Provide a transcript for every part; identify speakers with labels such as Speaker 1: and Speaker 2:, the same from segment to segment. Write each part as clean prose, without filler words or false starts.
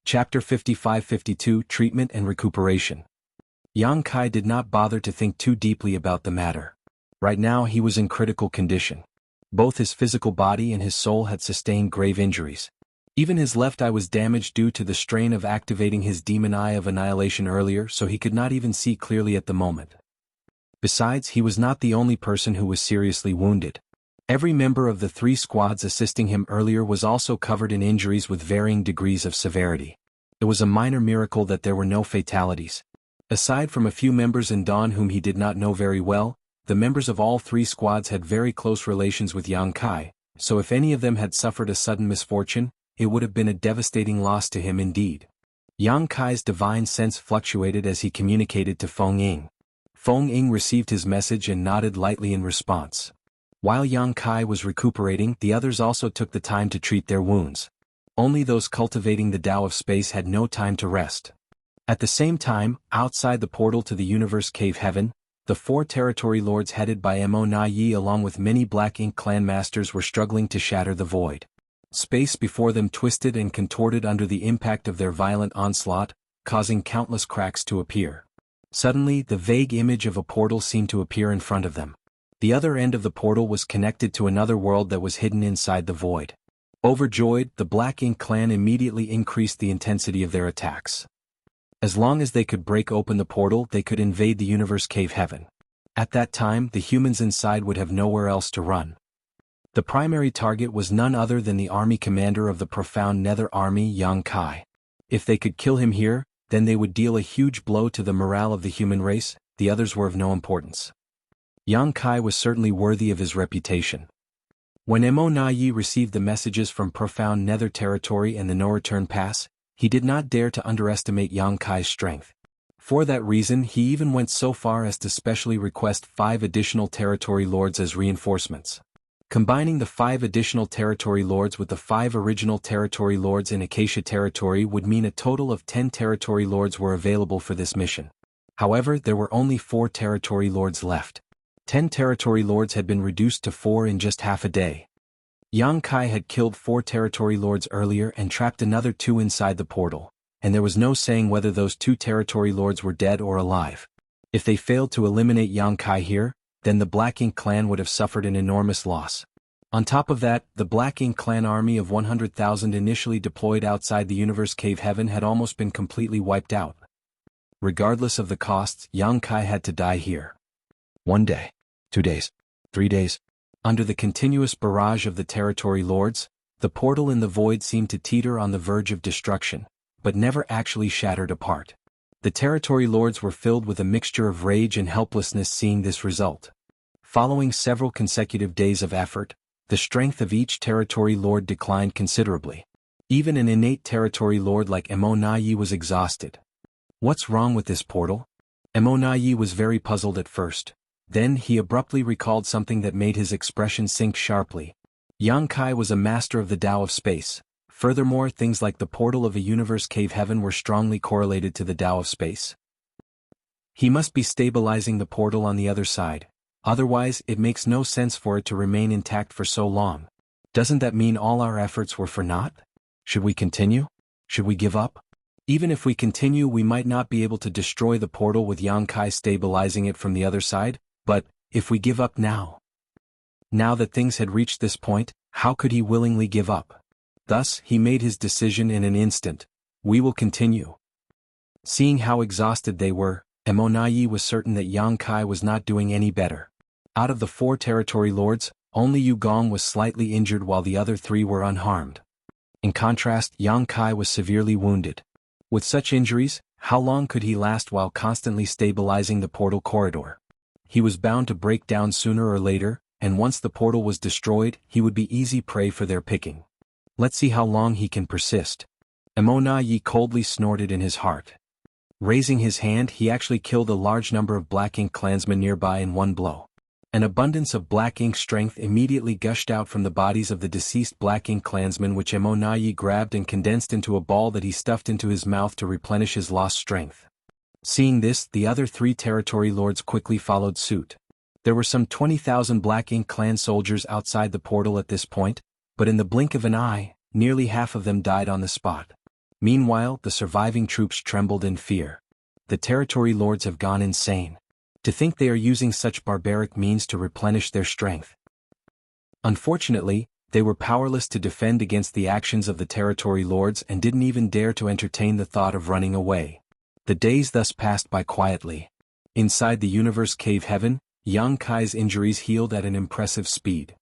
Speaker 1: Chapter 55-52 Treatment and Recuperation. Yang Kai did not bother to think too deeply about the matter. Right now he was in critical condition. Both his physical body and his soul had sustained grave injuries. Even his left eye was damaged due to the strain of activating his demon eye of annihilation earlier, so he could not even see clearly at the moment. Besides, he was not the only person who was seriously wounded. Every member of the 3 squads assisting him earlier was also covered in injuries with varying degrees of severity. It was a minor miracle that there were no fatalities. Aside from a few members in Dawn whom he did not know very well, the members of all 3 squads had very close relations with Yang Kai, so if any of them had suffered a sudden misfortune, it would have been a devastating loss to him indeed. Yang Kai's divine sense fluctuated as he communicated to Feng Ying. Feng Ying received his message and nodded lightly in response. While Yang Kai was recuperating, the others also took the time to treat their wounds. Only those cultivating the Tao of Space had no time to rest. At the same time, outside the portal to the Universe Cave Heaven, the 4 territory lords headed by Mo Na Yi along with many Black Ink clan masters were struggling to shatter the void. Space before them twisted and contorted under the impact of their violent onslaught, causing countless cracks to appear. Suddenly, the vague image of a portal seemed to appear in front of them. The other end of the portal was connected to another world that was hidden inside the void. Overjoyed, the Black Ink clan immediately increased the intensity of their attacks. As long as they could break open the portal, they could invade the Universe Cave Heaven. At that time, the humans inside would have nowhere else to run. The primary target was none other than the army commander of the Profound Nether Army, Yang Kai. If they could kill him here, then they would deal a huge blow to the morale of the human race. The others were of no importance. Yang Kai was certainly worthy of his reputation. When Mo Na Yi received the messages from Profound Nether Territory and the No-Return Pass, he did not dare to underestimate Yang Kai's strength. For that reason, he even went so far as to specially request 5 additional territory lords as reinforcements. Combining the 5 additional territory lords with the 5 original territory lords in Acacia territory would mean a total of 10 territory lords were available for this mission. However, there were only 4 territory lords left. 10 territory lords had been reduced to 4 in just half a day. Yang Kai had killed 4 territory lords earlier and trapped another 2 inside the portal, and there was no saying whether those 2 territory lords were dead or alive. If they failed to eliminate Yang Kai here, then the Black Ink clan would have suffered an enormous loss. On top of that, the Black Ink clan army of 100,000 initially deployed outside the Universe Cave Heaven had almost been completely wiped out. Regardless of the costs, Yang Kai had to die here. 1 day, 2 days, 3 days. Under the continuous barrage of the territory lords, the portal in the void seemed to teeter on the verge of destruction, but never actually shattered apart. The territory lords were filled with a mixture of rage and helplessness seeing this result. Following several consecutive days of effort, the strength of each territory lord declined considerably. Even an innate territory lord like Mo Na Yi was exhausted. What's wrong with this portal? Mo Na Yi was very puzzled at first. Then he abruptly recalled something that made his expression sink sharply. Yang Kai was a master of the Tao of Space. Furthermore, things like the portal of a Universe Cave Heaven were strongly correlated to the Tao of Space. He must be stabilizing the portal on the other side. Otherwise, it makes no sense for it to remain intact for so long. Doesn't that mean all our efforts were for naught? Should we continue? Should we give up? Even if we continue, we might not be able to destroy the portal with Yang Kai stabilizing it from the other side, but if we give up now? Now that things had reached this point, how could he willingly give up? Thus, he made his decision in an instant. We will continue. Seeing how exhausted they were, Mo Na Yi was certain that Yang Kai was not doing any better. Out of the 4 territory lords, only Yu Gong was slightly injured while the other 3 were unharmed. In contrast, Yang Kai was severely wounded. With such injuries, how long could he last while constantly stabilizing the portal corridor? He was bound to break down sooner or later, and once the portal was destroyed, he would be easy prey for their picking. Let's see how long he can persist. Mo Na Yi coldly snorted in his heart. Raising his hand, he actually killed a large number of Black Ink clansmen nearby in one blow. An abundance of Black Ink strength immediately gushed out from the bodies of the deceased Black Ink clansmen, which Mo Na Yi grabbed and condensed into a ball that he stuffed into his mouth to replenish his lost strength. Seeing this, the other 3 territory lords quickly followed suit. There were some 20,000 Black Ink clan soldiers outside the portal at this point, but in the blink of an eye, nearly half of them died on the spot. Meanwhile, the surviving troops trembled in fear. The territory lords have gone insane. To think they are using such barbaric means to replenish their strength. Unfortunately, they were powerless to defend against the actions of the territory lords and didn't even dare to entertain the thought of running away. The days thus passed by quietly. Inside the universe cave heaven, Yang Kai's injuries healed at an impressive speed.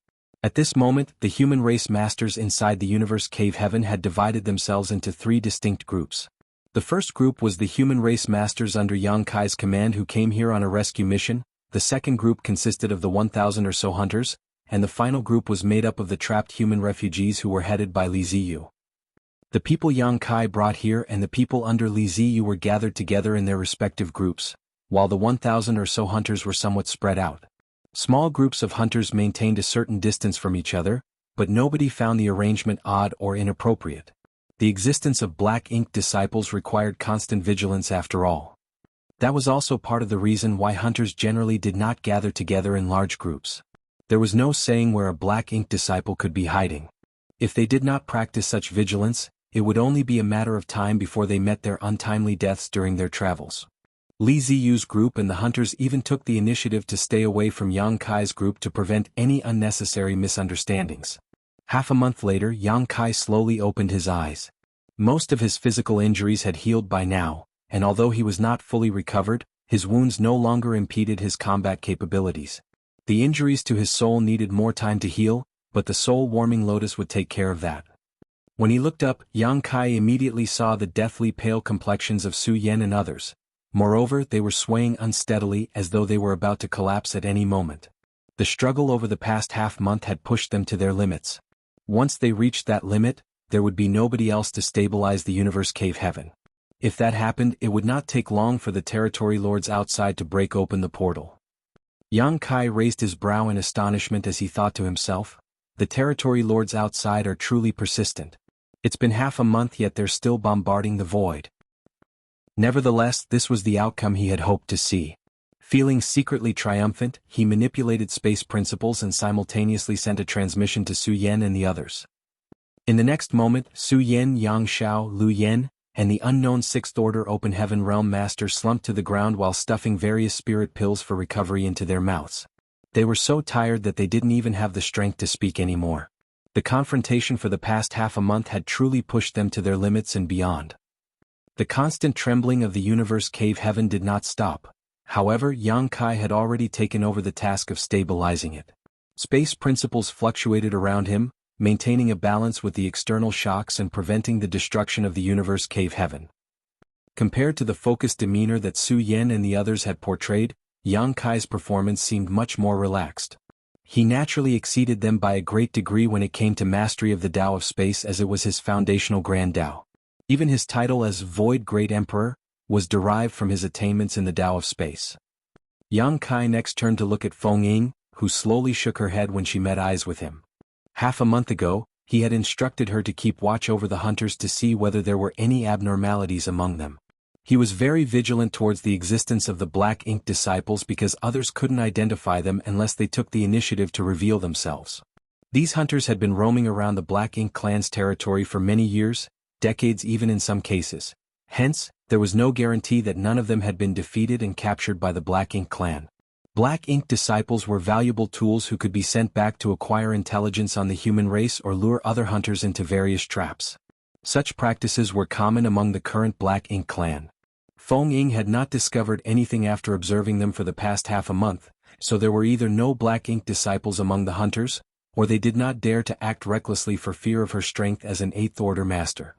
Speaker 1: At this moment, the human race masters inside the universe cave heaven had divided themselves into 3 distinct groups. The first group was the human race masters under Yang Kai's command who came here on a rescue mission. The second group consisted of the 1,000 or so hunters, and the final group was made up of the trapped human refugees who were headed by Li Ziyu. The people Yang Kai brought here and the people under Li Ziyu were gathered together in their respective groups, while the 1,000 or so hunters were somewhat spread out. Small groups of hunters maintained a certain distance from each other, but nobody found the arrangement odd or inappropriate. The existence of black ink disciples required constant vigilance after all. That was also part of the reason why hunters generally did not gather together in large groups. There was no saying where a black ink disciple could be hiding. If they did not practice such vigilance, it would only be a matter of time before they met their untimely deaths during their travels. Li Ziyu's group and the hunters even took the initiative to stay away from Yang Kai's group to prevent any unnecessary misunderstandings. Half a month later, Yang Kai slowly opened his eyes. Most of his physical injuries had healed by now, and although he was not fully recovered, his wounds no longer impeded his combat capabilities. The injuries to his soul needed more time to heal, but the soul-warming lotus would take care of that. When he looked up, Yang Kai immediately saw the deathly pale complexions of Su Yan and others. Moreover, they were swaying unsteadily as though they were about to collapse at any moment. The struggle over the past half-month had pushed them to their limits. Once they reached that limit, there would be nobody else to stabilize the universe cave heaven. If that happened, it would not take long for the territory lords outside to break open the portal. Yang Kai raised his brow in astonishment as he thought to himself, the territory lords outside are truly persistent. It's been half a month yet they're still bombarding the void. Nevertheless, this was the outcome he had hoped to see. Feeling secretly triumphant, he manipulated space principles and simultaneously sent a transmission to Su Yan and the others. In the next moment, Su Yan, Yang Xiao, Lu Yan, and the unknown Sixth Order Open Heaven Realm Master slumped to the ground while stuffing various spirit pills for recovery into their mouths. They were so tired that they didn't even have the strength to speak anymore. The confrontation for the past half a month had truly pushed them to their limits and beyond. The constant trembling of the universe cave heaven did not stop. However, Yang Kai had already taken over the task of stabilizing it. Space principles fluctuated around him, maintaining a balance with the external shocks and preventing the destruction of the universe cave heaven. Compared to the focused demeanor that Su Yan and the others had portrayed, Yang Kai's performance seemed much more relaxed. He naturally exceeded them by a great degree when it came to mastery of the Tao of Space, as it was his foundational Grand Tao. Even his title as Void Great Emperor was derived from his attainments in the Tao of Space. Yang Kai next turned to look at Feng Ying, who slowly shook her head when she met eyes with him. Half a month ago, he had instructed her to keep watch over the hunters to see whether there were any abnormalities among them. He was very vigilant towards the existence of the Black Ink disciples because others couldn't identify them unless they took the initiative to reveal themselves. These hunters had been roaming around the Black Ink clan's territory for many years, decades even in some cases. Hence, there was no guarantee that none of them had been defeated and captured by the Black Ink clan. Black Ink disciples were valuable tools who could be sent back to acquire intelligence on the human race or lure other hunters into various traps. Such practices were common among the current Black Ink clan. Feng Ying had not discovered anything after observing them for the past half a month, so there were either no Black Ink disciples among the hunters, or they did not dare to act recklessly for fear of her strength as an Eighth Order master.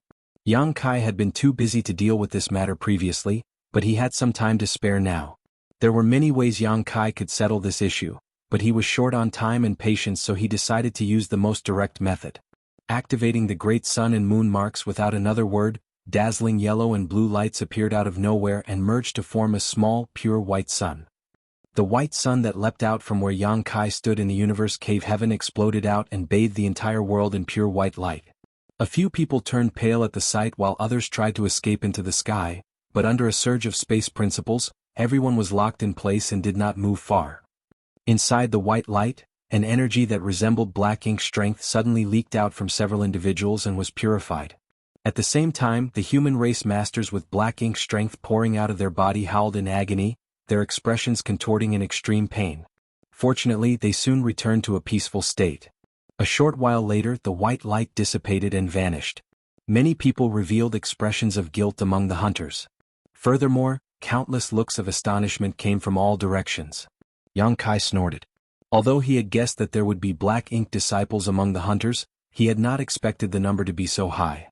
Speaker 1: Yang Kai had been too busy to deal with this matter previously, but he had some time to spare now. There were many ways Yang Kai could settle this issue, but he was short on time and patience, so he decided to use the most direct method. Activating the great sun and moon marks without another word, dazzling yellow and blue lights appeared out of nowhere and merged to form a small, pure white sun. The white sun that leapt out from where Yang Kai stood in the universe cave heaven exploded out and bathed the entire world in pure white light. A few people turned pale at the sight while others tried to escape into the sky, but under a surge of space principles, everyone was locked in place and did not move far. Inside the white light, an energy that resembled black ink strength suddenly leaked out from several individuals and was purified. At the same time, the human race masters with black ink strength pouring out of their body howled in agony, their expressions contorting in extreme pain. Fortunately, they soon returned to a peaceful state. A short while later, the white light dissipated and vanished. Many people revealed expressions of guilt among the hunters. Furthermore, countless looks of astonishment came from all directions. Yang Kai snorted. Although he had guessed that there would be black ink disciples among the hunters, he had not expected the number to be so high.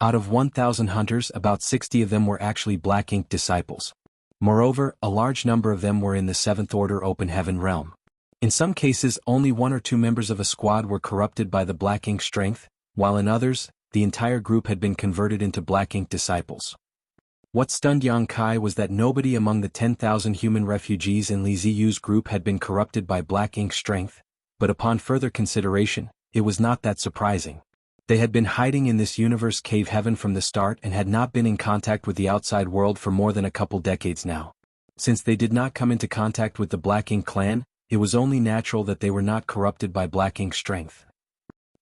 Speaker 1: Out of 1,000 hunters, about 60 of them were actually black ink disciples. Moreover, a large number of them were in the 7th Order Open Heaven realm. In some cases, only 1 or 2 members of a squad were corrupted by the black ink strength, while in others, the entire group had been converted into black ink disciples. What stunned Yang Kai was that nobody among the 10,000 human refugees in Li Ziyu's group had been corrupted by black ink strength, but upon further consideration, it was not that surprising. They had been hiding in this universe cave heaven from the start and had not been in contact with the outside world for more than a couple decades now. Since they did not come into contact with the Black Ink clan, it was only natural that they were not corrupted by Black Ink strength.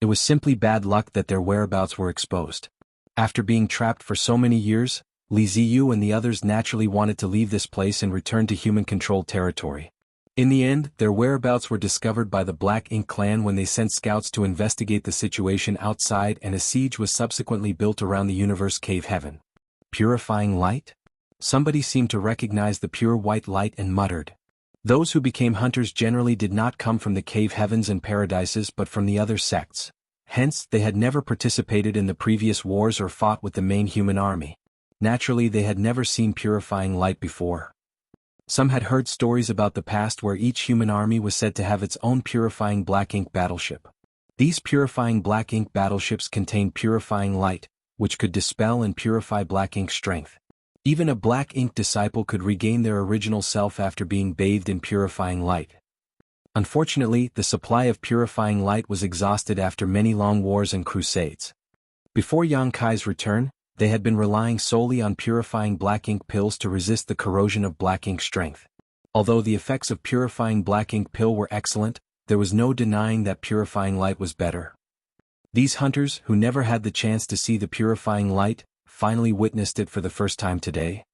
Speaker 1: It was simply bad luck that their whereabouts were exposed. After being trapped for so many years, Li Ziyu and the others naturally wanted to leave this place and return to human-controlled territory. In the end, their whereabouts were discovered by the Black Ink clan when they sent scouts to investigate the situation outside, and a siege was subsequently built around the universe cave heaven. Purifying light? Somebody seemed to recognize the pure white light and muttered. Those who became hunters generally did not come from the cave heavens and paradises but from the other sects. Hence, they had never participated in the previous wars or fought with the main human army. Naturally, they had never seen purifying light before. Some had heard stories about the past where each human army was said to have its own purifying black ink battleship. These purifying black ink battleships contained purifying light, which could dispel and purify black ink strength. Even a black ink disciple could regain their original self after being bathed in purifying light. Unfortunately, the supply of purifying light was exhausted after many long wars and crusades. Before Yang Kai's return, they had been relying solely on purifying black ink pills to resist the corrosion of black ink strength. Although the effects of purifying black ink pill were excellent, there was no denying that purifying light was better. These hunters, who never had the chance to see the purifying light, finally witnessed it for the first time today.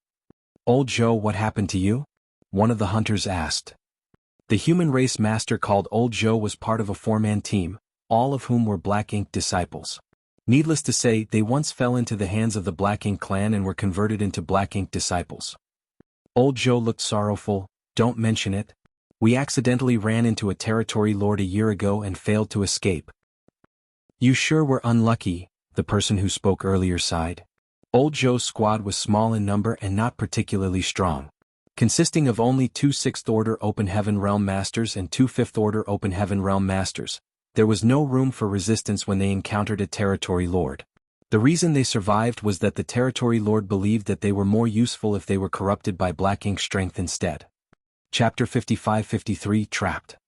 Speaker 1: "Old Joe, what happened to you?" one of the hunters asked. The human race master called Old Joe was part of a 4-man team, all of whom were black ink disciples. Needless to say, they once fell into the hands of the Black Ink clan and were converted into Black Ink disciples. Old Joe looked sorrowful. "Don't mention it. We accidentally ran into a territory lord a year ago and failed to escape." "You sure were unlucky," the person who spoke earlier sighed. Old Joe's squad was small in number and not particularly strong. Consisting of only 2 6th Order Open Heaven Realm Masters and 2 5th Order Open Heaven Realm Masters, there was no room for resistance when they encountered a territory lord. The reason they survived was that the territory lord believed that they were more useful if they were corrupted by black ink strength instead. Chapter 55-53 Trapped.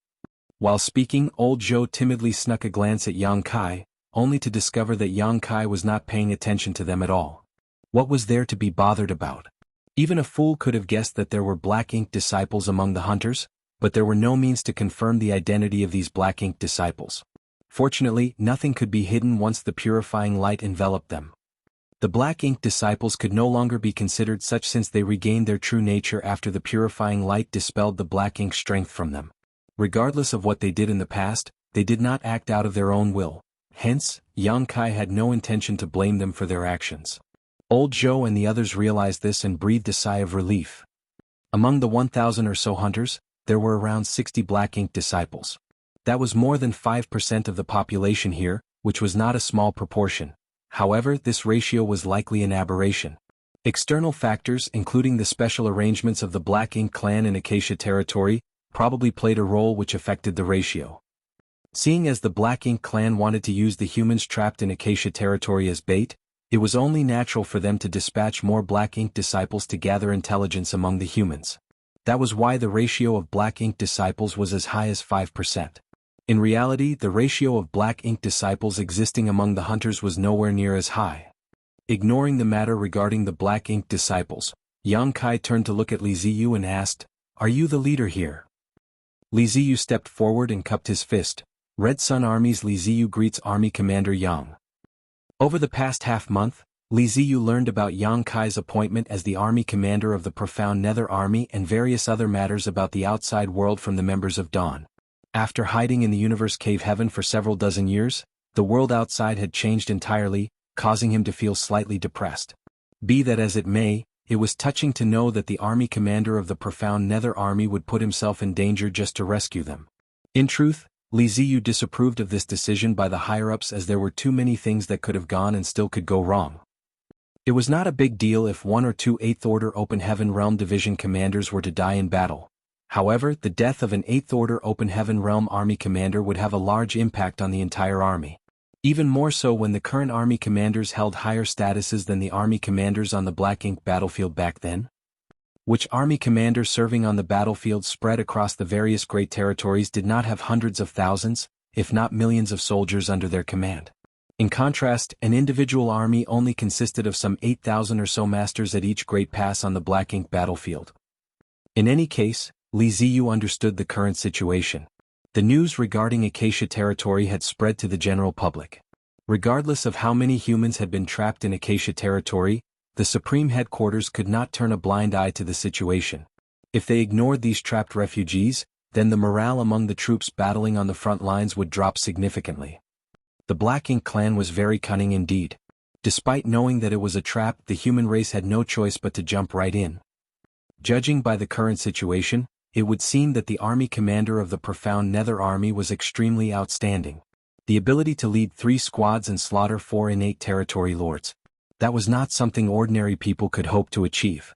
Speaker 1: While speaking, Old Joe timidly snuck a glance at Yang Kai, only to discover that Yang Kai was not paying attention to them at all. What was there to be bothered about? Even a fool could have guessed that there were black ink disciples among the hunters, but there were no means to confirm the identity of these black ink disciples. Fortunately, nothing could be hidden once the purifying light enveloped them. The black ink disciples could no longer be considered such since they regained their true nature after the purifying light dispelled the black ink strength from them. Regardless of what they did in the past, they did not act out of their own will. Hence, Yang Kai had no intention to blame them for their actions. Old Joe and the others realized this and breathed a sigh of relief. Among the 1,000 or so hunters, there were around 60 black ink disciples. That was more than 5% of the population here, which was not a small proportion. However, this ratio was likely an aberration. External factors, including the special arrangements of the Black Ink clan in Acacia territory, probably played a role which affected the ratio. Seeing as the Black Ink clan wanted to use the humans trapped in Acacia territory as bait, it was only natural for them to dispatch more Black Ink disciples to gather intelligence among the humans. That was why the ratio of Black Ink disciples was as high as 5%. In reality, the ratio of Black Ink disciples existing among the hunters was nowhere near as high. Ignoring the matter regarding the Black Ink disciples, Yang Kai turned to look at Li Ziyu and asked, "Are you the leader here?" Li Ziyu stepped forward and cupped his fist. "Red Sun Army's Li Ziyu greets Army Commander Yang." Over the past half-month, Li Ziyu learned about Yang Kai's appointment as the army commander of the Profound Nether Army and various other matters about the outside world from the members of Dawn. After hiding in the universe cave heaven for several dozen years, the world outside had changed entirely, causing him to feel slightly depressed. Be that as it may, it was touching to know that the army commander of the Profound Nether Army would put himself in danger just to rescue them. In truth, Li Ziyu disapproved of this decision by the higher-ups as there were too many things that could have gone and still could go wrong. It was not a big deal if 1 or 2 8th Order Open Heaven Realm Division commanders were to die in battle. However, the death of an 8th Order Open Heaven Realm Army commander would have a large impact on the entire army. Even more so when the current army commanders held higher statuses than the army commanders on the Black Ink battlefield back then. Which army commander serving on the battlefield spread across the various great territories did not have hundreds of thousands, if not millions of soldiers under their command. In contrast, an individual army only consisted of some 8,000 or so masters at each great pass on the Black Ink battlefield. In any case, Li Ziyu understood the current situation. The news regarding Acacia territory had spread to the general public. Regardless of how many humans had been trapped in Acacia territory, the Supreme Headquarters could not turn a blind eye to the situation. If they ignored these trapped refugees, then the morale among the troops battling on the front lines would drop significantly. The Black Ink clan was very cunning indeed. Despite knowing that it was a trap, the human race had no choice but to jump right in. Judging by the current situation, it would seem that the army commander of the Profound Nether Army was extremely outstanding. The ability to lead 3 squads and slaughter 4 innate territory lords. That was not something ordinary people could hope to achieve.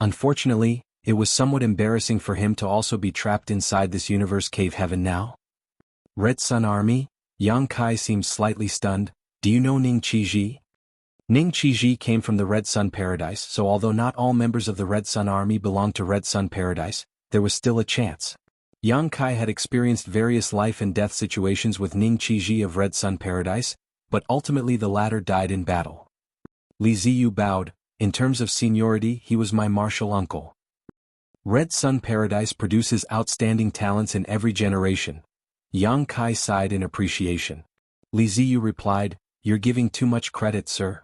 Speaker 1: Unfortunately, it was somewhat embarrassing for him to also be trapped inside this universe cave heaven now. Red Sun Army? Yang Kai seemed slightly stunned. Do you know Ning Qiji? Ning Qiji came from the Red Sun Paradise, so although not all members of the Red Sun Army belonged to Red Sun Paradise, there was still a chance. Yang Kai had experienced various life and death situations with Ning Qiji of Red Sun Paradise, but ultimately the latter died in battle. Li Ziyu bowed. In terms of seniority, he was my martial uncle. Red Sun Paradise produces outstanding talents in every generation. Yang Kai sighed in appreciation. Li Ziyu replied, "You're giving too much credit, sir."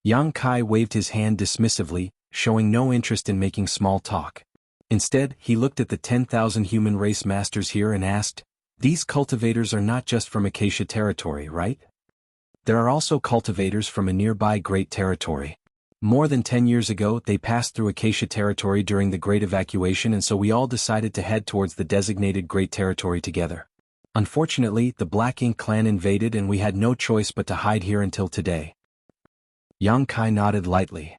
Speaker 1: Yang Kai waved his hand dismissively, showing no interest in making small talk. Instead, he looked at the 10,000 human race masters here and asked, "These cultivators are not just from Acacia territory, right? There are also cultivators from a nearby great territory. More than 10 years ago, they passed through Acacia territory during the Great Evacuation, and so we all decided to head towards the designated Great Territory together. Unfortunately, the Black Ink clan invaded and we had no choice but to hide here until today." Yang Kai nodded lightly.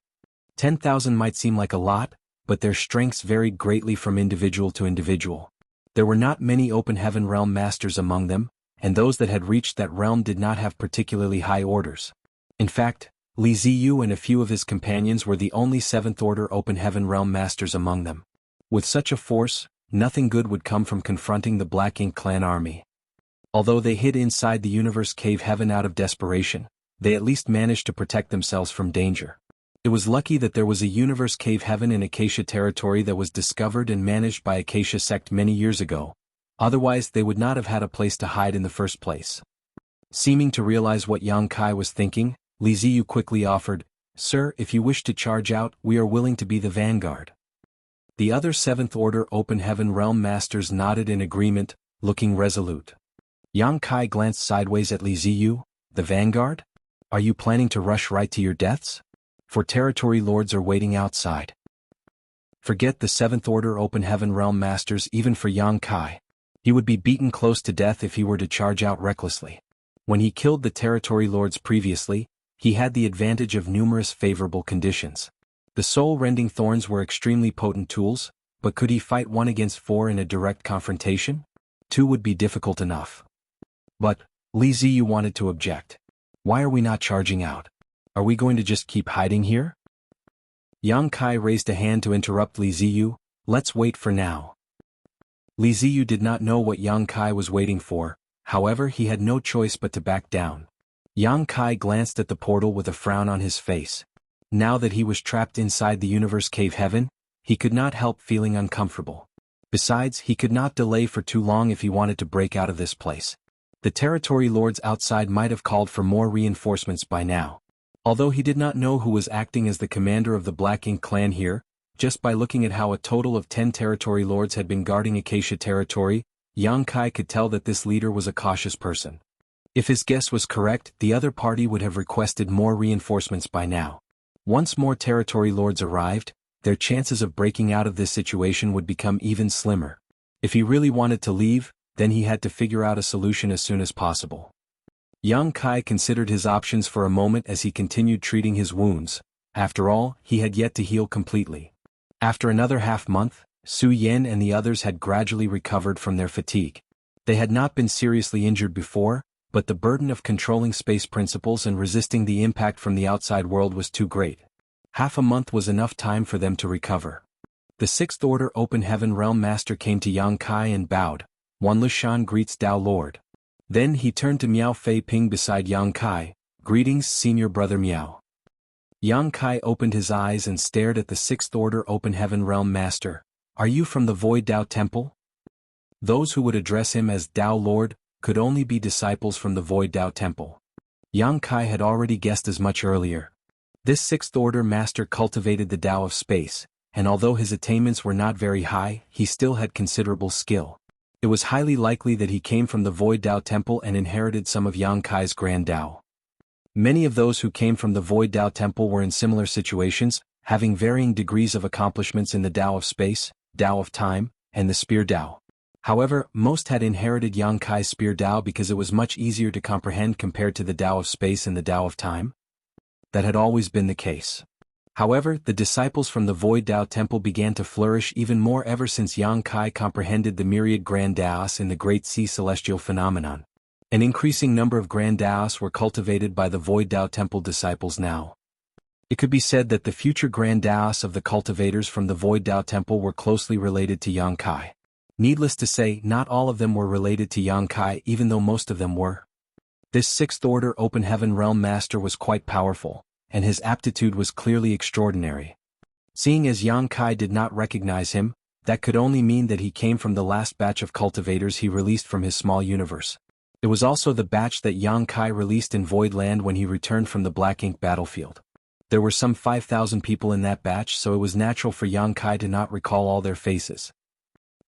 Speaker 1: 10,000 might seem like a lot, but their strengths varied greatly from individual to individual. There were not many Open Heaven Realm masters among them, and those that had reached that realm did not have particularly high orders. In fact, Li Ziyu and a few of his companions were the only 7th Order Open Heaven Realm masters among them. With such a force, nothing good would come from confronting the Black Ink clan army. Although they hid inside the universe cave heaven out of desperation, they at least managed to protect themselves from danger. It was lucky that there was a universe cave heaven in Acacia territory that was discovered and managed by Acacia sect many years ago. Otherwise they would not have had a place to hide in the first place. Seeming to realize what Yang Kai was thinking, Li Ziyu quickly offered, "Sir, if you wish to charge out, we are willing to be the vanguard." The other 7th Order Open Heaven Realm Masters nodded in agreement, looking resolute. Yang Kai glanced sideways at Li Ziyu. "The vanguard? Are you planning to rush right to your deaths? For territory lords are waiting outside." Forget the 7th Order Open Heaven Realm Masters. Even for Yang Kai, he would be beaten close to death if he were to charge out recklessly. When he killed the territory lords previously, he had the advantage of numerous favorable conditions. The soul-rending thorns were extremely potent tools, but could he fight 1 against 4 in a direct confrontation? 2 would be difficult enough. But, Li Ziyu wanted to object. "Why are we not charging out? Are we going to just keep hiding here?" Yang Kai raised a hand to interrupt Li Ziyu. "Let's wait for now." Li Ziyu did not know what Yang Kai was waiting for, however he had no choice but to back down. Yang Kai glanced at the portal with a frown on his face. Now that he was trapped inside the universe cave heaven, he could not help feeling uncomfortable. Besides, he could not delay for too long if he wanted to break out of this place. The territory lords outside might have called for more reinforcements by now. Although he did not know who was acting as the commander of the Black Ink clan here, just by looking at how a total of 10 territory lords had been guarding Acacia territory, Yang Kai could tell that this leader was a cautious person. If his guess was correct, the other party would have requested more reinforcements by now. Once more territory lords arrived, their chances of breaking out of this situation would become even slimmer. If he really wanted to leave, then he had to figure out a solution as soon as possible. Yang Kai considered his options for a moment as he continued treating his wounds. After all, he had yet to heal completely. After another half-month, Su Yan and the others had gradually recovered from their fatigue. They had not been seriously injured before, but the burden of controlling space principles and resisting the impact from the outside world was too great. Half a month was enough time for them to recover. The Sixth Order Open Heaven Realm Master came to Yang Kai and bowed. Wan Lushan greets Dao Lord. Then he turned to Miao Fei Ping beside Yang Kai. Greetings, Senior Brother Miao. Yang Kai opened his eyes and stared at the Sixth Order Open Heaven Realm Master. Are you from the Void Dao Temple? Those who would address him as Dao Lord could only be disciples from the Void Dao Temple. Yang Kai had already guessed as much earlier. This Sixth Order Master cultivated the Dao of space, and although his attainments were not very high, he still had considerable skill. It was highly likely that he came from the Void Dao Temple and inherited some of Yang Kai's Grand Dao. Many of those who came from the Void Dao Temple were in similar situations, having varying degrees of accomplishments in the Dao of space, Dao of time, and the Spear Dao. However, most had inherited Yang Kai's Spear Dao because it was much easier to comprehend compared to the Dao of space and the Dao of time. That had always been the case. However, the disciples from the Void Dao Temple began to flourish even more ever since Yang Kai comprehended the myriad Grand Daos in the Great Sea Celestial Phenomenon. An increasing number of Grand Daos were cultivated by the Void Dao Temple disciples now. It could be said that the future Grand Daos of the cultivators from the Void Dao Temple were closely related to Yang Kai. Needless to say, not all of them were related to Yang Kai, even though most of them were. This Sixth Order Open Heaven Realm Master was quite powerful, and his aptitude was clearly extraordinary. Seeing as Yang Kai did not recognize him, that could only mean that he came from the last batch of cultivators he released from his small universe. It was also the batch that Yang Kai released in Void Land when he returned from the Black Ink battlefield. There were some 5,000 people in that batch, so it was natural for Yang Kai to not recall all their faces.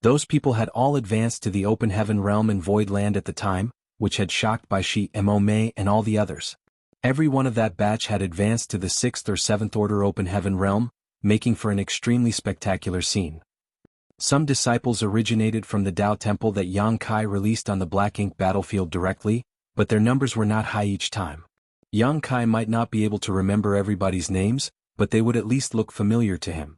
Speaker 1: Those people had all advanced to the Open Heaven Realm in Void Land at the time, which had shocked Bai Shi, Mo Mei and all the others. Every one of that batch had advanced to the 6th or 7th Order Open Heaven Realm, making for an extremely spectacular scene. Some disciples originated from the Dao Temple that Yang Kai released on the Black Ink battlefield directly, but their numbers were not high each time. Yang Kai might not be able to remember everybody's names, but they would at least look familiar to him.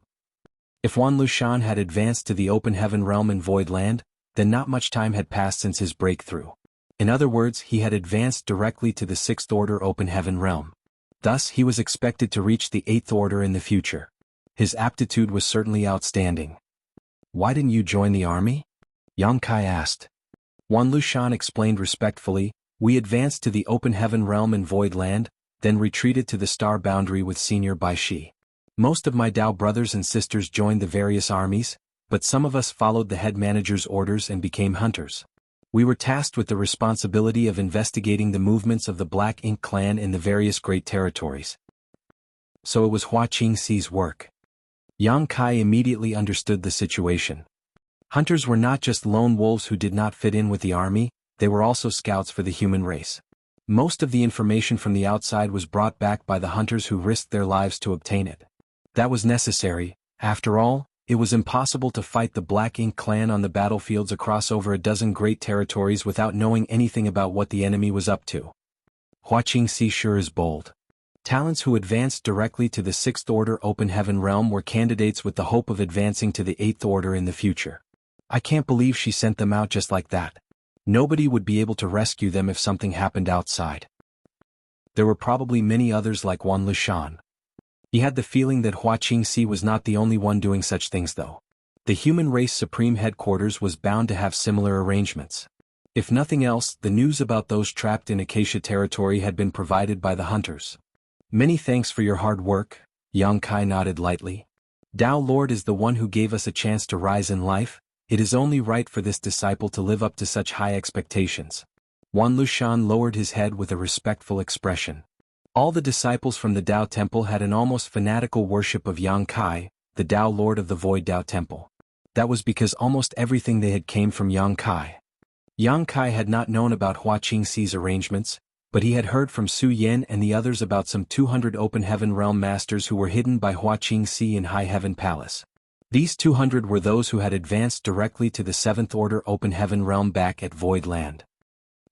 Speaker 1: If Wan Lushan had advanced to the Open Heaven Realm in Void Land, then not much time had passed since his breakthrough. In other words, he had advanced directly to the 6th Order Open Heaven Realm. Thus, he was expected to reach the 8th Order in the future. His aptitude was certainly outstanding. Why didn't you join the army? Yang Kai asked. Wan Lushan explained respectfully, we advanced to the Open Heaven Realm in Void Land, then retreated to the Star Boundary with Senior Bai Shi. Most of my Dao brothers and sisters joined the various armies, but some of us followed the head manager's orders and became hunters. We were tasked with the responsibility of investigating the movements of the Black Ink clan in the various great territories. So it was Hua Qingxi's work. Yang Kai immediately understood the situation. Hunters were not just lone wolves who did not fit in with the army, they were also scouts for the human race. Most of the information from the outside was brought back by the hunters who risked their lives to obtain it. That was necessary. After all, it was impossible to fight the Black Ink clan on the battlefields across over a dozen great territories without knowing anything about what the enemy was up to. Hua Qingxi sure is bold. Talents who advanced directly to the 6th Order Open Heaven Realm were candidates with the hope of advancing to the 8th Order in the future. I can't believe she sent them out just like that. Nobody would be able to rescue them if something happened outside. There were probably many others like Wan Lushan. He had the feeling that Hua Qingxi was not the only one doing such things though. The Human Race Supreme Headquarters was bound to have similar arrangements. If nothing else, the news about those trapped in Acacia territory had been provided by the hunters. Many thanks for your hard work, Yang Kai nodded lightly. Dao Lord is the one who gave us a chance to rise in life, it is only right for this disciple to live up to such high expectations. Wan Lushan lowered his head with a respectful expression. All the disciples from the Dao Temple had an almost fanatical worship of Yang Kai, the Dao Lord of the Void Dao Temple. That was because almost everything they had came from Yang Kai. Yang Kai had not known about Hua Qingxi's arrangements, but he had heard from Su Yan and the others about some 200 Open Heaven Realm Masters who were hidden by Hua Qingxi in High Heaven Palace. These 200 were those who had advanced directly to the 7th Order Open Heaven Realm back at Void Land.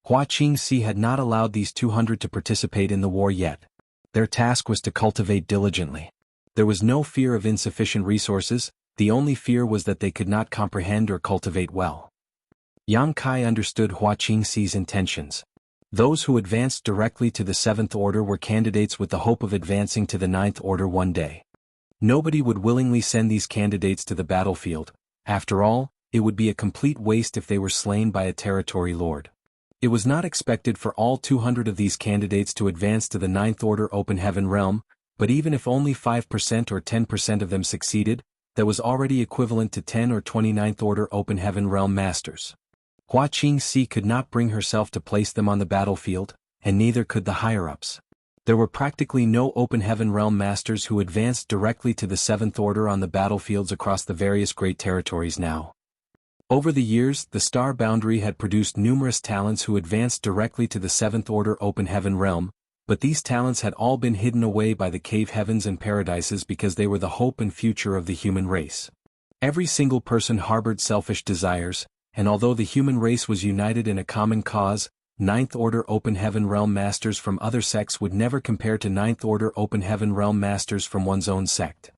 Speaker 1: Hua Qingxi had not allowed these 200 to participate in the war yet. Their task was to cultivate diligently. There was no fear of insufficient resources, the only fear was that they could not comprehend or cultivate well. Yang Kai understood Hua Qingxi's intentions. Those who advanced directly to the 7th Order were candidates with the hope of advancing to the 9th Order one day. Nobody would willingly send these candidates to the battlefield. After all, it would be a complete waste if they were slain by a territory lord. It was not expected for all 200 of these candidates to advance to the 9th Order Open Heaven Realm, but even if only 5% or 10% of them succeeded, that was already equivalent to 10 or 29th Order Open Heaven Realm Masters. Hua Qingxi could not bring herself to place them on the battlefield, and neither could the higher-ups. There were practically no Open Heaven Realm Masters who advanced directly to the 7th Order on the battlefields across the various great territories now. Over the years, the Star Boundary had produced numerous talents who advanced directly to the 7th Order Open Heaven Realm, but these talents had all been hidden away by the cave heavens and paradises because they were the hope and future of the human race. Every single person harbored selfish desires, and although the human race was united in a common cause, 9th Order Open Heaven Realm Masters from other sects would never compare to 9th Order Open Heaven Realm Masters from one's own sect.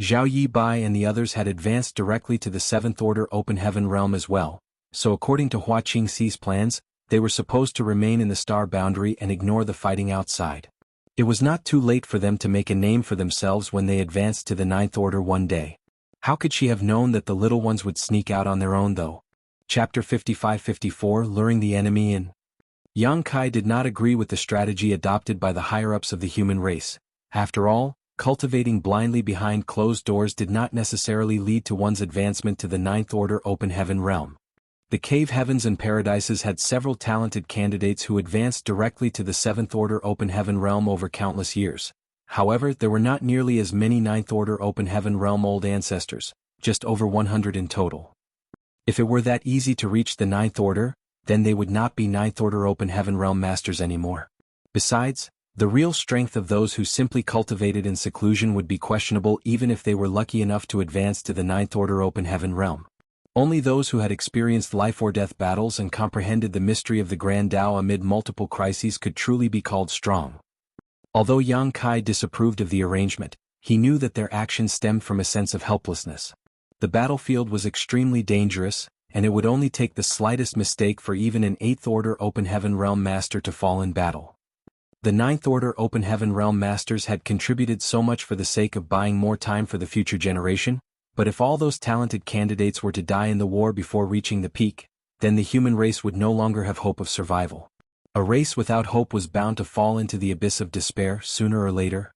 Speaker 1: Zhao Yibai and the others had advanced directly to the 7th Order Open Heaven Realm as well, so according to Hua Qingxi's plans, they were supposed to remain in the Star Boundary and ignore the fighting outside. It was not too late for them to make a name for themselves when they advanced to the 9th Order one day. How could she have known that the little ones would sneak out on their own though? Chapter 55-54 Luring the Enemy In. Yang Kai did not agree with the strategy adopted by the higher-ups of the human race. After all, cultivating blindly behind closed doors did not necessarily lead to one's advancement to the 9th Order Open Heaven Realm. The cave heavens and paradises had several talented candidates who advanced directly to the 7th Order Open Heaven Realm over countless years. However, there were not nearly as many 9th Order Open Heaven Realm old ancestors, just over 100 in total. If it were that easy to reach the 9th Order, then they would not be 9th Order Open Heaven Realm Masters anymore. Besides, the real strength of those who simply cultivated in seclusion would be questionable even if they were lucky enough to advance to the 9th Order Open Heaven Realm. Only those who had experienced life-or-death battles and comprehended the mystery of the Grand Tao amid multiple crises could truly be called strong. Although Yang Kai disapproved of the arrangement, he knew that their actions stemmed from a sense of helplessness. The battlefield was extremely dangerous, and it would only take the slightest mistake for even an 8th Order Open Heaven Realm Master to fall in battle. The 9th Order Open Heaven Realm Masters had contributed so much for the sake of buying more time for the future generation, but if all those talented candidates were to die in the war before reaching the peak, then the human race would no longer have hope of survival. A race without hope was bound to fall into the abyss of despair sooner or later.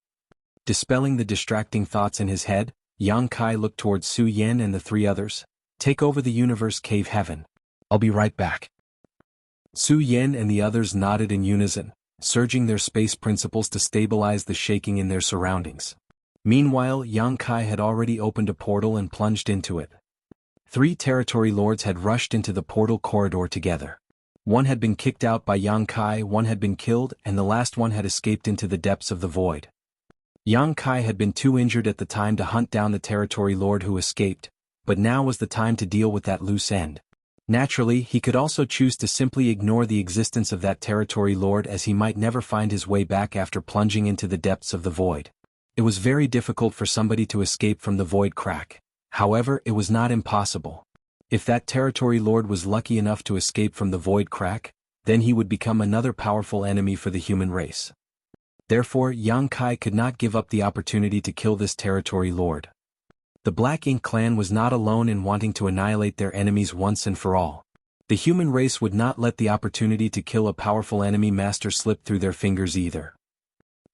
Speaker 1: Dispelling the distracting thoughts in his head, Yang Kai looked towards Su Yan and the three others. Take over the universe cave heaven. I'll be right back. Su Yan and the others nodded in unison, surging their space principles to stabilize the shaking in their surroundings. Meanwhile, Yang Kai had already opened a portal and plunged into it. 3 territory lords had rushed into the portal corridor together. One had been kicked out by Yang Kai, one had been killed, and the last one had escaped into the depths of the void. Yang Kai had been too injured at the time to hunt down the territory lord who escaped, but now was the time to deal with that loose end. Naturally, he could also choose to simply ignore the existence of that territory lord as he might never find his way back after plunging into the depths of the void. It was very difficult for somebody to escape from the void crack. However, it was not impossible. If that territory lord was lucky enough to escape from the void crack, then he would become another powerful enemy for the human race. Therefore, Yang Kai could not give up the opportunity to kill this territory lord. The Black Ink clan was not alone in wanting to annihilate their enemies once and for all. The human race would not let the opportunity to kill a powerful enemy master slip through their fingers either.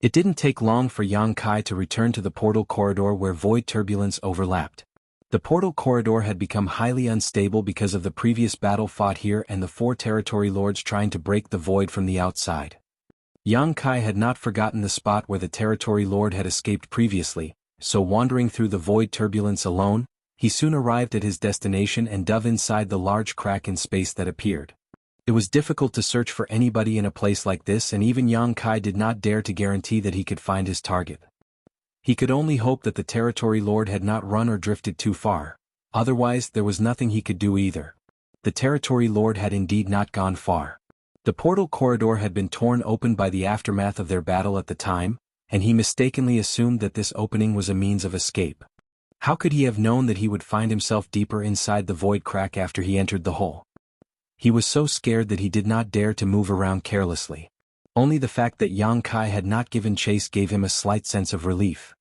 Speaker 1: It didn't take long for Yang Kai to return to the portal corridor where void turbulence overlapped. The portal corridor had become highly unstable because of the previous battle fought here and the 4 territory lords trying to break the void from the outside. Yang Kai had not forgotten the spot where the territory lord had escaped previously, so wandering through the void turbulence alone, he soon arrived at his destination and dove inside the large crack in space that appeared. It was difficult to search for anybody in a place like this, and even Yang Kai did not dare to guarantee that he could find his target. He could only hope that the territory lord had not run or drifted too far. Otherwise, there was nothing he could do either. The territory lord had indeed not gone far. The portal corridor had been torn open by the aftermath of their battle at the time, and he mistakenly assumed that this opening was a means of escape. How could he have known that he would find himself deeper inside the void crack after he entered the hole? He was so scared that he did not dare to move around carelessly. Only the fact that Yang Kai had not given chase gave him a slight sense of relief.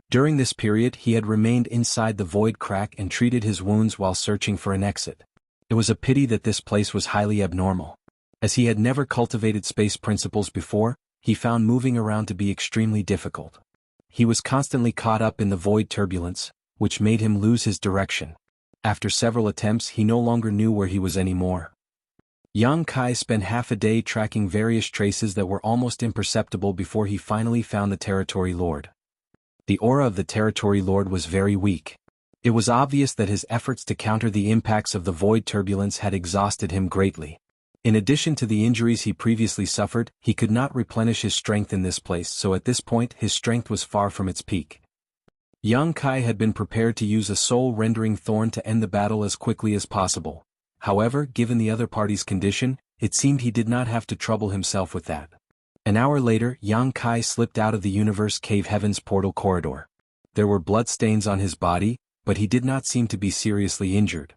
Speaker 1: During this period he had remained inside the void crack and treated his wounds while searching for an exit. It was a pity that this place was highly abnormal. As he had never cultivated space principles before, he found moving around to be extremely difficult. He was constantly caught up in the void turbulence, which made him lose his direction. After several attempts he no longer knew where he was anymore. Yang Kai spent half a day tracking various traces that were almost imperceptible before he finally found the territory lord. The aura of the territory lord was very weak. It was obvious that his efforts to counter the impacts of the void turbulence had exhausted him greatly. In addition to the injuries he previously suffered, he could not replenish his strength in this place, so at this point his strength was far from its peak. Yang Kai had been prepared to use a soul-rendering thorn to end the battle as quickly as possible. However, given the other party's condition, it seemed he did not have to trouble himself with that. An hour later, Yang Kai slipped out of the Universe Cave Heaven's portal corridor. There were bloodstains on his body, but he did not seem to be seriously injured.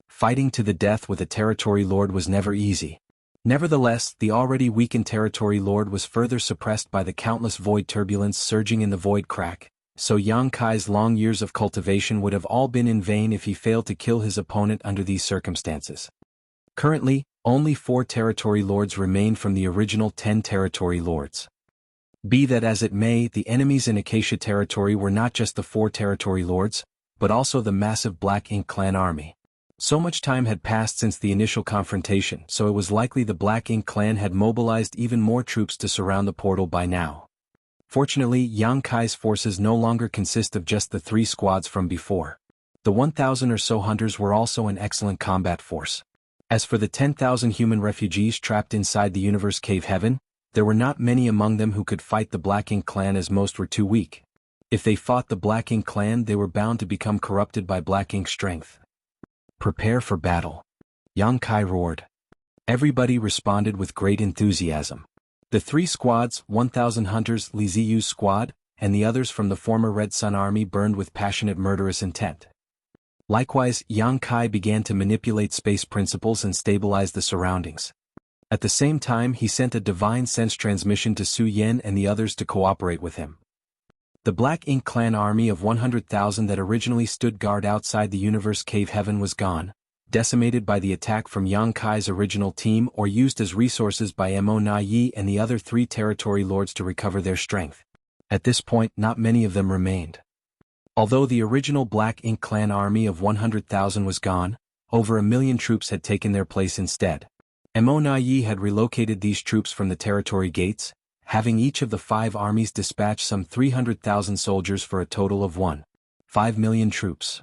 Speaker 1: Fighting to the death with a territory lord was never easy. Nevertheless, the already weakened territory lord was further suppressed by the countless void turbulence surging in the void crack, so Yang Kai's long years of cultivation would have all been in vain if he failed to kill his opponent under these circumstances. Currently, only 4 territory lords remained from the original 10 territory lords. Be that as it may, the enemies in Acacia territory were not just the 4 territory lords, but also the massive Black Ink clan army. So much time had passed since the initial confrontation, so it was likely the Black Ink clan had mobilized even more troops to surround the portal by now. Fortunately, Yang Kai's forces no longer consist of just the 3 squads from before. The 1,000 or so hunters were also an excellent combat force. As for the 10,000 human refugees trapped inside the Universe Cave Heaven, there were not many among them who could fight the Black Ink clan, as most were too weak. If they fought the Black Ink clan, they were bound to become corrupted by Black Ink's strength. "Prepare for battle," Yang Kai roared. Everybody responded with great enthusiasm. The 3 squads, 1,000 hunters, Li Ziyu's squad, and the others from the former Red Sun army burned with passionate murderous intent. Likewise, Yang Kai began to manipulate space principles and stabilize the surroundings. At the same time, he sent a divine sense transmission to Su Yen and the others to cooperate with him. The Black Ink clan army of 100,000 that originally stood guard outside the Universe Cave Heaven was gone, decimated by the attack from Yang Kai's original team or used as resources by Mo Na Yi and the other 3 territory lords to recover their strength. At this point, not many of them remained. Although the original Black Ink clan army of 100,000 was gone, over 1,000,000 troops had taken their place instead. Mo Na Yi had relocated these troops from the territory gates, having each of the 5 armies dispatch some 300,000 soldiers for a total of 1.5 million troops.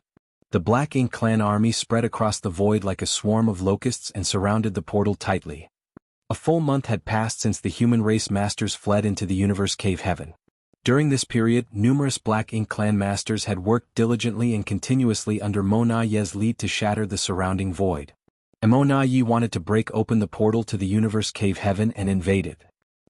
Speaker 1: The Black Ink clan army spread across the void like a swarm of locusts and surrounded the portal tightly. A full month had passed since the human race masters fled into the Universe Cave Heaven. During this period, numerous Black Ink clan masters had worked diligently and continuously under Mo Na Ye's lead to shatter the surrounding void. Mo Na Yi wanted to break open the portal to the Universe Cave Heaven and invade it.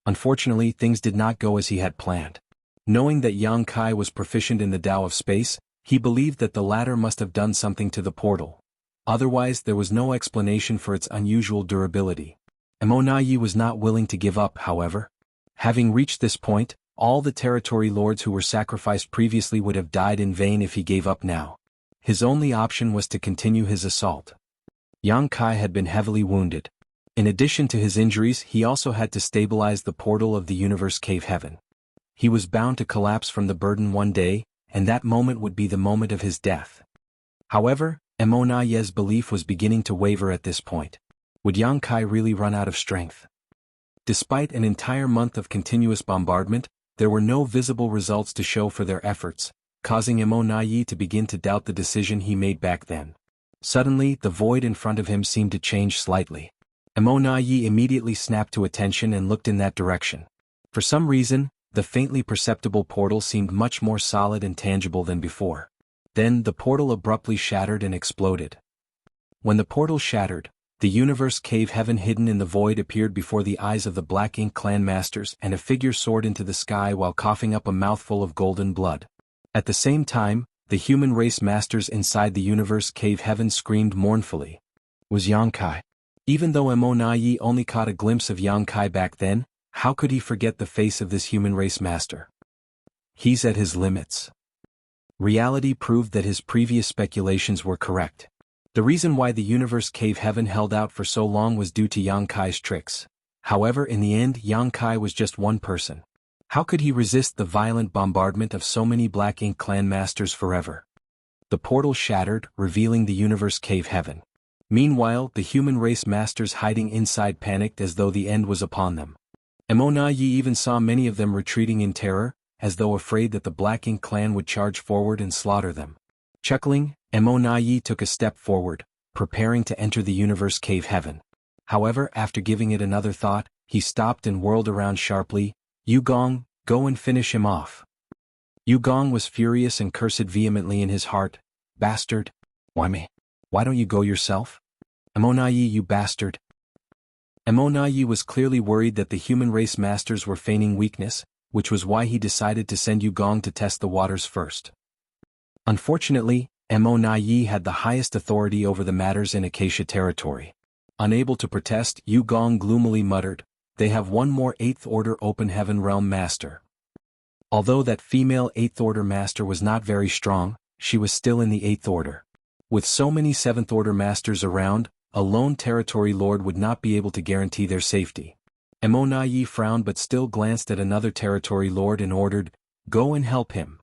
Speaker 1: Unfortunately, things did not go as he had planned. Knowing that Yang Kai was proficient in the Tao of space, he believed that the latter must have done something to the portal. Otherwise, there was no explanation for its unusual durability. Mo Na Yi was not willing to give up, however. Having reached this point, all the territory lords who were sacrificed previously would have died in vain if he gave up now. His only option was to continue his assault. Yang Kai had been heavily wounded. In addition to his injuries, he also had to stabilize the portal of the Universe Cave Heaven. He was bound to collapse from the burden one day, and that moment would be the moment of his death. However, Emonaye's belief was beginning to waver at this point. Would Yang Kai really run out of strength? Despite an entire month of continuous bombardment, there were no visible results to show for their efforts, causing Emonaye to begin to doubt the decision he made back then. Suddenly, the void in front of him seemed to change slightly. Emonaye immediately snapped to attention and looked in that direction. For some reason, the faintly perceptible portal seemed much more solid and tangible than before. Then the portal abruptly shattered and exploded. When the portal shattered, the universe cave heaven hidden in the void appeared before the eyes of the Black Ink clan masters, and a figure soared into the sky while coughing up a mouthful of golden blood. At the same time, the human race masters inside the universe cave heaven screamed mournfully. Was Yang Kai? Even though Emonaye only caught a glimpse of Yang Kai back then, how could he forget the face of this human race master? He's at his limits. Reality proved that his previous speculations were correct. The reason why the universe cave heaven held out for so long was due to Yang Kai's tricks. However, in the end, Yang Kai was just one person. How could he resist the violent bombardment of so many Black Ink clan masters forever? The portal shattered, revealing the universe cave heaven. Meanwhile, the human race masters hiding inside panicked as though the end was upon them. Emonaye even saw many of them retreating in terror, as though afraid that the Black Ink clan would charge forward and slaughter them. Chuckling, Emonaye took a step forward, preparing to enter the universe cave heaven. However, after giving it another thought, he stopped and whirled around sharply. Yugong, go and finish him off. Yugong was furious and cursed vehemently in his heart. Bastard. Why me? Why don't you go yourself? Emonaye, you bastard. Emonaye was clearly worried that the human race masters were feigning weakness, which was why he decided to send Yugong to test the waters first. Unfortunately, Emonaye had the highest authority over the matters in Acacia territory. Unable to protest, Yugong gloomily muttered, "They have one more 8th Order Open Heaven Realm Master." Although that female 8th Order Master was not very strong, she was still in the 8th Order. With so many 7th Order Masters around, a lone territory lord would not be able to guarantee their safety. Emonaye frowned but still glanced at another territory lord and ordered, "Go and help him."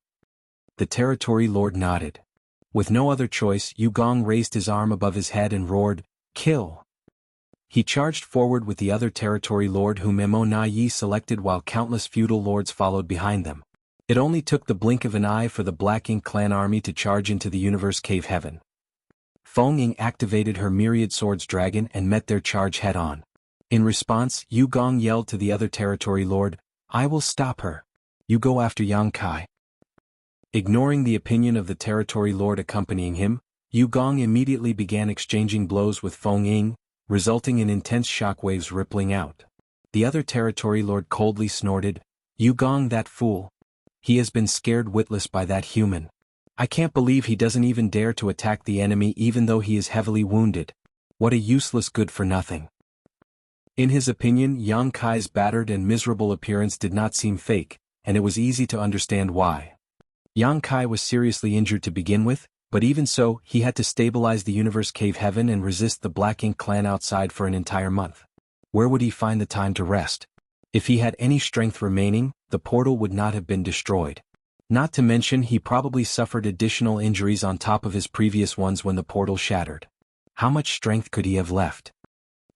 Speaker 1: The territory lord nodded. With no other choice, Yugong raised his arm above his head and roared, "Kill!" He charged forward with the other territory lord whom Emonaye selected while countless feudal lords followed behind them. It only took the blink of an eye for the Black Ink clan army to charge into the universe cave heaven. Feng Ying activated her myriad swords dragon and met their charge head-on. In response, Yugong yelled to the other territory lord, "I will stop her. You go after Yang Kai." Ignoring the opinion of the territory lord accompanying him, Yugong immediately began exchanging blows with Feng Ying, resulting in intense shockwaves rippling out. The other territory lord coldly snorted, "Yugong, that fool. He has been scared witless by that human. I can't believe he doesn't even dare to attack the enemy even though he is heavily wounded. What a useless good-for-nothing." In his opinion, Yang Kai's battered and miserable appearance did not seem fake, and it was easy to understand why. Yang Kai was seriously injured to begin with, but even so, he had to stabilize the universe cave heaven and resist the Black Ink clan outside for an entire month. Where would he find the time to rest? If he had any strength remaining, the portal would not have been destroyed. Not to mention he probably suffered additional injuries on top of his previous ones when the portal shattered. How much strength could he have left?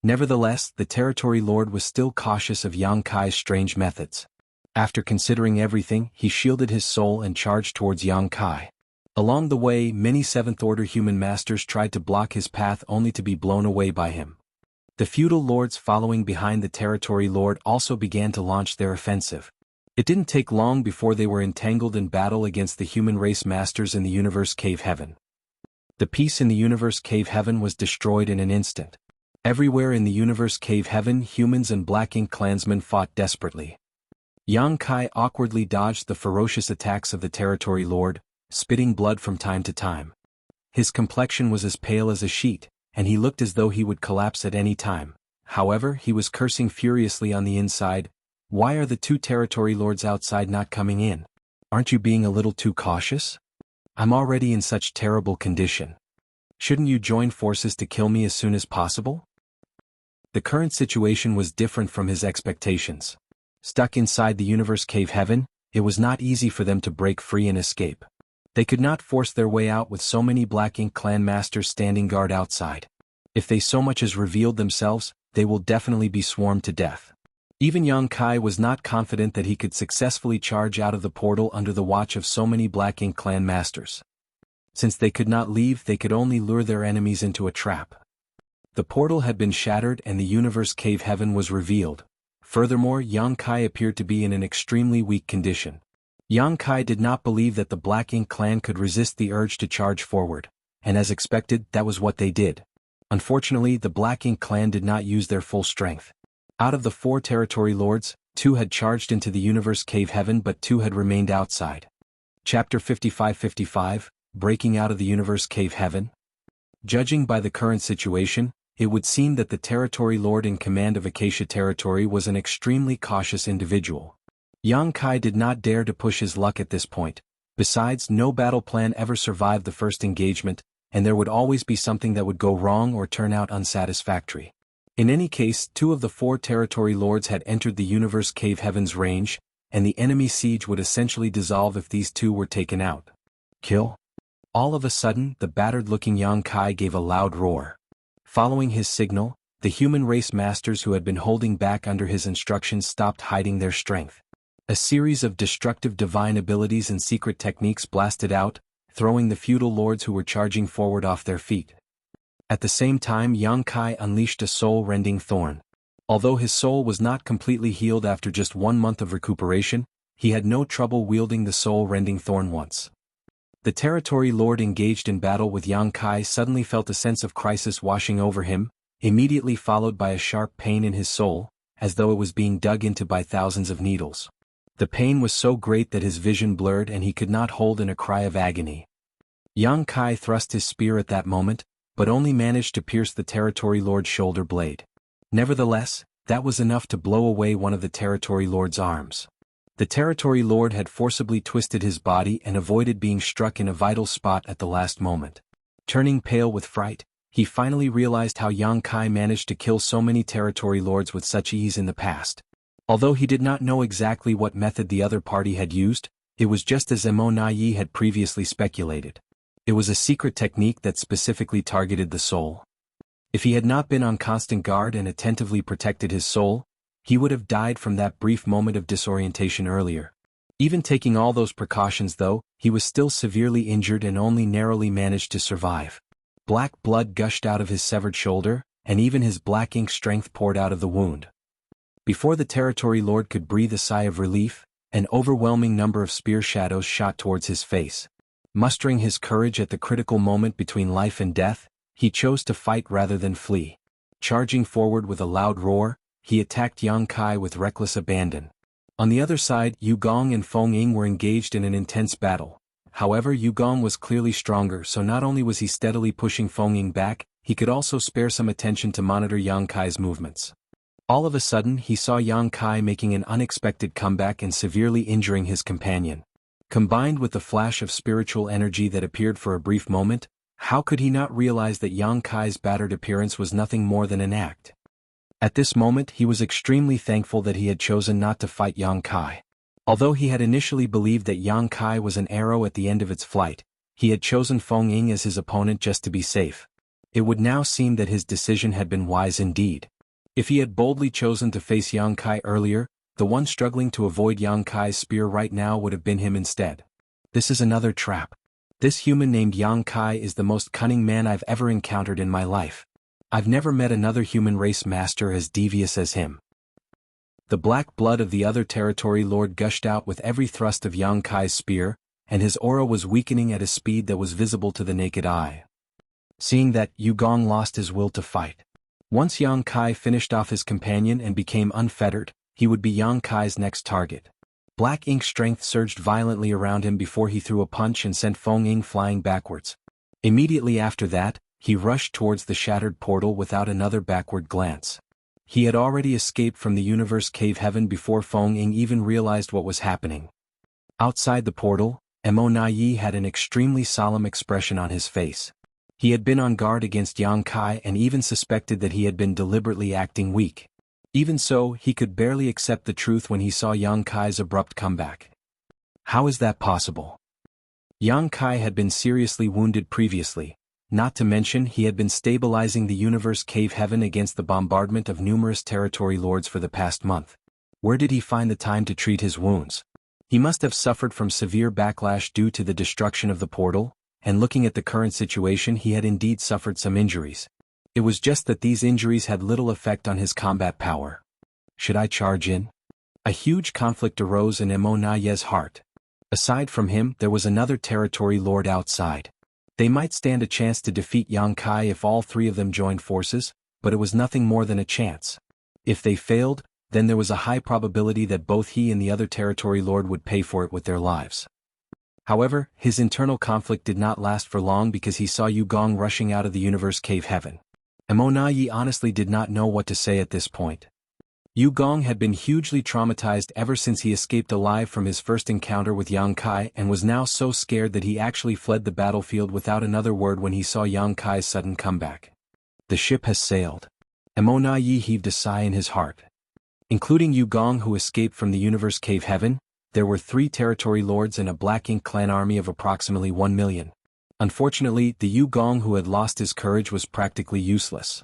Speaker 1: Nevertheless, the territory lord was still cautious of Yang Kai's strange methods. After considering everything, he shielded his soul and charged towards Yang Kai. Along the way, many 7th Order human masters tried to block his path only to be blown away by him. The feudal lords following behind the territory lord also began to launch their offensive. It didn't take long before they were entangled in battle against the human race masters in the universe cave heaven. The peace in the universe cave heaven was destroyed in an instant. Everywhere in the universe cave heaven, humans and Black Ink clansmen fought desperately. Yang Kai awkwardly dodged the ferocious attacks of the territory lord, spitting blood from time to time. His complexion was as pale as a sheet, and he looked as though he would collapse at any time. However, he was cursing furiously on the inside. "Why are the 2 territory lords outside not coming in? Aren't you being a little too cautious? I'm already in such terrible condition. Shouldn't you join forces to kill me as soon as possible?" The current situation was different from his expectations. Stuck inside the universe cave heaven, it was not easy for them to break free and escape. They could not force their way out with so many Black Ink clan masters standing guard outside. If they so much as revealed themselves, they will definitely be swarmed to death. Even Yang Kai was not confident that he could successfully charge out of the portal under the watch of so many Black Ink clan masters. Since they could not leave, they could only lure their enemies into a trap. The portal had been shattered and the universe cave heaven was revealed. Furthermore, Yang Kai appeared to be in an extremely weak condition. Yang Kai did not believe that the Black Ink clan could resist the urge to charge forward, and as expected, that was what they did. Unfortunately, the Black Ink clan did not use their full strength. Out of the 4 territory lords, 2 had charged into the universe cave heaven but 2 had remained outside. Chapter 55-55, Breaking Out of the Universe Cave Heaven. Judging by the current situation, it would seem that the territory lord in command of Acacia territory was an extremely cautious individual. Yang Kai did not dare to push his luck at this point. Besides, no battle plan ever survived the first engagement, and there would always be something that would go wrong or turn out unsatisfactory. In any case, 2 of the 4 territory lords had entered the universe cave heaven's range, and the enemy siege would essentially dissolve if these 2 were taken out. Kill? All of a sudden, the battered-looking Yang Kai gave a loud roar. Following his signal, the human race masters who had been holding back under his instructions stopped hiding their strength. A series of destructive divine abilities and secret techniques blasted out, throwing the feudal lords who were charging forward off their feet. At the same time, Yang Kai unleashed a soul-rending thorn. Although his soul was not completely healed after just 1 month of recuperation, he had no trouble wielding the soul-rending thorn once. The territory lord engaged in battle with Yang Kai suddenly felt a sense of crisis washing over him, immediately followed by a sharp pain in his soul, as though it was being dug into by thousands of needles. The pain was so great that his vision blurred and he could not hold in a cry of agony. Yang Kai thrust his spear at that moment, but only managed to pierce the territory lord's shoulder blade. Nevertheless, that was enough to blow away one of the territory lord's arms. The territory lord had forcibly twisted his body and avoided being struck in a vital spot at the last moment. Turning pale with fright, he finally realized how Yang Kai managed to kill so many territory lords with such ease in the past. Although he did not know exactly what method the other party had used, it was just as Immortality had previously speculated. It was a secret technique that specifically targeted the soul. If he had not been on constant guard and attentively protected his soul, he would have died from that brief moment of disorientation earlier. Even taking all those precautions though, he was still severely injured and only narrowly managed to survive. Black blood gushed out of his severed shoulder, and even his black ink strength poured out of the wound. Before the territory lord could breathe a sigh of relief, an overwhelming number of spear shadows shot towards his face. Mustering his courage at the critical moment between life and death, he chose to fight rather than flee. Charging forward with a loud roar, he attacked Yang Kai with reckless abandon. On the other side, Yu Gong and Feng Ying were engaged in an intense battle. However, Yu Gong was clearly stronger, so not only was he steadily pushing Feng Ying back, he could also spare some attention to monitor Yang Kai's movements. All of a sudden, he saw Yang Kai making an unexpected comeback and severely injuring his companion. Combined with the flash of spiritual energy that appeared for a brief moment, how could he not realize that Yang Kai's battered appearance was nothing more than an act? At this moment, he was extremely thankful that he had chosen not to fight Yang Kai. Although he had initially believed that Yang Kai was an arrow at the end of its flight, he had chosen Feng Ying as his opponent just to be safe. It would now seem that his decision had been wise indeed. If he had boldly chosen to face Yang Kai earlier, the one struggling to avoid Yang Kai's spear right now would have been him instead. This is another trap. This human named Yang Kai is the most cunning man I've ever encountered in my life. I've never met another human race master as devious as him. The black blood of the other territory lord gushed out with every thrust of Yang Kai's spear, and his aura was weakening at a speed that was visible to the naked eye. Seeing that, Yu Gong lost his will to fight. Once Yang Kai finished off his companion and became unfettered, he would be Yang Kai's next target. Black ink strength surged violently around him before he threw a punch and sent Feng Ying flying backwards. Immediately after that, he rushed towards the shattered portal without another backward glance. He had already escaped from the universe cave heaven before Feng Ying even realized what was happening. Outside the portal, Immortality had an extremely solemn expression on his face. He had been on guard against Yang Kai and even suspected that he had been deliberately acting weak. Even so, he could barely accept the truth when he saw Yang Kai's abrupt comeback. How is that possible? Yang Kai had been seriously wounded previously, not to mention he had been stabilizing the universe cave heaven against the bombardment of numerous territory lords for the past month. Where did he find the time to treat his wounds? He must have suffered from severe backlash due to the destruction of the portal, and looking at the current situation he had indeed suffered some injuries. It was just that these injuries had little effect on his combat power. Should I charge in? A huge conflict arose in Emonaye's heart. Aside from him, there was another territory lord outside. They might stand a chance to defeat Yang Kai if all three of them joined forces, but it was nothing more than a chance. If they failed, then there was a high probability that both he and the other territory lord would pay for it with their lives. However, his internal conflict did not last for long because he saw Yu Gong rushing out of the universe cave heaven. Emonaye honestly did not know what to say at this point. Yu Gong had been hugely traumatized ever since he escaped alive from his first encounter with Yang Kai and was now so scared that he actually fled the battlefield without another word when he saw Yang Kai's sudden comeback. The ship has sailed. Emonaye heaved a sigh in his heart. Including Yu Gong who escaped from the universe cave heaven, there were 3 territory lords and a Black Ink clan army of approximately 1 million. Unfortunately, the Yu Gong who had lost his courage was practically useless.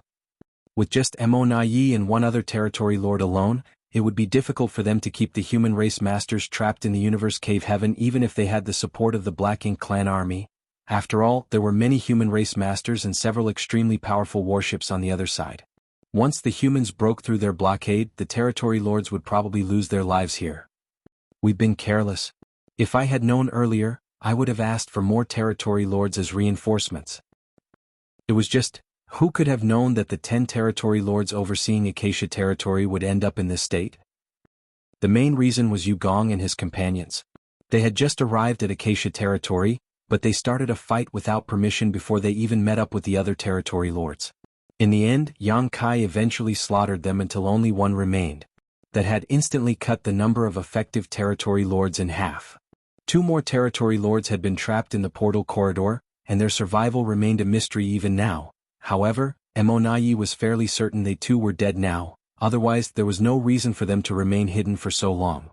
Speaker 1: With just Emonaye and one other territory lord alone, it would be difficult for them to keep the human race masters trapped in the universe cave heaven even if they had the support of the Black Ink clan army. After all, there were many human race masters and several extremely powerful warships on the other side. Once the humans broke through their blockade, the territory lords would probably lose their lives here. We've been careless. If I had known earlier, I would have asked for more territory lords as reinforcements. It was just, who could have known that the 10 territory lords overseeing Acacia territory would end up in this state? The main reason was Yu Gong and his companions. They had just arrived at Acacia territory, but they started a fight without permission before they even met up with the other territory lords. In the end, Yang Kai eventually slaughtered them until only one remained. That had instantly cut the number of effective territory lords in half. 2 more territory lords had been trapped in the portal corridor, and their survival remained a mystery even now. However, Emonaye was fairly certain they too were dead now, otherwise there was no reason for them to remain hidden for so long.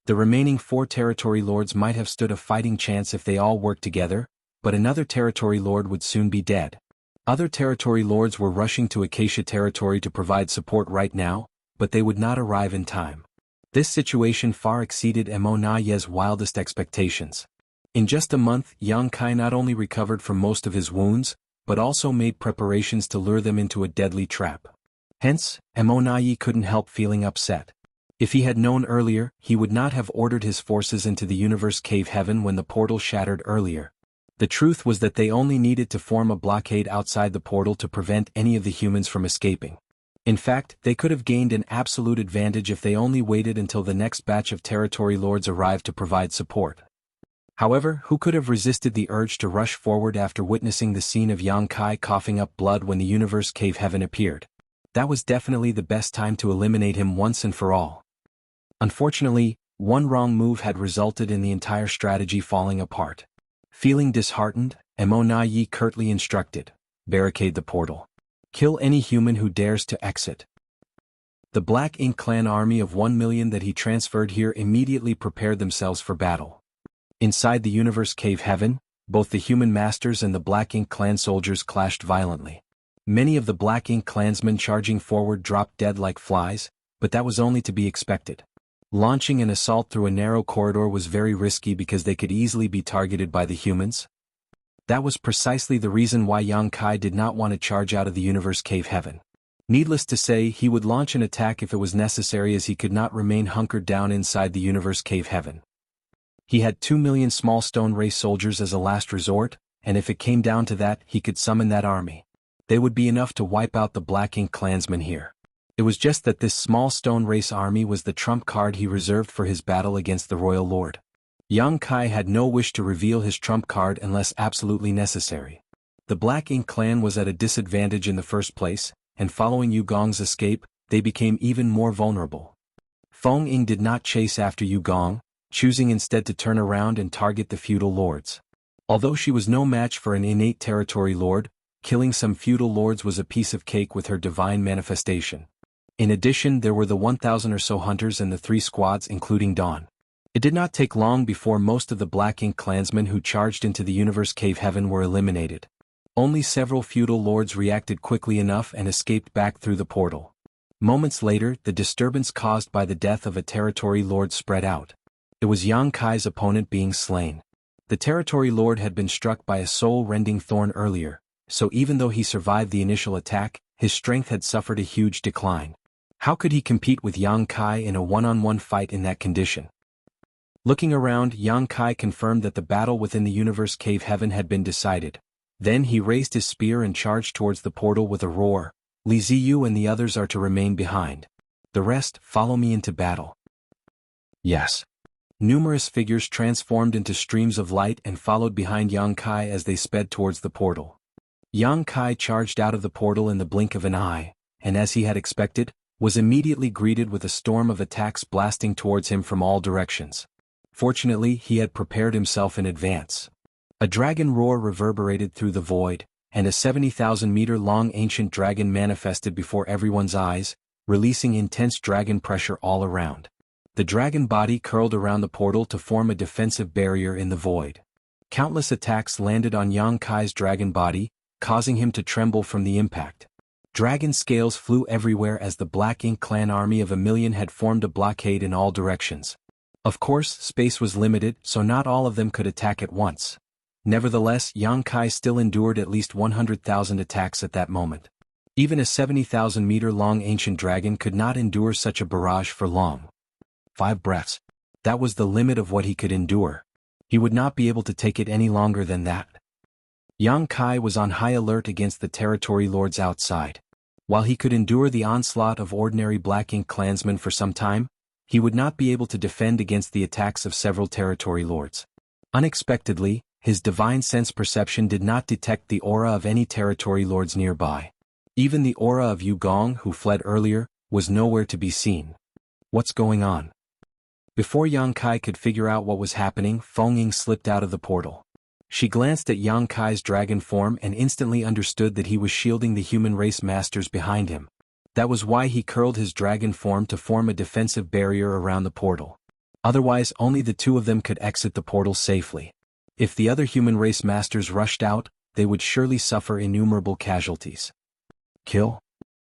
Speaker 1: The remaining 4 territory lords might have stood a fighting chance if they all worked together, but another territory lord would soon be dead. Other territory lords were rushing to Acacia territory to provide support right now, but they would not arrive in time. This situation far exceeded Emonaye's wildest expectations. In just a month, Yang Kai not only recovered from most of his wounds, but also made preparations to lure them into a deadly trap. Hence, Emonaye couldn't help feeling upset. If he had known earlier, he would not have ordered his forces into the universe cave heaven when the portal shattered earlier. The truth was that they only needed to form a blockade outside the portal to prevent any of the humans from escaping. In fact, they could have gained an absolute advantage if they only waited until the next batch of territory lords arrived to provide support. However, who could have resisted the urge to rush forward after witnessing the scene of Yang Kai coughing up blood when the universe cave heaven appeared? That was definitely the best time to eliminate him once and for all. Unfortunately, one wrong move had resulted in the entire strategy falling apart. Feeling disheartened, Emonaye curtly instructed, "Barricade the portal. Kill any human who dares to exit." The Black Ink clan army of 1 million that he transferred here immediately prepared themselves for battle. Inside the universe cave heaven, both the human masters and the Black Ink clan soldiers clashed violently. Many of the Black Ink clansmen charging forward dropped dead like flies, but that was only to be expected. Launching an assault through a narrow corridor was very risky because they could easily be targeted by the humans. That was precisely the reason why Yang Kai did not want to charge out of the universe cave heaven. Needless to say, he would launch an attack if it was necessary as he could not remain hunkered down inside the universe cave heaven. He had 2 million small stone race soldiers as a last resort, and if it came down to that, he could summon that army. They would be enough to wipe out the Black Ink clansmen here. It was just that this small stone race army was the trump card he reserved for his battle against the Royal Lord. Yang Kai had no wish to reveal his trump card unless absolutely necessary. The Black Ink clan was at a disadvantage in the first place, and following Yu Gong's escape, they became even more vulnerable. Feng Ying did not chase after Yu Gong, choosing instead to turn around and target the feudal lords. Although she was no match for an innate territory lord, killing some feudal lords was a piece of cake with her divine manifestation. In addition, there were the 1,000 or so hunters and the 3 squads including Dawn. It did not take long before most of the Black Ink clansmen who charged into the Universe Cave Heaven were eliminated. Only several feudal lords reacted quickly enough and escaped back through the portal. Moments later, the disturbance caused by the death of a territory lord spread out. It was Yang Kai's opponent being slain. The territory lord had been struck by a soul-rending thorn earlier, so even though he survived the initial attack, his strength had suffered a huge decline. How could he compete with Yang Kai in a one-on-one fight in that condition? Looking around, Yang Kai confirmed that the battle within the Universe Cave Heaven had been decided. Then he raised his spear and charged towards the portal with a roar. Li Ziyu and the others are to remain behind. The rest, follow me into battle. Yes. Numerous figures transformed into streams of light and followed behind Yang Kai as they sped towards the portal. Yang Kai charged out of the portal in the blink of an eye, and as he had expected, was immediately greeted with a storm of attacks blasting towards him from all directions. Fortunately, he had prepared himself in advance. A dragon roar reverberated through the void, and a 70,000-meter-long ancient dragon manifested before everyone's eyes, releasing intense dragon pressure all around. The dragon body curled around the portal to form a defensive barrier in the void. Countless attacks landed on Yang Kai's dragon body, causing him to tremble from the impact. Dragon scales flew everywhere as the Black Ink clan army of 1,000,000 had formed a blockade in all directions. Of course, space was limited, so not all of them could attack at once. Nevertheless, Yang Kai still endured at least 100,000 attacks at that moment. Even a 70,000-meter-long ancient dragon could not endure such a barrage for long. 5 breaths. That was the limit of what he could endure. He would not be able to take it any longer than that. Yang Kai was on high alert against the territory lords outside. While he could endure the onslaught of ordinary Black Ink clansmen for some time, he would not be able to defend against the attacks of several territory lords. Unexpectedly, his divine sense perception did not detect the aura of any territory lords nearby. Even the aura of Yu Gong, who fled earlier, was nowhere to be seen. What's going on? Before Yang Kai could figure out what was happening, Feng Ying slipped out of the portal. She glanced at Yang Kai's dragon form and instantly understood that he was shielding the human race masters behind him. That was why he curled his dragon form to form a defensive barrier around the portal. Otherwise, only the two of them could exit the portal safely. If the other human race masters rushed out, they would surely suffer innumerable casualties. Kill?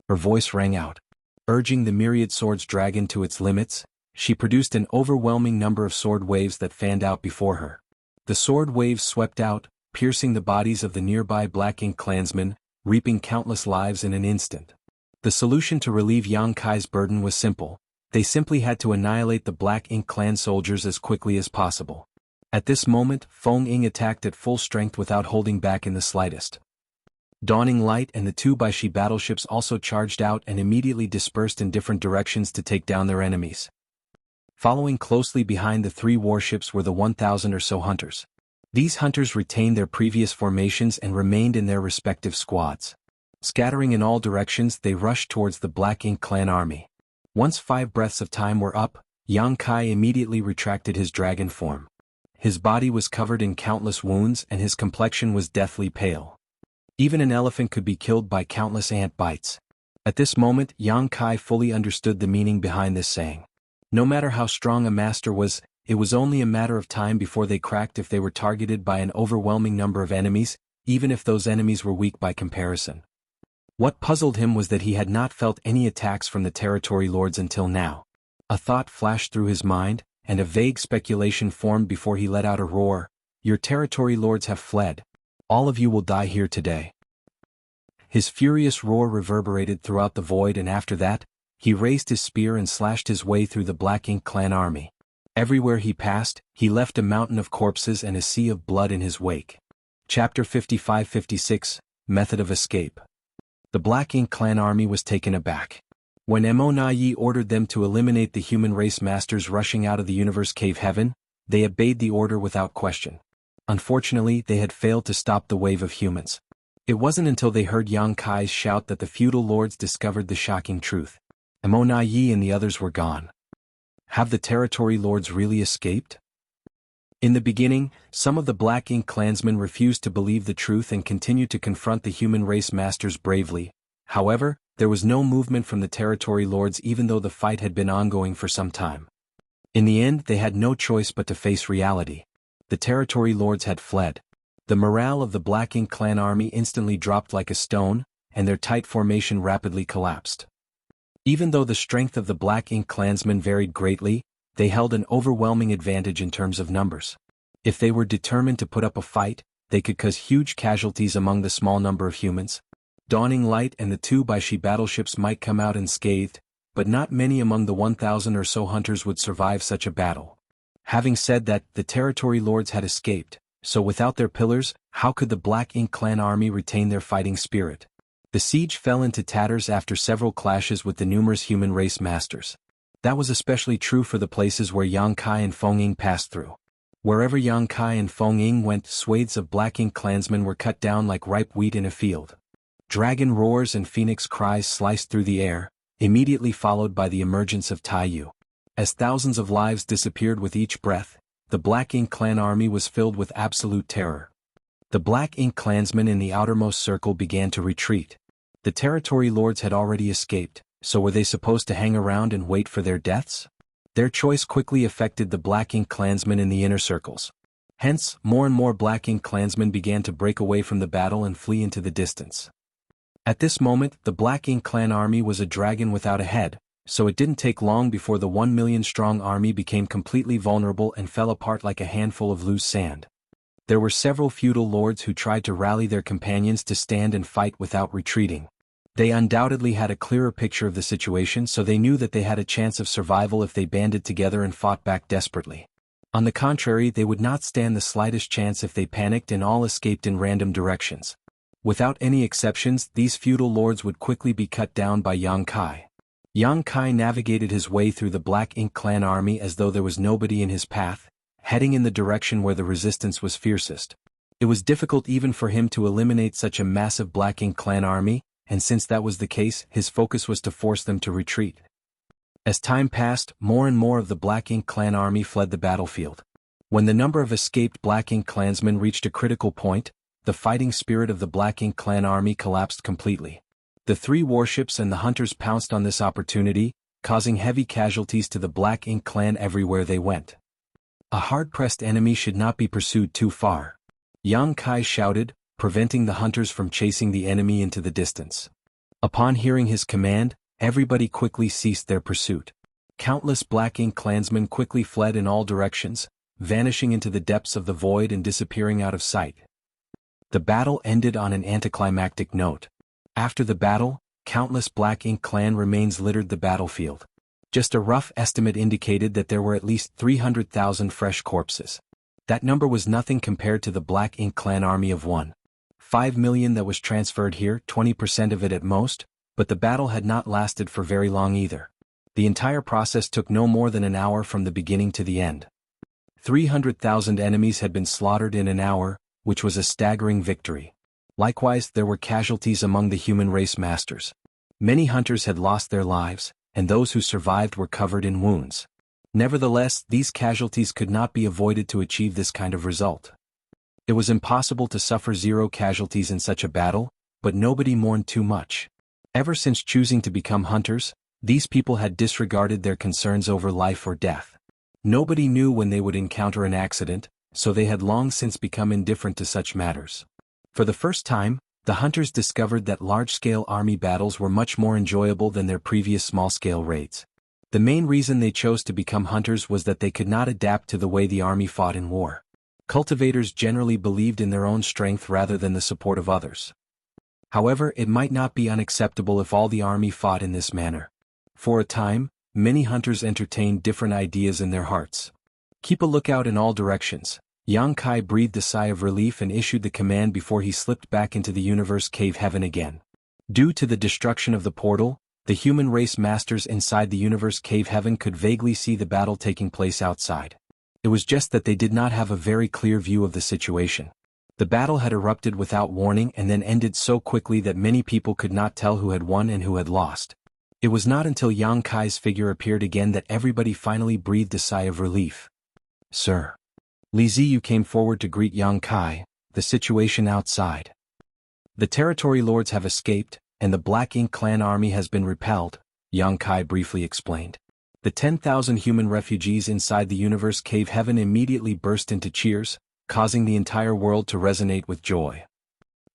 Speaker 1: Her voice rang out. Urging the myriad swords dragon to its limits, she produced an overwhelming number of sword waves that fanned out before her. The sword waves swept out, piercing the bodies of the nearby Black Ink clansmen, reaping countless lives in an instant. The solution to relieve Yang Kai's burden was simple. They simply had to annihilate the Black Ink clan soldiers as quickly as possible. At this moment, Feng Ying attacked at full strength without holding back in the slightest. Dawning Light and the 2 Baishi battleships also charged out and immediately dispersed in different directions to take down their enemies. Following closely behind the 3 warships were the 1,000 or so hunters. These hunters retained their previous formations and remained in their respective squads. Scattering in all directions, they rushed towards the Black Ink clan army. Once 5 breaths of time were up, Yang Kai immediately retracted his dragon form. His body was covered in countless wounds and his complexion was deathly pale. Even an elephant could be killed by countless ant bites. At this moment, Yang Kai fully understood the meaning behind this saying. No matter how strong a master was, it was only a matter of time before they cracked if they were targeted by an overwhelming number of enemies, even if those enemies were weak by comparison. What puzzled him was that he had not felt any attacks from the territory lords until now. A thought flashed through his mind, and a vague speculation formed before he let out a roar. Your territory lords have fled. All of you will die here today. His furious roar reverberated throughout the void, and after that, he raised his spear and slashed his way through the Black Ink clan army. Everywhere he passed, he left a mountain of corpses and a sea of blood in his wake. Chapter 55-56, Method of Escape. The Black Ink clan army was taken aback. When Mo Na Yi ordered them to eliminate the human race masters rushing out of the Universe Cave Heaven, they obeyed the order without question. Unfortunately, they had failed to stop the wave of humans. It wasn't until they heard Yang Kai's shout that the feudal lords discovered the shocking truth. Mo Na Yi and the others were gone. Have the territory lords really escaped? In the beginning, some of the Black Ink clansmen refused to believe the truth and continued to confront the human race masters bravely. However, there was no movement from the territory lords even though the fight had been ongoing for some time. In the end, they had no choice but to face reality. The territory lords had fled. The morale of the Black Ink clan army instantly dropped like a stone, and their tight formation rapidly collapsed. Even though the strength of the Black Ink clansmen varied greatly, they held an overwhelming advantage in terms of numbers. If they were determined to put up a fight, they could cause huge casualties among the small number of humans. Dawning Light and the 2 Baishi battleships might come out unscathed, but not many among the 1,000 or so hunters would survive such a battle. Having said that, the territory lords had escaped, so without their pillars, how could the Black Ink clan army retain their fighting spirit? The siege fell into tatters after several clashes with the numerous human race masters. That was especially true for the places where Yang Kai and Feng Ying passed through. Wherever Yang Kai and Feng Ying went, swathes of Black Ink clansmen were cut down like ripe wheat in a field. Dragon roars and phoenix cries sliced through the air, immediately followed by the emergence of Tai Yu. As thousands of lives disappeared with each breath, the Black Ink clan army was filled with absolute terror. The Black Ink clansmen in the outermost circle began to retreat. The territory lords had already escaped, so were they supposed to hang around and wait for their deaths? Their choice quickly affected the Black Ink clansmen in the inner circles. Hence, more and more Black Ink clansmen began to break away from the battle and flee into the distance. At this moment, the Black Ink clan army was a dragon without a head, so it didn't take long before the 1 million strong army became completely vulnerable and fell apart like a handful of loose sand. There were several feudal lords who tried to rally their companions to stand and fight without retreating. They undoubtedly had a clearer picture of the situation, so they knew that they had a chance of survival if they banded together and fought back desperately. On the contrary, they would not stand the slightest chance if they panicked and all escaped in random directions. Without any exceptions, these feudal lords would quickly be cut down by Yang Kai. Yang Kai navigated his way through the Black Ink clan army as though there was nobody in his path, heading in the direction where the resistance was fiercest. It was difficult even for him to eliminate such a massive Black Ink clan army, and since that was the case, his focus was to force them to retreat. As time passed, more and more of the Black Ink clan army fled the battlefield. When the number of escaped Black Ink clansmen reached a critical point, the fighting spirit of the Black Ink clan army collapsed completely. The 3 warships and the hunters pounced on this opportunity, causing heavy casualties to the Black Ink clan everywhere they went. A hard-pressed enemy should not be pursued too far. Yang Kai shouted, preventing the hunters from chasing the enemy into the distance. Upon hearing his command, everybody quickly ceased their pursuit. Countless Black Ink clansmen quickly fled in all directions, vanishing into the depths of the void and disappearing out of sight. The battle ended on an anticlimactic note. After the battle, countless Black Ink clan remains littered the battlefield. Just a rough estimate indicated that there were at least 300,000 fresh corpses. That number was nothing compared to the Black Ink clan army of 1.5 million that was transferred here, 20% of it at most, but the battle had not lasted for very long either. The entire process took no more than an hour from the beginning to the end. 300,000 enemies had been slaughtered in an hour, which was a staggering victory. Likewise, there were casualties among the human race masters. Many hunters had lost their lives, and those who survived were covered in wounds. Nevertheless, these casualties could not be avoided to achieve this kind of result. It was impossible to suffer 0 casualties in such a battle, but nobody mourned too much. Ever since choosing to become hunters, these people had disregarded their concerns over life or death. Nobody knew when they would encounter an accident, so they had long since become indifferent to such matters. For the first time, the hunters discovered that large-scale army battles were much more enjoyable than their previous small-scale raids. The main reason they chose to become hunters was that they could not adapt to the way the army fought in war. Cultivators generally believed in their own strength rather than the support of others. However, it might not be unacceptable if all the army fought in this manner. For a time, many hunters entertained different ideas in their hearts. Keep a lookout in all directions. Yang Kai breathed a sigh of relief and issued the command before he slipped back into the universe cave heaven again. Due to the destruction of the portal, the human race masters inside the universe cave heaven could vaguely see the battle taking place outside. It was just that they did not have a very clear view of the situation. The battle had erupted without warning and then ended so quickly that many people could not tell who had won and who had lost. It was not until Yang Kai's figure appeared again that everybody finally breathed a sigh of relief. "Sir." Li Ziyu came forward to greet Yang Kai. "The situation outside. The territory lords have escaped, and the Black Ink clan army has been repelled," Yang Kai briefly explained. The 10,000 human refugees inside the universe cave heaven immediately burst into cheers, causing the entire world to resonate with joy.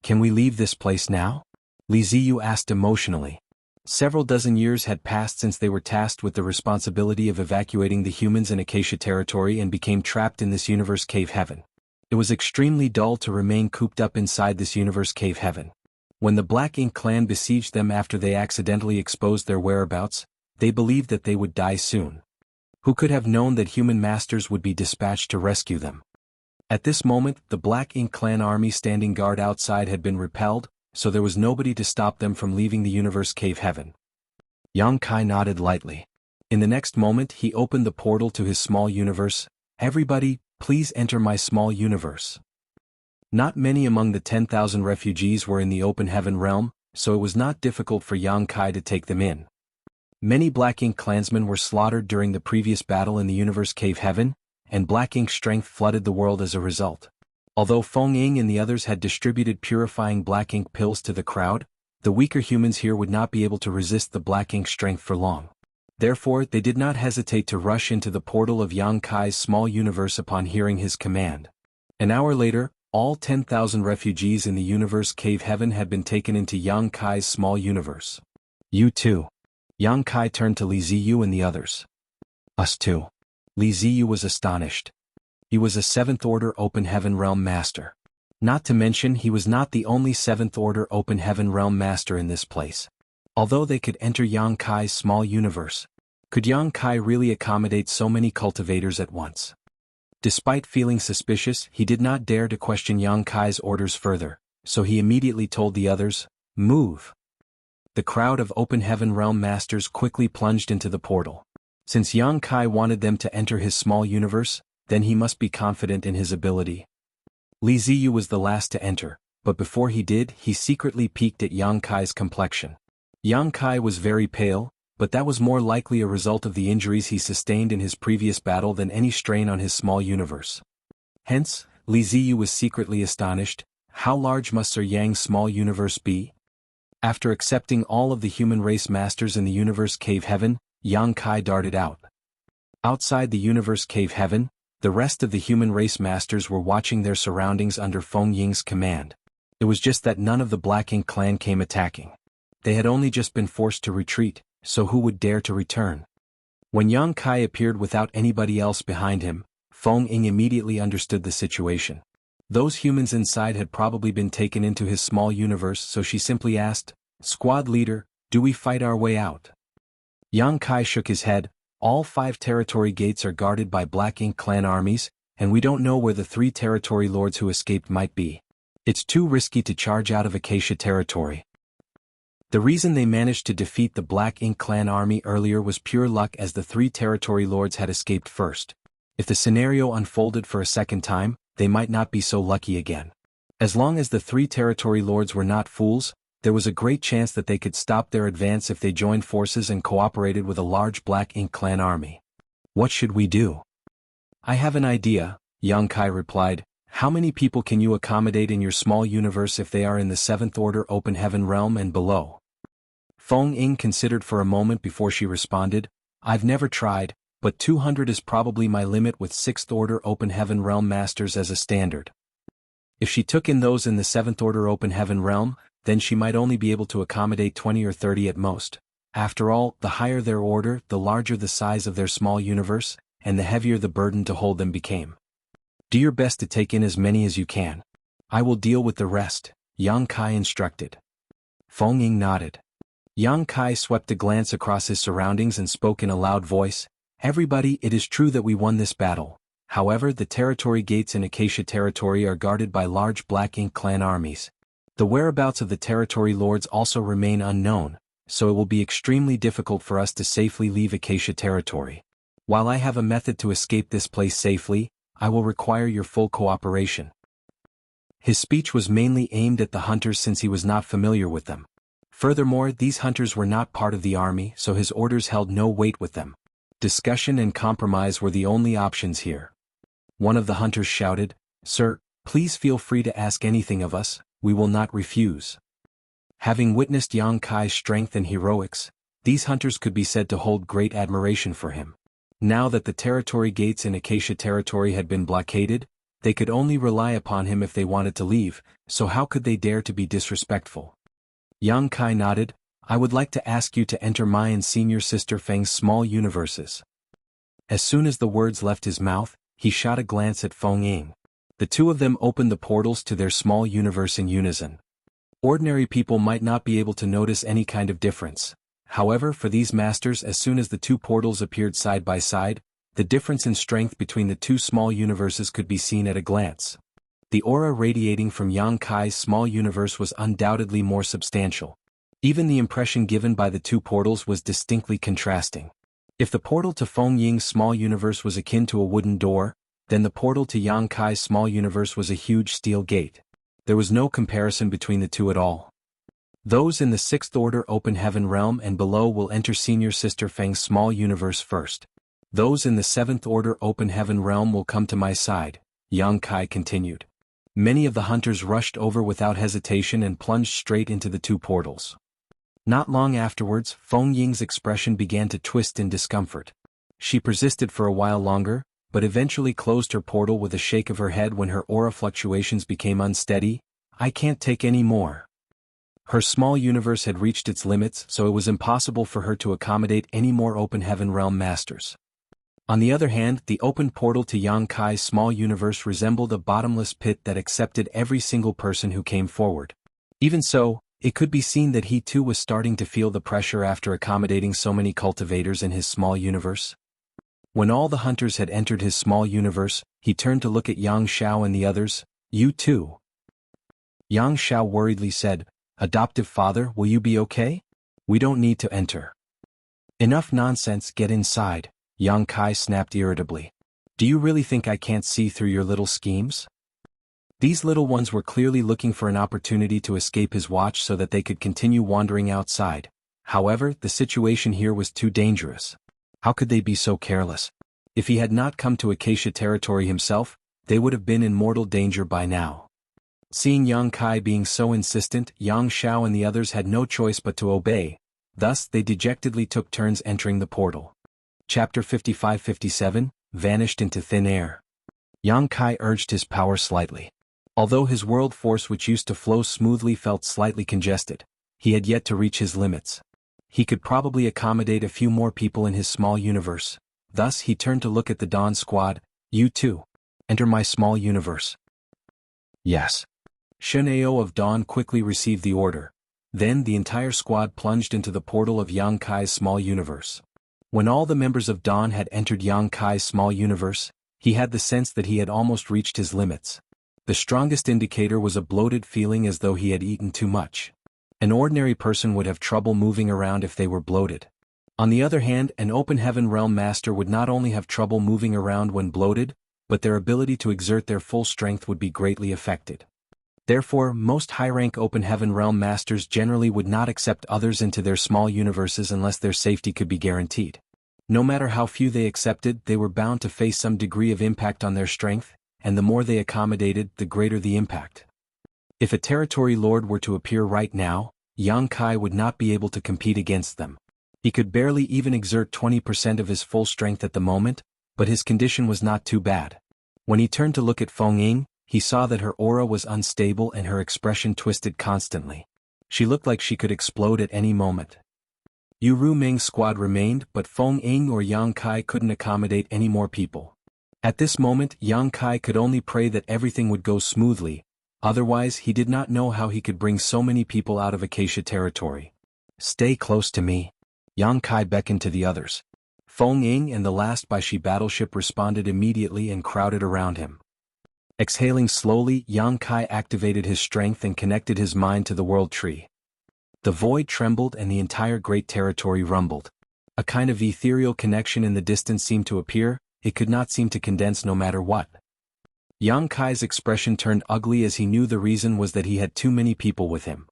Speaker 1: Can we leave this place now? Li Ziyu asked emotionally. Several dozen years had passed since they were tasked with the responsibility of evacuating the humans in Acacia territory and became trapped in this universe cave heaven. It was extremely dull to remain cooped up inside this universe cave heaven. When the Black Ink clan besieged them after they accidentally exposed their whereabouts, they believed that they would die soon. Who could have known that human masters would be dispatched to rescue them? At this moment, the Black Ink clan army standing guard outside had been repelled, so there was nobody to stop them from leaving the universe cave heaven. Yang Kai nodded lightly. In the next moment he opened the portal to his small universe. Everybody, please enter my small universe. Not many among the 10,000 refugees were in the open heaven realm, so it was not difficult for Yang Kai to take them in. Many Black Ink clansmen were slaughtered during the previous battle in the universe cave heaven, and Black Ink strength flooded the world as a result. Although Feng Ying and the others had distributed purifying Black Ink pills to the crowd, the weaker humans here would not be able to resist the Black Ink strength for long. Therefore, they did not hesitate to rush into the portal of Yang Kai's small universe upon hearing his command. An hour later, all 10,000 refugees in the universe cave heaven had been taken into Yang Kai's small universe. You too. Yang Kai turned to Li Ziyu and the others. Us too. Li Ziyu was astonished. He was a 7th Order Open Heaven Realm Master. Not to mention he was not the only 7th Order Open Heaven Realm Master in this place. Although they could enter Yang Kai's small universe, could Yang Kai really accommodate so many cultivators at once? Despite feeling suspicious, he did not dare to question Yang Kai's orders further, so he immediately told the others, "Move." The crowd of Open Heaven Realm Masters quickly plunged into the portal. Since Yang Kai wanted them to enter his small universe, then he must be confident in his ability. Li Ziyu was the last to enter, but before he did, he secretly peeked at Yang Kai's complexion. Yang Kai was very pale, but that was more likely a result of the injuries he sustained in his previous battle than any strain on his small universe. Hence, Li Ziyu was secretly astonished. How large must Sir Yang's small universe be? After accepting all of the human race masters in the universe cave heaven, Yang Kai darted out. Outside the universe cave heaven, the rest of the human race masters were watching their surroundings under Feng Ying's command. It was just that none of the Black Ink clan came attacking. They had only just been forced to retreat, so who would dare to return? When Yang Kai appeared without anybody else behind him, Feng Ying immediately understood the situation. Those humans inside had probably been taken into his small universe, so she simply asked, "Squad leader, do we fight our way out?" Yang Kai shook his head. All 5 territory gates are guarded by Black Ink clan armies, and we don't know where the 3 territory lords who escaped might be. It's too risky to charge out of Acacia territory. The reason they managed to defeat the Black Ink clan army earlier was pure luck, as the 3 territory lords had escaped first. If the scenario unfolded for a second time, they might not be so lucky again. As long as the 3 territory lords were not fools, there was a great chance that they could stop their advance if they joined forces and cooperated with a large Black Ink clan army. What should we do? I have an idea, Yang Kai replied. How many people can you accommodate in your small universe if they are in the 7th Order Open Heaven realm and below? Feng Ying considered for a moment before she responded. I've never tried, but 200 is probably my limit with 6th Order Open Heaven realm masters as a standard. If she took in those in the 7th Order Open Heaven realm, then she might only be able to accommodate 20 or 30 at most. After all, the higher their order, the larger the size of their small universe, and the heavier the burden to hold them became. Do your best to take in as many as you can. I will deal with the rest, Yang Kai instructed. Feng Ying nodded. Yang Kai swept a glance across his surroundings and spoke in a loud voice. Everybody, it is true that we won this battle. However, the territory gates in Acacia territory are guarded by large Black Ink clan armies. The whereabouts of the territory lords also remain unknown, so it will be extremely difficult for us to safely leave Acacia territory. While I have a method to escape this place safely, I will require your full cooperation. His speech was mainly aimed at the hunters since he was not familiar with them. Furthermore, these hunters were not part of the army, so his orders held no weight with them. Discussion and compromise were the only options here. One of the hunters shouted, "Sir, please feel free to ask anything of us, we will not refuse." Having witnessed Yang Kai's strength and heroics, These hunters could be said to hold great admiration for him. Now that the territory gates in Acacia territory had been blockaded, they could only rely upon him if they wanted to leave, so how could they dare to be disrespectful? Yang Kai nodded. I would like to ask you to enter my and senior sister Feng's small universes. As soon as the words left his mouth, he shot a glance at Feng Ying. The two of them opened the portals to their small universe in unison. Ordinary people might not be able to notice any kind of difference. However, for these masters, as soon as the two portals appeared side by side, the difference in strength between the two small universes could be seen at a glance. The aura radiating from Yang Kai's small universe was undoubtedly more substantial. Even the impression given by the two portals was distinctly contrasting. If the portal to Feng Ying's small universe was akin to a wooden door, then the portal to Yang Kai's small universe was a huge steel gate. There was no comparison between the two at all. Those in the 6th Order Open Heaven Realm and below will enter Senior Sister Feng's small universe first. Those in the 7th Order Open Heaven Realm will come to my side, Yang Kai continued. Many of the hunters rushed over without hesitation and plunged straight into the two portals. Not long afterwards, Feng Ying's expression began to twist in discomfort. She persisted for a while longer, but eventually closed her portal with a shake of her head when her aura fluctuations became unsteady. I can't take any more. Her small universe had reached its limits, so it was impossible for her to accommodate any more Open Heaven Realm masters. On the other hand, the open portal to Yang Kai's small universe resembled a bottomless pit that accepted every single person who came forward. Even so, it could be seen that he too was starting to feel the pressure after accommodating so many cultivators in his small universe. When all the hunters had entered his small universe, he turned to look at Yang Xiao and the others. You too? Yang Xiao worriedly said, Adoptive father, will you be okay? We don't need to enter. Enough nonsense, get inside, Yang Kai snapped irritably. Do you really think I can't see through your little schemes? These little ones were clearly looking for an opportunity to escape his watch so that they could continue wandering outside. However, the situation here was too dangerous. How could they be so careless? If he had not come to Acacia territory himself, they would have been in mortal danger by now. Seeing Yang Kai being so insistent, Yang Xiao and the others had no choice but to obey. Thus, they dejectedly took turns entering the portal. Chapter 55-57, Vanished into Thin Air. Yang Kai urged his power slightly. Although his world force which used to flow smoothly felt slightly congested, he had yet to reach his limits. He could probably accommodate a few more people in his small universe. Thus he turned to look at the Dawn Squad. You too. Enter my small universe. Yes. Shenao of Dawn quickly received the order. Then the entire squad plunged into the portal of Yang Kai's small universe. When all the members of Dawn had entered Yang Kai's small universe, he had the sense that he had almost reached his limits. The strongest indicator was a bloated feeling as though he had eaten too much. An ordinary person would have trouble moving around if they were bloated. On the other hand, an Open Heaven Realm master would not only have trouble moving around when bloated, but their ability to exert their full strength would be greatly affected. Therefore, most high-rank Open Heaven Realm masters generally would not accept others into their small universes unless their safety could be guaranteed. No matter how few they accepted, they were bound to face some degree of impact on their strength, and the more they accommodated, the greater the impact. If a territory lord were to appear right now, Yang Kai would not be able to compete against them. He could barely even exert 20% of his full strength at the moment, but his condition was not too bad. When he turned to look at Feng Ying, he saw that her aura was unstable and her expression twisted constantly. She looked like she could explode at any moment. Yu Ru Meng's squad remained, but Feng Ying or Yang Kai couldn't accommodate any more people. At this moment, Yang Kai could only pray that everything would go smoothly, otherwise he did not know how he could bring so many people out of Acacia territory. Stay close to me. Yang Kai beckoned to the others. Feng Ying and the last Baishi battleship responded immediately and crowded around him. Exhaling slowly, Yang Kai activated his strength and connected his mind to the world tree. The void trembled and the entire great territory rumbled. A kind of ethereal connection in the distance seemed to appear. It could not seem to condense no matter what. Yang Kai's expression turned ugly as he knew the reason was that he had too many people with him.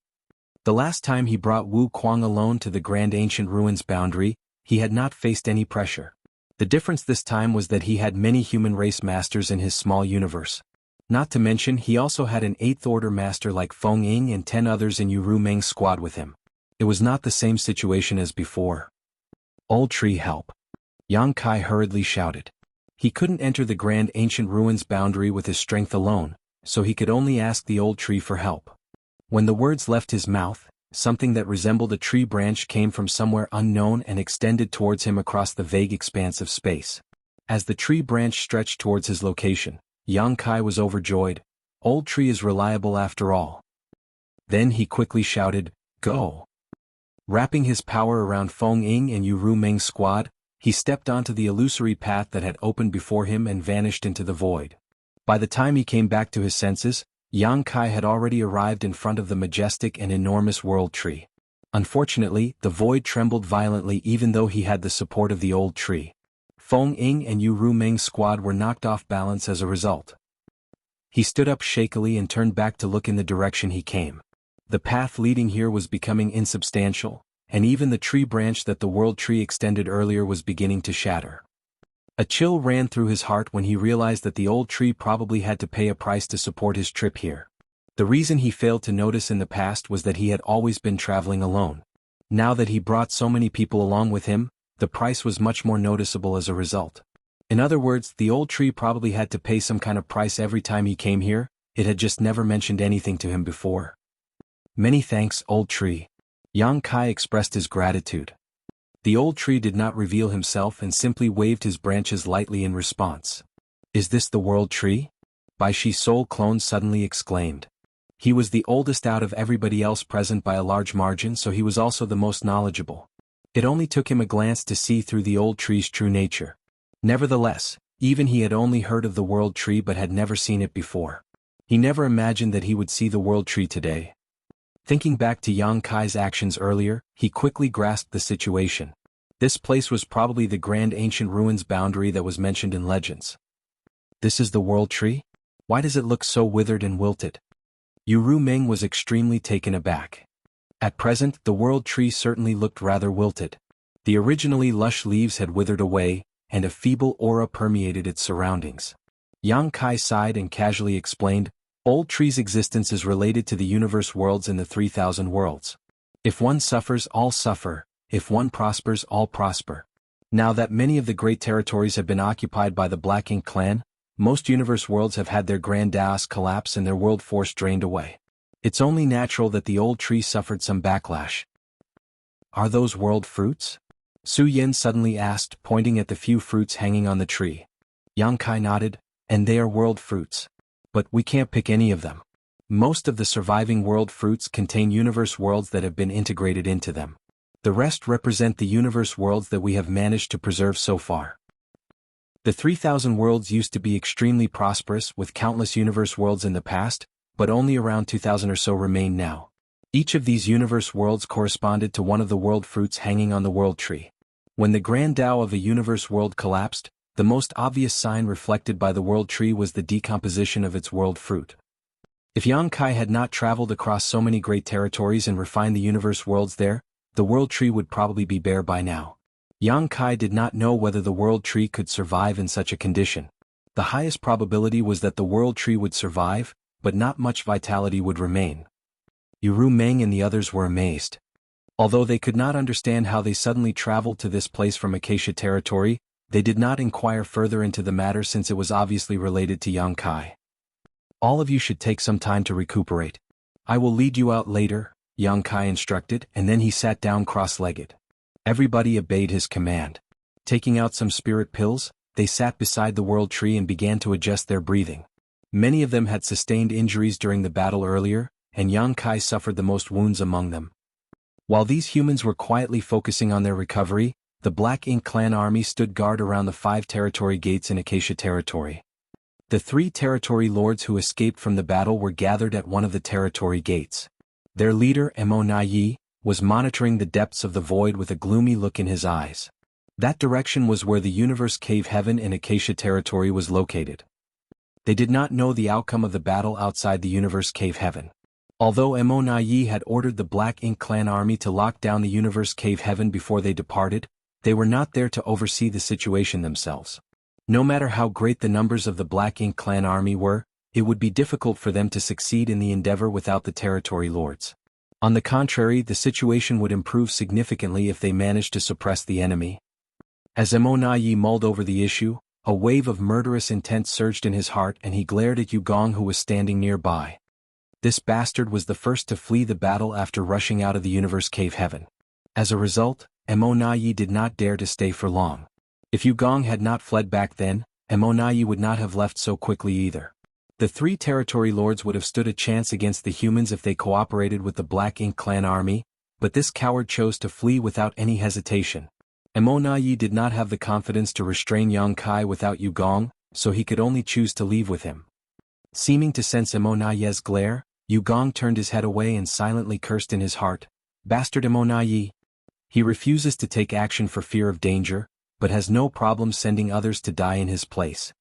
Speaker 1: The last time he brought Wu Kuang alone to the Grand Ancient Ruins boundary, he had not faced any pressure. The difference this time was that he had many human race masters in his small universe. Not to mention he also had an 8th Order master like Feng Ying and 10 others in Yu Ru Meng's squad with him. It was not the same situation as before. "Old tree, help!" Yang Kai hurriedly shouted. He couldn't enter the grand ancient ruins boundary with his strength alone, so he could only ask the old tree for help. When the words left his mouth, something that resembled a tree branch came from somewhere unknown and extended towards him across the vague expanse of space. As the tree branch stretched towards his location, Yang Kai was overjoyed. Old tree is reliable after all. Then he quickly shouted, "Go!" Wrapping his power around Feng Ying and Yu Ru Meng's squad, he stepped onto the illusory path that had opened before him and vanished into the void. By the time he came back to his senses, Yang Kai had already arrived in front of the majestic and enormous world tree. Unfortunately, the void trembled violently even though he had the support of the old tree. Feng Ying and Yu Ru Meng's squad were knocked off balance as a result. He stood up shakily and turned back to look in the direction he came. The path leading here was becoming insubstantial, and even the tree branch that the world tree extended earlier was beginning to shatter. A chill ran through his heart when he realized that the old tree probably had to pay a price to support his trip here. The reason he failed to notice in the past was that he had always been traveling alone. Now that he brought so many people along with him, the price was much more noticeable as a result. In other words, the old tree probably had to pay some kind of price every time he came here. It had just never mentioned anything to him before. "Many thanks, old tree." Yang Kai expressed his gratitude. The old tree did not reveal himself and simply waved his branches lightly in response. "Is this the world tree?" Bai Shi Soul Clone suddenly exclaimed. He was the oldest out of everybody else present by a large margin, so he was also the most knowledgeable. It only took him a glance to see through the old tree's true nature. Nevertheless, even he had only heard of the world tree but had never seen it before. He never imagined that he would see the world tree today. Thinking back to Yang Kai's actions earlier, he quickly grasped the situation. This place was probably the grand ancient ruins boundary that was mentioned in legends. "This is the world tree? Why does it look so withered and wilted?" Yu Ru Meng was extremely taken aback. At present, the world tree certainly looked rather wilted. The originally lush leaves had withered away, and a feeble aura permeated its surroundings. Yang Kai sighed and casually explained, "Old tree's existence is related to the universe worlds in the 3,000 worlds. If one suffers, all suffer. If one prospers, all prosper. Now that many of the great territories have been occupied by the Black Ink clan, most universe worlds have had their grand Daos collapse and their world force drained away. It's only natural that the old tree suffered some backlash." "Are those world fruits?" Su Yen suddenly asked, pointing at the few fruits hanging on the tree. Yang Kai nodded, "And they are world fruits. But we can't pick any of them. Most of the surviving world fruits contain universe worlds that have been integrated into them. The rest represent the universe worlds that we have managed to preserve so far. The 3,000 worlds used to be extremely prosperous with countless universe worlds in the past, but only around 2,000 or so remain now. Each of these universe worlds corresponded to one of the world fruits hanging on the world tree. When the grand Tao of a universe world collapsed, the most obvious sign reflected by the world tree was the decomposition of its world fruit. If Yang Kai had not traveled across so many great territories and refined the universe worlds there, the world tree would probably be bare by now. Yang Kai did not know whether the world tree could survive in such a condition. The highest probability was that the world tree would survive, but not much vitality would remain. Yu Ru Meng and the others were amazed. Although they could not understand how they suddenly traveled to this place from Acacia territory, they did not inquire further into the matter since it was obviously related to Yang Kai. "All of you should take some time to recuperate. I will lead you out later," Yang Kai instructed, and then he sat down cross-legged. Everybody obeyed his command. Taking out some spirit pills, they sat beside the world tree and began to adjust their breathing. Many of them had sustained injuries during the battle earlier, and Yang Kai suffered the most wounds among them. While these humans were quietly focusing on their recovery, the Black Ink clan army stood guard around the 5 territory gates in Acacia territory. The 3 territory lords who escaped from the battle were gathered at one of the territory gates. Their leader, Mo Na Yi, was monitoring the depths of the void with a gloomy look in his eyes. That direction was where the universe cave heaven in Acacia territory was located. They did not know the outcome of the battle outside the universe cave heaven. Although Mo Na Yi had ordered the Black Ink clan army to lock down the universe cave heaven before they departed, they were not there to oversee the situation themselves. No matter how great the numbers of the Black Ink clan army were, it would be difficult for them to succeed in the endeavor without the territory lords. On the contrary, the situation would improve significantly if they managed to suppress the enemy. As Yi mulled over the issue, a wave of murderous intent surged in his heart and he glared at Gong who was standing nearby. This bastard was the first to flee the battle after rushing out of the universe cave heaven. As a result, Yi did not dare to stay for long. If Gong had not fled back then, Yi would not have left so quickly either. The three territory lords would have stood a chance against the humans if they cooperated with the Black Ink clan army, but this coward chose to flee without any hesitation. Yi did not have the confidence to restrain Yang Kai without Gong, so he could only choose to leave with him. Seeming to sense Yi's glare, Gong turned his head away and silently cursed in his heart, "Bastard Yi. He refuses to take action for fear of danger, but has no problem sending others to die in his place."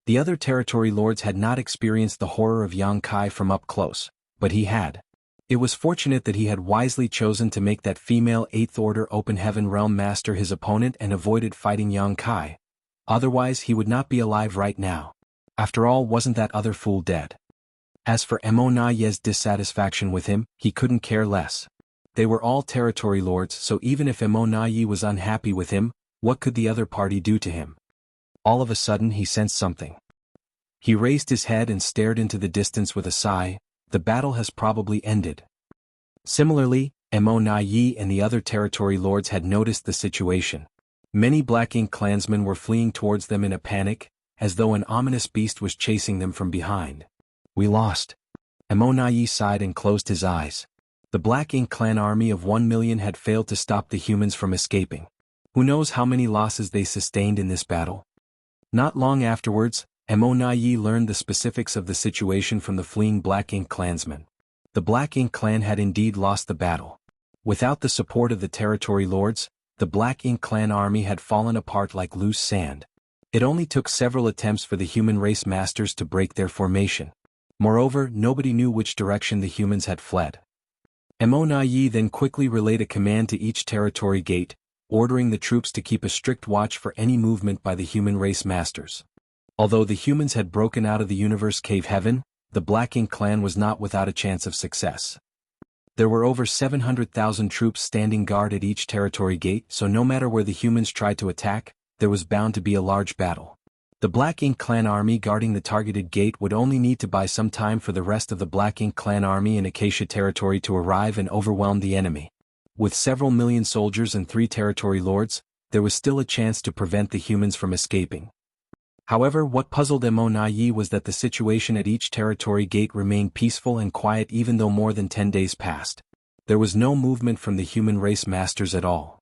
Speaker 1: The other territory lords had not experienced the horror of Yang Kai from up close, but he had. It was fortunate that he had wisely chosen to make that female 8th Order Open Heaven Realm Master his opponent and avoided fighting Yang Kai. Otherwise he would not be alive right now. After all, wasn't that other fool dead? As for Yi's dissatisfaction with him, he couldn't care less. They were all territory lords, so even if Yi was unhappy with him, what could the other party do to him? All of a sudden he sensed something. He raised his head and stared into the distance with a sigh. The battle has probably ended. Similarly, Yi and the other territory lords had noticed the situation. Many Black Ink clansmen were fleeing towards them in a panic, as though an ominous beast was chasing them from behind. "We lost." Yi sighed and closed his eyes. The Black Ink clan army of 1 million had failed to stop the humans from escaping. Who knows how many losses they sustained in this battle? Not long afterwards, Yi learned the specifics of the situation from the fleeing Black Ink clansmen. The Black Ink clan had indeed lost the battle. Without the support of the territory lords, the Black Ink clan army had fallen apart like loose sand. It only took several attempts for the human race masters to break their formation. Moreover, nobody knew which direction the humans had fled. Yi then quickly relayed a command to each territory gate, ordering the troops to keep a strict watch for any movement by the human race masters. Although the humans had broken out of the universe cave heaven, the Black Ink clan was not without a chance of success. There were over 700,000 troops standing guard at each territory gate, so no matter where the humans tried to attack, there was bound to be a large battle. The Black Ink clan army guarding the targeted gate would only need to buy some time for the rest of the Black Ink clan army in Acacia territory to arrive and overwhelm the enemy. With several million soldiers and 3 territory lords, there was still a chance to prevent the humans from escaping. However, what puzzled Yi was that the situation at each territory gate remained peaceful and quiet even though more than 10 days passed. There was no movement from the human race masters at all.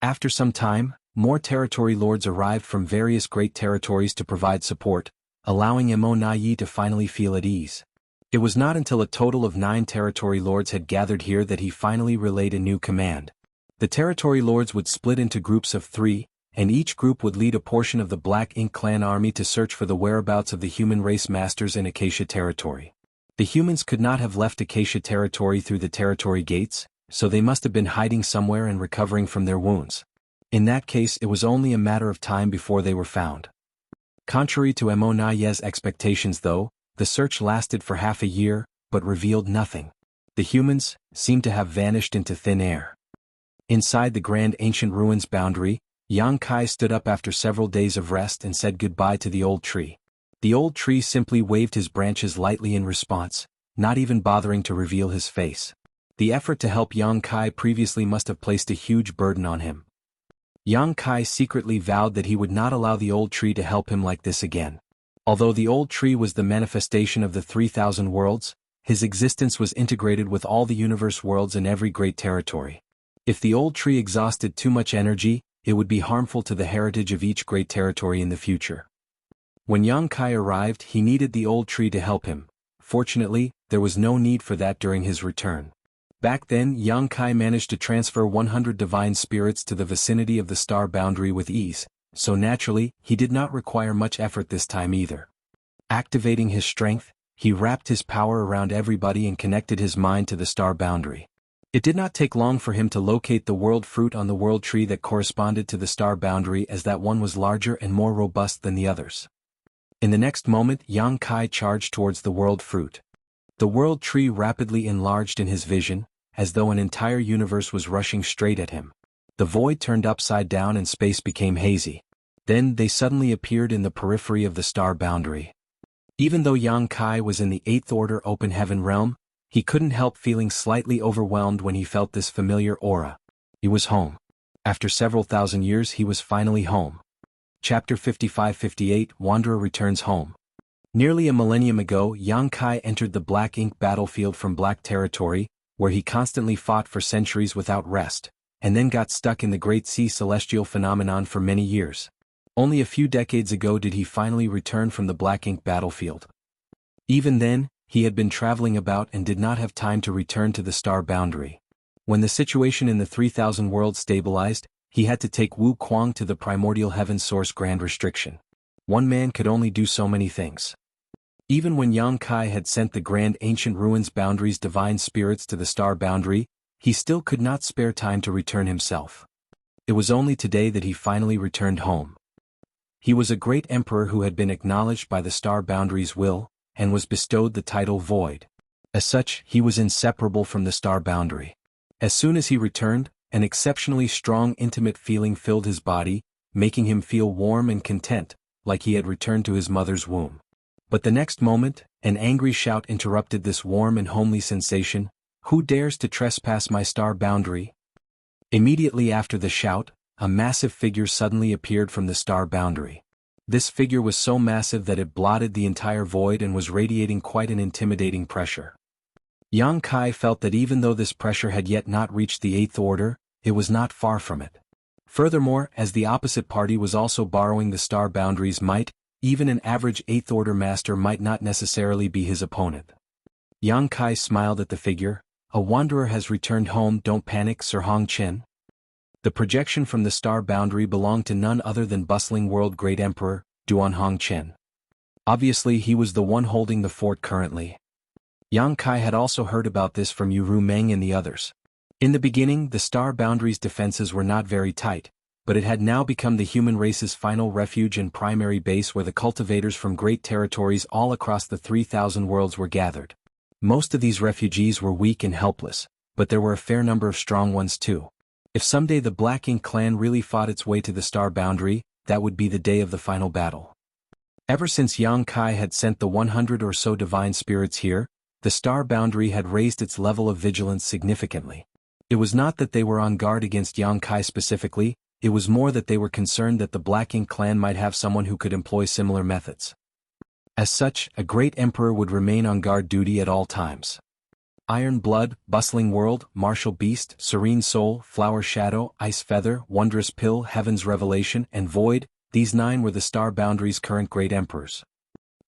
Speaker 1: After some time, more territory lords arrived from various great territories to provide support, allowing Yi to finally feel at ease. It was not until a total of 9 territory lords had gathered here that he finally relayed a new command. The territory lords would split into groups of 3, and each group would lead a portion of the Black Ink clan army to search for the whereabouts of the human race masters in Acacia territory. The humans could not have left Acacia territory through the territory gates, so they must have been hiding somewhere and recovering from their wounds. In that case, it was only a matter of time before they were found. Contrary to Yi's expectations though, the search lasted for half a year, but revealed nothing. The humans seemed to have vanished into thin air. Inside the grand ancient ruins boundary, Yang Kai stood up after several days of rest and said goodbye to the old tree. The old tree simply waved his branches lightly in response, not even bothering to reveal his face. The effort to help Yang Kai previously must have placed a huge burden on him. Yang Kai secretly vowed that he would not allow the old tree to help him like this again. Although the old tree was the manifestation of the 3,000 worlds, his existence was integrated with all the universe worlds in every great territory. If the old tree exhausted too much energy, it would be harmful to the heritage of each great territory in the future. When Yang Kai arrived, he needed the old tree to help him. Fortunately, there was no need for that during his return. Back then, Yang Kai managed to transfer 100 divine spirits to the vicinity of the star boundary with ease, so naturally, he did not require much effort this time either. Activating his strength, he wrapped his power around everybody and connected his mind to the star boundary. It did not take long for him to locate the world fruit on the world tree that corresponded to the star boundary, as that one was larger and more robust than the others. In the next moment, Yang Kai charged towards the world fruit. The world tree rapidly enlarged in his vision, as though an entire universe was rushing straight at him. The void turned upside down and space became hazy. Then they suddenly appeared in the periphery of the star boundary. Even though Yang Kai was in the 8th Order Open Heaven realm, he couldn't help feeling slightly overwhelmed when he felt this familiar aura. He was home. After several thousand years he was finally home. Chapter 55-58 Wanderer Returns Home. Nearly a millennium ago, Yang Kai entered the Black Ink battlefield from Black Territory, where he constantly fought for centuries without rest, and then got stuck in the Great Sea celestial phenomenon for many years. Only a few decades ago did he finally return from the Black Ink battlefield. Even then, he had been traveling about and did not have time to return to the star boundary. When the situation in the 3000 world stabilized, he had to take Wu Kuang to the primordial heaven source grand restriction. One man could only do so many things. Even when Yang Kai had sent the grand ancient ruins boundaries divine spirits to the star boundary, he still could not spare time to return himself. It was only today that he finally returned home. He was a great emperor who had been acknowledged by the star boundary's will, and was bestowed the title Void. As such, he was inseparable from the star boundary. As soon as he returned, an exceptionally strong intimate feeling filled his body, making him feel warm and content, like he had returned to his mother's womb. But the next moment, an angry shout interrupted this warm and homely sensation. "Who dares to trespass my star boundary?" Immediately after the shout, a massive figure suddenly appeared from the star boundary. This figure was so massive that it blotted the entire void and was radiating quite an intimidating pressure. Yang Kai felt that even though this pressure had yet not reached the 8th order, it was not far from it. Furthermore, as the opposite party was also borrowing the star boundary's might, even an average 8th order master might not necessarily be his opponent. Yang Kai smiled at the figure. "A wanderer has returned home, don't panic, Sir Hong Chen." The projection from the star boundary belonged to none other than bustling world great emperor, Duan Hong Chen. Obviously he was the one holding the fort currently. Yang Kai had also heard about this from Yu Meng and the others. In the beginning, the star boundary's defenses were not very tight, but it had now become the human race's final refuge and primary base where the cultivators from great territories all across the 3000 worlds were gathered. Most of these refugees were weak and helpless, but there were a fair number of strong ones too. If someday the Black Ink clan really fought its way to the star boundary, that would be the day of the final battle. Ever since Yang Kai had sent the 100 or so divine spirits here, the star boundary had raised its level of vigilance significantly. It was not that they were on guard against Yang Kai specifically, it was more that they were concerned that the Black Ink clan might have someone who could employ similar methods. As such, a great emperor would remain on guard duty at all times. Iron Blood, Bustling World, Martial Beast, Serene Soul, Flower Shadow, Ice Feather, Wondrous Pill, Heaven's Revelation, and Void, these 9 were the star boundary's current great emperors.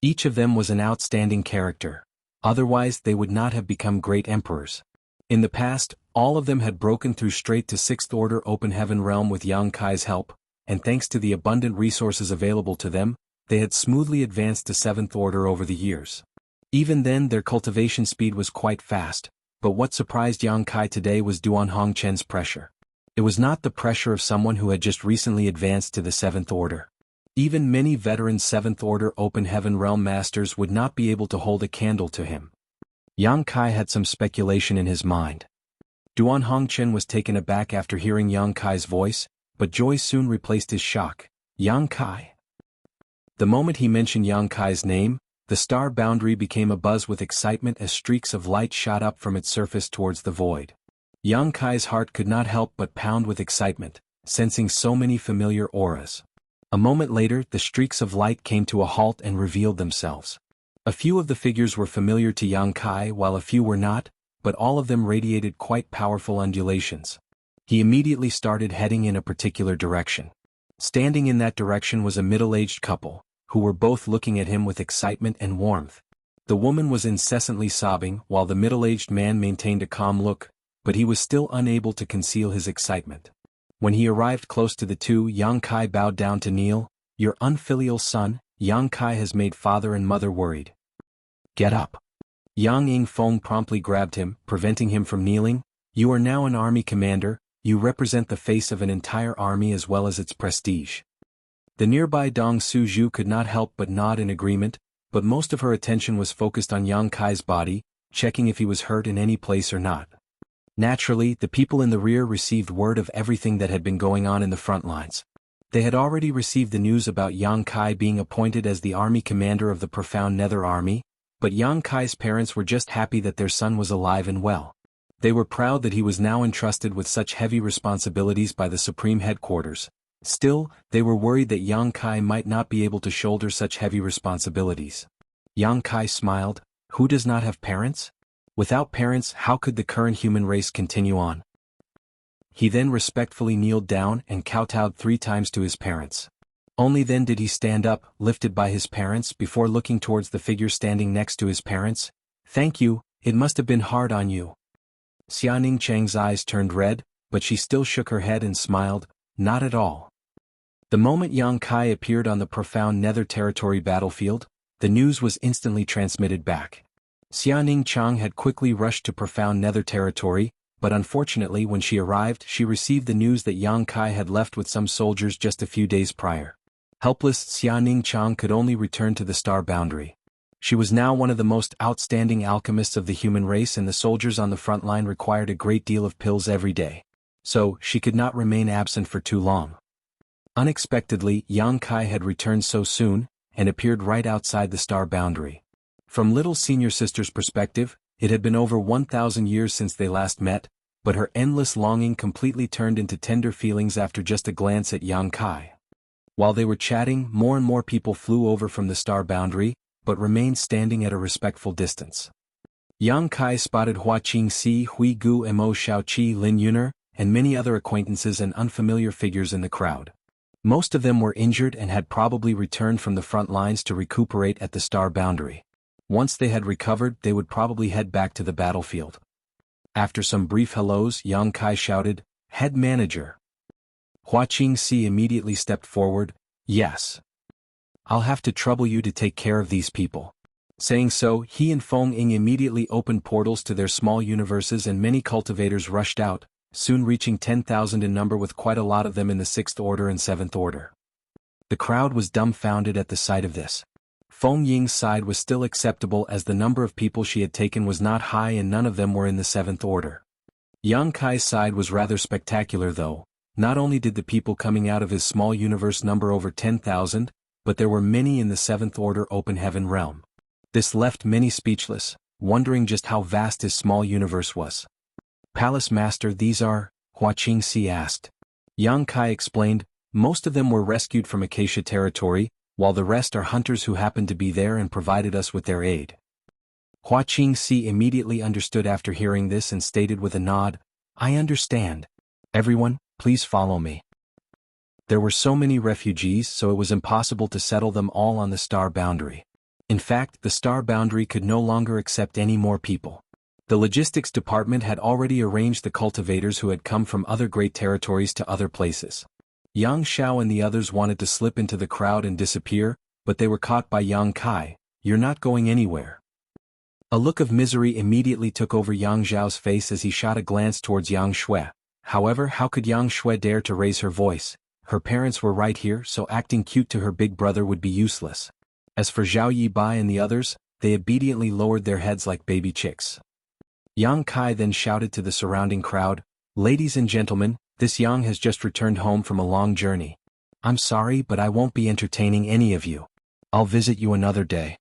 Speaker 1: Each of them was an outstanding character. Otherwise they would not have become great emperors. In the past, all of them had broken through straight to 6th Order Open Heaven realm with Yang Kai's help, and thanks to the abundant resources available to them, they had smoothly advanced to 7th Order over the years. Even then their cultivation speed was quite fast, but what surprised Yang Kai today was Duan Hong Chen's pressure. It was not the pressure of someone who had just recently advanced to the 7th Order. Even many veteran 7th Order Open Heaven realm masters would not be able to hold a candle to him. Yang Kai had some speculation in his mind. Duan Hongchen was taken aback after hearing Yang Kai's voice, but joy soon replaced his shock. Yang Kai. The moment he mentioned Yang Kai's name, the star boundary became abuzz with excitement as streaks of light shot up from its surface towards the void. Yang Kai's heart could not help but pound with excitement, sensing so many familiar auras. A moment later, the streaks of light came to a halt and revealed themselves. A few of the figures were familiar to Yang Kai while a few were not, but all of them radiated quite powerful undulations. He immediately started heading in a particular direction. Standing in that direction was a middle-aged couple, who were both looking at him with excitement and warmth. The woman was incessantly sobbing while the middle-aged man maintained a calm look, but he was still unable to conceal his excitement. When he arrived close to the two, Yang Kai bowed down to kneel. "Your unfilial son, Yang Kai, has made father and mother worried. Get up." Yang Ying Feng promptly grabbed him, preventing him from kneeling. "You are now an army commander, you represent the face of an entire army as well as its prestige." The nearby Dong Suzhu could not help but nod in agreement, but most of her attention was focused on Yang Kai's body, checking if he was hurt in any place or not. Naturally, the people in the rear received word of everything that had been going on in the front lines. They had already received the news about Yang Kai being appointed as the army commander of the Profound Nether Army, but Yang Kai's parents were just happy that their son was alive and well. They were proud that he was now entrusted with such heavy responsibilities by the Supreme Headquarters. Still, they were worried that Yang Kai might not be able to shoulder such heavy responsibilities. Yang Kai smiled. Who does not have parents? Without parents, how could the current human race continue on? He then respectfully kneeled down and kowtowed 3 times to his parents. Only then did he stand up, lifted by his parents, before looking towards the figure standing next to his parents. Thank you, it must have been hard on you. Xiaoning Cheng's eyes turned red, but she still shook her head and smiled. Not at all. The moment Yang Kai appeared on the Profound Nether Territory battlefield, the news was instantly transmitted back. Xiaoning Cheng had quickly rushed to Profound Nether Territory, but unfortunately when she arrived she received the news that Yang Kai had left with some soldiers just a few days prior. Helpless, Xiaoning Cheng could only return to the Star Boundary. She was now one of the most outstanding alchemists of the human race, and the soldiers on the front line required a great deal of pills every day. So, she could not remain absent for too long. Unexpectedly, Yang Kai had returned so soon, and appeared right outside the Star Boundary. From little senior sister's perspective, it had been over 1,000 years since they last met, but her endless longing completely turned into tender feelings after just a glance at Yang Kai. While they were chatting, more and more people flew over from the Star Boundary, but remained standing at a respectful distance. Yang Kai spotted Hua Qingxi, Hui Gu, Mo Shaoqi, Lin Yuner, and many other acquaintances and unfamiliar figures in the crowd. Most of them were injured and had probably returned from the front lines to recuperate at the Star Boundary. Once they had recovered, they would probably head back to the battlefield. After some brief hellos, Yang Kai shouted, "Head manager." Hua Qingxi immediately stepped forward. "Yes. I'll have to trouble you to take care of these people." Saying so, he and Feng Ying immediately opened portals to their small universes, and many cultivators rushed out, soon reaching 10,000 in number, with quite a lot of them in the 6th Order and 7th Order. The crowd was dumbfounded at the sight of this. Feng Ying's side was still acceptable as the number of people she had taken was not high and none of them were in the 7th Order. Yang Kai's side was rather spectacular though. Not only did the people coming out of his small universe number over 10,000, but there were many in the 7th Order Open Heaven realm. This left many speechless, wondering just how vast his small universe was. "Palace Master, these are?" Hua Qingxi asked. Yang Kai explained, "Most of them were rescued from Acacia territory, while the rest are hunters who happened to be there and provided us with their aid." Hua Qingxi immediately understood after hearing this and stated with a nod, "I understand. Everyone, please follow me." There were so many refugees, so it was impossible to settle them all on the Star Boundary. In fact, the Star Boundary could no longer accept any more people. The logistics department had already arranged the cultivators who had come from other great territories to other places. Yang Xiao and the others wanted to slip into the crowd and disappear, but they were caught by Yang Kai. "You're not going anywhere." A look of misery immediately took over Yang Zhao's face as he shot a glance towards Yang Shui. However, how could Yang Shui dare to raise her voice? Her parents were right here, so acting cute to her big brother would be useless. As for Zhao Yibai and the others, they obediently lowered their heads like baby chicks. Yang Kai then shouted to the surrounding crowd, "Ladies and gentlemen, this Yang has just returned home from a long journey. I'm sorry, but I won't be entertaining any of you. I'll visit you another day."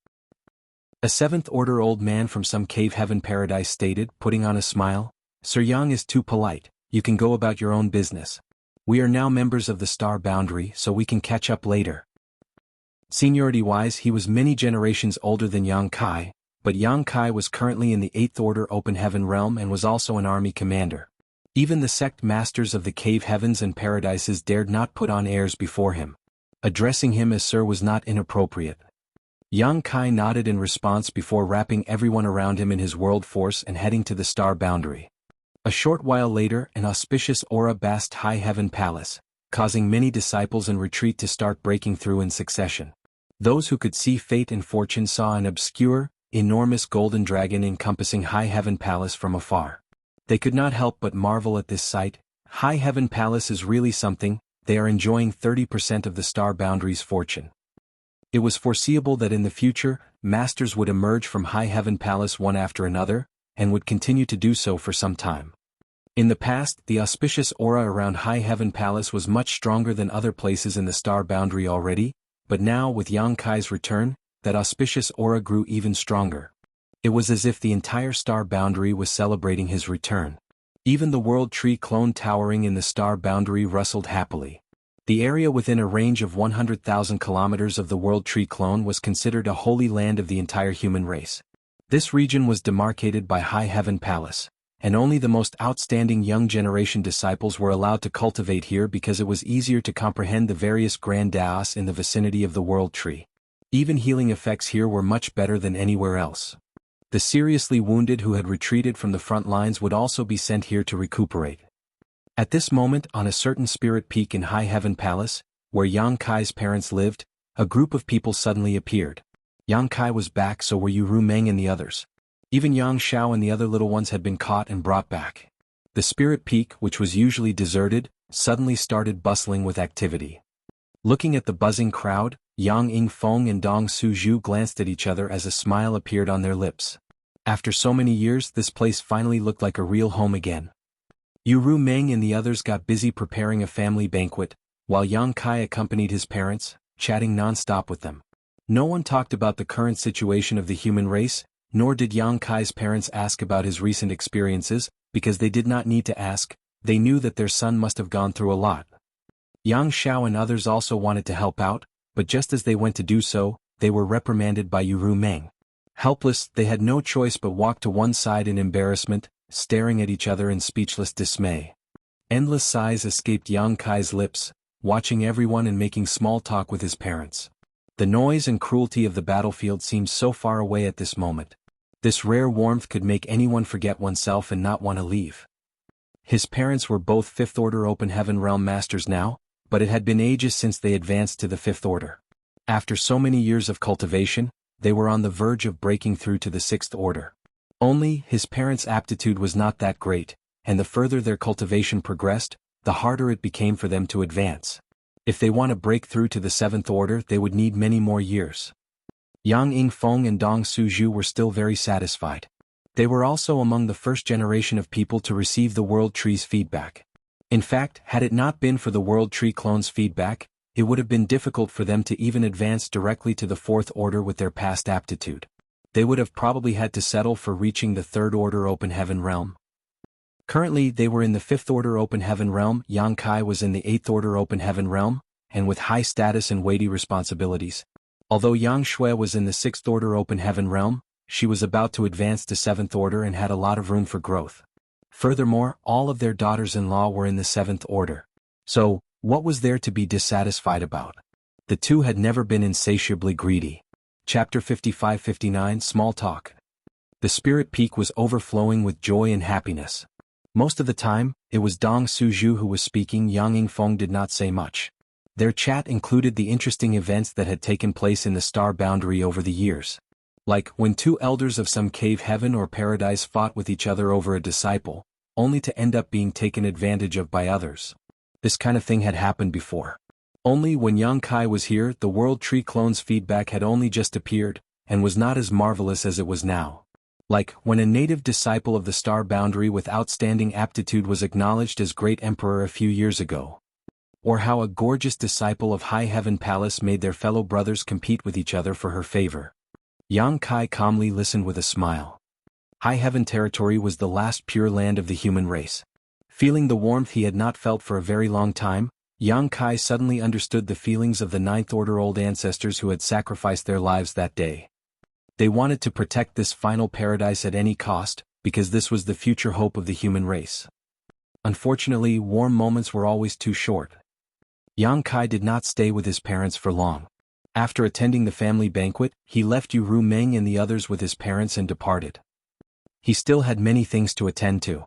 Speaker 1: A 7th Order old man from some cave heaven paradise stated, putting on a smile, "Sir Yang is too polite, you can go about your own business. We are now members of the Star Boundary, so we can catch up later." Seniority-wise, he was many generations older than Yang Kai, but Yang Kai was currently in the 8th Order Open Heaven realm and was also an army commander. Even the sect masters of the cave heavens and paradises dared not put on airs before him. Addressing him as sir was not inappropriate. Yang Kai nodded in response before wrapping everyone around him in his world force and heading to the Star Boundary. A short while later, an auspicious aura basked high heaven palace, causing many disciples in retreat to start breaking through in succession. Those who could see fate and fortune saw an obscure, enormous golden dragon encompassing high heaven palace from afar. They could not help but marvel at this sight. High Heaven Palace is really something. They are enjoying 30% of the Star Boundary's fortune. It was foreseeable that in the future, masters would emerge from High Heaven Palace one after another, and would continue to do so for some time. In the past, the auspicious aura around High Heaven Palace was much stronger than other places in the star boundary already, but now with Yang Kai's return, that auspicious aura grew even stronger. It was as if the entire star boundary was celebrating his return. Even the World Tree clone towering in the star boundary rustled happily. The area within a range of 100,000 kilometers of the World Tree clone was considered a holy land of the entire human race. This region was demarcated by High Heaven Palace, and only the most outstanding young generation disciples were allowed to cultivate here because it was easier to comprehend the various grand daos in the vicinity of the World Tree. Even healing effects here were much better than anywhere else. The seriously wounded who had retreated from the front lines would also be sent here to recuperate. At this moment, on a certain spirit peak in High Heaven Palace, where Yang Kai's parents lived, a group of people suddenly appeared. Yang Kai was back, so were Yu Rumeng and the others. Even Yang Xiao and the other little ones had been caught and brought back. The spirit peak, which was usually deserted, suddenly started bustling with activity. Looking at the buzzing crowd, Yang Yingfeng and Dong Suzhu glanced at each other as a smile appeared on their lips. After so many years, this place finally looked like a real home again. Yu Rumeng and the others got busy preparing a family banquet, while Yang Kai accompanied his parents, chatting non-stop with them. No one talked about the current situation of the human race, nor did Yang Kai's parents ask about his recent experiences, because they did not need to ask. They knew that their son must have gone through a lot. Yang Xiao and others also wanted to help out, but just as they went to do so, they were reprimanded by Yu Rumeng. Helpless, they had no choice but walk to one side in embarrassment, staring at each other in speechless dismay. Endless sighs escaped Yang Kai's lips, watching everyone and making small talk with his parents. The noise and cruelty of the battlefield seemed so far away at this moment. This rare warmth could make anyone forget oneself and not want to leave. His parents were both Fifth Order Open Heaven Realm Masters now, but it had been ages since they advanced to the Fifth Order. After so many years of cultivation, they were on the verge of breaking through to the Sixth Order. Only, his parents' aptitude was not that great, and the further their cultivation progressed, the harder it became for them to advance. If they want to break through to the Seventh Order, they would need many more years. Yang Yingfeng and Dong Suzhu were still very satisfied. They were also among the first generation of people to receive the World Tree's feedback. In fact, had it not been for the World Tree clone's feedback, it would have been difficult for them to even advance directly to the Fourth Order with their past aptitude. They would have probably had to settle for reaching the Third Order Open Heaven Realm. Currently, they were in the Fifth Order Open Heaven Realm. Yang Kai was in the Eighth Order Open Heaven Realm, and with high status and weighty responsibilities. Although Yang Shui was in the Sixth Order Open Heaven Realm, she was about to advance to Seventh Order and had a lot of room for growth. Furthermore, all of their daughters-in-law were in the Seventh Order. So, what was there to be dissatisfied about? The two had never been insatiably greedy. Chapter 55-59 Small Talk. The spirit peak was overflowing with joy and happiness. Most of the time, it was Dong Suzhu who was speaking. Yang Yingfeng did not say much. Their chat included the interesting events that had taken place in the star boundary over the years. Like when two elders of some cave heaven or paradise fought with each other over a disciple, only to end up being taken advantage of by others. This kind of thing had happened before. Only when Yang Kai was here, the World Tree clone's feedback had only just appeared, and was not as marvelous as it was now. Like when a native disciple of the star boundary with outstanding aptitude was acknowledged as great emperor a few years ago. Or how a gorgeous disciple of High Heaven Palace made their fellow brothers compete with each other for her favor. Yang Kai calmly listened with a smile. High Heaven territory was the last pure land of the human race. Feeling the warmth he had not felt for a very long time, Yang Kai suddenly understood the feelings of the Ninth Order old ancestors who had sacrificed their lives that day. They wanted to protect this final paradise at any cost, because this was the future hope of the human race. Unfortunately, warm moments were always too short. Yang Kai did not stay with his parents for long. After attending the family banquet, he left Yu Rumeng and the others with his parents and departed. He still had many things to attend to.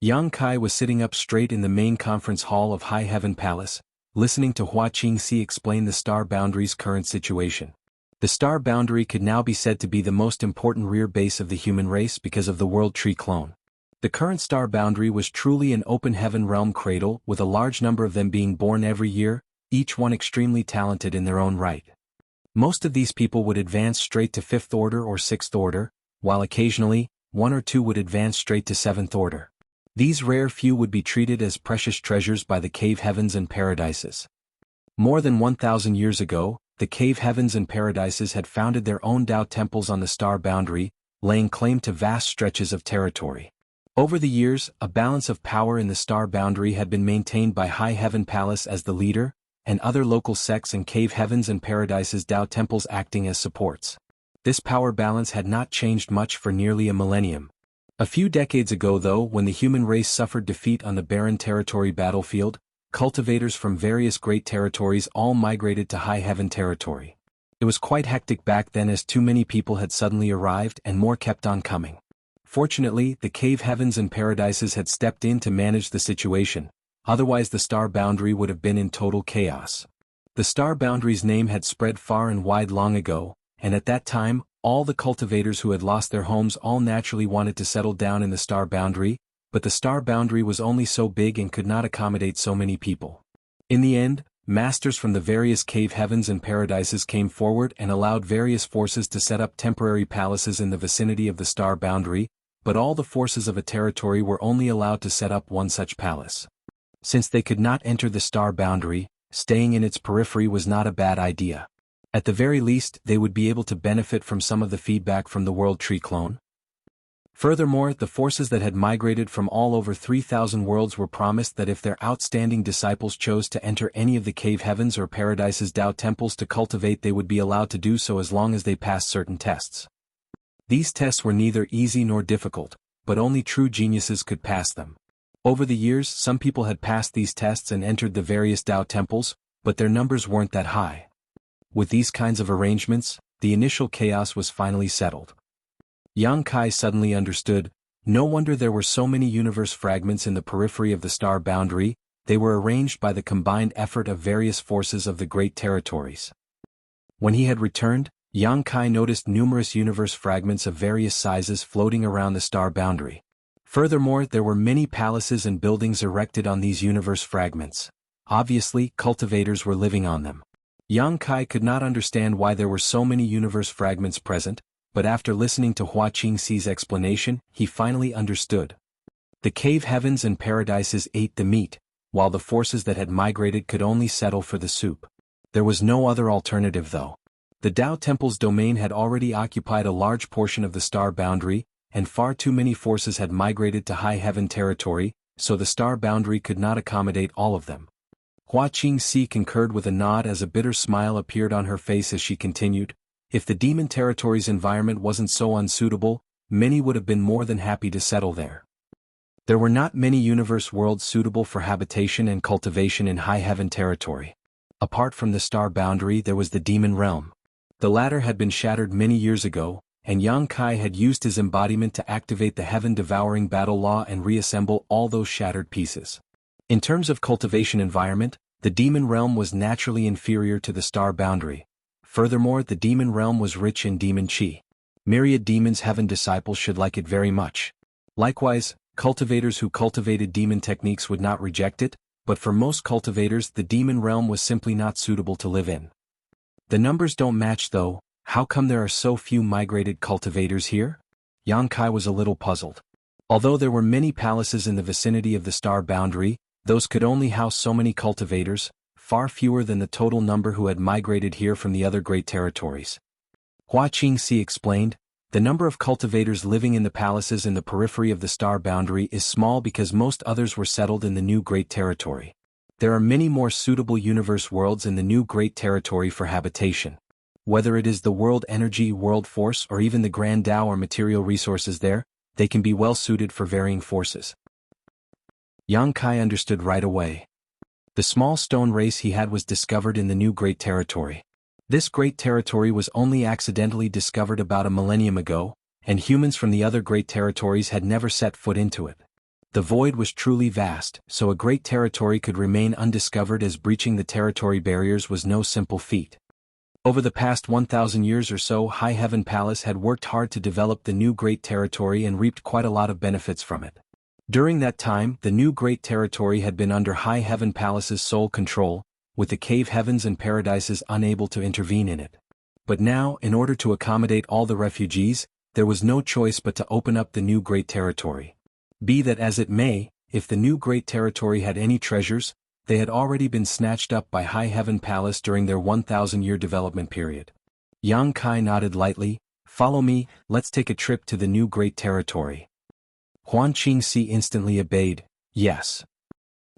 Speaker 1: Yang Kai was sitting up straight in the main conference hall of High Heaven Palace, listening to Hua Qingxi explain the star boundary's current situation. The star boundary could now be said to be the most important rear base of the human race because of the World Tree clone. The current star boundary was truly an open heaven realm cradle, with a large number of them being born every year, each one extremely talented in their own right. Most of these people would advance straight to 5th order or 6th order, while occasionally, one or two would advance straight to 7th order. These rare few would be treated as precious treasures by the cave heavens and paradises. More than 1,000 years ago, the cave heavens and paradises had founded their own Tao temples on the star boundary, laying claim to vast stretches of territory. Over the years, a balance of power in the star boundary had been maintained by High Heaven Palace as the leader, and other local sects and cave heavens and paradises Tao temples acting as supports. This power balance had not changed much for nearly a millennium. A few decades ago though, when the human race suffered defeat on the barren territory battlefield, cultivators from various great territories all migrated to High Heaven territory. It was quite hectic back then as too many people had suddenly arrived and more kept on coming. Fortunately, the cave heavens and paradises had stepped in to manage the situation, otherwise the star boundary would have been in total chaos. The star boundary's name had spread far and wide long ago, and at that time, all the cultivators who had lost their homes all naturally wanted to settle down in the star boundary, but the star boundary was only so big and could not accommodate so many people. In the end, masters from the various cave heavens and paradises came forward and allowed various forces to set up temporary palaces in the vicinity of the star boundary, but all the forces of a territory were only allowed to set up one such palace. Since they could not enter the star boundary, staying in its periphery was not a bad idea. At the very least, they would be able to benefit from some of the feedback from the World Tree clone. Furthermore, the forces that had migrated from all over 3,000 worlds were promised that if their outstanding disciples chose to enter any of the cave heavens or paradises Tao temples to cultivate, they would be allowed to do so as long as they passed certain tests. These tests were neither easy nor difficult, but only true geniuses could pass them. Over the years, some people had passed these tests and entered the various Tao temples, but their numbers weren't that high. With these kinds of arrangements, the initial chaos was finally settled. Yang Kai suddenly understood, no wonder there were so many universe fragments in the periphery of the star boundary, they were arranged by the combined effort of various forces of the great territories. When he had returned, Yang Kai noticed numerous universe fragments of various sizes floating around the star boundary. Furthermore, there were many palaces and buildings erected on these universe fragments. Obviously, cultivators were living on them. Yang Kai could not understand why there were so many universe fragments present, but after listening to Hua Qingxi's explanation, he finally understood. The cave heavens and paradises ate the meat, while the forces that had migrated could only settle for the soup. There was no other alternative though. The Tao Temple's domain had already occupied a large portion of the star boundary, and far too many forces had migrated to High Heaven territory, so the star boundary could not accommodate all of them. Hua Qingxi concurred with a nod as a bitter smile appeared on her face as she continued, if the demon territory's environment wasn't so unsuitable, many would have been more than happy to settle there. There were not many universe worlds suitable for habitation and cultivation in High Heaven territory. Apart from the star boundary there was the demon realm. The latter had been shattered many years ago, and Yang Kai had used his embodiment to activate the heaven-devouring battle law and reassemble all those shattered pieces. In terms of cultivation environment, the demon realm was naturally inferior to the star boundary. Furthermore, the demon realm was rich in demon chi. Myriad demons heaven disciples should like it very much. Likewise, cultivators who cultivated demon techniques would not reject it, but for most cultivators the demon realm was simply not suitable to live in. The numbers don't match though, how come there are so few migrated cultivators here? Yang Kai was a little puzzled. Although there were many palaces in the vicinity of the star boundary, those could only house so many cultivators, far fewer than the total number who had migrated here from the other great territories. Hua Qingxi explained, the number of cultivators living in the palaces in the periphery of the star boundary is small because most others were settled in the new great territory. There are many more suitable universe worlds in the new great territory for habitation. Whether it is the world energy, world force, or even the grand Tao or material resources there, they can be well suited for varying forces. Yang Kai understood right away. The small stone race he had was discovered in the new great territory. This great territory was only accidentally discovered about a millennium ago, and humans from the other great territories had never set foot into it. The void was truly vast, so a great territory could remain undiscovered as breaching the territory barriers was no simple feat. Over the past 1,000 years or so, High Heaven Palace had worked hard to develop the new great territory and reaped quite a lot of benefits from it. During that time, the new great territory had been under High Heaven Palace's sole control, with the cave heavens and paradises unable to intervene in it. But now, in order to accommodate all the refugees, there was no choice but to open up the new great territory. Be that as it may, if the new great territory had any treasures, they had already been snatched up by High Heaven Palace during their 1,000-year development period. Yang Kai nodded lightly. Follow me, let's take a trip to the new great territory. Huan Qingxi instantly obeyed. Yes.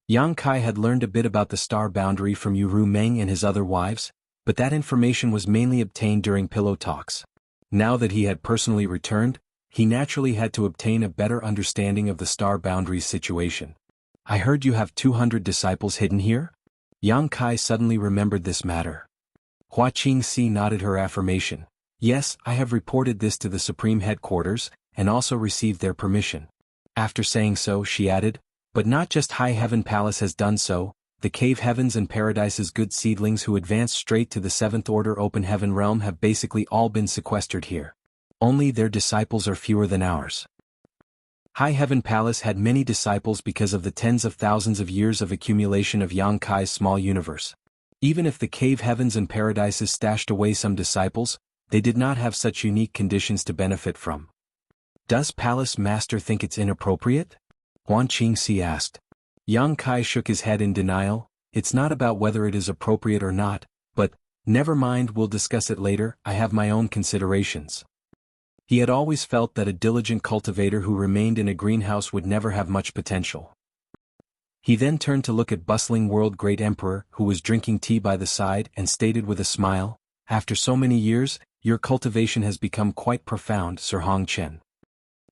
Speaker 1: Yang Kai had learned a bit about the star boundary from Yu Meng and his other wives, but that information was mainly obtained during pillow talks. Now that he had personally returned, he naturally had to obtain a better understanding of the star boundary's situation. I heard you have 200 disciples hidden here? Yang Kai suddenly remembered this matter. Hua Qingxi nodded her affirmation. Yes, I have reported this to the Supreme Headquarters, and also received their permission. After saying so, she added, but not just High Heaven Palace has done so, the Cave Heavens and Paradise's good seedlings who advanced straight to the 7th Order Open Heaven realm have basically all been sequestered here. Only their disciples are fewer than ours. High Heaven Palace had many disciples because of the tens of thousands of years of accumulation of Yang Kai's small universe. Even if the Cave Heavens and Paradises stashed away some disciples, they did not have such unique conditions to benefit from. Does Palace Master think it's inappropriate? Huan Qingxi asked. Yang Kai shook his head in denial. It's not about whether it is appropriate or not, but, never mind, we'll discuss it later, I have my own considerations. He had always felt that a diligent cultivator who remained in a greenhouse would never have much potential. He then turned to look at bustling world great emperor who was drinking tea by the side and stated with a smile, after so many years, your cultivation has become quite profound, Sir Hongchen.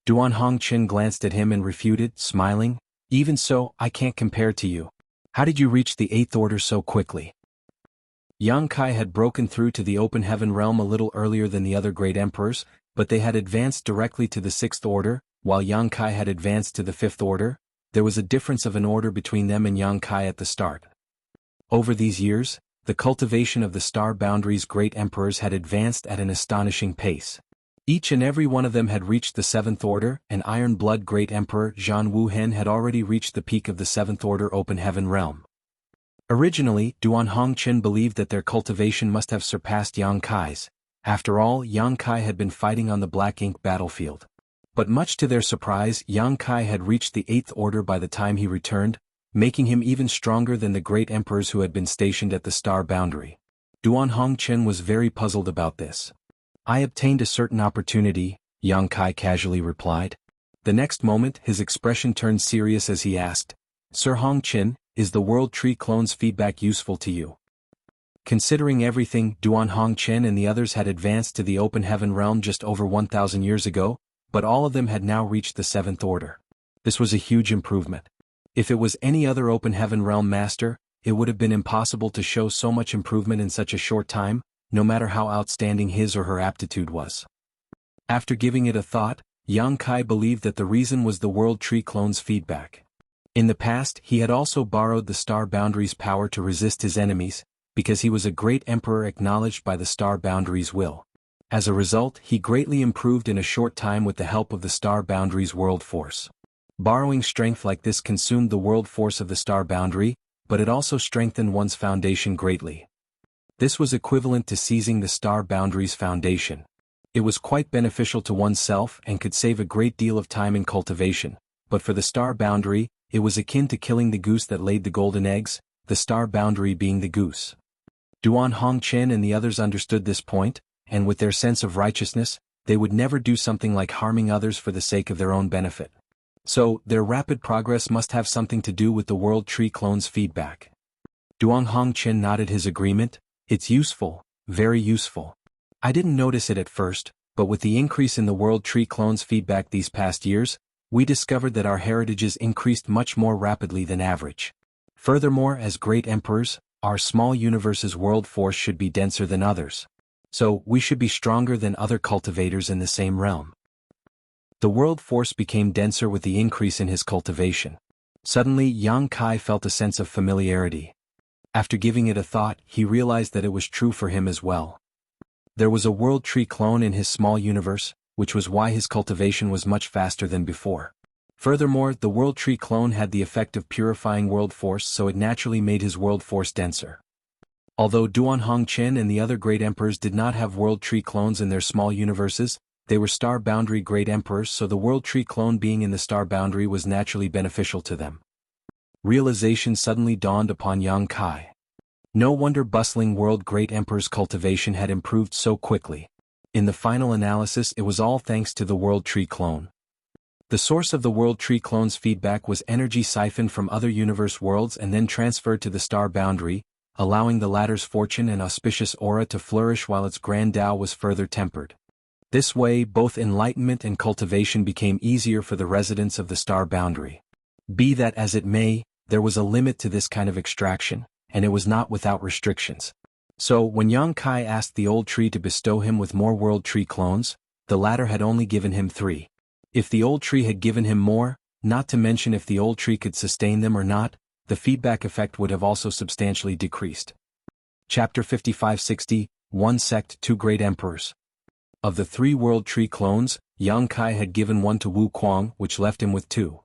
Speaker 1: Duan Hongchen glanced at him and refuted, smiling, even so, I can't compare to you. How did you reach the 8th Order so quickly? Yang Kai had broken through to the Open Heaven realm a little earlier than the other great emperors, but they had advanced directly to the 6th Order, while Yang Kai had advanced to the 5th Order. There was a difference of an order between them and Yang Kai at the start. Over these years, the cultivation of the star boundary's great emperors had advanced at an astonishing pace. Each and every one of them had reached the 7th Order, and Iron Blood Great Emperor Zhan Wuhen had already reached the peak of the 7th Order Open Heaven realm. Originally, Duan Hongchen believed that their cultivation must have surpassed Yang Kai's. After all, Yang Kai had been fighting on the Black Ink battlefield. But much to their surprise, Yang Kai had reached the 8th Order by the time he returned, making him even stronger than the great emperors who had been stationed at the star boundary. Duan Hongchen was very puzzled about this. I obtained a certain opportunity, Yang Kai casually replied. The next moment, his expression turned serious as he asked, Sir Hongchen, is the World Tree Clone's feedback useful to you? Considering everything, Duan Hongchen and the others had advanced to the Open Heaven realm just over 1,000 years ago, but all of them had now reached the 7th Order. This was a huge improvement. If it was any other Open Heaven realm master, it would have been impossible to show so much improvement in such a short time, no matter how outstanding his or her aptitude was. After giving it a thought, Yang Kai believed that the reason was the World Tree Clone's feedback. In the past, he had also borrowed the star boundary's power to resist his enemies, because he was a great emperor acknowledged by the star boundary's will. As a result, he greatly improved in a short time with the help of the star boundary's world force. Borrowing strength like this consumed the world force of the star boundary, but it also strengthened one's foundation greatly. This was equivalent to seizing the star boundary's foundation. It was quite beneficial to oneself and could save a great deal of time in cultivation, but for the star boundary, it was akin to killing the goose that laid the golden eggs, the star boundary being the goose. Duan Hongchen and the others understood this point, and with their sense of righteousness, they would never do something like harming others for the sake of their own benefit. So, their rapid progress must have something to do with the World Tree Clone's feedback. Duan Hongchen nodded his agreement. It's useful, very useful. I didn't notice it at first, but with the increase in the World Tree Clone's feedback these past years, we discovered that our heritages increased much more rapidly than average. Furthermore, as great emperors, our small universe's world force should be denser than others. So, we should be stronger than other cultivators in the same realm. The world force became denser with the increase in his cultivation. Suddenly, Yang Kai felt a sense of familiarity. After giving it a thought, he realized that it was true for him as well. There was a World Tree Clone in his small universe, which was why his cultivation was much faster than before. Furthermore, the World Tree Clone had the effect of purifying world force, so it naturally made his world force denser. Although Duan Hongqian and the other great emperors did not have World Tree clones in their small universes, they were star boundary great emperors, so the World Tree clone being in the star boundary was naturally beneficial to them. Realization suddenly dawned upon Yang Kai. No wonder bustling world great emperor's cultivation had improved so quickly. In the final analysis, it was all thanks to the World Tree clone. The source of the World Tree clone's feedback was energy siphoned from other universe worlds and then transferred to the star boundary, allowing the latter's fortune and auspicious aura to flourish while its grand Tao was further tempered. This way, both enlightenment and cultivation became easier for the residents of the star boundary. Be that as it may, there was a limit to this kind of extraction, and it was not without restrictions. So, when Yang Kai asked the old tree to bestow him with more World Tree clones, the latter had only given him 3. If the old tree had given him more, not to mention if the old tree could sustain them or not, the feedback effect would have also substantially decreased. Chapter 5560, One Sect, Two Great Emperors. Of the 3 World Tree clones, Yang Kai had given one to Wu Kuang, which left him with 2.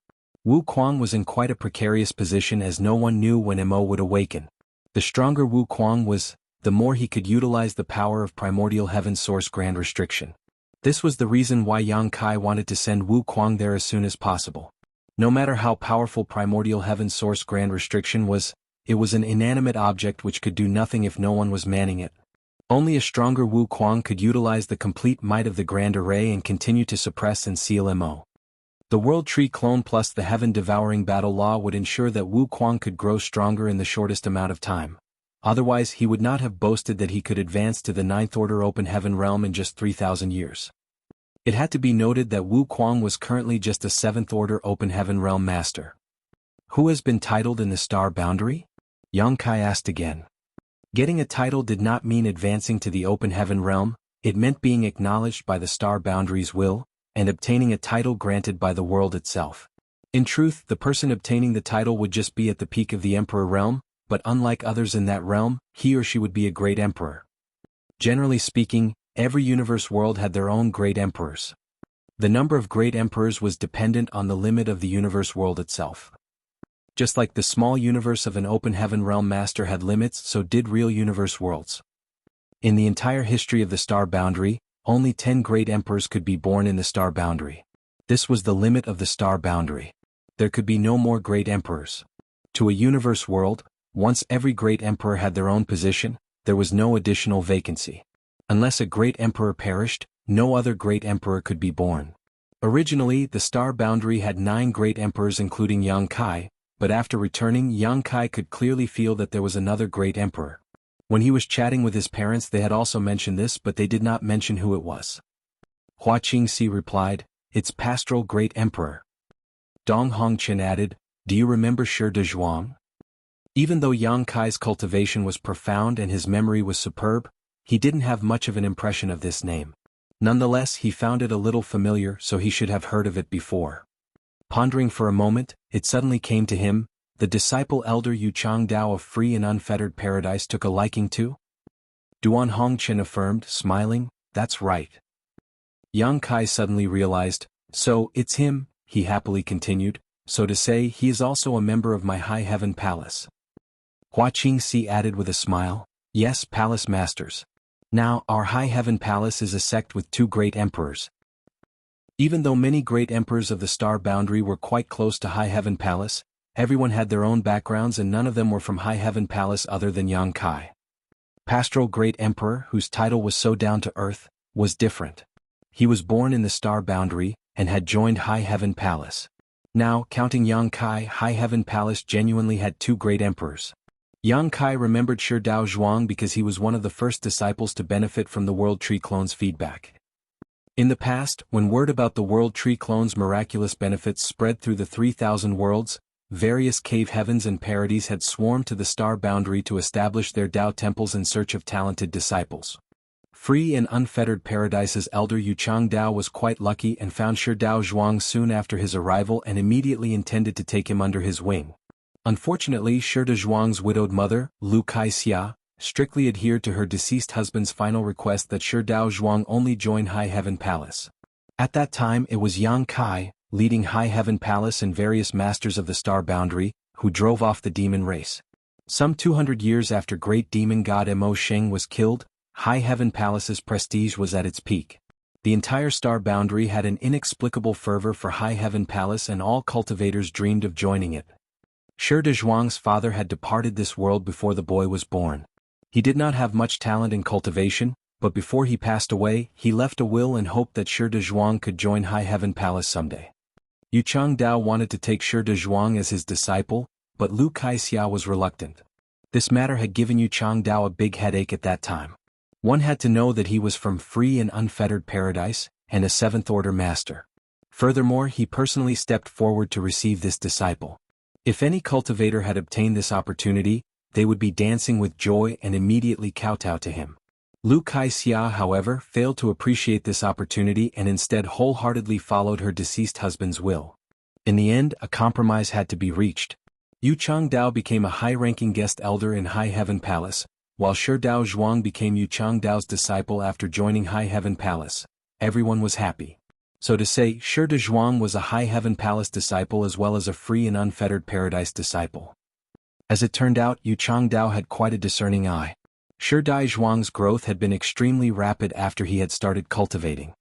Speaker 1: Wu Kuang was in quite a precarious position as no one knew when Mo would awaken. The stronger Wu Kuang was, the more he could utilize the power of Primordial Heaven's source grand restriction. This was the reason why Yang Kai wanted to send Wu Kuang there as soon as possible. No matter how powerful Primordial Heaven's source grand restriction was, it was an inanimate object which could do nothing if no one was manning it. Only a stronger Wu Kuang could utilize the complete might of the Grand Array and continue to suppress and seal Mo. The World Tree clone plus the Heaven-devouring battle law would ensure that Wu Kuang could grow stronger in the shortest amount of time. Otherwise he would not have boasted that he could advance to the 9th Order Open Heaven realm in just 3,000 years. It had to be noted that Wu Kuang was currently just a 7th Order Open Heaven realm master. Who has been titled in the star boundary? Yang Kai asked again. Getting a title did not mean advancing to the Open Heaven realm, it meant being acknowledged by the star boundary's will, and obtaining a title granted by the world itself. In truth, the person obtaining the title would just be at the peak of the Emperor realm, but unlike others in that realm, he or she would be a great emperor. Generally speaking, every universe world had their own great emperors. The number of great emperors was dependent on the limit of the universe world itself. Just like the small universe of an open heaven realm master had limits, so did real universe worlds. In the entire history of the star boundary, only 10 great emperors could be born in the star boundary. This was the limit of the star boundary. There could be no more great emperors. To a universe world, once every great emperor had their own position, there was no additional vacancy. Unless a great emperor perished, no other great emperor could be born. Originally, the star boundary had 9 great emperors including Yang Kai, but after returning, Yang Kai could clearly feel that there was another great emperor. When he was chatting with his parents, they had also mentioned this, but they did not mention who it was. Hua Qingxi replied, "It's Pastoral Great Emperor." Dong Hongqian added, "Do you remember Shi De Zhuang?" Even though Yang Kai's cultivation was profound and his memory was superb, he didn't have much of an impression of this name. Nonetheless, he found it a little familiar, so he should have heard of it before. Pondering for a moment, it suddenly came to him, the disciple elder Yu Changdao of free and unfettered paradise took a liking to? Duan Hongqian affirmed, smiling, "That's right." Yang Kai suddenly realized, "So, it's him," he happily continued, "so to say, he is also a member of my High Heaven Palace." Hua Qingxi added with a smile, "Yes, Palace Masters. Now, our High Heaven Palace is a sect with 2 great emperors. Even though many great emperors of the star boundary were quite close to High Heaven Palace, everyone had their own backgrounds and none of them were from High Heaven Palace other than Yang Kai. Pastoral Great Emperor, whose title was so down to earth, was different. He was born in the star boundary, and had joined High Heaven Palace. Now, counting Yang Kai, High Heaven Palace genuinely had 2 great emperors. Yang Kai remembered Shi Dao Zhuang because he was one of the first disciples to benefit from the World Tree clone's feedback. In the past, when word about the World Tree clone's miraculous benefits spread through the 3,000 worlds, various cave heavens and parodies had swarmed to the star boundary to establish their Tao temples in search of talented disciples. Free and unfettered paradise's elder Yu Changdao was quite lucky and found Shi Dao Zhuang soon after his arrival and immediately intended to take him under his wing. Unfortunately, Shi De Zhuang's widowed mother, Lu Kaixia, strictly adhered to her deceased husband's final request that Shi Dao Zhuang only join High Heaven Palace. At that time it was Yang Kai, leading High Heaven Palace and various masters of the star boundary, who drove off the demon race. Some 200 years after great demon god Mo Sheng was killed, High Heaven Palace's prestige was at its peak. The entire star boundary had an inexplicable fervor for High Heaven Palace, and all cultivators dreamed of joining it. Shi Dezhuang's father had departed this world before the boy was born. He did not have much talent in cultivation, but before he passed away, he left a will and hoped that Shi Dezhuang could join High Heaven Palace someday. Yu Changdao wanted to take Shi Dezhuang as his disciple, but Lu Kaixia was reluctant. This matter had given Yu Changdao a big headache at that time. One had to know that he was from free and unfettered paradise, and a seventh-order master. Furthermore, he personally stepped forward to receive this disciple. If any cultivator had obtained this opportunity, they would be dancing with joy and immediately kowtow to him. Lu Kaixia, however, failed to appreciate this opportunity and instead wholeheartedly followed her deceased husband's will. In the end, a compromise had to be reached. Yu Changdao became a high-ranking guest elder in High Heaven Palace, while Shi Dezhuang became Yu Changdao's disciple after joining High Heaven Palace. Everyone was happy. So to say, Shi Dezhuang was a High Heaven Palace disciple as well as a free and unfettered paradise disciple. As it turned out, Yu Changdao had quite a discerning eye. Shi Dezhuang's growth had been extremely rapid after he had started cultivating.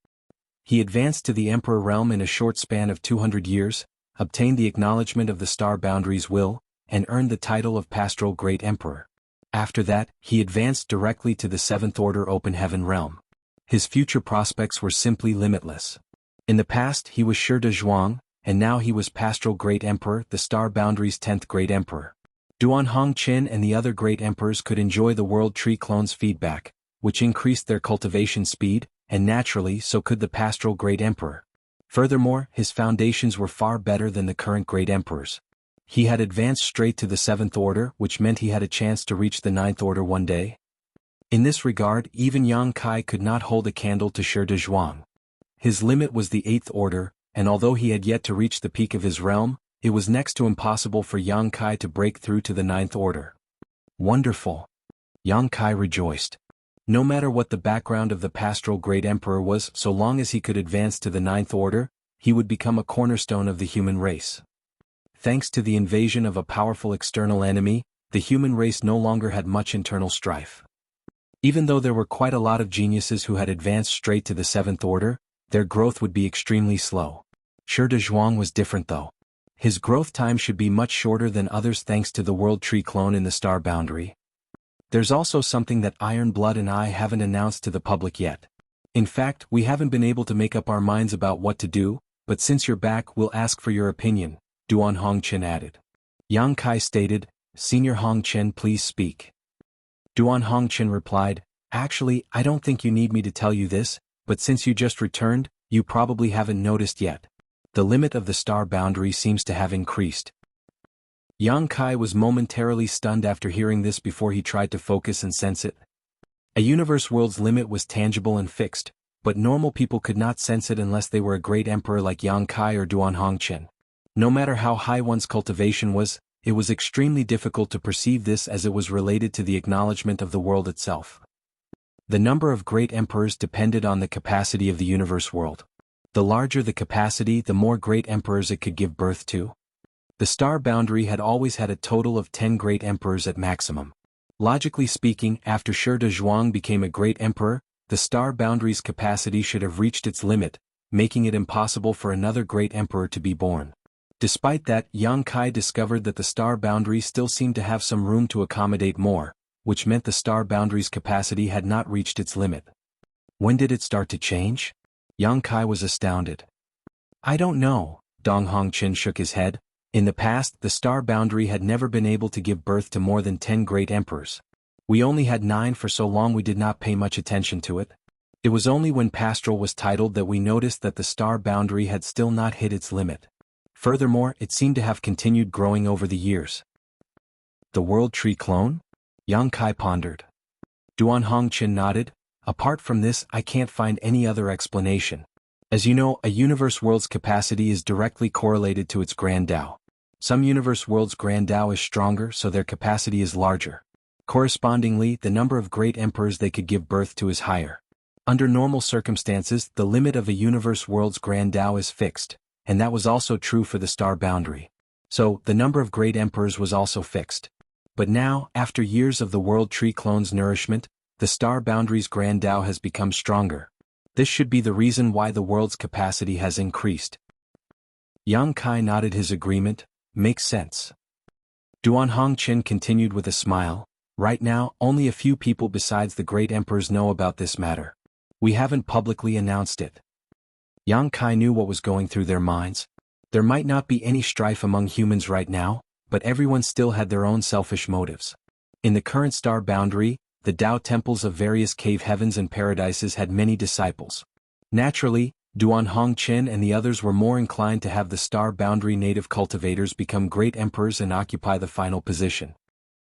Speaker 1: He advanced to the Emperor realm in a short span of 200 years, obtained the acknowledgement of the Star Boundary's will, and earned the title of Pastoral Great Emperor. After that, he advanced directly to the Seventh Order Open Heaven realm. His future prospects were simply limitless. In the past he was Shi Dezhuang, and now he was Pastoral Great Emperor, the Star Boundary's 10th Great Emperor. Duan Hongqin and the other great emperors could enjoy the World Tree clone's feedback, which increased their cultivation speed, and naturally so could the Pastoral Great Emperor. Furthermore, his foundations were far better than the current great emperors. He had advanced straight to the 7th Order, which meant he had a chance to reach the 9th Order one day. In this regard, even Yang Kai could not hold a candle to Shi Dezhuang. His limit was the 8th Order, and although he had yet to reach the peak of his realm, it was next to impossible for Yang Kai to break through to the 9th Order. Wonderful! Yang Kai rejoiced. No matter what the background of the Pastoral Great Emperor was, so long as he could advance to the 9th Order, he would become a cornerstone of the human race. Thanks to the invasion of a powerful external enemy, the human race no longer had much internal strife. Even though there were quite a lot of geniuses who had advanced straight to the 7th Order, their growth would be extremely slow. Shi Dezhuang was different though. His growth time should be much shorter than others thanks to the World Tree clone in the Star Boundary. There's also something that Iron Blood and I haven't announced to the public yet. In fact, we haven't been able to make up our minds about what to do, but since you're back we'll ask for your opinion, Duan Hongqin added. Yang Kai stated, Senior Hongqin, please speak. Duan Hongqin replied, Actually, I don't think you need me to tell you this, but since you just returned, you probably haven't noticed yet. The limit of the Star Boundary seems to have increased. Yang Kai was momentarily stunned after hearing this before he tried to focus and sense it. A universe world's limit was tangible and fixed, but normal people could not sense it unless they were a great emperor like Yang Kai or Duan Hongqin. No matter how high one's cultivation was, it was extremely difficult to perceive this as it was related to the acknowledgement of the world itself. The number of great emperors depended on the capacity of the universe world. The larger the capacity, the more great emperors it could give birth to. The Star Boundary had always had a total of 10 great emperors at maximum. Logically speaking, after Shi Dezhuang became a great emperor, the Star Boundary's capacity should have reached its limit, making it impossible for another great emperor to be born. Despite that, Yang Kai discovered that the Star Boundary still seemed to have some room to accommodate more, which meant the Star Boundary's capacity had not reached its limit. When did it start to change? Yang Kai was astounded. I don't know, Dong Hongqin shook his head. In the past, the Star Boundary had never been able to give birth to more than 10 great emperors. We only had 9 for so long we did not pay much attention to it. It was only when Pastoral was titled that we noticed that the Star Boundary had still not hit its limit. Furthermore, it seemed to have continued growing over the years. The World Tree clone? Yang Kai pondered. Duan Hongqin nodded. Apart from this, I can't find any other explanation. As you know, a universe world's capacity is directly correlated to its Grand Tao. Some universe worlds' Grand Tao is stronger, so their capacity is larger. Correspondingly, the number of great emperors they could give birth to is higher. Under normal circumstances, the limit of a universe world's Grand Tao is fixed, and that was also true for the Star Boundary. So, the number of great emperors was also fixed. But now, after years of the World Tree clone's nourishment, the star boundary's grand Tao has become stronger. This should be the reason why the world's capacity has increased. Yang Kai nodded his agreement. Makes sense. Duan Hongqian continued with a smile. Right now, only a few people besides the great emperors know about this matter. We haven't publicly announced it. Yang Kai knew what was going through their minds. There might not be any strife among humans right now, but everyone still had their own selfish motives. In the current star boundary, the Tao temples of various cave heavens and paradises had many disciples. Naturally, Duan Hongqian and the others were more inclined to have the star boundary native cultivators become great emperors and occupy the final position.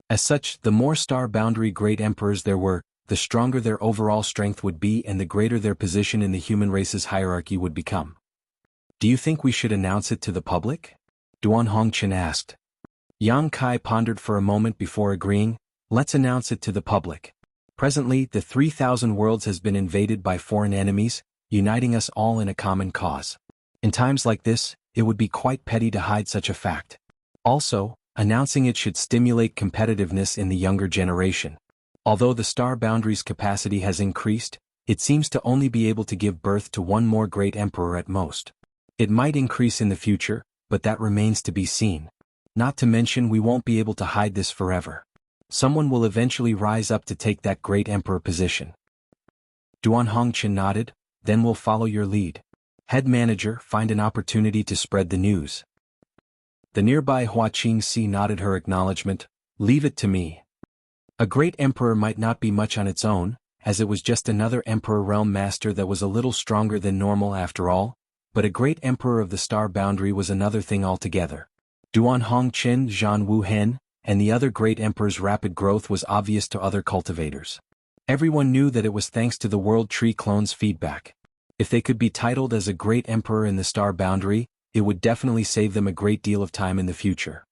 Speaker 1: As such, the more star boundary great emperors there were, the stronger their overall strength would be and the greater their position in the human race's hierarchy would become. Do you think we should announce it to the public? Duan Hongqian asked. Yang Kai pondered for a moment before agreeing. Let's announce it to the public. Presently, the 3,000 worlds has been invaded by foreign enemies, uniting us all in a common cause. In times like this, it would be quite petty to hide such a fact. Also, announcing it should stimulate competitiveness in the younger generation. Although the star boundary's capacity has increased, it seems to only be able to give birth to one more great emperor at most. It might increase in the future, but that remains to be seen. Not to mention we won't be able to hide this forever. Someone will eventually rise up to take that great emperor position. Duan Hongqian nodded. Then we'll follow your lead. Head manager, find an opportunity to spread the news. The nearby Hua Qingxi nodded her acknowledgement. Leave it to me. A great emperor might not be much on its own, as it was just another emperor realm master that was a little stronger than normal after all, but a great emperor of the star boundary was another thing altogether. Duan Hongqian, Zhan Wuhen, and the other great emperor's rapid growth was obvious to other cultivators. Everyone knew that it was thanks to the World Tree clone's feedback. If they could be titled as a great emperor in the star boundary, it would definitely save them a great deal of time in the future.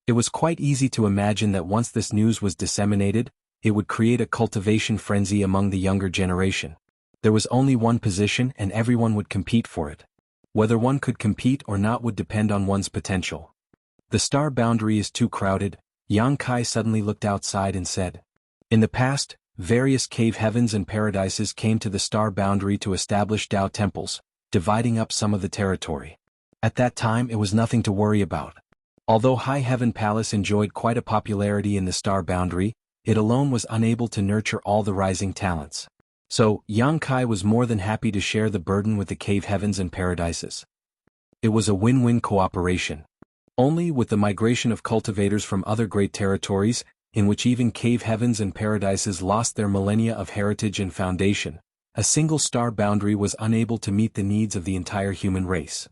Speaker 1: It was quite easy to imagine that once this news was disseminated, it would create a cultivation frenzy among the younger generation. There was only one position and everyone would compete for it. Whether one could compete or not would depend on one's potential. The star boundary is too crowded. Yang Kai suddenly looked outside and said. In the past, various cave heavens and paradises came to the star boundary to establish Tao temples, dividing up some of the territory. At that time it was nothing to worry about. Although High Heaven Palace enjoyed quite a popularity in the star boundary, it alone was unable to nurture all the rising talents. So, Yang Kai was more than happy to share the burden with the cave heavens and paradises. It was a win-win cooperation. Only with the migration of cultivators from other great territories, in which even cave heavens and paradises lost their millennia of heritage and foundation, a single star boundary was unable to meet the needs of the entire human race.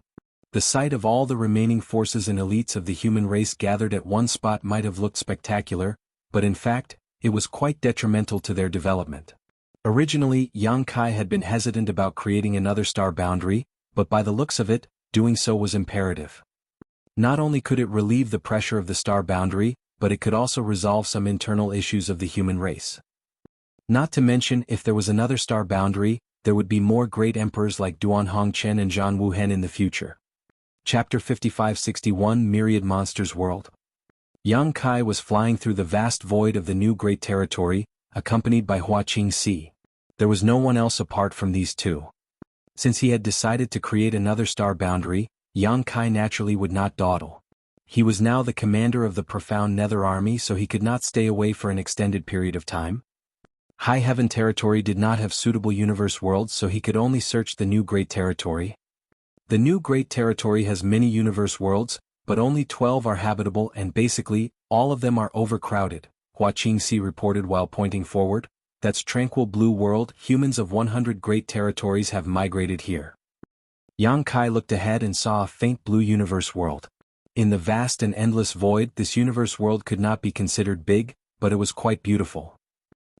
Speaker 1: The sight of all the remaining forces and elites of the human race gathered at one spot might have looked spectacular, but in fact, it was quite detrimental to their development. Originally, Yang Kai had been hesitant about creating another star boundary, but by the looks of it, doing so was imperative. Not only could it relieve the pressure of the star boundary, but it could also resolve some internal issues of the human race. Not to mention, if there was another star boundary, there would be more great emperors like Duan Hongqian and Zhan Wuhen in the future. Chapter 5561 Myriad Monsters World. Yang Kai was flying through the vast void of the new great territory, accompanied by Hua Qingxi. There was no one else apart from these two. Since he had decided to create another star boundary, Yang Kai naturally would not dawdle. He was now the commander of the profound Nether Army, so he could not stay away for an extended period of time. High Heaven territory did not have suitable universe worlds, so he could only search the new great territory. The new great territory has many universe worlds, but only 12 are habitable and basically, all of them are overcrowded, Hua Qingxi reported while pointing forward. That's tranquil blue world, humans of 100 great territories have migrated here. Yang Kai looked ahead and saw a faint blue universe world. In the vast and endless void, this universe world could not be considered big, but it was quite beautiful.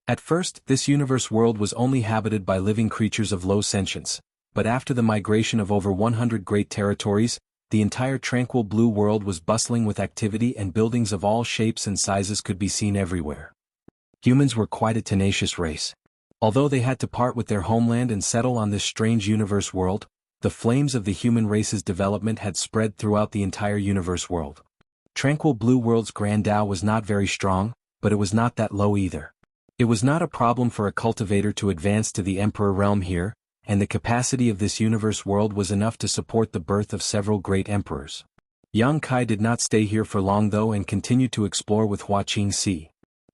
Speaker 1: At first, this universe world was only habited by living creatures of low sentience, but after the migration of over 100 great territories, the entire tranquil blue world was bustling with activity and buildings of all shapes and sizes could be seen everywhere. Humans were quite a tenacious race. Although they had to part with their homeland and settle on this strange universe world, the flames of the human race's development had spread throughout the entire universe world. Tranquil Blue World's Grand Tao was not very strong, but it was not that low either. It was not a problem for a cultivator to advance to the Emperor realm here, and the capacity of this universe world was enough to support the birth of several great emperors. Yang Kai did not stay here for long though and continued to explore with Hua Qingxi.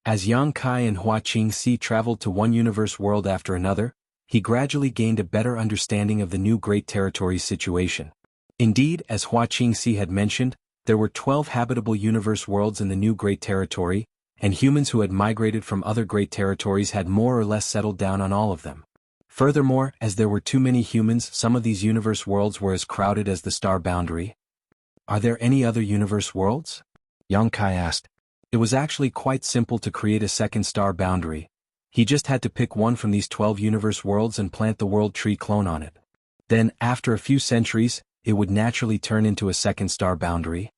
Speaker 1: As Yang Kai and Hua Qingxi traveled to one universe world after another, he gradually gained a better understanding of the new Great Territories situation. Indeed, as Hua Qingxi had mentioned, there were 12 habitable universe worlds in the new Great Territory, and humans who had migrated from other great territories had more or less settled down on all of them. Furthermore, as there were too many humans, some of these universe worlds were as crowded as the star boundary. Are there any other universe worlds? Yang Kai asked. It was actually quite simple to create a second star boundary. He just had to pick one from these 12 universe worlds and plant the world tree clone on it. Then, after a few centuries, it would naturally turn into a second star boundary.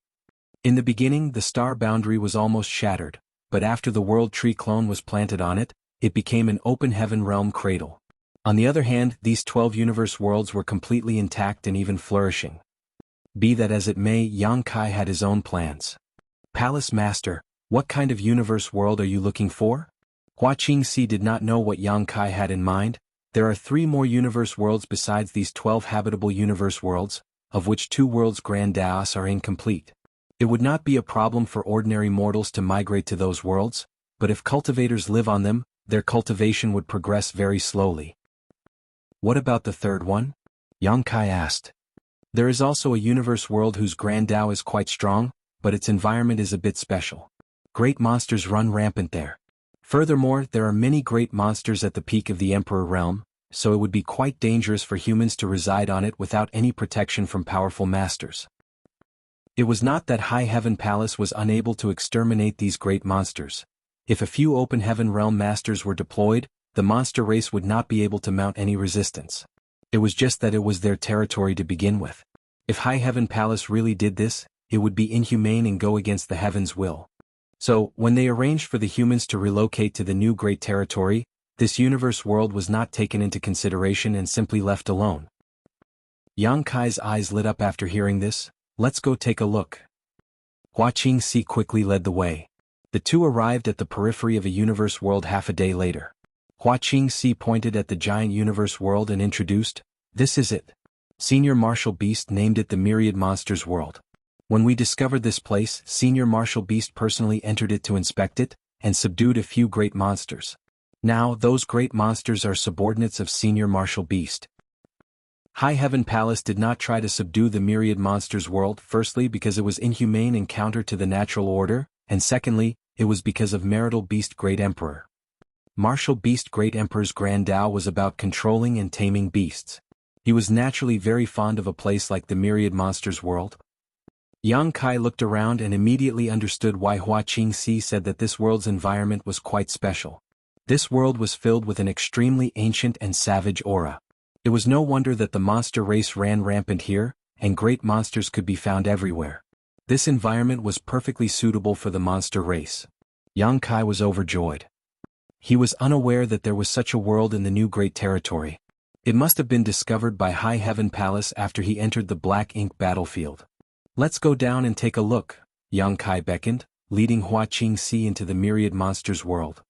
Speaker 1: In the beginning, the star boundary was almost shattered, but after the world tree clone was planted on it, it became an open heaven realm cradle. On the other hand, these 12 universe worlds were completely intact and even flourishing. Be that as it may, Yang Kai had his own plans. Palace Master, what kind of universe world are you looking for? Hua Qingxi did not know what Yang Kai had in mind. There are 3 more universe worlds besides these 12 habitable universe worlds, of which 2 worlds Grand Daos are incomplete. It would not be a problem for ordinary mortals to migrate to those worlds, but if cultivators live on them, their cultivation would progress very slowly. What about the third one? Yang Kai asked. There is also a universe world whose Grand Tao is quite strong, but its environment is a bit special. Great monsters run rampant there. Furthermore, there are many great monsters at the peak of the Emperor realm, so it would be quite dangerous for humans to reside on it without any protection from powerful masters. It was not that High Heaven Palace was unable to exterminate these great monsters. If a few Open Heaven Realm masters were deployed, the monster race would not be able to mount any resistance. It was just that it was their territory to begin with. If High Heaven Palace really did this, it would be inhumane and go against the heavens' will. So, when they arranged for the humans to relocate to the new Great Territory, this universe world was not taken into consideration and simply left alone. Yang Kai's eyes lit up after hearing this. Let's go take a look. Hua Qingxi quickly led the way. The two arrived at the periphery of a universe world half a day later. Hua Qingxi pointed at the giant universe world and introduced, "This is it." Senior Martial Beast named it the Myriad Monsters World. When we discovered this place, Senior Martial Beast personally entered it to inspect it, and subdued a few great monsters. Now, those great monsters are subordinates of Senior Martial Beast. High Heaven Palace did not try to subdue the Myriad Monsters World, firstly because it was inhumane and counter to the natural order, and secondly, it was because of Marital Beast Great Emperor. Martial Beast Great Emperor's Grand Tao was about controlling and taming beasts. He was naturally very fond of a place like the Myriad Monsters World. Yang Kai looked around and immediately understood why Hua Qingxi said that this world's environment was quite special. This world was filled with an extremely ancient and savage aura. It was no wonder that the monster race ran rampant here, and great monsters could be found everywhere. This environment was perfectly suitable for the monster race. Yang Kai was overjoyed. He was unaware that there was such a world in the new Great Territory. It must have been discovered by High Heaven Palace after he entered the Black Ink battlefield. Let's go down and take a look, Yang Kai beckoned, leading Hua Qingxi into the Myriad Monsters World.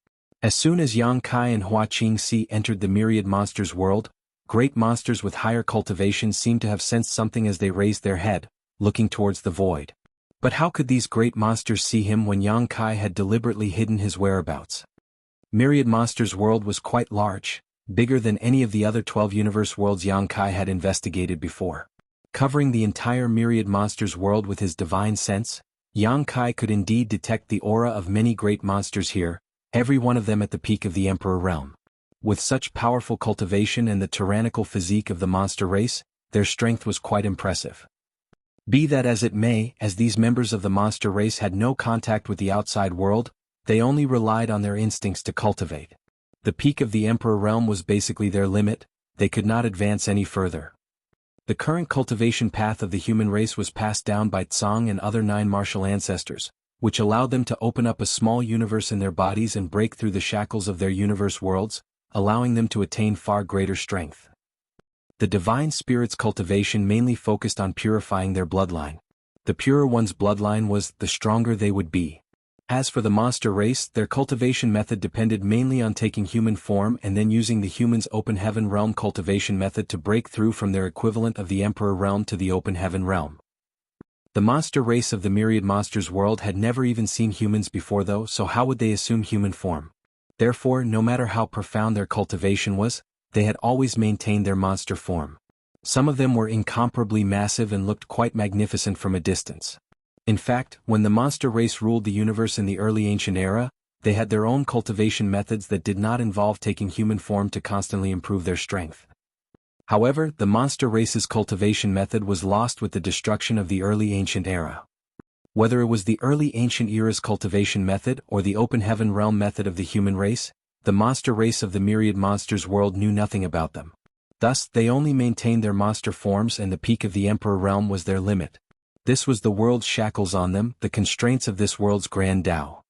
Speaker 1: As soon as Yang Kai and Hua Qingxi entered the Myriad Monsters World, great monsters with higher cultivation seemed to have sensed something as they raised their head, looking towards the void. But how could these great monsters see him when Yang Kai had deliberately hidden his whereabouts? Myriad Monsters World was quite large, bigger than any of the other 12 universe worlds Yang Kai had investigated before. Covering the entire Myriad Monsters World with his divine sense, Yang Kai could indeed detect the aura of many great monsters here, every one of them at the peak of the Emperor realm. With such powerful cultivation and the tyrannical physique of the monster race, their strength was quite impressive. Be that as it may, as these members of the monster race had no contact with the outside world, they only relied on their instincts to cultivate. The peak of the Emperor realm was basically their limit, they could not advance any further. The current cultivation path of the human race was passed down by Tsang and other 9 martial ancestors, which allowed them to open up a small universe in their bodies and break through the shackles of their universe worlds, allowing them to attain far greater strength. The Divine Spirit's cultivation mainly focused on purifying their bloodline. The purer one's bloodline was, the stronger they would be. As for the monster race, their cultivation method depended mainly on taking human form and then using the human's open heaven realm cultivation method to break through from their equivalent of the emperor realm to the open heaven realm. The monster race of the myriad monsters world had never even seen humans before though, so how would they assume human form? Therefore, no matter how profound their cultivation was, they had always maintained their monster form. Some of them were incomparably massive and looked quite magnificent from a distance. In fact, when the monster race ruled the universe in the early ancient era, they had their own cultivation methods that did not involve taking human form to constantly improve their strength. However, the monster race's cultivation method was lost with the destruction of the early ancient era. Whether it was the early ancient era's cultivation method or the open heaven realm method of the human race, the monster race of the myriad monsters world knew nothing about them. Thus, they only maintained their monster forms and the peak of the emperor realm was their limit. This was the world's shackles on them, the constraints of this world's grand Tao.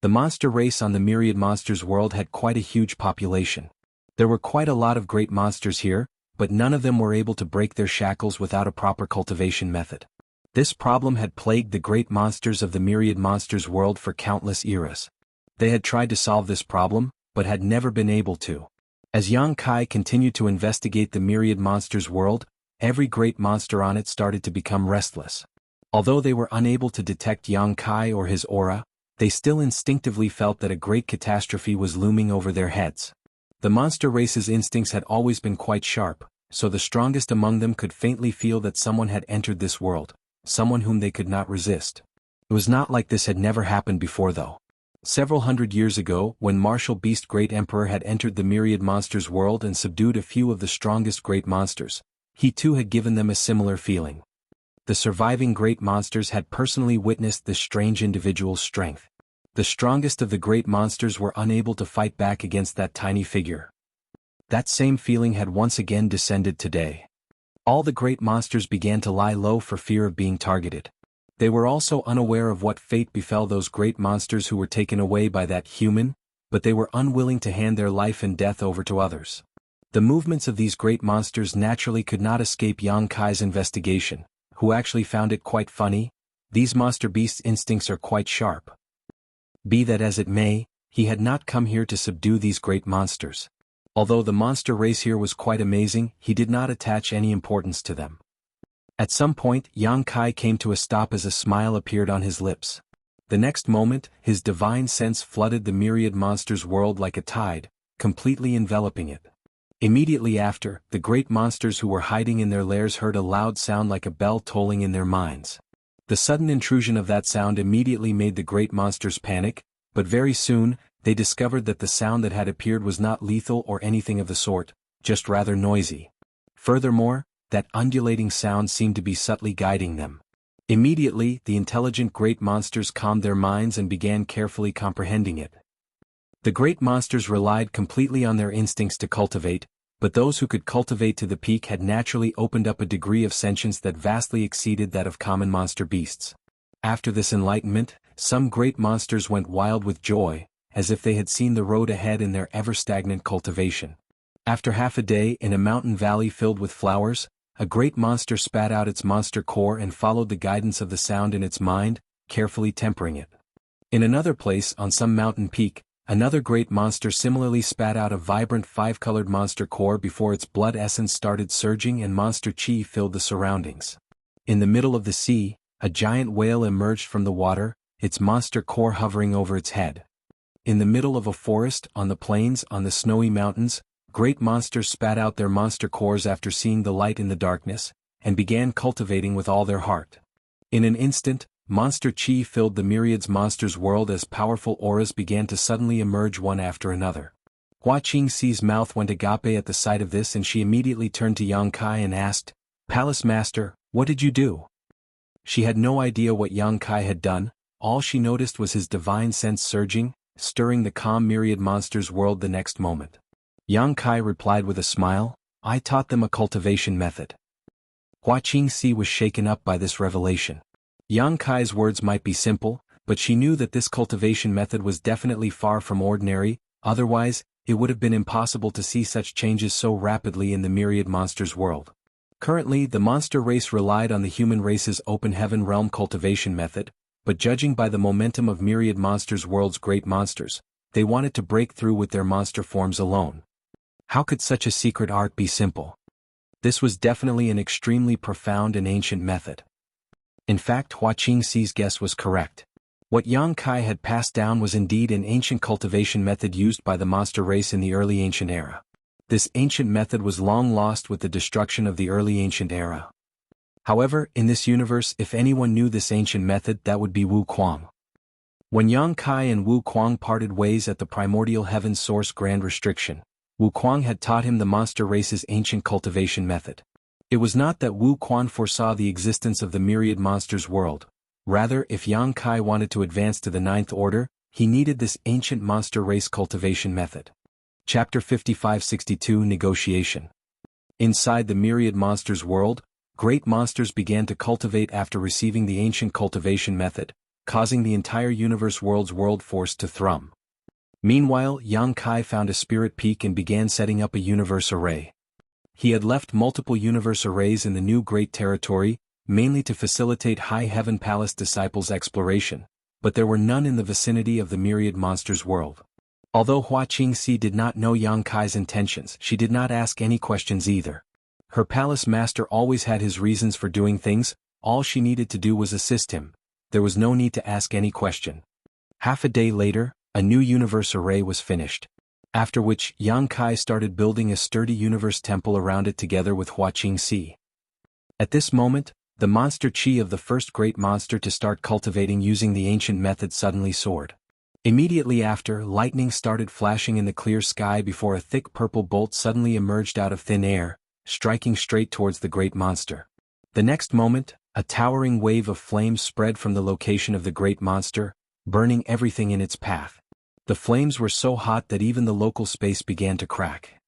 Speaker 1: The monster race on the myriad monsters world had quite a huge population. There were quite a lot of great monsters here, but none of them were able to break their shackles without a proper cultivation method. This problem had plagued the great monsters of the myriad monsters world for countless eras. They had tried to solve this problem, but had never been able to. As Yang Kai continued to investigate the myriad monsters world, every great monster on it started to become restless. Although they were unable to detect Yang Kai or his aura, they still instinctively felt that a great catastrophe was looming over their heads. The monster race's instincts had always been quite sharp, so the strongest among them could faintly feel that someone had entered this world, someone whom they could not resist. It was not like this had never happened before though. Several hundred years ago, when Martial Beast Great Emperor had entered the myriad monsters world and subdued a few of the strongest great monsters, he too had given them a similar feeling. The surviving great monsters had personally witnessed this strange individual's strength. The strongest of the great monsters were unable to fight back against that tiny figure. That same feeling had once again descended today. All the great monsters began to lie low for fear of being targeted. They were also unaware of what fate befell those great monsters who were taken away by that human, but they were unwilling to hand their life and death over to others. The movements of these great monsters naturally could not escape Yang Kai's investigation, who actually found it quite funny. These monster beasts' instincts are quite sharp. Be that as it may, he had not come here to subdue these great monsters. Although the monster race here was quite amazing, he did not attach any importance to them. At some point, Yang Kai came to a stop as a smile appeared on his lips. The next moment, his divine sense flooded the myriad monsters world like a tide, completely enveloping it. Immediately after, the great monsters who were hiding in their lairs heard a loud sound like a bell tolling in their minds. The sudden intrusion of that sound immediately made the great monsters panic, but very soon, they discovered that the sound that had appeared was not lethal or anything of the sort, just rather noisy. Furthermore, that undulating sound seemed to be subtly guiding them. Immediately, the intelligent great monsters calmed their minds and began carefully comprehending it. The great monsters relied completely on their instincts to cultivate, but those who could cultivate to the peak had naturally opened up a degree of sentience that vastly exceeded that of common monster beasts. After this enlightenment, some great monsters went wild with joy, as if they had seen the road ahead in their ever-stagnant cultivation. After half a day in a mountain valley filled with flowers, a great monster spat out its monster core and followed the guidance of the sound in its mind, carefully tempering it. In another place on some mountain peak, another great monster similarly spat out a vibrant five-colored monster core before its blood essence started surging and monster chi filled the surroundings. In the middle of the sea, a giant whale emerged from the water, its monster core hovering over its head. In the middle of a forest, on the plains, on the snowy mountains, great monsters spat out their monster cores after seeing the light in the darkness, and began cultivating with all their heart. In an instant, monster chi filled the myriads monsters world as powerful auras began to suddenly emerge one after another. Hua Qingxi's mouth went agape at the sight of this and she immediately turned to Yang Kai and asked, "Palace Master, what did you do?" She had no idea what Yang Kai had done, all she noticed was his divine sense surging, stirring the calm myriad monsters world the next moment. Yang Kai replied with a smile, "I taught them a cultivation method." Hua Qingxi was shaken up by this revelation. Yang Kai's words might be simple, but she knew that this cultivation method was definitely far from ordinary, otherwise, it would have been impossible to see such changes so rapidly in the myriad monsters world. Currently, the monster race relied on the human race's open heaven realm cultivation method, but judging by the momentum of myriad monsters' world's great monsters, they wanted to break through with their monster forms alone. How could such a secret art be simple? This was definitely an extremely profound and ancient method. In fact, Hua Qingxi's guess was correct. What Yang Kai had passed down was indeed an ancient cultivation method used by the monster race in the early ancient era. This ancient method was long lost with the destruction of the early ancient era. However, in this universe, if anyone knew this ancient method, that would be Wu Kuang. When Yang Kai and Wu Kuang parted ways at the primordial heaven source Grand Restriction, Wu Kuang had taught him the monster race's ancient cultivation method. It was not that Wu Kuang foresaw the existence of the myriad monsters world. Rather, if Yang Kai wanted to advance to the ninth order, he needed this ancient monster race cultivation method. Chapter 5562 Negotiation. Inside the myriad monsters world, great monsters began to cultivate after receiving the ancient cultivation method, causing the entire universe world's world force to thrum. Meanwhile, Yang Kai found a spirit peak and began setting up a universe array. He had left multiple universe arrays in the new Great Territory, mainly to facilitate High Heaven Palace disciples' exploration, but there were none in the vicinity of the myriad monsters world. Although Hua Qingxi did not know Yang Kai's intentions, she did not ask any questions either. Her palace master always had his reasons for doing things, all she needed to do was assist him. There was no need to ask any question. Half a day later, a new universe array was finished. After which, Yang Kai started building a sturdy universe temple around it together with Hua Qingxi. At this moment, the monster chi of the first great monster to start cultivating using the ancient method suddenly soared. Immediately after, lightning started flashing in the clear sky before a thick purple bolt suddenly emerged out of thin air, striking straight towards the great monster. The next moment, a towering wave of flames spread from the location of the great monster, burning everything in its path. The flames were so hot that even the local space began to crack.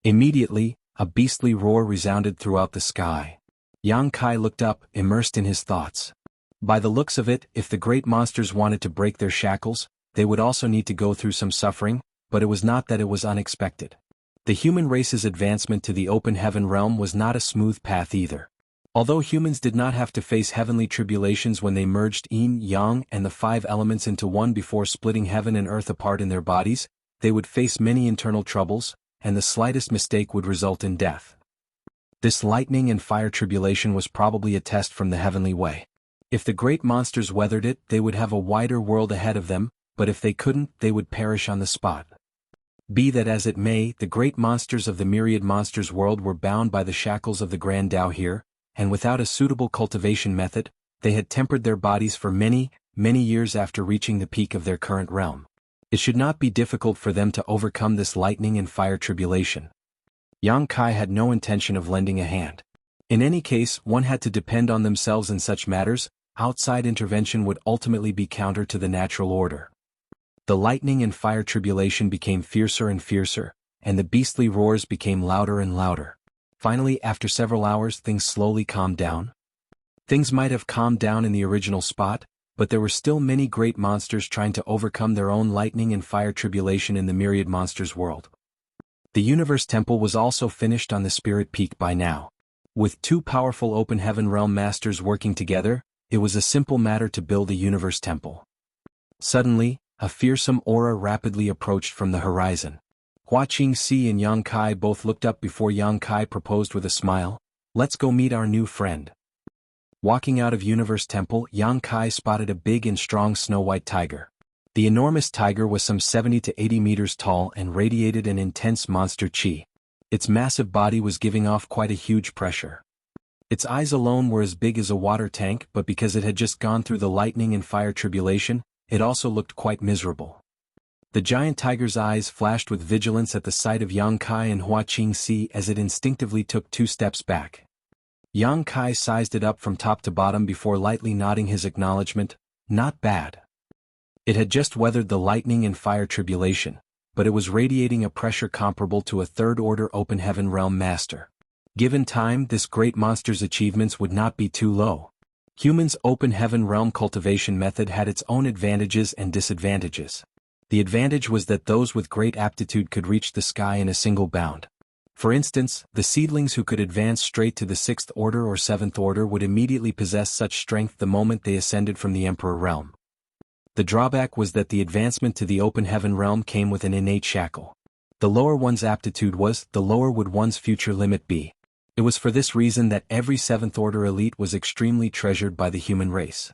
Speaker 1: Immediately, a beastly roar resounded throughout the sky. Yang Kai looked up, immersed in his thoughts. By the looks of it, if the great monsters wanted to break their shackles, they would also need to go through some suffering, but it was not that it was unexpected. The human race's advancement to the open heaven realm was not a smooth path either. Although humans did not have to face heavenly tribulations when they merged yin, yang, and the five elements into one before splitting heaven and earth apart in their bodies, they would face many internal troubles, and the slightest mistake would result in death. This lightning and fire tribulation was probably a test from the heavenly way. If the great monsters weathered it, they would have a wider world ahead of them, but if they couldn't, they would perish on the spot. Be that as it may, the great monsters of the myriad monsters world were bound by the shackles of the Grand Tao here, and without a suitable cultivation method, they had tempered their bodies for many, many years after reaching the peak of their current realm. It should not be difficult for them to overcome this lightning and fire tribulation. Yang Kai had no intention of lending a hand. In any case, one had to depend on themselves in such matters. Outside intervention would ultimately be counter to the natural order. The lightning and fire tribulation became fiercer and fiercer, and the beastly roars became louder and louder. Finally, after several hours, things slowly calmed down. Things might have calmed down in the original spot, but there were still many great monsters trying to overcome their own lightning and fire tribulation in the myriad monsters world. The universe temple was also finished on the spirit peak by now. With two powerful open heaven realm masters working together, it was a simple matter to build a universe temple. Suddenly, a fearsome aura rapidly approached from the horizon. Hua Qingxi and Yang Kai both looked up before Yang Kai proposed with a smile, "Let's go meet our new friend." Walking out of Universe Temple, Yang Kai spotted a big and strong snow-white tiger. The enormous tiger was some 70 to 80 meters tall and radiated an intense monster chi. Its massive body was giving off quite a huge pressure. Its eyes alone were as big as a water tank, but because it had just gone through the lightning and fire tribulation, it also looked quite miserable. The giant tiger's eyes flashed with vigilance at the sight of Yang Kai and Hua Qingxi as it instinctively took 2 steps back. Yang Kai sized it up from top to bottom before lightly nodding his acknowledgement, "Not bad." It had just weathered the lightning and fire tribulation, but it was radiating a pressure comparable to a third-order open heaven realm master. Given time, this great monster's achievements would not be too low. Humans' open heaven realm cultivation method had its own advantages and disadvantages. The advantage was that those with great aptitude could reach the sky in a single bound. For instance, the seedlings who could advance straight to the 6th order or 7th order would immediately possess such strength the moment they ascended from the Emperor realm. The drawback was that the advancement to the open heaven realm came with an innate shackle. The lower one's aptitude was, the lower would one's future limit be. It was for this reason that every 7th order elite was extremely treasured by the human race.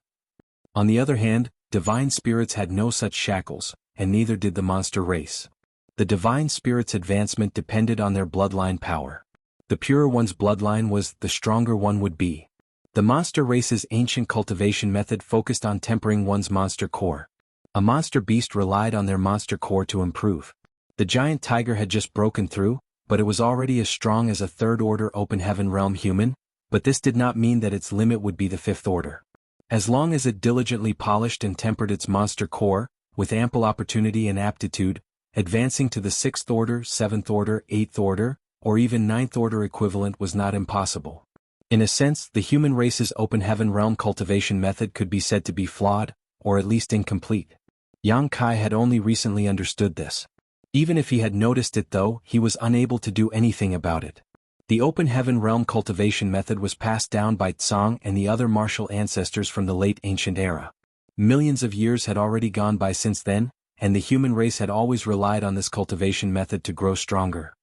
Speaker 1: On the other hand, divine spirits had no such shackles, and neither did the monster race. The divine spirits' advancement depended on their bloodline power. The purer one's bloodline was, the stronger one would be. The monster race's ancient cultivation method focused on tempering one's monster core. A monster beast relied on their monster core to improve. The giant tiger had just broken through, but it was already as strong as a 3rd order open heaven realm human, but this did not mean that its limit would be the 5th order. As long as it diligently polished and tempered its monster core, with ample opportunity and aptitude, advancing to the 6th order, 7th order, 8th order, or even 9th order equivalent was not impossible. In a sense, the human race's open heaven realm cultivation method could be said to be flawed, or at least incomplete. Yang Kai had only recently understood this. Even if he had noticed it though, he was unable to do anything about it. The open heaven realm cultivation method was passed down by Tsang and the other martial ancestors from the late ancient era. Millions of years had already gone by since then, and the human race had always relied on this cultivation method to grow stronger.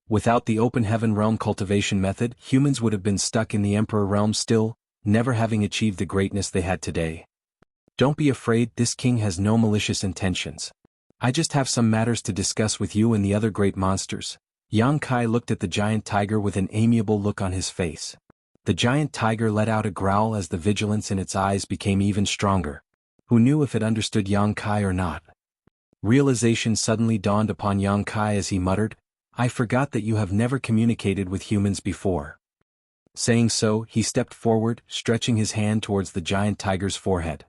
Speaker 1: Without the open heaven realm cultivation method, humans would have been stuck in the Emperor realm still, never having achieved the greatness they had today. Don't be afraid, this king has no malicious intentions. I just have some matters to discuss with you and the other great monsters. Yang Kai looked at the giant tiger with an amiable look on his face. The giant tiger let out a growl as the vigilance in its eyes became even stronger. Who knew if it understood Yang Kai or not? Realization suddenly dawned upon Yang Kai as he muttered, I forgot that you have never communicated with humans before. Saying so, he stepped forward, stretching his hand towards the giant tiger's forehead.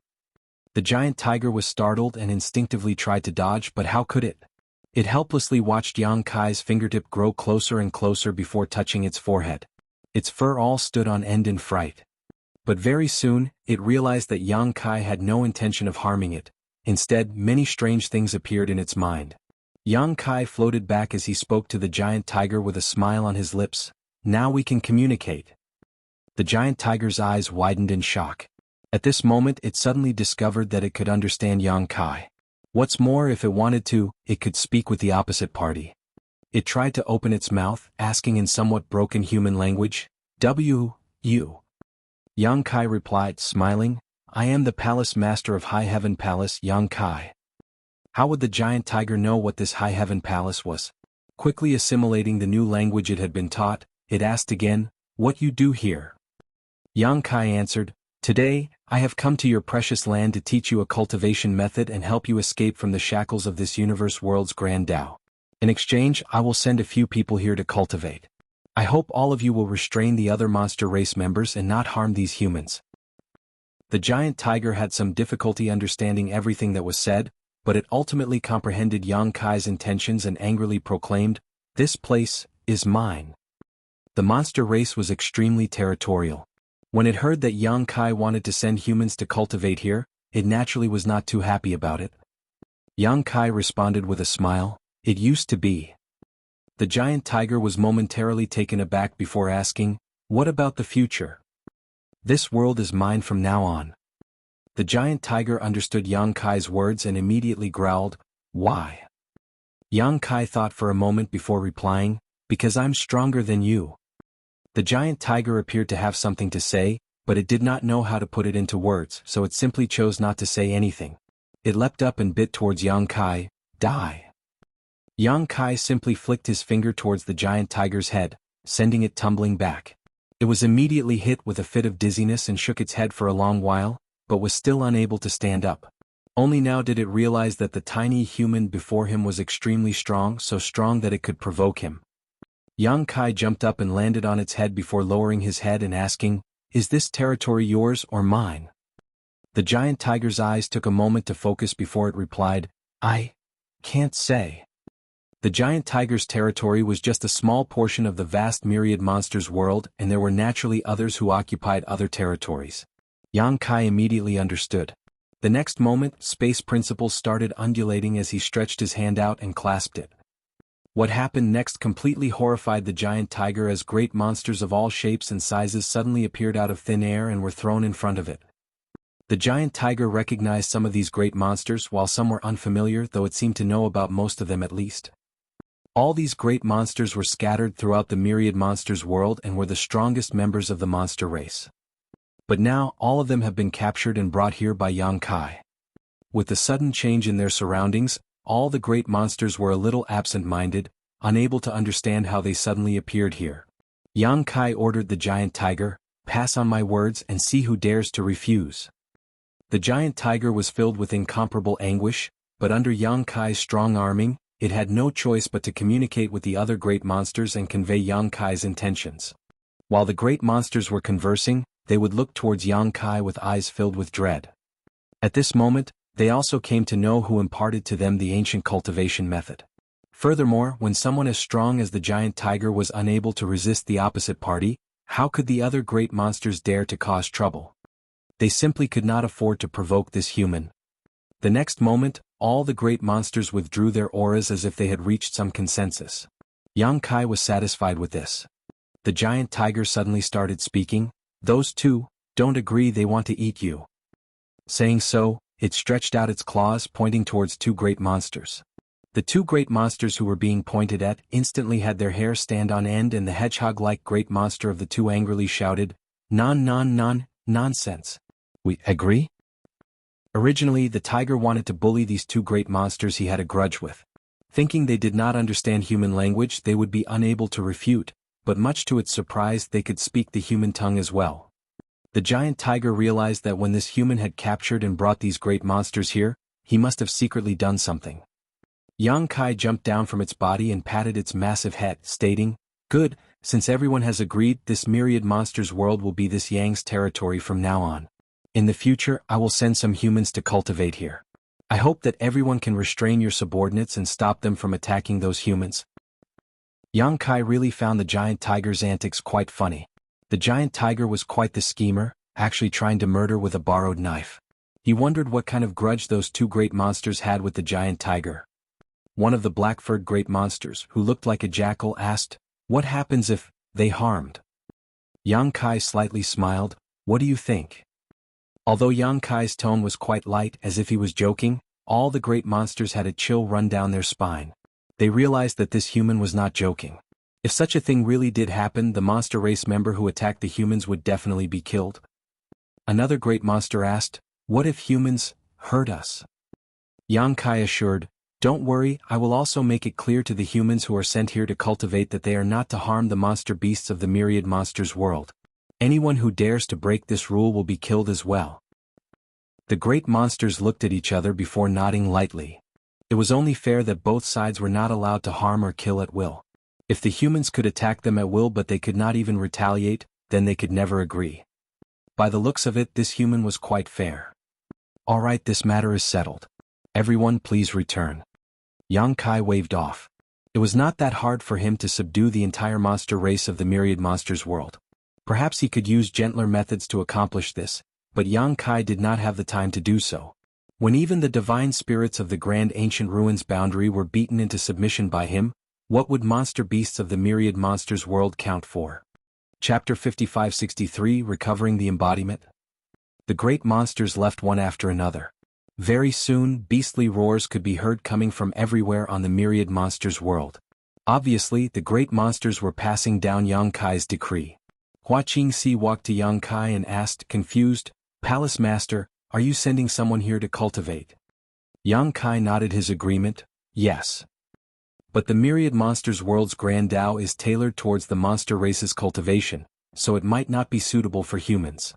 Speaker 1: The giant tiger was startled and instinctively tried to dodge, but how could it? It helplessly watched Yang Kai's fingertip grow closer and closer before touching its forehead. Its fur all stood on end in fright. But very soon, it realized that Yang Kai had no intention of harming it. Instead, many strange things appeared in its mind. Yang Kai floated back as he spoke to the giant tiger with a smile on his lips. Now we can communicate. The giant tiger's eyes widened in shock. At this moment it suddenly discovered that it could understand Yang Kai. What's more, if it wanted to, it could speak with the opposite party. It tried to open its mouth, asking in somewhat broken human language, "You?" Yang Kai replied, smiling, I am the Palace Master of High Heaven Palace, Yang Kai. How would the giant tiger know what this High Heaven Palace was? Quickly assimilating the new language it had been taught, it asked again, What you do here? Yang Kai answered, Today, I have come to your precious land to teach you a cultivation method and help you escape from the shackles of this universe world's grand Tao. In exchange, I will send a few people here to cultivate. I hope all of you will restrain the other monster race members and not harm these humans. The giant tiger had some difficulty understanding everything that was said, but it ultimately comprehended Yang Kai's intentions and angrily proclaimed, This place is mine. The monster race was extremely territorial. When it heard that Yang Kai wanted to send humans to cultivate here, it naturally was not too happy about it. Yang Kai responded with a smile, It used to be. The giant tiger was momentarily taken aback before asking, What about the future? This world is mine from now on. The giant tiger understood Yang Kai's words and immediately growled, Why? Yang Kai thought for a moment before replying, Because I'm stronger than you. The giant tiger appeared to have something to say, but it did not know how to put it into words, so it simply chose not to say anything. It leapt up and bit towards Yang Kai, Die. Yang Kai simply flicked his finger towards the giant tiger's head, sending it tumbling back. It was immediately hit with a fit of dizziness and shook its head for a long while, but was still unable to stand up. Only now did it realize that the tiny human before him was extremely strong, so strong that it could provoke him. Yang Kai jumped up and landed on its head before lowering his head and asking, Is this territory yours or mine? The giant tiger's eyes took a moment to focus before it replied, I can't say. The giant tiger's territory was just a small portion of the vast myriad monsters world, and there were naturally others who occupied other territories. Yang Kai immediately understood. The next moment, space principles started undulating as he stretched his hand out and clasped it. What happened next completely horrified the giant tiger as great monsters of all shapes and sizes suddenly appeared out of thin air and were thrown in front of it. The giant tiger recognized some of these great monsters while some were unfamiliar, though it seemed to know about most of them at least. All these great monsters were scattered throughout the myriad monsters world and were the strongest members of the monster race. But now all of them have been captured and brought here by Yang Kai. With the sudden change in their surroundings, all the great monsters were a little absent-minded, unable to understand how they suddenly appeared here. Yang Kai ordered the giant tiger, "Pass on my words and see who dares to refuse." The giant tiger was filled with incomparable anguish, but under Yang Kai's strong arming, it had no choice but to communicate with the other great monsters and convey Yang Kai's intentions. While the great monsters were conversing, they would look towards Yang Kai with eyes filled with dread. At this moment, they also came to know who imparted to them the ancient cultivation method. Furthermore, when someone as strong as the giant tiger was unable to resist the opposite party, how could the other great monsters dare to cause trouble? They simply could not afford to provoke this human. The next moment, all the great monsters withdrew their auras as if they had reached some consensus. Yang Kai was satisfied with this. The giant tiger suddenly started speaking, "Those two don't agree, they want to eat you." Saying so, it stretched out its claws pointing towards two great monsters. The two great monsters who were being pointed at instantly had their hair stand on end, and the hedgehog-like great monster of the two angrily shouted, Nonsense. We agree?" Originally, the tiger wanted to bully these two great monsters he had a grudge with. Thinking they did not understand human language, they would be unable to refute, but much to its surprise they could speak the human tongue as well. The giant tiger realized that when this human had captured and brought these great monsters here, he must have secretly done something. Yang Kai jumped down from its body and patted its massive head, stating, "Good, since everyone has agreed, this myriad monsters world will be this Yang's territory from now on. In the future, I will send some humans to cultivate here. I hope that everyone can restrain your subordinates and stop them from attacking those humans." Yang Kai really found the giant tiger's antics quite funny. The giant tiger was quite the schemer, actually trying to murder with a borrowed knife. He wondered what kind of grudge those two great monsters had with the giant tiger. One of the black-furred great monsters, who looked like a jackal, asked, "What happens if they harmed?" Yang Kai slightly smiled, "What do you think?" Although Yang Kai's tone was quite light, as if he was joking, all the great monsters had a chill run down their spine. They realized that this human was not joking. If such a thing really did happen, the monster race member who attacked the humans would definitely be killed. Another great monster asked, "What if humans hurt us?" Yang Kai assured, "Don't worry, I will also make it clear to the humans who are sent here to cultivate that they are not to harm the monster beasts of the myriad monsters world. Anyone who dares to break this rule will be killed as well." The great monsters looked at each other before nodding lightly. It was only fair that both sides were not allowed to harm or kill at will. If the humans could attack them at will but they could not even retaliate, then they could never agree. By the looks of it, this human was quite fair. "All right, this matter is settled. Everyone please return." Yang Kai waved off. It was not that hard for him to subdue the entire monster race of the myriad monsters world. Perhaps he could use gentler methods to accomplish this, but Yang Kai did not have the time to do so. When even the divine spirits of the grand ancient ruins boundary were beaten into submission by him, what would monster beasts of the myriad monsters world count for? Chapter 5563, Recovering the Embodiment. The great monsters left one after another. Very soon, beastly roars could be heard coming from everywhere on the myriad monsters world. Obviously, the great monsters were passing down Yang Kai's decree. Hua Qingxi walked to Yang Kai and asked, confused, "Palace Master, are you sending someone here to cultivate?" Yang Kai nodded his agreement, "Yes. But the myriad monsters world's grand Tao is tailored towards the monster race's cultivation, so it might not be suitable for humans."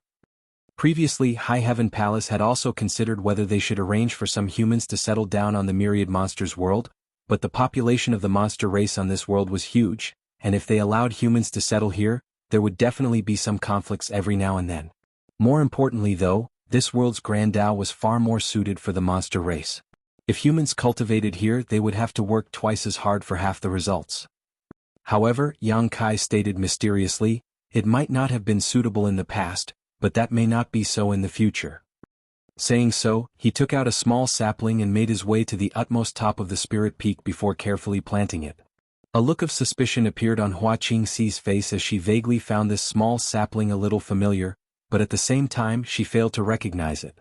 Speaker 1: Previously, High Heaven Palace had also considered whether they should arrange for some humans to settle down on the myriad monsters world, but the population of the monster race on this world was huge, and if they allowed humans to settle here, there would definitely be some conflicts every now and then. More importantly though, this world's grand Tao was far more suited for the monster race. If humans cultivated here, they would have to work twice as hard for half the results. However, Yang Kai stated mysteriously, it might not have been suitable in the past, but that may not be so in the future. Saying so, he took out a small sapling and made his way to the utmost top of the spirit peak before carefully planting it. A look of suspicion appeared on Hua Qingxi's face as she vaguely found this small sapling a little familiar, but at the same time she failed to recognize it.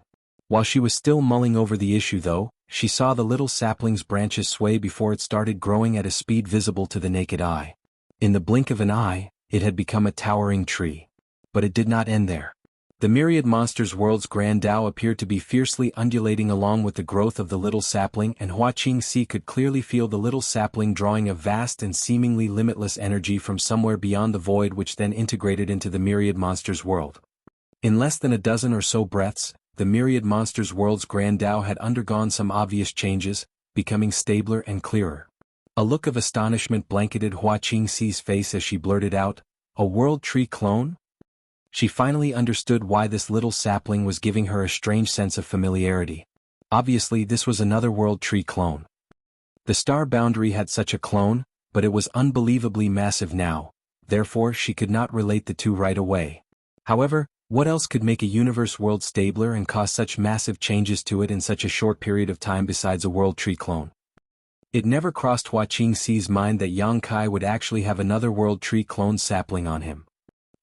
Speaker 1: While she was still mulling over the issue though, she saw the little sapling's branches sway before it started growing at a speed visible to the naked eye. In the blink of an eye, it had become a towering tree. But it did not end there. The myriad monsters world's grand Tao appeared to be fiercely undulating along with the growth of the little sapling, and Hua Qingxi could clearly feel the little sapling drawing a vast and seemingly limitless energy from somewhere beyond the void, which then integrated into the myriad monsters world. In less than a dozen or so breaths, the myriad monsters world's grand Tao had undergone some obvious changes, becoming stabler and clearer. A look of astonishment blanketed Hua Qingxi's face as she blurted out, "A world tree clone?" She finally understood why this little sapling was giving her a strange sense of familiarity. Obviously this was another world tree clone. The star boundary had such a clone, but it was unbelievably massive now, therefore she could not relate the two right away. However, what else could make a universe world stabler and cause such massive changes to it in such a short period of time besides a world tree clone? It never crossed Hua Qingxi's mind that Yang Kai would actually have another world tree clone sapling on him.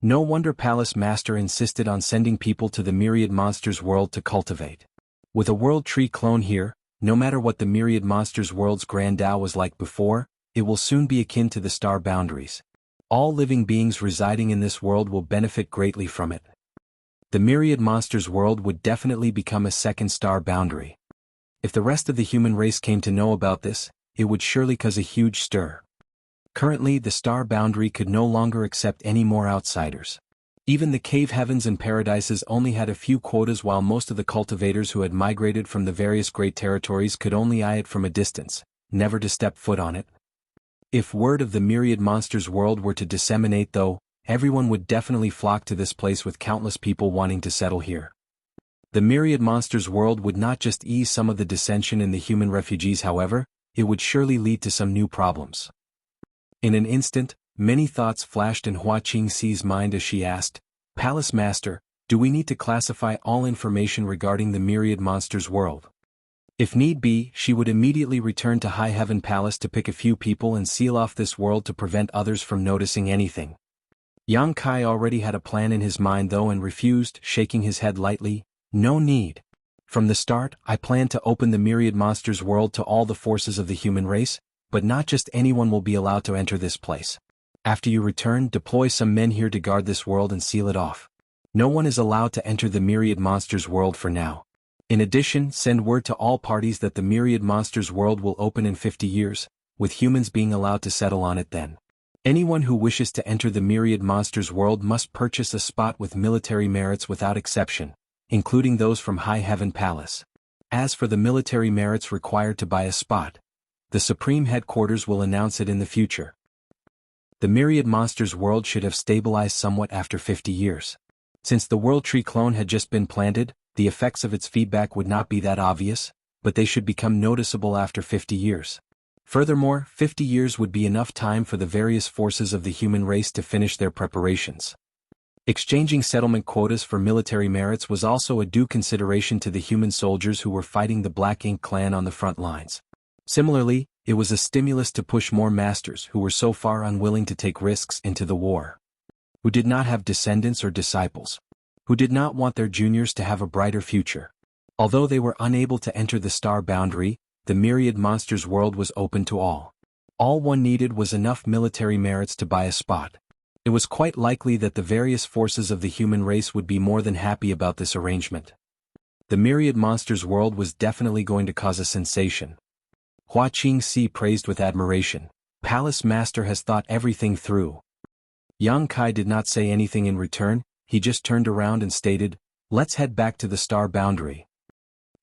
Speaker 1: No wonder Palace Master insisted on sending people to the myriad monsters world to cultivate. With a world tree clone here, no matter what the myriad monsters world's grand Tao was like before, it will soon be akin to the star boundaries. All living beings residing in this world will benefit greatly from it. The myriad monsters world would definitely become a second star boundary. If the rest of the human race came to know about this, it would surely cause a huge stir. Currently the star boundary could no longer accept any more outsiders. Even the cave heavens and paradises only had a few quotas, while most of the cultivators who had migrated from the various great territories could only eye it from a distance, never to step foot on it. If word of the myriad monsters world were to disseminate though, everyone would definitely flock to this place with countless people wanting to settle here. The myriad monsters world would not just ease some of the dissension in the human refugees, however, it would surely lead to some new problems. In an instant, many thoughts flashed in Hua Qingxi's mind as she asked, "Palace Master, do we need to classify all information regarding the myriad monsters world?" If need be, she would immediately return to High Heaven Palace to pick a few people and seal off this world to prevent others from noticing anything. Yang Kai already had a plan in his mind though and refused, shaking his head lightly, "No need. From the start, I planned to open the myriad monsters world to all the forces of the human race, but not just anyone will be allowed to enter this place. After you return, deploy some men here to guard this world and seal it off. No one is allowed to enter the myriad monsters world for now. In addition, send word to all parties that the myriad monsters world will open in 50 years, with humans being allowed to settle on it then. Anyone who wishes to enter the myriad monsters world must purchase a spot with military merits without exception, including those from High Heaven Palace. As for the military merits required to buy a spot, the Supreme Headquarters will announce it in the future. The myriad monsters world should have stabilized somewhat after 50 years. Since the world tree clone had just been planted, the effects of its feedback would not be that obvious, but they should become noticeable after 50 years. Furthermore, 50 years would be enough time for the various forces of the human race to finish their preparations. Exchanging settlement quotas for military merits was also a due consideration to the human soldiers who were fighting the Black Ink clan on the front lines. Similarly, it was a stimulus to push more masters who were so far unwilling to take risks into the war, who did not have descendants or disciples, who did not want their juniors to have a brighter future. Although they were unable to enter the star boundary, the myriad monsters world was open to all. All one needed was enough military merits to buy a spot. It was quite likely that the various forces of the human race would be more than happy about this arrangement. The myriad monsters world was definitely going to cause a sensation. Hua Qingxi praised with admiration. Palace Master has thought everything through. Yang Kai did not say anything in return, he just turned around and stated, "Let's head back to the star boundary."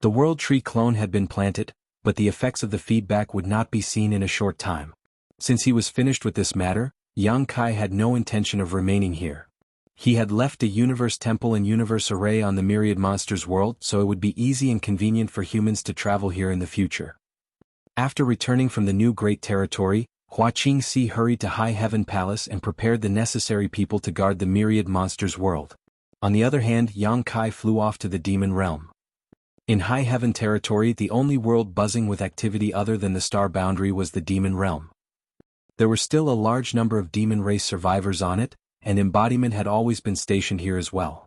Speaker 1: The world tree clone had been planted, but the effects of the feedback would not be seen in a short time. Since he was finished with this matter, Yang Kai had no intention of remaining here. He had left a universe temple and universe array on the myriad monsters world, so it would be easy and convenient for humans to travel here in the future. After returning from the new great territory, Hua Qingxi hurried to High Heaven Palace and prepared the necessary people to guard the myriad monsters world. On the other hand, Yang Kai flew off to the demon realm. In High Heaven territory, the only world buzzing with activity other than the star boundary was the demon realm. There were still a large number of demon race survivors on it, and embodiment had always been stationed here as well.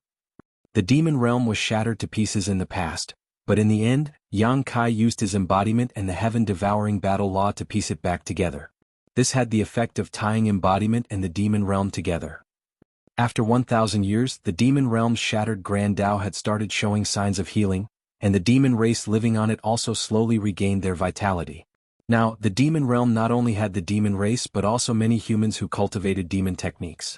Speaker 1: The demon realm was shattered to pieces in the past, but in the end, Yang Kai used his embodiment and the heaven-devouring battle law to piece it back together. This had the effect of tying embodiment and the demon realm together. After 1,000 years, the demon realm's shattered Grand Tao had started showing signs of healing, and the demon race living on it also slowly regained their vitality. Now, the demon realm not only had the demon race but also many humans who cultivated demon techniques.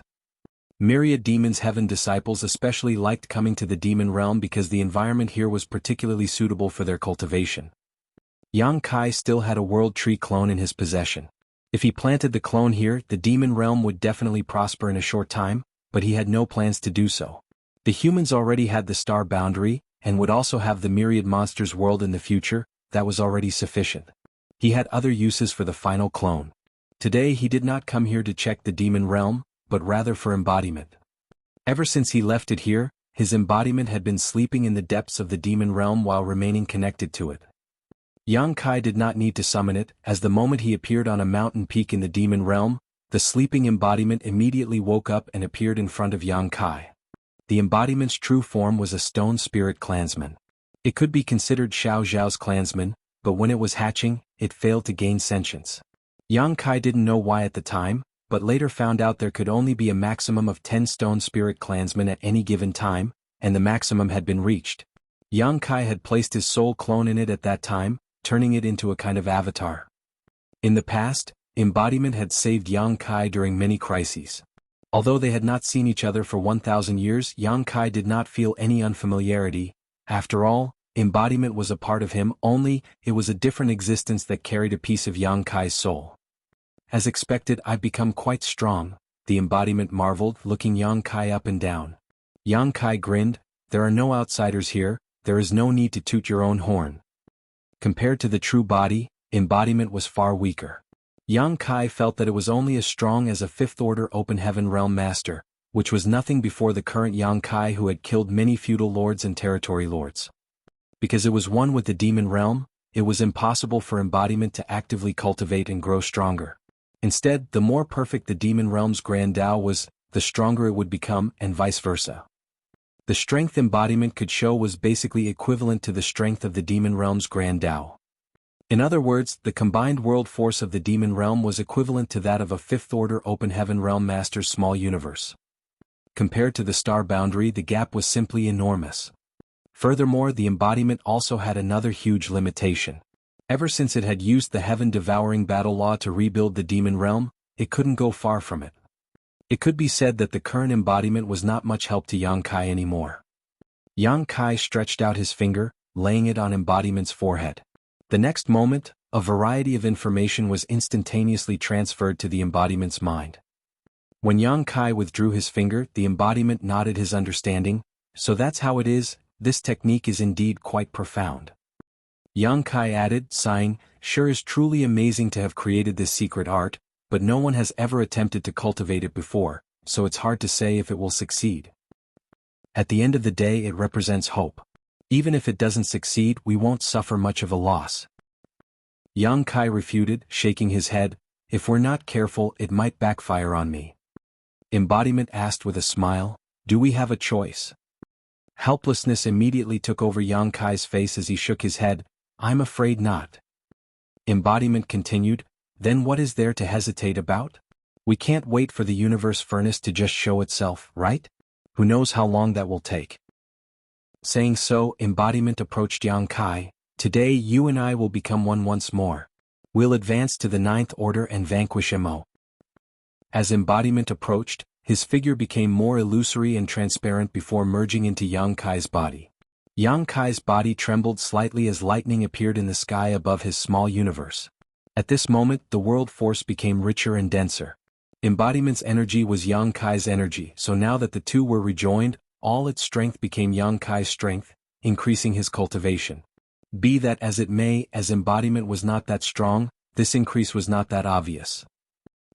Speaker 1: Myriad demons' heaven disciples especially liked coming to the demon realm because the environment here was particularly suitable for their cultivation. Yang Kai still had a world tree clone in his possession. If he planted the clone here, the demon realm would definitely prosper in a short time, but he had no plans to do so. The humans already had the star boundary, and would also have the myriad monsters world in the future. That was already sufficient. He had other uses for the final clone. Today he did not come here to check the demon realm, but rather for embodiment. Ever since he left it here, his embodiment had been sleeping in the depths of the demon realm while remaining connected to it. Yang Kai did not need to summon it, as the moment he appeared on a mountain peak in the demon realm, the sleeping embodiment immediately woke up and appeared in front of Yang Kai. The embodiment's true form was a stone spirit clansman. It could be considered Xiao Zhao's clansman, but when it was hatching, it failed to gain sentience. Yang Kai didn't know why at the time, but later found out there could only be a maximum of 10 stone spirit clansmen at any given time, and the maximum had been reached. Yang Kai had placed his soul clone in it at that time, turning it into a kind of avatar. In the past, embodiment had saved Yang Kai during many crises. Although they had not seen each other for 1,000 years, Yang Kai did not feel any unfamiliarity. After all, embodiment was a part of him, only it was a different existence that carried a piece of Yang Kai's soul. As expected, I've become quite strong, the embodiment marveled, looking Yang Kai up and down. Yang Kai grinned, there are no outsiders here, there is no need to toot your own horn. Compared to the true body, embodiment was far weaker. Yang Kai felt that it was only as strong as a fifth-order open heaven realm master, which was nothing before the current Yang Kai who had killed many feudal lords and territory lords. Because it was one with the demon realm, it was impossible for embodiment to actively cultivate and grow stronger. Instead, the more perfect the demon realm's Grand Tao was, the stronger it would become, and vice versa. The strength embodiment could show was basically equivalent to the strength of the demon realm's Grand Tao. In other words, the combined world force of the demon realm was equivalent to that of a fifth-order open heaven realm master's small universe. Compared to the star boundary, the gap was simply enormous. Furthermore, the embodiment also had another huge limitation. Ever since it had used the heaven-devouring battle law to rebuild the demon realm, it couldn't go far from it. It could be said that the current embodiment was not much help to Yang Kai anymore. Yang Kai stretched out his finger, laying it on embodiment's forehead. The next moment, a variety of information was instantaneously transferred to the embodiment's mind. When Yang Kai withdrew his finger, the embodiment nodded his understanding. So that's how it is, this technique is indeed quite profound. Yang Kai added, sighing, sure is truly amazing to have created this secret art, but no one has ever attempted to cultivate it before, so it's hard to say if it will succeed. At the end of the day, it represents hope. Even if it doesn't succeed, we won't suffer much of a loss. Yang Kai refuted, shaking his head, if we're not careful, it might backfire on me. Embodiment asked with a smile, do we have a choice? Helplessness immediately took over Yang Kai's face as he shook his head, I'm afraid not. Embodiment continued, then what is there to hesitate about? We can't wait for the universe furnace to just show itself, right? Who knows how long that will take. Saying so, embodiment approached Yang Kai, today you and I will become one once more. We'll advance to the 9th order and vanquish Mo. As embodiment approached, his figure became more illusory and transparent before merging into Yang Kai's body. Yang Kai's body trembled slightly as lightning appeared in the sky above his small universe. At this moment, the world force became richer and denser. Embodiment's energy was Yang Kai's energy, so now that the two were rejoined, all its strength became Yang Kai's strength, increasing his cultivation. Be that as it may, as embodiment was not that strong, this increase was not that obvious.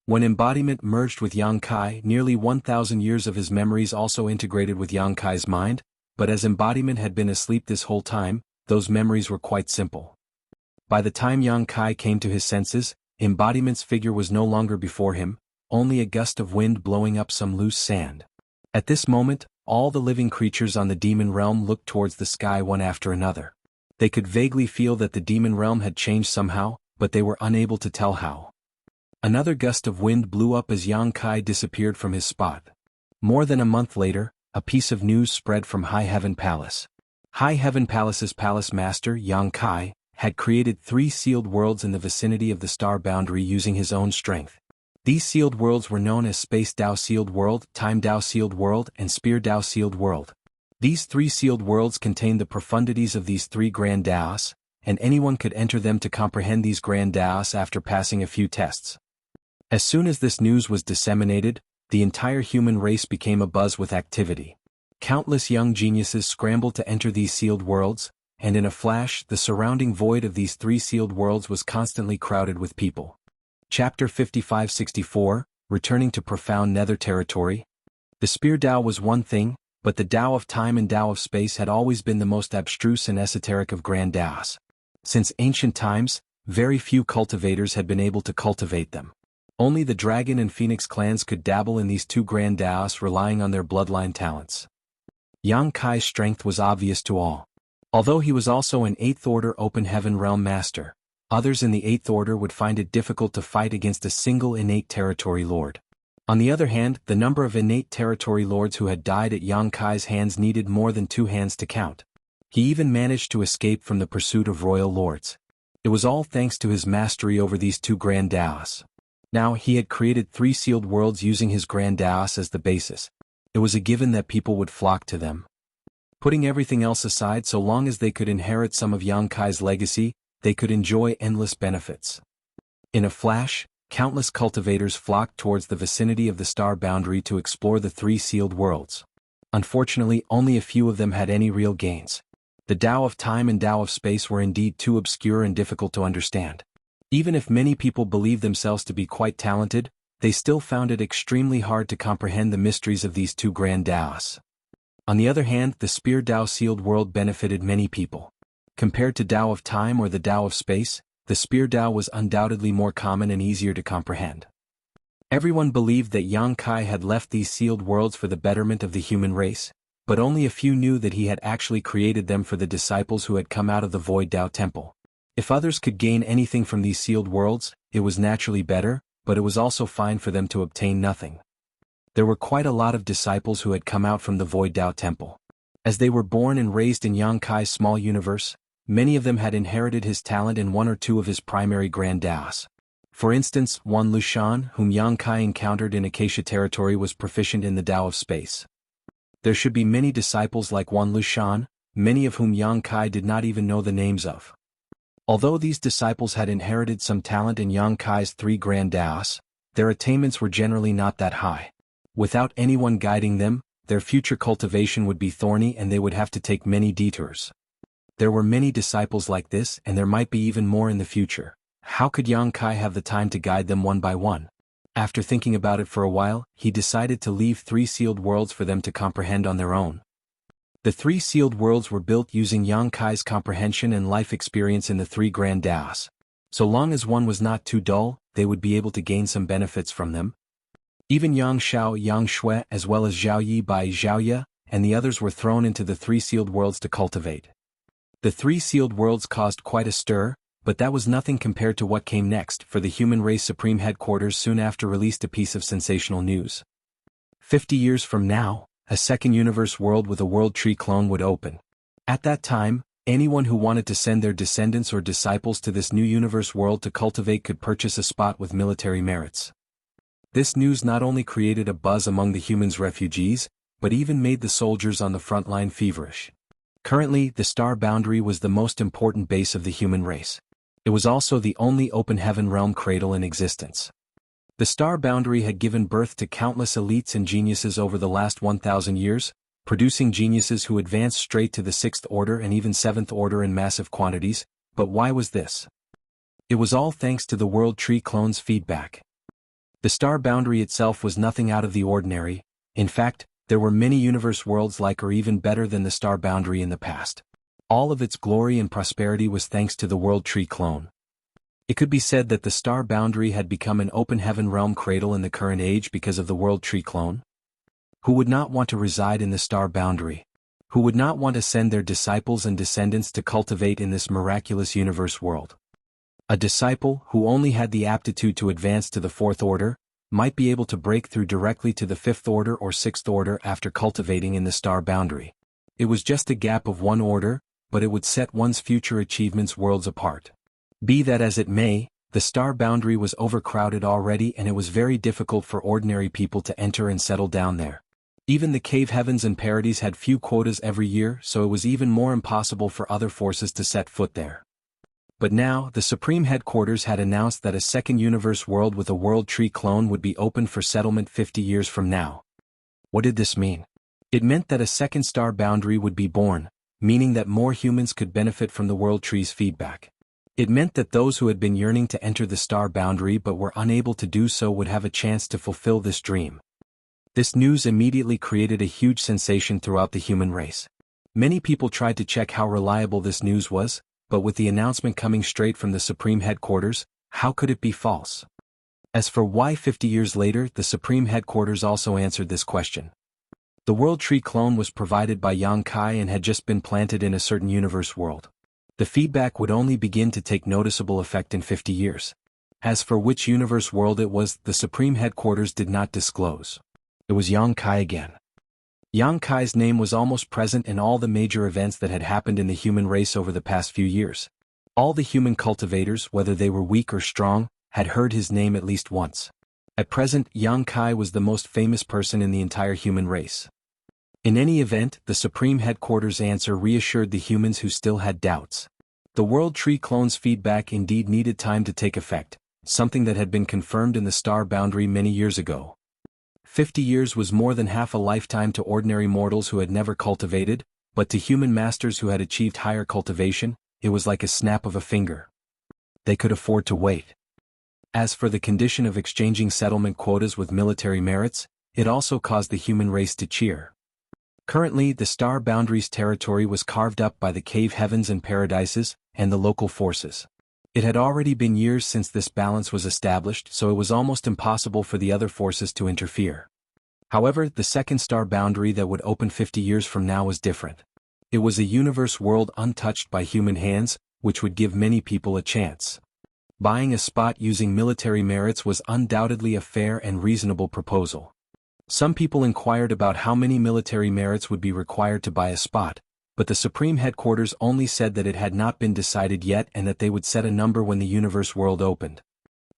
Speaker 1: When embodiment merged with Yang Kai, nearly 1,000 years of his memories also integrated with Yang Kai's mind, but as embodiment had been asleep this whole time, those memories were quite simple. By the time Yang Kai came to his senses, Embodiment's figure was no longer before him, only a gust of wind blowing up some loose sand. At this moment, all the living creatures on the demon realm looked towards the sky one after another. They could vaguely feel that the demon realm had changed somehow, but they were unable to tell how. Another gust of wind blew up as Yang Kai disappeared from his spot. More than a month later, a piece of news spread from High Heaven Palace. High Heaven Palace's palace master, Yang Kai, had created 3 sealed worlds in the vicinity of the star boundary using his own strength. These sealed worlds were known as Space Dao Sealed World, Time Dao Sealed World, and Spear Dao Sealed World. These 3 sealed worlds contained the profundities of these 3 grand Daos, and anyone could enter them to comprehend these grand Daos after passing a few tests. As soon as this news was disseminated, the entire human race became abuzz with activity. Countless young geniuses scrambled to enter these sealed worlds, and in a flash, the surrounding void of these 3 sealed worlds was constantly crowded with people. Chapter 55-64, Returning to Profound Nether Territory. The Spear Dao was one thing, but the Dao of Time and Dao of Space had always been the most abstruse and esoteric of grand Daos. Since ancient times, very few cultivators had been able to cultivate them. Only the Dragon and Phoenix clans could dabble in these 2 grand Daos, relying on their bloodline talents. Yang Kai's strength was obvious to all. Although he was also an 8th Order Open Heaven Realm Master, others in the 8th Order would find it difficult to fight against a single innate territory lord. On the other hand, the number of innate territory lords who had died at Yang Kai's hands needed more than 2 hands to count. He even managed to escape from the pursuit of royal lords. It was all thanks to his mastery over these 2 grand Daos. Now he had created 3 sealed worlds using his grand Daos as the basis. It was a given that people would flock to them. Putting everything else aside, so long as they could inherit some of Yang Kai's legacy, they could enjoy endless benefits. In a flash, countless cultivators flocked towards the vicinity of the star boundary to explore the 3 sealed worlds. Unfortunately, only a few of them had any real gains. The Dao of Time and Dao of Space were indeed too obscure and difficult to understand. Even if many people believed themselves to be quite talented, they still found it extremely hard to comprehend the mysteries of these 2 grand Daos. On the other hand, the Spear Dao Sealed World benefited many people. Compared to Dao of Time or the Dao of Space, the Spear Dao was undoubtedly more common and easier to comprehend. Everyone believed that Yang Kai had left these sealed worlds for the betterment of the human race, but only a few knew that he had actually created them for the disciples who had come out of the Void Dao Temple. If others could gain anything from these sealed worlds, it was naturally better, but it was also fine for them to obtain nothing. There were quite a lot of disciples who had come out from the Void Dao Temple. As they were born and raised in Yang Kai's small universe, many of them had inherited his talent in 1 or 2 of his primary grand Daos. For instance, Wan Lushan, whom Yang Kai encountered in Acacia territory, was proficient in the Dao of Space. There should be many disciples like Wan Lushan, many of whom Yang Kai did not even know the names of. Although these disciples had inherited some talent in Yang Kai's 3 grand Daos, their attainments were generally not that high. Without anyone guiding them, their future cultivation would be thorny and they would have to take many detours. There were many disciples like this, and there might be even more in the future. How could Yang Kai have the time to guide them one by one? After thinking about it for a while, he decided to leave 3 sealed worlds for them to comprehend on their own. The 3 sealed worlds were built using Yang Kai's comprehension and life experience in the 3 grand Daos. So long as one was not too dull, they would be able to gain some benefits from them. Even Yang Shao, Yang Shui, as well as Zhao Yi Bai, Zhao Ye, and the others were thrown into the 3 sealed worlds to cultivate. The 3 sealed worlds caused quite a stir, but that was nothing compared to what came next, for the Human Race Supreme Headquarters soon after released a piece of sensational news. 50 years from now, a second universe world with a World Tree clone would open. At that time, anyone who wanted to send their descendants or disciples to this new universe world to cultivate could purchase a spot with military merits. This news not only created a buzz among the humans refugees, but even made the soldiers on the front line feverish. Currently, the star boundary was the most important base of the human race. It was also the only open heaven realm cradle in existence. The star boundary had given birth to countless elites and geniuses over the last 1,000 years, producing geniuses who advanced straight to the 6th order and even 7th order in massive quantities. But why was this? It was all thanks to the World Tree clone's feedback. The star boundary itself was nothing out of the ordinary. In fact, there were many universe worlds like or even better than the star boundary in the past. All of its glory and prosperity was thanks to the World Tree clone. It could be said that the star boundary had become an open heaven realm cradle in the current age because of the world tree clone. Who would not want to reside in the star boundary? Who would not want to send their disciples and descendants to cultivate in this miraculous universe world? A disciple, who only had the aptitude to advance to the fourth order, might be able to break through directly to the fifth order or sixth order after cultivating in the star boundary. It was just a gap of one order, but it would set one's future achievements worlds apart. Be that as it may, the star boundary was overcrowded already and it was very difficult for ordinary people to enter and settle down there. Even the cave heavens and paradies had few quotas every year, so it was even more impossible for other forces to set foot there. But now, the Supreme Headquarters had announced that a second universe world with a world tree clone would be open for settlement 50 years from now. What did this mean? It meant that a second star boundary would be born, meaning that more humans could benefit from the world tree's feedback. It meant that those who had been yearning to enter the star boundary but were unable to do so would have a chance to fulfill this dream. This news immediately created a huge sensation throughout the human race. Many people tried to check how reliable this news was, but with the announcement coming straight from the Supreme Headquarters, how could it be false? As for why 50 years later, the Supreme Headquarters also answered this question. The world tree clone was provided by Jianghu and had just been planted in a certain universe world. The feedback would only begin to take noticeable effect in 50 years. As for which universe world it was, the Supreme Headquarters did not disclose. It was Jianghu again. Jianghu's name was almost present in all the major events that had happened in the human race over the past few years. All the human cultivators, whether they were weak or strong, had heard his name at least once. At present, Jianghu was the most famous person in the entire human race. In any event, the Supreme Headquarters' answer reassured the humans who still had doubts. The World Tree clone's feedback indeed needed time to take effect, something that had been confirmed in the star boundary many years ago. 50 years was more than half a lifetime to ordinary mortals who had never cultivated, but to human masters who had achieved higher cultivation, it was like a snap of a finger. They could afford to wait. As for the condition of exchanging settlement quotas with military merits, it also caused the human race to cheer. Currently, the star boundary's territory was carved up by the cave heavens and paradises, and the local forces. It had already been years since this balance was established, so it was almost impossible for the other forces to interfere. However, the second star boundary that would open 50 years from now was different. It was a universe world untouched by human hands, which would give many people a chance. Buying a spot using military merits was undoubtedly a fair and reasonable proposal. Some people inquired about how many military merits would be required to buy a spot, but the Supreme Headquarters only said that it had not been decided yet and that they would set a number when the universe world opened.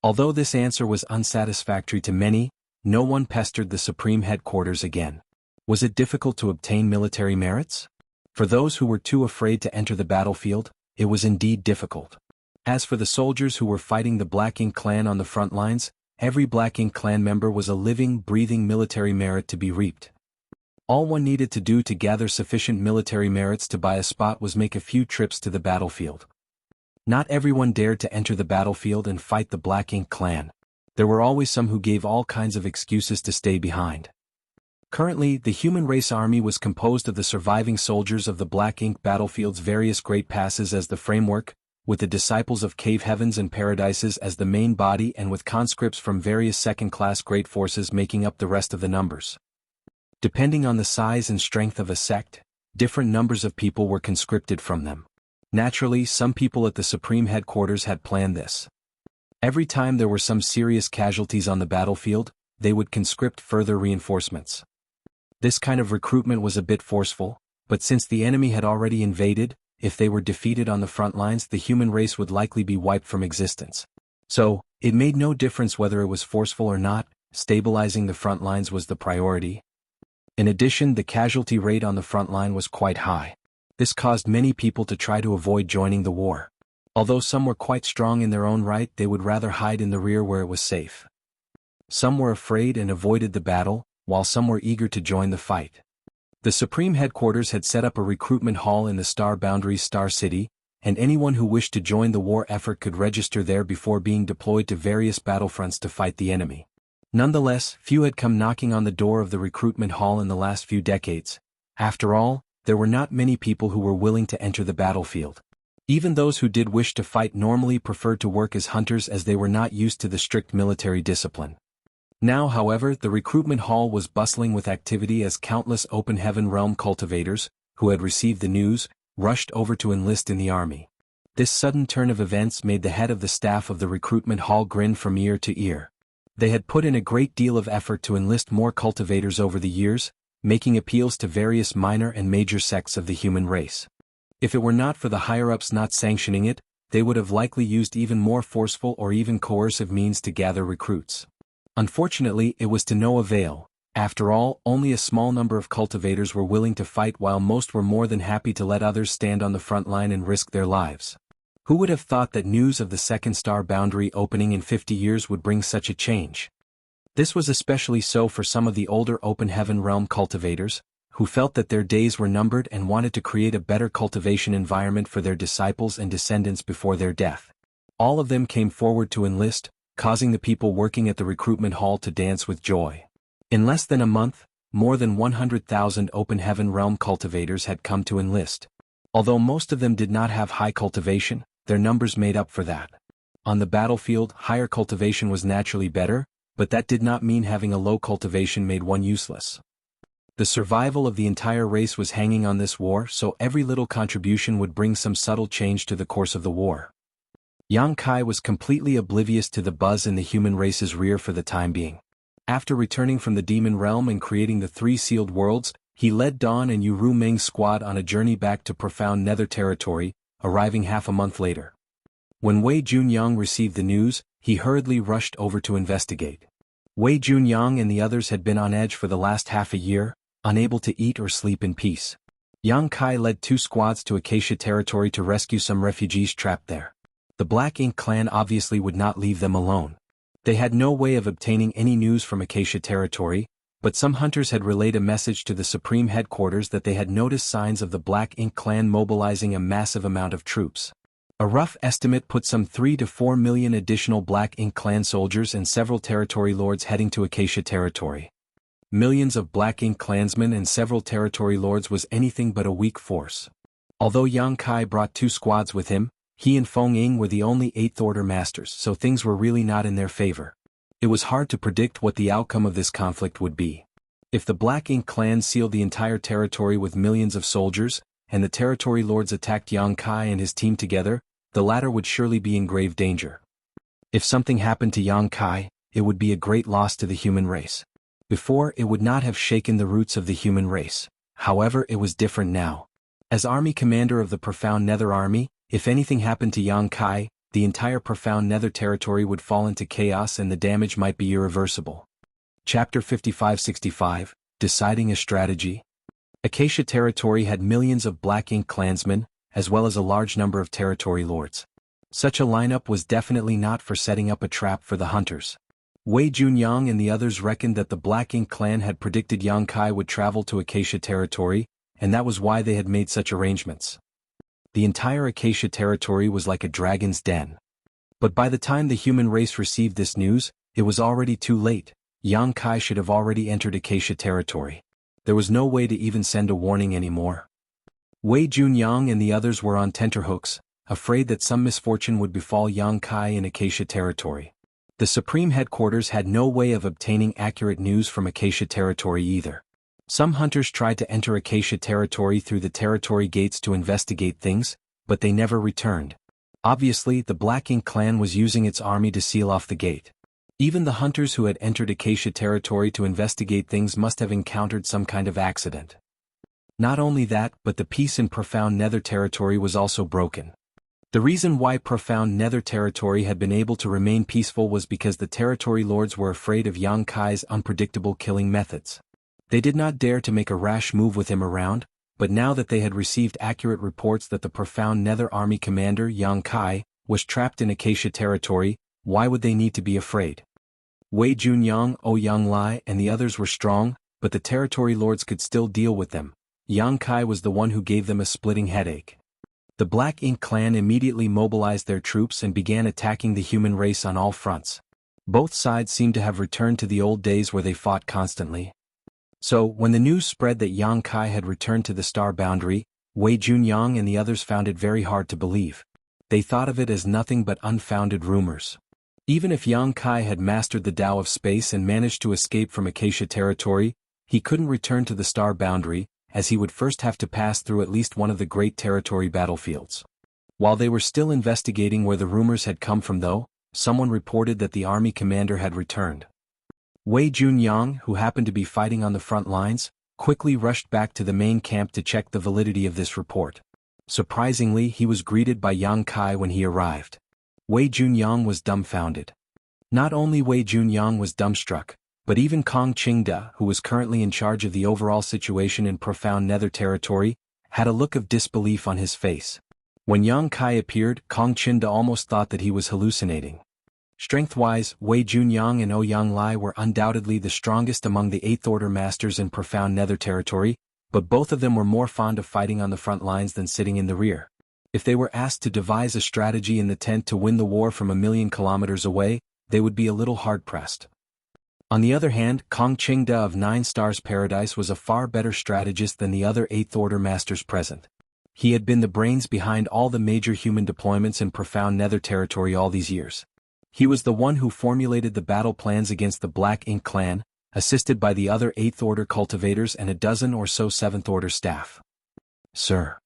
Speaker 1: Although this answer was unsatisfactory to many, no one pestered the Supreme Headquarters again. Was it difficult to obtain military merits? For those who were too afraid to enter the battlefield, it was indeed difficult. As for the soldiers who were fighting the Black Ink clan on the front lines, every Black Ink clan member was a living, breathing military merit to be reaped. All one needed to do to gather sufficient military merits to buy a spot was make a few trips to the battlefield. Not everyone dared to enter the battlefield and fight the Black Ink clan. There were always some who gave all kinds of excuses to stay behind. Currently, the human race army was composed of the surviving soldiers of the Black Ink battlefield's various great passes as the framework, with the disciples of cave heavens and paradises as the main body and with conscripts from various second-class great forces making up the rest of the numbers. Depending on the size and strength of a sect, different numbers of people were conscripted from them. Naturally, some people at the Supreme Headquarters had planned this. Every time there were some serious casualties on the battlefield, they would conscript further reinforcements. This kind of recruitment was a bit forceful, but since the enemy had already invaded, if they were defeated on the front lines, the human race would likely be wiped from existence. So, it made no difference whether it was forceful or not, stabilizing the front lines was the priority. In addition, the casualty rate on the front line was quite high. This caused many people to try to avoid joining the war. Although some were quite strong in their own right, they would rather hide in the rear where it was safe. Some were afraid and avoided the battle, while some were eager to join the fight. The Supreme Headquarters had set up a recruitment hall in the Star Boundary's Star City, and anyone who wished to join the war effort could register there before being deployed to various battlefronts to fight the enemy. Nonetheless, few had come knocking on the door of the recruitment hall in the last few decades. After all, there were not many people who were willing to enter the battlefield. Even those who did wish to fight normally preferred to work as hunters as they were not used to the strict military discipline. Now, however, the recruitment hall was bustling with activity as countless open heaven realm cultivators, who had received the news, rushed over to enlist in the army. This sudden turn of events made the head of the staff of the recruitment hall grin from ear to ear. They had put in a great deal of effort to enlist more cultivators over the years, making appeals to various minor and major sects of the human race. If it were not for the higher-ups not sanctioning it, they would have likely used even more forceful or even coercive means to gather recruits. Unfortunately, it was to no avail. After all, only a small number of cultivators were willing to fight while most were more than happy to let others stand on the front line and risk their lives. Who would have thought that news of the second star boundary opening in 50 years would bring such a change? This was especially so for some of the older open heaven realm cultivators, who felt that their days were numbered and wanted to create a better cultivation environment for their disciples and descendants before their death. All of them came forward to enlist, causing the people working at the recruitment hall to dance with joy. In less than a month, more than 100,000 open heaven realm cultivators had come to enlist. Although most of them did not have high cultivation, their numbers made up for that. On the battlefield, higher cultivation was naturally better, but that did not mean having a low cultivation made one useless. The survival of the entire race was hanging on this war, so every little contribution would bring some subtle change to the course of the war. Yang Kai was completely oblivious to the buzz in the human race's rear for the time being. After returning from the demon realm and creating the 3 sealed worlds, he led Dawn and Yu Meng's squad on a journey back to profound nether territory, arriving half a month later. When Wei Junyang received the news, he hurriedly rushed over to investigate. Wei Junyang and the others had been on edge for the last half a year, unable to eat or sleep in peace. Yang Kai led 2 squads to Acacia territory to rescue some refugees trapped there. The Black Ink clan obviously would not leave them alone. They had no way of obtaining any news from Acacia territory, but some hunters had relayed a message to the Supreme Headquarters that they had noticed signs of the Black Ink clan mobilizing a massive amount of troops. A rough estimate put some 3 to 4 million additional Black Ink clan soldiers and several territory lords heading to Acacia territory. Millions of Black Ink clansmen and several territory lords was anything but a weak force. Although Yang Kai brought 2 squads with him, he and Feng Ying were the only 8th Order masters, so things were really not in their favor. It was hard to predict what the outcome of this conflict would be. If the Black Ink clan sealed the entire territory with millions of soldiers, and the territory lords attacked Yang Kai and his team together, the latter would surely be in grave danger. If something happened to Yang Kai, it would be a great loss to the human race. Before, it would not have shaken the roots of the human race. However, it was different now. As army commander of the Profound Nether Army, if anything happened to Yang Kai, the entire Profound Nether territory would fall into chaos and the damage might be irreversible. Chapter 5565, Deciding a Strategy. Acacia territory had millions of Black Ink clansmen, as well as a large number of territory lords. Such a lineup was definitely not for setting up a trap for the hunters. Wei Junyang and the others reckoned that the Black Ink clan had predicted Yang Kai would travel to Acacia territory, and that was why they had made such arrangements. The entire Acacia territory was like a dragon's den. But by the time the human race received this news, it was already too late. Yang Kai should have already entered Acacia territory. There was no way to even send a warning anymore. Wei Junyang and the others were on tenterhooks, afraid that some misfortune would befall Yang Kai in Acacia territory. The Supreme Headquarters had no way of obtaining accurate news from Acacia territory either. Some hunters tried to enter Acacia territory through the territory gates to investigate things, but they never returned. Obviously, the Black Ink clan was using its army to seal off the gate. Even the hunters who had entered Acacia territory to investigate things must have encountered some kind of accident. Not only that, but the peace in Profound Nether territory was also broken. The reason why Profound Nether territory had been able to remain peaceful was because the territory lords were afraid of Yang Kai's unpredictable killing methods. They did not dare to make a rash move with him around, but now that they had received accurate reports that the Profound Nether army commander Yang Kai was trapped in Acacia territory, why would they need to be afraid? Wei Junyang, Yang Lai and the others were strong, but the territory lords could still deal with them. Yang Kai was the one who gave them a splitting headache. The Black Ink clan immediately mobilized their troops and began attacking the human race on all fronts. Both sides seemed to have returned to the old days where they fought constantly. So, when the news spread that Yang Kai had returned to the star boundary, Wei Junyang and the others found it very hard to believe. They thought of it as nothing but unfounded rumors. Even if Yang Kai had mastered the Tao of space and managed to escape from Acacia territory, he couldn't return to the star boundary, as he would first have to pass through at least one of the great territory battlefields. While they were still investigating where the rumors had come from though, someone reported that the army commander had returned. Wei Junyang, who happened to be fighting on the front lines, quickly rushed back to the main camp to check the validity of this report. Surprisingly, he was greeted by Yang Kai when he arrived. Wei Junyang was dumbfounded. Not only Wei Junyang was dumbstruck, but even Kong Qingda, who was currently in charge of the overall situation in Profound Nether Territory, had a look of disbelief on his face. When Yang Kai appeared, Kong Qingda almost thought that he was hallucinating. Strength-wise, Wei Junyang and Ouyang Lai were undoubtedly the strongest among the Eighth Order Masters in Profound Nether Territory, but both of them were more fond of fighting on the front lines than sitting in the rear. If they were asked to devise a strategy in the tent to win the war from 1,000,000 kilometers away, they would be a little hard-pressed. On the other hand, Kong Qingda of 9 Stars Paradise was a far better strategist than the other Eighth Order Masters present. He had been the brains behind all the major human deployments in Profound Nether Territory all these years. He was the one who formulated the battle plans against the Black Ink clan, assisted by the other Eighth Order cultivators and a dozen or so Seventh Order staff. Sir.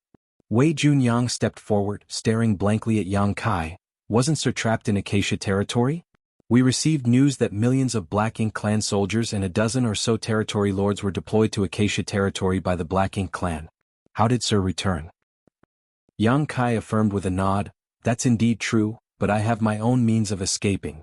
Speaker 1: Wei Junyang stepped forward, staring blankly at Yang Kai. Wasn't Sir trapped in Acacia territory? We received news that millions of Black Ink clan soldiers and a dozen or so territory lords were deployed to Acacia territory by the Black Ink clan. How did Sir return? Yang Kai affirmed with a nod, that's indeed true, but I have my own means of escaping.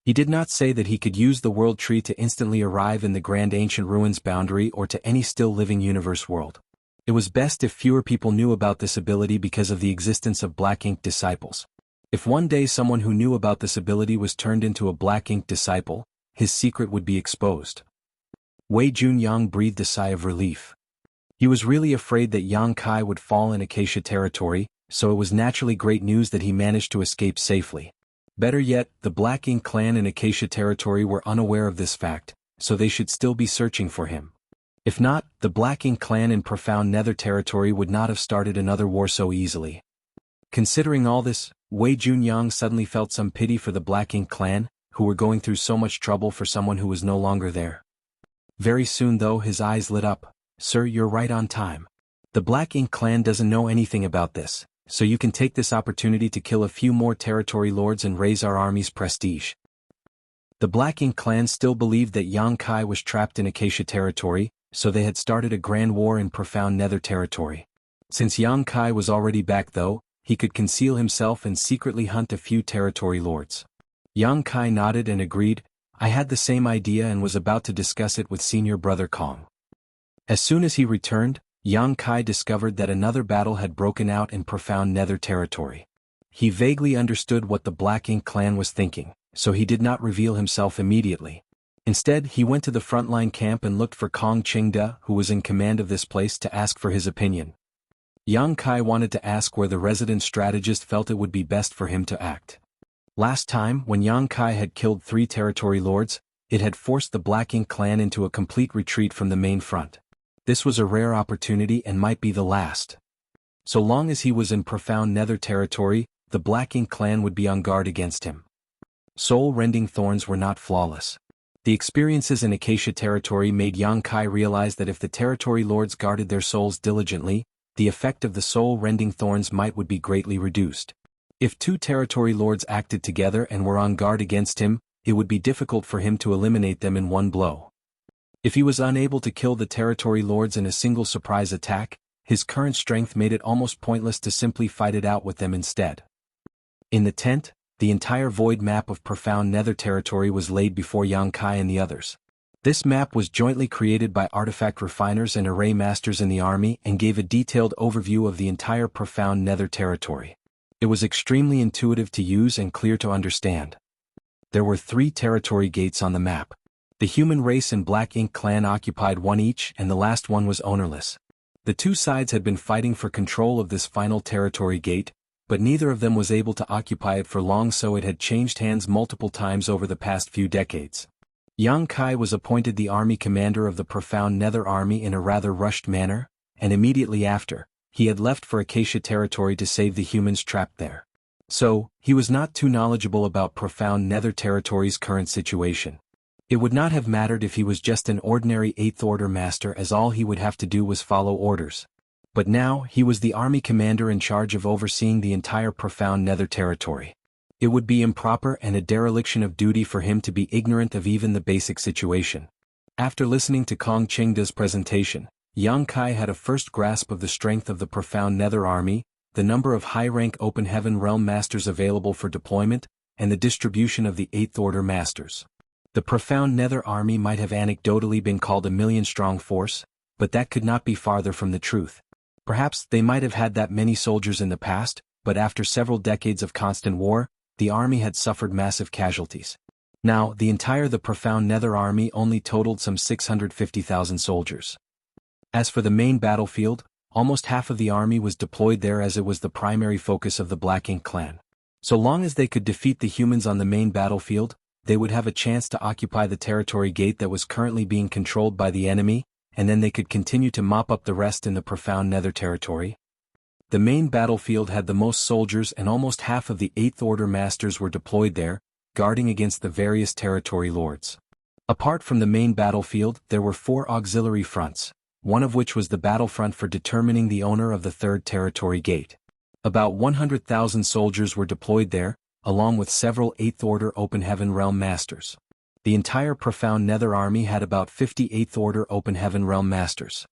Speaker 1: He did not say that he could use the world tree to instantly arrive in the Grand Ancient Ruins boundary or to any still-living universe world. It was best if fewer people knew about this ability because of the existence of Black Ink disciples. If one day someone who knew about this ability was turned into a Black Ink disciple, his secret would be exposed. Wei Junyang breathed a sigh of relief. He was really afraid that Yang Kai would fall in Acacia territory, so it was naturally great news that he managed to escape safely. Better yet, the Black Ink clan in Acacia territory were unaware of this fact, so they should still be searching for him. If not, the Black Ink clan in Profound Nether territory would not have started another war so easily. Considering all this, Wei Junyang suddenly felt some pity for the Black Ink clan, who were going through so much trouble for someone who was no longer there. Very soon though, his eyes lit up. Sir, you're right on time. The Black Ink clan doesn't know anything about this, so you can take this opportunity to kill a few more territory lords and raise our army's prestige. The Black Ink clan still believed that Yang Kai was trapped in Acacia territory, so they had started a grand war in Profound Nether territory. Since Yang Kai was already back though, he could conceal himself and secretly hunt a few territory lords. Yang Kai nodded and agreed, I had the same idea and was about to discuss it with senior brother Kong. As soon as he returned, Yang Kai discovered that another battle had broken out in Profound Nether territory. He vaguely understood what the Black Ink clan was thinking, so he did not reveal himself immediately. Instead, he went to the frontline camp and looked for Kong Qingda, who was in command of this place, to ask for his opinion. Yang Kai wanted to ask where the resident strategist felt it would be best for him to act. Last time, when Yang Kai had killed 3 territory lords, it had forced the Black Ink clan into a complete retreat from the main front. This was a rare opportunity and might be the last. So long as he was in Profound Nether territory, the Black Ink clan would be on guard against him. Soul-rending thorns were not flawless. The experiences in Acacia territory made Yang Kai realize that if the territory lords guarded their souls diligently, the effect of the soul-rending thorns would be greatly reduced. If 2 territory lords acted together and were on guard against him, it would be difficult for him to eliminate them in one blow. If he was unable to kill the territory lords in a single surprise attack, his current strength made it almost pointless to simply fight it out with them instead. In the tent, the entire void map of Profound Nether territory was laid before Yang Kai and the others. This map was jointly created by artifact refiners and array masters in the army and gave a detailed overview of the entire Profound Nether territory. It was extremely intuitive to use and clear to understand. There were 3 territory gates on the map. The human race and Black Ink clan occupied one each, and the last one was ownerless. The 2 sides had been fighting for control of this final territory gate, but neither of them was able to occupy it for long, so it had changed hands multiple times over the past few decades. Yang Kai was appointed the army commander of the Profound Nether army in a rather rushed manner, and immediately after, he had left for Acacia territory to save the humans trapped there. So, he was not too knowledgeable about profound Nether territory's current situation. It would not have mattered if he was just an ordinary 8th Order master, as all he would have to do was follow orders. But now, he was the army commander in charge of overseeing the entire profound Nether territory. It would be improper and a dereliction of duty for him to be ignorant of even the basic situation. After listening to Kong Qingda's presentation, Yang Kai had a first grasp of the strength of the profound Nether army, the number of high-rank Open Heaven Realm Masters available for deployment, and the distribution of the 8th Order Masters. The profound Nether army might have anecdotally been called a million-strong force, but that could not be farther from the truth. Perhaps they might have had that many soldiers in the past, but after several decades of constant war, the army had suffered massive casualties. Now, the profound Nether army only totaled some 650,000 soldiers. As for the main battlefield, almost half of the army was deployed there, as it was the primary focus of the Black Ink clan. So long as they could defeat the humans on the main battlefield, they would have a chance to occupy the territory gate that was currently being controlled by the enemy, and then they could continue to mop up the rest in the profound Nether territory. The main battlefield had the most soldiers, and almost half of the 8th Order Masters were deployed there, guarding against the various territory lords. Apart from the main battlefield, there were 4 auxiliary fronts, one of which was the battlefront for determining the owner of the 3rd territory gate. About 100,000 soldiers were deployed there, along with several 8th Order Open Heaven Realm Masters. The entire profound Nether army had about 50 8th Order Open Heaven Realm Masters.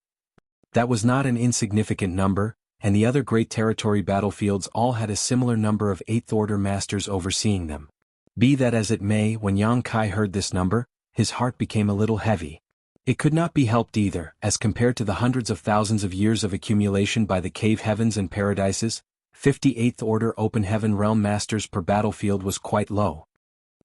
Speaker 1: That was not an insignificant number, and the other great territory battlefields all had a similar number of 8th Order Masters overseeing them. Be that as it may, when Yang Kai heard this number, his heart became a little heavy. It could not be helped either, as compared to the hundreds of thousands of years of accumulation by the cave heavens and paradises, 58th Order Open Heaven Realm Masters per battlefield was quite low.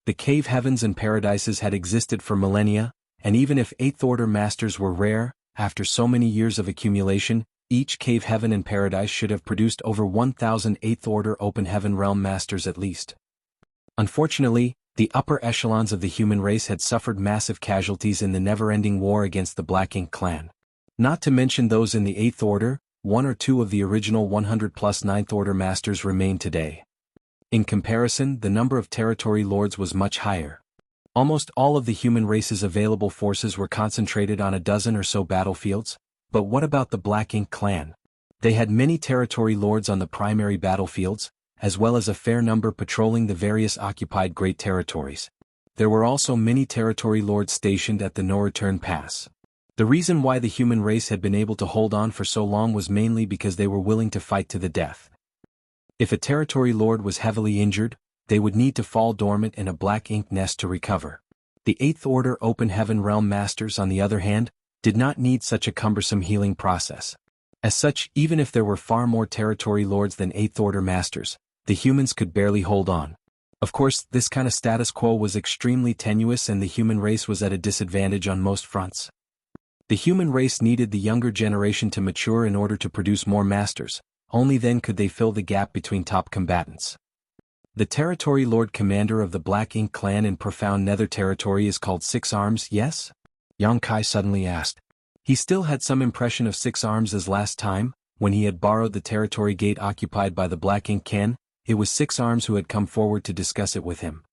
Speaker 1: The cave heavens and paradises had existed for millennia, and even if 8th Order Masters were rare, after so many years of accumulation, each cave heaven and paradise should have produced over 1,000 8th Order Open Heaven Realm Masters at least. Unfortunately, the upper echelons of the human race had suffered massive casualties in the never-ending war against the Black Ink clan. Not to mention those in the 8th Order, 1 or 2 of the original 100-plus 9th Order Masters remain today. In comparison, the number of territory lords was much higher. Almost all of the human race's available forces were concentrated on a dozen or so battlefields, but what about the Black Ink clan? They had many territory lords on the primary battlefields, as well as a fair number patrolling the various occupied great territories. There were also many territory lords stationed at the No Return Pass. The reason why the human race had been able to hold on for so long was mainly because they were willing to fight to the death. If a territory lord was heavily injured, they would need to fall dormant in a Black Ink nest to recover. The 8th Order Open Heaven Realm Masters, on the other hand, did not need such a cumbersome healing process. As such, even if there were far more territory lords than 8th Order Masters, the humans could barely hold on. Of course, this kind of status quo was extremely tenuous, and the human race was at a disadvantage on most fronts. The human race needed the younger generation to mature in order to produce more masters. Only then could they fill the gap between top combatants. The territory lord commander of the Black Ink clan in profound Nether territory is called Six Arms, yes? Yang Kai suddenly asked. He still had some impression of Six Arms as last time, when he had borrowed the territory gate occupied by the Black Ink clan. It was Six Arms who had come forward to discuss it with him.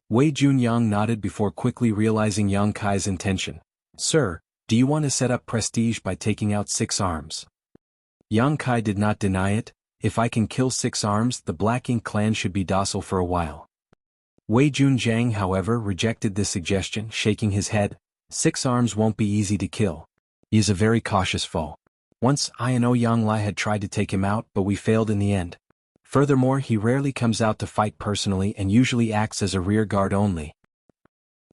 Speaker 1: Wei Junyang nodded before quickly realizing Yang Kai's intention. Sir, do you want to set up prestige by taking out Six Arms? Yang Kai did not deny it. If I can kill Six Arms, the Black Ink clan should be docile for a while. Wei Junjiang, however, rejected this suggestion, shaking his head. Six Arms won't be easy to kill. He is a very cautious foe. Once I and Ouyang Lai had tried to take him out, but we failed in the end. Furthermore, he rarely comes out to fight personally and usually acts as a rear guard only.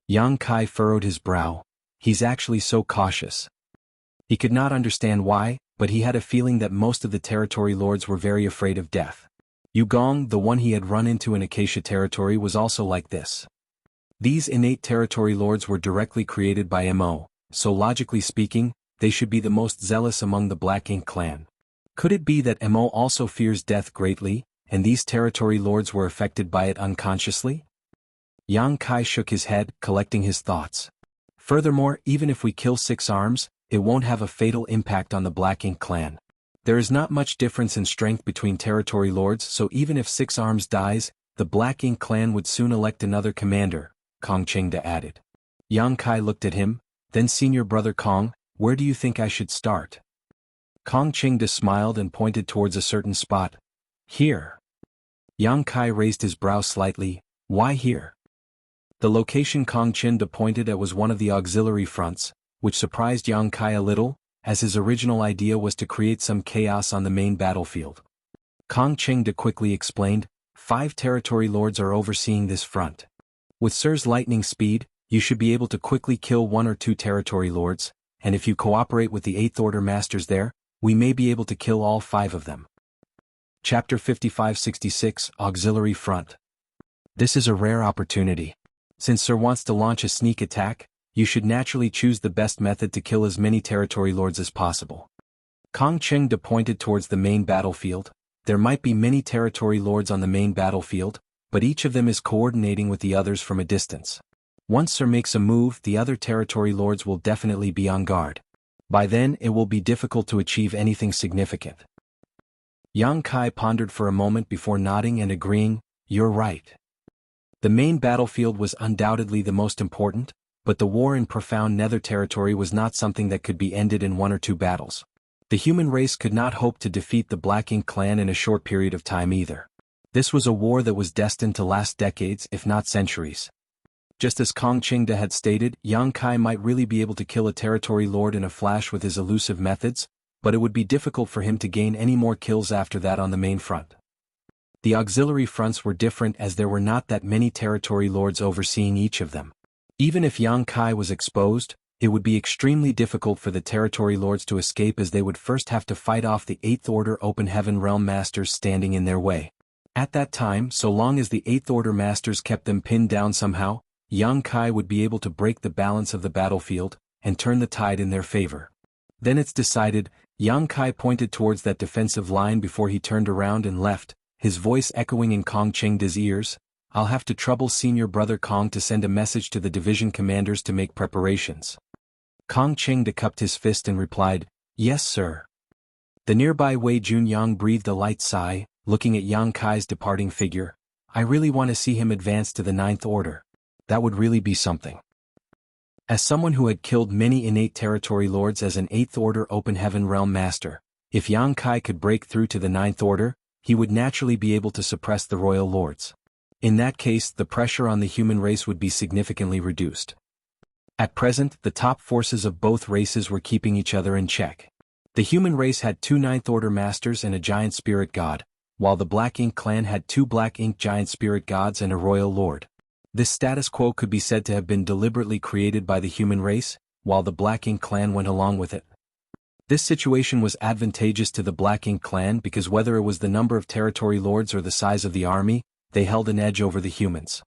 Speaker 1: Yang Kai furrowed his brow. He's actually so cautious. He could not understand why, but he had a feeling that most of the territory lords were very afraid of death. Yu Gong, the one he had run into in Acacia territory, was also like this. These innate territory lords were directly created by Mo, so logically speaking, they should be the most zealous among the Black Ink clan. Could it be that Mo also fears death greatly, and these territory lords were affected by it unconsciously? Yang Kai shook his head, collecting his thoughts. Furthermore, even if we kill Six Arms, it won't have a fatal impact on the Black Ink clan. There is not much difference in strength between territory lords, so even if Six Arms dies, the Black Ink clan would soon elect another commander, Kong Qingde added. Yang Kai looked at him, then Senior Brother Kong, where do you think I should start? Kong Qingde smiled and pointed towards a certain spot. Here. Yang Kai raised his brow slightly, why here? The location Kong Qingde pointed at was one of the auxiliary fronts, which surprised Yang Kai a little, as his original idea was to create some chaos on the main battlefield. Kong Qingde quickly explained, 5 territory lords are overseeing this front. With Sir's lightning speed, you should be able to quickly kill 1 or 2 territory lords, and if you cooperate with the 8th Order masters there, we may be able to kill all 5 of them. Chapter 5566 Auxiliary Front. This is a rare opportunity. Since Sir wants to launch a sneak attack, you should naturally choose the best method to kill as many territory lords as possible. Kong Qingde pointed towards the main battlefield. There might be many territory lords on the main battlefield, but each of them is coordinating with the others from a distance. Once Sir makes a move, the other territory lords will definitely be on guard. By then it will be difficult to achieve anything significant. Yang Kai pondered for a moment before nodding and agreeing, you're right. The main battlefield was undoubtedly the most important, but the war in profound Nether territory was not something that could be ended in 1 or 2 battles. The human race could not hope to defeat the Black Ink clan in a short period of time either. This was a war that was destined to last decades if not centuries. Just as Kong Qingde had stated, Yang Kai might really be able to kill a territory lord in a flash with his elusive methods, but it would be difficult for him to gain any more kills after that on the main front. The auxiliary fronts were different as there were not that many territory lords overseeing each of them. Even if Yang Kai was exposed, it would be extremely difficult for the territory lords to escape as they would first have to fight off the 8th Order Open Heaven Realm Masters standing in their way. At that time, so long as the 8th Order Masters kept them pinned down somehow, Yang Kai would be able to break the balance of the battlefield, and turn the tide in their favor. Then it's decided. Yang Kai pointed towards that defensive line before he turned around and left, his voice echoing in Kong Qingde's ears. I'll have to trouble Senior Brother Kong to send a message to the division commanders to make preparations. Kong Qingde cupped his fist and replied, yes sir. The nearby Wei Junyang breathed a light sigh, looking at Yang Kai's departing figure. I really want to see him advance to the 9th Order. That would really be something. As someone who had killed many innate territory lords as an 8th Order Open Heaven Realm Master, if Yang Kai could break through to the 9th Order, he would naturally be able to suppress the royal lords. In that case, the pressure on the human race would be significantly reduced. At present, the top forces of both races were keeping each other in check. The human race had 2 9th Order Masters and a giant spirit god, while the Black Ink clan had 2 Black Ink giant spirit gods and a royal lord. This status quo could be said to have been deliberately created by the human race, while the Black Ink clan went along with it. This situation was advantageous to the Black Ink clan because whether it was the number of territory lords or the size of the army, they held an edge over the humans.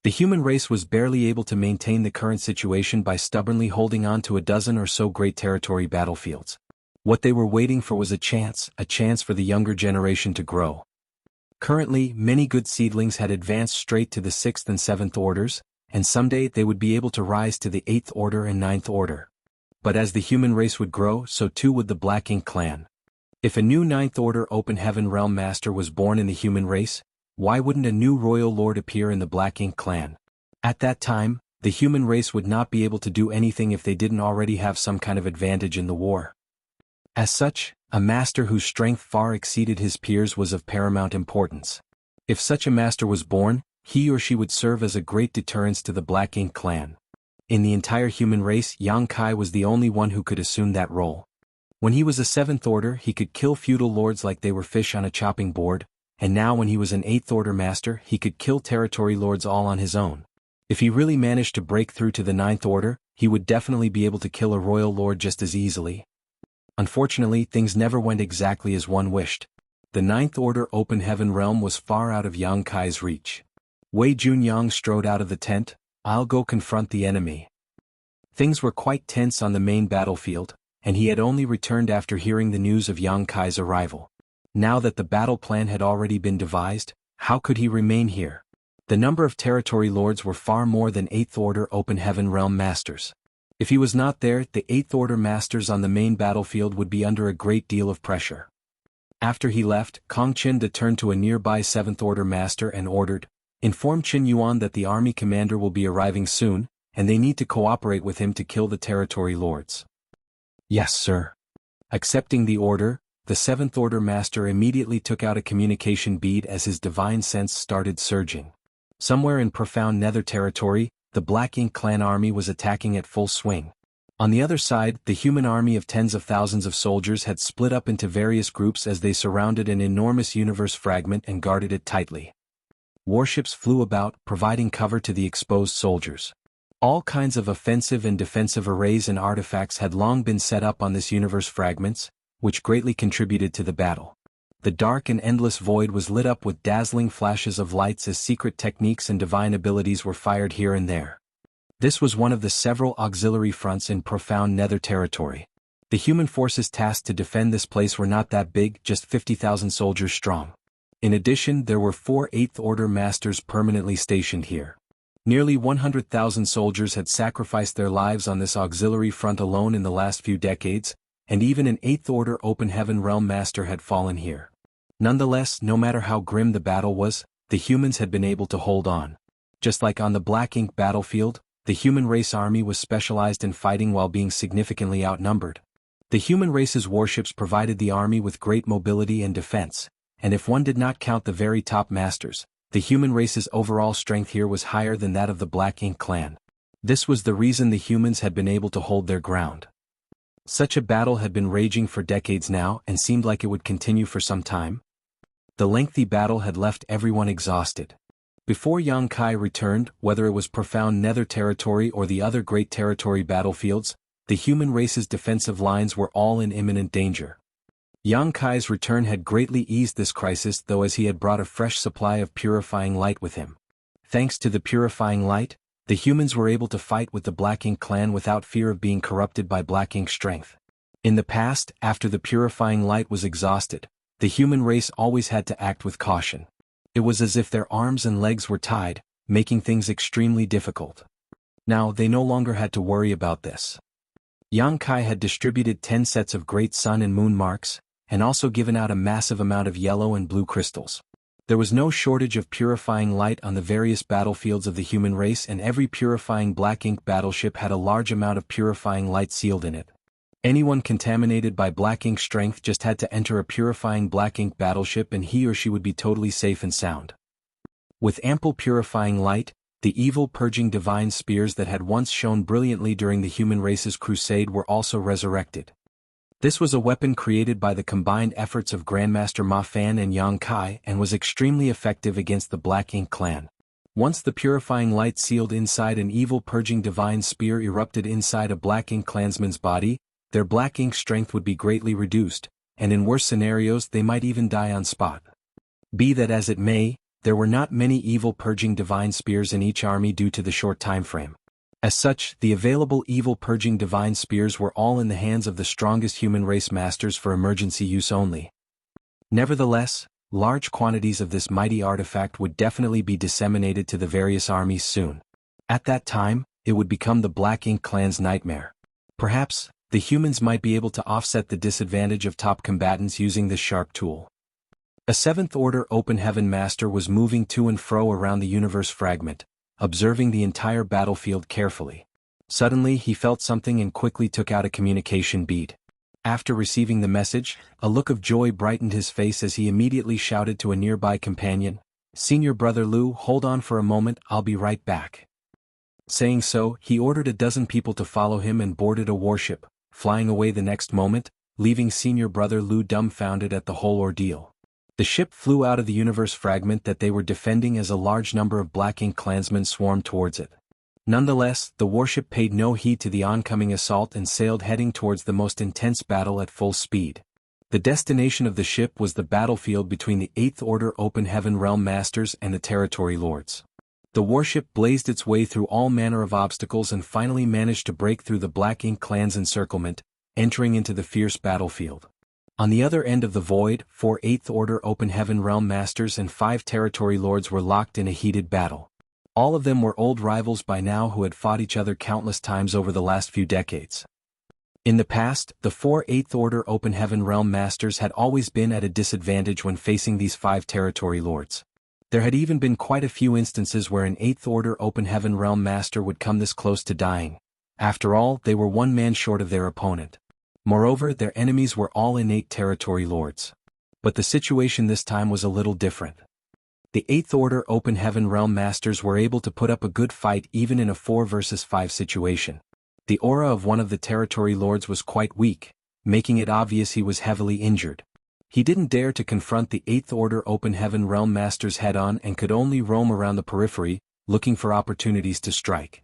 Speaker 1: The human race was barely able to maintain the current situation by stubbornly holding on to a dozen or so great territory battlefields. What they were waiting for was a chance for the younger generation to grow. Currently, many good seedlings had advanced straight to the 6th and 7th Orders, and someday they would be able to rise to the 8th Order and 9th Order. But as the human race would grow, so too would the Black Ink clan. If a new 9th Order Open Heaven Realm Master was born in the human race, why wouldn't a new royal lord appear in the Black Ink clan? At that time, the human race would not be able to do anything if they didn't already have some kind of advantage in the war. As such, a master whose strength far exceeded his peers was of paramount importance. If such a master was born, he or she would serve as a great deterrence to the Black Ink clan. In the entire human race, Yang Kai was the only one who could assume that role. When he was a 7th Order, he could kill feudal lords like they were fish on a chopping board, and now when he was an 8th Order Master, he could kill territory lords all on his own. If he really managed to break through to the 9th Order, he would definitely be able to kill a royal lord just as easily. Unfortunately, things never went exactly as one wished. The 9th Order Open Heaven Realm was far out of Yang Kai's reach. Wei Junyang strode out of the tent. I'll go confront the enemy. Things were quite tense on the main battlefield, and he had only returned after hearing the news of Yang Kai's arrival. Now that the battle plan had already been devised, how could he remain here? The number of territory lords were far more than 8th Order Open Heaven Realm Masters. If he was not there, the Eighth Order masters on the main battlefield would be under a great deal of pressure. After he left, Kong Qin turned to a nearby Seventh Order master and ordered, "Inform Qin Yuan that the army commander will be arriving soon, and they need to cooperate with him to kill the territory lords." "Yes, sir." Accepting the order, the Seventh Order master immediately took out a communication bead as his divine sense started surging. Somewhere in profound Nether territory, the Black Ink clan army was attacking at full swing. On the other side, the human army of tens of thousands of soldiers had split up into various groups as they surrounded an enormous universe fragment and guarded it tightly. Warships flew about, providing cover to the exposed soldiers. All kinds of offensive and defensive arrays and artifacts had long been set up on this universe fragments, which greatly contributed to the battle. The dark and endless void was lit up with dazzling flashes of lights as secret techniques and divine abilities were fired here and there. This was one of the several auxiliary fronts in profound Nether territory. The human forces tasked to defend this place were not that big, just 50,000 soldiers strong. In addition, there were 4 Eighth Order masters permanently stationed here. Nearly 100,000 soldiers had sacrificed their lives on this auxiliary front alone in the last few decades, and even an Eighth Order Open Heaven Realm master had fallen here. Nonetheless, no matter how grim the battle was, the humans had been able to hold on. Just like on the Black Ink battlefield, the human race army was specialized in fighting while being significantly outnumbered. The human race's warships provided the army with great mobility and defense, and if one did not count the very top masters, the human race's overall strength here was higher than that of the Black Ink clan. This was the reason the humans had been able to hold their ground. Such a battle had been raging for decades now and seemed like it would continue for some time. The lengthy battle had left everyone exhausted. Before Yang Kai returned, whether it was profound Nether territory or the other great territory battlefields, the human race's defensive lines were all in imminent danger. Yang Kai's return had greatly eased this crisis, though, as he had brought a fresh supply of purifying light with him. Thanks to the purifying light, the humans were able to fight with the Black Ink clan without fear of being corrupted by Black Ink strength. In the past, after the purifying light was exhausted, the human race always had to act with caution. It was as if their arms and legs were tied, making things extremely difficult. Now they no longer had to worry about this. Yang Kai had distributed 10 sets of great sun and moon marks, and also given out a massive amount of yellow and blue crystals. There was no shortage of purifying light on the various battlefields of the human race, and every purifying Black Ink battleship had a large amount of purifying light sealed in it. Anyone contaminated by Black Ink strength just had to enter a purifying Black Ink battleship and he or she would be totally safe and sound. With ample purifying light, the evil purging divine spears that had once shone brilliantly during the human race's crusade were also resurrected. This was a weapon created by the combined efforts of Grandmaster Ma Fan and Yang Kai and was extremely effective against the Black Ink clan. Once the purifying light sealed inside an evil purging divine spear erupted inside a Black Ink clansman's body, their Black Ink strength would be greatly reduced, and in worse scenarios they might even die on spot. Be that as it may, there were not many evil purging divine spears in each army due to the short time frame. As such, the available evil purging divine spears were all in the hands of the strongest human race masters for emergency use only. Nevertheless, large quantities of this mighty artifact would definitely be disseminated to the various armies soon. At that time, it would become the Black Ink clan's nightmare. Perhaps, the humans might be able to offset the disadvantage of top combatants using this sharp tool. A Seventh Order Open Heaven Master was moving to and fro around the universe fragment, observing the entire battlefield carefully. Suddenly he felt something and quickly took out a communication bead. After receiving the message, a look of joy brightened his face as he immediately shouted to a nearby companion, "Senior Brother Lu, hold on for a moment, I'll be right back." Saying so, he ordered a dozen people to follow him and boarded a warship, flying away the next moment, leaving Senior Brother Lu dumbfounded at the whole ordeal. The ship flew out of the universe fragment that they were defending as a large number of Black Ink clansmen swarmed towards it. Nonetheless, the warship paid no heed to the oncoming assault and sailed heading towards the most intense battle at full speed. The destination of the ship was the battlefield between the Eighth Order Open Heaven Realm Masters and the Territory Lords. The warship blazed its way through all manner of obstacles and finally managed to break through the Black Ink clan's encirclement, entering into the fierce battlefield. On the other end of the void, 4 Eighth Order Open Heaven Realm Masters and 5 Territory Lords were locked in a heated battle. All of them were old rivals by now who had fought each other countless times over the last few decades. In the past, the 4 Eighth Order Open Heaven Realm Masters had always been at a disadvantage when facing these 5 territory lords. There had even been quite a few instances where an 8th Order Open Heaven Realm Master would come this close to dying. After all, they were one man short of their opponent. Moreover, their enemies were all innate territory lords. But the situation this time was a little different. The 8th Order Open Heaven Realm Masters were able to put up a good fight even in a 4 versus 5 situation. The aura of one of the territory lords was quite weak, making it obvious he was heavily injured. He didn't dare to confront the 8th Order Open Heaven Realm Masters head-on and could only roam around the periphery, looking for opportunities to strike.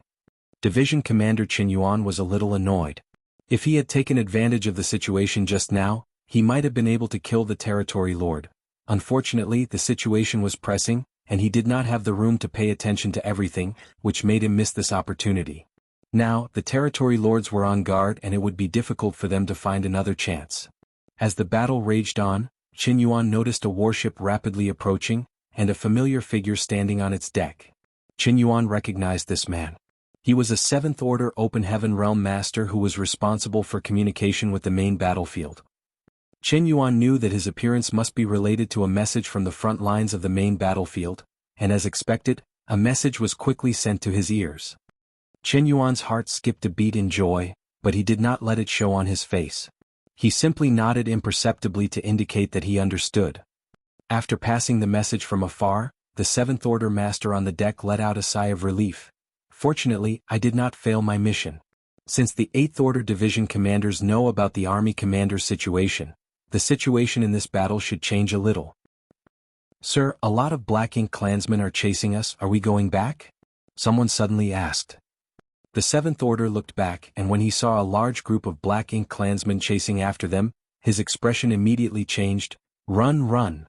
Speaker 1: Division Commander Qin Yuan was a little annoyed. If he had taken advantage of the situation just now, he might have been able to kill the territory lord. Unfortunately, the situation was pressing, and he did not have the room to pay attention to everything, which made him miss this opportunity. Now, the territory lords were on guard and it would be difficult for them to find another chance. As the battle raged on, Qin Yuan noticed a warship rapidly approaching, and a familiar figure standing on its deck. Qin Yuan recognized this man. He was a 7th Order Open Heaven Realm Master who was responsible for communication with the main battlefield. Qin Yuan knew that his appearance must be related to a message from the front lines of the main battlefield, and as expected, a message was quickly sent to his ears. Qin Yuan's heart skipped a beat in joy, but he did not let it show on his face. He simply nodded imperceptibly to indicate that he understood. After passing the message from afar, the 7th Order Master on the deck let out a sigh of relief. Fortunately, I did not fail my mission. Since the 8th Order Division commanders know about the Army Commander's situation, the situation in this battle should change a little. Sir, a lot of Black Ink clansmen are chasing us, are we going back? Someone suddenly asked. The 7th Order looked back and when he saw a large group of Black Ink clansmen chasing after them, his expression immediately changed. Run, run.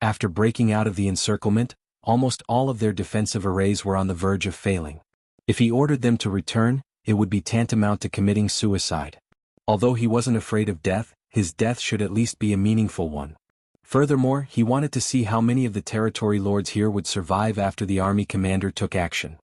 Speaker 1: After breaking out of the encirclement, almost all of their defensive arrays were on the verge of failing. If he ordered them to return, it would be tantamount to committing suicide. Although he wasn't afraid of death, his death should at least be a meaningful one. Furthermore, he wanted to see how many of the territory lords here would survive after the army commander took action.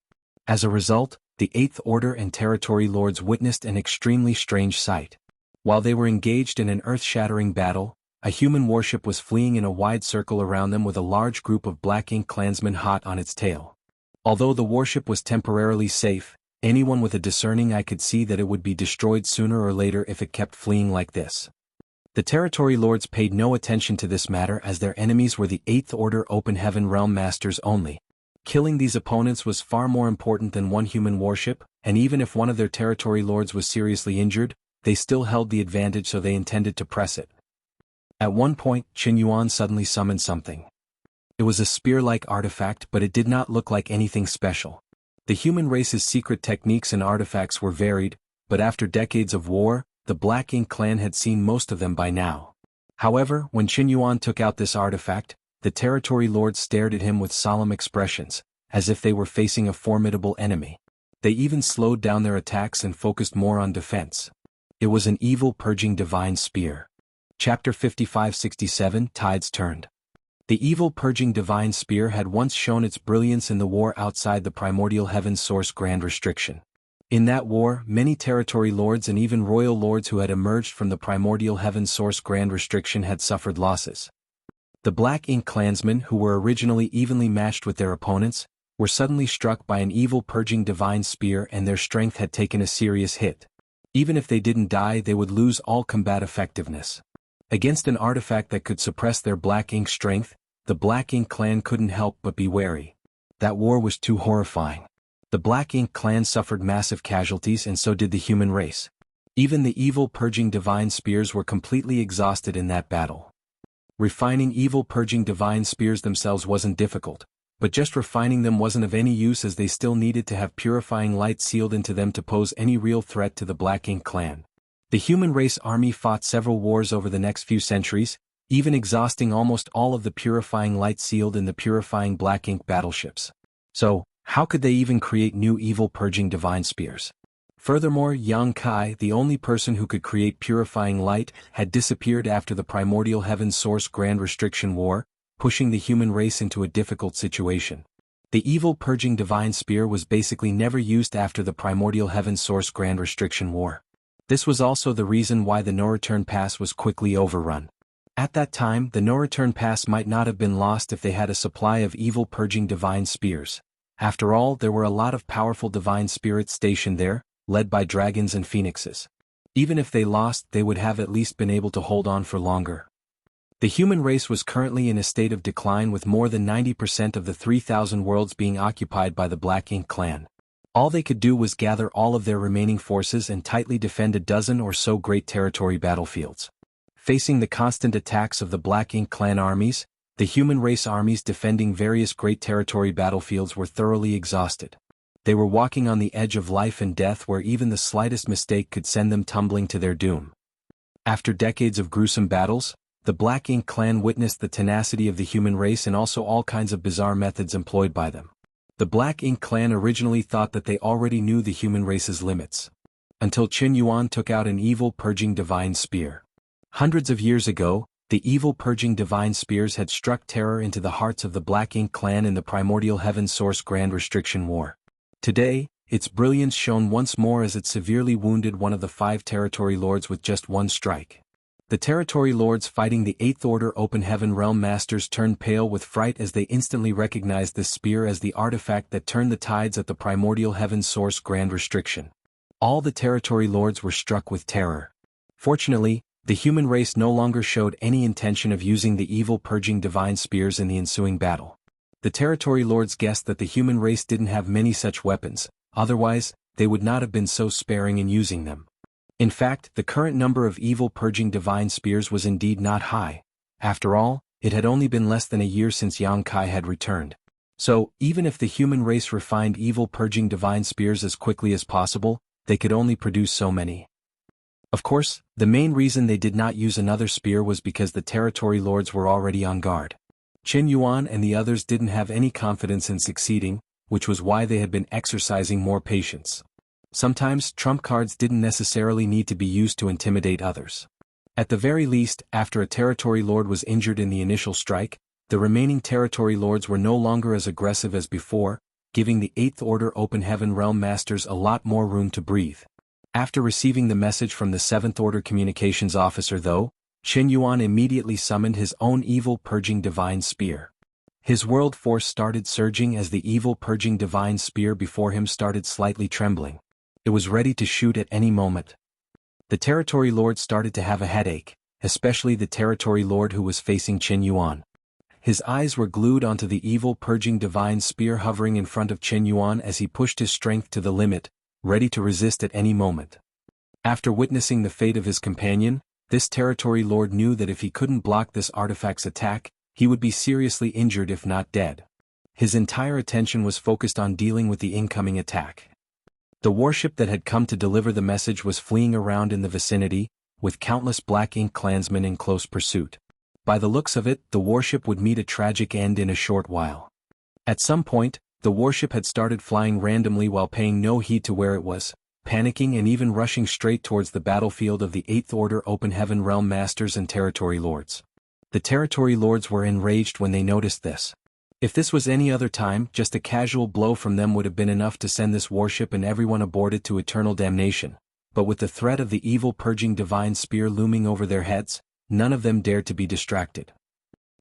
Speaker 1: As a result, the 8th Order and territory lords witnessed an extremely strange sight. While they were engaged in an earth-shattering battle, a human warship was fleeing in a wide circle around them with a large group of Black Ink clansmen hot on its tail. Although the warship was temporarily safe, anyone with a discerning eye could see that it would be destroyed sooner or later if it kept fleeing like this. The territory lords paid no attention to this matter as their enemies were the 8th Order Open Heaven Realm Masters only. Killing these opponents was far more important than one human warship, and even if one of their territory lords was seriously injured, they still held the advantage so they intended to press it. At one point, Qin Yuan suddenly summoned something. It was a spear-like artifact but it did not look like anything special. The human race's secret techniques and artifacts were varied, but after decades of war, the Black Ink clan had seen most of them by now. However, when Qin Yuan took out this artifact, the territory lords stared at him with solemn expressions, as if they were facing a formidable enemy. They even slowed down their attacks and focused more on defense. It was an evil purging divine spear. Chapter 55-67 Tides Turned. The evil purging divine spear had once shown its brilliance in the war outside the primordial heaven's source Grand Restriction. In that war, many territory lords and even royal lords who had emerged from the primordial heaven's source Grand Restriction had suffered losses. The Black Ink clansmen, who were originally evenly matched with their opponents, were suddenly struck by an evil purging divine spear and their strength had taken a serious hit. Even if they didn't die, they would lose all combat effectiveness. Against an artifact that could suppress their Black Ink strength, the Black Ink clan couldn't help but be wary. That war was too horrifying. The Black Ink clan suffered massive casualties and so did the human race. Even the evil purging divine spears were completely exhausted in that battle. Refining evil purging divine spears themselves wasn't difficult, but just refining them wasn't of any use as they still needed to have purifying light sealed into them to pose any real threat to the Black Ink clan. The human race army fought several wars over the next few centuries, even exhausting almost all of the purifying light sealed in the purifying Black Ink battleships. So, how could they even create new evil purging divine spears? Furthermore, Yang Kai, the only person who could create purifying light, had disappeared after the primordial heaven source Grand Restriction War, pushing the human race into a difficult situation. The evil purging divine spear was basically never used after the primordial heaven source grand restriction war. This was also the reason why the no-return pass was quickly overrun. At that time, the no-return pass might not have been lost if they had a supply of evil purging divine spears. After all, there were a lot of powerful divine spirits stationed there, led by dragons and phoenixes. Even if they lost, they would have at least been able to hold on for longer. The human race was currently in a state of decline, with more than 90% of the 3,000 worlds being occupied by the Black Ink clan. All they could do was gather all of their remaining forces and tightly defend a dozen or so great territory battlefields. Facing the constant attacks of the Black Ink clan armies, the human race armies defending various great territory battlefields were thoroughly exhausted. They were walking on the edge of life and death, where even the slightest mistake could send them tumbling to their doom. After decades of gruesome battles, the Black Ink clan witnessed the tenacity of the human race and also all kinds of bizarre methods employed by them. The Black Ink clan originally thought that they already knew the human race's limits, until Qin Yuan took out an evil purging divine spear. Hundreds of years ago, the evil purging divine spears had struck terror into the hearts of the Black Ink clan in the primordial heaven source grand restriction war. Today, its brilliance shone once more as it severely wounded one of the 5 territory lords with just one strike. The territory lords fighting the 8th Order Open Heaven Realm Masters turned pale with fright as they instantly recognized this spear as the artifact that turned the tides at the primordial heaven source grand restriction. All the territory lords were struck with terror. Fortunately, the human race no longer showed any intention of using the evil purging divine spears in the ensuing battle. The territory lords guessed that the human race didn't have many such weapons, otherwise, they would not have been so sparing in using them. In fact, the current number of evil purging divine spears was indeed not high. After all, it had only been less than a year since Yang Kai had returned. So, even if the human race refined evil purging divine spears as quickly as possible, they could only produce so many. Of course, the main reason they did not use another spear was because the territory lords were already on guard. Qin Yuan and the others didn't have any confidence in succeeding, which was why they had been exercising more patience. Sometimes, trump cards didn't necessarily need to be used to intimidate others. At the very least, after a territory lord was injured in the initial strike, the remaining territory lords were no longer as aggressive as before, giving the 8th Order Open Heaven Realm Masters a lot more room to breathe. After receiving the message from the 7th Order Communications Officer though, Qin Yuan immediately summoned his own evil purging divine spear. His world force started surging as the evil purging divine spear before him started slightly trembling. It was ready to shoot at any moment. The territory lord started to have a headache, especially the territory lord who was facing Qin Yuan. His eyes were glued onto the evil purging divine spear hovering in front of Qin Yuan as he pushed his strength to the limit, ready to resist at any moment. After witnessing the fate of his companion, this territory lord knew that if he couldn't block this artifact's attack, he would be seriously injured if not dead. His entire attention was focused on dealing with the incoming attack. The warship that had come to deliver the message was fleeing around in the vicinity, with countless Black Ink clansmen in close pursuit. By the looks of it, the warship would meet a tragic end in a short while. At some point, the warship had started flying randomly while paying no heed to where it was, panicking and even rushing straight towards the battlefield of the 8th Order Open Heaven Realm Masters and Territory Lords. The Territory Lords were enraged when they noticed this. If this was any other time, just a casual blow from them would have been enough to send this warship and everyone aboard it to eternal damnation, but with the threat of the evil purging divine spear looming over their heads, none of them dared to be distracted.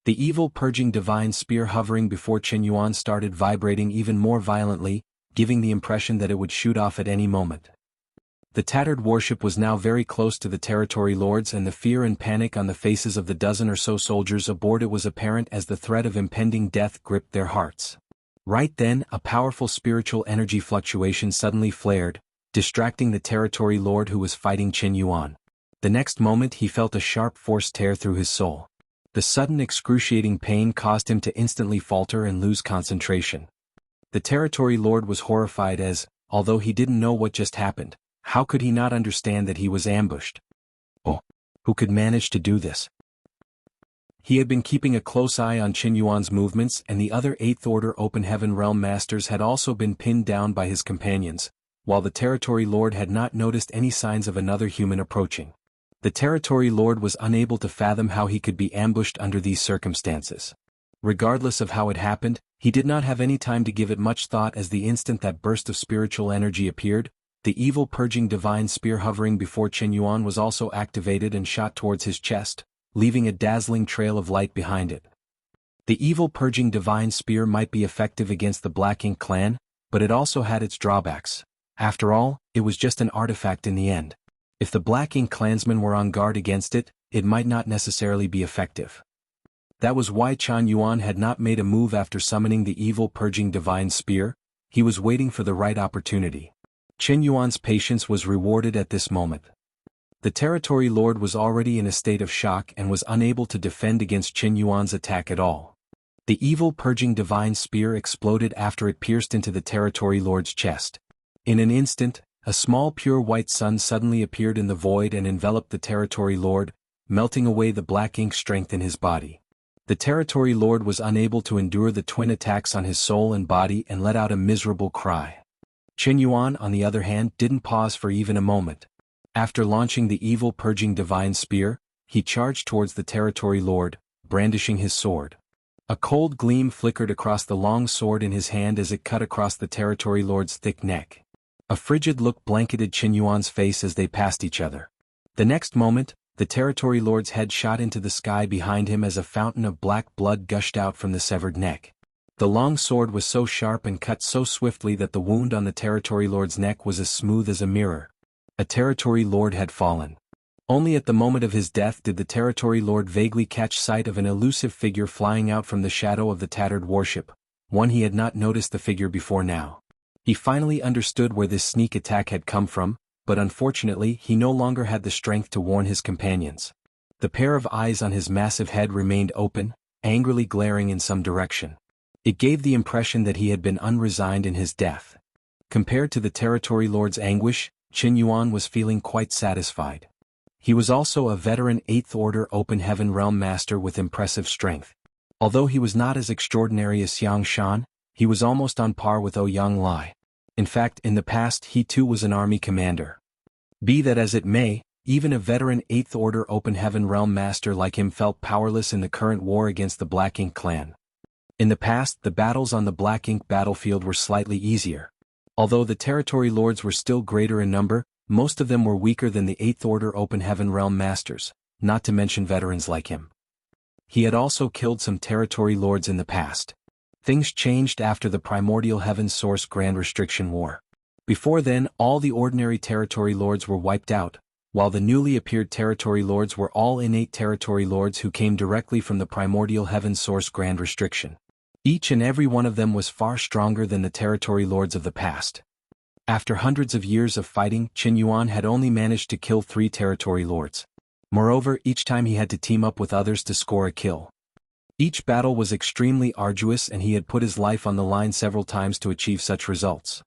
Speaker 1: The evil purging divine spear hovering before Qin Yuan started vibrating even more violently, giving the impression that it would shoot off at any moment. The tattered warship was now very close to the territory lords, and the fear and panic on the faces of the dozen or so soldiers aboard it was apparent as the threat of impending death gripped their hearts. Right then, a powerful spiritual energy fluctuation suddenly flared, distracting the territory lord who was fighting Qin Yuan. The next moment he felt a sharp force tear through his soul. The sudden excruciating pain caused him to instantly falter and lose concentration. The territory lord was horrified as, although he didn't know what just happened, how could he not understand that he was ambushed? Oh, who could manage to do this? He had been keeping a close eye on Qin Yuan's movements, and the other 8th Order Open Heaven Realm Masters had also been pinned down by his companions, while the Territory Lord had not noticed any signs of another human approaching. The Territory Lord was unable to fathom how he could be ambushed under these circumstances. Regardless of how it happened, he did not have any time to give it much thought as the instant that burst of spiritual energy appeared, the evil purging divine spear hovering before Chen Yuan was also activated and shot towards his chest, leaving a dazzling trail of light behind it. The evil purging divine spear might be effective against the Black Ink clan, but it also had its drawbacks. After all, it was just an artifact in the end. If the Black Ink clansmen were on guard against it, it might not necessarily be effective. That was why Chen Yuan had not made a move after summoning the evil purging divine spear. He was waiting for the right opportunity. Chen Yuan's patience was rewarded at this moment. The territory lord was already in a state of shock and was unable to defend against Chen Yuan's attack at all. The evil purging divine spear exploded after it pierced into the territory lord's chest. In an instant, a small pure white sun suddenly appeared in the void and enveloped the territory lord, melting away the Black Ink strength in his body. The territory lord was unable to endure the twin attacks on his soul and body and let out a miserable cry. Chen Yuan, on the other hand, didn't pause for even a moment. After launching the evil purging divine spear, he charged towards the territory lord, brandishing his sword. A cold gleam flickered across the long sword in his hand as it cut across the territory lord's thick neck. A frigid look blanketed Chen Yuan's face as they passed each other. The next moment, the territory lord's head shot into the sky behind him as a fountain of black blood gushed out from the severed neck. The long sword was so sharp and cut so swiftly that the wound on the territory lord's neck was as smooth as a mirror. A territory lord had fallen. Only at the moment of his death did the territory lord vaguely catch sight of an elusive figure flying out from the shadow of the tattered warship, one he had not noticed the figure before now. He finally understood where this sneak attack had come from, but unfortunately he no longer had the strength to warn his companions. The pair of eyes on his massive head remained open, angrily glaring in some direction. It gave the impression that he had been unresigned in his death. Compared to the territory lord's anguish, Chen Yuan was feeling quite satisfied. He was also a veteran 8th Order Open Heaven Realm Master with impressive strength. Although he was not as extraordinary as Xiang Shan, he was almost on par with Ouyang Lai. In fact, in the past he too was an army commander. Be that as it may, even a veteran 8th Order Open Heaven Realm Master like him felt powerless in the current war against the Black Ink clan. In the past, the battles on the Black Ink battlefield were slightly easier. Although the territory lords were still greater in number, most of them were weaker than the 8th Order Open Heaven Realm Masters, not to mention veterans like him. He had also killed some territory lords in the past. Things changed after the Primordial Heaven Source Grand Restriction War. Before then, all the ordinary territory lords were wiped out, while the newly appeared territory lords were all innate territory lords who came directly from the Primordial Heaven Source Grand Restriction. Each and every one of them was far stronger than the territory lords of the past. After hundreds of years of fighting, Chen Yuan had only managed to kill 3 territory lords. Moreover, each time he had to team up with others to score a kill. Each battle was extremely arduous and he had put his life on the line several times to achieve such results.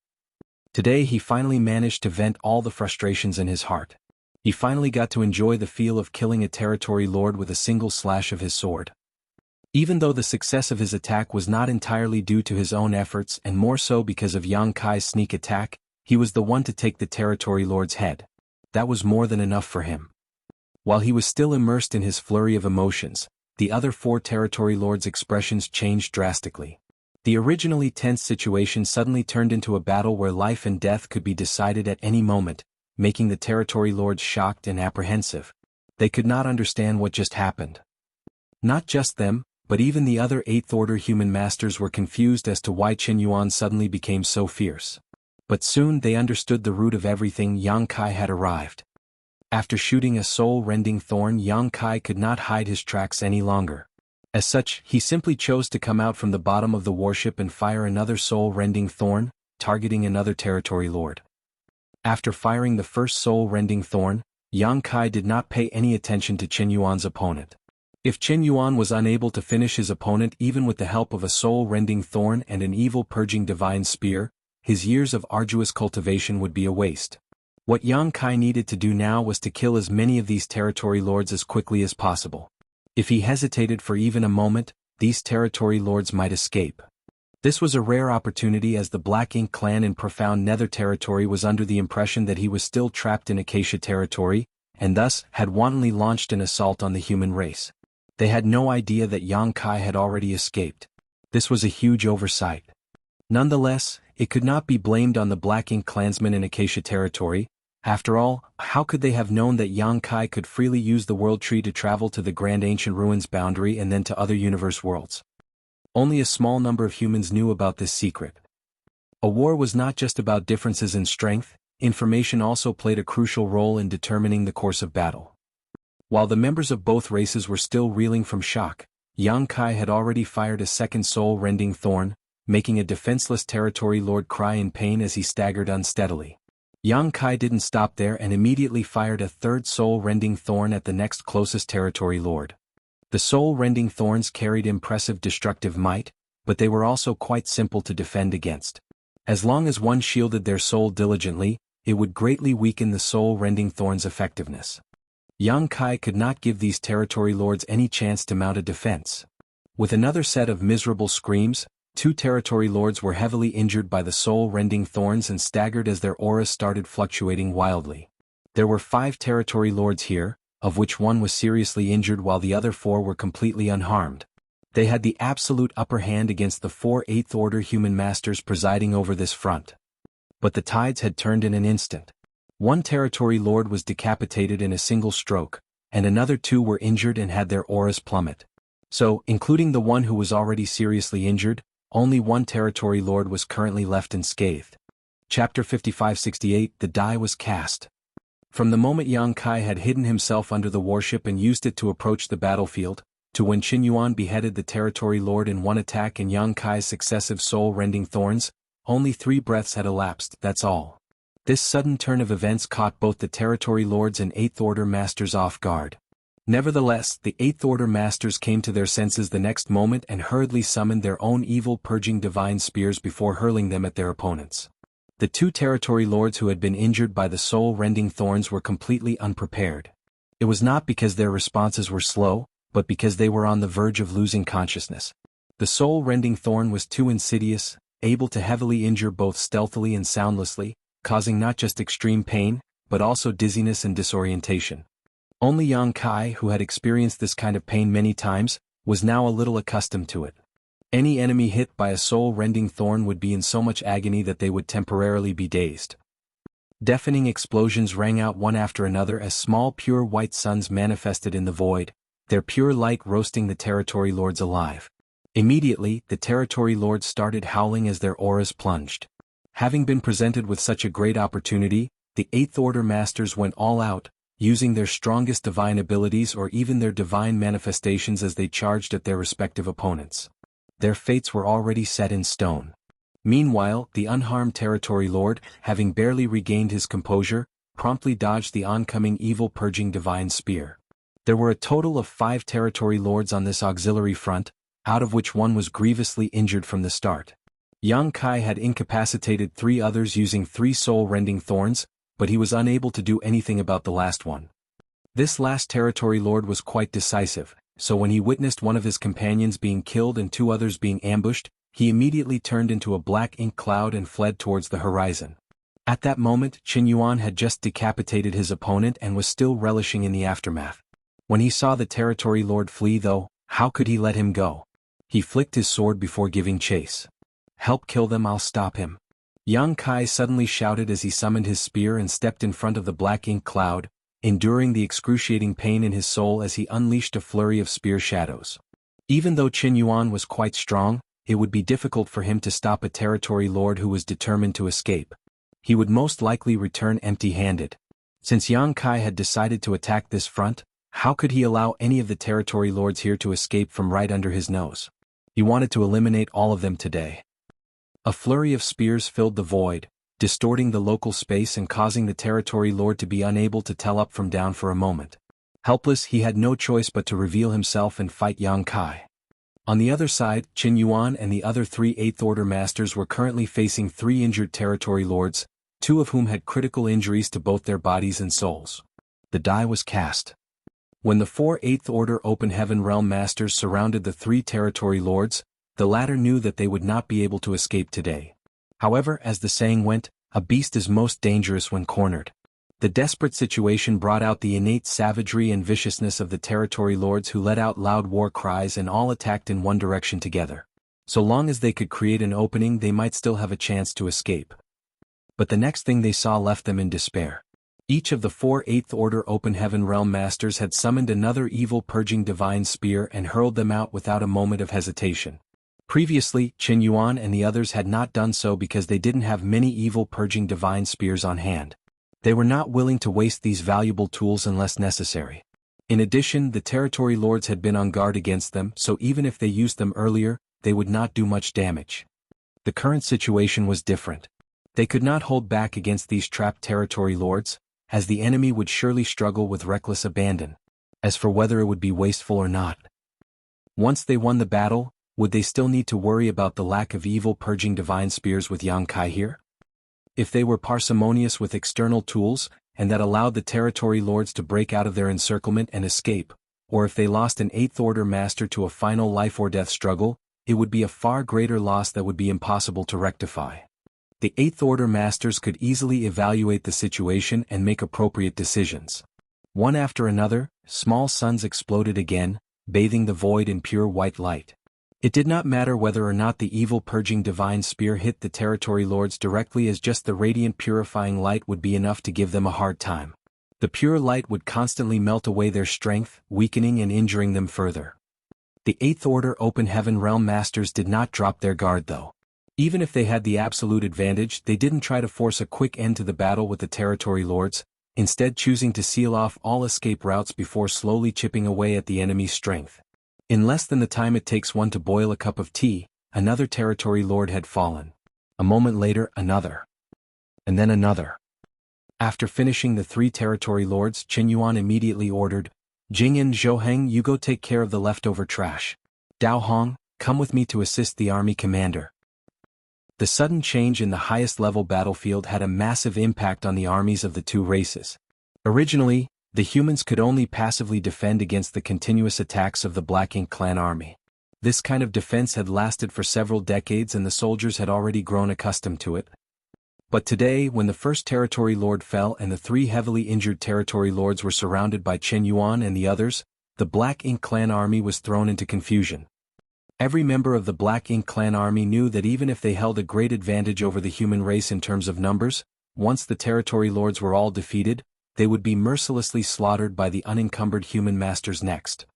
Speaker 1: Today he finally managed to vent all the frustrations in his heart. He finally got to enjoy the feel of killing a territory lord with a single slash of his sword. Even though the success of his attack was not entirely due to his own efforts and more so because of Yang Kai's sneak attack, he was the one to take the territory lord's head. That was more than enough for him. While he was still immersed in his flurry of emotions, the other 4 territory lords' expressions changed drastically. The originally tense situation suddenly turned into a battle where life and death could be decided at any moment, making the territory lords shocked and apprehensive. They could not understand what just happened. Not just them, but even the other 8th Order human masters were confused as to why Chen Yuan suddenly became so fierce. But soon they understood the root of everything. Yang Kai had arrived. After shooting a soul-rending thorn, Yang Kai could not hide his tracks any longer. As such, he simply chose to come out from the bottom of the warship and fire another soul-rending thorn, targeting another territory lord. After firing the first soul-rending thorn, Yang Kai did not pay any attention to Chen Yuan's opponent. If Chen Yuan was unable to finish his opponent even with the help of a soul-rending thorn and an evil-purging divine spear, his years of arduous cultivation would be a waste. What Yang Kai needed to do now was to kill as many of these territory lords as quickly as possible. If he hesitated for even a moment, these territory lords might escape. This was a rare opportunity as the Black Ink clan in Profound Nether territory was under the impression that he was still trapped in Acacia territory, and thus had wantonly launched an assault on the human race. They had no idea that Yang Kai had already escaped. This was a huge oversight. Nonetheless, it could not be blamed on the Black Ink clansmen in Acacia territory. After all, how could they have known that Yang Kai could freely use the World Tree to travel to the Grand Ancient Ruins boundary and then to other universe worlds? Only a small number of humans knew about this secret. A war was not just about differences in strength, information also played a crucial role in determining the course of battle. While the members of both races were still reeling from shock, Yang Kai had already fired a second soul-rending thorn, making a defenseless territory lord cry in pain as he staggered unsteadily. Yang Kai didn't stop there and immediately fired a third soul-rending thorn at the next closest territory lord. The soul-rending thorns carried impressive destructive might, but they were also quite simple to defend against. As long as one shielded their soul diligently, it would greatly weaken the soul-rending thorn's effectiveness. Yang Kai could not give these territory lords any chance to mount a defense. With another set of miserable screams, 2 territory lords were heavily injured by the soul-rending thorns and staggered as their auras started fluctuating wildly. There were 5 territory lords here, of which 1 was seriously injured while the other 4 were completely unharmed. They had the absolute upper hand against the 4 8th Order human masters presiding over this front. But the tides had turned in an instant. 1 territory lord was decapitated in a single stroke, and another 2 were injured and had their auras plummet. So, including the one who was already seriously injured, only 1 territory lord was currently left unscathed. Chapter 5568 The Die was cast. From the moment Yang Kai had hidden himself under the warship and used it to approach the battlefield, to when Qin Yuan beheaded the territory lord in one attack and Yang Kai's successive soul-rending thorns, only 3 breaths had elapsed, that's all. This sudden turn of events caught both the territory lords and 8th Order masters off guard. Nevertheless, the 8th Order masters came to their senses the next moment and hurriedly summoned their own evil-purging divine spears before hurling them at their opponents. The 2 territory lords who had been injured by the soul-rending thorns were completely unprepared. It was not because their responses were slow, but because they were on the verge of losing consciousness. The soul-rending thorn was too insidious, able to heavily injure both stealthily and soundlessly, causing not just extreme pain, but also dizziness and disorientation. Only Yang Kai, who had experienced this kind of pain many times, was now a little accustomed to it. Any enemy hit by a soul-rending thorn would be in so much agony that they would temporarily be dazed. Deafening explosions rang out one after another as small pure white suns manifested in the void, their pure light roasting the territory lords alive. Immediately, the territory lords started howling as their auras plunged. Having been presented with such a great opportunity, the 8th Order masters went all out, using their strongest divine abilities or even their divine manifestations as they charged at their respective opponents. Their fates were already set in stone. Meanwhile, the unharmed territory lord, having barely regained his composure, promptly dodged the oncoming evil-purging divine spear. There were a total of 5 territory lords on this auxiliary front, out of which 1 was grievously injured from the start. Yang Kai had incapacitated 3 others using 3 soul-rending thorns, but he was unable to do anything about the last one. This last territory lord was quite decisive, so when he witnessed one of his companions being killed and 2 others being ambushed, he immediately turned into a black ink cloud and fled towards the horizon. At that moment, Qin Yuan had just decapitated his opponent and was still relishing in the aftermath. When he saw the territory lord flee though, how could he let him go? He flicked his sword before giving chase. "Help kill them, I'll stop him." Yang Kai suddenly shouted as he summoned his spear and stepped in front of the black ink cloud, enduring the excruciating pain in his soul as he unleashed a flurry of spear shadows. Even though Qin Yuan was quite strong, it would be difficult for him to stop a territory lord who was determined to escape. He would most likely return empty-handed. Since Yang Kai had decided to attack this front, how could he allow any of the territory lords here to escape from right under his nose? He wanted to eliminate all of them today. A flurry of spears filled the void, distorting the local space and causing the territory lord to be unable to tell up from down for a moment. Helpless, he had no choice but to reveal himself and fight Yang Kai. On the other side, Qin Yuan and the other 3 8th Order masters were currently facing 3 injured territory lords, 2 of whom had critical injuries to both their bodies and souls. The die was cast. When the 4 8th Order Open Heaven Realm masters surrounded the 3 territory lords, the latter knew that they would not be able to escape today. However, as the saying went, a beast is most dangerous when cornered. The desperate situation brought out the innate savagery and viciousness of the territory lords, who let out loud war cries and all attacked in one direction together. So long as they could create an opening, they might still have a chance to escape. But the next thing they saw left them in despair. Each of the 4 8th Order Open Heaven Realm Masters had summoned another evil purging divine spear and hurled them out without a moment of hesitation. Previously, Qin Yuan and the others had not done so because they didn't have many evil purging divine spears on hand. They were not willing to waste these valuable tools unless necessary. In addition, the territory lords had been on guard against them, so even if they used them earlier, they would not do much damage. The current situation was different. They could not hold back against these trapped territory lords, as the enemy would surely struggle with reckless abandon. As for whether it would be wasteful or not, once they won the battle, would they still need to worry about the lack of evil purging divine spears with Yang Kai here? If they were parsimonious with external tools, and that allowed the territory lords to break out of their encirclement and escape, or if they lost an 8th Order Master to a final life-or-death struggle, it would be a far greater loss that would be impossible to rectify. The 8th Order Masters could easily evaluate the situation and make appropriate decisions. One after another, small suns exploded again, bathing the void in pure white light. It did not matter whether or not the evil purging divine spear hit the territory lords directly, as just the radiant purifying light would be enough to give them a hard time. The pure light would constantly melt away their strength, weakening and injuring them further. The 8th Order Open Heaven Realm Masters did not drop their guard though. Even if they had the absolute advantage, they didn't try to force a quick end to the battle with the territory lords, instead choosing to seal off all escape routes before slowly chipping away at the enemy's strength. In less than the time it takes one to boil a cup of tea, another territory lord had fallen. A moment later, another. And then another. After finishing the 3 territory lords, Qin Yuan immediately ordered, "Jing and Zhou, you go take care of the leftover trash. Dao Hong, come with me to assist the army commander." The sudden change in the highest level battlefield had a massive impact on the armies of the 2 races. Originally, the humans could only passively defend against the continuous attacks of the Black Ink clan army. This kind of defense had lasted for several decades and the soldiers had already grown accustomed to it. But today, when the first territory lord fell and the 3 heavily injured territory lords were surrounded by Qin Yuan and the others, the Black Ink clan army was thrown into confusion. Every member of the Black Ink clan army knew that even if they held a great advantage over the human race in terms of numbers, once the territory lords were all defeated, they would be mercilessly slaughtered by the unencumbered human masters next.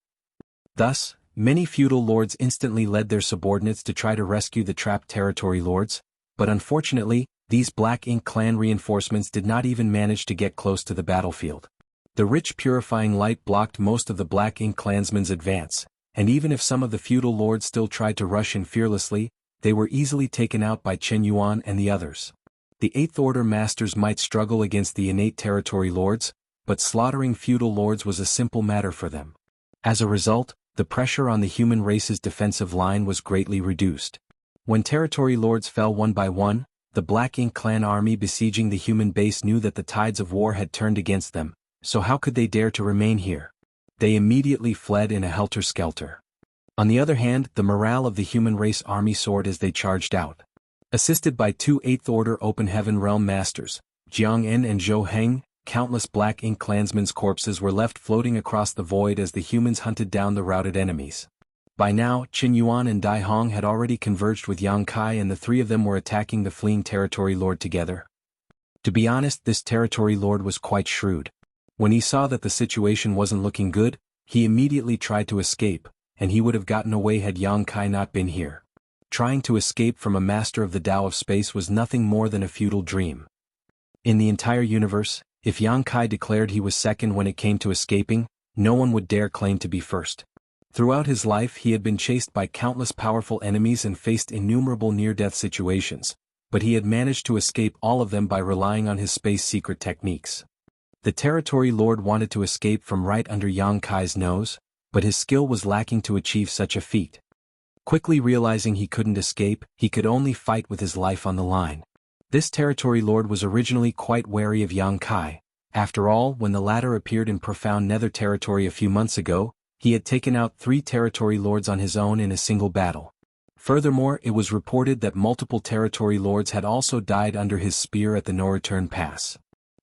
Speaker 1: Thus, many feudal lords instantly led their subordinates to try to rescue the trapped territory lords, but unfortunately, these Black Ink clan reinforcements did not even manage to get close to the battlefield. The rich purifying light blocked most of the Black Ink clansmen's advance, and even if some of the feudal lords still tried to rush in fearlessly, they were easily taken out by Qin Yuan and the others. The 8th Order Masters might struggle against the innate territory lords, but slaughtering feudal lords was a simple matter for them. As a result, the pressure on the human race's defensive line was greatly reduced. When territory lords fell one by one, the Black Ink clan army besieging the human base knew that the tides of war had turned against them, so how could they dare to remain here? They immediately fled in a helter-skelter. On the other hand, the morale of the human race army soared as they charged out. Assisted by 2 8th Order Open Heaven Realm Masters, Jianghu and Zhou, countless Black Ink clansmen's corpses were left floating across the void as the humans hunted down the routed enemies. By now, Qin Yuan and Dai Hong had already converged with Yang Kai and the 3 of them were attacking the fleeing territory lord together. To be honest, this territory lord was quite shrewd. When he saw that the situation wasn't looking good, he immediately tried to escape, and he would have gotten away had Yang Kai not been here. Trying to escape from a master of the Tao of space was nothing more than a futile dream. In the entire universe, if Yang Kai declared he was second when it came to escaping, no one would dare claim to be first. Throughout his life he had been chased by countless powerful enemies and faced innumerable near-death situations, but he had managed to escape all of them by relying on his space secret techniques. The territory lord wanted to escape from right under Yang Kai's nose, but his skill was lacking to achieve such a feat. Quickly realizing he couldn't escape, he could only fight with his life on the line. This territory lord was originally quite wary of Yang Kai. After all, when the latter appeared in profound nether territory a few months ago, he had taken out 3 territory lords on his own in a single battle. Furthermore, it was reported that multiple territory lords had also died under his spear at the No Return Pass.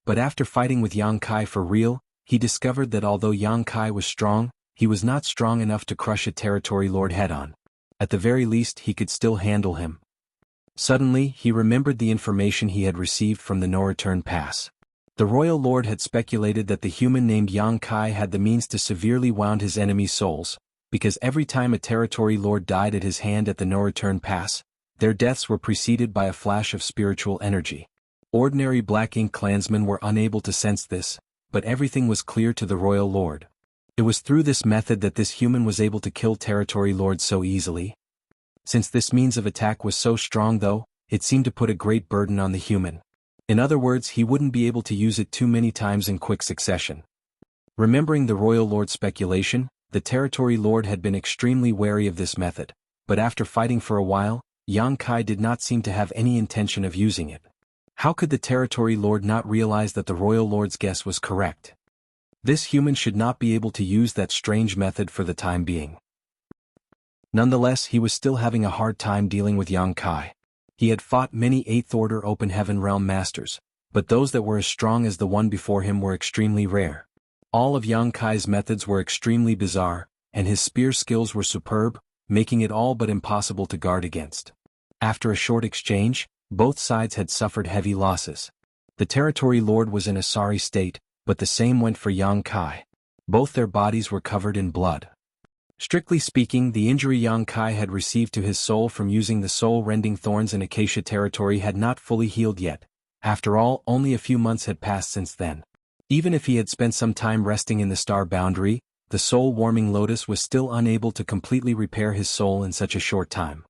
Speaker 1: But after fighting with Yang Kai for real, he discovered that although Yang Kai was strong, he was not strong enough to crush a territory lord head-on. At the very least he could still handle him. Suddenly, he remembered the information he had received from the no-return pass. The royal lord had speculated that the human named Yang Kai had the means to severely wound his enemies' souls, because every time a territory lord died at his hand at the no-return pass, their deaths were preceded by a flash of spiritual energy. Ordinary Black Ink clansmen were unable to sense this, but everything was clear to the royal lord. It was through this method that this human was able to kill territory lords so easily. Since this means of attack was so strong though, it seemed to put a great burden on the human. In other words, he wouldn't be able to use it too many times in quick succession. Remembering the royal lord's speculation, the territory lord had been extremely wary of this method, but after fighting for a while, Yang Kai did not seem to have any intention of using it. How could the territory lord not realize that the royal lord's guess was correct? This human should not be able to use that strange method for the time being. Nonetheless, he was still having a hard time dealing with Yang Kai. He had fought many 8th Order Open Heaven Realm Masters, but those that were as strong as the one before him were extremely rare. All of Yang Kai's methods were extremely bizarre, and his spear skills were superb, making it all but impossible to guard against. After a short exchange, both sides had suffered heavy losses. The territory lord was in a sorry state, but the same went for Yang Kai. Both their bodies were covered in blood. Strictly speaking, the injury Yang Kai had received to his soul from using the soul-rending thorns in Acacia territory had not fully healed yet. After all, only a few months had passed since then. Even if he had spent some time resting in the star boundary, the soul-warming lotus was still unable to completely repair his soul in such a short time.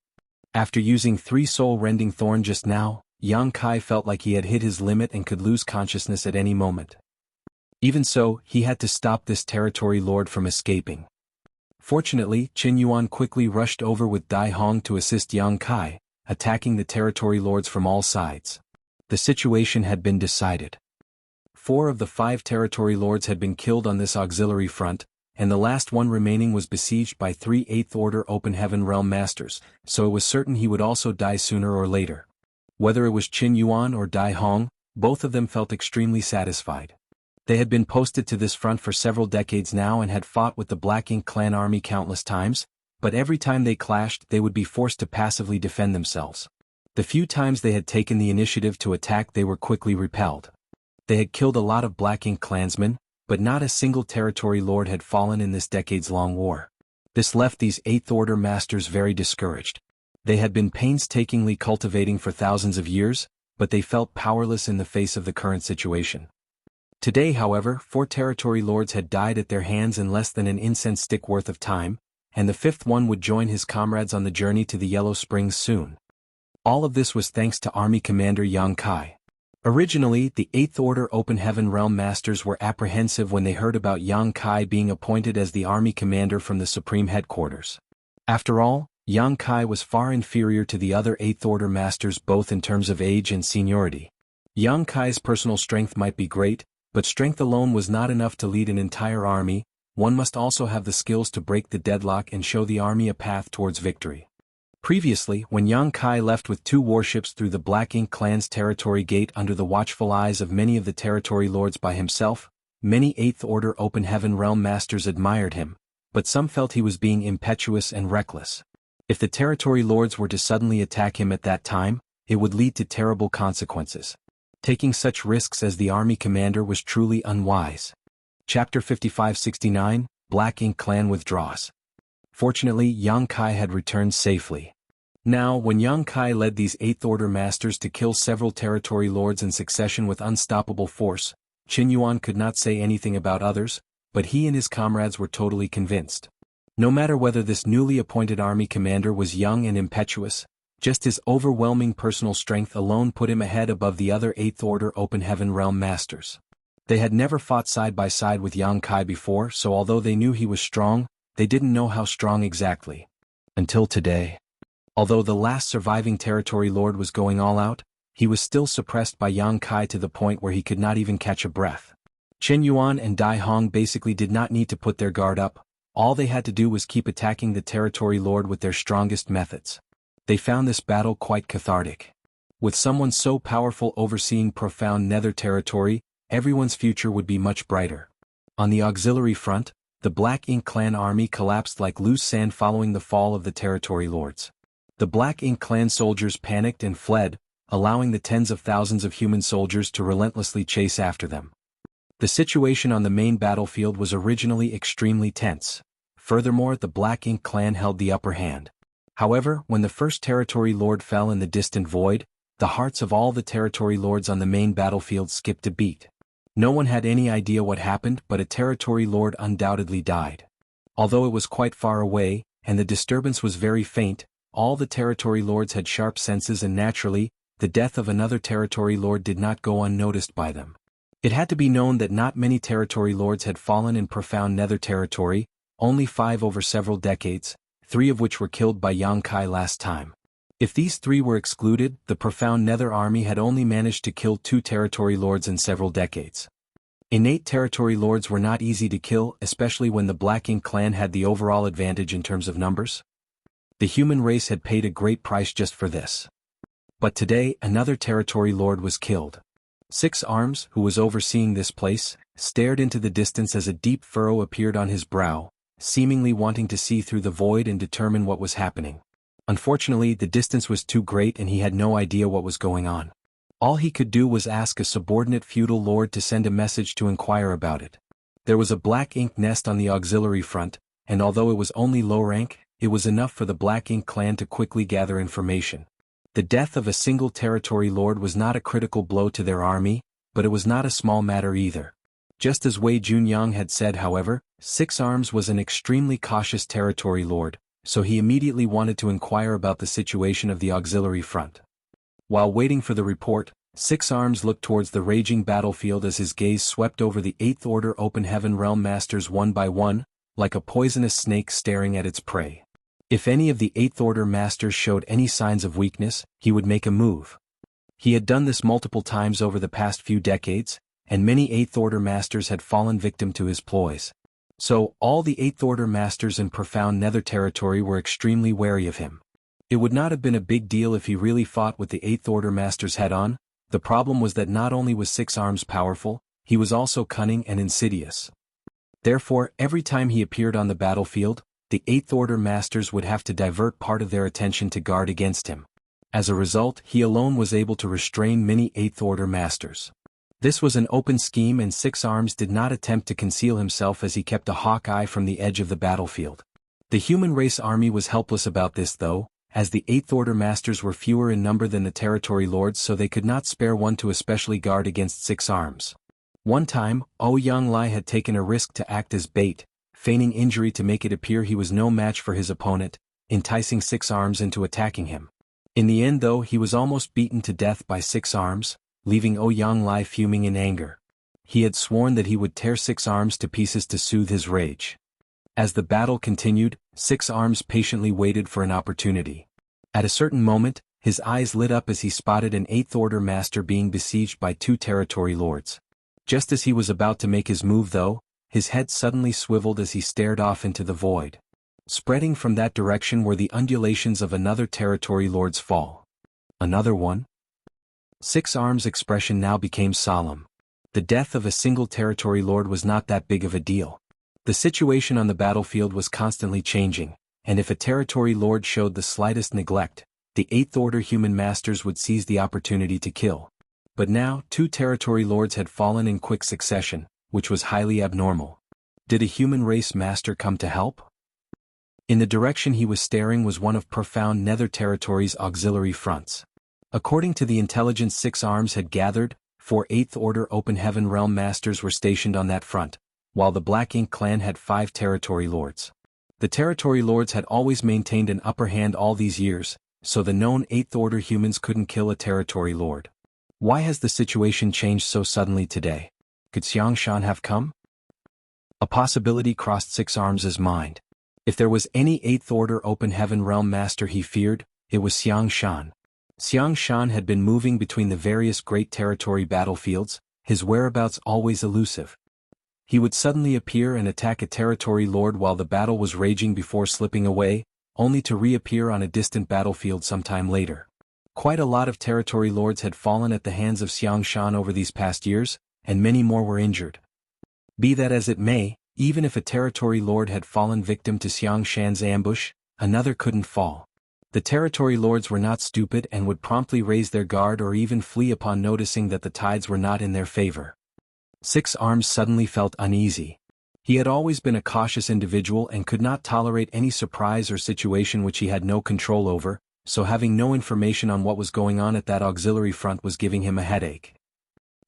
Speaker 1: After using 3 soul-rending thorns just now, Yang Kai felt like he had hit his limit and could lose consciousness at any moment. Even so, he had to stop this territory lord from escaping. Fortunately, Qin Yuan quickly rushed over with Dai Hong to assist Yang Kai, attacking the territory lords from all sides. The situation had been decided. 4 of the 5 territory lords had been killed on this auxiliary front, and the last one remaining was besieged by 3 8th Order Open Heaven Realm Masters, so it was certain he would also die sooner or later. Whether it was Qin Yuan or Dai Hong, both of them felt extremely satisfied. They had been posted to this front for several decades now and had fought with the Black Ink clan army countless times, but every time they clashed they would be forced to passively defend themselves. The few times they had taken the initiative to attack they were quickly repelled. They had killed a lot of Black Ink clansmen, but not a single territory lord had fallen in this decades-long war. This left these 8th Order masters very discouraged. They had been painstakingly cultivating for thousands of years, but they felt powerless in the face of the current situation. Today, however, 4 territory lords had died at their hands in less than an incense stick worth of time, and the 5th one would join his comrades on the journey to the Yellow Springs soon. All of this was thanks to Army Commander Yang Kai. Originally, the 8th Order Open Heaven Realm Masters were apprehensive when they heard about Yang Kai being appointed as the Army Commander from the Supreme Headquarters. After all, Yang Kai was far inferior to the other 8th Order Masters both in terms of age and seniority. Yang Kai's personal strength might be great, but strength alone was not enough to lead an entire army. One must also have the skills to break the deadlock and show the army a path towards victory. Previously, when Yang Kai left with 2 warships through the Black Ink clan's territory gate under the watchful eyes of many of the territory lords by himself, many 8th Order Open Heaven Realm Masters admired him, but some felt he was being impetuous and reckless. If the territory lords were to suddenly attack him at that time, it would lead to terrible consequences. Taking such risks as the army commander was truly unwise. Chapter 5569, Black Ink Clan withdraws. Fortunately, Yang Kai had returned safely. Now, when Yang Kai led these 8th Order masters to kill several territory lords in succession with unstoppable force, Qin Yuan could not say anything about others, but he and his comrades were totally convinced. No matter whether this newly appointed army commander was young and impetuous, just his overwhelming personal strength alone put him ahead above the other 8th Order Open Heaven Realm Masters. They had never fought side by side with Yang Kai before, so although they knew he was strong, they didn't know how strong exactly. Until today. Although the last surviving territory lord was going all out, he was still suppressed by Yang Kai to the point where he could not even catch a breath. Qin Yuan and Dai Hong basically did not need to put their guard up. All they had to do was keep attacking the territory lord with their strongest methods. They found this battle quite cathartic. With someone so powerful overseeing profound nether territory, everyone's future would be much brighter. On the auxiliary front, the Black Ink clan army collapsed like loose sand following the fall of the territory lords. The Black Ink clan soldiers panicked and fled, allowing the tens of thousands of human soldiers to relentlessly chase after them. The situation on the main battlefield was originally extremely tense. Furthermore, the Black Ink clan held the upper hand. However, when the first territory lord fell in the distant void, the hearts of all the territory lords on the main battlefield skipped a beat. No one had any idea what happened, but a territory lord undoubtedly died. Although it was quite far away, and the disturbance was very faint, all the territory lords had sharp senses, and naturally, the death of another territory lord did not go unnoticed by them. It had to be known that not many territory lords had fallen in profound nether territory, only 5 over several decades, 3 of which were killed by Yang Kai last time. If these 3 were excluded, the profound nether army had only managed to kill 2 territory lords in several decades. Innate territory lords were not easy to kill, especially when the Black Ink clan had the overall advantage in terms of numbers. The human race had paid a great price just for this. But today, another territory lord was killed. Six Arms, who was overseeing this place, stared into the distance as a deep furrow appeared on his brow, seemingly wanting to see through the void and determine what was happening. Unfortunately, the distance was too great and he had no idea what was going on. All he could do was ask a subordinate feudal lord to send a message to inquire about it. There was a Black Ink nest on the auxiliary front, and although it was only low rank, it was enough for the Black Ink clan to quickly gather information. The death of a single territory lord was not a critical blow to their army, but it was not a small matter either. Just as Wei Junyang had said, however, Six Arms was an extremely cautious territory lord, so he immediately wanted to inquire about the situation of the auxiliary front. While waiting for the report, Six Arms looked towards the raging battlefield as his gaze swept over the 8th Order Open Heaven Realm Masters one by one, like a poisonous snake staring at its prey. If any of the 8th Order Masters showed any signs of weakness, he would make a move. He had done this multiple times over the past few decades, and many 8th Order Masters had fallen victim to his ploys. So, all the 8th Order Masters in profound nether territory were extremely wary of him. It would not have been a big deal if he really fought with the 8th Order Masters head-on. The problem was that not only was Six Arms powerful, he was also cunning and insidious. Therefore, every time he appeared on the battlefield, the 8th Order Masters would have to divert part of their attention to guard against him. As a result, he alone was able to restrain many 8th Order Masters. This was an open scheme, and Six Arms did not attempt to conceal himself as he kept a hawk eye from the edge of the battlefield. The human race army was helpless about this though, as the 8th Order Masters were fewer in number than the territory lords, so they could not spare one to especially guard against Six Arms. One time, Ouyang Lai had taken a risk to act as bait, feigning injury to make it appear he was no match for his opponent, enticing Six Arms into attacking him. In the end though, he was almost beaten to death by Six Arms, leaving Ouyang Lai fuming in anger. He had sworn that he would tear Six Arms to pieces to soothe his rage. As the battle continued, Six Arms patiently waited for an opportunity. At a certain moment, his eyes lit up as he spotted an 8th Order Master being besieged by 2 territory lords. Just as he was about to make his move though, his head suddenly swiveled as he stared off into the void. Spreading from that direction were the undulations of another territory lord's fall. Another one? Six Arms' expression now became solemn. The death of a single territory lord was not that big of a deal. The situation on the battlefield was constantly changing, and if a territory lord showed the slightest neglect, the 8th Order human masters would seize the opportunity to kill. But now, 2 territory lords had fallen in quick succession, which was highly abnormal. Did a human race master come to help? In the direction he was staring was one of profound nether territory's auxiliary fronts. According to the intelligence Six Arms had gathered, 4 8th Order Open Heaven Realm Masters were stationed on that front, while the Black Ink clan had 5 territory lords. The territory lords had always maintained an upper hand all these years, so the known 8th Order humans couldn't kill a territory lord. Why has the situation changed so suddenly today? Could Xiang Shan have come? A possibility crossed Six Arms' mind. If there was any 8th Order Open Heaven Realm Master he feared, it was Xiang Shan. Xiang Shan had been moving between the various great territory battlefields, his whereabouts always elusive. He would suddenly appear and attack a territory lord while the battle was raging before slipping away, only to reappear on a distant battlefield sometime later. Quite a lot of territory lords had fallen at the hands of Xiang Shan over these past years, and many more were injured. Be that as it may, even if a territory lord had fallen victim to Xiang Shan's ambush, another couldn't fall. The territory lords were not stupid and would promptly raise their guard or even flee upon noticing that the tides were not in their favor. Six Arms suddenly felt uneasy. He had always been a cautious individual and could not tolerate any surprise or situation which he had no control over, so having no information on what was going on at that auxiliary front was giving him a headache.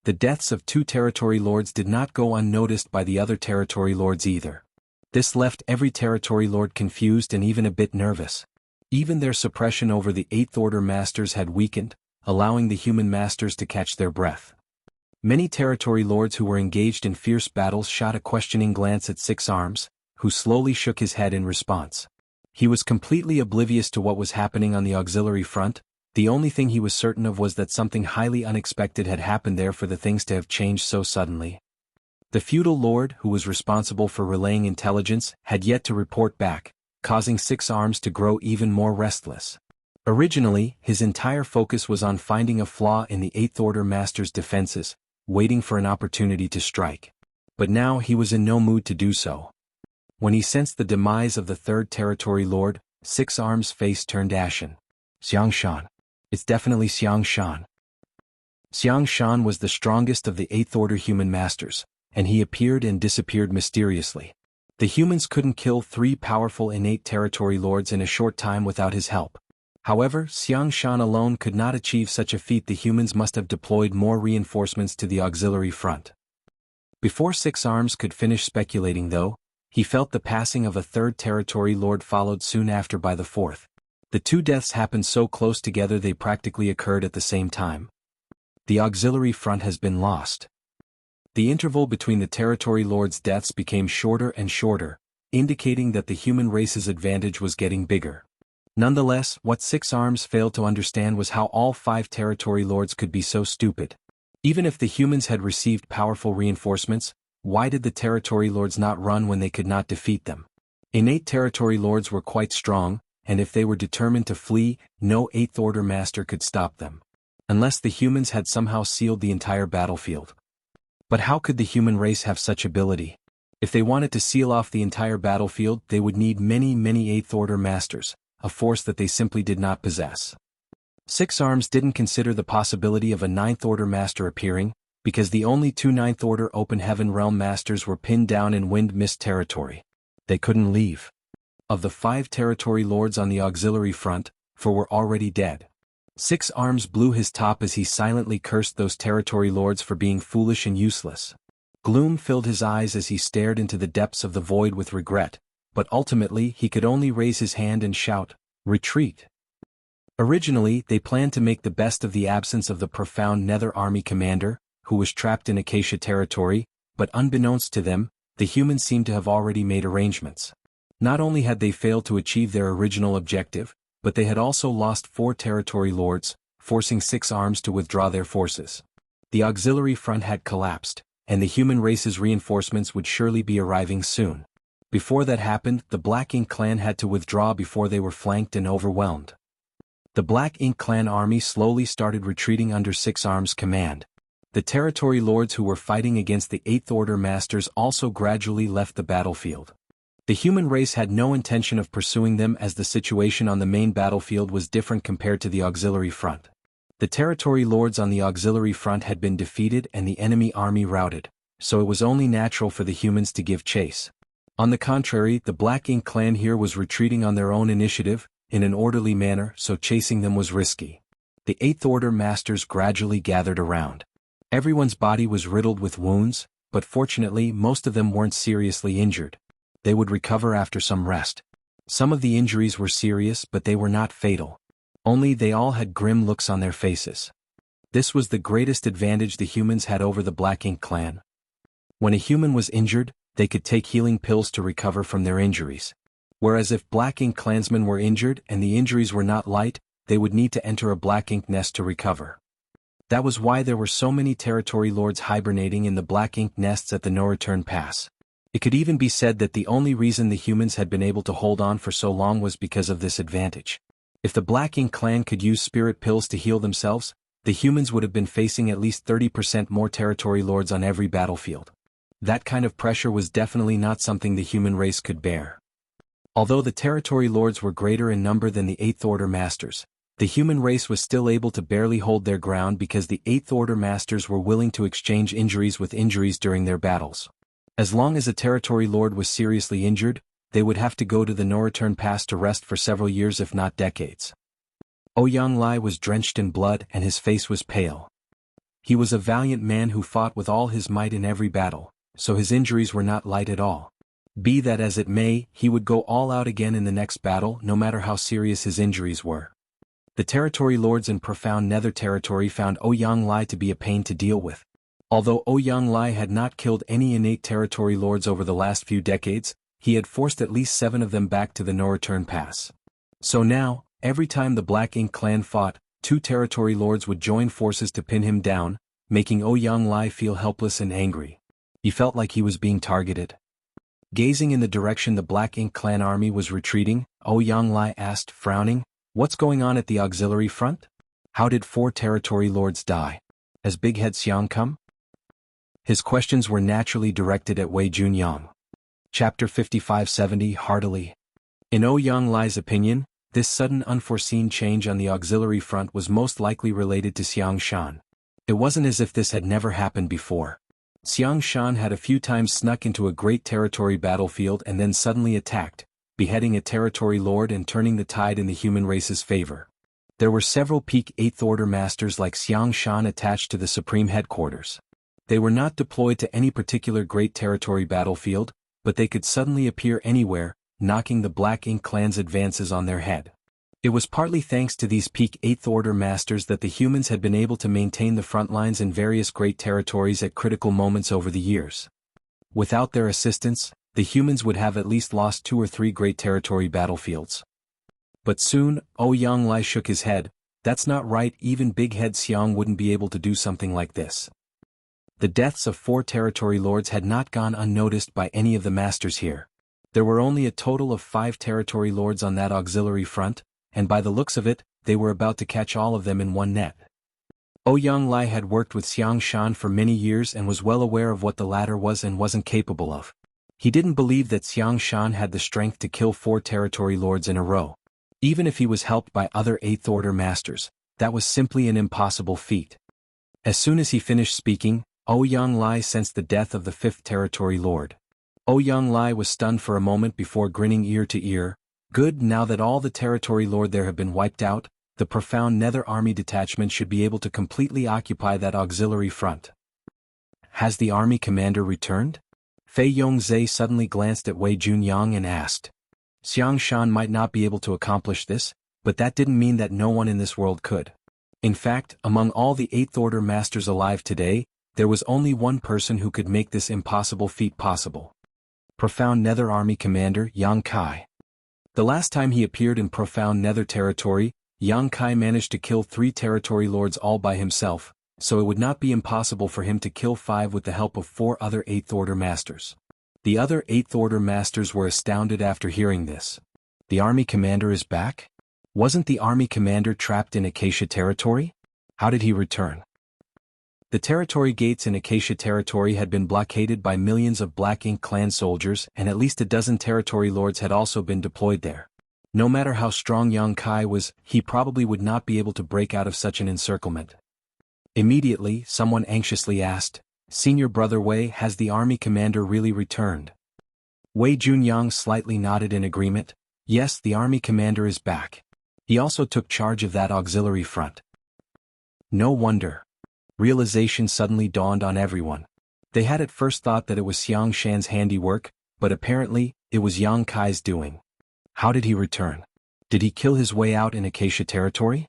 Speaker 1: The deaths of 2 territory lords did not go unnoticed by the other territory lords either. This left every territory lord confused and even a bit nervous. Even their suppression over the 8th Order masters had weakened, allowing the human masters to catch their breath. Many territory lords who were engaged in fierce battles shot a questioning glance at Six Arms, who slowly shook his head in response. He was completely oblivious to what was happening on the auxiliary front. The only thing he was certain of was that something highly unexpected had happened there for the things to have changed so suddenly. The feudal lord, who was responsible for relaying intelligence, had yet to report back, causing Six Arms to grow even more restless. Originally, his entire focus was on finding a flaw in the 8th Order master's defenses, waiting for an opportunity to strike. But now he was in no mood to do so. When he sensed the demise of the 3rd territory lord, Six Arms' face turned ashen. Xiang Shan. It's definitely Xiang Shan. Xiang Shan was the strongest of the 8th Order human masters, and he appeared and disappeared mysteriously. The humans couldn't kill 3 powerful innate territory lords in a short time without his help. However, Xiang Shan alone could not achieve such a feat. The humans must have deployed more reinforcements to the auxiliary front. Before Six Arms could finish speculating though, he felt the passing of a 3rd territory lord followed soon after by the 4th. The 2 deaths happened so close together they practically occurred at the same time. The auxiliary front has been lost. The interval between the territory lords' deaths became shorter and shorter, indicating that the human race's advantage was getting bigger. Nonetheless, what Six Arms failed to understand was how all 5 territory lords could be so stupid. Even if the humans had received powerful reinforcements, why did the territory lords not run when they could not defeat them? Innate territory lords were quite strong, and if they were determined to flee, no 8th Order master could stop them. Unless the humans had somehow sealed the entire battlefield. But how could the human race have such ability? If they wanted to seal off the entire battlefield, they would need many 8th Order masters, a force that they simply did not possess. Six Arms didn't consider the possibility of a 9th Order master appearing, because the only 2 9th Order Open Heaven Realm masters were pinned down in Wind Mist territory. They couldn't leave. Of the 5 territory lords on the auxiliary front, 4 were already dead. Six Arms blew his top as he silently cursed those territory lords for being foolish and useless. Gloom filled his eyes as he stared into the depths of the void with regret, but ultimately he could only raise his hand and shout, "Retreat!" Originally, they planned to make the best of the absence of the profound Nether Army commander, who was trapped in Acacia territory, but unbeknownst to them, the humans seemed to have already made arrangements. Not only had they failed to achieve their original objective, but they had also lost 4 territory lords, forcing Six Arms to withdraw their forces. The auxiliary front had collapsed, and the human race's reinforcements would surely be arriving soon. Before that happened, the Black Ink clan had to withdraw before they were flanked and overwhelmed. The Black Ink clan army slowly started retreating under Six Arms' command. The territory lords who were fighting against the 8th Order masters also gradually left the battlefield. The human race had no intention of pursuing them as the situation on the main battlefield was different compared to the auxiliary front. The territory lords on the auxiliary front had been defeated and the enemy army routed, so it was only natural for the humans to give chase. On the contrary, the Black Ink clan here was retreating on their own initiative, in an orderly manner, so chasing them was risky. The 8th Order masters gradually gathered around. Everyone's body was riddled with wounds, but fortunately most of them weren't seriously injured. They would recover after some rest. Some of the injuries were serious but they were not fatal. Only they all had grim looks on their faces. This was the greatest advantage the humans had over the Black Ink clan. When a human was injured, they could take healing pills to recover from their injuries. Whereas if Black Ink clansmen were injured and the injuries were not light, they would need to enter a Black Ink nest to recover. That was why there were so many territory lords hibernating in the Black Ink nests at the no-return pass. It could even be said that the only reason the humans had been able to hold on for so long was because of this advantage. If the Black Ink clan could use spirit pills to heal themselves, the humans would have been facing at least 30% more territory lords on every battlefield. That kind of pressure was definitely not something the human race could bear. Although the territory lords were greater in number than the Eighth Order Masters, the human race was still able to barely hold their ground because the Eighth Order Masters were willing to exchange injuries with injuries during their battles. As long as a territory lord was seriously injured, they would have to go to the no-return pass to rest for several years if not decades. Ouyang Lai was drenched in blood and his face was pale. He was a valiant man who fought with all his might in every battle, so his injuries were not light at all. Be that as it may, he would go all out again in the next battle no matter how serious his injuries were. The territory lords in profound nether territory found Ouyang Lai to be a pain to deal with. Although Ouyang Lai had not killed any innate territory lords over the last few decades, he had forced at least 7 of them back to the no-return pass. So now, every time the Black Ink clan fought, 2 territory lords would join forces to pin him down, making Ouyang Lai feel helpless and angry. He felt like he was being targeted. Gazing in the direction the Black Ink clan army was retreating, Ouyang Lai asked, frowning, "What's going on at the auxiliary front? How did 4 territory lords die? Has Big Head Xiang come?" His questions were naturally directed at Wei Junyang. Chapter 5570 Heartily. In Ouyang Lai's opinion, this sudden unforeseen change on the auxiliary front was most likely related to Xiang Shan. It wasn't as if this had never happened before. Xiang Shan had a few times snuck into a great territory battlefield and then suddenly attacked, beheading a territory lord and turning the tide in the human race's favor. There were several peak 8th Order Masters like Xiang Shan attached to the Supreme Headquarters. They were not deployed to any particular great territory battlefield, but they could suddenly appear anywhere, knocking the Black Ink clan's advances on their head. It was partly thanks to these peak 8th Order Masters that the humans had been able to maintain the front lines in various great territories at critical moments over the years. Without their assistance, the humans would have at least lost 2 or 3 great territory battlefields. But soon, Ouyang Lai shook his head. That's not right, even Big Head Xiang wouldn't be able to do something like this. The deaths of 4 territory lords had not gone unnoticed by any of the masters here. There were only a total of 5 territory lords on that auxiliary front, and by the looks of it, they were about to catch all of them in one net. Ouyang Lai had worked with Xiang Shan for many years and was well aware of what the latter was and wasn't capable of. He didn't believe that Xiang Shan had the strength to kill 4 territory lords in a row. Even if he was helped by other 8th Order Masters, that was simply an impossible feat. As soon as he finished speaking, Ouyang Lai sensed the death of the 5th territory lord. Ouyang Lai was stunned for a moment before grinning ear to ear. Good, now that all the territory lord there have been wiped out, the profound Nether Army detachment should be able to completely occupy that auxiliary front. Has the army commander returned? Fei Yongzhe suddenly glanced at Wei Junyang and asked. Xiang Shan might not be able to accomplish this, but that didn't mean that no one in this world could. In fact, among all the 8th Order Masters alive today, there was only one person who could make this impossible feat possible. Profound Nether Army Commander Yang Kai. The last time he appeared in Profound Nether territory, Yang Kai managed to kill 3 territory lords all by himself, so it would not be impossible for him to kill 5 with the help of 4 other 8th Order Masters. The other 8th Order Masters were astounded after hearing this. The army commander is back? Wasn't the army commander trapped in Acacia territory? How did he return? The territory gates in Acacia territory had been blockaded by millions of Black Ink clan soldiers, and at least a dozen territory lords had also been deployed there. No matter how strong Yang Kai was, he probably would not be able to break out of such an encirclement. Immediately, someone anxiously asked, "Senior Brother Wei, has the army commander really returned?" Wei Junyang slightly nodded in agreement. Yes, the army commander is back. He also took charge of that auxiliary front. No wonder. Realization suddenly dawned on everyone. They had at first thought that it was Xiang Shan's handiwork, but apparently, it was Yang Kai's doing. How did he return? Did he kill his way out in Acacia territory?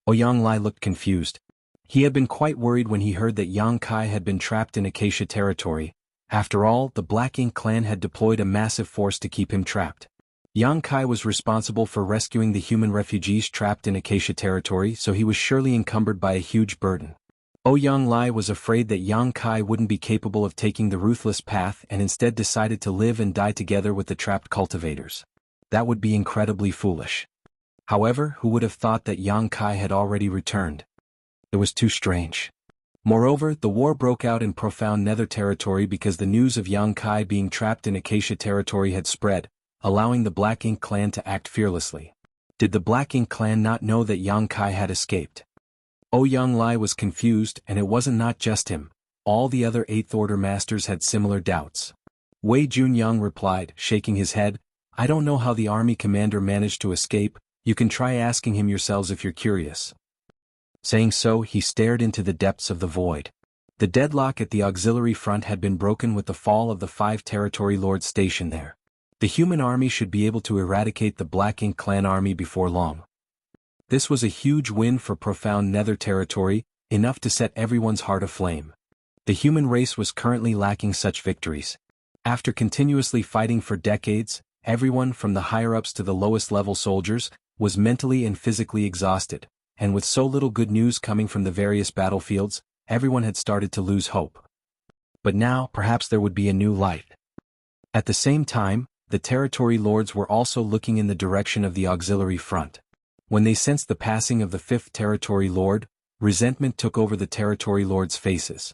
Speaker 1: Ouyang Lai looked confused. He had been quite worried when he heard that Yang Kai had been trapped in Acacia territory. After all, the Black Ink clan had deployed a massive force to keep him trapped. Yang Kai was responsible for rescuing the human refugees trapped in Acacia territory, so he was surely encumbered by a huge burden. Ouyang Lai was afraid that Yang Kai wouldn't be capable of taking the ruthless path and instead decided to live and die together with the trapped cultivators. That would be incredibly foolish. However, who would have thought that Yang Kai had already returned? It was too strange. Moreover, the war broke out in profound Nether territory because the news of Yang Kai being trapped in Acacia territory had spread, allowing the Black Ink clan to act fearlessly. Did the Black Ink clan not know that Yang Kai had escaped? Yang Lai was confused, and it wasn't not just him. All the other 8th Order masters had similar doubts. Wei Junyang replied, shaking his head, I don't know how the army commander managed to escape, you can try asking him yourselves if you're curious. Saying so, he stared into the depths of the void. The deadlock at the auxiliary front had been broken with the fall of the 5 territory lords stationed there. The human army should be able to eradicate the Black Ink clan army before long. This was a huge win for profound Nether territory, enough to set everyone's heart aflame. The human race was currently lacking such victories. After continuously fighting for decades, everyone from the higher-ups to the lowest-level soldiers was mentally and physically exhausted, and with so little good news coming from the various battlefields, everyone had started to lose hope. But now, perhaps there would be a new light. At the same time, the territory lords were also looking in the direction of the auxiliary front. When they sensed the passing of the 5th territory lord, resentment took over the territory lords' faces.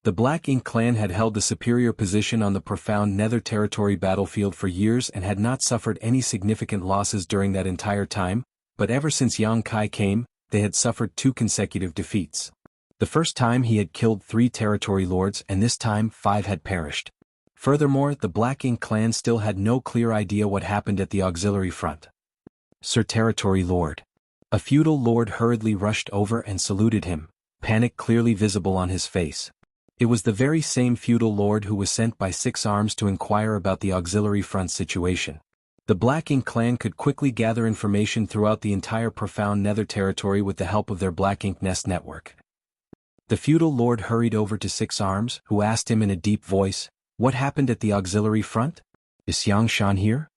Speaker 1: The Black Ink clan had held the superior position on the profound Nether territory battlefield for years and had not suffered any significant losses during that entire time, but ever since Yang Kai came, they had suffered 2 consecutive defeats. The first time he had killed 3 territory lords and this time 5 had perished. Furthermore, the Black Ink clan still had no clear idea what happened at the auxiliary front. Sir Territory Lord. A feudal lord hurriedly rushed over and saluted him, panic clearly visible on his face. It was the very same feudal lord who was sent by 6 Arms to inquire about the auxiliary front situation. The Black Ink clan could quickly gather information throughout the entire profound Nether territory with the help of their Black Ink Nest network. The feudal lord hurried over to 6 Arms, who asked him in a deep voice, what happened at the auxiliary front? Is Xiang Shan here?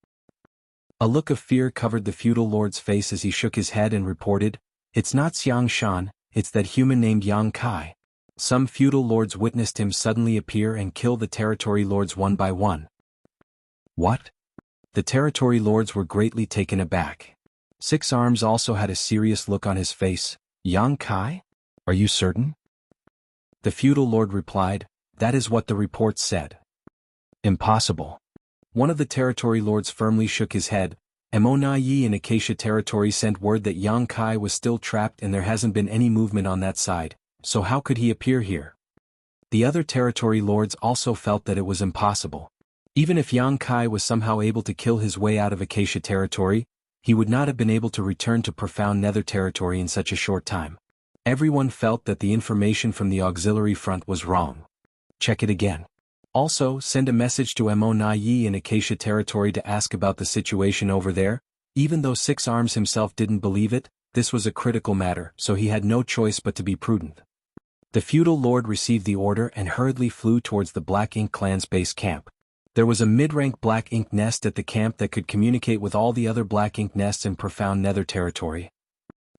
Speaker 1: A look of fear covered the feudal lord's face as he shook his head and reported, it's not Xiang Shan, it's that human named Yang Kai. Some feudal lords witnessed him suddenly appear and kill the territory lords one by one. What? The territory lords were greatly taken aback. 6 Arms also had a serious look on his face. Yang Kai? Are you certain? The feudal lord replied, that is what the report said. Impossible. One of the territory lords firmly shook his head. Yi in Acacia territory sent word that Yang Kai was still trapped and there hasn't been any movement on that side, so how could he appear here? The other territory lords also felt that it was impossible. Even if Yang Kai was somehow able to kill his way out of Acacia territory, he would not have been able to return to profound Nether territory in such a short time. Everyone felt that the information from the auxiliary front was wrong. Check it again. Also, send a message to Yi in Acacia territory to ask about the situation over there. Even though 6 Arms himself didn't believe it, this was a critical matter, so he had no choice but to be prudent. The feudal lord received the order and hurriedly flew towards the Black Ink clan's base camp. There was a mid-rank Black Ink nest at the camp that could communicate with all the other Black Ink nests in profound Nether territory.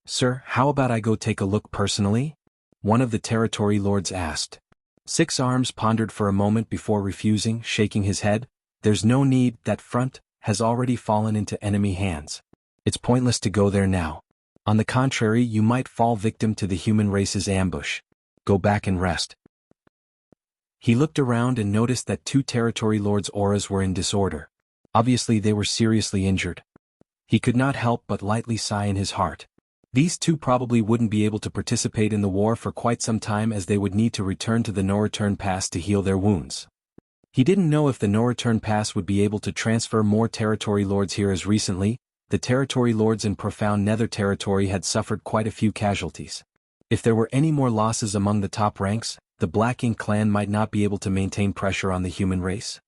Speaker 1: Sir, how about I go take a look personally? One of the territory lords asked. 6 Arms pondered for a moment before refusing, shaking his head. There's no need, that front has already fallen into enemy hands. It's pointless to go there now. On the contrary, you might fall victim to the human race's ambush. Go back and rest. He looked around and noticed that 2 territory lords' auras were in disorder. Obviously they were seriously injured. He could not help but lightly sigh in his heart. These 2 probably wouldn't be able to participate in the war for quite some time as they would need to return to the no-return pass to heal their wounds. He didn't know if the no-return pass would be able to transfer more territory lords here as recently. The territory lords in profound Nether territory had suffered quite a few casualties. If there were any more losses among the top ranks, the Black Ink clan might not be able to maintain pressure on the human race.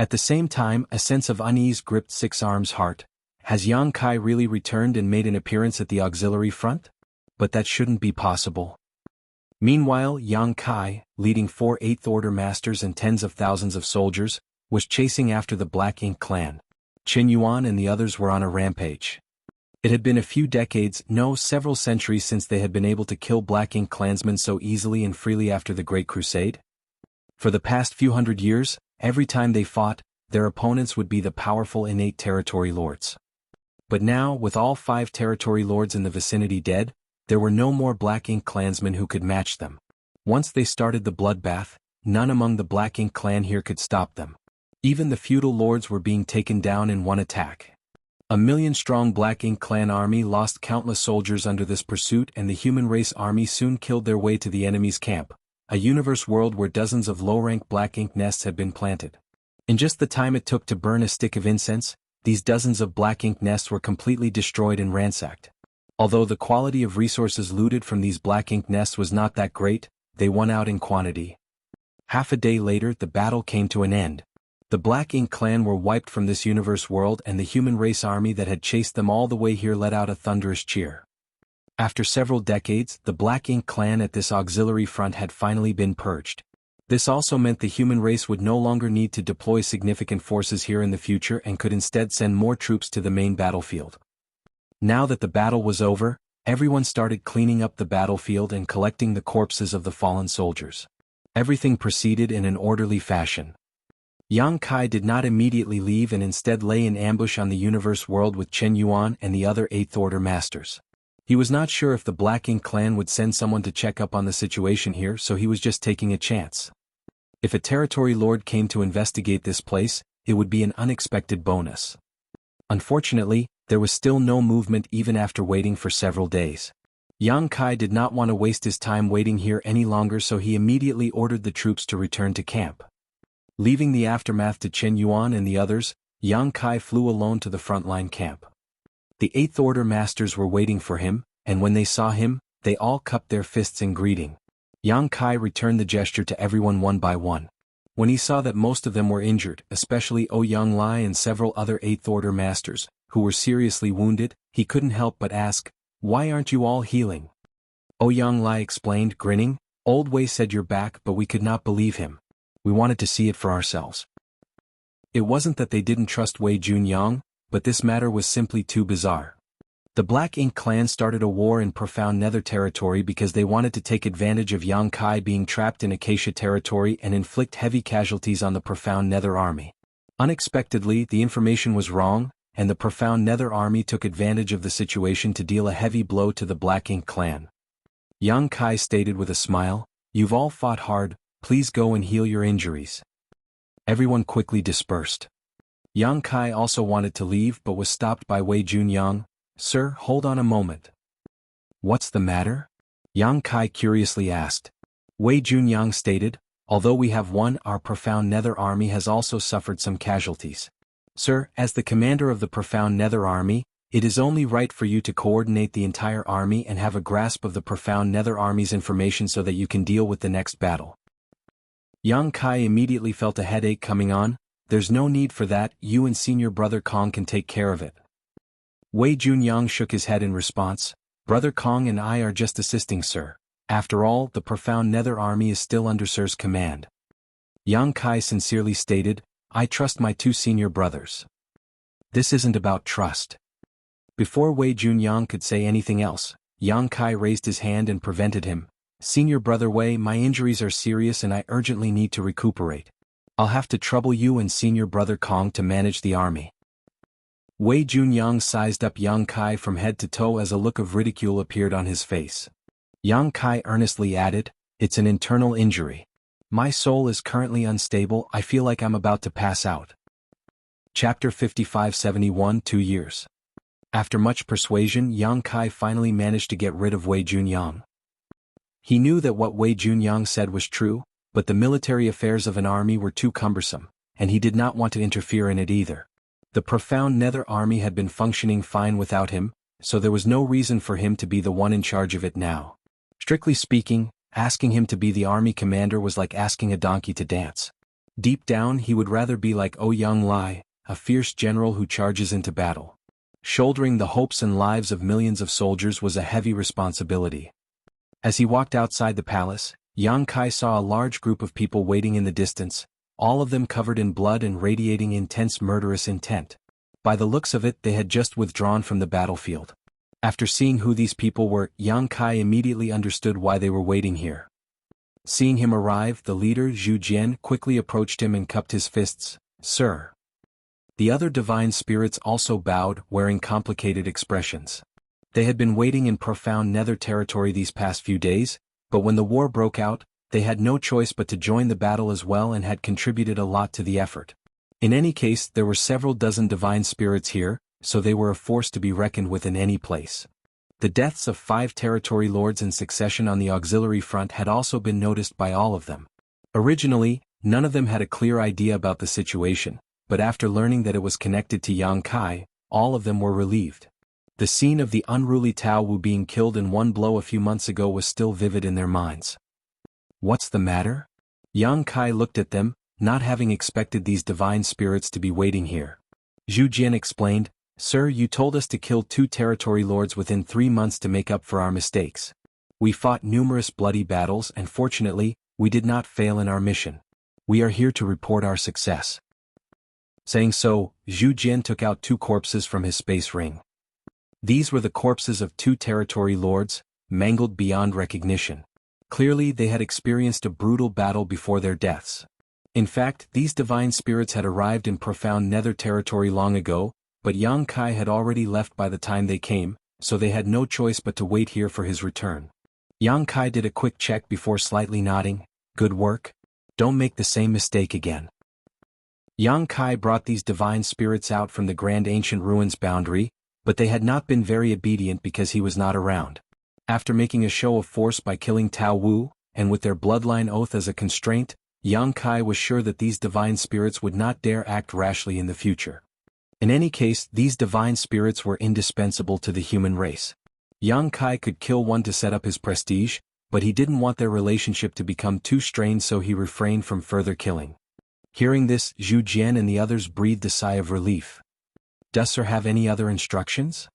Speaker 1: At the same time, a sense of unease gripped 6 Arms' heart. Has Yang Kai really returned and made an appearance at the auxiliary front? But that shouldn't be possible. Meanwhile, Yang Kai, leading 4 8th Order masters and tens of thousands of soldiers, was chasing after the Black Ink clan. Qin Yuan and the others were on a rampage. It had been a few decades, no, several centuries since they had been able to kill Black Ink clansmen so easily and freely after the Great Crusade. For the past few hundred years, every time they fought, their opponents would be the powerful innate territory lords. But now, with all 5 territory lords in the vicinity dead, there were no more Black Ink clansmen who could match them. Once they started the bloodbath, none among the Black Ink clan here could stop them. Even the feudal lords were being taken down in one attack. A million-strong Black Ink clan army lost countless soldiers under this pursuit, and the human race army soon killed their way to the enemy's camp, a universe world where dozens of low-rank Black Ink nests had been planted. In just the time it took to burn a stick of incense, these dozens of Black Ink nests were completely destroyed and ransacked. Although the quality of resources looted from these Black Ink nests was not that great, they won out in quantity. Half a day later, the battle came to an end. The Black Ink clan were wiped from this universe world, and the human race army that had chased them all the way here let out a thunderous cheer. After several decades, the Black Ink clan at this auxiliary front had finally been purged. This also meant the human race would no longer need to deploy significant forces here in the future and could instead send more troops to the main battlefield. Now that the battle was over, everyone started cleaning up the battlefield and collecting the corpses of the fallen soldiers. Everything proceeded in an orderly fashion. Yang Kai did not immediately leave and instead lay in ambush on the universe world with Chen Yuan and the other 8th Order masters. He was not sure if the Black Ink clan would send someone to check up on the situation here, so he was just taking a chance. If a territory lord came to investigate this place, it would be an unexpected bonus. Unfortunately, there was still no movement even after waiting for several days. Yang Kai did not want to waste his time waiting here any longer, so he immediately ordered the troops to return to camp. Leaving the aftermath to Chen Yuan and the others, Yang Kai flew alone to the frontline camp. The 8th Order masters were waiting for him, and when they saw him, they all cupped their fists in greeting. Yang Kai returned the gesture to everyone one by one. When he saw that most of them were injured, especially Ouyang Lai and several other 8th Order masters, who were seriously wounded, he couldn't help but ask, "Why aren't you all healing?" Ouyang Lai explained, grinning, "Old Wei said you're back, but we could not believe him. We wanted to see it for ourselves." It wasn't that they didn't trust Wei Junyang, but this matter was simply too bizarre. The Black Ink clan started a war in Profound Nether territory because they wanted to take advantage of Yang Kai being trapped in Acacia territory and inflict heavy casualties on the Profound Nether army. Unexpectedly, the information was wrong, and the Profound Nether army took advantage of the situation to deal a heavy blow to the Black Ink clan. Yang Kai stated with a smile, "You've all fought hard, please go and heal your injuries." Everyone quickly dispersed. Yang Kai also wanted to leave but was stopped by Wei Junyang. "Sir, hold on a moment." "What's the matter?" Yang Kai curiously asked. Wei Junyang stated, "Although we have won, our Profound Nether army has also suffered some casualties. Sir, as the commander of the Profound Nether army, it is only right for you to coordinate the entire army and have a grasp of the Profound Nether army's information so that you can deal with the next battle." Yang Kai immediately felt a headache coming on. "There's no need for that, you and senior brother Kong can take care of it." Wei Junyang shook his head in response, "Brother Kong and I are just assisting, sir. After all, the Profound Nether army is still under sir's command." Yang Kai sincerely stated, "I trust my 2 senior brothers. This isn't about trust." Before Wei Junyang could say anything else, Yang Kai raised his hand and prevented him. "Senior brother Wei, my injuries are serious and I urgently need to recuperate. I'll have to trouble you and senior brother Kong to manage the army." Wei Junyang sized up Yang Kai from head to toe as a look of ridicule appeared on his face. Yang Kai earnestly added, "It's an internal injury. My soul is currently unstable, I feel like I'm about to pass out." Chapter 5571 2 years. After much persuasion, Yang Kai finally managed to get rid of Wei Junyang. He knew that what Wei Junyang said was true, but the military affairs of an army were too cumbersome, and he did not want to interfere in it either. The Profound Nether army had been functioning fine without him, so there was no reason for him to be the one in charge of it now. Strictly speaking, asking him to be the army commander was like asking a donkey to dance. Deep down he would rather be like Ouyang Lai, a fierce general who charges into battle. Shouldering the hopes and lives of millions of soldiers was a heavy responsibility. As he walked outside the palace, Yang Kai saw a large group of people waiting in the distance, all of them covered in blood and radiating intense murderous intent. By the looks of it, they had just withdrawn from the battlefield. After seeing who these people were, Yang Kai immediately understood why they were waiting here. Seeing him arrive, the leader, Zhu Jian, quickly approached him and cupped his fists. "Sir." The other divine spirits also bowed, wearing complicated expressions. They had been waiting in profound nether territory these past few days, but when the war broke out, they had no choice but to join the battle as well and had contributed a lot to the effort. In any case, there were several dozen divine spirits here, so they were a force to be reckoned with in any place. The deaths of 5 territory lords in succession on the auxiliary front had also been noticed by all of them. Originally, none of them had a clear idea about the situation, but after learning that it was connected to Yang Kai, all of them were relieved. The scene of the unruly Tao Wu being killed in one blow a few months ago was still vivid in their minds. What's the matter? Yang Kai looked at them, not having expected these divine spirits to be waiting here. Zhu Jian explained, "Sir, you told us to kill 2 territory lords within 3 months to make up for our mistakes. We fought numerous bloody battles and fortunately, we did not fail in our mission. We are here to report our success." Saying so, Zhu Jian took out 2 corpses from his space ring. These were the corpses of 2 territory lords, mangled beyond recognition. Clearly they had experienced a brutal battle before their deaths. In fact, these divine spirits had arrived in profound nether territory long ago, but Yang Kai had already left by the time they came, so they had no choice but to wait here for his return. Yang Kai did a quick check before slightly nodding, "Good work. Don't make the same mistake again." Yang Kai brought these divine spirits out from the Grand Ancient Ruins boundary, but they had not been very obedient because he was not around. After making a show of force by killing Tao Wu, and with their bloodline oath as a constraint, Yang Kai was sure that these divine spirits would not dare act rashly in the future. In any case, these divine spirits were indispensable to the human race. Yang Kai could kill one to set up his prestige, but he didn't want their relationship to become too strained, so he refrained from further killing. Hearing this, Zhu Jian and the others breathed a sigh of relief. "Does Sir have any other instructions?"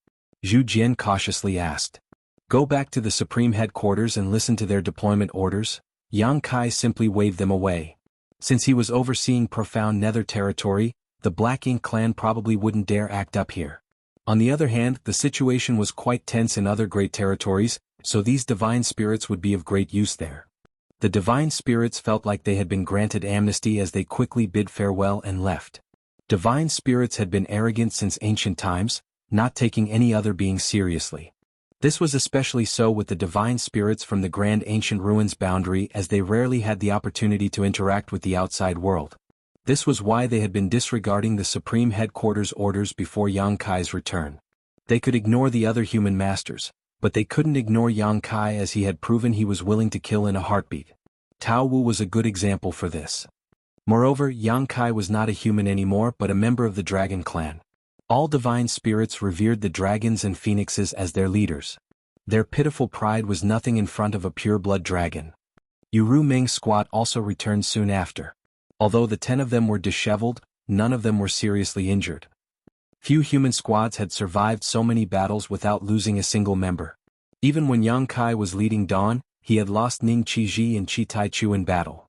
Speaker 1: Zhu Jian cautiously asked. "Go back to the Supreme Headquarters and listen to their deployment orders." Yang Kai simply waved them away. Since he was overseeing profound nether territory, the Black Ink clan probably wouldn't dare act up here. On the other hand, the situation was quite tense in other great territories, so these divine spirits would be of great use there. The divine spirits felt like they had been granted amnesty as they quickly bid farewell and left. Divine spirits had been arrogant since ancient times, not taking any other being seriously. This was especially so with the divine spirits from the Grand Ancient Ruins boundary, as they rarely had the opportunity to interact with the outside world. This was why they had been disregarding the Supreme Headquarters orders before Yang Kai's return. They could ignore the other human masters, but they couldn't ignore Yang Kai, as he had proven he was willing to kill in a heartbeat. Tao Wu was a good example for this. Moreover, Yang Kai was not a human anymore but a member of the Dragon Clan. All divine spirits revered the dragons and phoenixes as their leaders. Their pitiful pride was nothing in front of a pure-blood dragon. Yu Meng's squad also returned soon after. Although the 10 of them were disheveled, none of them were seriously injured. Few human squads had survived so many battles without losing a single member. Even when Yang Kai was leading Dawn, he had lost Ning Qizhi and Qi Taichu in battle.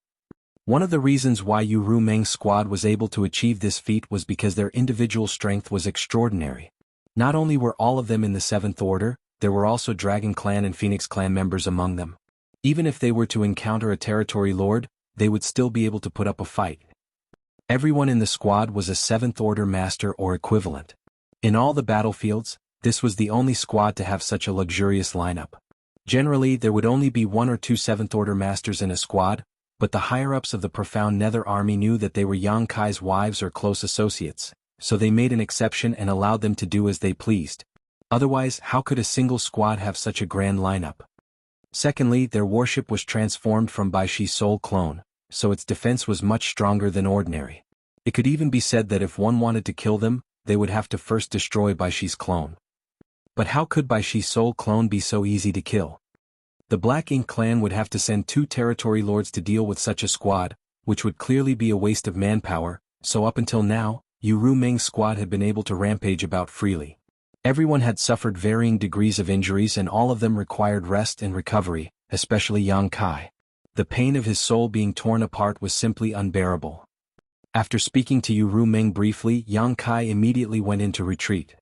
Speaker 1: One of the reasons why Yu Meng's squad was able to achieve this feat was because their individual strength was extraordinary. Not only were all of them in the 7th Order, there were also Dragon Clan and Phoenix Clan members among them. Even if they were to encounter a territory lord, they would still be able to put up a fight. Everyone in the squad was a 7th Order master or equivalent. In all the battlefields, this was the only squad to have such a luxurious lineup. Generally, there would only be 1 or 2 7th Order masters in a squad, but the higher-ups of the profound Nether Army knew that they were Yang Kai's wives or close associates, so they made an exception and allowed them to do as they pleased. Otherwise, how could a single squad have such a grand lineup? Secondly, their worship was transformed from Baishi's soul clone, so its defense was much stronger than ordinary. It could even be said that if one wanted to kill them, they would have to first destroy Baishi's clone. But how could Baishi's soul clone be so easy to kill? The Black Ink clan would have to send 2 territory lords to deal with such a squad, which would clearly be a waste of manpower, so up until now, Yu Meng's squad had been able to rampage about freely. Everyone had suffered varying degrees of injuries and all of them required rest and recovery, especially Yang Kai. The pain of his soul being torn apart was simply unbearable. After speaking to Yu Meng briefly, Yang Kai immediately went into retreat.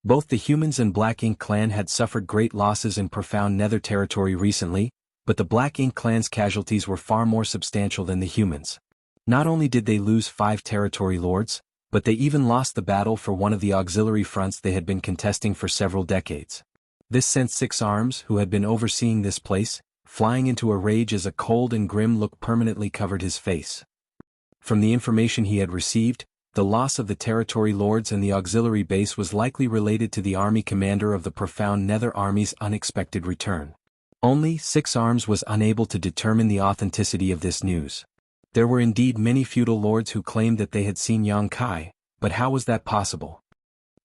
Speaker 1: Both the humans and Black Ink clan had suffered great losses in profound nether territory recently, but the Black Ink clan's casualties were far more substantial than the humans. Not only did they lose 5 territory lords, but they even lost the battle for one of the auxiliary fronts they had been contesting for several decades. This sent Six Arms, who had been overseeing this place, flying into a rage as a cold and grim look permanently covered his face. From the information he had received, the loss of the territory lords and the auxiliary base was likely related to the army commander of the Profound Nether Army's unexpected return. Only Six Arms was unable to determine the authenticity of this news. There were indeed many feudal lords who claimed that they had seen Yang Kai, but how was that possible?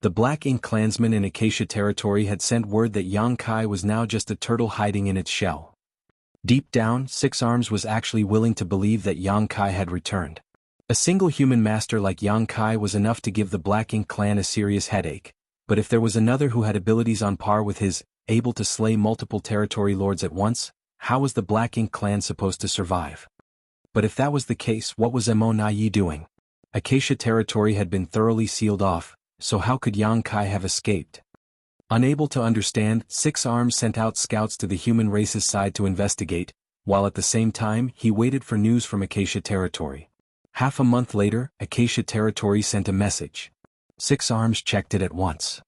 Speaker 1: The Black Ink clansmen in Acacia territory had sent word that Yang Kai was now just a turtle hiding in its shell. Deep down, Six Arms was actually willing to believe that Yang Kai had returned. A single human master like Yang Kai was enough to give the Black Ink clan a serious headache, but if there was another who had abilities on par with his, able to slay multiple territory lords at once, how was the Black Ink clan supposed to survive? But if that was the case, what was Mo doing? Acacia territory had been thoroughly sealed off, so how could Yang Kai have escaped? Unable to understand, Six Arms sent out scouts to the human race's side to investigate, while at the same time he waited for news from Acacia territory. Half a month later, Acacia territory sent a message. Six Arms checked it at once.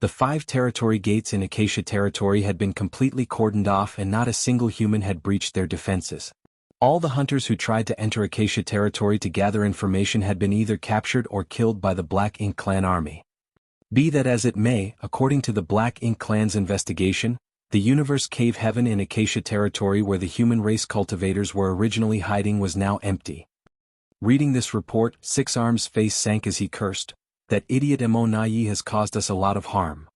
Speaker 1: The 5 territory gates in Acacia territory had been completely cordoned off and not a single human had breached their defenses. All the hunters who tried to enter Acacia territory to gather information had been either captured or killed by the Black Ink clan army. Be that as it may, according to the Black Ink clan's investigation, the universe cave heaven in Acacia territory where the human race cultivators were originally hiding was now empty. Reading this report, Six Arms' face sank as he cursed. That idiot Mo has caused us a lot of harm.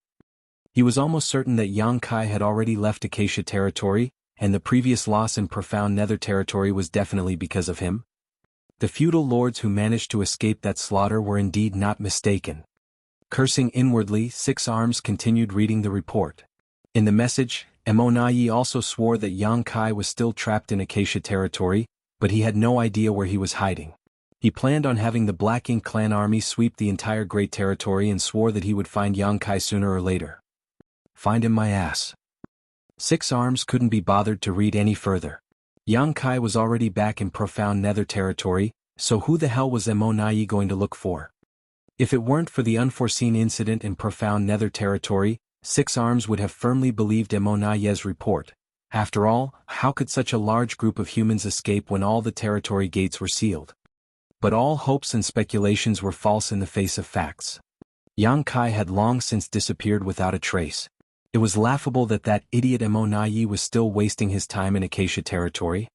Speaker 1: He was almost certain that Yang Kai had already left Acacia territory, and the previous loss in Profound Nether territory was definitely because of him. The feudal lords who managed to escape that slaughter were indeed not mistaken. Cursing inwardly, Six Arms continued reading the report. In the message, Mo also swore that Yang Kai was still trapped in Acacia territory, but he had no idea where he was hiding. He planned on having the Black Ink clan army sweep the entire Great Territory and swore that he would find Yang Kai sooner or later. Find him my ass. Six Arms couldn't be bothered to read any further. Yang Kai was already back in Profound Nether territory, so who the hell was Mo going to look for? If it weren't for the unforeseen incident in Profound Nether territory, Six Arms would have firmly believed Monaye's report. After all, how could such a large group of humans escape when all the territory gates were sealed? But all hopes and speculations were false in the face of facts. Yang Kai had long since disappeared without a trace. It was laughable that that idiot Monaye was still wasting his time in Acacia territory.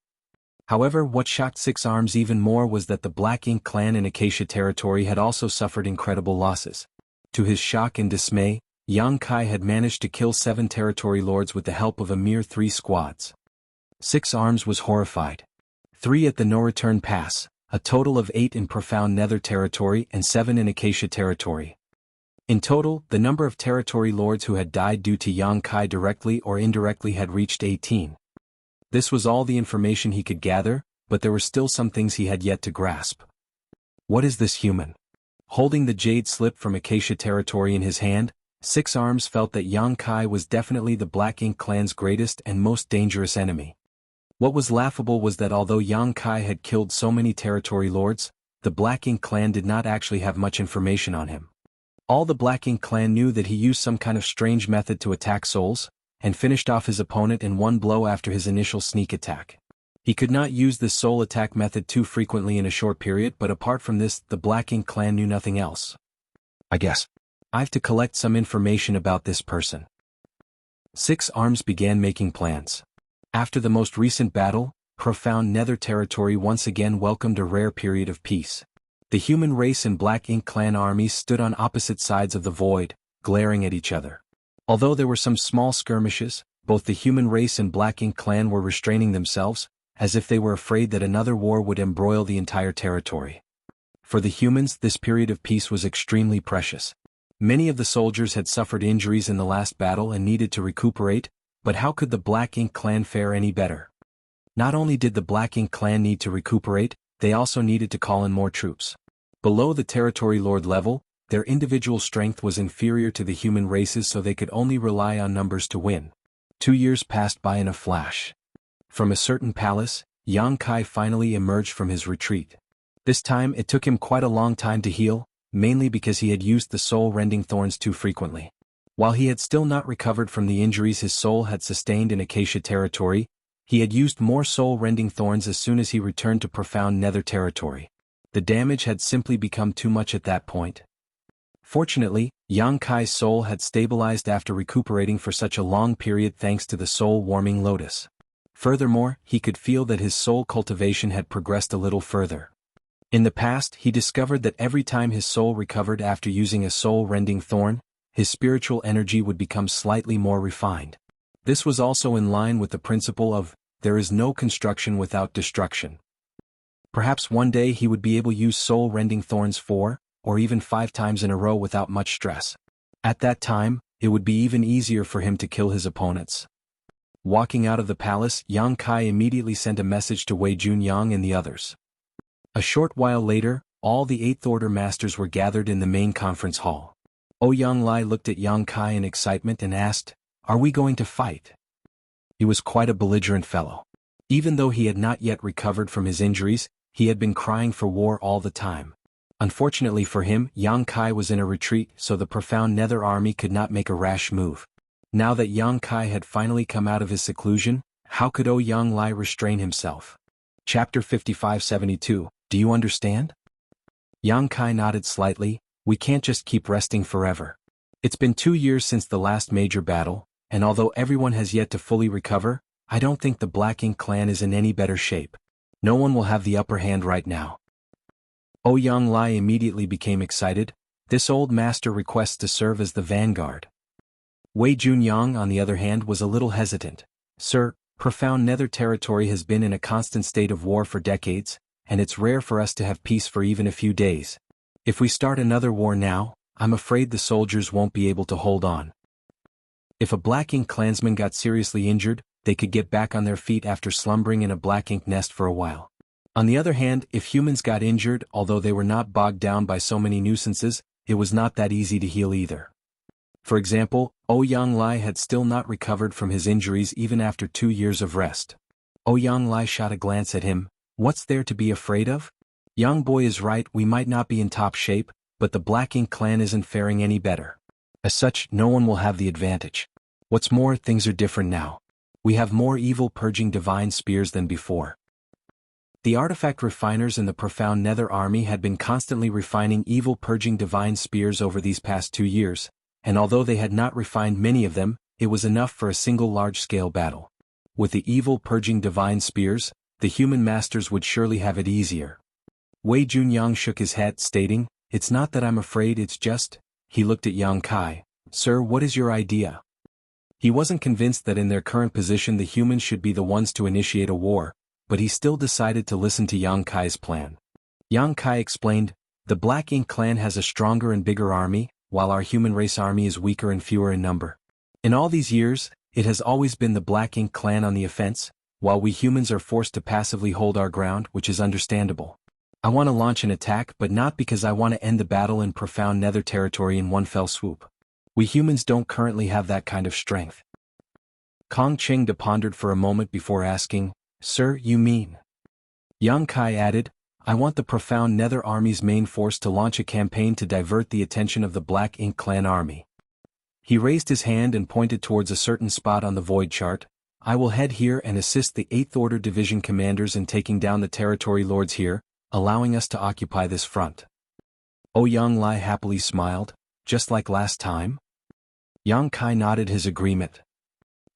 Speaker 1: However, what shocked Six Arms even more was that the Black Ink clan in Acacia territory had also suffered incredible losses. To his shock and dismay, Yang Kai had managed to kill 7 territory lords with the help of a mere 3 squads. Six Arms was horrified. 3 at the no-return pass, a total of 8 in Profound Nether territory and 7 in Acacia territory. In total, the number of territory lords who had died due to Yang Kai directly or indirectly had reached 18. This was all the information he could gather, but there were still some things he had yet to grasp. What is this human? Holding the jade slip from Acacia territory in his hand, Six Arms felt that Yang Kai was definitely the Black Ink clan's greatest and most dangerous enemy. What was laughable was that although Yang Kai had killed so many territory lords, the Black Ink clan did not actually have much information on him. All the Black Ink clan knew that he used some kind of strange method to attack souls, and finished off his opponent in one blow after his initial sneak attack. He could not use this soul attack method too frequently in a short period, but apart from this, the Black Ink clan knew nothing else. I guess I've to collect some information about this person. Six Arms began making plans. After the most recent battle, Profound Nether territory once again welcomed a rare period of peace. The human race and Black Ink clan armies stood on opposite sides of the void, glaring at each other. Although there were some small skirmishes, both the human race and Black Ink clan were restraining themselves, as if they were afraid that another war would embroil the entire territory. For the humans, this period of peace was extremely precious. Many of the soldiers had suffered injuries in the last battle and needed to recuperate, but how could the Black Ink clan fare any better? Not only did the Black Ink clan need to recuperate, they also needed to call in more troops. Below the territory lord level, their individual strength was inferior to the human races, so they could only rely on numbers to win. 2 years passed by in a flash. From a certain palace, Yang Kai finally emerged from his retreat. This time it took him quite a long time to heal, mainly because he had used the soul-rending thorns too frequently. While he had still not recovered from the injuries his soul had sustained in Acacia territory, he had used more soul-rending thorns as soon as he returned to profound nether territory. The damage had simply become too much at that point. Fortunately, Yang Kai's soul had stabilized after recuperating for such a long period thanks to the soul-warming lotus. Furthermore, he could feel that his soul cultivation had progressed a little further. In the past, he discovered that every time his soul recovered after using a soul-rending thorn, his spiritual energy would become slightly more refined. This was also in line with the principle of, there is no construction without destruction. Perhaps one day he would be able to use soul-rending thorns 4, or even 5 times in a row without much stress. At that time, it would be even easier for him to kill his opponents. Walking out of the palace, Yang Kai immediately sent a message to Wei Junyang and the others. A short while later, all the 8th Order Masters were gathered in the main conference hall. Ouyang Lai looked at Yang Kai in excitement and asked, "Are we going to fight?" He was quite a belligerent fellow. Even though he had not yet recovered from his injuries, he had been crying for war all the time. Unfortunately for him, Yang Kai was in a retreat, so the profound nether army could not make a rash move. Now that Yang Kai had finally come out of his seclusion, how could Ouyang Lai restrain himself? Chapter 5572, Do you understand? Yang Kai nodded slightly. We can't just keep resting forever. It's been 2 years since the last major battle, and although everyone has yet to fully recover, I don't think the Black Ink clan is in any better shape. No one will have the upper hand right now. Ouyang Lai immediately became excited. This old master requests to serve as the vanguard. Wei Junyang, on the other hand, was a little hesitant. Sir, profound nether territory has been in a constant state of war for decades, and it's rare for us to have peace for even a few days. If we start another war now, I'm afraid the soldiers won't be able to hold on. If a Black Ink clansman got seriously injured, they could get back on their feet after slumbering in a Black Ink nest for a while. On the other hand, if humans got injured, although they were not bogged down by so many nuisances, it was not that easy to heal either. For example, Ouyang Lai had still not recovered from his injuries even after 2 years of rest. Ouyang Lai shot a glance at him. What's there to be afraid of? Young boy is right, we might not be in top shape, but the Black Ink clan isn't faring any better. As such, no one will have the advantage. What's more, things are different now. We have more evil purging divine spears than before. The artifact refiners in the profound nether army had been constantly refining evil purging divine spears over these past 2 years, and although they had not refined many of them, it was enough for a single large-scale battle. With the evil purging divine spears, the human masters would surely have it easier. Wei Junyang shook his head, stating, "It's not that I'm afraid, it's just..." He looked at Yang Kai. "Sir, what is your idea?" He wasn't convinced that in their current position the humans should be the ones to initiate a war, but he still decided to listen to Yang Kai's plan. Yang Kai explained, "The Black Ink clan has a stronger and bigger army, while our human race army is weaker and fewer in number. In all these years, it has always been the Black Ink clan on the offense, while we humans are forced to passively hold our ground, which is understandable. I want to launch an attack, but not because I want to end the battle in profound nether territory in one fell swoop. We humans don't currently have that kind of strength." Kong Chengda pondered for a moment before asking, "Sir, you mean?" Yang Kai added, "I want the profound nether army's main force to launch a campaign to divert the attention of the Black Ink clan army." He raised his hand and pointed towards a certain spot on the void chart. "I will head here and assist the 8th Order Division commanders in taking down the territory lords here, allowing us to occupy this front." Ouyang Lai happily smiled, "Just like last time?" Yang Kai nodded his agreement.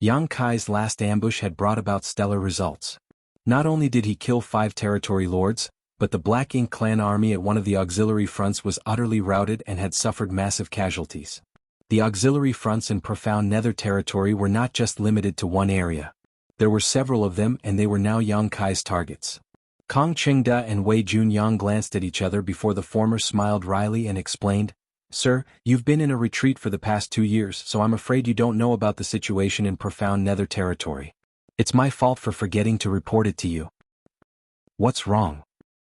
Speaker 1: Yang Kai's last ambush had brought about stellar results. Not only did he kill 5 territory lords, but the Black Ink clan army at one of the auxiliary fronts was utterly routed and had suffered massive casualties. The auxiliary fronts in profound nether territory were not just limited to one area. There were several of them and they were now Yang Kai's targets. Kong Chengda and Wei Junyang glanced at each other before the former smiled wryly and explained, "Sir, you've been in a retreat for the past 2 years, so I'm afraid you don't know about the situation in profound nether territory. It's my fault for forgetting to report it to you." "What's wrong?"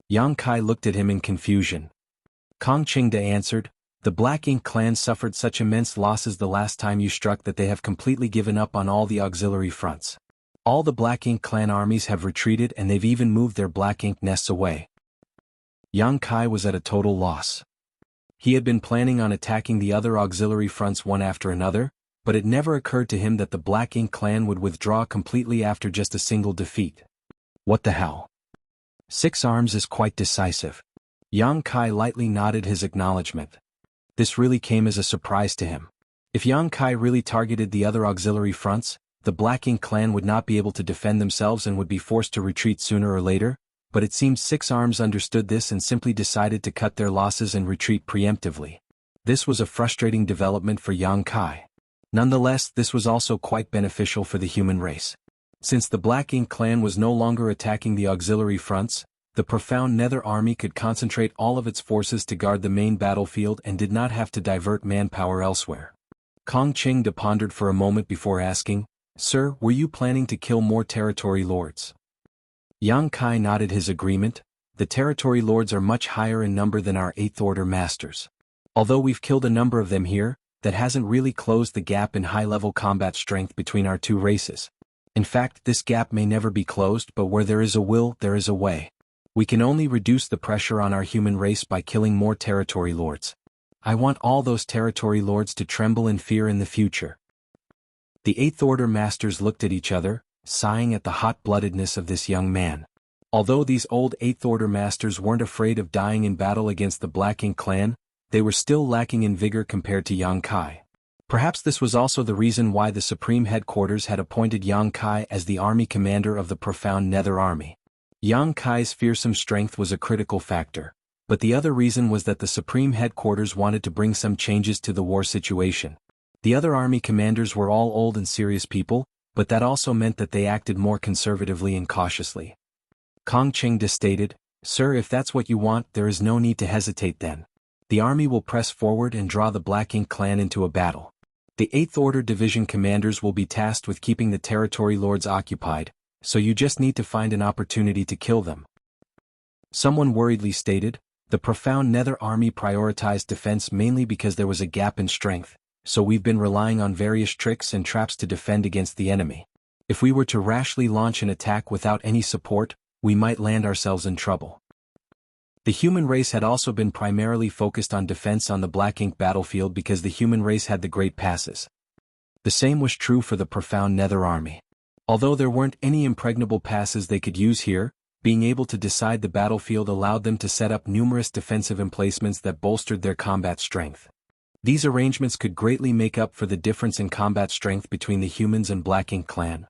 Speaker 1: Yang Kai looked at him in confusion. Kong Chengda answered, "The Black Ink clan suffered such immense losses the last time you struck that they have completely given up on all the auxiliary fronts. All the Black Ink clan armies have retreated and they've even moved their Black Ink nests away." Yang Kai was at a total loss. He had been planning on attacking the other auxiliary fronts one after another, but it never occurred to him that the Black Ink clan would withdraw completely after just a single defeat. What the hell? 6 arms is quite decisive. Yang Kai lightly nodded his acknowledgement. This really came as a surprise to him. If Yang Kai really targeted the other auxiliary fronts, the Black Ink clan would not be able to defend themselves and would be forced to retreat sooner or later, but it seems 6 arms understood this and simply decided to cut their losses and retreat preemptively. This was a frustrating development for Yang Kai. Nonetheless, this was also quite beneficial for the human race. Since the Black Ink clan was no longer attacking the auxiliary fronts, the profound Nether Army could concentrate all of its forces to guard the main battlefield and did not have to divert manpower elsewhere. Kong Qing pondered for a moment before asking, "Sir, were you planning to kill more territory lords?" Yang Kai nodded his agreement. The territory lords are much higher in number than our 8th Order masters. Although we've killed a number of them here, that hasn't really closed the gap in high-level combat strength between our two races. In fact, this gap may never be closed, but where there is a will, there is a way. We can only reduce the pressure on our human race by killing more territory lords. I want all those territory lords to tremble in fear in the future. The 8th Order masters looked at each other, sighing at the hot-bloodedness of this young man. Although these old 8th Order masters weren't afraid of dying in battle against the Black Ink clan, they were still lacking in vigor compared to Yang Kai. Perhaps this was also the reason why the Supreme Headquarters had appointed Yang Kai as the army commander of the profound Nether Army. Yang Kai's fearsome strength was a critical factor, but the other reason was that the Supreme Headquarters wanted to bring some changes to the war situation. The other army commanders were all old and serious people, but that also meant that they acted more conservatively and cautiously. Kong Qing stated, "Sir, if that's what you want, there is no need to hesitate then. The army will press forward and draw the Black Ink clan into a battle. The 8th Order Division commanders will be tasked with keeping the territory lords occupied, so you just need to find an opportunity to kill them." Someone worriedly stated, "The profound Nether Army prioritized defense mainly because there was a gap in strength, so we've been relying on various tricks and traps to defend against the enemy. If we were to rashly launch an attack without any support, we might land ourselves in trouble." The human race had also been primarily focused on defense on the Black Ink battlefield because the human race had the Great Passes. The same was true for the profound Nether Army. Although there weren't any impregnable passes they could use here, being able to decide the battlefield allowed them to set up numerous defensive emplacements that bolstered their combat strength. These arrangements could greatly make up for the difference in combat strength between the humans and Black Ink clan.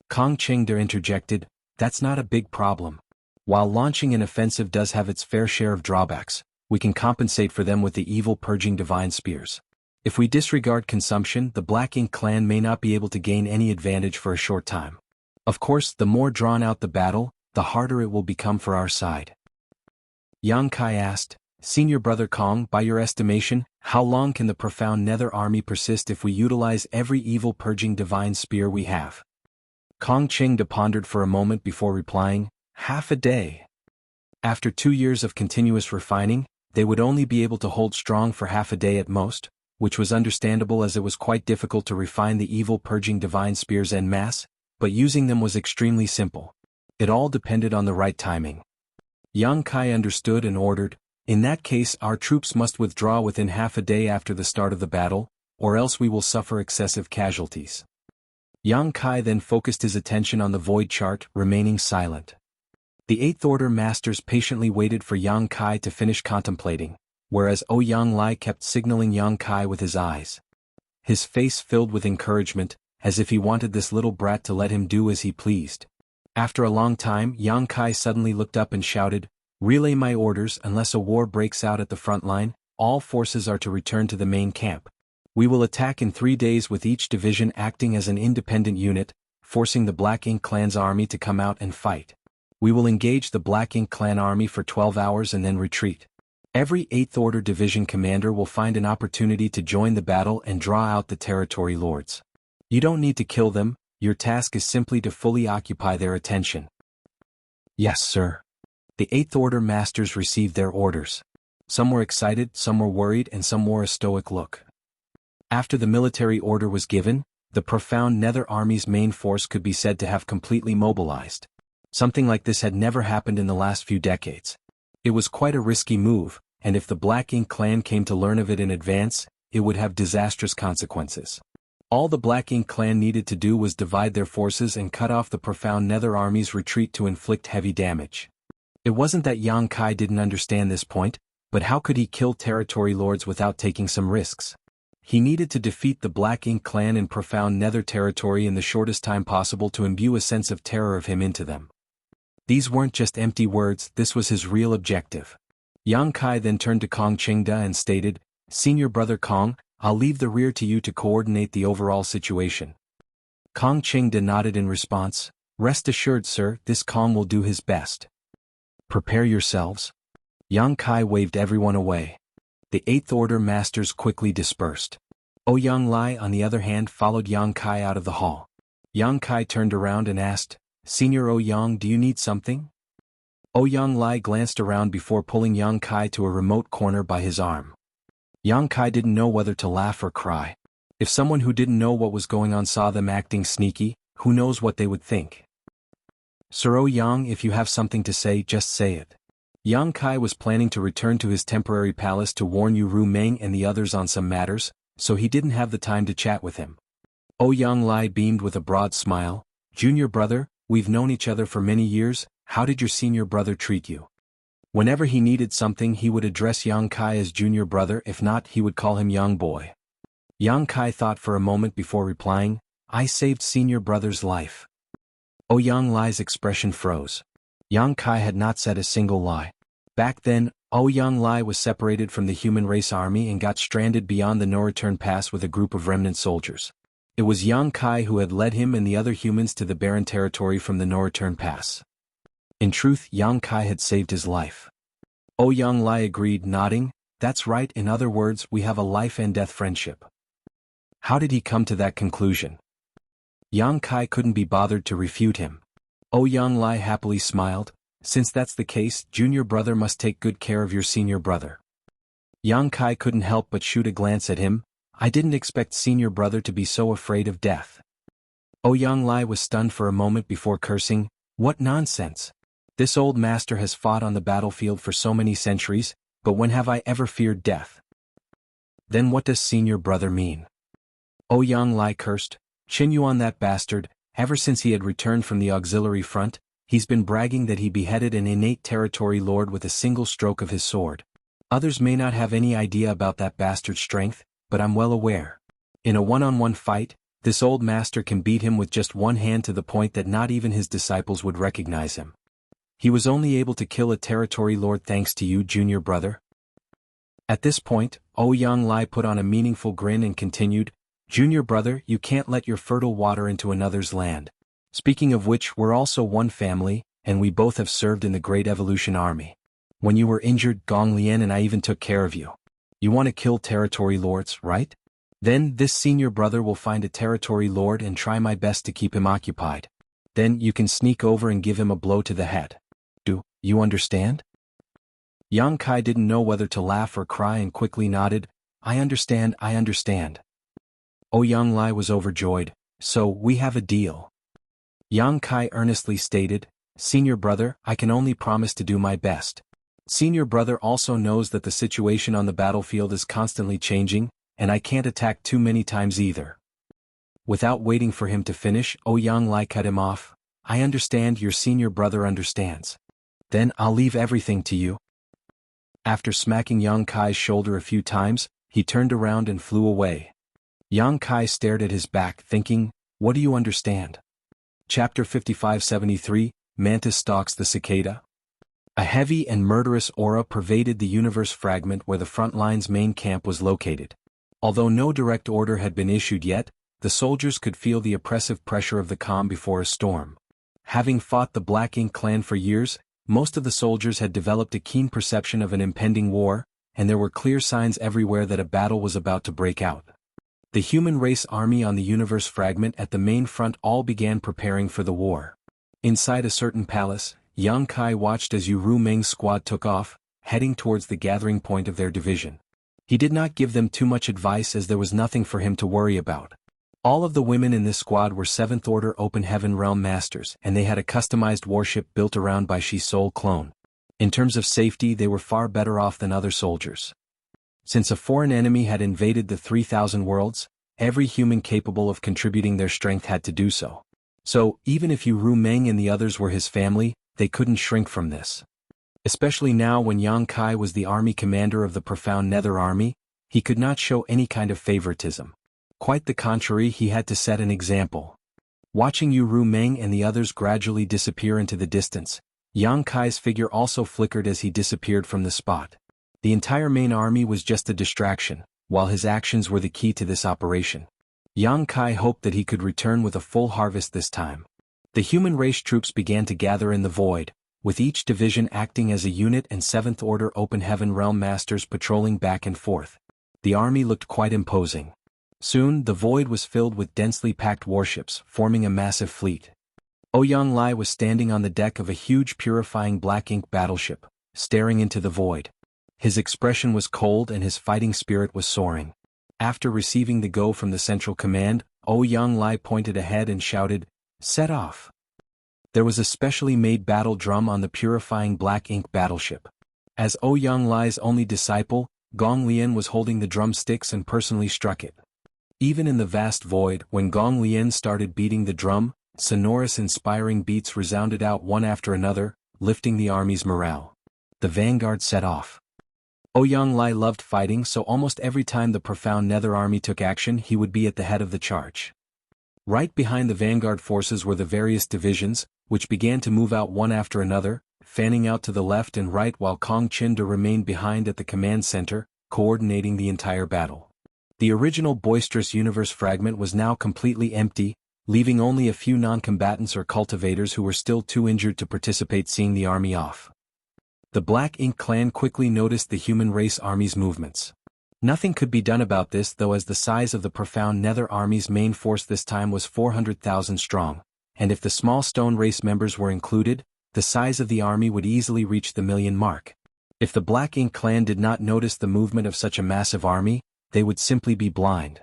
Speaker 1: Kong Qing interjected, "That's not a big problem. While launching an offensive does have its fair share of drawbacks, we can compensate for them with the evil purging divine spears. If we disregard consumption, the Black Ink clan may not be able to gain any advantage for a short time. Of course, the more drawn out the battle, the harder it will become for our side." Yang Kai asked, "Senior Brother Kong, by your estimation, how long can the profound Nether Army persist if we utilize every evil purging divine spear we have?" Kong Qing pondered for a moment before replying, "Half a day." After 2 years of continuous refining, they would only be able to hold strong for half a day at most, which was understandable as it was quite difficult to refine the evil purging divine spears en masse, but using them was extremely simple. It all depended on the right timing. Yang Kai understood and ordered, "In that case our troops must withdraw within half a day after the start of the battle, or else we will suffer excessive casualties." Yang Kai then focused his attention on the void chart, remaining silent. The 8th Order masters patiently waited for Yang Kai to finish contemplating, whereas Yang Lai kept signaling Yang Kai with his eyes. His face filled with encouragement, as if he wanted this little brat to let him do as he pleased. After a long time, Yang Kai suddenly looked up and shouted, "Relay my orders. Unless a war breaks out at the front line, all forces are to return to the main camp. We will attack in 3 days with each division acting as an independent unit, forcing the Black Ink clan's army to come out and fight. We will engage the Black Ink clan army for 12 hours and then retreat. Every 8th Order division commander will find an opportunity to join the battle and draw out the territory lords. You don't need to kill them, your task is simply to fully occupy their attention." "Yes, sir." The 8th Order masters received their orders. Some were excited, some were worried, and some wore a stoic look. After the military order was given, the profound Nether Army's main force could be said to have completely mobilized. Something like this had never happened in the last few decades. It was quite a risky move, and if the Black Ink clan came to learn of it in advance, it would have disastrous consequences. All the Black Ink clan needed to do was divide their forces and cut off the Profound Nether Army's retreat to inflict heavy damage. It wasn't that Yang Kai didn't understand this point, but how could he kill territory lords without taking some risks? He needed to defeat the Black Ink clan in Profound Nether territory in the shortest time possible to imbue a sense of terror of him into them. These weren't just empty words, this was his real objective. Yang Kai then turned to Kong Qingda and stated, "Senior brother Kong, I'll leave the rear to you to coordinate the overall situation." Kong Qingda nodded in response, "Rest assured, sir, this Kong will do his best." "Prepare yourselves." Yang Kai waved everyone away. The Eighth Order masters quickly dispersed. Ouyang Lai on the other hand followed Yang Kai out of the hall. Yang Kai turned around and asked, "Senior Ouyang, do you need something?" Ouyang Lai glanced around before pulling Yang Kai to a remote corner by his arm. Yang Kai didn't know whether to laugh or cry. If someone who didn't know what was going on saw them acting sneaky, who knows what they would think. "Sir Ouyang, if you have something to say, just say it." Yang Kai was planning to return to his temporary palace to warn Yu Ru Meng and the others on some matters, so he didn't have the time to chat with him. Ouyang Lai beamed with a broad smile, "Junior brother, we've known each other for many years, how did your senior brother treat you?" Whenever he needed something he would address Yang Kai as junior brother, if not he would call him young boy. Yang Kai thought for a moment before replying, "I saved senior brother's life." Ouyang Lai's expression froze. Yang Kai had not said a single lie. Back then, Ouyang Lai was separated from the human race army and got stranded beyond the no-return pass with a group of remnant soldiers. It was Yang Kai who had led him and the other humans to the barren territory from the no-return pass. In truth, Yang Kai had saved his life. Ouyang Lai agreed, nodding, "That's right, in other words, we have a life-and-death friendship." How did he come to that conclusion? Yang Kai couldn't be bothered to refute him. Ouyang Lai happily smiled, "Since that's the case, junior brother must take good care of your senior brother." Yang Kai couldn't help but shoot a glance at him, "I didn't expect senior brother to be so afraid of death." Ouyang Lai was stunned for a moment before cursing, "What nonsense! This old master has fought on the battlefield for so many centuries, but when have I ever feared death?" "Then what does senior brother mean?" Ouyang Lai cursed, "Chin Yuan, that bastard, ever since he had returned from the auxiliary front, he's been bragging that he beheaded an innate territory lord with a single stroke of his sword. Others may not have any idea about that bastard's strength, but I'm well aware. In a one-on-one fight, this old master can beat him with just one hand to the point that not even his disciples would recognize him. He was only able to kill a territory lord thanks to you, junior brother." At this point, Ouyang Lai put on a meaningful grin and continued, "Junior brother, you can't let your fertile water into another's land. Speaking of which, we're also one family, and we both have served in the Great Evolution Army. When you were injured, Gong Lian and I even took care of you. You want to kill territory lords, right? Then this senior brother will find a territory lord and try my best to keep him occupied. Then you can sneak over and give him a blow to the head. Do you understand?" Yang Kai didn't know whether to laugh or cry and quickly nodded, I understand. Ouyang Lai was overjoyed, "So, we have a deal." Yang Kai earnestly stated, "Senior brother, I can only promise to do my best. Senior brother also knows that the situation on the battlefield is constantly changing, and I can't attack too many times either." Without waiting for him to finish, Ouyang Lai cut him off, "I understand, your senior brother understands. Then I'll leave everything to you." After smacking Yang Kai's shoulder a few times, he turned around and flew away. Yang Kai stared at his back thinking, "What do you understand?" Chapter 5573, Mantis Stalks the Cicada. A heavy and murderous aura pervaded the universe fragment where the front line's main camp was located. Although no direct order had been issued yet, the soldiers could feel the oppressive pressure of the calm before a storm. Having fought the Black Ink clan for years, most of the soldiers had developed a keen perception of an impending war, and there were clear signs everywhere that a battle was about to break out. The human race army on the universe fragment at the main front all began preparing for the war. Inside a certain palace, Yang Kai watched as Yu Ru Meng's squad took off, heading towards the gathering point of their division. He did not give them too much advice as there was nothing for him to worry about. All of the women in this squad were 7th Order Open Heaven Realm Masters, and they had a customized warship built around by Shi Soul Clone. In terms of safety, they were far better off than other soldiers. Since a foreign enemy had invaded the 3,000 worlds, every human capable of contributing their strength had to do so. So, even if Ru Meng and the others were his family, they couldn't shrink from this. Especially now when Yang Kai was the army commander of the Profound Nether Army, he could not show any kind of favoritism. Quite the contrary, he had to set an example. Watching Ru Meng and the others gradually disappear into the distance, Yang Kai's figure also flickered as he disappeared from the spot. The entire main army was just a distraction, while his actions were the key to this operation. Yang Kai hoped that he could return with a full harvest this time. The human race troops began to gather in the void, with each division acting as a unit and 7th Order Open Heaven Realm Masters patrolling back and forth. The army looked quite imposing. Soon, the void was filled with densely packed warships, forming a massive fleet. Ouyang Lai was standing on the deck of a huge purifying black ink battleship, staring into the void. His expression was cold and his fighting spirit was soaring. After receiving the go from the central command, Ouyang Lai pointed ahead and shouted, "Set off!" There was a specially made battle drum on the purifying black ink battleship. As Ouyang Lai's only disciple, Gong Lian was holding the drumsticks and personally struck it. Even in the vast void, when Gong Lian started beating the drum, sonorous inspiring beats resounded out one after another, lifting the army's morale. The vanguard set off. Ouyang Lai loved fighting, so almost every time the Profound Nether Army took action he would be at the head of the charge. Right behind the vanguard forces were the various divisions, which began to move out one after another, fanning out to the left and right while Kong Chinda remained behind at the command center, coordinating the entire battle. The original boisterous universe fragment was now completely empty, leaving only a few non-combatants or cultivators who were still too injured to participate seeing the army off. The Black Ink clan quickly noticed the human race army's movements. Nothing could be done about this though, as the size of the Profound Nether Army's main force this time was 400,000 strong, and if the small stone race members were included, the size of the army would easily reach the 1,000,000 mark. If the Black Ink clan did not notice the movement of such a massive army, they would simply be blind.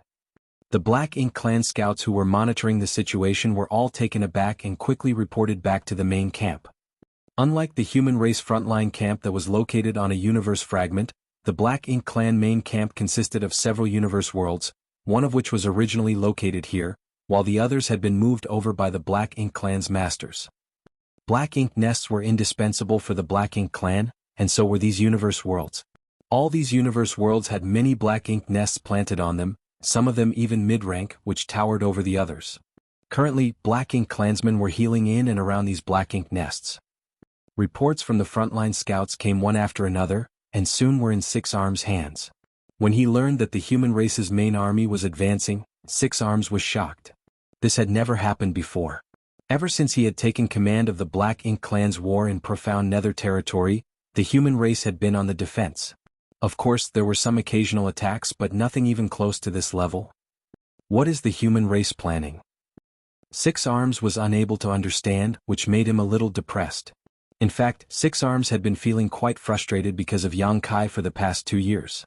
Speaker 1: The Black Ink clan scouts who were monitoring the situation were all taken aback and quickly reported back to the main camp. Unlike the human race frontline camp that was located on a universe fragment, the Black Ink clan main camp consisted of several universe worlds, one of which was originally located here, while the others had been moved over by the Black Ink clan's masters. Black Ink nests were indispensable for the Black Ink clan, and so were these universe worlds. All these universe worlds had many Black Ink nests planted on them, some of them even mid-rank, which towered over the others. Currently, Black Ink clansmen were healing in and around these Black Ink nests. Reports from the frontline scouts came one after another, and soon were in Six Arms' hands. When he learned that the human race's main army was advancing, Six Arms was shocked. This had never happened before. Ever since he had taken command of the Black Ink clan's war in Profound Nether territory, the human race had been on the defense. Of course, there were some occasional attacks, but nothing even close to this level. What is the human race planning? Six Arms was unable to understand, which made him a little depressed. In fact, Six Arms had been feeling quite frustrated because of Yang Kai for the past 2 years.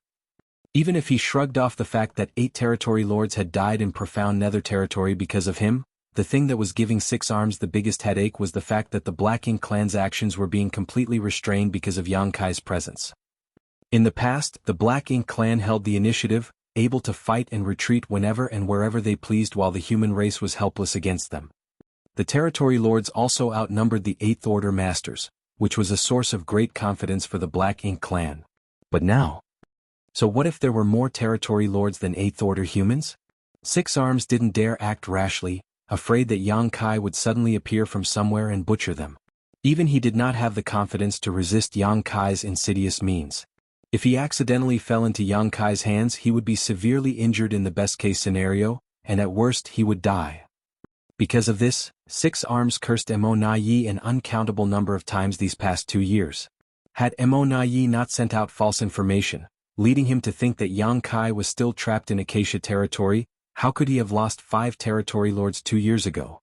Speaker 1: Even if he shrugged off the fact that 8 territory lords had died in Profound Nether territory because of him, the thing that was giving Six Arms the biggest headache was the fact that the Black Ink clan's actions were being completely restrained because of Yang Kai's presence. In the past, the Black Ink clan held the initiative, able to fight and retreat whenever and wherever they pleased while the human race was helpless against them. The territory lords also outnumbered the 8th Order masters, which was a source of great confidence for the Black Ink clan. But now? So what if there were more territory lords than 8th Order humans? Six Arms didn't dare act rashly, afraid that Yang Kai would suddenly appear from somewhere and butcher them. Even he did not have the confidence to resist Yang Kai's insidious means. If he accidentally fell into Yang Kai's hands, he would be severely injured in the best-case scenario, and at worst he would die. Because of this, Six Arms cursed Mo Na Yi an uncountable number of times these past 2 years. Had Mo Na Yi not sent out false information, leading him to think that Yang Kai was still trapped in Acacia territory, how could he have lost 5 territory lords 2 years ago?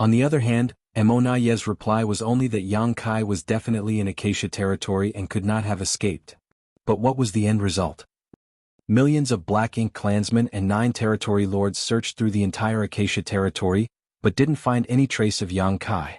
Speaker 1: On the other hand, Mo Na Yi's reply was only that Yang Kai was definitely in Acacia territory and could not have escaped. But what was the end result? Millions of Black Ink clansmen and 9 territory lords searched through the entire Acacia territory, but didn't find any trace of Yang Kai.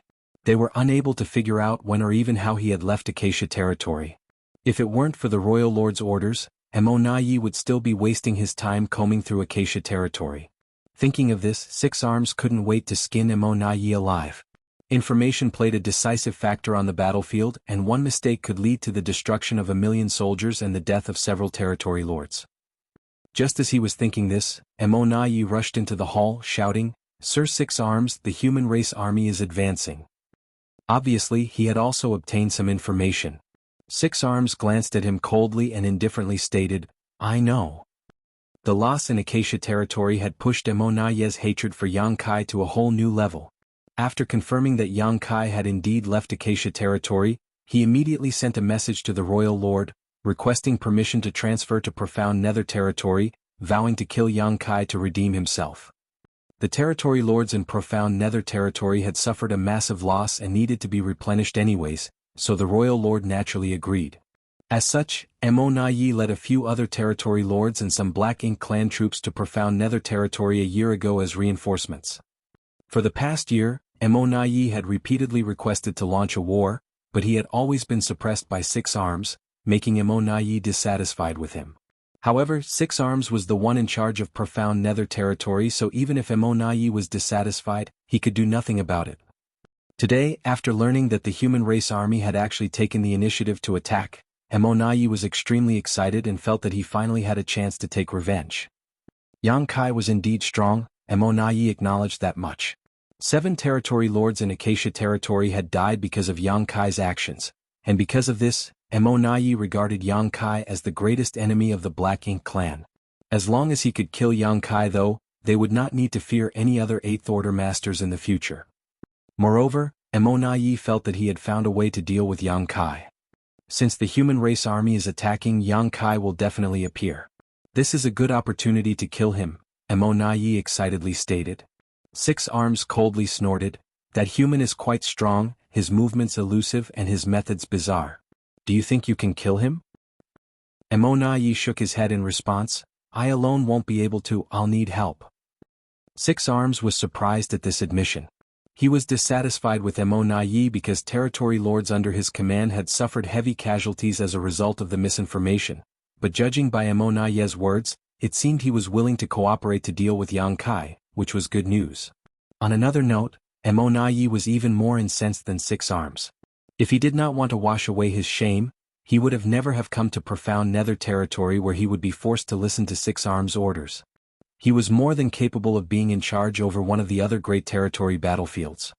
Speaker 1: They were unable to figure out when or even how he had left Acacia territory. If it weren't for the royal lord's orders, Yi would still be wasting his time combing through Acacia territory. Thinking of this, Six Arms couldn't wait to skin Yi alive. Information played a decisive factor on the battlefield, and one mistake could lead to the destruction of 1,000,000 soldiers and the death of several territory lords. Just as he was thinking this, Yi rushed into the hall, shouting, "Sir Six Arms, the human race army is advancing." Obviously, he had also obtained some information. Six Arms glanced at him coldly and indifferently stated, "I know." The loss in Acacia territory had pushed Yi's hatred for Yang Kai to a whole new level. After confirming that Yang Kai had indeed left Acacia territory, he immediately sent a message to the royal lord, requesting permission to transfer to Profound Nether territory, vowing to kill Yang Kai to redeem himself. The territory lords in Profound Nether territory had suffered a massive loss and needed to be replenished anyways, so the royal lord naturally agreed. As such, Yi led a few other territory lords and some Black Ink clan troops to Profound Nether territory a year ago as reinforcements. For the past year, Yi had repeatedly requested to launch a war, but he had always been suppressed by Six Arms, making Yi dissatisfied with him. However, Six Arms was the one in charge of Profound Nether territory, so even if Yi was dissatisfied, he could do nothing about it. Today, after learning that the human race army had actually taken the initiative to attack, Yi was extremely excited and felt that he finally had a chance to take revenge. Yang Kai was indeed strong, Yi acknowledged that much. 7 territory lords in Acacia territory had died because of Yang Kai's actions, and because of this, Yi regarded Yang Kai as the greatest enemy of the Black Ink clan. As long as he could kill Yang Kai though, they would not need to fear any other 8th Order masters in the future. Moreover, Yi felt that he had found a way to deal with Yang Kai. Since the human race army is attacking, Yang Kai will definitely appear. This is a good opportunity to kill him, Yi excitedly stated. Six Arms coldly snorted, "That human is quite strong, his movements elusive and his methods bizarre. Do you think you can kill him?" Yi shook his head in response, "I alone won't be able to, I'll need help." Six Arms was surprised at this admission. He was dissatisfied with Yi because territory lords under his command had suffered heavy casualties as a result of the misinformation, but judging by Yi's words, it seemed he was willing to cooperate to deal with Yang Kai, which was good news. On another note, Yi was even more incensed than Six Arms. If he did not want to wash away his shame, he would have never have come to Profound Nether territory where he would be forced to listen to Six Arms' orders. He was more than capable of being in charge over one of the other great territory battlefields.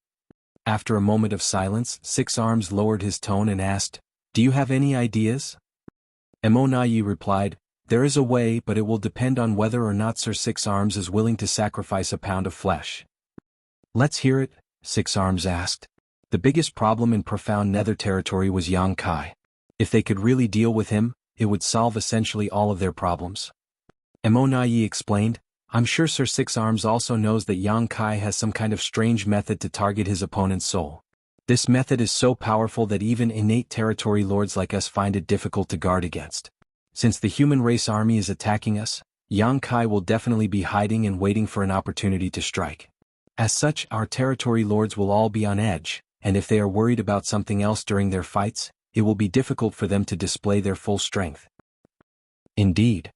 Speaker 1: After a moment of silence, Six Arms lowered his tone and asked, "Do you have any ideas?" Yi replied, "There is a way, but it will depend on whether or not Sir Six Arms is willing to sacrifice a pound of flesh." "Let's hear it," Six Arms asked. The biggest problem in Profound Nether territory was Yang Kai. If they could really deal with him, it would solve essentially all of their problems. Yi explained, "I'm sure Sir Six Arms also knows that Yang Kai has some kind of strange method to target his opponent's soul. This method is so powerful that even innate territory lords like us find it difficult to guard against. Since the human race army is attacking us, Yang Kai will definitely be hiding and waiting for an opportunity to strike. As such, our territory lords will all be on edge, and if they are worried about something else during their fights, it will be difficult for them to display their full strength." Indeed.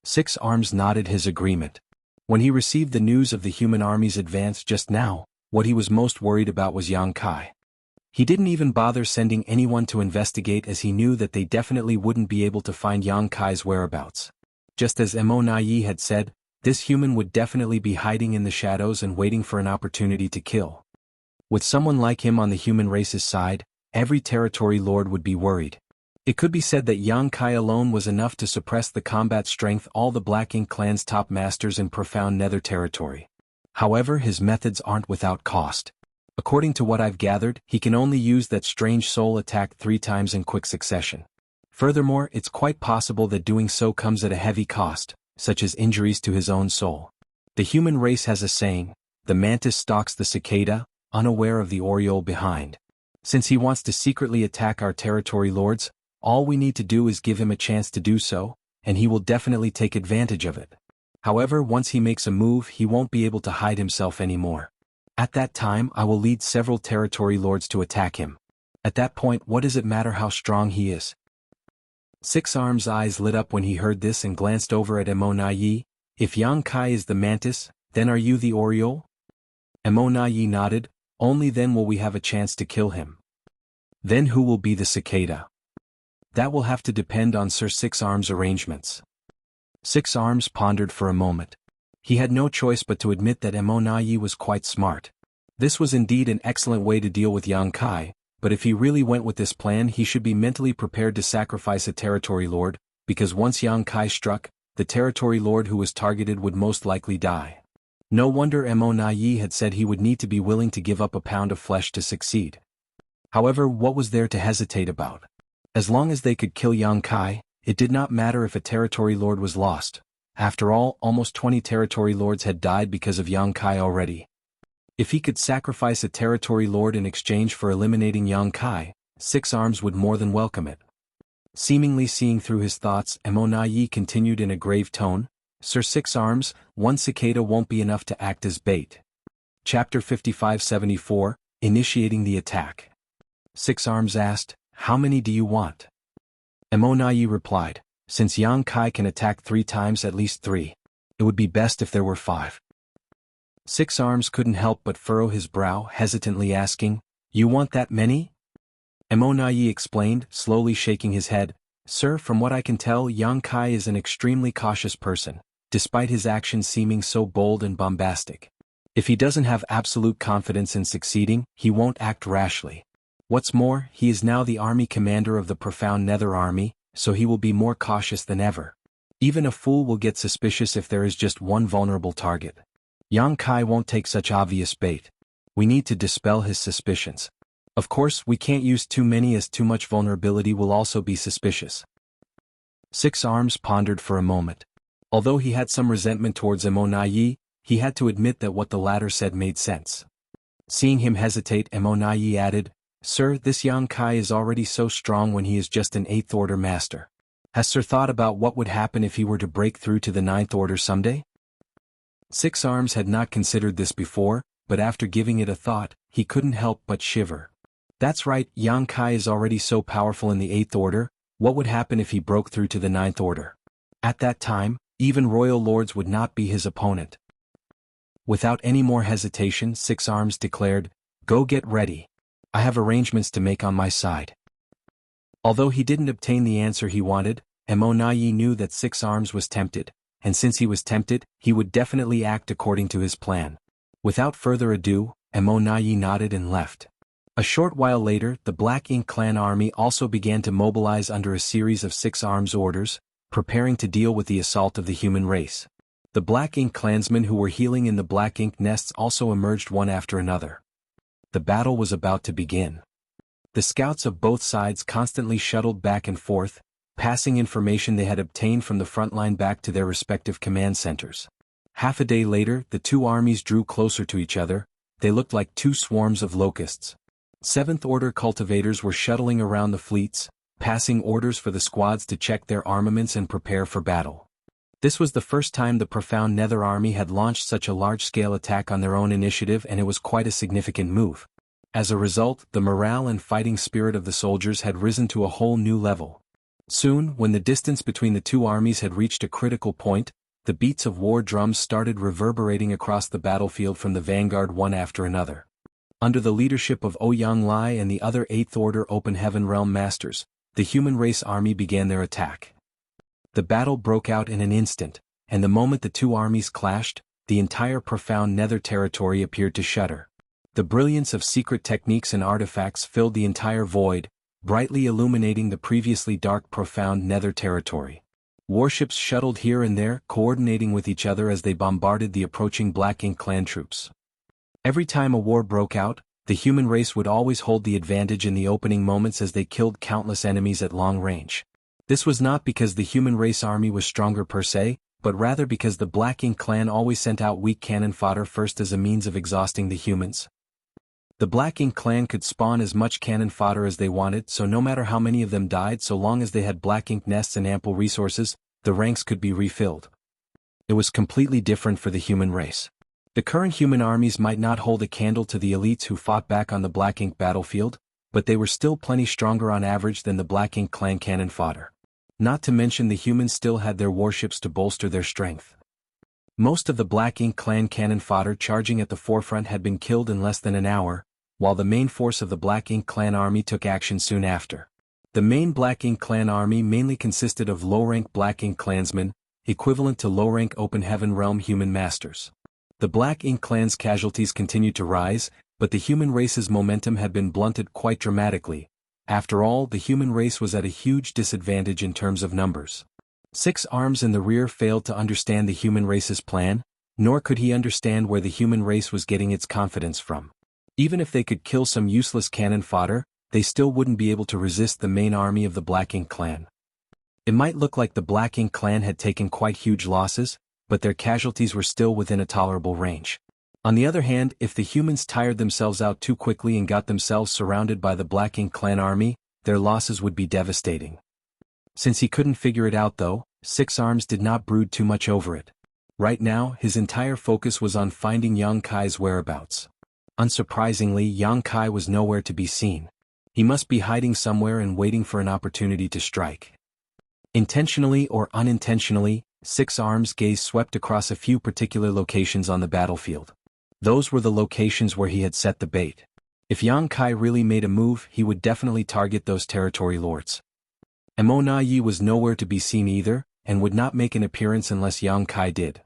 Speaker 1: Six Arms nodded his agreement. When he received the news of the human army's advance just now, what he was most worried about was Yang Kai. He didn't even bother sending anyone to investigate as he knew that they definitely wouldn't be able to find Yang Kai's whereabouts. Just as Yi had said, this human would definitely be hiding in the shadows and waiting for an opportunity to kill. With someone like him on the human race's side, every territory lord would be worried. It could be said that Yang Kai alone was enough to suppress the combat strength all the Black Ink clan's top masters in Profound Nether territory. However, his methods aren't without cost. According to what I've gathered, he can only use that strange soul attack 3 times in quick succession. Furthermore, it's quite possible that doing so comes at a heavy cost, such as injuries to his own soul. The human race has a saying, "The mantis stalks the cicada, unaware of the oriole behind." Since he wants to secretly attack our territory lords, all we need to do is give him a chance to do so, and he will definitely take advantage of it. However, once he makes a move, he won't be able to hide himself anymore. At that time I will lead several territory lords to attack him. At that point what does it matter how strong he is? Six Arms' eyes lit up when he heard this and glanced over at Yi. If Yang Kai is the mantis, then are you the Oriole? Yi nodded. Only then will we have a chance to kill him. Then who will be the cicada? That will have to depend on Sir Six Arms' arrangements. Six Arms pondered for a moment. He had no choice but to admit that Yi was quite smart. This was indeed an excellent way to deal with Yang Kai, but if he really went with this plan he should be mentally prepared to sacrifice a territory lord, because once Yang Kai struck, the territory lord who was targeted would most likely die. No wonder Yi had said he would need to be willing to give up a pound of flesh to succeed. However, what was there to hesitate about? As long as they could kill Yang Kai, it did not matter if a territory lord was lost. After all, almost 20 territory lords had died because of Yang Kai already. If he could sacrifice a territory lord in exchange for eliminating Yang Kai, Six Arms would more than welcome it. Seemingly seeing through his thoughts, Yi continued in a grave tone, Sir Six Arms, one cicada won't be enough to act as bait. Chapter 5574, Initiating the Attack. Six Arms asked, how many do you want? Yi replied, since Yang Kai can attack 3 times, at least 3. It would be best if there were 5. Six Arms couldn't help but furrow his brow, hesitantly asking, you want that many? Yi explained, slowly shaking his head, sir, from what I can tell Yang Kai is an extremely cautious person, despite his actions seeming so bold and bombastic. If he doesn't have absolute confidence in succeeding, he won't act rashly. What's more, he is now the army commander of the Profound Nether Army, so he will be more cautious than ever. Even a fool will get suspicious if there is just one vulnerable target. Yang Kai won't take such obvious bait. We need to dispel his suspicions. Of course, we can't use too many as too much vulnerability will also be suspicious. Six Arms pondered for a moment. Although he had some resentment towards Yi, he had to admit that what the latter said made sense. Seeing him hesitate, Yi added, sir, this Yang Kai is already so strong when he is just an 8th Order master. Has Sir thought about what would happen if he were to break through to the 9th Order someday? Six Arms had not considered this before, but after giving it a thought, he couldn't help but shiver. That's right, Yang Kai is already so powerful in the 8th Order, what would happen if he broke through to the 9th Order? At that time, even royal lords would not be his opponent. Without any more hesitation, Six Arms declared, go get ready. I have arrangements to make on my side. Although he didn't obtain the answer he wanted, Yi knew that Six Arms was tempted, and since he was tempted, he would definitely act according to his plan. Without further ado, Yi nodded and left. A short while later, the Black Ink clan army also began to mobilize under a series of Six Arms orders, preparing to deal with the assault of the human race. The Black Ink clansmen who were healing in the Black Ink nests also emerged one after another. The battle was about to begin. The scouts of both sides constantly shuttled back and forth, passing information they had obtained from the front line back to their respective command centers. Half a day later, the two armies drew closer to each other. They looked like 2 swarms of locusts. 7th Order cultivators were shuttling around the fleets, passing orders for the squads to check their armaments and prepare for battle. This was the first time the Profound Nether Army had launched such a large-scale attack on their own initiative, and it was quite a significant move. As a result, the morale and fighting spirit of the soldiers had risen to a whole new level. Soon, when the distance between the two armies had reached a critical point, the beats of war drums started reverberating across the battlefield from the vanguard one after another. Under the leadership of Ouyang Lai and the other 8th Order Open Heaven Realm Masters, the human race army began their attack. The battle broke out in an instant, and the moment the two armies clashed, the entire Profound Nether territory appeared to shudder. The brilliance of secret techniques and artifacts filled the entire void, brightly illuminating the previously dark Profound Nether territory. Warships shuttled here and there, coordinating with each other as they bombarded the approaching Black Ink clan troops. Every time a war broke out, the human race would always hold the advantage in the opening moments as they killed countless enemies at long range. This was not because the human race army was stronger per se, but rather because the Black Ink clan always sent out weak cannon fodder first as a means of exhausting the humans. The Black Ink clan could spawn as much cannon fodder as they wanted, so no matter how many of them died, so long as they had Black Ink nests and ample resources, the ranks could be refilled. It was completely different for the human race. The current human armies might not hold a candle to the elites who fought back on the Black Ink battlefield, but they were still plenty stronger on average than the Black Ink clan cannon fodder. Not to mention the humans still had their warships to bolster their strength. Most of the Black Ink clan cannon fodder charging at the forefront had been killed in less than an hour, while the main force of the Black Ink clan army took action soon after. The main Black Ink clan army mainly consisted of low-rank Black Ink clansmen, equivalent to low-rank Open Heaven Realm human masters. The Black Ink clan's casualties continued to rise, but the human race's momentum had been blunted quite dramatically. After all, the human race was at a huge disadvantage in terms of numbers. 6 Arms in the rear failed to understand the human race's plan, nor could he understand where the human race was getting its confidence from. Even if they could kill some useless cannon fodder, they still wouldn't be able to resist the main army of the Black Ink clan. It might look like the Black Ink clan had taken quite huge losses, but their casualties were still within a tolerable range. On the other hand, if the humans tired themselves out too quickly and got themselves surrounded by the Black Ink clan army, their losses would be devastating. Since he couldn't figure it out though, 6 Arms did not brood too much over it. Right now, his entire focus was on finding Yang Kai's whereabouts. Unsurprisingly, Yang Kai was nowhere to be seen. He must be hiding somewhere and waiting for an opportunity to strike. Intentionally or unintentionally, 6 Arms' gaze swept across a few particular locations on the battlefield. Those were the locations where he had set the bait. If Yang Kai really made a move, he would definitely target those territory lords. Mo Na Yi was nowhere to be seen either, and would not make an appearance unless Yang Kai did.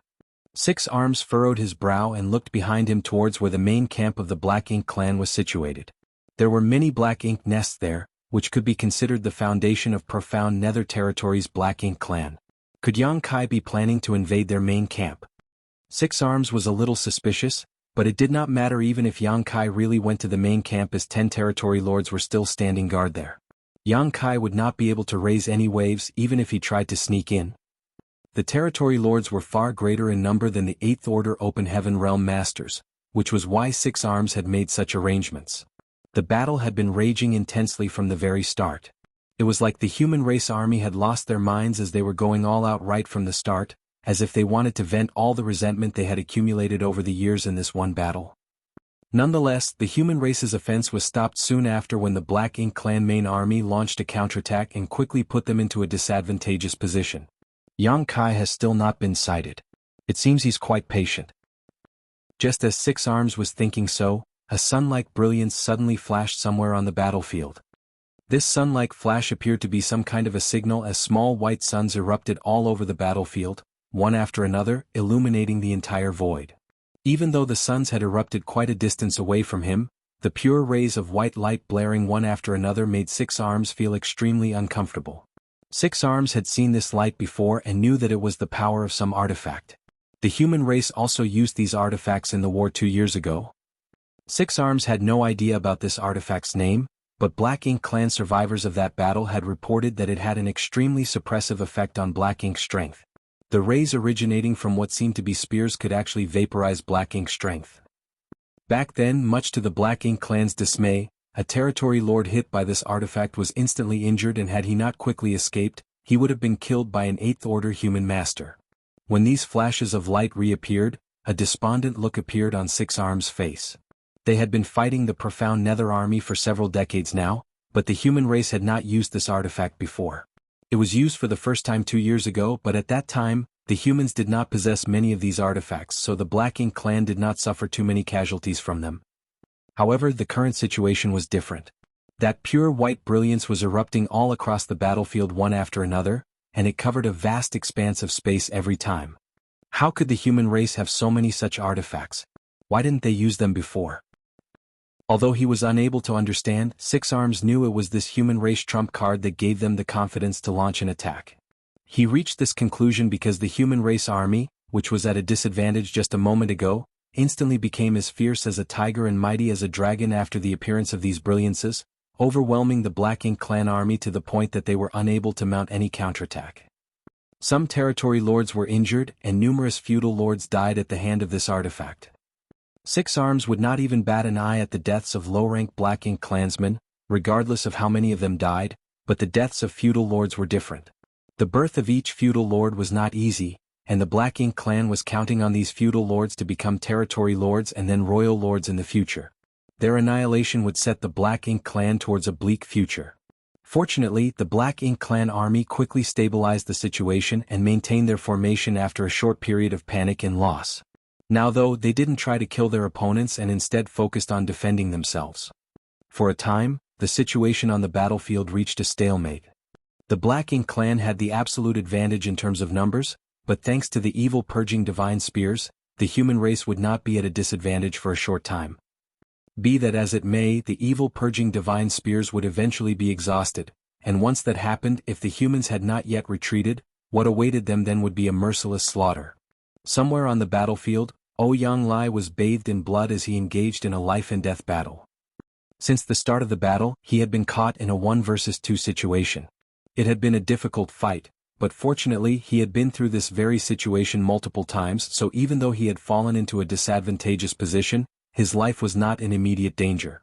Speaker 1: 6 Arms furrowed his brow and looked behind him towards where the main camp of the Black Ink clan was situated. There were many Black Ink nests there, which could be considered the foundation of profound Nether Territory's Black Ink clan. Could Yang Kai be planning to invade their main camp? 6 Arms was a little suspicious, but it did not matter even if Yang Kai really went to the main camp, as 10 territory lords were still standing guard there. Yang Kai would not be able to raise any waves even if he tried to sneak in. The territory lords were far greater in number than the 8th Order Open Heaven Realm Masters, which was why 6 Arms had made such arrangements. The battle had been raging intensely from the very start. It was like the human race army had lost their minds as they were going all out right from the start, as if they wanted to vent all the resentment they had accumulated over the years in this one battle. Nonetheless, the human race's offense was stopped soon after when the Black Ink clan main army launched a counterattack and quickly put them into a disadvantageous position. Yang Kai has still not been sighted. It seems he's quite patient. Just as 6 Arms was thinking so, a sun-like brilliance suddenly flashed somewhere on the battlefield. This sun-like flash appeared to be some kind of a signal as small white suns erupted all over the battlefield, one after another, illuminating the entire void. Even though the suns had erupted quite a distance away from him, the pure rays of white light blaring one after another made 6 Arms feel extremely uncomfortable. 6 Arms had seen this light before and knew that it was the power of some artifact. The human race also used these artifacts in the war 2 years ago. 6 Arms had no idea about this artifact's name, but Black Ink clan survivors of that battle had reported that it had an extremely suppressive effect on Black Ink's strength. The rays originating from what seemed to be spears could actually vaporize Black Ink's strength. Back then, much to the Black Ink clan's dismay, a territory lord hit by this artifact was instantly injured, and had he not quickly escaped, he would have been killed by an 8th Order human master. When these flashes of light reappeared, a despondent look appeared on 6 Arms' face. They had been fighting the profound Nether army for several decades now, but the human race had not used this artifact before. It was used for the first time 2 years ago, but at that time, the humans did not possess many of these artifacts, so the Black Ink clan did not suffer too many casualties from them. However, the current situation was different. That pure white brilliance was erupting all across the battlefield one after another, and it covered a vast expanse of space every time. How could the human race have so many such artifacts? Why didn't they use them before? Although he was unable to understand, 6 Arms knew it was this human race trump card that gave them the confidence to launch an attack. He reached this conclusion because the human race army, which was at a disadvantage just a moment ago, instantly became as fierce as a tiger and mighty as a dragon after the appearance of these brilliances, overwhelming the Black Ink clan army to the point that they were unable to mount any counterattack. Some territory lords were injured, and numerous feudal lords died at the hand of this artifact. 6 Arms would not even bat an eye at the deaths of low-rank Black Ink clansmen, regardless of how many of them died, but the deaths of feudal lords were different. The birth of each feudal lord was not easy, and the Black Ink clan was counting on these feudal lords to become territory lords and then royal lords in the future. Their annihilation would set the Black Ink clan towards a bleak future. Fortunately, the Black Ink clan army quickly stabilized the situation and maintained their formation after a short period of panic and loss. Now though, they didn't try to kill their opponents and instead focused on defending themselves. For a time, the situation on the battlefield reached a stalemate. The Black Ink clan had the absolute advantage in terms of numbers, but thanks to the evil purging divine spears, the human race would not be at a disadvantage for a short time. Be that as it may, the evil purging divine spears would eventually be exhausted, and once that happened, if the humans had not yet retreated, what awaited them then would be a merciless slaughter. Somewhere on the battlefield, Ouyang Lai was bathed in blood as he engaged in a life-and-death battle. Since the start of the battle, he had been caught in a 1 versus 2 situation. It had been a difficult fight, but fortunately he had been through this very situation multiple times, so even though he had fallen into a disadvantageous position, his life was not in immediate danger.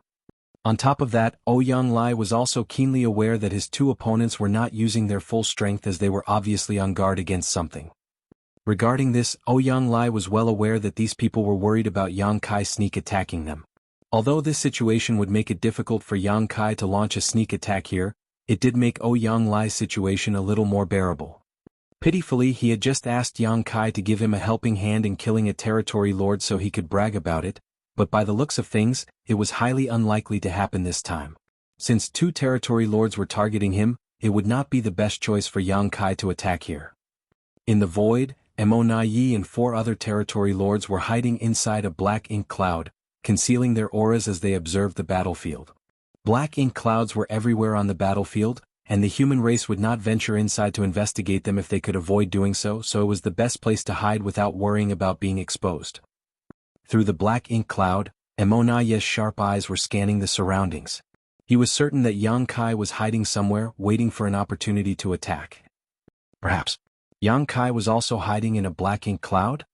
Speaker 1: On top of that, Ouyang Lai was also keenly aware that his two opponents were not using their full strength as they were obviously on guard against something. Regarding this, Ouyang Lai was well aware that these people were worried about Yang Kai sneak attacking them. Although this situation would make it difficult for Yang Kai to launch a sneak attack here, it did make Ouyang Lai's situation a little more bearable. Pitifully, he had just asked Yang Kai to give him a helping hand in killing a territory lord so he could brag about it, but by the looks of things, it was highly unlikely to happen this time. Since 2 territory lords were targeting him, it would not be the best choice for Yang Kai to attack here. In the void, Mo Na Yi and 4 other territory lords were hiding inside a black ink cloud, concealing their auras as they observed the battlefield. Black ink clouds were everywhere on the battlefield, and the human race would not venture inside to investigate them if they could avoid doing so, so it was the best place to hide without worrying about being exposed. Through the black ink cloud, Mo Na Yi's sharp eyes were scanning the surroundings. He was certain that Yang Kai was hiding somewhere, waiting for an opportunity to attack. Perhaps Yang Kai was also hiding in a black ink cloud?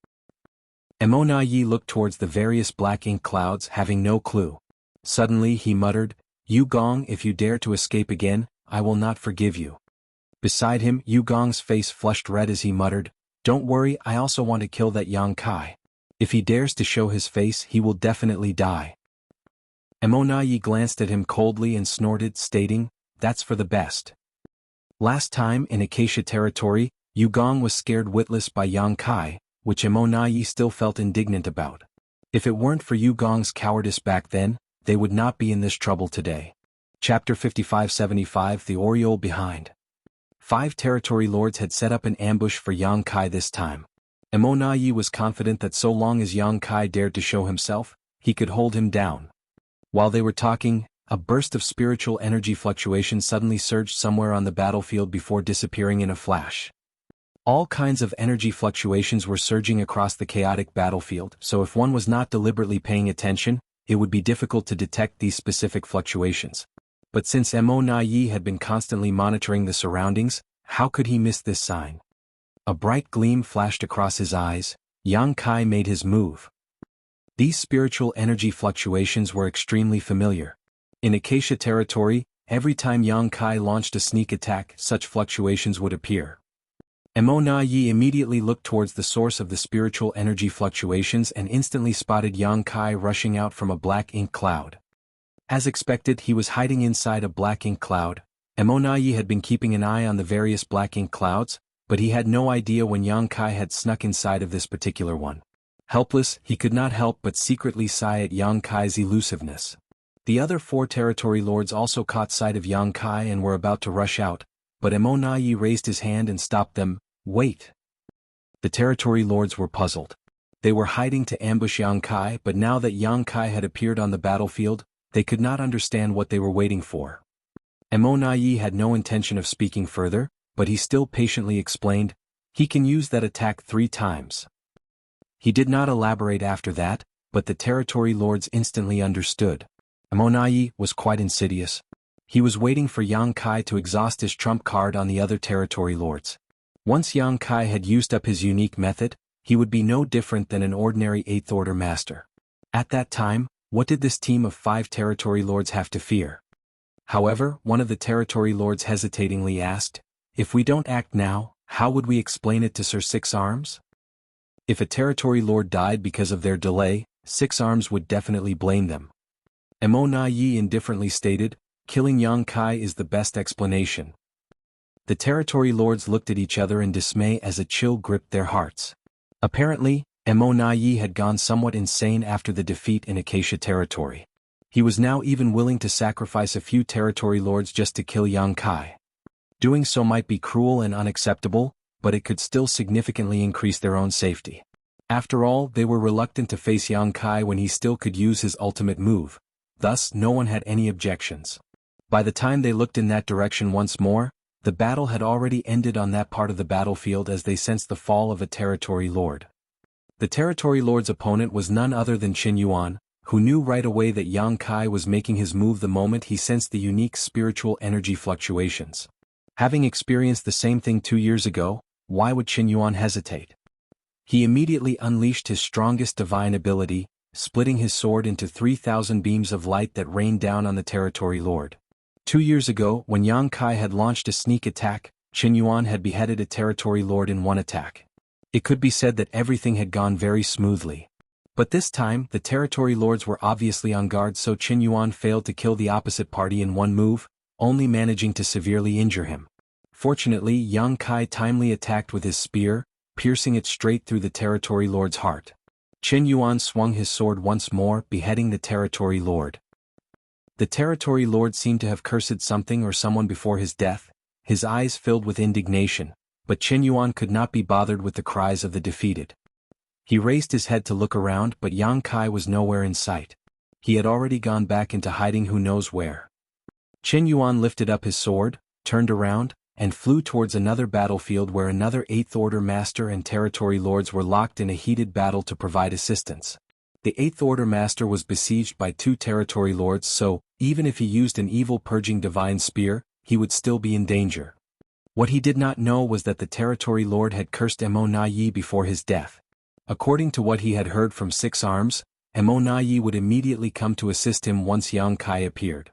Speaker 1: Mo Na Yi looked towards the various black ink clouds, having no clue. Suddenly he muttered, "Yu Gong, if you dare to escape again, I will not forgive you." Beside him, Yu Gong's face flushed red as he muttered, "Don't worry, I also want to kill that Yang Kai. If he dares to show his face, he will definitely die." Mo Na Yi glanced at him coldly and snorted, stating, "That's for the best." Last time, in Acacia territory, Yu Gong was scared witless by Yang Kai, which Mo Na Yi still felt indignant about. If it weren't for Yu Gong's cowardice back then, they would not be in this trouble today. Chapter 5575 The Aureole Behind. 5 territory lords had set up an ambush for Yang Kai this time. Mo Na Yi was confident that so long as Yang Kai dared to show himself, he could hold him down. While they were talking, a burst of spiritual energy fluctuation suddenly surged somewhere on the battlefield before disappearing in a flash. All kinds of energy fluctuations were surging across the chaotic battlefield, so if one was not deliberately paying attention, it would be difficult to detect these specific fluctuations. But since Mo Na Yi had been constantly monitoring the surroundings, how could he miss this sign? A bright gleam flashed across his eyes. Yang Kai made his move. These spiritual energy fluctuations were extremely familiar. In Acacia territory, every time Yang Kai launched a sneak attack, such fluctuations would appear. Mo Na Yi immediately looked towards the source of the spiritual energy fluctuations and instantly spotted Yang Kai rushing out from a black ink cloud. As expected, he was hiding inside a black ink cloud. Mo Na Yi had been keeping an eye on the various black ink clouds, but he had no idea when Yang Kai had snuck inside of this particular one. Helpless, he could not help but secretly sigh at Yang Kai's elusiveness. The other 4 territory lords also caught sight of Yang Kai and were about to rush out, but Mo Na Yi raised his hand and stopped them. "Wait." The territory lords were puzzled. They were hiding to ambush Yang Kai, but now that Yang Kai had appeared on the battlefield, they could not understand what they were waiting for. Mo Na Yi had no intention of speaking further, but he still patiently explained, "He can use that attack 3 times. He did not elaborate after that, but the territory lords instantly understood. Mo Na Yi was quite insidious. He was waiting for Yang Kai to exhaust his trump card on the other territory lords. Once Yang Kai had used up his unique method, he would be no different than an ordinary 8th Order master. At that time, what did this team of 5 territory lords have to fear? However, one of the territory lords hesitatingly asked, "If we don't act now, How would we explain it to Sir Six Arms? If a territory lord died because of their delay, Six Arms would definitely blame them. Mo Na Yi indifferently stated, killing Yang Kai is the best explanation. The territory lords looked at each other in dismay as a chill gripped their hearts. Apparently, Mo Na Yi had gone somewhat insane after the defeat in Acacia territory. He was now even willing to sacrifice a few territory lords just to kill Yang Kai. Doing so might be cruel and unacceptable, but it could still significantly increase their own safety. After all, they were reluctant to face Yang Kai when he still could use his ultimate move. Thus, no one had any objections. By the time they looked in that direction once more, the battle had already ended on that part of the battlefield as they sensed the fall of a territory lord. The territory lord's opponent was none other than Qin Yuan, who knew right away that Yang Kai was making his move the moment he sensed the unique spiritual energy fluctuations. Having experienced the same thing 2 years ago, why would Qin Yuan hesitate? He immediately unleashed his strongest divine ability, splitting his sword into 3,000 beams of light that rained down on the territory lord. 2 years ago, when Yang Kai had launched a sneak attack, Qin Yuan had beheaded a territory lord in one attack. It could be said that everything had gone very smoothly. But this time, the territory lords were obviously on guard, so Qin Yuan failed to kill the opposite party in one move, only managing to severely injure him. Fortunately, Yang Kai timely attacked with his spear, piercing it straight through the territory lord's heart. Qin Yuan swung his sword once more, beheading the territory lord. The territory lord seemed to have cursed something or someone before his death, his eyes filled with indignation, but Qin Yuan could not be bothered with the cries of the defeated. He raised his head to look around, but Yang Kai was nowhere in sight. He had already gone back into hiding who knows where. Qin Yuan lifted up his sword, turned around, and flew towards another battlefield where another 8th Order Master and territory lords were locked in a heated battle to provide assistance. The 8th Order Master was besieged by 2 territory lords, so, even if he used an evil purging divine spear, he would still be in danger. What he did not know was that the territory lord had cursed Mo Na Yi before his death. According to what he had heard from Six Arms, Mo Na Yi would immediately come to assist him once Yang Kai appeared.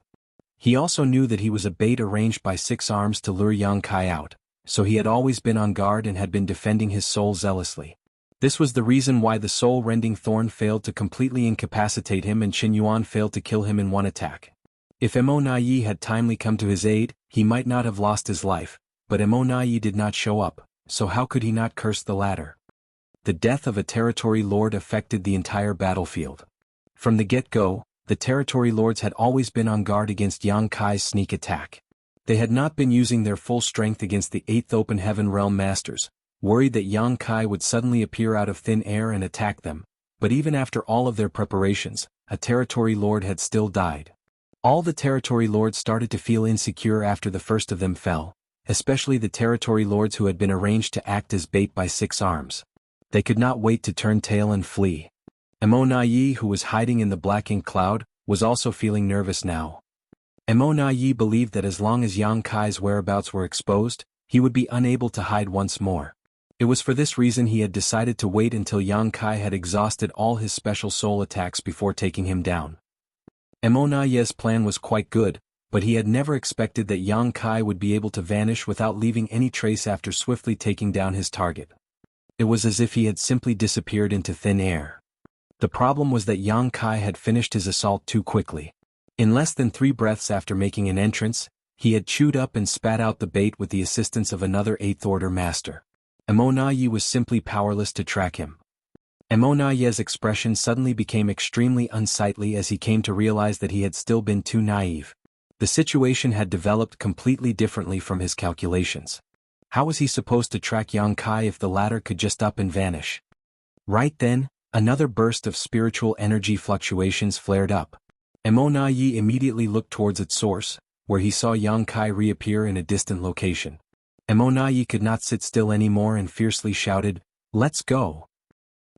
Speaker 1: He also knew that he was a bait arranged by Six Arms to lure Yang Kai out, so he had always been on guard and had been defending his soul zealously. This was the reason why the soul-rending thorn failed to completely incapacitate him and Qin Yuan failed to kill him in one attack. If Mo Na Yi had timely come to his aid, he might not have lost his life, but Mo Na Yi did not show up, so how could he not curse the latter? The death of a territory lord affected the entire battlefield. From the get-go, the territory lords had always been on guard against Yang Kai's sneak attack. They had not been using their full strength against the 8th Open Heaven Realm Masters, worried that Yang Kai would suddenly appear out of thin air and attack them, but even after all of their preparations, a territory lord had still died. All the territory lords started to feel insecure after the first of them fell, especially the territory lords who had been arranged to act as bait by Six Arms. They could not wait to turn tail and flee. Mo Na Yi, who was hiding in the black ink cloud, was also feeling nervous now. Mo Na Yi believed that as long as Yang Kai's whereabouts were exposed, he would be unable to hide once more. It was for this reason he had decided to wait until Yang Kai had exhausted all his special soul attacks before taking him down. Mo Na Yi's plan was quite good, but he had never expected that Yang Kai would be able to vanish without leaving any trace after swiftly taking down his target. It was as if he had simply disappeared into thin air. The problem was that Yang Kai had finished his assault too quickly. In less than 3 breaths after making an entrance, he had chewed up and spat out the bait with the assistance of another 8th Order Master. Mo Na Yi was simply powerless to track him. Mo Na Yi's expression suddenly became extremely unsightly as he came to realize that he had still been too naive. The situation had developed completely differently from his calculations. How was he supposed to track Yang Kai if the latter could just up and vanish? Right then, another burst of spiritual energy fluctuations flared up. Mo Na Yi immediately looked towards its source, where he saw Yang Kai reappear in a distant location. Mo Na Yi could not sit still anymore and fiercely shouted, "Let's go!"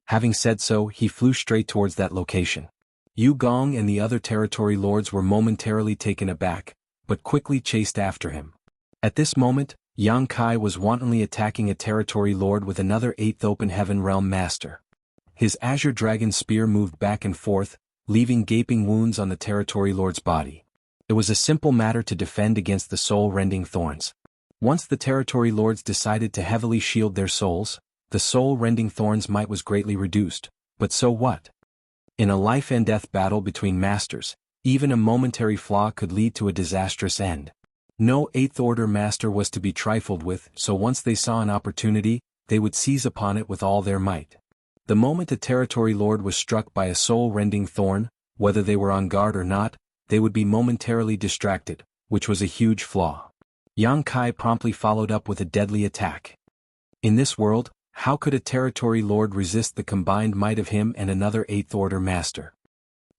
Speaker 1: Having said so, he flew straight towards that location. Yu Gong and the other territory lords were momentarily taken aback, but quickly chased after him. At this moment, Yang Kai was wantonly attacking a territory lord with another 8th Open Heaven Realm Master. His Azure Dragon Spear moved back and forth, leaving gaping wounds on the territory lord's body. It was a simple matter to defend against the soul-rending thorns. Once the territory lords decided to heavily shield their souls, the soul-rending thorn's might was greatly reduced, but so what? In a life-and-death battle between masters, even a momentary flaw could lead to a disastrous end. No Eighth Order master was to be trifled with, so once they saw an opportunity, they would seize upon it with all their might. The moment a territory lord was struck by a soul-rending thorn, whether they were on guard or not, they would be momentarily distracted, which was a huge flaw. Yang Kai promptly followed up with a deadly attack. In this world, how could a territory lord resist the combined might of him and another Eighth Order master?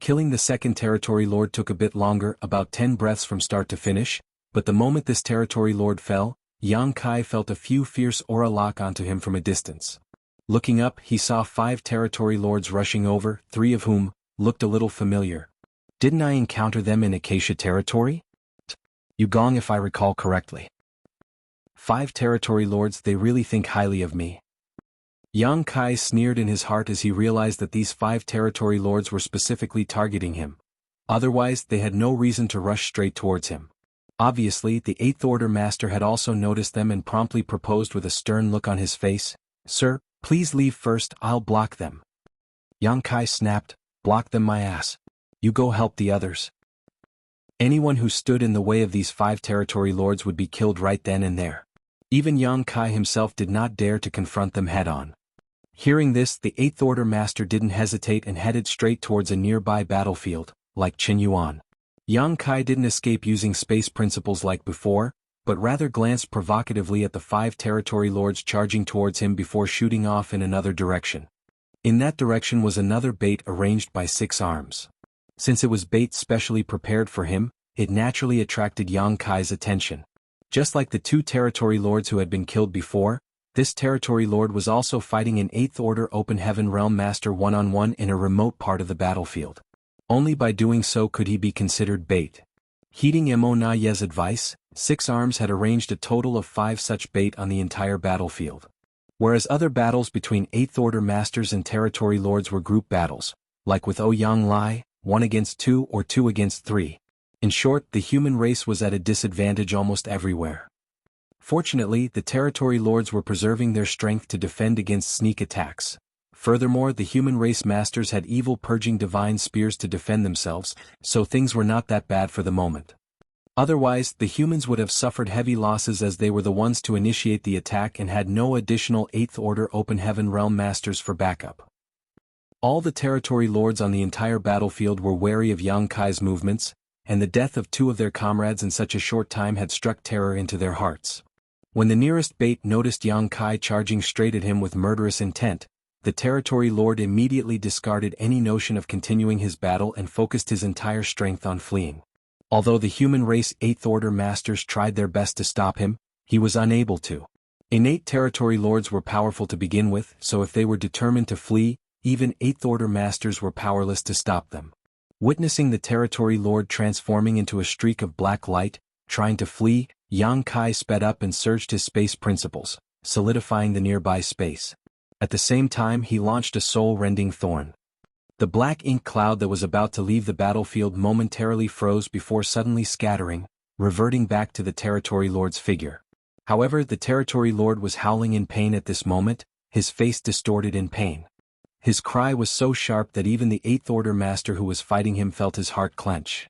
Speaker 1: Killing the second territory lord took a bit longer, about 10 breaths from start to finish, but the moment this territory lord fell, Yang Kai felt a few fierce aura lock onto him from a distance. Looking up, he saw 5 territory lords rushing over, 3 of whom looked a little familiar. Didn't I encounter them in Acacia territory? Yugong, if I recall correctly. 5 territory lords, they really think highly of me. Yang Kai sneered in his heart as he realized that these 5 territory lords were specifically targeting him. Otherwise, they had no reason to rush straight towards him. Obviously, the Eighth Order master had also noticed them and promptly proposed with a stern look on his face, "Sir, please leave first, I'll block them." Yang Kai snapped, "Block them my ass. You go help the others." Anyone who stood in the way of these 5 territory lords would be killed right then and there. Even Yang Kai himself did not dare to confront them head-on. Hearing this, the Eighth Order master didn't hesitate and headed straight towards a nearby battlefield, like Qin Yuan. Yang Kai didn't escape using space principles like before, but rather glanced provocatively at the 5 territory lords charging towards him before shooting off in another direction. In that direction was another bait arranged by 6 arms. Since it was bait specially prepared for him, it naturally attracted Yang Kai's attention. Just like the 2 territory lords who had been killed before, this territory lord was also fighting an Eighth Order Open Heaven Realm Master one-on-one in a remote part of the battlefield. Only by doing so could he be considered bait. Heeding Mo Na Ye's advice, 6 arms had arranged a total of 5 such bait on the entire battlefield. Whereas other battles between Eighth Order masters and territory lords were group battles, like with Ouyang Lai, 1 against 2 or 2 against 3. In short, the human race was at a disadvantage almost everywhere. Fortunately, the territory lords were preserving their strength to defend against sneak attacks. Furthermore, the human race masters had evil purging divine spears to defend themselves, so things were not that bad for the moment. Otherwise, the humans would have suffered heavy losses as they were the ones to initiate the attack and had no additional Eighth Order Open Heaven Realm masters for backup. All the territory lords on the entire battlefield were wary of Yang Kai's movements, and the death of 2 of their comrades in such a short time had struck terror into their hearts. When the nearest bait noticed Yang Kai charging straight at him with murderous intent, the territory lord immediately discarded any notion of continuing his battle and focused his entire strength on fleeing. Although the human race Eighth Order masters tried their best to stop him, he was unable to. Innate territory lords were powerful to begin with, so if they were determined to flee, even Eighth Order masters were powerless to stop them. Witnessing the territory lord transforming into a streak of black light, trying to flee, Yang Kai sped up and surged his space principles, solidifying the nearby space. At the same time, he launched a soul-rending thorn. The black ink cloud that was about to leave the battlefield momentarily froze before suddenly scattering, reverting back to the territory lord's figure. However, the territory lord was howling in pain at this moment, his face distorted in pain. His cry was so sharp that even the Eighth Order master who was fighting him felt his heart clench.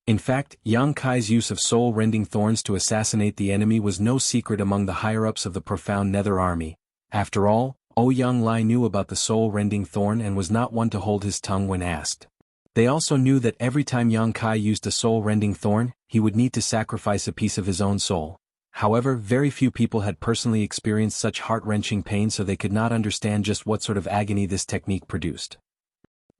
Speaker 1: In fact, Yang Kai's use of soul-rending thorns to assassinate the enemy was no secret among the higher-ups of the profound Nether Army. After all, Ouyang Lai knew about the soul-rending thorn and was not one to hold his tongue when asked. They also knew that every time Yang Kai used a soul-rending thorn, he would need to sacrifice a piece of his own soul. However, very few people had personally experienced such heart-wrenching pain, so they could not understand just what sort of agony this technique produced.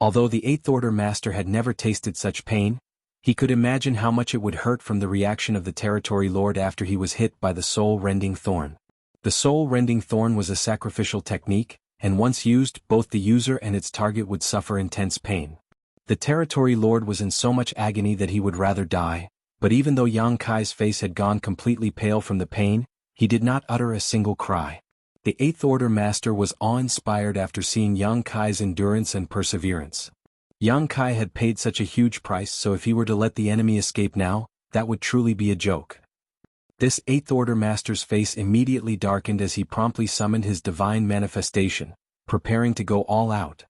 Speaker 1: Although the Eighth Order master had never tasted such pain, he could imagine how much it would hurt from the reaction of the territory lord after he was hit by the soul-rending thorn. The soul-rending thorn was a sacrificial technique, and once used, both the user and its target would suffer intense pain. The territory lord was in so much agony that he would rather die, but even though Yang Kai's face had gone completely pale from the pain, he did not utter a single cry. The Eighth Order master was awe-inspired after seeing Yang Kai's endurance and perseverance. Yang Kai had paid such a huge price, so if he were to let the enemy escape now, that would truly be a joke. This Eighth Order Master's face immediately darkened as he promptly summoned his divine manifestation, preparing to go all out.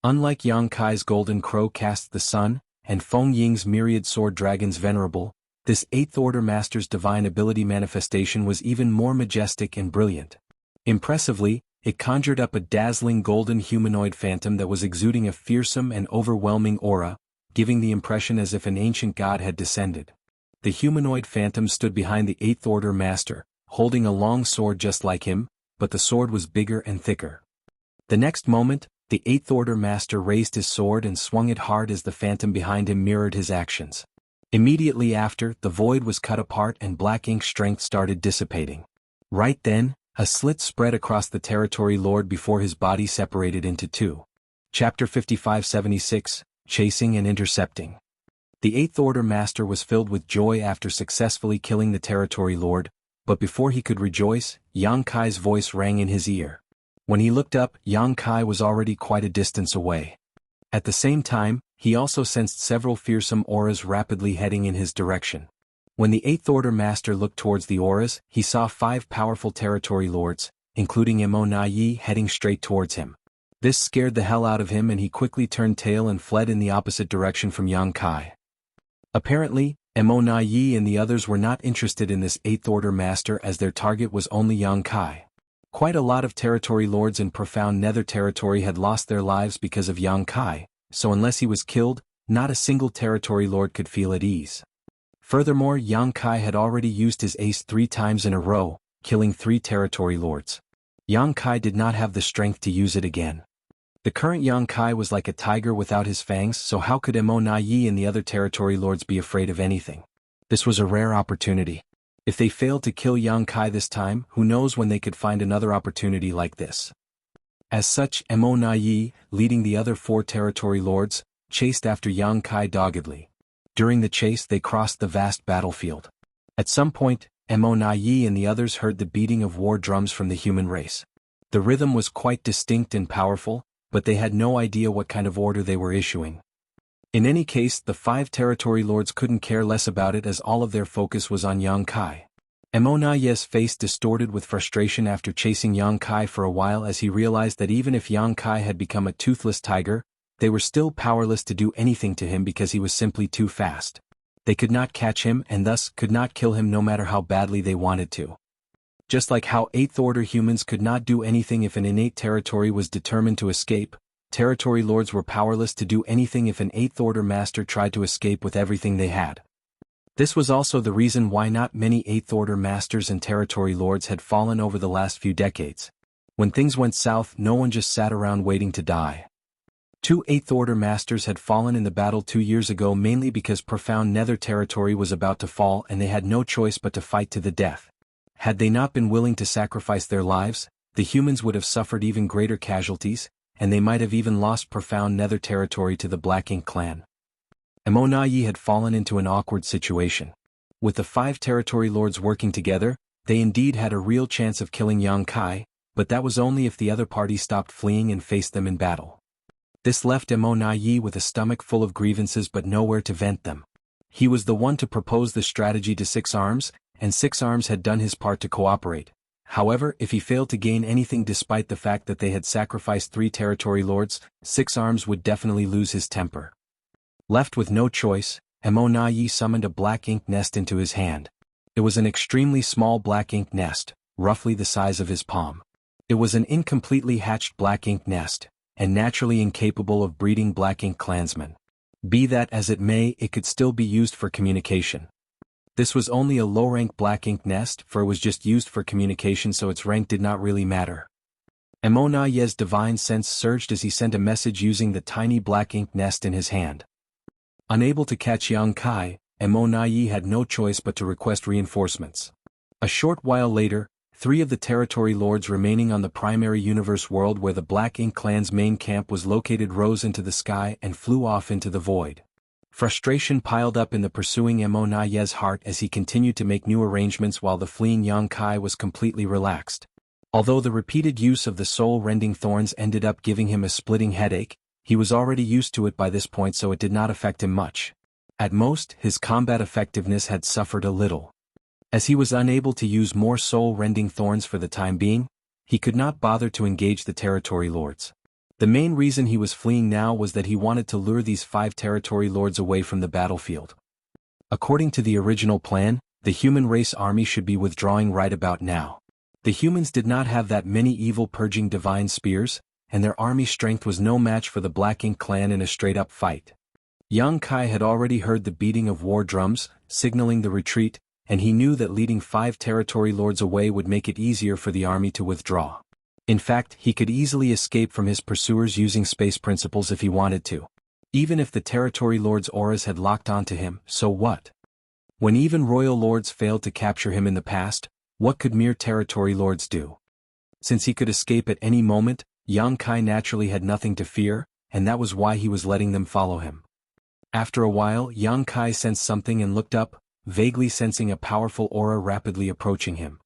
Speaker 1: Unlike Yang Kai's golden crow cast the sun, and Feng Ying's myriad sword dragons venerable, this Eighth Order Master's divine ability manifestation was even more majestic and brilliant. Impressively, it conjured up a dazzling golden humanoid phantom that was exuding a fearsome and overwhelming aura, giving the impression as if an ancient god had descended. The humanoid phantom stood behind the Eighth Order Master, holding a long sword just like him, but the sword was bigger and thicker. The next moment, the Eighth Order Master raised his sword and swung it hard as the phantom behind him mirrored his actions. Immediately after, the void was cut apart and black ink strength started dissipating. Right then, a slit spread across the territory lord before his body separated into two. Chapter 5576, Chasing and Intercepting. The Eighth Order Master was filled with joy after successfully killing the territory lord, but before he could rejoice, Yang Kai's voice rang in his ear. When he looked up, Yang Kai was already quite a distance away. At the same time, he also sensed several fearsome auras rapidly heading in his direction. When the Eighth Order Master looked towards the auras, he saw 5 powerful territory lords, including Immortality, heading straight towards him. This scared the hell out of him and he quickly turned tail and fled in the opposite direction from Yang Kai. Apparently, Immortality and the others were not interested in this Eighth Order Master as their target was only Yang Kai. Quite a lot of territory lords in profound nether territory had lost their lives because of Yang Kai, so unless he was killed, not a single territory lord could feel at ease. Furthermore, Yang Kai had already used his ace 3 times in a row, killing 3 territory lords. Yang Kai did not have the strength to use it again. The current Yang Kai was like a tiger without his fangs, so how could Immortality and the other territory lords be afraid of anything? This was a rare opportunity. If they failed to kill Yang Kai this time, who knows when they could find another opportunity like this. As such, Immortality, leading the other 4 territory lords, chased after Yang Kai doggedly. During the chase they crossed the vast battlefield. At some point, Immortality and the others heard the beating of war drums from the human race. The rhythm was quite distinct and powerful, but they had no idea what kind of order they were issuing. In any case, the 5 territory lords couldn't care less about it as all of their focus was on Yang Kai. Immortality's face distorted with frustration after chasing Yang Kai for a while as he realized that even if Yang Kai had become a toothless tiger, they were still powerless to do anything to him because he was simply too fast. They could not catch him and thus could not kill him no matter how badly they wanted to. Just like how Eighth Order humans could not do anything if an innate territory was determined to escape, territory lords were powerless to do anything if an Eighth Order Master tried to escape with everything they had. This was also the reason why not many Eighth Order Masters and territory lords had fallen over the last few decades. When things went south, no one just sat around waiting to die. 2 Eighth Order Masters had fallen in the battle 2 years ago mainly because profound nether territory was about to fall and they had no choice but to fight to the death. Had they not been willing to sacrifice their lives, the humans would have suffered even greater casualties, and they might have even lost profound nether territory to the Black Ink clan. Immortality had fallen into an awkward situation. With the 5 territory lords working together, they indeed had a real chance of killing Yang Kai, but that was only if the other party stopped fleeing and faced them in battle. This left Immortality with a stomach full of grievances but nowhere to vent them. He was the one to propose the strategy to Six Arms, and Six Arms had done his part to cooperate. However, if he failed to gain anything despite the fact that they had sacrificed 3 territory lords, Six Arms would definitely lose his temper. Left with no choice, Immortality summoned a black ink nest into his hand. It was an extremely small black ink nest, roughly the size of his palm. It was an incompletely hatched black ink nest, and naturally incapable of breeding black ink clansmen. Be that as it may, it could still be used for communication. This was only a low-rank black ink nest, for it was just used for communication, so its rank did not really matter. Immortality's divine sense surged as he sent a message using the tiny black ink nest in his hand. Unable to catch Yang Kai, Immortality had no choice but to request reinforcements. A short while later, 3 of the territory lords remaining on the primary universe world where the Black Ink clan's main camp was located rose into the sky and flew off into the void. Frustration piled up in the pursuing Immortality's heart as he continued to make new arrangements while the fleeing Yang Kai was completely relaxed. Although the repeated use of the soul-rending thorns ended up giving him a splitting headache, he was already used to it by this point so it did not affect him much. At most, his combat effectiveness had suffered a little. As he was unable to use more soul-rending thorns for the time being, he could not bother to engage the territory lords. The main reason he was fleeing now was that he wanted to lure these 5 territory lords away from the battlefield. According to the original plan, the human race army should be withdrawing right about now. The humans did not have that many evil-purging divine spears, and their army strength was no match for the Black Ink clan in a straight-up fight. Yang Kai had already heard the beating of war drums, signaling the retreat, and he knew that leading 5 territory lords away would make it easier for the army to withdraw. In fact, he could easily escape from his pursuers using space principles if he wanted to. Even if the territory lords' auras had locked onto him, so what? When even royal lords failed to capture him in the past, what could mere territory lords do? Since he could escape at any moment, Yang Kai naturally had nothing to fear, and that was why he was letting them follow him. After a while, Yang Kai sensed something and looked up, vaguely sensing a powerful aura rapidly approaching him.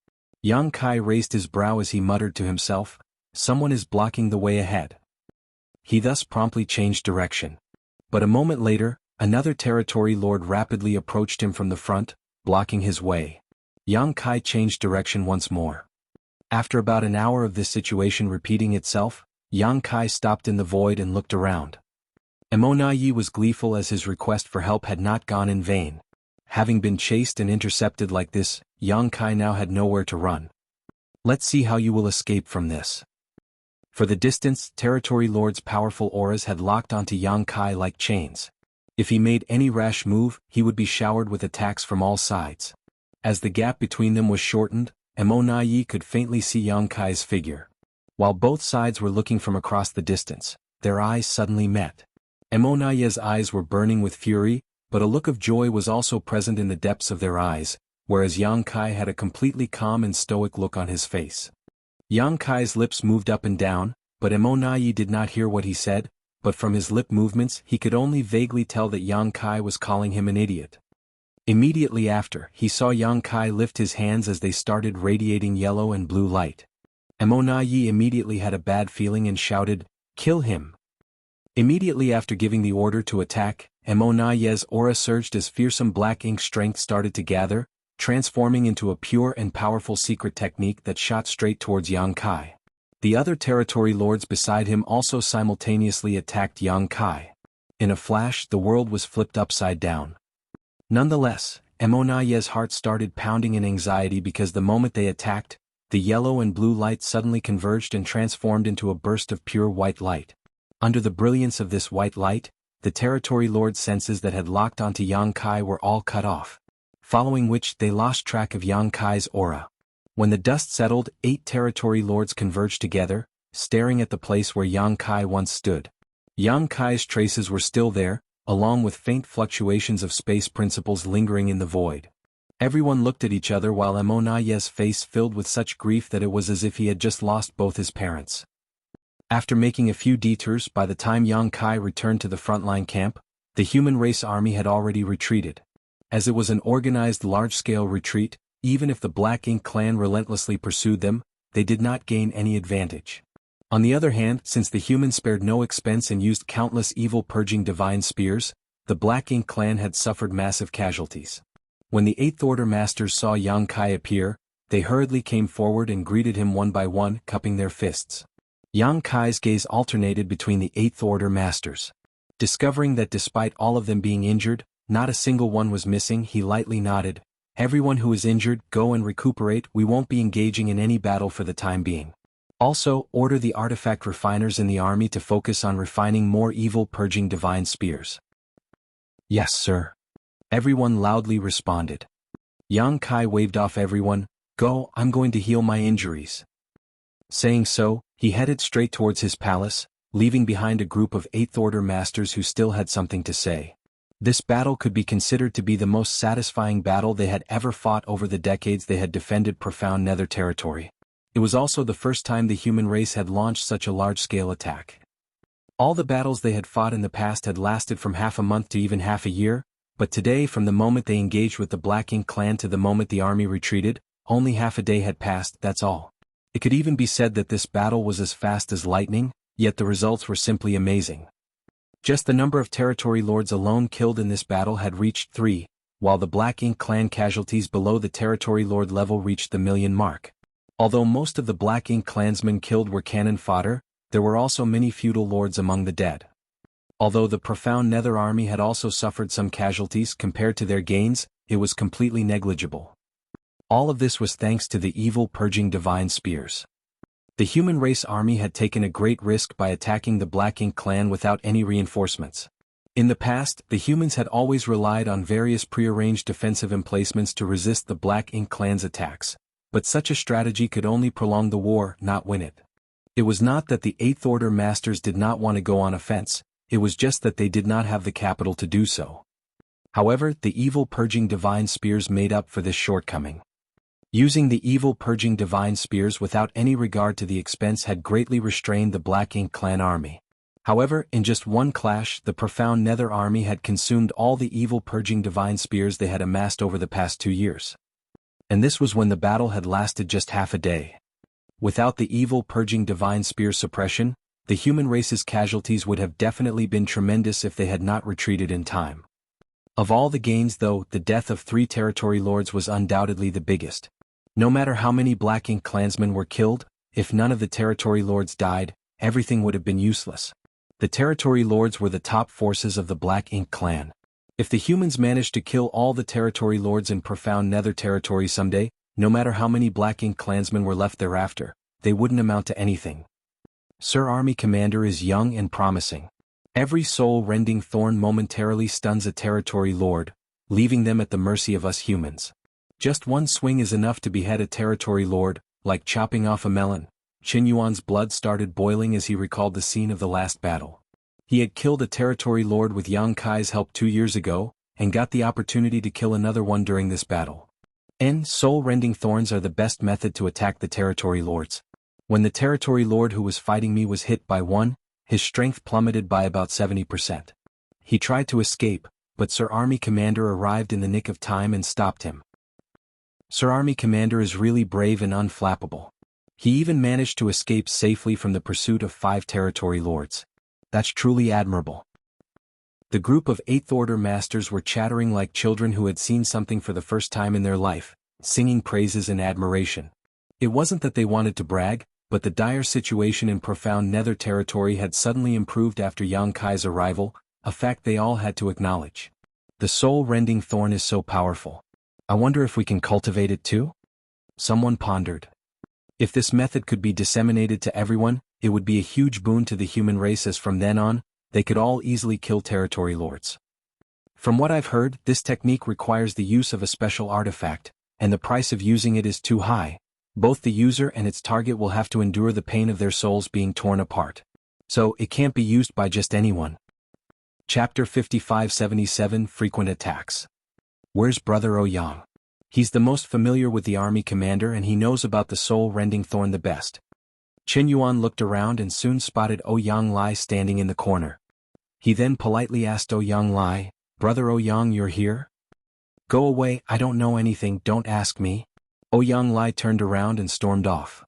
Speaker 1: Yang Kai raised his brow as he muttered to himself, "Someone is blocking the way ahead." He thus promptly changed direction. But a moment later, another territory lord rapidly approached him from the front, blocking his way. Yang Kai changed direction once more. After about an hour of this situation repeating itself, Yang Kai stopped in the void and looked around. Immortality was gleeful as his request for help had not gone in vain. Having been chased and intercepted like this, Yang Kai now had nowhere to run. "Let's see how you will escape from this." For the distance, territory lords' powerful auras had locked onto Yang Kai like chains. If he made any rash move, he would be showered with attacks from all sides. As the gap between them was shortened, Immortality could faintly see Yang Kai's figure. While both sides were looking from across the distance, their eyes suddenly met. Immortality's eyes were burning with fury, but a look of joy was also present in the depths of their eyes, whereas Yang Kai had a completely calm and stoic look on his face. Yang Kai's lips moved up and down, but Immortality did not hear what he said, but from his lip movements he could only vaguely tell that Yang Kai was calling him an idiot. Immediately after, he saw Yang Kai lift his hands as they started radiating yellow and blue light. Immortality immediately had a bad feeling and shouted, "Kill him!" Immediately after giving the order to attack, Immortality's aura surged as fearsome black ink strength started to gather, transforming into a pure and powerful secret technique that shot straight towards Yang Kai. The other territory lords beside him also simultaneously attacked Yang Kai. In a flash, the world was flipped upside down. Nonetheless, Immortality's heart started pounding in anxiety because the moment they attacked, the yellow and blue light suddenly converged and transformed into a burst of pure white light. Under the brilliance of this white light, the territory lord's senses that had locked onto Yang Kai were all cut off, following which they lost track of Yang Kai's aura. When the dust settled, 8 territory lords converged together, staring at the place where Yang Kai once stood. Yang Kai's traces were still there, along with faint fluctuations of space principles lingering in the void. Everyone looked at each other while Immortality's face filled with such grief that it was as if he had just lost both his parents. After making a few detours, by the time Yang Kai returned to the frontline camp, the human race army had already retreated. As it was an organized large-scale retreat, even if the Black Ink clan relentlessly pursued them, they did not gain any advantage. On the other hand, since the humans spared no expense and used countless evil-purging divine spears, the Black Ink clan had suffered massive casualties. When the 8th Order Masters saw Yang Kai appear, they hurriedly came forward and greeted him one by one, cupping their fists. Yang Kai's gaze alternated between the 8th Order Masters. Discovering that despite all of them being injured, not a single one was missing, he lightly nodded. "Everyone who is injured, go and recuperate, we won't be engaging in any battle for the time being. Also, order the artifact refiners in the army to focus on refining more evil-purging divine spears." "Yes, sir." Everyone loudly responded. Yang Kai waved off everyone, "Go, I'm going to heal my injuries." Saying so, he headed straight towards his palace, leaving behind a group of 8th Order Masters who still had something to say. This battle could be considered to be the most satisfying battle they had ever fought over the decades they had defended profound nether territory. It was also the first time the human race had launched such a large-scale attack. All the battles they had fought in the past had lasted from half a month to even half a year, but today, from the moment they engaged with the Black Ink clan to the moment the army retreated, only half a day had passed, that's all. It could even be said that this battle was as fast as lightning, yet the results were simply amazing. Just the number of territory lords alone killed in this battle had reached 3, while the Black Ink clan casualties below the territory lord level reached the million mark. Although most of the Black Ink clansmen killed were cannon fodder, there were also many feudal lords among the dead. Although the profound Nether army had also suffered some casualties compared to their gains, it was completely negligible. All of this was thanks to the evil purging divine spears. The human race army had taken a great risk by attacking the Black Ink clan without any reinforcements. In the past, the humans had always relied on various prearranged defensive emplacements to resist the Black Ink clan's attacks, but such a strategy could only prolong the war, not win it. It was not that the Eighth Order masters did not want to go on offense, it was just that they did not have the capital to do so. However, the evil purging divine spears made up for this shortcoming. Using the evil purging divine spears without any regard to the expense had greatly restrained the Black Ink clan army. However, in just one clash, the profound Nether army had consumed all the evil purging divine spears they had amassed over the past 2 years. And this was when the battle had lasted just half a day. Without the evil purging divine spear suppression, the human race's casualties would have definitely been tremendous if they had not retreated in time. Of all the gains though, the death of 3 territory lords was undoubtedly the biggest. No matter how many Black Ink clansmen were killed, if none of the territory lords died, everything would have been useless. The territory lords were the top forces of the Black Ink clan. If the humans managed to kill all the territory lords in profound Nether territory someday, no matter how many Black Ink clansmen were left thereafter, they wouldn't amount to anything. Sir Army Commander is young and promising. Every soul-rending thorn momentarily stuns a territory lord, leaving them at the mercy of us humans. Just one swing is enough to behead a territory lord, like chopping off a melon. Qin Yuan's blood started boiling as he recalled the scene of the last battle. He had killed a territory lord with Yang Kai's help 2 years ago, and got the opportunity to kill another one during this battle. Soul-rending thorns are the best method to attack the territory lords. When the territory lord who was fighting me was hit by one, his strength plummeted by about 70%. He tried to escape, but Sir Army Commander arrived in the nick of time and stopped him. Sir Army Commander is really brave and unflappable. He even managed to escape safely from the pursuit of 5 territory lords. That's truly admirable. The group of Eighth Order masters were chattering like children who had seen something for the first time in their life, singing praises and admiration. It wasn't that they wanted to brag, but the dire situation in profound Nether territory had suddenly improved after Yang Kai's arrival, a fact they all had to acknowledge. The soul-rending thorn is so powerful. I wonder if we can cultivate it too? Someone pondered. If this method could be disseminated to everyone, it would be a huge boon to the human race, as from then on, they could all easily kill territory lords. From what I've heard, this technique requires the use of a special artifact, and the price of using it is too high. Both the user and its target will have to endure the pain of their souls being torn apart. So, it can't be used by just anyone. Chapter 5577 Frequent Attacks. Where's Brother Ouyang? He's the most familiar with the army commander and he knows about the soul-rending thorn the best. Qin Yuan looked around and soon spotted Ouyang Lai standing in the corner. He then politely asked Ouyang Lai, "Brother Ouyang, you're here? Go away, I don't know anything, don't ask me." Ouyang Lai turned around and stormed off.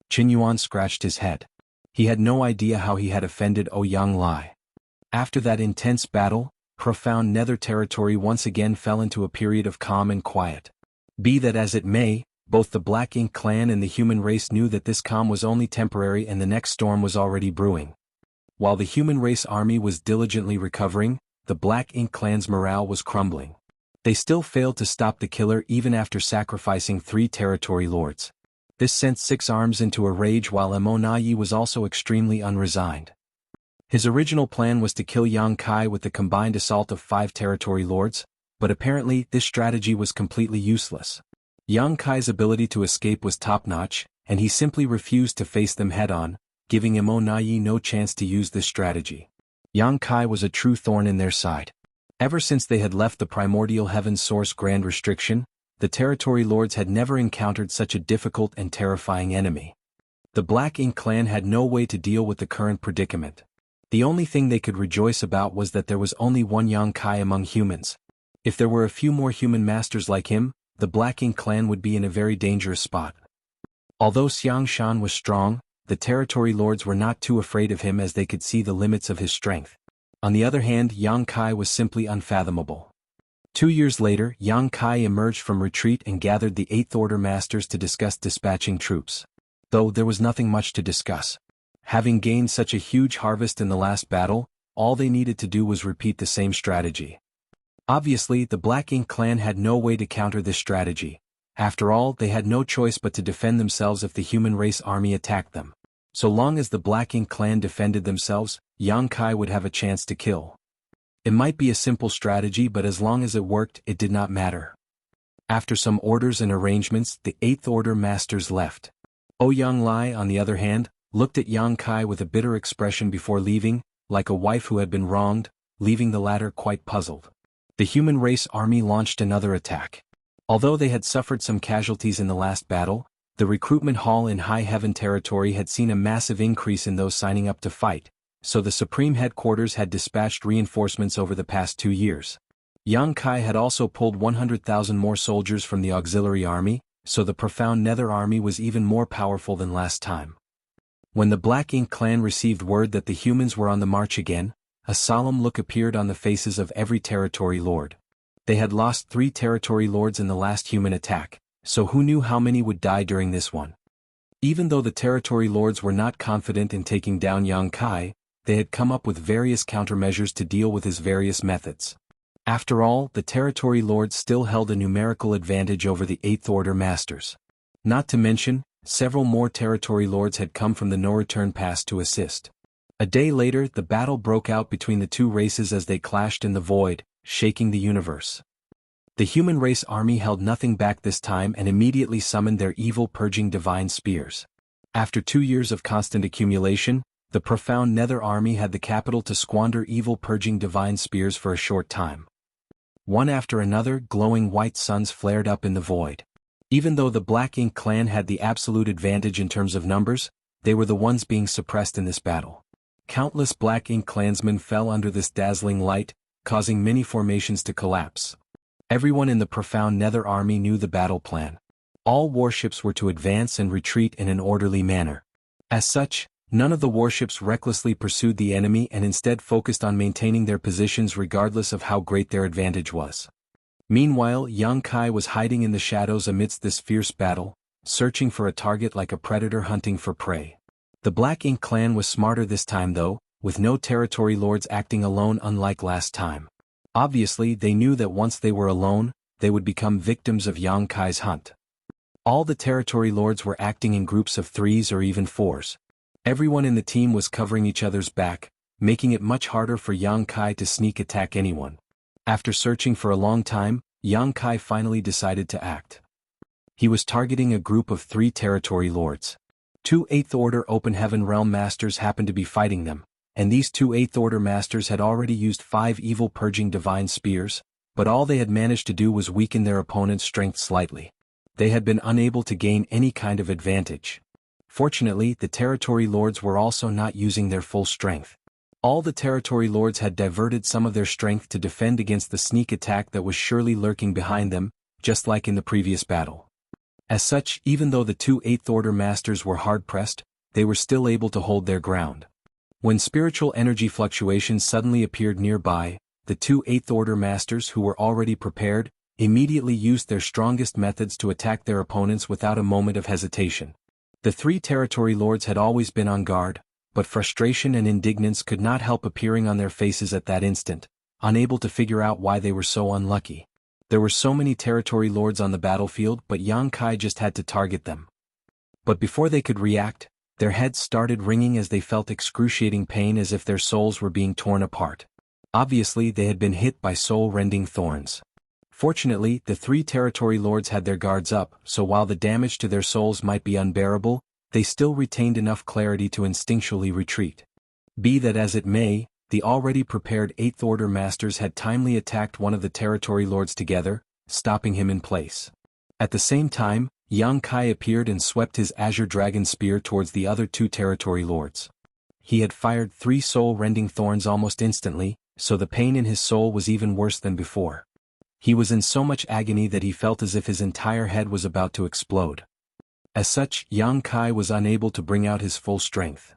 Speaker 1: Qin Yuan scratched his head. He had no idea how he had offended Ouyang Lai. After that intense battle, profound Nether territory once again fell into a period of calm and quiet. Be that as it may, both the Black Ink clan and the human race knew that this calm was only temporary and the next storm was already brewing. While the human race army was diligently recovering, the Black Ink clan's morale was crumbling. They still failed to stop the killer even after sacrificing 3 territory lords. This sent Six Arms into a rage, while Immortality was also extremely unresigned. His original plan was to kill Yang Kai with the combined assault of 5 territory lords, but apparently this strategy was completely useless. Yang Kai's ability to escape was top-notch, and he simply refused to face them head-on, giving Immortality no chance to use this strategy. Yang Kai was a true thorn in their side. Ever since they had left the primordial heaven source grand restriction, the territory lords had never encountered such a difficult and terrifying enemy. The Black Ink clan had no way to deal with the current predicament. The only thing they could rejoice about was that there was only one Yang Kai among humans. If there were a few more human masters like him, the Black Ink clan would be in a very dangerous spot. Although Xiang Shan was strong, the territory lords were not too afraid of him as they could see the limits of his strength. On the other hand, Yang Kai was simply unfathomable. 2 years later, Yang Kai emerged from retreat and gathered the Eighth Order Masters to discuss dispatching troops. Though there was nothing much to discuss. Having gained such a huge harvest in the last battle, all they needed to do was repeat the same strategy. Obviously, the Black Ink clan had no way to counter this strategy. After all, they had no choice but to defend themselves if the human race army attacked them. So long as the Black Ink clan defended themselves, Yang Kai would have a chance to kill. It might be a simple strategy, but as long as it worked, it did not matter. After some orders and arrangements, the Eighth Order Masters left. Ouyang Lai, on the other hand, looked at Yang Kai with a bitter expression before leaving, like a wife who had been wronged, leaving the latter quite puzzled. The human race army launched another attack. Although they had suffered some casualties in the last battle, the recruitment hall in High Heaven territory had seen a massive increase in those signing up to fight, so the Supreme Headquarters had dispatched reinforcements over the past 2 years. Yang Kai had also pulled 100,000 more soldiers from the auxiliary army, so the Profound Nether army was even more powerful than last time. When the Black Ink clan received word that the humans were on the march again, a solemn look appeared on the faces of every territory lord. They had lost 3 territory lords in the last human attack, so who knew how many would die during this one? Even though the territory lords were not confident in taking down Yang Kai, they had come up with various countermeasures to deal with his various methods. After all, the territory lords still held a numerical advantage over the Eighth Order Masters. Not to mention, several more territory lords had come from the no-return pass to assist. A day later, the battle broke out between the two races as they clashed in the void, shaking the universe. The human race army held nothing back this time and immediately summoned their evil purging divine spears. After 2 years of constant accumulation, the Profound Nether army had the capital to squander evil purging divine spears for a short time. One after another, glowing white suns flared up in the void. Even though the Black Ink clan had the absolute advantage in terms of numbers, they were the ones being suppressed in this battle. Countless Black Ink clansmen fell under this dazzling light, causing many formations to collapse. Everyone in the Profound Nether army knew the battle plan. All warships were to advance and retreat in an orderly manner. As such, none of the warships recklessly pursued the enemy and instead focused on maintaining their positions regardless of how great their advantage was. Meanwhile, Yang Kai was hiding in the shadows amidst this fierce battle, searching for a target like a predator hunting for prey. The Black Ink clan was smarter this time though, with no territory lords acting alone unlike last time. Obviously, they knew that once they were alone, they would become victims of Yang Kai's hunt. All the territory lords were acting in groups of 3s or even 4s. Everyone in the team was covering each other's back, making it much harder for Yang Kai to sneak attack anyone. After searching for a long time, Yang Kai finally decided to act. He was targeting a group of 3 territory lords. 2 Eighth Order Open Heaven Realm Masters happened to be fighting them, and these 2 Eighth Order Masters had already used 5 evil purging divine spears, but all they had managed to do was weaken their opponent's strength slightly. They had been unable to gain any kind of advantage. Fortunately, the territory lords were also not using their full strength. All the territory lords had diverted some of their strength to defend against the sneak attack that was surely lurking behind them, just like in the previous battle. As such, even though the 2 Eighth Order Masters were hard-pressed, they were still able to hold their ground. When spiritual energy fluctuations suddenly appeared nearby, the 2 Eighth Order Masters who were already prepared, immediately used their strongest methods to attack their opponents without a moment of hesitation. The 3 territory lords had always been on guard, but frustration and indignance could not help appearing on their faces at that instant, unable to figure out why they were so unlucky. There were so many territory lords on the battlefield, but Yang Kai just had to target them. But before they could react, their heads started ringing as they felt excruciating pain as if their souls were being torn apart. Obviously, they had been hit by soul-rending thorns. Fortunately, the 3 territory lords had their guards up, so while the damage to their souls might be unbearable, they still retained enough clarity to instinctually retreat. Be that as it may, the already prepared Eighth Order Masters had timely attacked one of the territory lords together, stopping him in place. At the same time, Yang Kai appeared and swept his Azure Dragon Spear towards the other 2 territory lords. He had fired 3 soul-rending thorns almost instantly, so the pain in his soul was even worse than before. He was in so much agony that he felt as if his entire head was about to explode. As such, Yang Kai was unable to bring out his full strength.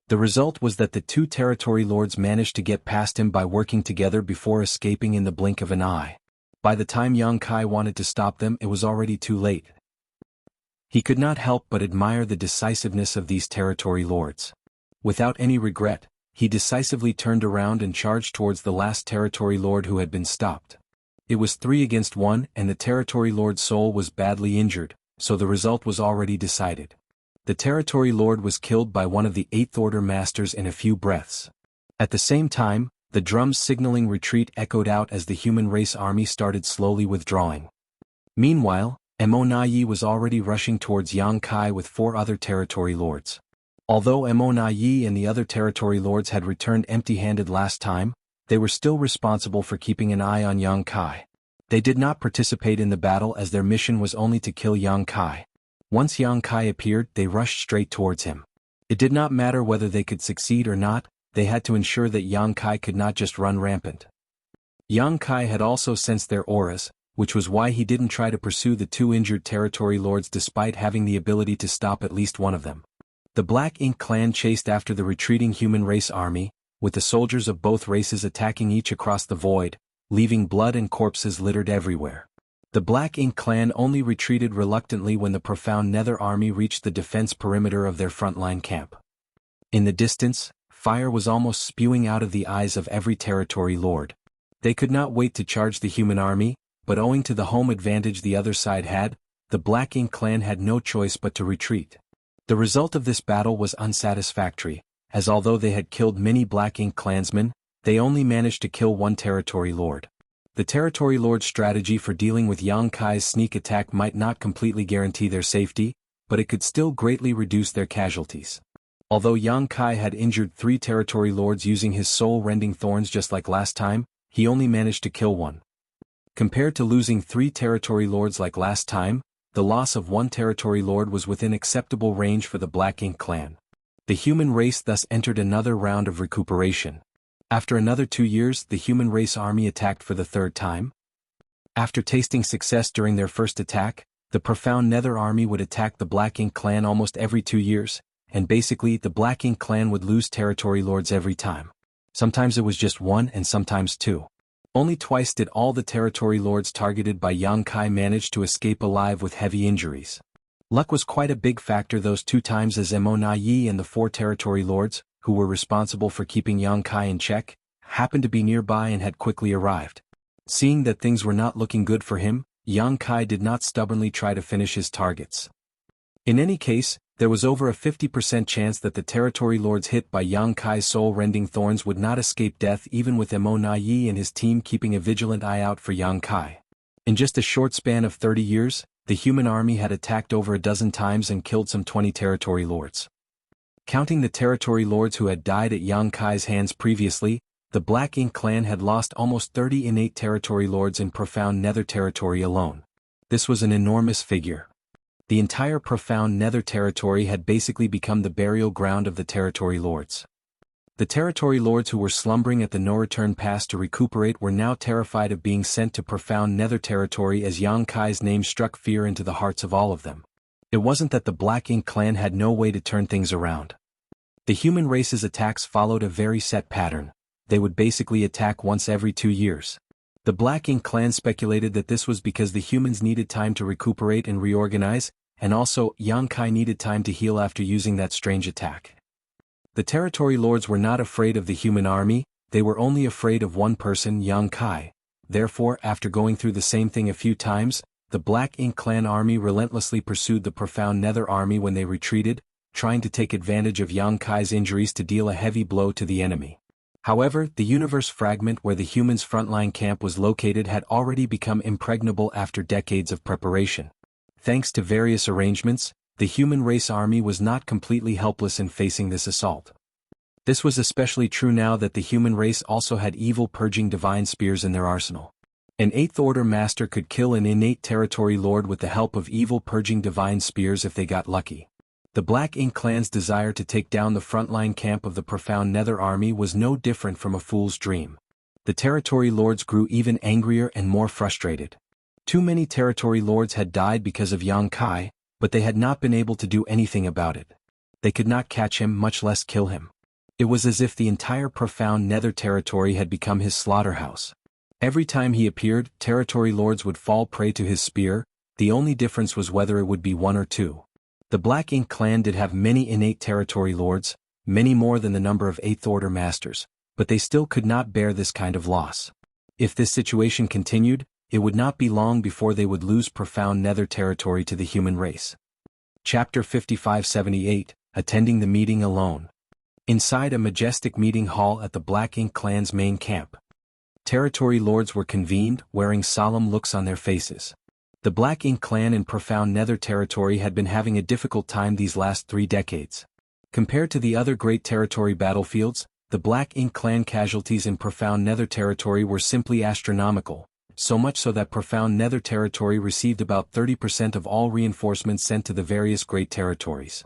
Speaker 1: The result was that the 2 territory lords managed to get past him by working together before escaping in the blink of an eye. By the time Yang Kai wanted to stop them, it was already too late. He could not help but admire the decisiveness of these territory lords. Without any regret, he decisively turned around and charged towards the last territory lord who had been stopped. It was 3 against 1 and the territory lord's soul was badly injured, so the result was already decided. The territory lord was killed by one of the 8th Order masters in a few breaths. At the same time, the drums signaling retreat echoed out as the human race army started slowly withdrawing. Meanwhile, Mo Nayi was already rushing towards Yang Kai with 4 other territory lords. Although Mo Nayi and the other territory lords had returned empty-handed last time, they were still responsible for keeping an eye on Yang Kai. They did not participate in the battle as their mission was only to kill Yang Kai. Once Yang Kai appeared, they rushed straight towards him. It did not matter whether they could succeed or not, they had to ensure that Yang Kai could not just run rampant. Yang Kai had also sensed their auras, which was why he didn't try to pursue the 2 injured territory lords despite having the ability to stop at least one of them. The Black Ink clan chased after the retreating human race army, with the soldiers of both races attacking each across the void, leaving blood and corpses littered everywhere. The Black Ink clan only retreated reluctantly when the profound Nether army reached the defense perimeter of their frontline camp. In the distance, fire was almost spewing out of the eyes of every territory lord. They could not wait to charge the human army, but owing to the home advantage the other side had, the Black Ink clan had no choice but to retreat. The result of this battle was unsatisfactory, as although they had killed many Black Ink clansmen, they only managed to kill 1 territory lord. The territory lord's strategy for dealing with Yang Kai's sneak attack might not completely guarantee their safety, but it could still greatly reduce their casualties. Although Yang Kai had injured 3 territory lords using his soul-rending thorns just like last time, he only managed to kill 1. Compared to losing 3 territory lords like last time, the loss of 1 territory lord was within acceptable range for the Black Ink clan. The human race thus entered another round of recuperation. After another 2 years, the human race army attacked for the 3rd time. After tasting success during their first attack, the profound Nether army would attack the Black Ink clan almost every 2 years, and basically the Black Ink clan would lose territory lords every time. Sometimes it was just 1 and sometimes 2. Only twice did all the territory lords targeted by Yang Kai manage to escape alive with heavy injuries. Luck was quite a big factor those 2 times as Mo Nayi and the 4 territory lords, who were responsible for keeping Yang Kai in check, happened to be nearby and had quickly arrived. Seeing that things were not looking good for him, Yang Kai did not stubbornly try to finish his targets. In any case, there was over a 50% chance that the territory lords hit by Yang Kai's soul-rending thorns would not escape death even with Mo Nayi and his team keeping a vigilant eye out for Yang Kai. In just a short span of 30 years, the human army had attacked over a dozen times and killed some 20 territory lords. Counting the territory lords who had died at Yang Kai's hands previously, the Black Ink clan had lost almost 30 innate territory lords in profound Nether territory alone. This was an enormous figure. The entire profound Nether territory had basically become the burial ground of the territory lords. The territory lords who were slumbering at the no-return pass to recuperate were now terrified of being sent to profound Nether territory as Yang Kai's name struck fear into the hearts of all of them. It wasn't that the Black Ink clan had no way to turn things around. The human race's attacks followed a very set pattern. They would basically attack once every 2 years. The Black Ink clan speculated that this was because the humans needed time to recuperate and reorganize, and also Yang Kai needed time to heal after using that strange attack. The territory lords were not afraid of the human army, they were only afraid of one person, Yang Kai. Therefore, after going through the same thing a few times, the Black Ink clan army relentlessly pursued the profound Nether army when they retreated, trying to take advantage of Yang Kai's injuries to deal a heavy blow to the enemy. However, the universe fragment where the humans' frontline camp was located had already become impregnable after decades of preparation. Thanks to various arrangements, the human race army was not completely helpless in facing this assault. This was especially true now that the human race also had evil purging divine spears in their arsenal. An 8th Order master could kill an innate territory lord with the help of evil purging divine spears if they got lucky. The Black Ink clan's desire to take down the frontline camp of the profound Nether army was no different from a fool's dream. The territory lords grew even angrier and more frustrated. Too many territory lords had died because of Yang Kai, but they had not been able to do anything about it. They could not catch him, much less kill him. It was as if the entire profound Nether territory had become his slaughterhouse. Every time he appeared, territory lords would fall prey to his spear. The only difference was whether it would be one or two. The Black Ink clan did have many innate territory lords, many more than the number of 8th Order masters, but they still could not bear this kind of loss. If this situation continued, it would not be long before they would lose profound nether territory to the human race. Chapter 5578, Attending the Meeting Alone. Inside a majestic meeting hall at the Black Ink clan's main camp, territory lords were convened, wearing solemn looks on their faces. The Black Ink clan in profound nether territory had been having a difficult time these last 3 decades. Compared to the other great territory battlefields, the Black Ink clan casualties in profound nether territory were simply astronomical, so much so that profound nether territory received about 30% of all reinforcements sent to the various great territories.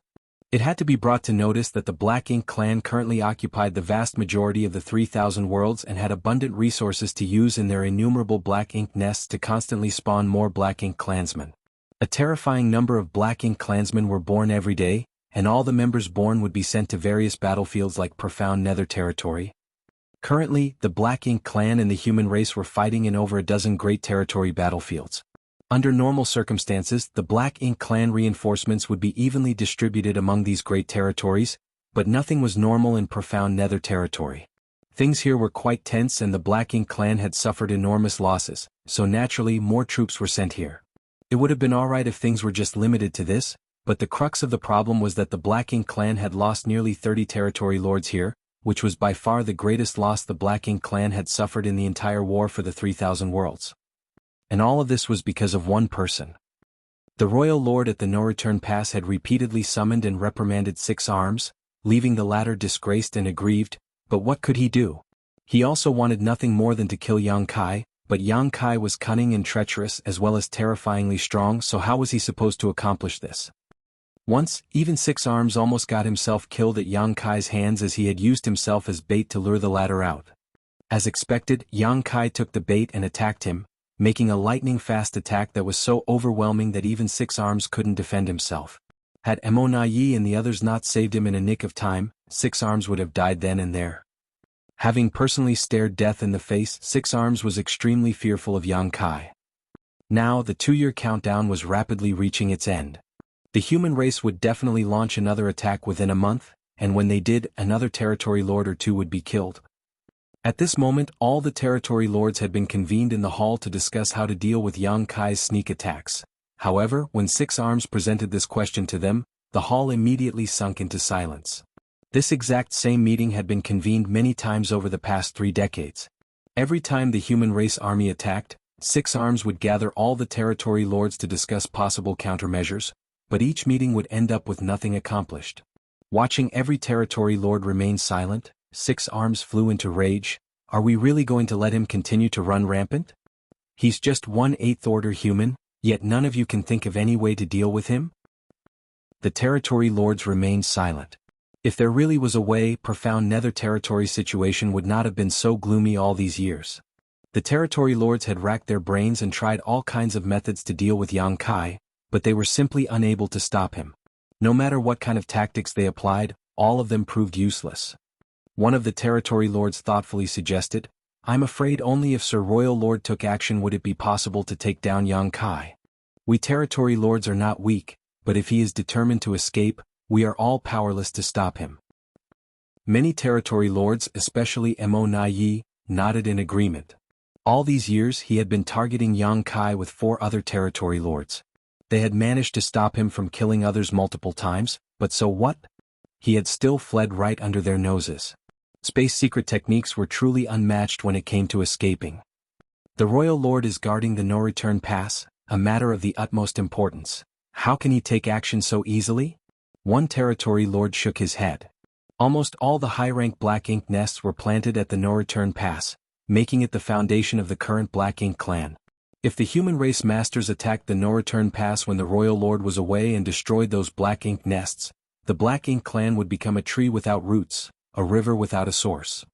Speaker 1: It had to be brought to notice that the Black Ink clan currently occupied the vast majority of the 3,000 worlds and had abundant resources to use in their innumerable Black Ink nests to constantly spawn more Black Ink clansmen. A terrifying number of Black Ink clansmen were born every day, and all the members born would be sent to various battlefields like profound nether territory. Currently, the Black Ink clan and the human race were fighting in over a dozen great territory battlefields. Under normal circumstances, the Black Ink clan reinforcements would be evenly distributed among these great territories, but nothing was normal in profound nether territory. Things here were quite tense and the Black Ink clan had suffered enormous losses, so naturally more troops were sent here. It would have been alright if things were just limited to this, but the crux of the problem was that the Black Ink clan had lost nearly 30 territory lords here, which was by far the greatest loss the Black Ink clan had suffered in the entire war for the 3,000 worlds. And all of this was because of one person. The royal lord at the no-return pass had repeatedly summoned and reprimanded Six Arms, leaving the latter disgraced and aggrieved, but what could he do? He also wanted nothing more than to kill Yang Kai, but Yang Kai was cunning and treacherous as well as terrifyingly strong, so how was he supposed to accomplish this? Once, even Six Arms almost got himself killed at Yang Kai's hands as he had used himself as bait to lure the latter out. As expected, Yang Kai took the bait and attacked him, making a lightning-fast attack that was so overwhelming that even Six Arms couldn't defend himself. Had Yi and the others not saved him in a nick of time, Six Arms would have died then and there. Having personally stared death in the face, Six Arms was extremely fearful of Yang Kai. Now the 2-year countdown was rapidly reaching its end. The human race would definitely launch another attack within a month, and when they did, another territory lord or two would be killed. At this moment, all the territory lords had been convened in the hall to discuss how to deal with Yang Kai's sneak attacks. However, when Six Arms presented this question to them, the hall immediately sunk into silence. This exact same meeting had been convened many times over the past 3 decades. Every time the human race army attacked, Six Arms would gather all the territory lords to discuss possible countermeasures, but each meeting would end up with nothing accomplished. Watching every territory lord remain silent, Six Arms flew into rage. Are we really going to let him continue to run rampant? He's just one 8th Order human, yet none of you can think of any way to deal with him? The territory lords remained silent. If there really was a way, profound nether territory situation would not have been so gloomy all these years. The territory lords had racked their brains and tried all kinds of methods to deal with Yang Kai, but they were simply unable to stop him. No matter what kind of tactics they applied, all of them proved useless. One of the territory lords thoughtfully suggested, "I'm afraid only if Sir Royal Lord took action would it be possible to take down Yang Kai. We territory lords are not weak, but if he is determined to escape, we are all powerless to stop him." Many territory lords, especially Yi, nodded in agreement. All these years he had been targeting Yang Kai with 4 other territory lords. They had managed to stop him from killing others multiple times, but so what? He had still fled right under their noses. Space secret techniques were truly unmatched when it came to escaping. The Royal Lord is guarding the no-return pass, a matter of the utmost importance. How can he take action so easily? One territory lord shook his head. Almost all the high-rank Black Ink nests were planted at the no-return pass, making it the foundation of the current Black Ink clan. If the human race masters attacked the no-return pass when the Royal Lord was away and destroyed those Black Ink nests, the Black Ink clan would become a tree without roots, a river without a source.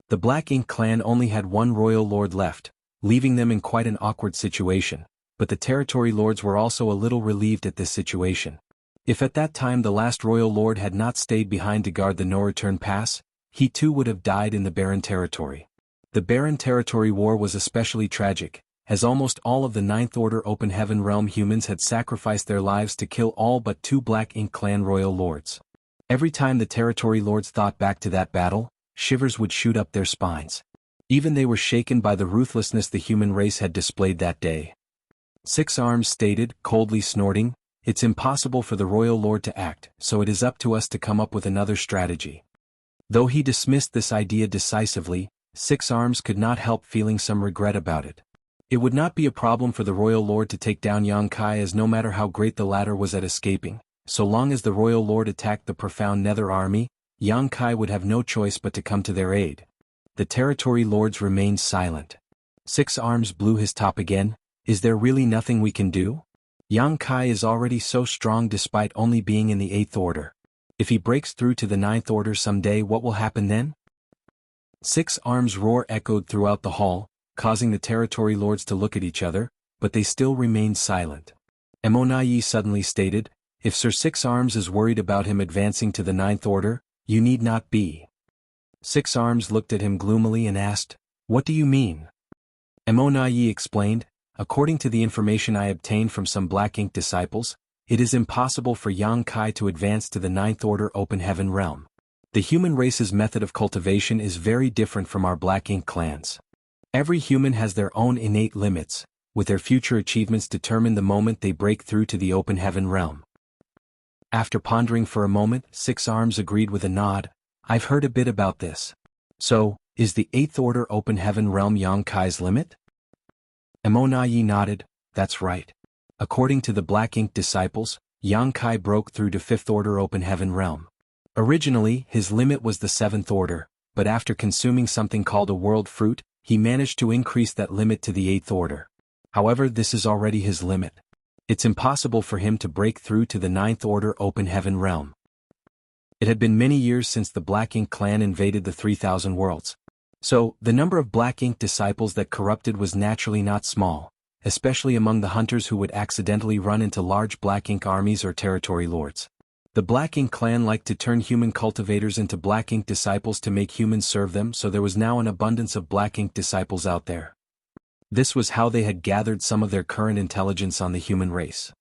Speaker 1: The Black Ink clan only had one Royal Lord left, leaving them in quite an awkward situation, but the territory lords were also a little relieved at this situation. If at that time the last Royal Lord had not stayed behind to guard the no-return pass, he too would have died in the barren territory. The Barren Territory War was especially tragic, as almost all of the Ninth Order Open Heaven Realm humans had sacrificed their lives to kill all but 2 Black Ink Clan royal lords. Every time the Territory Lords thought back to that battle, shivers would shoot up their spines. Even they were shaken by the ruthlessness the human race had displayed that day. Six Arms stated, coldly snorting, "It's impossible for the Royal Lord to act, so it is up to us to come up with another strategy." Though he dismissed this idea decisively, Six Arms could not help feeling some regret about it. It would not be a problem for the Royal Lord to take down Yang Kai, as no matter how great the latter was at escaping, so long as the Royal Lord attacked the profound Nether Army, Yang Kai would have no choice but to come to their aid. The Territory Lords remained silent. Six Arms blew his top again. "Is there really nothing we can do? Yang Kai is already so strong despite only being in the 8th Order. If he breaks through to the 9th Order someday, what will happen then?" Six Arms' roar echoed throughout the hall, causing the Territory Lords to look at each other, but they still remained silent. Emonayi suddenly stated, "If Sir Six Arms is worried about him advancing to the 9th Order, you need not be." Six Arms looked at him gloomily and asked, "What do you mean?" Emonayi explained, "According to the information I obtained from some Black Ink disciples, it is impossible for Yang Kai to advance to the 9th Order Open Heaven Realm. The human race's method of cultivation is very different from our Black Ink clans. Every human has their own innate limits, with their future achievements determined the moment they break through to the Open Heaven Realm." After pondering for a moment, Six Arms agreed with a nod, "I've heard a bit about this. So, is the 8th Order Open Heaven Realm Yang Kai's limit?" Emonayi nodded, "That's right. According to the Black Ink disciples, Yang Kai broke through to 5th Order Open Heaven Realm. Originally, his limit was the 7th Order, but after consuming something called a world fruit, he managed to increase that limit to the 8th Order. However, this is already his limit. It's impossible for him to break through to the 9th Order Open Heaven Realm." It had been many years since the Black Ink clan invaded the 3,000 worlds. So, the number of Black Ink disciples that corrupted was naturally not small, especially among the hunters who would accidentally run into large Black Ink armies or Territory Lords. The Black Ink clan liked to turn human cultivators into Black Ink disciples to make humans serve them, so there was now an abundance of Black Ink disciples out there. This was how they had gathered some of their current intelligence on the human race.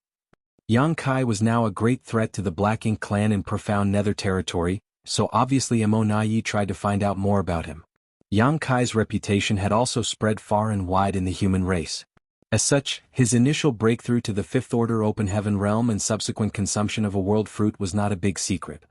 Speaker 1: Yang Kai was now a great threat to the Black Ink clan in profound Nether territory, so obviously Emonayi tried to find out more about him. Yang Kai's reputation had also spread far and wide in the human race. As such, his initial breakthrough to the 5th Order Open Heaven Realm and subsequent consumption of a world fruit was not a big secret.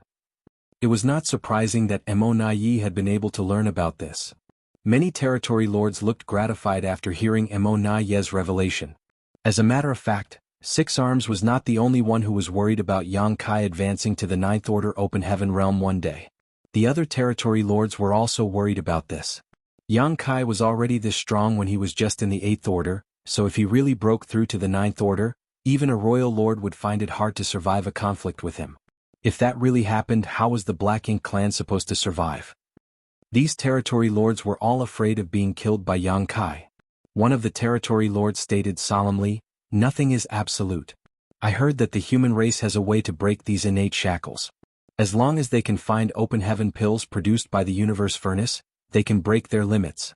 Speaker 1: It was not surprising that Emonayi had been able to learn about this. Many Territory Lords looked gratified after hearing Emonayi's revelation. As a matter of fact, Six Arms was not the only one who was worried about Yang Kai advancing to the 9th Order Open Heaven Realm one day. The other Territory Lords were also worried about this. Yang Kai was already this strong when he was just in the 8th Order, so if he really broke through to the 9th Order, even a Royal Lord would find it hard to survive a conflict with him. If that really happened, how was the Black Ink clan supposed to survive? These Territory Lords were all afraid of being killed by Yang Kai. One of the Territory Lords stated solemnly, "Nothing is absolute. I heard that the human race has a way to break these innate shackles. As long as they can find open heaven pills produced by the universe furnace, they can break their limits."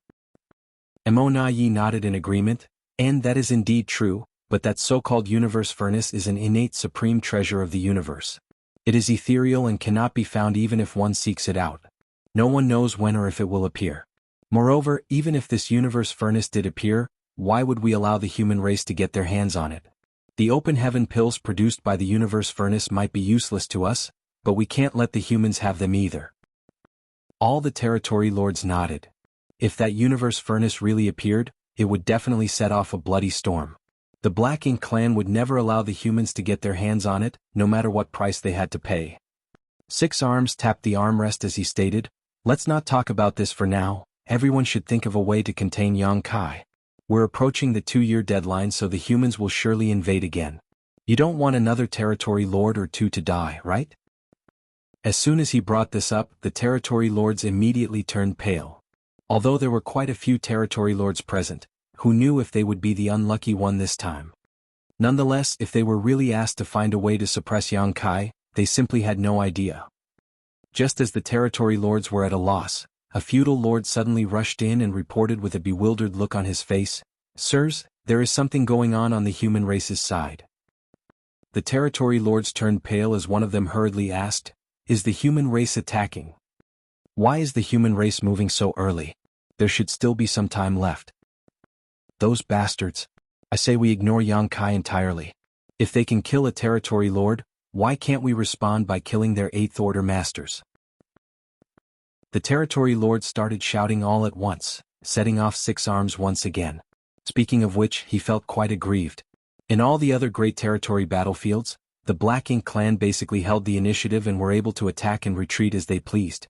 Speaker 1: Emonayi nodded in agreement, "And that is indeed true, but that so-called universe furnace is an innate supreme treasure of the universe. It is ethereal and cannot be found even if one seeks it out. No one knows when or if it will appear. Moreover, even if this universe furnace did appear, why would we allow the human race to get their hands on it? The open heaven pills produced by the universe furnace might be useless to us, but we can't let the humans have them either." All the Territory Lords nodded. If that universe furnace really appeared, it would definitely set off a bloody storm. The Black Ink clan would never allow the humans to get their hands on it, no matter what price they had to pay. Six Arms tapped the armrest as he stated, "Let's not talk about this for now. Everyone should think of a way to contain Yang Kai. We're approaching the 2-year deadline, so the humans will surely invade again. You don't want another Territory Lord or two to die, right?" As soon as he brought this up, the Territory Lords immediately turned pale. Although there were quite a few Territory Lords present, who knew if they would be the unlucky one this time. Nonetheless, if they were really asked to find a way to suppress Yang Kai, they simply had no idea. Just as the Territory Lords were at a loss, a feudal lord suddenly rushed in and reported with a bewildered look on his face, "Sirs, there is something going on the human race's side." The territory lords turned pale as one of them hurriedly asked, "Is the human race attacking? Why is the human race moving so early? There should still be some time left." "Those bastards. I say we ignore Yang Kai entirely. If they can kill a territory lord, why can't we respond by killing their 8th Order masters?" The territory lords started shouting all at once, setting off 6 arms once again. Speaking of which, he felt quite aggrieved. In all the other great territory battlefields, the Black Ink clan basically held the initiative and were able to attack and retreat as they pleased.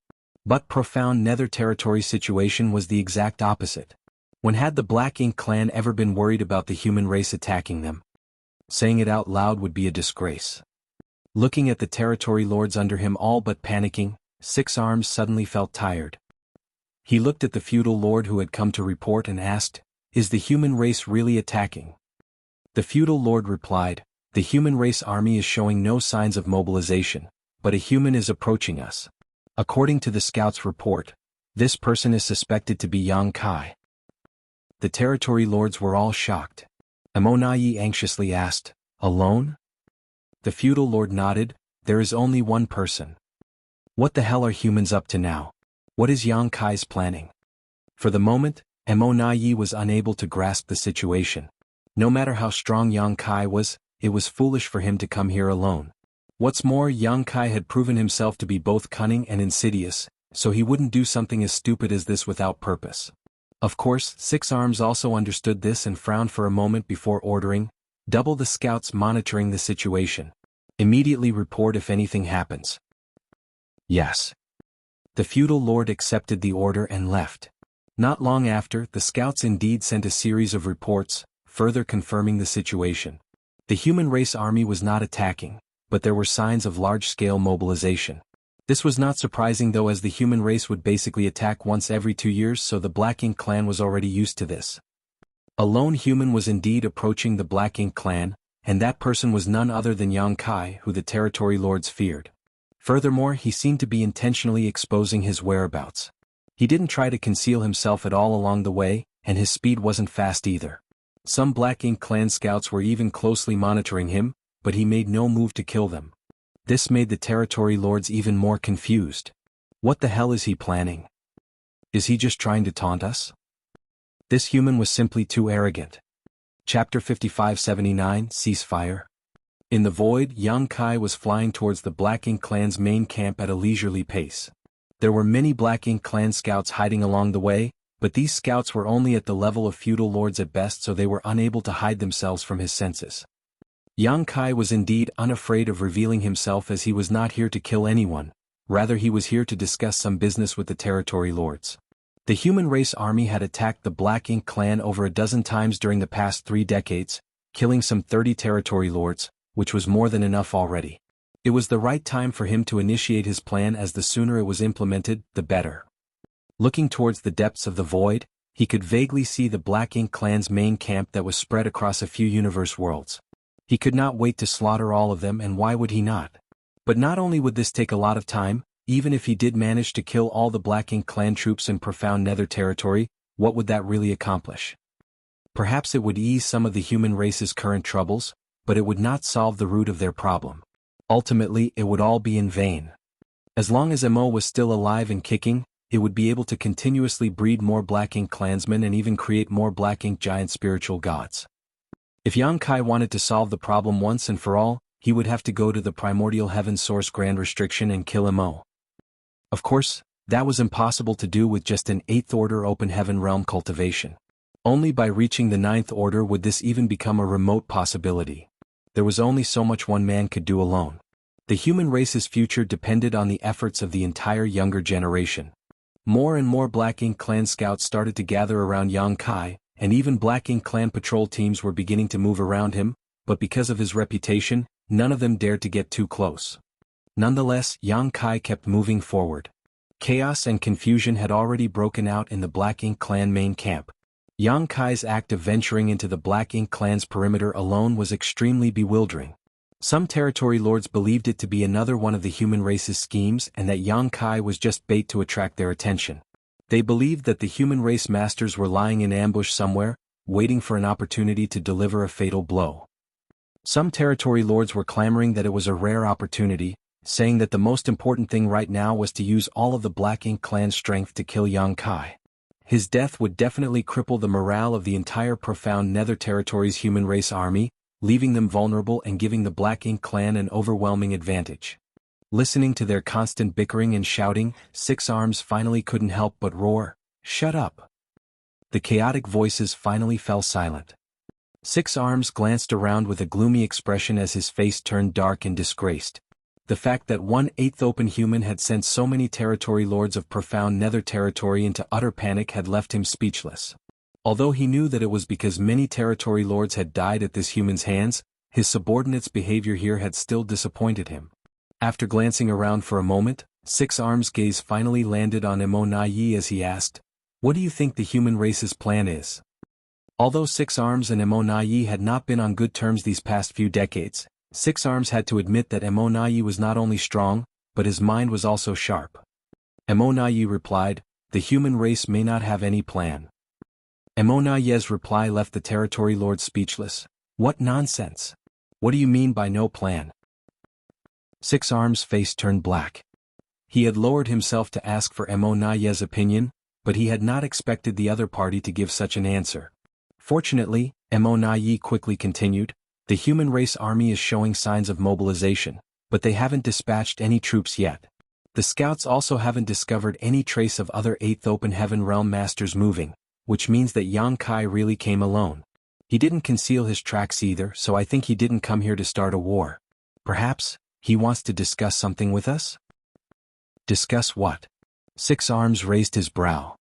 Speaker 1: But profound Nether territory situation was the exact opposite. When had the Black Ink clan ever been worried about the human race attacking them? Saying it out loud would be a disgrace. Looking at the territory lords under him all but panicking, 6 arms suddenly felt tired. He looked at the feudal lord who had come to report and asked, "Is the human race really attacking?" The feudal lord replied, "The human race army is showing no signs of mobilization, but a human is approaching us. According to the scout's report, this person is suspected to be Yang Kai." The territory lords were all shocked. Amonayi anxiously asked, "Alone?" The feudal lord nodded, "There is only one person." What the hell are humans up to now? What is Yang Kai's planning? For the moment, Amonayi was unable to grasp the situation. No matter how strong Yang Kai was, it was foolish for him to come here alone. What's more, Yang Kai had proven himself to be both cunning and insidious, so he wouldn't do something as stupid as this without purpose. Of course, 6 arms also understood this and frowned for a moment before ordering, "Double the scouts monitoring the situation. Immediately report if anything happens." "Yes." The feudal lord accepted the order and left. Not long after, the scouts indeed sent a series of reports, further confirming the situation. The human race army was not attacking, but there were signs of large-scale mobilization. This was not surprising though, as the human race would basically attack once every 2 years, so the Black Ink clan was already used to this. A lone human was indeed approaching the Black Ink clan, and that person was none other than Yang Kai, who the territory lords feared. Furthermore, he seemed to be intentionally exposing his whereabouts. He didn't try to conceal himself at all along the way, and his speed wasn't fast either. Some Black Ink clan scouts were even closely monitoring him, but he made no move to kill them. This made the territory lords even more confused. What the hell is he planning? Is he just trying to taunt us? This human was simply too arrogant. Chapter 5579, Ceasefire. In the void, Yang Kai was flying towards the Black Ink clan's main camp at a leisurely pace. There were many Black Ink clan scouts hiding along the way, but these scouts were only at the level of feudal lords at best, so they were unable to hide themselves from his senses. Yang Kai was indeed unafraid of revealing himself, as he was not here to kill anyone, rather he was here to discuss some business with the territory lords. The human race army had attacked the Black Ink clan over a dozen times during the past 3 decades, killing some 30 territory lords, which was more than enough already. It was the right time for him to initiate his plan, as the sooner it was implemented, the better. Looking towards the depths of the void, he could vaguely see the Black Ink clan's main camp that was spread across a few universe worlds. He could not wait to slaughter all of them, and why would he not? But not only would this take a lot of time, even if he did manage to kill all the Black Ink clan troops in profound Nether territory, what would that really accomplish? Perhaps it would ease some of the human race's current troubles, but it would not solve the root of their problem. Ultimately, it would all be in vain. As long as Mo was still alive and kicking, it would be able to continuously breed more Black Ink clansmen and even create more Black Ink giant spiritual gods. If Yang Kai wanted to solve the problem once and for all, he would have to go to the primordial heaven source grand restriction and kill Mo. Of course, that was impossible to do with just an 8th order open heaven realm cultivation. Only by reaching the 9th order would this even become a remote possibility. There was only so much one man could do alone. The human race's future depended on the efforts of the entire younger generation. More and more Black Ink clan scouts started to gather around Yang Kai, and even Black Ink clan patrol teams were beginning to move around him, but because of his reputation, none of them dared to get too close. Nonetheless, Yang Kai kept moving forward. Chaos and confusion had already broken out in the Black Ink clan main camp. Yang Kai's act of venturing into the Black Ink clan's perimeter alone was extremely bewildering. Some territory lords believed it to be another one of the human race's schemes and that Yang Kai was just bait to attract their attention. They believed that the human race masters were lying in ambush somewhere, waiting for an opportunity to deliver a fatal blow. Some territory lords were clamoring that it was a rare opportunity, saying that the most important thing right now was to use all of the Black Ink clan's strength to kill Yang Kai. His death would definitely cripple the morale of the entire profound Nether Territory's human race army, leaving them vulnerable and giving the Black Ink clan an overwhelming advantage. Listening to their constant bickering and shouting, Six Arms finally couldn't help but roar, "Shut up!" The chaotic voices finally fell silent. Six Arms glanced around with a gloomy expression as his face turned dark and disgraced. The fact that 1/8 open human had sent so many territory lords of profound Nether Territory into utter panic had left him speechless. Although he knew that it was because many territory lords had died at this human's hands, his subordinates' behavior here had still disappointed him. After glancing around for a moment, Six Arms' gaze finally landed on Immortality as he asked, "What do you think the human race's plan is?" Although Six Arms and Immortality had not been on good terms these past few decades, Six Arms had to admit that Immortality was not only strong, but his mind was also sharp. Immortality replied, "The human race may not have any plan." Immortality's reply left the territory lord speechless. "What nonsense! What do you mean by no plan?" Six Arms' face turned black. He had lowered himself to ask for Immortality's opinion, but he had not expected the other party to give such an answer. Fortunately, Immortality quickly continued, "The human race army is showing signs of mobilization, but they haven't dispatched any troops yet. The scouts also haven't discovered any trace of other 8th Open Heaven Realm Masters moving, which means that Yang Kai really came alone. He didn't conceal his tracks either, so I think he didn't come here to start a war. Perhaps, he wants to discuss something with us?" "Discuss what?" Six Arms raised his brow.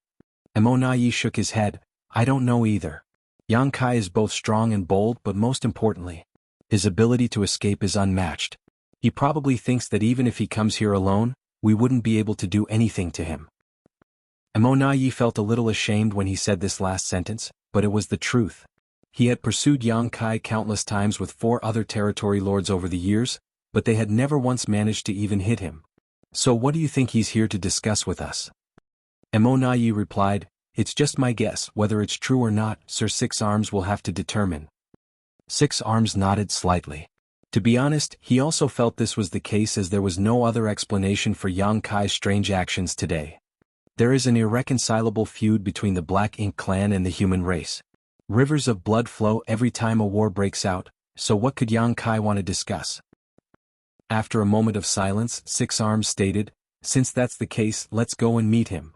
Speaker 1: Immortality shook his head, "I don't know either. Yang Kai is both strong and bold, but most importantly, his ability to escape is unmatched. He probably thinks that even if he comes here alone, we wouldn't be able to do anything to him." Immortality felt a little ashamed when he said this last sentence, but it was the truth. He had pursued Yang Kai countless times with 4 other territory lords over the years, but they had never once managed to even hit him. "So what do you think he's here to discuss with us?" Immortality replied, "It's just my guess. Whether it's true or not, Sir Six Arms will have to determine." Six Arms nodded slightly. To be honest, he also felt this was the case, as there was no other explanation for Yang Kai's strange actions today. There is an irreconcilable feud between the Black Ink clan and the human race. Rivers of blood flow every time a war breaks out, so what could Yang Kai want to discuss? After a moment of silence, Six Arms stated, "Since that's the case, let's go and meet him."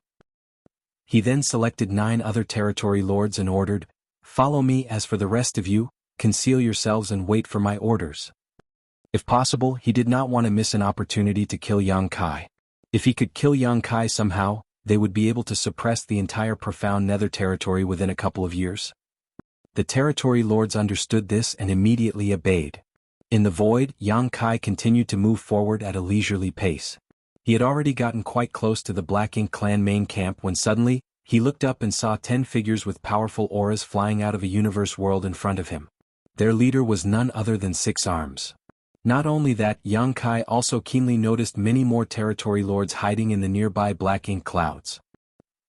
Speaker 1: He then selected 9 other territory lords and ordered, "Follow me. As for the rest of you, conceal yourselves and wait for my orders." If possible, he did not want to miss an opportunity to kill Yang Kai. If he could kill Yang Kai somehow, they would be able to suppress the entire profound Nether Territory within a couple of years. The territory lords understood this and immediately obeyed. In the void, Yang Kai continued to move forward at a leisurely pace. He had already gotten quite close to the Black Ink clan main camp when suddenly, he looked up and saw 10 figures with powerful auras flying out of a universe world in front of him. Their leader was none other than Six Arms. Not only that, Yang Kai also keenly noticed many more territory lords hiding in the nearby Black Ink clouds.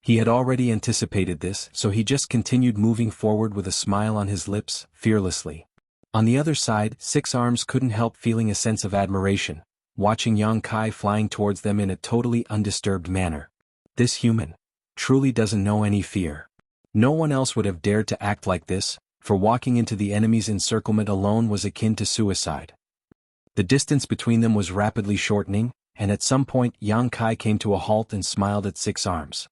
Speaker 1: He had already anticipated this, so he just continued moving forward with a smile on his lips, fearlessly. On the other side, Six Arms couldn't help feeling a sense of admiration, watching Yang Kai flying towards them in a totally undisturbed manner. This human truly doesn't know any fear. No one else would have dared to act like this, for walking into the enemy's encirclement alone was akin to suicide. The distance between them was rapidly shortening, and at some point Yang Kai came to a halt and smiled at Six Arms.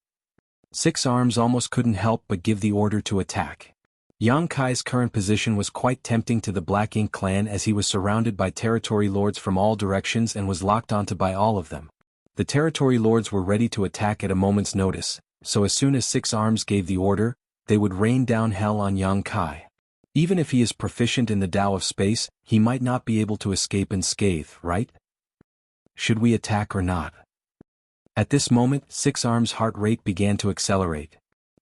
Speaker 1: Six Arms almost couldn't help but give the order to attack. Yang Kai's current position was quite tempting to the Black Ink clan, as he was surrounded by territory lords from all directions and was locked onto by all of them. The territory lords were ready to attack at a moment's notice, so as soon as Six Arms gave the order, they would rain down hell on Yang Kai. Even if he is proficient in the Tao of space, he might not be able to escape unscathed, right? Should we attack or not? At this moment, Six Arms' heart rate began to accelerate.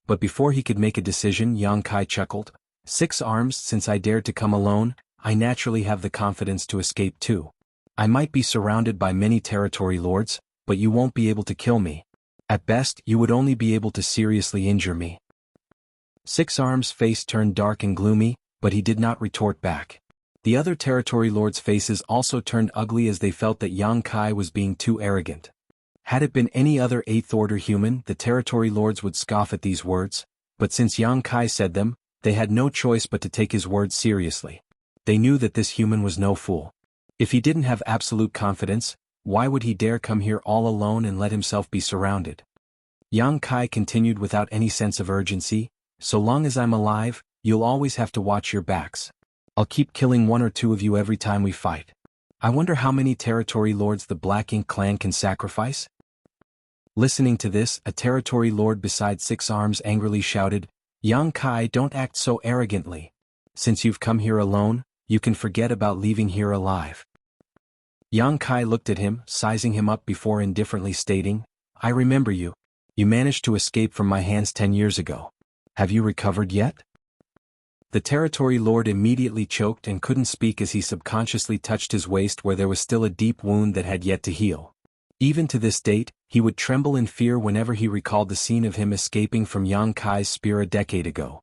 Speaker 1: But before he could make a decision, Yang Kai chuckled. "Six Arms, since I dared to come alone, I naturally have the confidence to escape too. I might be surrounded by many territory lords, but you won't be able to kill me. At best, you would only be able to seriously injure me. Six Arms' face turned dark and gloomy, but he did not retort back. The other territory lords' faces also turned ugly as they felt that Yang Kai was being too arrogant. Had it been any other eighth-order human, the territory lords would scoff at these words, but since Yang Kai said them, they had no choice but to take his words seriously. They knew that this human was no fool. If he didn't have absolute confidence, why would he dare come here all alone and let himself be surrounded? Yang Kai continued without any sense of urgency, "So long as I'm alive, you'll always have to watch your backs. I'll keep killing one or two of you every time we fight. I wonder how many territory lords the Black Ink clan can sacrifice?" Listening to this, a territory lord beside Six Arms angrily shouted, "Yang Kai, don't act so arrogantly. Since you've come here alone, you can forget about leaving here alive." Yang Kai looked at him, sizing him up before indifferently stating, "I remember you. You managed to escape from my hands 10 years ago. Have you recovered yet?" The territory lord immediately choked and couldn't speak as he subconsciously touched his waist where there was still a deep wound that had yet to heal. Even to this date, he would tremble in fear whenever he recalled the scene of him escaping from Yang Kai's spear a decade ago.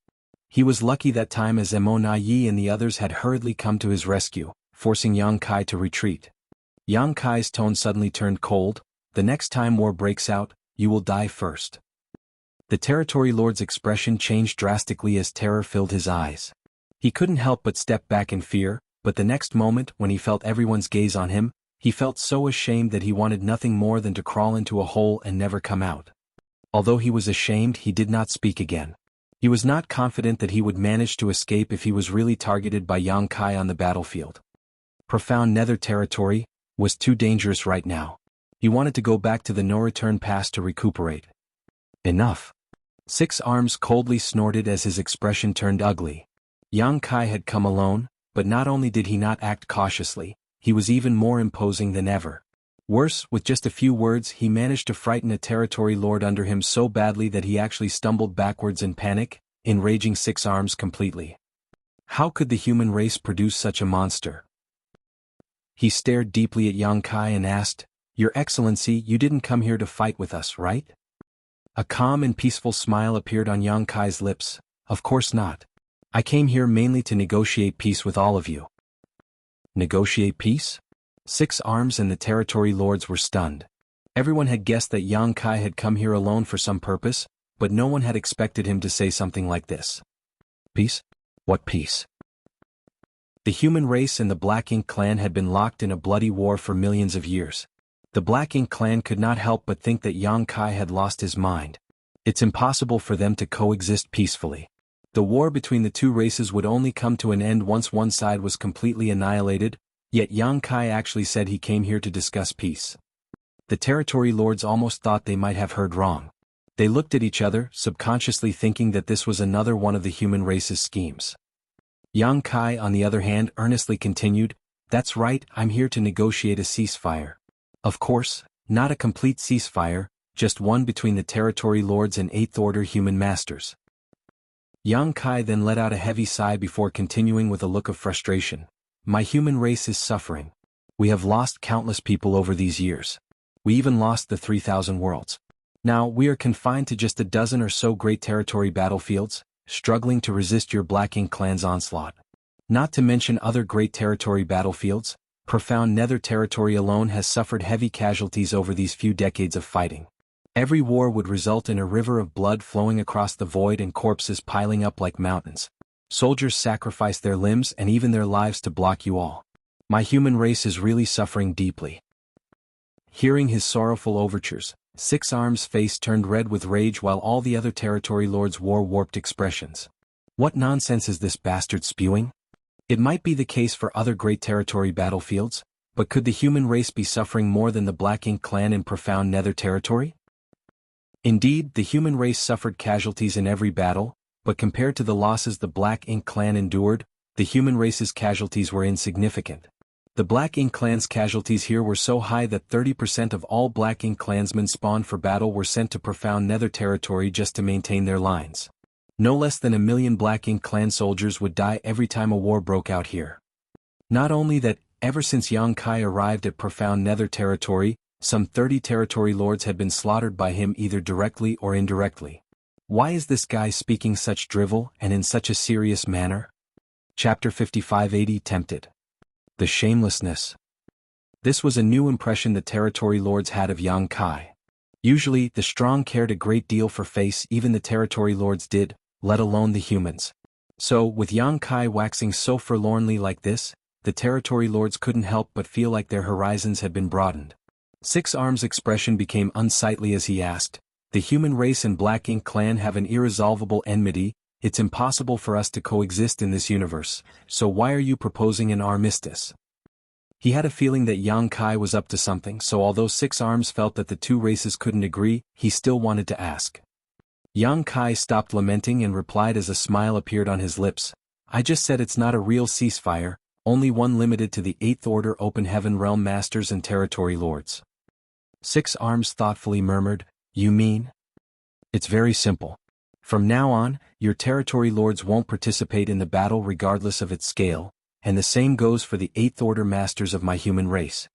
Speaker 1: He was lucky that time as Emo Na Yi and the others had hurriedly come to his rescue, forcing Yang Kai to retreat. Yang Kai's tone suddenly turned cold. "The next time war breaks out, you will die first." The territory lord's expression changed drastically as terror filled his eyes. He couldn't help but step back in fear, but the next moment when he felt everyone's gaze on him, he felt so ashamed that he wanted nothing more than to crawl into a hole and never come out. Although he was ashamed, he did not speak again. He was not confident that he would manage to escape if he was really targeted by Yang Kai on the battlefield. Profound Nether territory was too dangerous right now. He wanted to go back to the no-return past to recuperate. Enough. Six Arms coldly snorted as his expression turned ugly. Yang Kai had come alone, but not only did he not act cautiously, he was even more imposing than ever. Worse, with just a few words he managed to frighten a territory lord under him so badly that he actually stumbled backwards in panic, enraging Six Arms completely. How could the human race produce such a monster? He stared deeply at Yang Kai and asked, "Your Excellency, you didn't come here to fight with us, right?" A calm and peaceful smile appeared on Yang Kai's lips. "Of course not. I came here mainly to negotiate peace with all of you." Negotiate peace? Six Arms and the territory lords were stunned. Everyone had guessed that Yang Kai had come here alone for some purpose, but no one had expected him to say something like this. Peace? What peace? The human race and the Black Ink clan had been locked in a bloody war for millions of years. The Black Ink clan could not help but think that Yang Kai had lost his mind. It's impossible for them to coexist peacefully. The war between the two races would only come to an end once one side was completely annihilated, yet Yang Kai actually said he came here to discuss peace. The territory lords almost thought they might have heard wrong. They looked at each other, subconsciously thinking that this was another one of the human race's schemes. Yang Kai, on the other hand, earnestly continued, "That's right, I'm here to negotiate a ceasefire. Of course, not a complete ceasefire, just one between the territory lords and Eighth Order human masters." Yang Kai then let out a heavy sigh before continuing with a look of frustration. "My human race is suffering. We have lost countless people over these years. We even lost the 3,000 worlds. Now we are confined to just a dozen or so great territory battlefields, struggling to resist your Black Ink clan's onslaught. Not to mention other great territory battlefields, Profound Nether territory alone has suffered heavy casualties over these few decades of fighting. Every war would result in a river of blood flowing across the void and corpses piling up like mountains. Soldiers sacrifice their limbs and even their lives to block you all. My human race is really suffering deeply." Hearing his sorrowful overtures, Six Arms' face turned red with rage while all the other territory lords wore warped expressions. What nonsense is this bastard spewing? It might be the case for other great territory battlefields, but could the human race be suffering more than the Black Ink clan in Profound Nether territory? Indeed, the human race suffered casualties in every battle, but compared to the losses the Black Ink clan endured, the human race's casualties were insignificant. The Black Ink clan's casualties here were so high that 30% of all Black Ink clansmen spawned for battle were sent to Profound Nether territory just to maintain their lines. No less than 1 million Black Ink clan soldiers would die every time a war broke out here. Not only that, ever since Yang Kai arrived at Profound Nether territory, Some 30 territory lords had been slaughtered by him either directly or indirectly. Why is this guy speaking such drivel and in such a serious manner? Chapter 55-80 Tempted. The shamelessness. This was a new impression the territory lords had of Yang Kai. Usually, the strong cared a great deal for face, even the territory lords did, let alone the humans. So, with Yang Kai waxing so forlornly like this, the territory lords couldn't help but feel like their horizons had been broadened. Six Arms' expression became unsightly as he asked, "The human race and Black Ink clan have an irresolvable enmity. It's impossible for us to coexist in this universe, so why are you proposing an armistice?" He had a feeling that Yang Kai was up to something, so although Six Arms felt that the two races couldn't agree, he still wanted to ask. Yang Kai stopped lamenting and replied as a smile appeared on his lips, "I just said it's not a real ceasefire, only one limited to the Eighth Order Open Heaven Realm Masters and Territory Lords." Six Arms thoughtfully murmured, "You mean?" "It's very simple. From now on, your territory lords won't participate in the battle regardless of its scale, and the same goes for the Eighth Order Masters of my human race."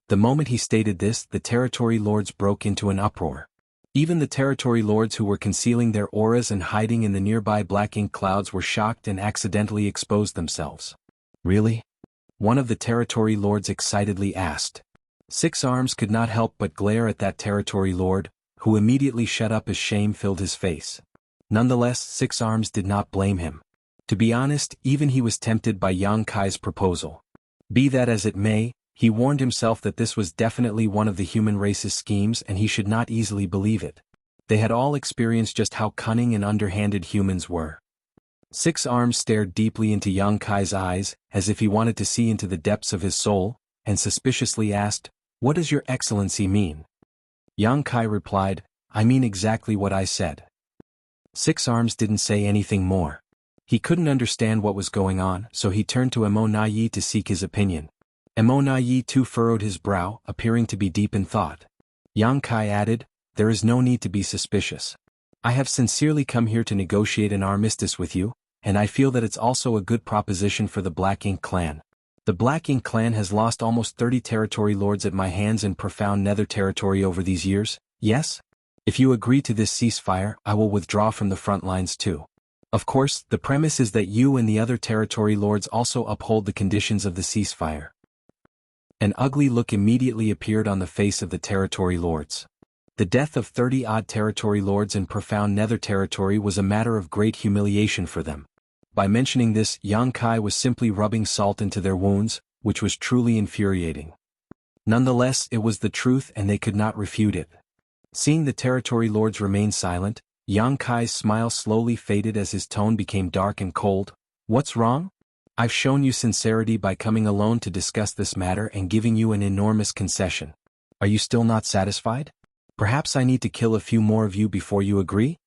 Speaker 1: The moment he stated this, the territory lords broke into an uproar. Even the territory lords who were concealing their auras and hiding in the nearby black ink clouds were shocked and accidentally exposed themselves. "Really?" one of the territory lords excitedly asked. Six Arms could not help but glare at that territory lord, who immediately shut up as shame filled his face. Nonetheless, Six Arms did not blame him. To be honest, even he was tempted by Yang Kai's proposal. Be that as it may, he warned himself that this was definitely one of the human race's schemes and he should not easily believe it. They had all experienced just how cunning and underhanded humans were. Six Arms stared deeply into Yang Kai's eyes, as if he wanted to see into the depths of his soul, and suspiciously asked, "What does your excellency mean?" Yang Kai replied, "I mean exactly what I said." Six Arms didn't say anything more. He couldn't understand what was going on, so he turned to Immortality to seek his opinion. Immortality too furrowed his brow, appearing to be deep in thought. Yang Kai added, "There is no need to be suspicious. I have sincerely come here to negotiate an armistice with you, and I feel that it's also a good proposition for the Black Ink clan. The Black Ink clan has lost almost 30 territory lords at my hands in profound nether territory over these years, yes? If you agree to this ceasefire, I will withdraw from the front lines too. Of course, the premise is that you and the other territory lords also uphold the conditions of the ceasefire." An ugly look immediately appeared on the face of the territory lords. The death of 30-odd territory lords in profound nether territory was a matter of great humiliation for them. By mentioning this, Yang Kai was simply rubbing salt into their wounds, which was truly infuriating. Nonetheless, it was the truth and they could not refute it. Seeing the territory lords remain silent, Yang Kai's smile slowly faded as his tone became dark and cold. "What's wrong? I've shown you sincerity by coming alone to discuss this matter and giving you an enormous concession. Are you still not satisfied? Perhaps I need to kill a few more of you before you agree?"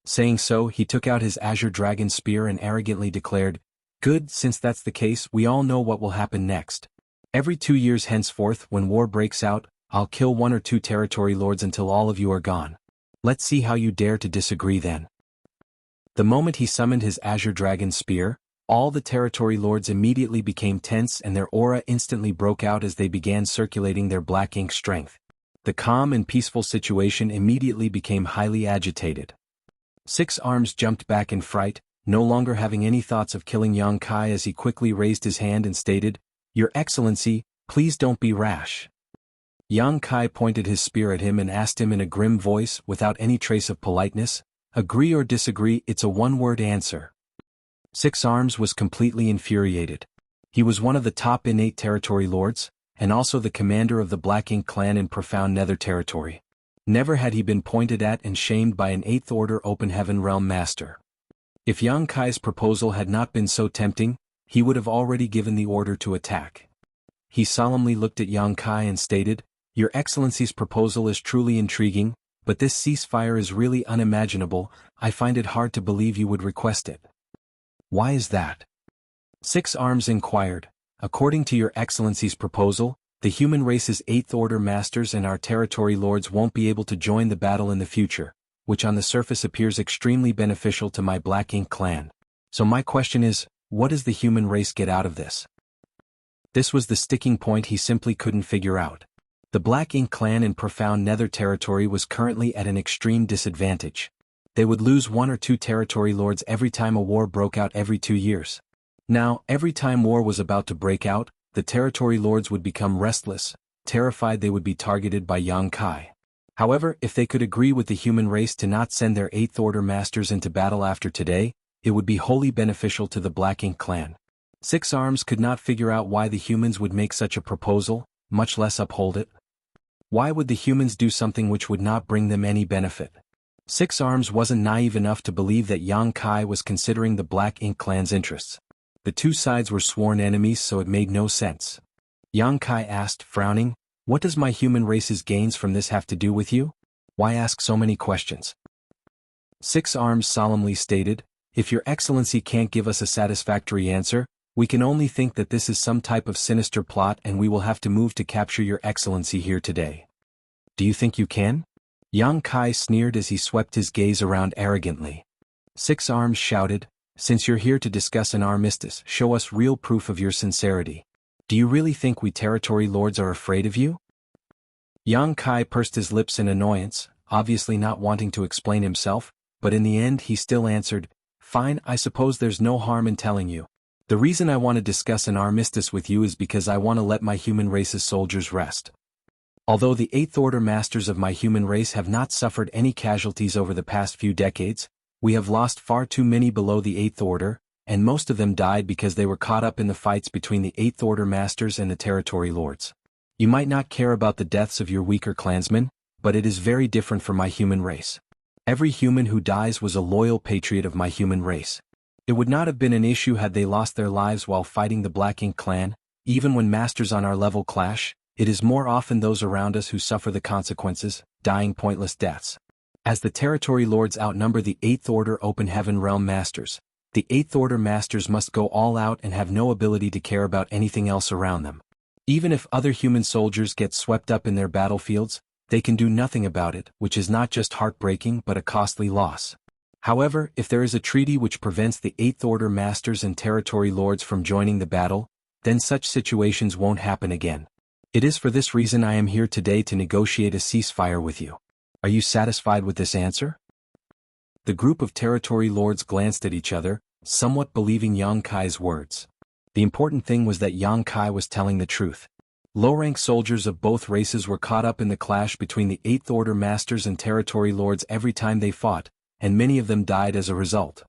Speaker 1: Saying so, he took out his azure dragon spear and arrogantly declared, "Good, since that's the case, we all know what will happen next. Every 2 years henceforth, when war breaks out, I'll kill 1 or 2 territory lords until all of you are gone. Let's see how you dare to disagree then." The moment he summoned his azure dragon spear, all the territory lords immediately became tense and their aura instantly broke out as they began circulating their black ink strength. The calm and peaceful situation immediately became highly agitated. Six Arms jumped back in fright, no longer having any thoughts of killing Yang Kai as he quickly raised his hand and stated, "Your Excellency, please don't be rash." Yang Kai pointed his spear at him and asked him in a grim voice, without any trace of politeness, "Agree or disagree, it's a one-word answer." Six Arms was completely infuriated. He was one of the top innate territory lords, and also the commander of the Black Ink clan in profound nether territory. Never had he been pointed at and shamed by an Eighth Order Open Heaven Realm Master. If Yang Kai's proposal had not been so tempting, he would have already given the order to attack. He solemnly looked at Yang Kai and stated, "Your Excellency's proposal is truly intriguing, but this ceasefire is really unimaginable. I find it hard to believe you would request it." "Why is that?" Six Arms inquired. "According to your Excellency's proposal, the human race's Eighth Order Masters and our territory lords won't be able to join the battle in the future, which on the surface appears extremely beneficial to my Black Ink clan. So my question is, what does the human race get out of this?" This was the sticking point he simply couldn't figure out. The Black Ink clan in profound Nether territory was currently at an extreme disadvantage. They would lose 1 or 2 territory lords every time a war broke out every 2 years. Now, every time war was about to break out, the territory lords would become restless, terrified they would be targeted by Yang Kai. However, if they could agree with the human race to not send their 8th Order masters into battle after today, it would be wholly beneficial to the Black Ink clan. Six Arms could not figure out why the humans would make such a proposal, much less uphold it. Why would the humans do something which would not bring them any benefit? Six Arms wasn't naive enough to believe that Yang Kai was considering the Black Ink clan's interests. The two sides were sworn enemies, so it made no sense. Yang Kai asked, frowning, "What does my human race's gains from this have to do with you? Why ask so many questions?" Six Arms solemnly stated, "If your excellency can't give us a satisfactory answer, we can only think that this is some type of sinister plot and we will have to move to capture your excellency here today." "Do you think you can?" Yang Kai sneered as he swept his gaze around arrogantly. Six Arms shouted, "Since you're here to discuss an armistice, show us real proof of your sincerity. Do you really think we territory lords are afraid of you?" Yang Kai pursed his lips in annoyance, obviously not wanting to explain himself, but in the end he still answered, "Fine, I suppose there's no harm in telling you. The reason I want to discuss an armistice with you is because I want to let my human race's soldiers rest. Although the 8th Order masters of my human race have not suffered any casualties over the past few decades, we have lost far too many below the 8th Order, and most of them died because they were caught up in the fights between the 8th Order masters and the territory lords. You might not care about the deaths of your weaker clansmen, but it is very different for my human race. Every human who dies was a loyal patriot of my human race. It would not have been an issue had they lost their lives while fighting the Black Ink clan. Even when masters on our level clash, it is more often those around us who suffer the consequences, dying pointless deaths. As the territory lords outnumber the 8th Order Open Heaven Realm masters, the 8th Order masters must go all out and have no ability to care about anything else around them. Even if other human soldiers get swept up in their battlefields, they can do nothing about it, which is not just heartbreaking but a costly loss. However, if there is a treaty which prevents the 8th Order masters and territory lords from joining the battle, then such situations won't happen again. It is for this reason I am here today to negotiate a ceasefire with you. Are you satisfied with this answer?" The group of territory lords glanced at each other, somewhat believing Yang Kai's words. The important thing was that Yang Kai was telling the truth. Low-rank soldiers of both races were caught up in the clash between the 8th Order masters and territory lords every time they fought, and many of them died as a result.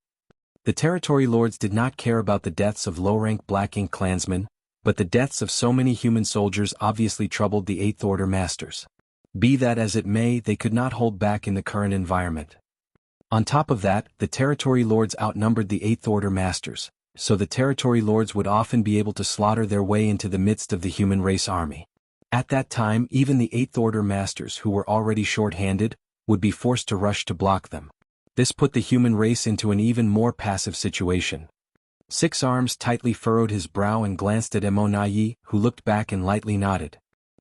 Speaker 1: The territory lords did not care about the deaths of low-rank Black Ink clansmen, but the deaths of so many human soldiers obviously troubled the 8th Order masters. Be that as it may, they could not hold back in the current environment. On top of that, the territory lords outnumbered the 8th Order masters, so the territory lords would often be able to slaughter their way into the midst of the human race army. At that time, even the 8th Order masters who were already short-handed, would be forced to rush to block them. This put the human race into an even more passive situation. Six Arms tightly furrowed his brow and glanced at Emonayi, who looked back and lightly nodded.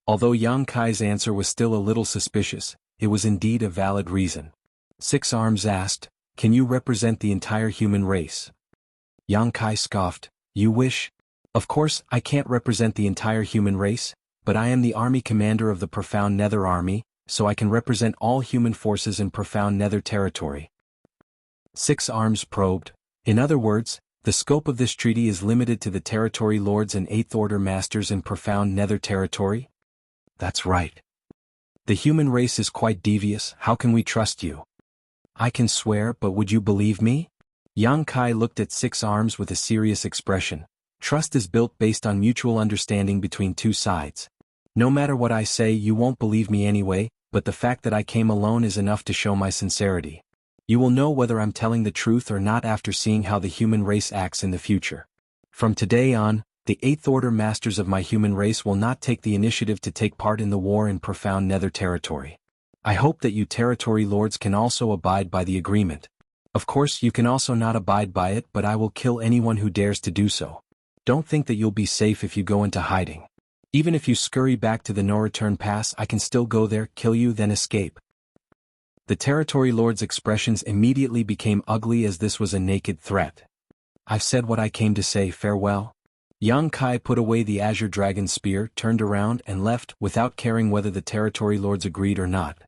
Speaker 1: Although Yang Kai's answer was still a little suspicious, it was indeed a valid reason. Six Arms asked, "Can you represent the entire human race?" Yang Kai scoffed, "You wish? Of course, I can't represent the entire human race, but I am the army commander of the Profound Nether Army, so I can represent all human forces in Profound Nether territory." Six Arms probed. "In other words, the scope of this treaty is limited to the territory lords and 8th Order masters in Profound Nether territory?" "That's right. The human race is quite devious. How can we trust you?" "I can swear, but would you believe me?" Yang Kai looked at Six Arms with a serious expression. "Trust is built based on mutual understanding between two sides. No matter what I say, you won't believe me anyway, but the fact that I came alone is enough to show my sincerity. You will know whether I'm telling the truth or not after seeing how the human race acts in the future. From today on, the 8th Order masters of my human race will not take the initiative to take part in the war in Profound Nether territory. I hope that you territory lords can also abide by the agreement. Of course, you can also not abide by it, but I will kill anyone who dares to do so. Don't think that you'll be safe if you go into hiding. Even if you scurry back to the no-return pass, I can still go there, kill you, then escape." The territory lord's expressions immediately became ugly as this was a naked threat. "I've said what I came to say, farewell." Yang Kai put away the Azure Dragon spear, turned around and left without caring whether the territory lords agreed or not.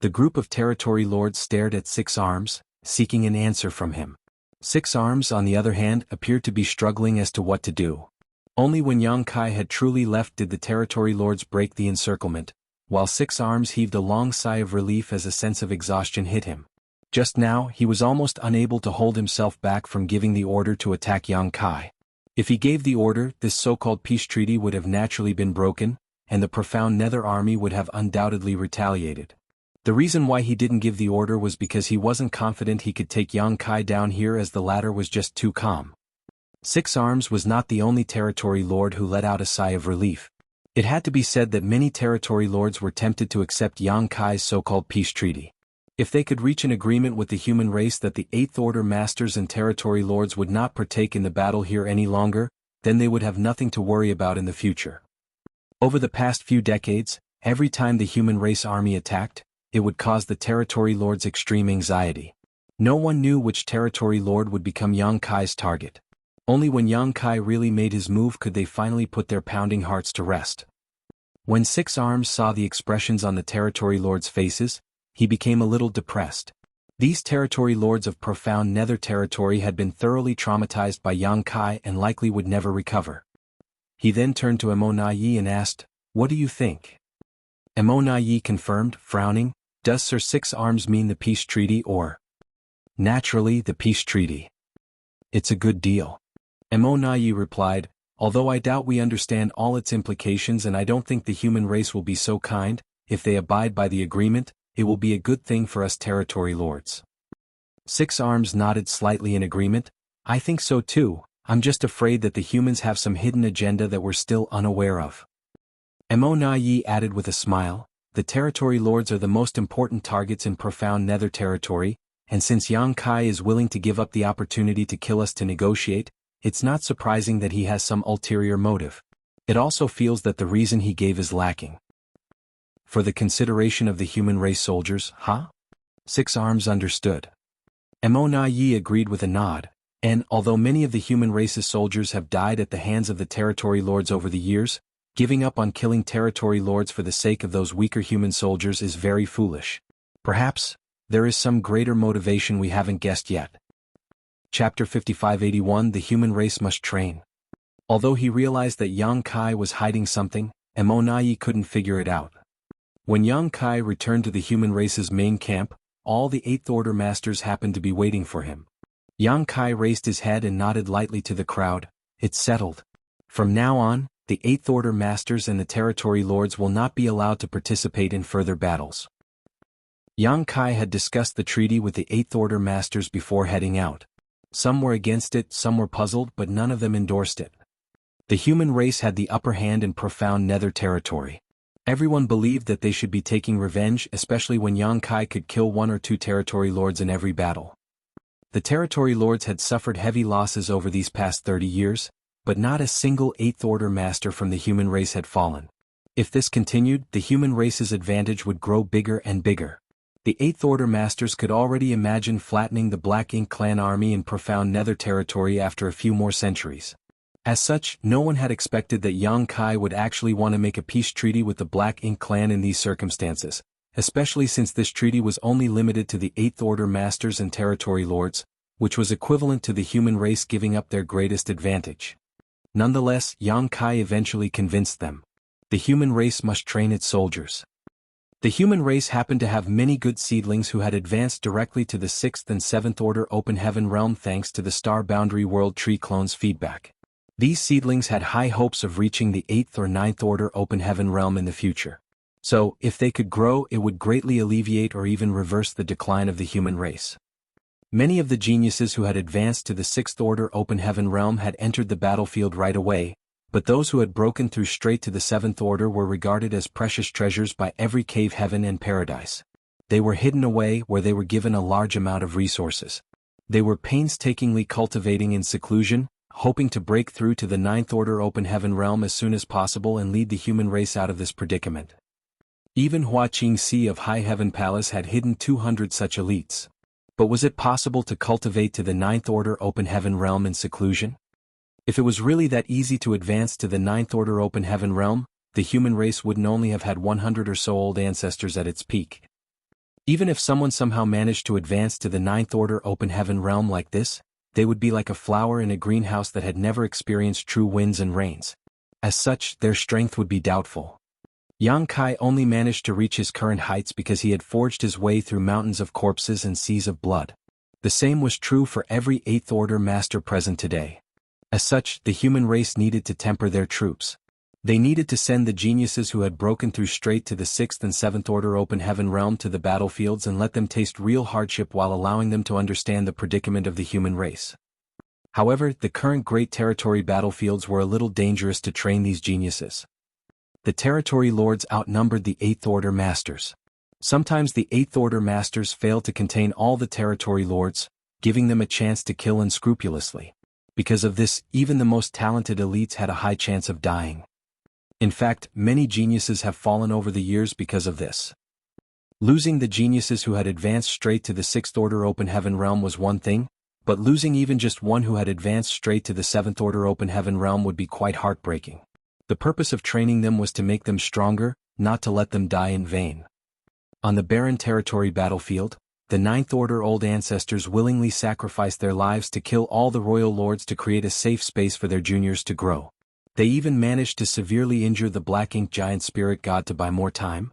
Speaker 1: The group of territory lords stared at Six Arms, seeking an answer from him. Six Arms, on the other hand, appeared to be struggling as to what to do. Only when Yang Kai had truly left did the territory lords break the encirclement, while Six Arms heaved a long sigh of relief as a sense of exhaustion hit him. Just now, he was almost unable to hold himself back from giving the order to attack Yang Kai. If he gave the order, this so-called peace treaty would have naturally been broken, and the profound Nether army would have undoubtedly retaliated. The reason why he didn't give the order was because he wasn't confident he could take Yang Kai down here, as the latter was just too calm. Six Arms was not the only territory lord who let out a sigh of relief. It had to be said that many territory lords were tempted to accept Yang Kai's so-called peace treaty. If they could reach an agreement with the human race that the Eighth Order Masters and territory lords would not partake in the battle here any longer, then they would have nothing to worry about in the future. Over the past few decades, every time the human race army attacked, it would cause the territory lords extreme anxiety. No one knew which territory lord would become Yang Kai's target. Only when Yang Kai really made his move could they finally put their pounding hearts to rest. When Six Arms saw the expressions on the territory lords' faces, he became a little depressed. These territory lords of profound Nether territory had been thoroughly traumatized by Yang Kai and likely would never recover. He then turned to Yi and asked, "What do you think?" Yi confirmed, frowning, "Does Sir Six Arms mean the peace treaty or?" "Naturally, the peace treaty. It's a good deal." Yi replied, "Although I doubt we understand all its implications and I don't think the human race will be so kind, if they abide by the agreement, it will be a good thing for us territory lords." Six Arms nodded slightly in agreement. "I think so too, I'm just afraid that the humans have some hidden agenda that we're still unaware of." Yi added with a smile, "The territory lords are the most important targets in profound Nether territory, and since Yang Kai is willing to give up the opportunity to kill us to negotiate, it's not surprising that he has some ulterior motive. It also feels that the reason he gave is lacking." "For the consideration of the human race soldiers, huh?" Six Arms understood. Yi agreed with a nod, and although many of the human race's soldiers have died at the hands of the territory lords over the years, giving up on killing territory lords for the sake of those weaker human soldiers is very foolish. Perhaps, there is some greater motivation we haven't guessed yet. Chapter 5581 The Human Race Must Train. Although he realized that Yang Kai was hiding something, Yi couldn't figure it out. When Yang Kai returned to the human race's main camp, all the Eighth Order Masters happened to be waiting for him. Yang Kai raised his head and nodded lightly to the crowd. "It's settled. From now on, the Eighth Order Masters and the territory lords will not be allowed to participate in further battles." Yang Kai had discussed the treaty with the Eighth Order Masters before heading out. Some were against it, some were puzzled, but none of them endorsed it. The human race had the upper hand in profound Nether territory. Everyone believed that they should be taking revenge, especially when Yang Kai could kill one or two territory lords in every battle. The territory lords had suffered heavy losses over these past 30 years, but not a single Eighth Order Master from the human race had fallen. If this continued, the human race's advantage would grow bigger and bigger. The Eighth Order Masters could already imagine flattening the Black Ink clan army in profound Nether territory after a few more centuries. As such, no one had expected that Yang Kai would actually want to make a peace treaty with the Black Ink clan in these circumstances, especially since this treaty was only limited to the Eighth Order Masters and territory lords, which was equivalent to the human race giving up their greatest advantage. Nonetheless, Yang Kai eventually convinced them. The human race must train its soldiers. The human race happened to have many good seedlings who had advanced directly to the 6th and 7th Order Open Heaven realm thanks to the Star Boundary World Tree clone's feedback. These seedlings had high hopes of reaching the 8th or 9th Order Open Heaven realm in the future. So, if they could grow, it would greatly alleviate or even reverse the decline of the human race. Many of the geniuses who had advanced to the 6th Order Open Heaven realm had entered the battlefield right away, but those who had broken through straight to the 7th Order were regarded as precious treasures by every cave heaven and paradise. They were hidden away where they were given a large amount of resources. They were painstakingly cultivating in seclusion, hoping to break through to the 9th Order Open Heaven realm as soon as possible and lead the human race out of this predicament. Even Hua Qingxi of High Heaven Palace had hidden 200 such elites. But was it possible to cultivate to the 9th Order Open Heaven realm in seclusion? If it was really that easy to advance to the Ninth Order Open Heaven realm, the human race wouldn't only have had 100 or so old ancestors at its peak. Even if someone somehow managed to advance to the Ninth Order Open Heaven realm like this, they would be like a flower in a greenhouse that had never experienced true winds and rains. As such, their strength would be doubtful. Yang Kai only managed to reach his current heights because he had forged his way through mountains of corpses and seas of blood. The same was true for every Eighth Order master present today. As such, the human race needed to temper their troops. They needed to send the geniuses who had broken through straight to the Sixth and Seventh Order Open Heaven realm to the battlefields and let them taste real hardship while allowing them to understand the predicament of the human race. However, the current Great Territory battlefields were a little dangerous to train these geniuses. The Territory Lords outnumbered the Eighth Order Masters. Sometimes the Eighth Order Masters failed to contain all the Territory Lords, giving them a chance to kill unscrupulously. Because of this, even the most talented elites had a high chance of dying. In fact, many geniuses have fallen over the years because of this. Losing the geniuses who had advanced straight to the Sixth Order Open Heaven realm was one thing, but losing even just one who had advanced straight to the Seventh Order Open Heaven realm would be quite heartbreaking. The purpose of training them was to make them stronger, not to let them die in vain. On the barren territory battlefield, the Ninth Order old ancestors willingly sacrificed their lives to kill all the royal lords to create a safe space for their juniors to grow. They even managed to severely injure the Black Ink Giant Spirit God to buy more time.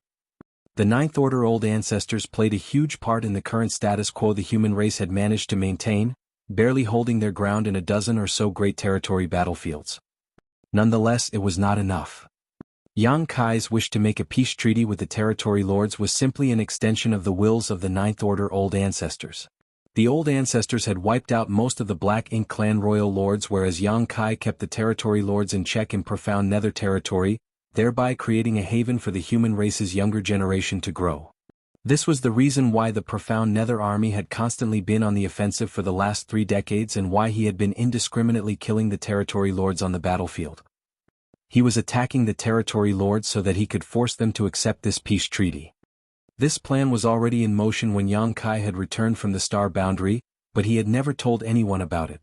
Speaker 1: The Ninth Order old ancestors played a huge part in the current status quo the human race had managed to maintain, barely holding their ground in a dozen or so great territory battlefields. Nonetheless, it was not enough. Yang Kai's wish to make a peace treaty with the Territory Lords was simply an extension of the wills of the Ninth Order old ancestors. The old ancestors had wiped out most of the Black Ink Clan royal lords, whereas Yang Kai kept the Territory Lords in check in profound Nether territory, thereby creating a haven for the human race's younger generation to grow. This was the reason why the profound Nether army had constantly been on the offensive for the last 3 decades and why he had been indiscriminately killing the Territory Lords on the battlefield. He was attacking the Territory Lords so that he could force them to accept this peace treaty. This plan was already in motion when Yang Kai had returned from the Star Boundary, but he had never told anyone about it.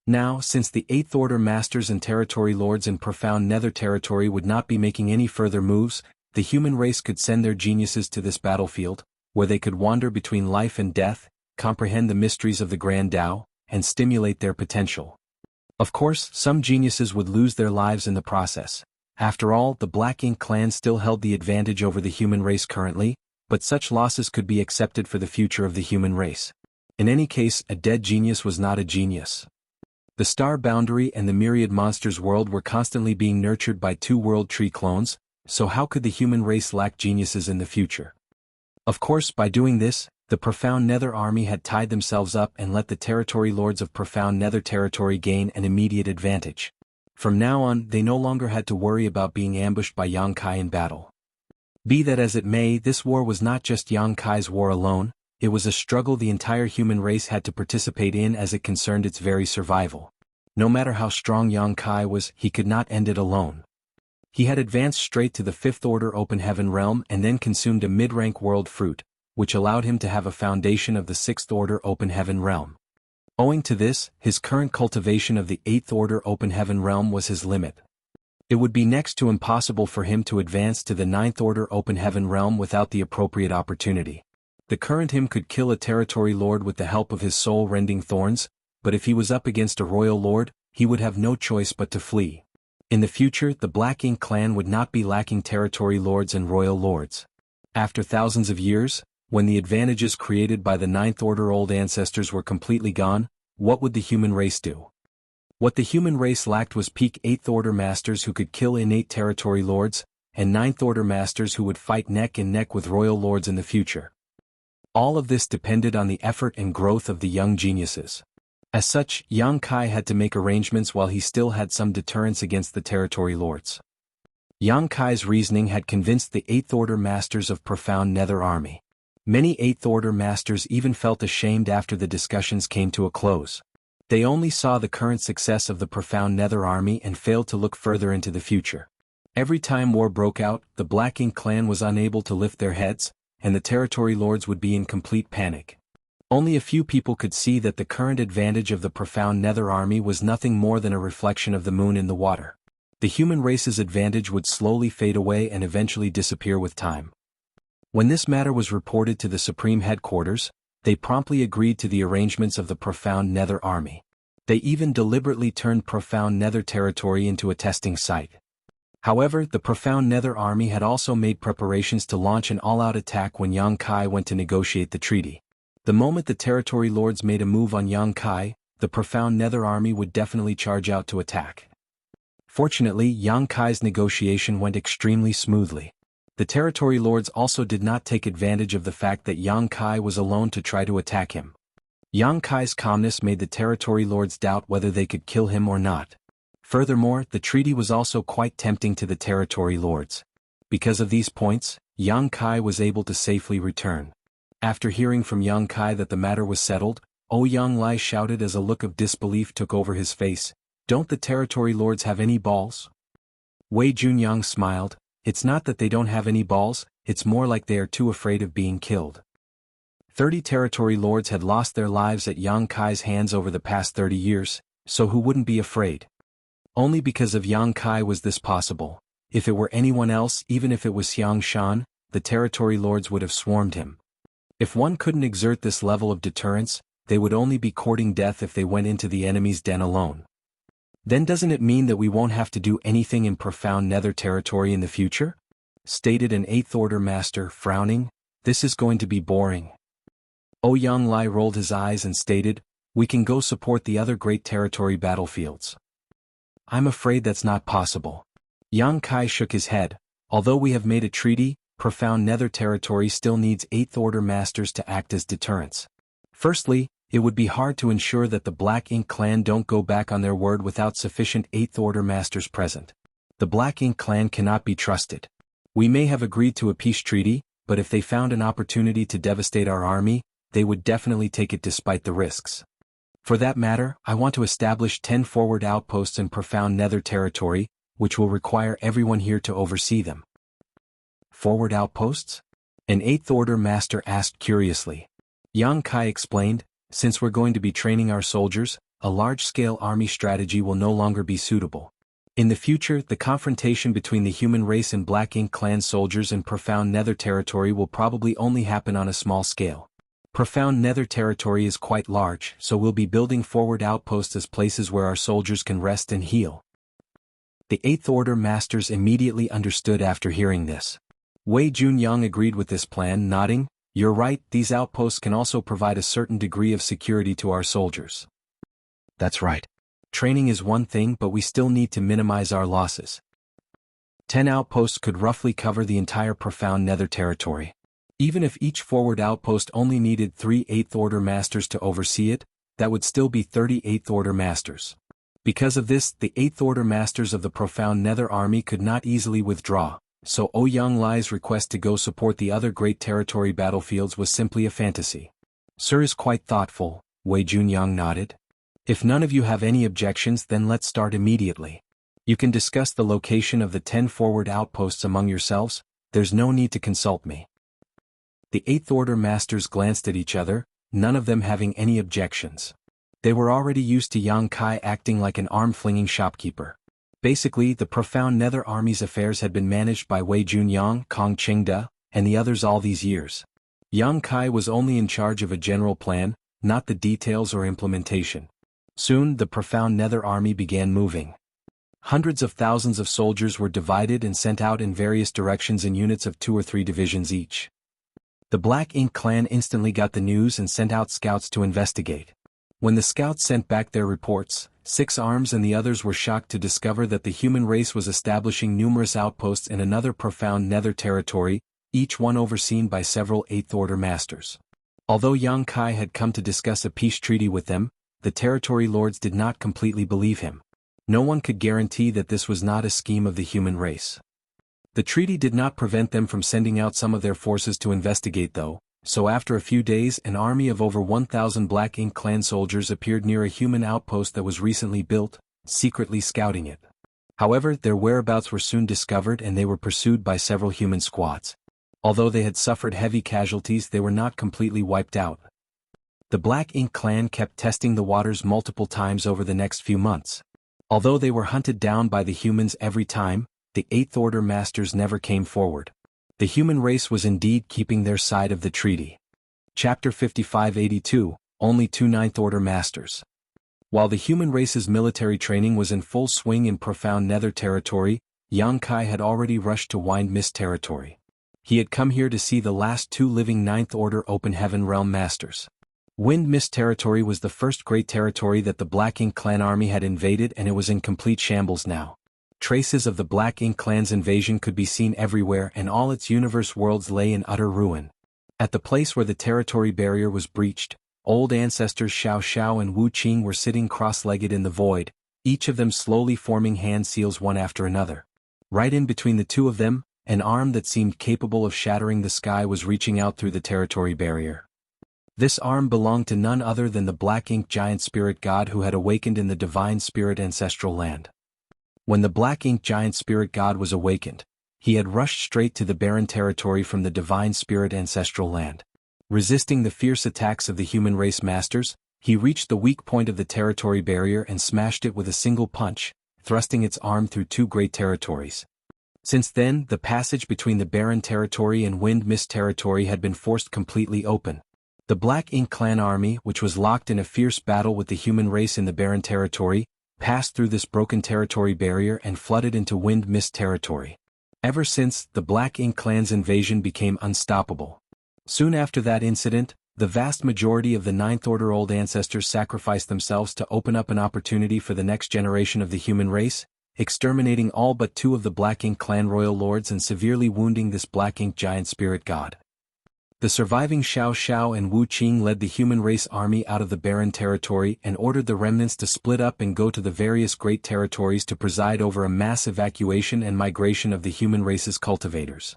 Speaker 1: Now, since the Eighth Order Masters and Territory Lords in profound Nether territory would not be making any further moves, the human race could send their geniuses to this battlefield, where they could wander between life and death, comprehend the mysteries of the Grand Tao, and stimulate their potential. Of course, some geniuses would lose their lives in the process. After all, the Black Ink Clan still held the advantage over the human race currently, but such losses could be accepted for the future of the human race. In any case, a dead genius was not a genius. The Star Boundary and the Myriad Monsters world were constantly being nurtured by 2 World Tree clones, so how could the human race lack geniuses in the future? Of course, by doing this, the profound Nether army had tied themselves up and let the Territory Lords of profound Nether territory gain an immediate advantage. From now on, they no longer had to worry about being ambushed by Yang Kai in battle. Be that as it may, this war was not just Yang Kai's war alone, it was a struggle the entire human race had to participate in as it concerned its very survival. No matter how strong Yang Kai was, he could not end it alone. He had advanced straight to the Fifth Order Open Heaven realm and then consumed a mid-rank world fruit, which allowed him to have a foundation of the Sixth Order Open Heaven realm. Owing to this, his current cultivation of the Eighth Order Open Heaven realm was his limit. It would be next to impossible for him to advance to the Ninth Order Open Heaven realm without the appropriate opportunity. The current him could kill a Territory Lord with the help of his soul-rending thorns, but if he was up against a Royal Lord, he would have no choice but to flee. In the future, the Black Ink Clan would not be lacking Territory Lords and Royal Lords. After thousands of years, when the advantages created by the Ninth Order old ancestors were completely gone, what would the human race do? What the human race lacked was peak Eighth Order Masters who could kill innate Territory Lords, and Ninth Order Masters who would fight neck and neck with Royal Lords in the future. All of this depended on the effort and growth of the young geniuses. As such, Yang Kai had to make arrangements while he still had some deterrence against the Territory Lords. Yang Kai's reasoning had convinced the Eighth Order Masters of profound Nether army. Many Eighth Order Masters even felt ashamed after the discussions came to a close. They only saw the current success of the profound Nether army and failed to look further into the future. Every time war broke out, the Black Ink Clan was unable to lift their heads, and the Territory Lords would be in complete panic. Only a few people could see that the current advantage of the profound Nether army was nothing more than a reflection of the moon in the water. The human race's advantage would slowly fade away and eventually disappear with time. When this matter was reported to the Supreme Headquarters, they promptly agreed to the arrangements of the profound Nether army. They even deliberately turned profound Nether territory into a testing site. However, the profound Nether army had also made preparations to launch an all-out attack when Yang Kai went to negotiate the treaty. The moment the territory lords made a move on Yang Kai, the profound Nether army would definitely charge out to attack. Fortunately, Yang Kai's negotiation went extremely smoothly. The territory lords also did not take advantage of the fact that Yang Kai was alone to try to attack him. Yang Kai's calmness made the territory lords doubt whether they could kill him or not. Furthermore, the treaty was also quite tempting to the territory lords. Because of these points, Yang Kai was able to safely return. After hearing from Yang Kai that the matter was settled, Yang Lai shouted as a look of disbelief took over his face, "Don't the territory lords have any balls?" Wei Junyang smiled, "It's not that they don't have any balls, it's more like they are too afraid of being killed." 30 territory lords had lost their lives at Yang Kai's hands over the past 30 years, so who wouldn't be afraid? Only because of Yang Kai was this possible. If it were anyone else, even if it was Xiang Shan, the territory lords would have swarmed him. If one couldn't exert this level of deterrence, they would only be courting death if they went into the enemy's den alone. Then doesn't it mean that we won't have to do anything in profound Nether territory in the future? Stated an 8th Order master, frowning, "This is going to be boring." Yang Lai rolled his eyes and stated, "We can go support the other great territory battlefields." "I'm afraid that's not possible." Yang Kai shook his head, "Although we have made a treaty, profound Nether territory still needs 8th Order masters to act as deterrents. Firstly, it would be hard to ensure that the Black Ink clan don't go back on their word without sufficient 8th Order masters present. The Black Ink clan cannot be trusted. We may have agreed to a peace treaty, but if they found an opportunity to devastate our army, they would definitely take it despite the risks. For that matter, I want to establish 10 forward outposts in profound Nether territory, which will require everyone here to oversee them." "Forward outposts?" an 8th Order master asked curiously. Yang Kai explained, "Since we're going to be training our soldiers, a large-scale army strategy will no longer be suitable. In the future, the confrontation between the human race and Black Ink clan soldiers in profound Nether territory will probably only happen on a small scale. Profound Nether territory is quite large, so we'll be building forward outposts as places where our soldiers can rest and heal." The 8th Order masters immediately understood after hearing this. Wei Junyang agreed with this plan, nodding, "You're right, these outposts can also provide a certain degree of security to our soldiers." "That's right. Training is one thing, but we still need to minimize our losses. 10 outposts could roughly cover the entire profound Nether territory. Even if each forward outpost only needed 3 8th Order masters to oversee it, that would still be 30 8th Order masters. Because of this, the 8th Order masters of the profound Nether army could not easily withdraw, so Yang Lai's request to go support the other great territory battlefields was simply a fantasy. "Sir is quite thoughtful," Wei Junyang nodded. "If none of you have any objections, then let's start immediately. You can discuss the location of the 10 forward outposts among yourselves, there's no need to consult me." The 8th Order masters glanced at each other, none of them having any objections. They were already used to Yang Kai acting like an arm-flinging shopkeeper. Basically, the profound Nether army's affairs had been managed by Wei Junyang, Kong Qingda, and the others all these years. Yang Kai was only in charge of a general plan, not the details or implementation. Soon, the profound Nether army began moving. Hundreds of thousands of soldiers were divided and sent out in various directions in units of 2 or 3 divisions each. The Black Ink clan instantly got the news and sent out scouts to investigate. When the scouts sent back their reports, 6 Arms and the others were shocked to discover that the human race was establishing numerous outposts in another profound Nether territory, each one overseen by several 8th Order masters. Although Yang Kai had come to discuss a peace treaty with them, the territory lords did not completely believe him. No one could guarantee that this was not a scheme of the human race. The treaty did not prevent them from sending out some of their forces to investigate though, so after a few days an army of over 1,000 Black Ink clan soldiers appeared near a human outpost that was recently built, secretly scouting it. However, their whereabouts were soon discovered and they were pursued by several human squads. Although they had suffered heavy casualties, they were not completely wiped out. The Black Ink clan kept testing the waters multiple times over the next few months. Although they were hunted down by the humans every time, the Eighth Order Masters never came forward. The human race was indeed keeping their side of the treaty. Chapter 5582, Only Two Ninth Order Masters. While the human race's military training was in full swing in profound nether territory, Yang Kai had already rushed to Wind Mist territory. He had come here to see the last two living Ninth Order Open Heaven Realm Masters. Wind Mist territory was the first great territory that the Black Ink clan army had invaded, and it was in complete shambles now. Traces of the Black Ink clan's invasion could be seen everywhere, and all its universe worlds lay in utter ruin. At the place where the territory barrier was breached, old ancestors Xiao Xiao and Wu Qing were sitting cross-legged in the void, each of them slowly forming hand seals one after another. Right in between the two of them, an arm that seemed capable of shattering the sky was reaching out through the territory barrier. This arm belonged to none other than the Black Ink Giant Spirit God who had awakened in the Divine Spirit Ancestral Land. When the Black Ink Giant Spirit God was awakened, he had rushed straight to the barren territory from the Divine Spirit Ancestral Land. Resisting the fierce attacks of the human race masters, he reached the weak point of the territory barrier and smashed it with a single punch, thrusting its arm through two great territories. Since then, the passage between the barren territory and Wind Mist territory had been forced completely open. The Black Ink clan army, which was locked in a fierce battle with the human race in the barren territory, passed through this broken territory barrier and flooded into Wind Mist territory. Ever since, the Black Ink clan's invasion became unstoppable. Soon after that incident, the vast majority of the Ninth Order Old Ancestors sacrificed themselves to open up an opportunity for the next generation of the human race, exterminating all but two of the Black Ink clan royal lords and severely wounding this Black Ink Giant Spirit God. The surviving Xiao Xiao and Wu Qing led the human race army out of the barren territory and ordered the remnants to split up and go to the various great territories to preside over a mass evacuation and migration of the human race's cultivators.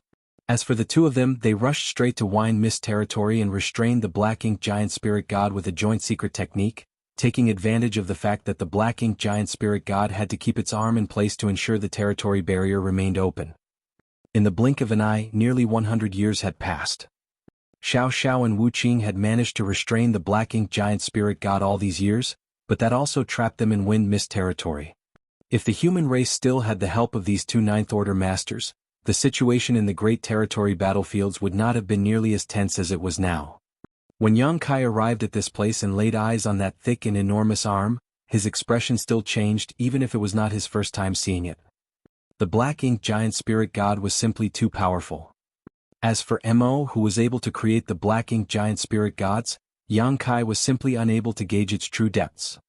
Speaker 1: As for the two of them, they rushed straight to Wind Mist territory and restrained the Black Ink Giant Spirit God with a joint secret technique, taking advantage of the fact that the Black Ink Giant Spirit God had to keep its arm in place to ensure the territory barrier remained open. In the blink of an eye, nearly 100 years had passed. Xiao Xiao and Wu Qing had managed to restrain the Black Ink Giant Spirit God all these years, but that also trapped them in Wind Mist territory. If the human race still had the help of these two Ninth Order Masters, the situation in the great territory battlefields would not have been nearly as tense as it was now. When Yang Kai arrived at this place and laid eyes on that thick and enormous arm, his expression still changed even if it was not his first time seeing it. The Black Ink Giant Spirit God was simply too powerful. As for Mo, who was able to create the Black Ink Giant Spirit Gods, Yang Kai was simply unable to gauge its true depths.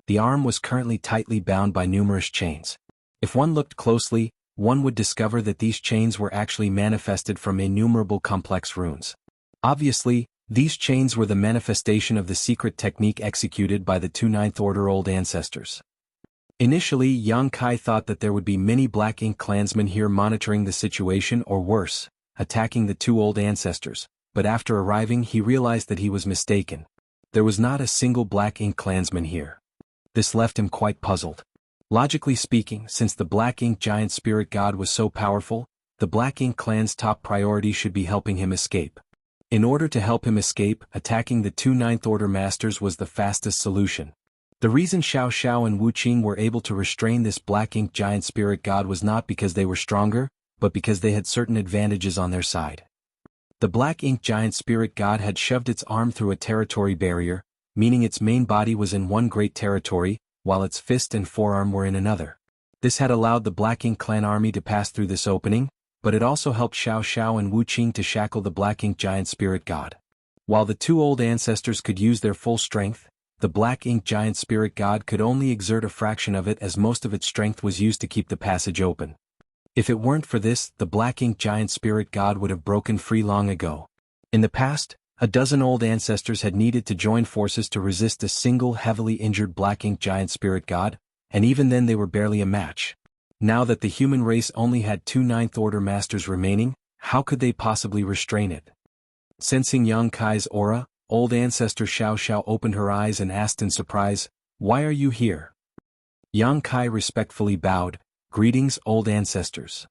Speaker 1: The arm was currently tightly bound by numerous chains. If one looked closely, one would discover that these chains were actually manifested from innumerable complex runes. Obviously, these chains were the manifestation of the secret technique executed by the two Ninth Order Old Ancestors. Initially, Yang Kai thought that there would be many Black Ink clansmen here monitoring the situation, or worse, attacking the two old ancestors, but after arriving he realized that he was mistaken. There was not a single Black Ink clansman here. This left him quite puzzled. Logically speaking, since the Black Ink Giant Spirit God was so powerful, the Black Ink clan's top priority should be helping him escape. In order to help him escape, attacking the two Ninth Order Masters was the fastest solution. The reason Xiao Xiao and Wu Qing were able to restrain this Black Ink Giant Spirit God was not because they were stronger, but because they had certain advantages on their side. The Black Ink Giant Spirit God had shoved its arm through a territory barrier, meaning its main body was in one great territory, while its fist and forearm were in another. This had allowed the Black Ink clan army to pass through this opening, but it also helped Xiao Xiao and Wu Qing to shackle the Black Ink Giant Spirit God. While the two old ancestors could use their full strength, the Black Ink Giant Spirit God could only exert a fraction of it, as most of its strength was used to keep the passage open. If it weren't for this, the Black Ink Giant Spirit God would have broken free long ago. In the past, a dozen old ancestors had needed to join forces to resist a single heavily injured Black Ink Giant Spirit God, and even then they were barely a match. Now that the human race only had two Ninth Order Masters remaining, how could they possibly restrain it? Sensing Yang Kai's aura, old ancestor Xiao Xiao opened her eyes and asked in surprise, "Why are you here?" Yang Kai respectfully bowed, "Greetings, old ancestors."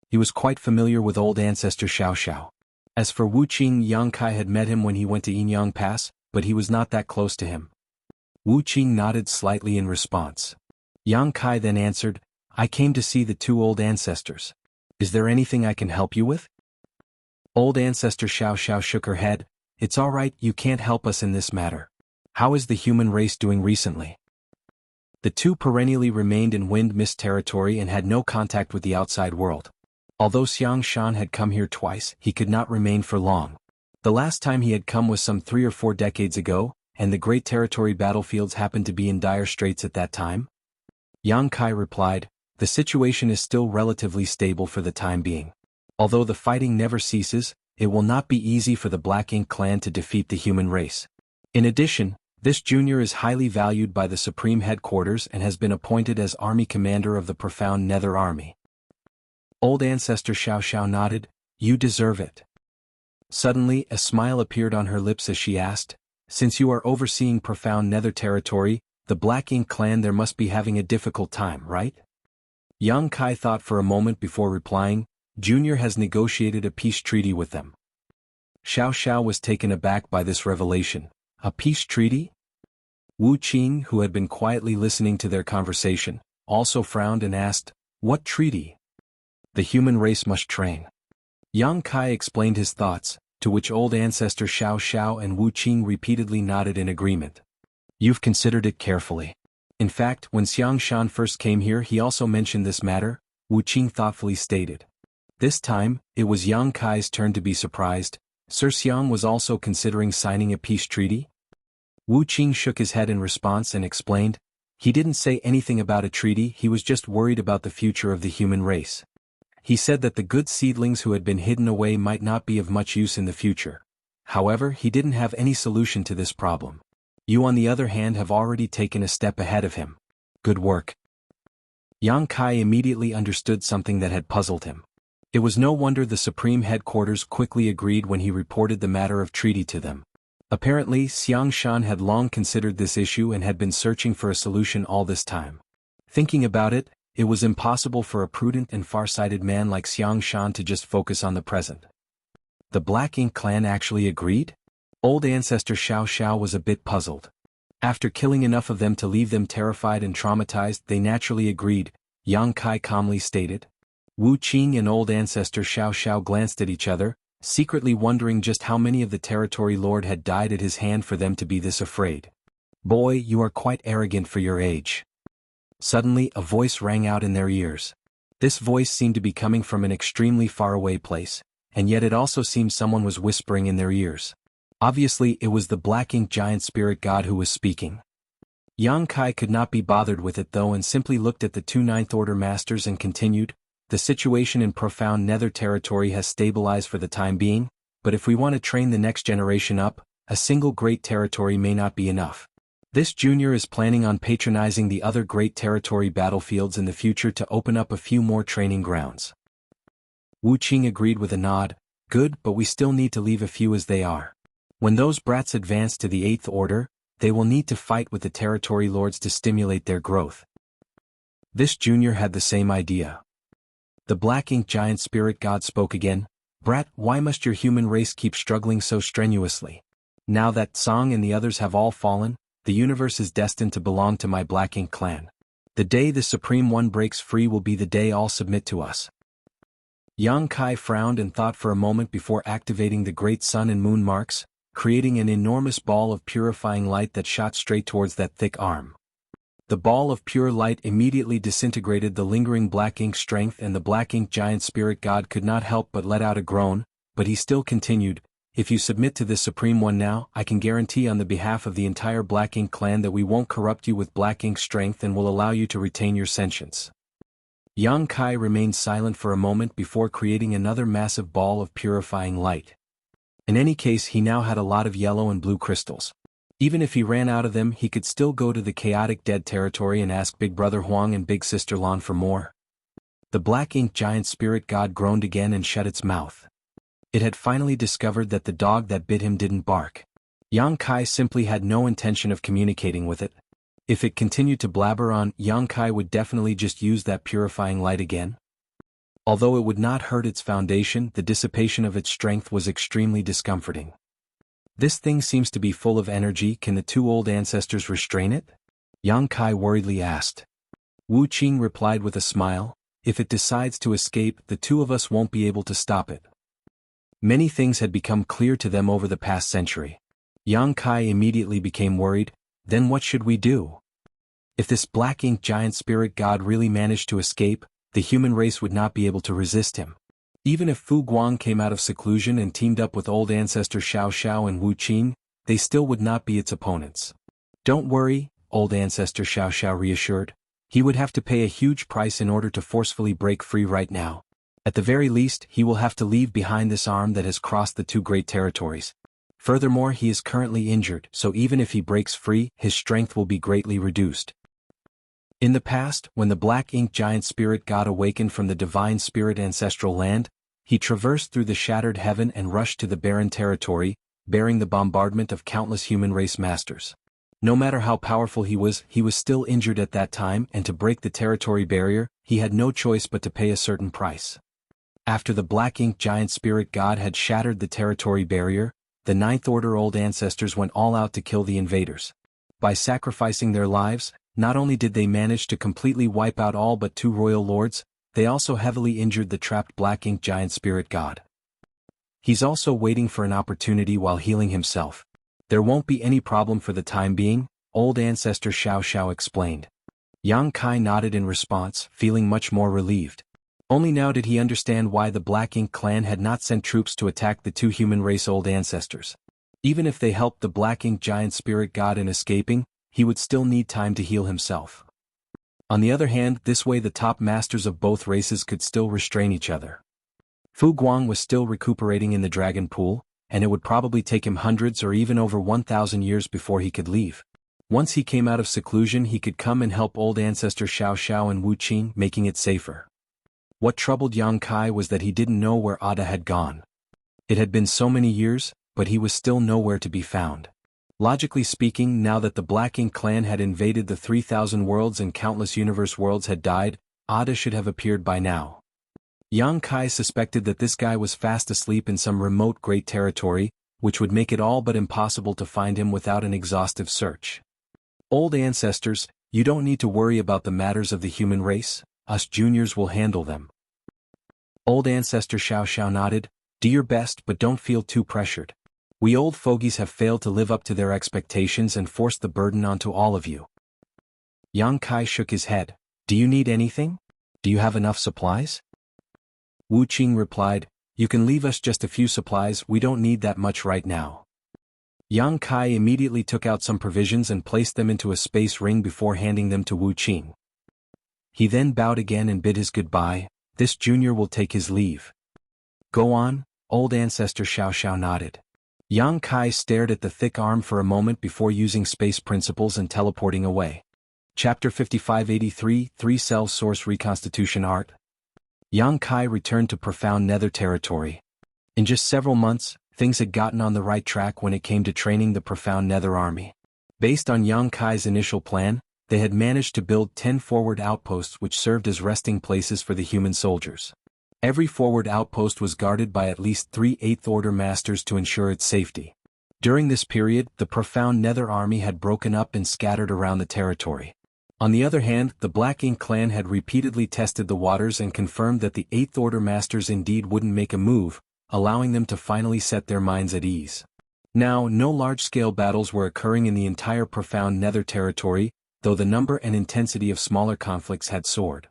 Speaker 1: He was quite familiar with old ancestor Xiao Xiao. As for Wu Qing, Yang Kai had met him when he went to Yinyang Pass, but he was not that close to him. Wu Qing nodded slightly in response. Yang Kai then answered, I came to see the two old ancestors. Is there anything I can help you with? Old ancestor Xiao Xiao shook her head. It's all right, you can't help us in this matter. How is the human race doing recently? The two perennially remained in wind mist territory and had no contact with the outside world. Although Xiang Shan had come here twice, he could not remain for long. The last time he had come was some 3 or 4 decades ago, and the great territory battlefields happened to be in dire straits at that time. Yang Kai replied, the situation is still relatively stable for the time being. Although the fighting never ceases, it will not be easy for the Black Ink clan to defeat the human race. In addition, this junior is highly valued by the Supreme Headquarters and has been appointed as Army Commander of the Profound Nether Army. Old Ancestor Xiao Xiao nodded, you deserve it. Suddenly, a smile appeared on her lips as she asked, since you are overseeing Profound Nether territory, the Black Ink clan there must be having a difficult time, right? Yang Kai thought for a moment before replying, Junior has negotiated a peace treaty with them. Xiao Xiao was taken aback by this revelation. A peace treaty? Wu Qing, who had been quietly listening to their conversation, also frowned and asked, what treaty? The human race must train. Yang Kai explained his thoughts, to which old ancestor Xiao Xiao and Wu Qing repeatedly nodded in agreement. You've considered it carefully. In fact, when Xiang Shan first came here he also mentioned this matter, Wu Qing thoughtfully stated. This time, it was Yang Kai's turn to be surprised. Sir Xiang was also considering signing a peace treaty? Wu Qing shook his head in response and explained, he didn't say anything about a treaty, he was just worried about the future of the human race. He said that the good seedlings who had been hidden away might not be of much use in the future. However, he didn't have any solution to this problem. You on the other hand have already taken a step ahead of him. Good work. Yang Kai immediately understood something that had puzzled him. It was no wonder the Supreme Headquarters quickly agreed when he reported the matter of treaty to them. Apparently, Xiang Shan had long considered this issue and had been searching for a solution all this time. Thinking about it, it was impossible for a prudent and far-sighted man like Xiang Shan to just focus on the present. The Black Ink clan actually agreed? Old ancestor Xiao Xiao was a bit puzzled. After killing enough of them to leave them terrified and traumatized, they naturally agreed, Yang Kai calmly stated. Wu Qing and old ancestor Xiao Xiao glanced at each other, secretly wondering just how many of the territory lord had died at his hand for them to be this afraid. Boy, you are quite arrogant for your age. Suddenly, a voice rang out in their ears. This voice seemed to be coming from an extremely faraway place, and yet it also seemed someone was whispering in their ears. Obviously, it was the Black Ink giant spirit god who was speaking. Yang Kai could not be bothered with it though and simply looked at the two Ninth Order masters and continued, the situation in Profound Nether territory has stabilized for the time being, but if we want to train the next generation up, a single great territory may not be enough. This junior is planning on patronizing the other great territory battlefields in the future to open up a few more training grounds. Wu Qing agreed with a nod, good, but we still need to leave a few as they are. When those brats advance to the Eighth Order, they will need to fight with the territory lords to stimulate their growth. This junior had the same idea. The Black Ink giant spirit god spoke again, Brat, why must your human race keep struggling so strenuously? Now that Song and the others have all fallen, the universe is destined to belong to my Black Ink clan. The day the Supreme One breaks free will be the day all submit to us. Yang Kai frowned and thought for a moment before activating the great sun and moon marks, creating an enormous ball of purifying light that shot straight towards that thick arm. The ball of pure light immediately disintegrated the lingering Black Ink strength and the Black Ink giant spirit god could not help but let out a groan, but he still continued, if you submit to this Supreme One now, I can guarantee on the behalf of the entire Black Ink clan that we won't corrupt you with Black Ink strength and will allow you to retain your sentience. Yang Kai remained silent for a moment before creating another massive ball of purifying light. In any case, he now had a lot of yellow and blue crystals. Even if he ran out of them, he could still go to the chaotic dead territory and ask Big Brother Huang and Big Sister Lan for more. The Black Ink giant spirit god groaned again and shut its mouth. It had finally discovered that the dog that bit him didn't bark. Yang Kai simply had no intention of communicating with it. If it continued to blabber on, Yang Kai would definitely just use that purifying light again. Although it would not hurt its foundation, the dissipation of its strength was extremely discomforting. This thing seems to be full of energy. Can the two old ancestors restrain it? Yang Kai worriedly asked. Wu Qing replied with a smile, if it decides to escape, the two of us won't be able to stop it. Many things had become clear to them over the past century. Yang Kai immediately became worried. Then what should we do? If this black ink giant spirit god really managed to escape, the human race would not be able to resist him. Even if Fu Guang came out of seclusion and teamed up with old ancestor Xiao Xiao and Wu Qing, they still would not be its opponents. Don't worry, old ancestor Xiao Xiao reassured. He would have to pay a huge price in order to forcefully break free right now. At the very least, he will have to leave behind this arm that has crossed the two great territories. Furthermore, he is currently injured, so even if he breaks free, his strength will be greatly reduced. In the past, when the black ink giant spirit god awakened from the divine spirit ancestral land, he traversed through the shattered heaven and rushed to the barren territory, bearing the bombardment of countless human race masters. No matter how powerful he was still injured at that time, and to break the territory barrier, he had no choice but to pay a certain price. After the black ink giant spirit god had shattered the territory barrier, the Ninth Order old ancestors went all out to kill the invaders. By sacrificing their lives, not only did they manage to completely wipe out all but two royal lords, they also heavily injured the trapped black ink giant spirit god. He's also waiting for an opportunity while healing himself. There won't be any problem for the time being, old ancestor Xiao Xiao explained. Yang Kai nodded in response, feeling much more relieved. Only now did he understand why the Black Ink clan had not sent troops to attack the two human race old ancestors. Even if they helped the Black Ink giant spirit god in escaping, he would still need time to heal himself. On the other hand, this way the top masters of both races could still restrain each other. Fu Guang was still recuperating in the dragon pool, and it would probably take him hundreds or even over 1,000 years before he could leave. Once he came out of seclusion, he could come and help old ancestor Xiao Xiao and Wu Qing, making it safer. What troubled Yang Kai was that he didn't know where Ada had gone. It had been so many years, but he was still nowhere to be found. Logically speaking, now that the Black Ink clan had invaded the 3,000 worlds and countless universe worlds had died, Ada should have appeared by now. Yang Kai suspected that this guy was fast asleep in some remote great territory, which would make it all but impossible to find him without an exhaustive search. Old ancestors, you don't need to worry about the matters of the human race, us juniors will handle them. Old ancestor Xiao Xiao nodded, do your best but don't feel too pressured. We old fogies have failed to live up to their expectations and forced the burden onto all of you. Yang Kai shook his head. Do you need anything? Do you have enough supplies? Wu Qing replied, you can leave us just a few supplies, we don't need that much right now. Yang Kai immediately took out some provisions and placed them into a space ring before handing them to Wu Qing. He then bowed again and bid his goodbye. This junior will take his leave. Go on, old ancestor Xiao Xiao nodded. Yang Kai stared at the thick arm for a moment before using space principles and teleporting away. Chapter 5583, 3-Cell Source Reconstitution Art. Yang Kai returned to profound nether territory. In just several months, things had gotten on the right track when it came to training the profound nether army. Based on Yang Kai's initial plan, they had managed to build 10 forward outposts which served as resting places for the human soldiers. Every forward outpost was guarded by at least 3 Eighth Order masters to ensure its safety. During this period, the profound nether army had broken up and scattered around the territory. On the other hand, the Black Ink clan had repeatedly tested the waters and confirmed that the Eighth Order masters indeed wouldn't make a move, allowing them to finally set their minds at ease. Now, no large-scale battles were occurring in the entire profound nether territory, though the number and intensity of smaller conflicts had soared.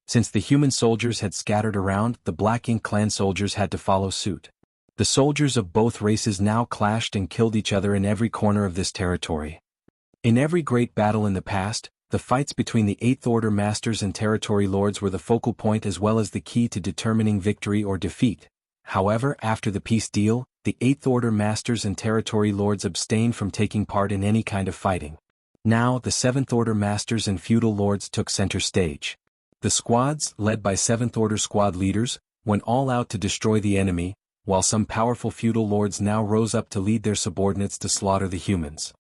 Speaker 1: Since the human soldiers had scattered around, the Black Ink clan soldiers had to follow suit. The soldiers of both races now clashed and killed each other in every corner of this territory. In every great battle in the past, the fights between the Eighth Order masters and territory lords were the focal point as well as the key to determining victory or defeat. However, after the peace deal, the Eighth Order masters and territory lords abstained from taking part in any kind of fighting. Now, the Seventh Order masters and feudal lords took center stage. The squads, led by Seventh Order squad leaders, went all out to destroy the enemy, while some powerful feudal lords now rose up to lead their subordinates to slaughter the humans.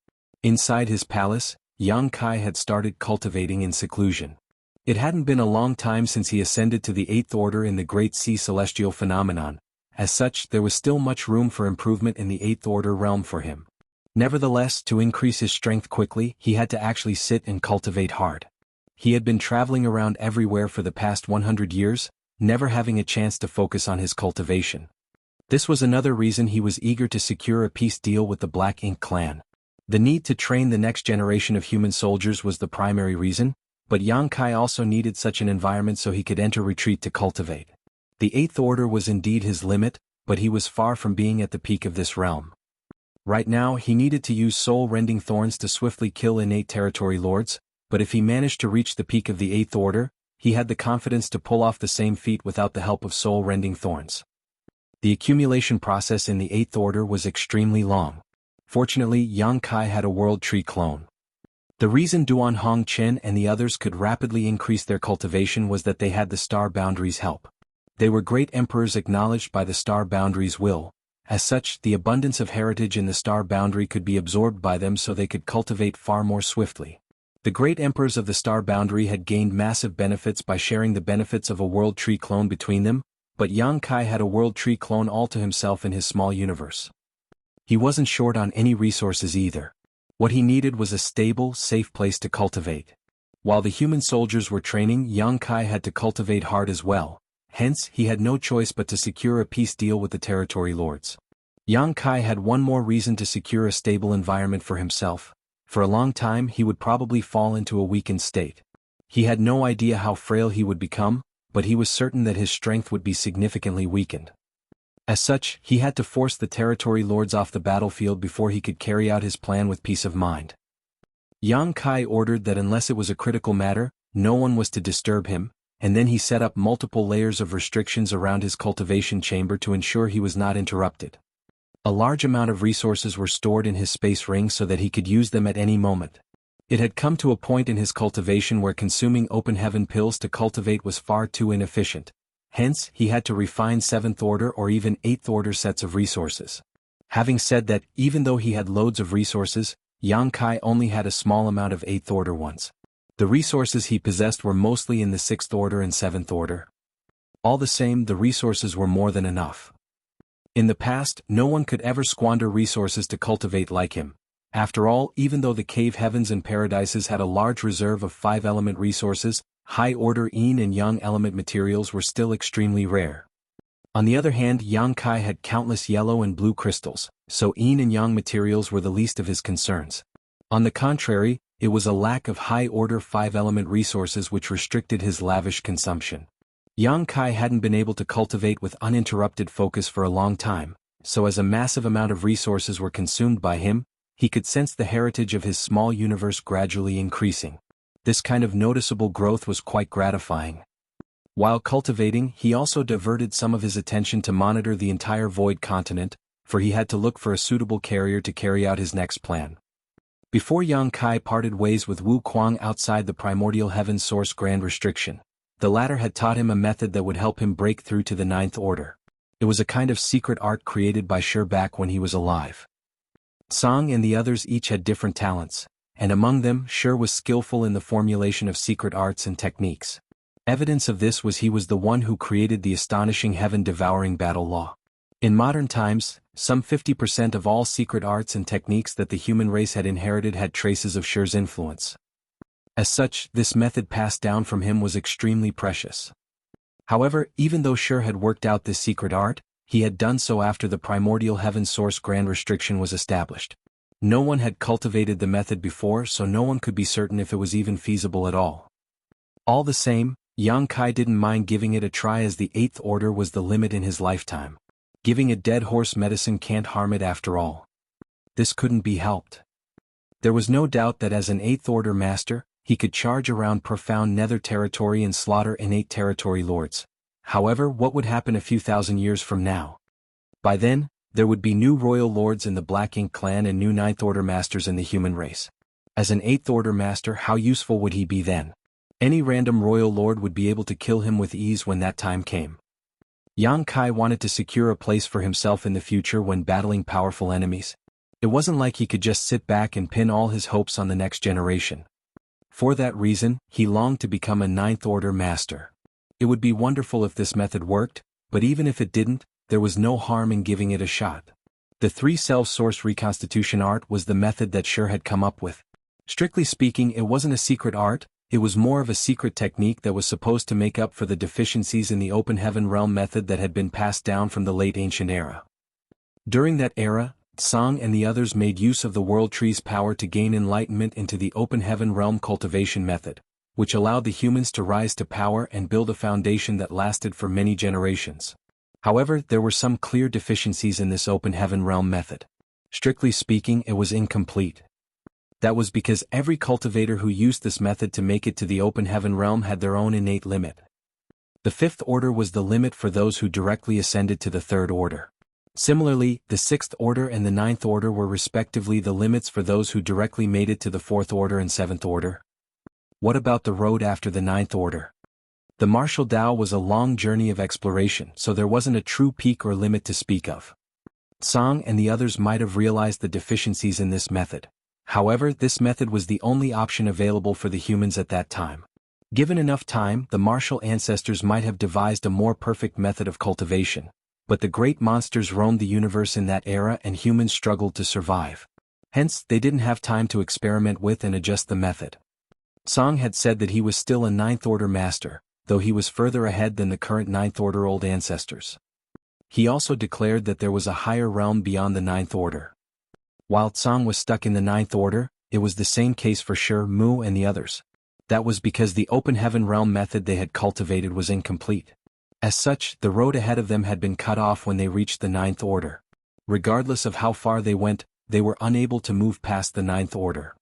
Speaker 1: Inside his palace, Yang Kai had started cultivating in seclusion. It hadn't been a long time since he ascended to the Eighth Order in the Great Sea Celestial Phenomenon, As such, there was still much room for improvement in the 8th Order realm for him. Nevertheless, to increase his strength quickly, he had to actually sit and cultivate hard. He had been traveling around everywhere for the past 100 years, never having a chance to focus on his cultivation. This was another reason he was eager to secure a peace deal with the Black Ink clan. The need to train the next generation of human soldiers was the primary reason, but Yang Kai also needed such an environment so he could enter retreat to cultivate. The 8th Order was indeed his limit, but he was far from being at the peak of this realm. Right now he needed to use soul-rending thorns to swiftly kill innate territory lords, but if he managed to reach the peak of the 8th Order, he had the confidence to pull off the same feat without the help of soul-rending thorns. The accumulation process in the 8th Order was extremely long. Fortunately, Yang Kai had a World Tree clone. The reason Duan Hong Chen and the others could rapidly increase their cultivation was that they had the Star Boundary's help. They were great emperors acknowledged by the Star Boundary's will. As such, the abundance of heritage in the Star Boundary could be absorbed by them so they could cultivate far more swiftly. The great emperors of the Star Boundary had gained massive benefits by sharing the benefits of a World Tree clone between them, but Yang Kai had a World Tree clone all to himself in his small universe. He wasn't short on any resources either. What he needed was a stable, safe place to cultivate. While the human soldiers were training, Yang Kai had to cultivate hard as well. Hence, he had no choice but to secure a peace deal with the territory lords. Yang Kai had one more reason to secure a stable environment for himself. For a long time he would probably fall into a weakened state. He had no idea how frail he would become, but he was certain that his strength would be significantly weakened. As such, he had to force the territory lords off the battlefield before he could carry out his plan with peace of mind. Yang Kai ordered that unless it was a critical matter, no one was to disturb him, and then he set up multiple layers of restrictions around his cultivation chamber to ensure he was not interrupted. A large amount of resources were stored in his space ring so that he could use them at any moment. It had come to a point in his cultivation where consuming open heaven pills to cultivate was far too inefficient. Hence, he had to refine 7th Order or even 8th Order sets of resources. Having said that, even though he had loads of resources, Yang Kai only had a small amount of 8th Order ones. The resources he possessed were mostly in the 6th Order and 7th Order. All the same, the resources were more than enough. In the past, no one could ever squander resources to cultivate like him. After all, even though the cave heavens and paradises had a large reserve of 5-element resources, high-order yin and yang element materials were still extremely rare. On the other hand, Yang Kai had countless yellow and blue crystals, so yin and yang materials were the least of his concerns. On the contrary, it was a lack of high-order 5-element resources which restricted his lavish consumption. Yang Kai hadn't been able to cultivate with uninterrupted focus for a long time, so as a massive amount of resources were consumed by him, he could sense the heritage of his small universe gradually increasing. This kind of noticeable growth was quite gratifying. While cultivating, he also diverted some of his attention to monitor the entire Void continent, for he had to look for a suitable carrier to carry out his next plan. Before Yang Kai parted ways with Wu Kuang outside the Primordial Heaven Source Grand Restriction, the latter had taught him a method that would help him break through to the 9th Order. It was a kind of secret art created by Shi back when he was alive. Song and the others each had different talents, and among them Shi was skillful in the formulation of secret arts and techniques. Evidence of this was he was the one who created the astonishing heaven-devouring battle law. In modern times, some 50% of all secret arts and techniques that the human race had inherited had traces of Shi's influence. As such, this method passed down from him was extremely precious. However, even though Shi had worked out this secret art, he had done so after the Primordial Heaven Source Grand Restriction was established. No one had cultivated the method before, so no one could be certain if it was even feasible at all. All the same, Yang Kai didn't mind giving it a try as the 8th Order was the limit in his lifetime. Giving a dead horse medicine can't harm it after all. This couldn't be helped. There was no doubt that as an 8th Order master, he could charge around profound nether territory and slaughter innate territory lords. However, what would happen a few thousand years from now? By then, there would be new royal lords in the Black Ink clan and new 9th Order masters in the human race. As an 8th Order master, how useful would he be then? Any random royal lord would be able to kill him with ease when that time came. Yang Kai wanted to secure a place for himself in the future when battling powerful enemies. It wasn't like he could just sit back and pin all his hopes on the next generation. For that reason, he longed to become a 9th Order master. It would be wonderful if this method worked, but even if it didn't, there was no harm in giving it a shot. The three-cell source reconstitution art was the method that Sure had come up with. Strictly speaking, it wasn't a secret art, it was more of a secret technique that was supposed to make up for the deficiencies in the open heaven realm method that had been passed down from the late ancient era. During that era, Song and the others made use of the world tree's power to gain enlightenment into the open heaven realm cultivation method, which allowed the humans to rise to power and build a foundation that lasted for many generations. However, there were some clear deficiencies in this open heaven realm method. Strictly speaking, it was incomplete. That was because every cultivator who used this method to make it to the open heaven realm had their own innate limit. The fifth order was the limit for those who directly ascended to the third order. Similarly, the sixth order and the ninth order were respectively the limits for those who directly made it to the fourth order and seventh order. What about the road after the ninth order? The martial Dao was a long journey of exploration, so there wasn't a true peak or limit to speak of. Song and the others might have realized the deficiencies in this method. However, this method was the only option available for the humans at that time. Given enough time, the martial ancestors might have devised a more perfect method of cultivation. But the great monsters roamed the universe in that era and humans struggled to survive. Hence, they didn't have time to experiment with and adjust the method. Song had said that he was still a ninth order master, though he was further ahead than the current ninth order old ancestors. He also declared that there was a higher realm beyond the ninth order. While Song was stuck in the ninth order, it was the same case for Sure, Mu and the others. That was because the open heaven realm method they had cultivated was incomplete. As such, the road ahead of them had been cut off when they reached the ninth order. Regardless of how far they went, they were unable to move past the ninth order.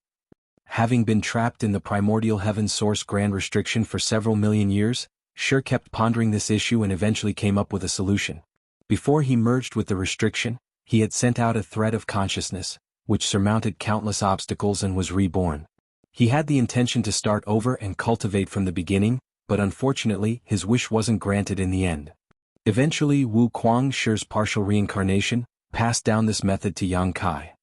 Speaker 1: Having been trapped in the primordial heaven source grand restriction for several million years, Sure kept pondering this issue and eventually came up with a solution. Before he merged with the restriction, he had sent out a thread of consciousness, which surmounted countless obstacles and was reborn. He had the intention to start over and cultivate from the beginning, but unfortunately, his wish wasn't granted in the end. Eventually, Wu Kuang, Shi's partial reincarnation, passed down this method to Yang Kai.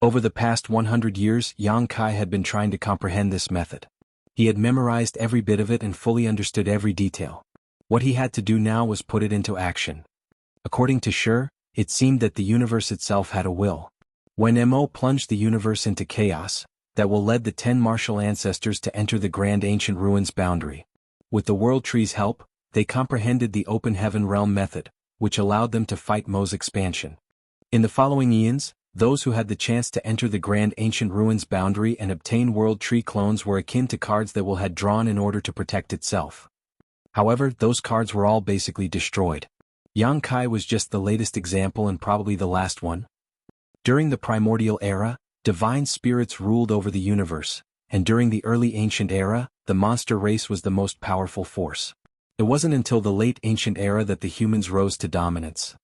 Speaker 1: Over the past 100 years, Yang Kai had been trying to comprehend this method. He had memorized every bit of it and fully understood every detail. What he had to do now was put it into action. According to Shi, it seemed that the universe itself had a will. When Mo plunged the universe into chaos, that will led the 10 martial ancestors to enter the grand ancient ruins boundary. With the world tree's help, they comprehended the open heaven realm method, which allowed them to fight Mo's expansion. In the following eons, those who had the chance to enter the grand ancient ruins boundary and obtain world tree clones were akin to cards that will had drawn in order to protect itself. However, those cards were all basically destroyed. Yang Kai was just the latest example and probably the last one. During the primordial era, divine spirits ruled over the universe, and during the early ancient era, the monster race was the most powerful force. It wasn't until the late ancient era that the humans rose to dominance.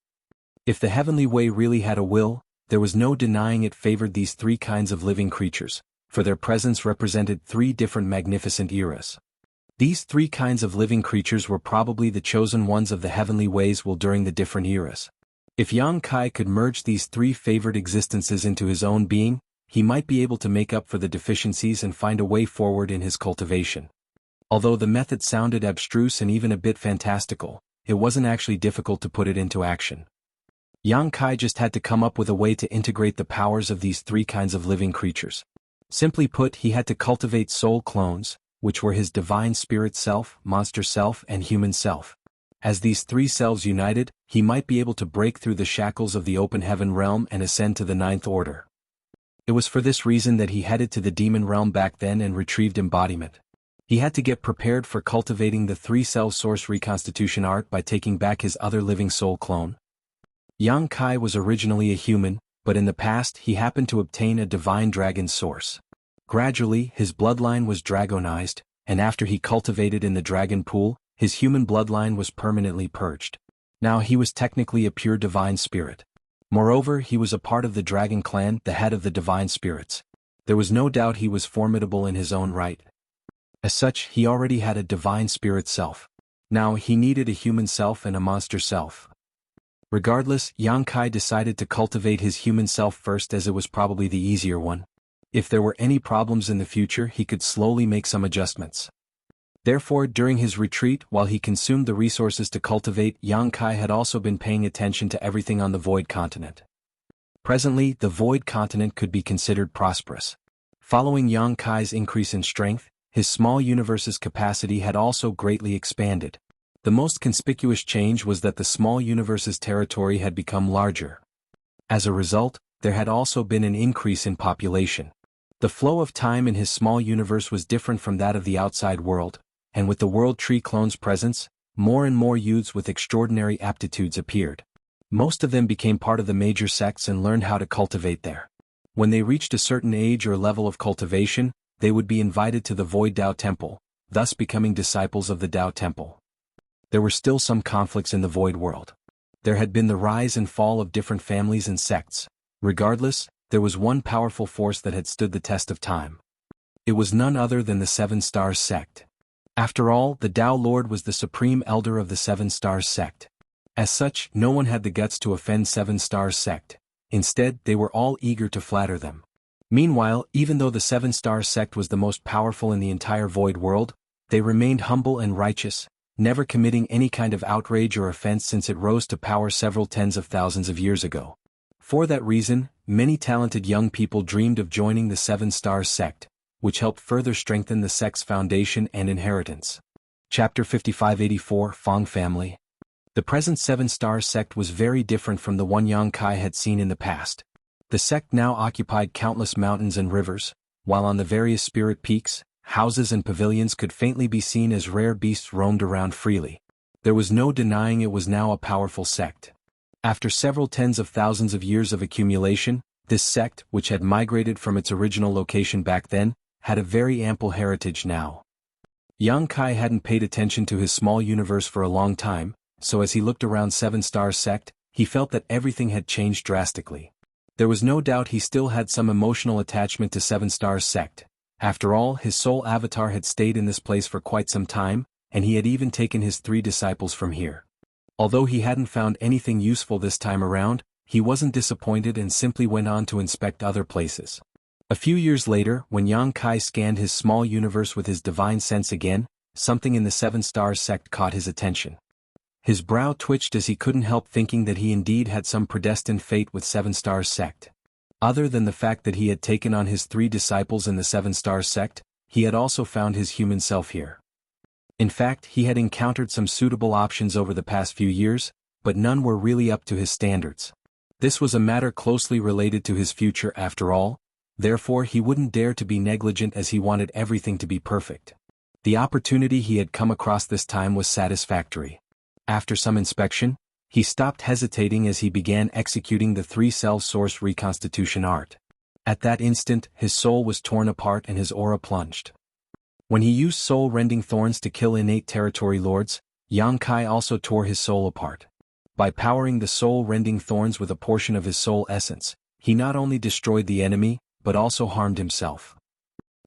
Speaker 1: If the heavenly way really had a will, there was no denying it favored these three kinds of living creatures, for their presence represented three different magnificent eras. These three kinds of living creatures were probably the chosen ones of the heavenly ways while during the different eras. If Yang Kai could merge these three favored existences into his own being, he might be able to make up for the deficiencies and find a way forward in his cultivation. Although the method sounded abstruse and even a bit fantastical, it wasn't actually difficult to put it into action. Yang Kai just had to come up with a way to integrate the powers of these three kinds of living creatures. Simply put, he had to cultivate soul clones, which were his divine spirit self, monster self, and human self. As these three selves united, he might be able to break through the shackles of the open heaven realm and ascend to the ninth order. It was for this reason that he headed to the demon realm back then and retrieved embodiment. He had to get prepared for cultivating the three-cell source reconstitution art by taking back his other living soul clone. Yang Kai was originally a human, but in the past he happened to obtain a divine dragon source. Gradually, his bloodline was dragonized, and after he cultivated in the dragon pool, his human bloodline was permanently purged. Now he was technically a pure divine spirit. Moreover, he was a part of the dragon clan, the head of the divine spirits. There was no doubt he was formidable in his own right. As such, he already had a divine spirit self. Now he needed a human self and a monster self. Regardless, Yang Kai decided to cultivate his human self first as it was probably the easier one. If there were any problems in the future, he could slowly make some adjustments. Therefore, during his retreat, while he consumed the resources to cultivate, Yang Kai had also been paying attention to everything on the Void Continent. Presently, the Void Continent could be considered prosperous. Following Yang Kai's increase in strength, his small universe's capacity had also greatly expanded. The most conspicuous change was that the small universe's territory had become larger. As a result, there had also been an increase in population. The flow of time in his small universe was different from that of the outside world, and with the World Tree clone's presence, more and more youths with extraordinary aptitudes appeared. Most of them became part of the major sects and learned how to cultivate there. When they reached a certain age or level of cultivation, they would be invited to the Void Dao Temple, thus becoming disciples of the Dao Temple. There were still some conflicts in the Void world. There had been the rise and fall of different families and sects. Regardless, there was one powerful force that had stood the test of time. It was none other than the Seven Stars sect. After all, the Tao Lord was the supreme elder of the Seven Stars sect. As such, no one had the guts to offend Seven Stars sect. Instead, they were all eager to flatter them. Meanwhile, even though the Seven Stars sect was the most powerful in the entire Void world, they remained humble and righteous, never committing any kind of outrage or offense since it rose to power several tens of thousands of years ago. For that reason, many talented young people dreamed of joining the Seven Stars sect, which helped further strengthen the sect's foundation and inheritance. Chapter 5584 Fong Family. The present Seven Stars sect was very different from the one Yang Kai had seen in the past. The sect now occupied countless mountains and rivers, while on the various spirit peaks, houses and pavilions could faintly be seen as rare beasts roamed around freely. There was no denying it was now a powerful sect. After several tens of thousands of years of accumulation, this sect, which had migrated from its original location back then, had a very ample heritage now. Yang Kai hadn't paid attention to his small universe for a long time, so as he looked around Seven Stars sect, he felt that everything had changed drastically. There was no doubt he still had some emotional attachment to Seven Stars sect. After all, his soul avatar had stayed in this place for quite some time, and he had even taken his 3 disciples from here. Although he hadn't found anything useful this time around, he wasn't disappointed and simply went on to inspect other places. A few years later, when Yang Kai scanned his small universe with his divine sense again, something in the Seven Stars sect caught his attention. His brow twitched as he couldn't help thinking that he indeed had some predestined fate with Seven Stars sect. Other than the fact that he had taken on his 3 disciples in the Seven Stars sect, he had also found his human self here. In fact, he had encountered some suitable options over the past few years, but none were really up to his standards. This was a matter closely related to his future after all, therefore he wouldn't dare to be negligent as he wanted everything to be perfect. The opportunity he had come across this time was satisfactory. After some inspection, he stopped hesitating as he began executing the 3-cell source reconstitution art. At that instant, his soul was torn apart and his aura plunged. When he used soul-rending thorns to kill innate territory lords, Yang Kai also tore his soul apart. By powering the soul-rending thorns with a portion of his soul essence, he not only destroyed the enemy, but also harmed himself.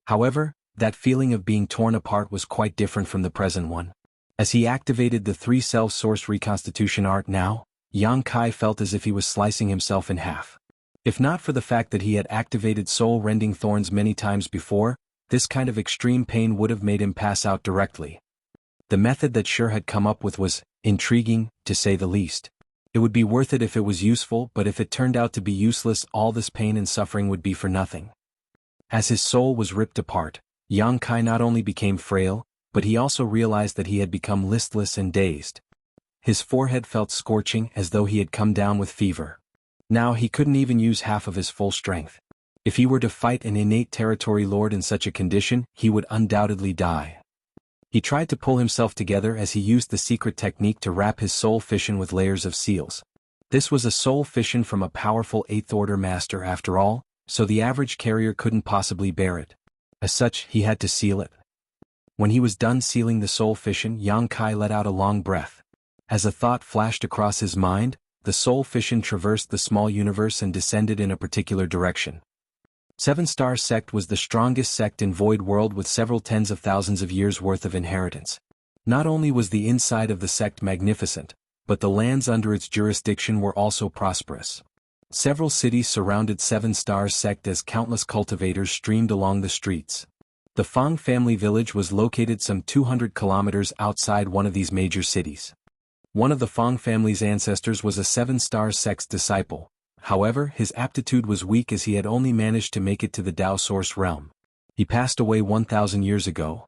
Speaker 1: However, that feeling of being torn apart was quite different from the present one. As he activated the 3-cell source reconstitution art now, Yang Kai felt as if he was slicing himself in half. If not for the fact that he had activated soul-rending thorns many times before, this kind of extreme pain would have made him pass out directly. The method that Sure had come up with was intriguing, to say the least. It would be worth it if it was useful, but if it turned out to be useless, all this pain and suffering would be for nothing. As his soul was ripped apart, Yang Kai not only became frail, but he also realized that he had become listless and dazed. His forehead felt scorching as though he had come down with fever. Now he couldn't even use half of his full strength. If he were to fight an innate territory lord in such a condition, he would undoubtedly die. He tried to pull himself together as he used the secret technique to wrap his soul fission with layers of seals. This was a soul fission from a powerful 8th order master after all, so the average carrier couldn't possibly bear it. As such, he had to seal it. When he was done sealing the soul fission, Yang Kai let out a long breath. As a thought flashed across his mind, the soul fission traversed the small universe and descended in a particular direction. Seven Star Sect was the strongest sect in Void World with several tens of thousands of years worth of inheritance. Not only was the inside of the sect magnificent, but the lands under its jurisdiction were also prosperous. Several cities surrounded Seven Stars Sect as countless cultivators streamed along the streets. The Fang family village was located some 200 kilometers outside one of these major cities. One of the Fang family's ancestors was a 7-star sect disciple. However, his aptitude was weak as he had only managed to make it to the Dao Source realm. He passed away 1,000 years ago.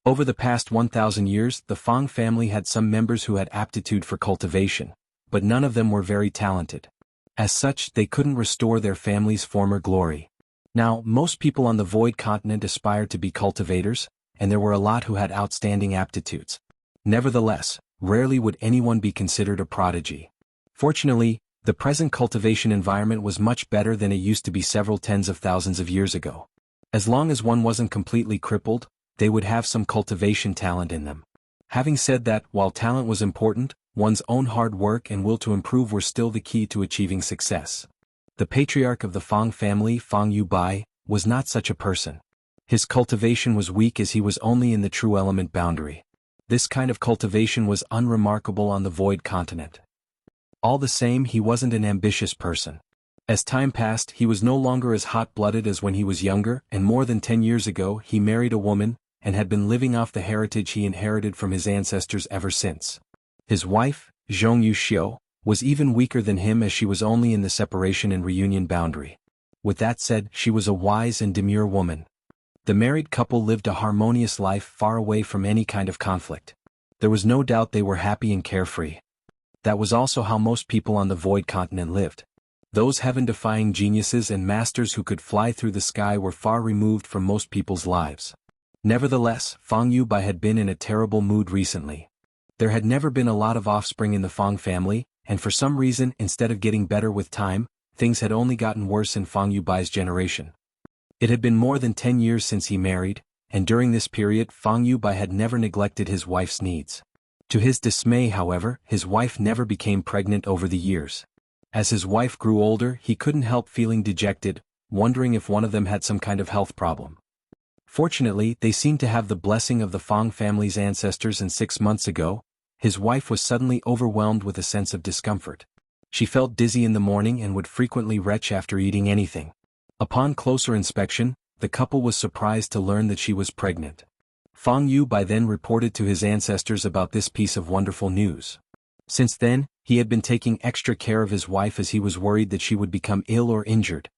Speaker 1: Over the past 1,000 years, the Fang family had some members who had aptitude for cultivation, but none of them were very talented. As such, they couldn't restore their family's former glory. Now, most people on the Void Continent aspired to be cultivators, and there were a lot who had outstanding aptitudes. Nevertheless, rarely would anyone be considered a prodigy. Fortunately, the present cultivation environment was much better than it used to be several tens of thousands of years ago. As long as one wasn't completely crippled, they would have some cultivation talent in them. Having said that, while talent was important, one's own hard work and will to improve were still the key to achieving success. The patriarch of the Fang family, Fang Yubai, was not such a person. His cultivation was weak as he was only in the true element boundary. This kind of cultivation was unremarkable on the Void Continent. All the same, he wasn't an ambitious person. As time passed, he was no longer as hot-blooded as when he was younger, and more than 10 years ago he married a woman, and had been living off the heritage he inherited from his ancestors ever since. His wife, Jianghu, was even weaker than him as she was only in the separation and reunion boundary. With that said, she was a wise and demure woman. The married couple lived a harmonious life far away from any kind of conflict. There was no doubt they were happy and carefree. That was also how most people on the Void Continent lived. Those heaven-defying geniuses and masters who could fly through the sky were far removed from most people's lives. Nevertheless, Fang Yubai had been in a terrible mood recently. There had never been a lot of offspring in the Fang family, and for some reason, instead of getting better with time, things had only gotten worse in Fang Yubai's generation. It had been more than 10 years since he married, and during this period Fang Yubai had never neglected his wife's needs. To his dismay, however, his wife never became pregnant over the years. As his wife grew older, he couldn't help feeling dejected, wondering if one of them had some kind of health problem. Fortunately, they seemed to have the blessing of the Fang family's ancestors, and 6 months ago, his wife was suddenly overwhelmed with a sense of discomfort. She felt dizzy in the morning and would frequently retch after eating anything. Upon closer inspection, the couple was surprised to learn that she was pregnant. Fang Yubai then reported to his ancestors about this piece of wonderful news. Since then, he had been taking extra care of his wife as he was worried that she would become ill or injured.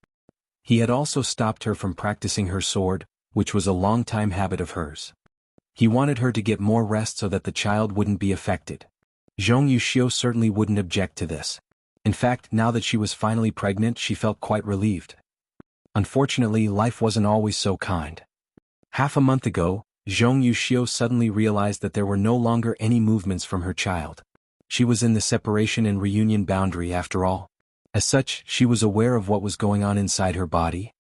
Speaker 1: He had also stopped her from practicing her sword, which was a long-time habit of hers. He wanted her to get more rest so that the child wouldn't be affected. Jianghu certainly wouldn't object to this. In fact, now that she was finally pregnant, she felt quite relieved. Unfortunately, life wasn't always so kind. Half a month ago, Jianghu suddenly realized that there were no longer any movements from her child. She was in the separation and reunion boundary after all. As such, she was aware of what was going on inside her body.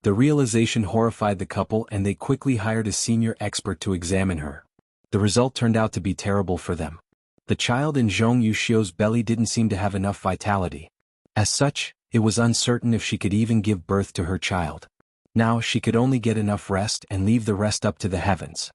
Speaker 1: The realization horrified the couple, and they quickly hired a senior expert to examine her. The result turned out to be terrible for them. The child in Jianghu's belly didn't seem to have enough vitality. As such, it was uncertain if she could even give birth to her child. Now she could only get enough rest and leave the rest up to the heavens.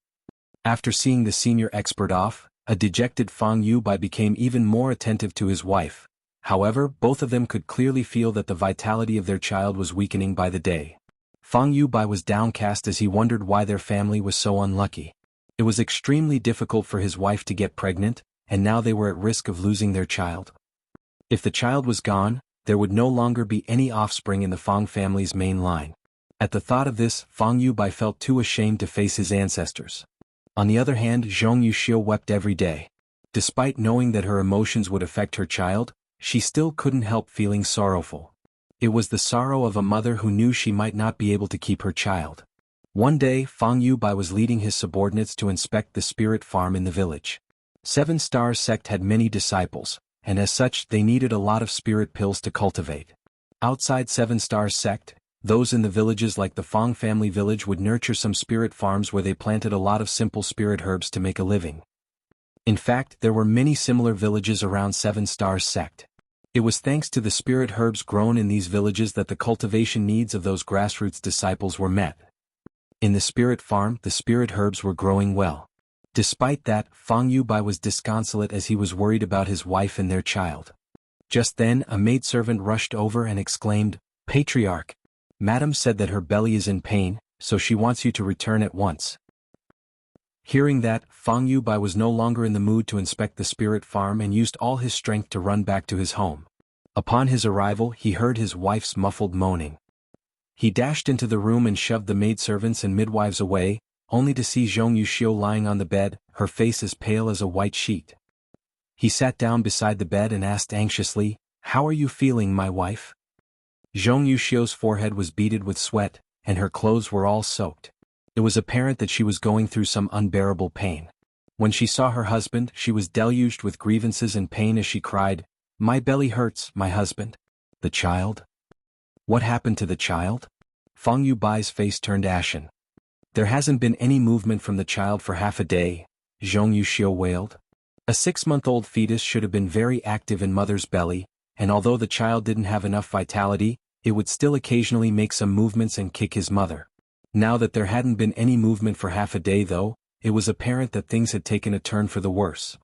Speaker 1: After seeing the senior expert off, a dejected Fang Yubai became even more attentive to his wife. However, both of them could clearly feel that the vitality of their child was weakening by the day. Fang Yubai was downcast as he wondered why their family was so unlucky. It was extremely difficult for his wife to get pregnant, and now they were at risk of losing their child. If the child was gone, there would no longer be any offspring in the Fang family's main line. At the thought of this, Fang Yubai felt too ashamed to face his ancestors. On the other hand, Jianghu wept every day. Despite knowing that her emotions would affect her child, she still couldn't help feeling sorrowful. It was the sorrow of a mother who knew she might not be able to keep her child. One day, Fang Yubai was leading his subordinates to inspect the spirit farm in the village. 7-star sect had many disciples, and as such they needed a lot of spirit pills to cultivate. Outside 7-star sect, those in the villages like the Fang family village would nurture some spirit farms where they planted a lot of simple spirit herbs to make a living. In fact, there were many similar villages around 7-star sect. It was thanks to the spirit herbs grown in these villages that the cultivation needs of those grassroots disciples were met. In the spirit farm, the spirit herbs were growing well. Despite that, Fang Yubai was disconsolate as he was worried about his wife and their child. Just then, a maidservant rushed over and exclaimed, "Patriarch! Madam said that her belly is in pain, so she wants you to return at once. Hearing that, Fang Yubai was no longer in the mood to inspect the spirit farm and used all his strength to run back to his home. Upon his arrival, he heard his wife's muffled moaning. He dashed into the room and shoved the maidservants and midwives away, only to see Zhong Yuxiu lying on the bed, her face as pale as a white sheet. He sat down beside the bed and asked anxiously, "How are you feeling, my wife?" Zhong Yuxiu's forehead was beaded with sweat, and her clothes were all soaked. It was apparent that she was going through some unbearable pain. When she saw her husband, she was deluged with grievances and pain as she cried, "My belly hurts, my husband." "The child? What happened to the child?" Fang Yubai's face turned ashen. "There hasn't been any movement from the child for half a day," Zhong Yuxiu wailed. A 6-month-old fetus should have been very active in mother's belly, and although the child didn't have enough vitality, it would still occasionally make some movements and kick his mother. Now that there hadn't been any movement for half a day though, it was apparent that things had taken a turn for the worse.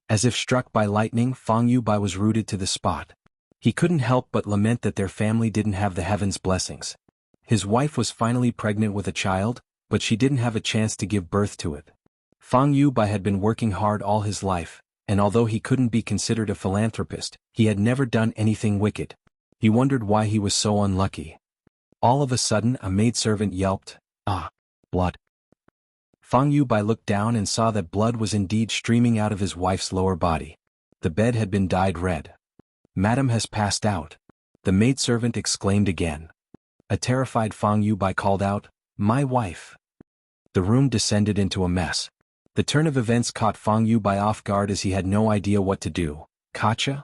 Speaker 1: As if struck by lightning, Fang Yubai was rooted to the spot. He couldn't help but lament that their family didn't have the heavens' blessings. His wife was finally pregnant with a child, but she didn't have a chance to give birth to it. Fang Yubai had been working hard all his life, and although he couldn't be considered a philanthropist, he had never done anything wicked. He wondered why he was so unlucky. All of a sudden a maidservant yelped, "Ah, blood." Fang Yubai looked down and saw that blood was indeed streaming out of his wife's lower body. The bed had been dyed red. "Madam has passed out," the maidservant exclaimed again. A terrified Fang Yubai called out, "My wife." The room descended into a mess. The turn of events caught Fang Yubai off guard as he had no idea what to do. "Gotcha?"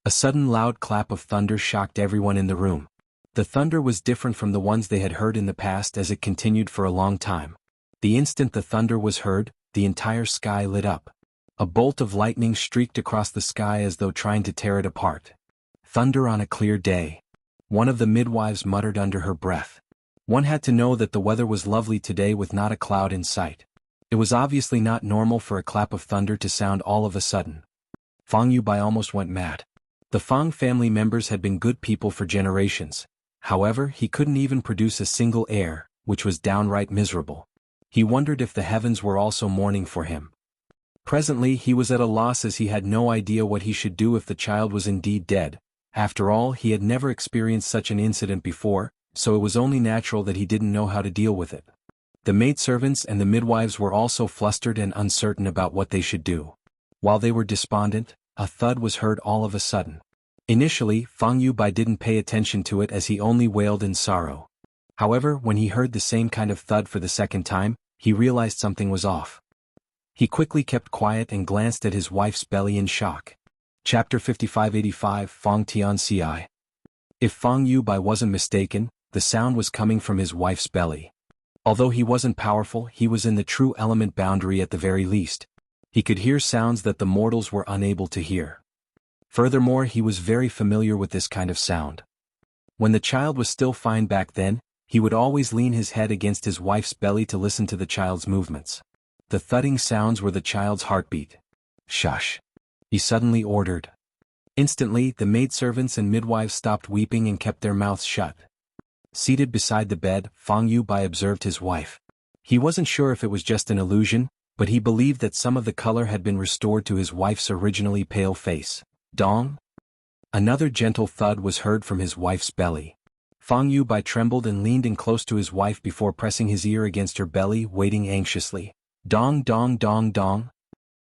Speaker 1: A sudden loud clap of thunder shocked everyone in the room. The thunder was different from the ones they had heard in the past as it continued for a long time. The instant the thunder was heard, the entire sky lit up. A bolt of lightning streaked across the sky as though trying to tear it apart. "Thunder on a clear day," one of the midwives muttered under her breath. One had to know that the weather was lovely today with not a cloud in sight. It was obviously not normal for a clap of thunder to sound all of a sudden. Fang Yubai almost went mad. The Fang family members had been good people for generations. However, he couldn't even produce a single heir, which was downright miserable. He wondered if the heavens were also mourning for him. Presently he was at a loss as he had no idea what he should do if the child was indeed dead. After all, he had never experienced such an incident before, so it was only natural that he didn't know how to deal with it. The maidservants and the midwives were also flustered and uncertain about what they should do. While they were despondent, a thud was heard all of a sudden. Initially, Fang Yubai didn't pay attention to it as he only wailed in sorrow. However, when he heard the same kind of thud for the second time, he realized something was off. He quickly kept quiet and glanced at his wife's belly in shock. Chapter 5585 Fang Tianci. If Fang Yubai wasn't mistaken, the sound was coming from his wife's belly. Although he wasn't powerful, he was in the true element boundary at the very least. He could hear sounds that the mortals were unable to hear. Furthermore, he was very familiar with this kind of sound. When the child was still fine back then, he would always lean his head against his wife's belly to listen to the child's movements. The thudding sounds were the child's heartbeat. "Shush," he suddenly ordered. Instantly, the maidservants and midwives stopped weeping and kept their mouths shut. Seated beside the bed, Fang Yubai observed his wife. He wasn't sure if it was just an illusion, but he believed that some of the color had been restored to his wife's originally pale face. "Dong?" Another gentle thud was heard from his wife's belly. Fang Yubai trembled and leaned in close to his wife before pressing his ear against her belly, waiting anxiously. "Dong dong dong dong."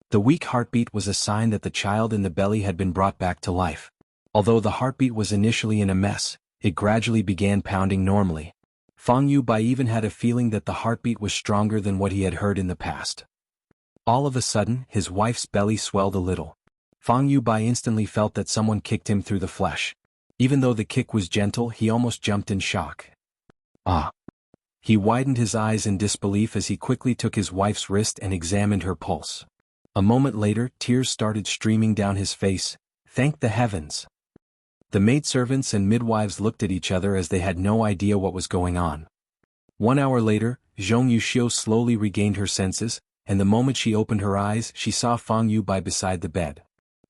Speaker 1: The weak heartbeat was a sign that the child in the belly had been brought back to life. Although the heartbeat was initially in a mess, it gradually began pounding normally. Fang Yubai even had a feeling that the heartbeat was stronger than what he had heard in the past. All of a sudden, his wife's belly swelled a little. Fang Yubai instantly felt that someone kicked him through the flesh. Even though the kick was gentle, he almost jumped in shock. "Ah." He widened his eyes in disbelief as he quickly took his wife's wrist and examined her pulse. A moment later, tears started streaming down his face. "Thank the heavens." The maidservants and midwives looked at each other as they had no idea what was going on. 1 hour later, Zhong Yuxiu slowly regained her senses, and the moment she opened her eyes, she saw Fang Yubai beside the bed.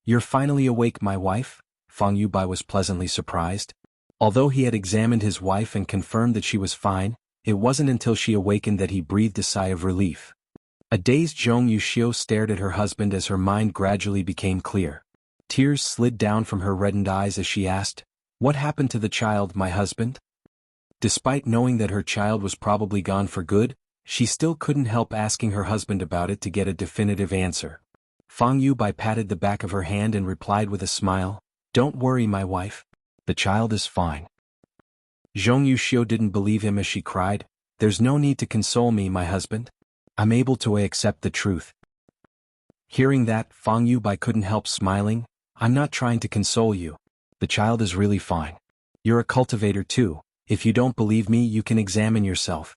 Speaker 1: "You're finally awake, my wife?" Fang Yubai was pleasantly surprised. Although he had examined his wife and confirmed that she was fine, it wasn't until she awakened that he breathed a sigh of relief. A dazed Zhong Yuxiu stared at her husband as her mind gradually became clear. Tears slid down from her reddened eyes as she asked, "What happened to the child, my husband?" Despite knowing that her child was probably gone for good, she still couldn't help asking her husband about it to get a definitive answer. Fang Yubai patted the back of her hand and replied with a smile, "Don't worry, my wife. The child is fine." Zhong Yuxiu didn't believe him as she cried, "There's no need to console me, my husband. I'm able to accept the truth." Hearing that, Fang Yubai couldn't help smiling, "I'm not trying to console you. The child is really fine. You're a cultivator too. If you don't believe me, you can examine yourself."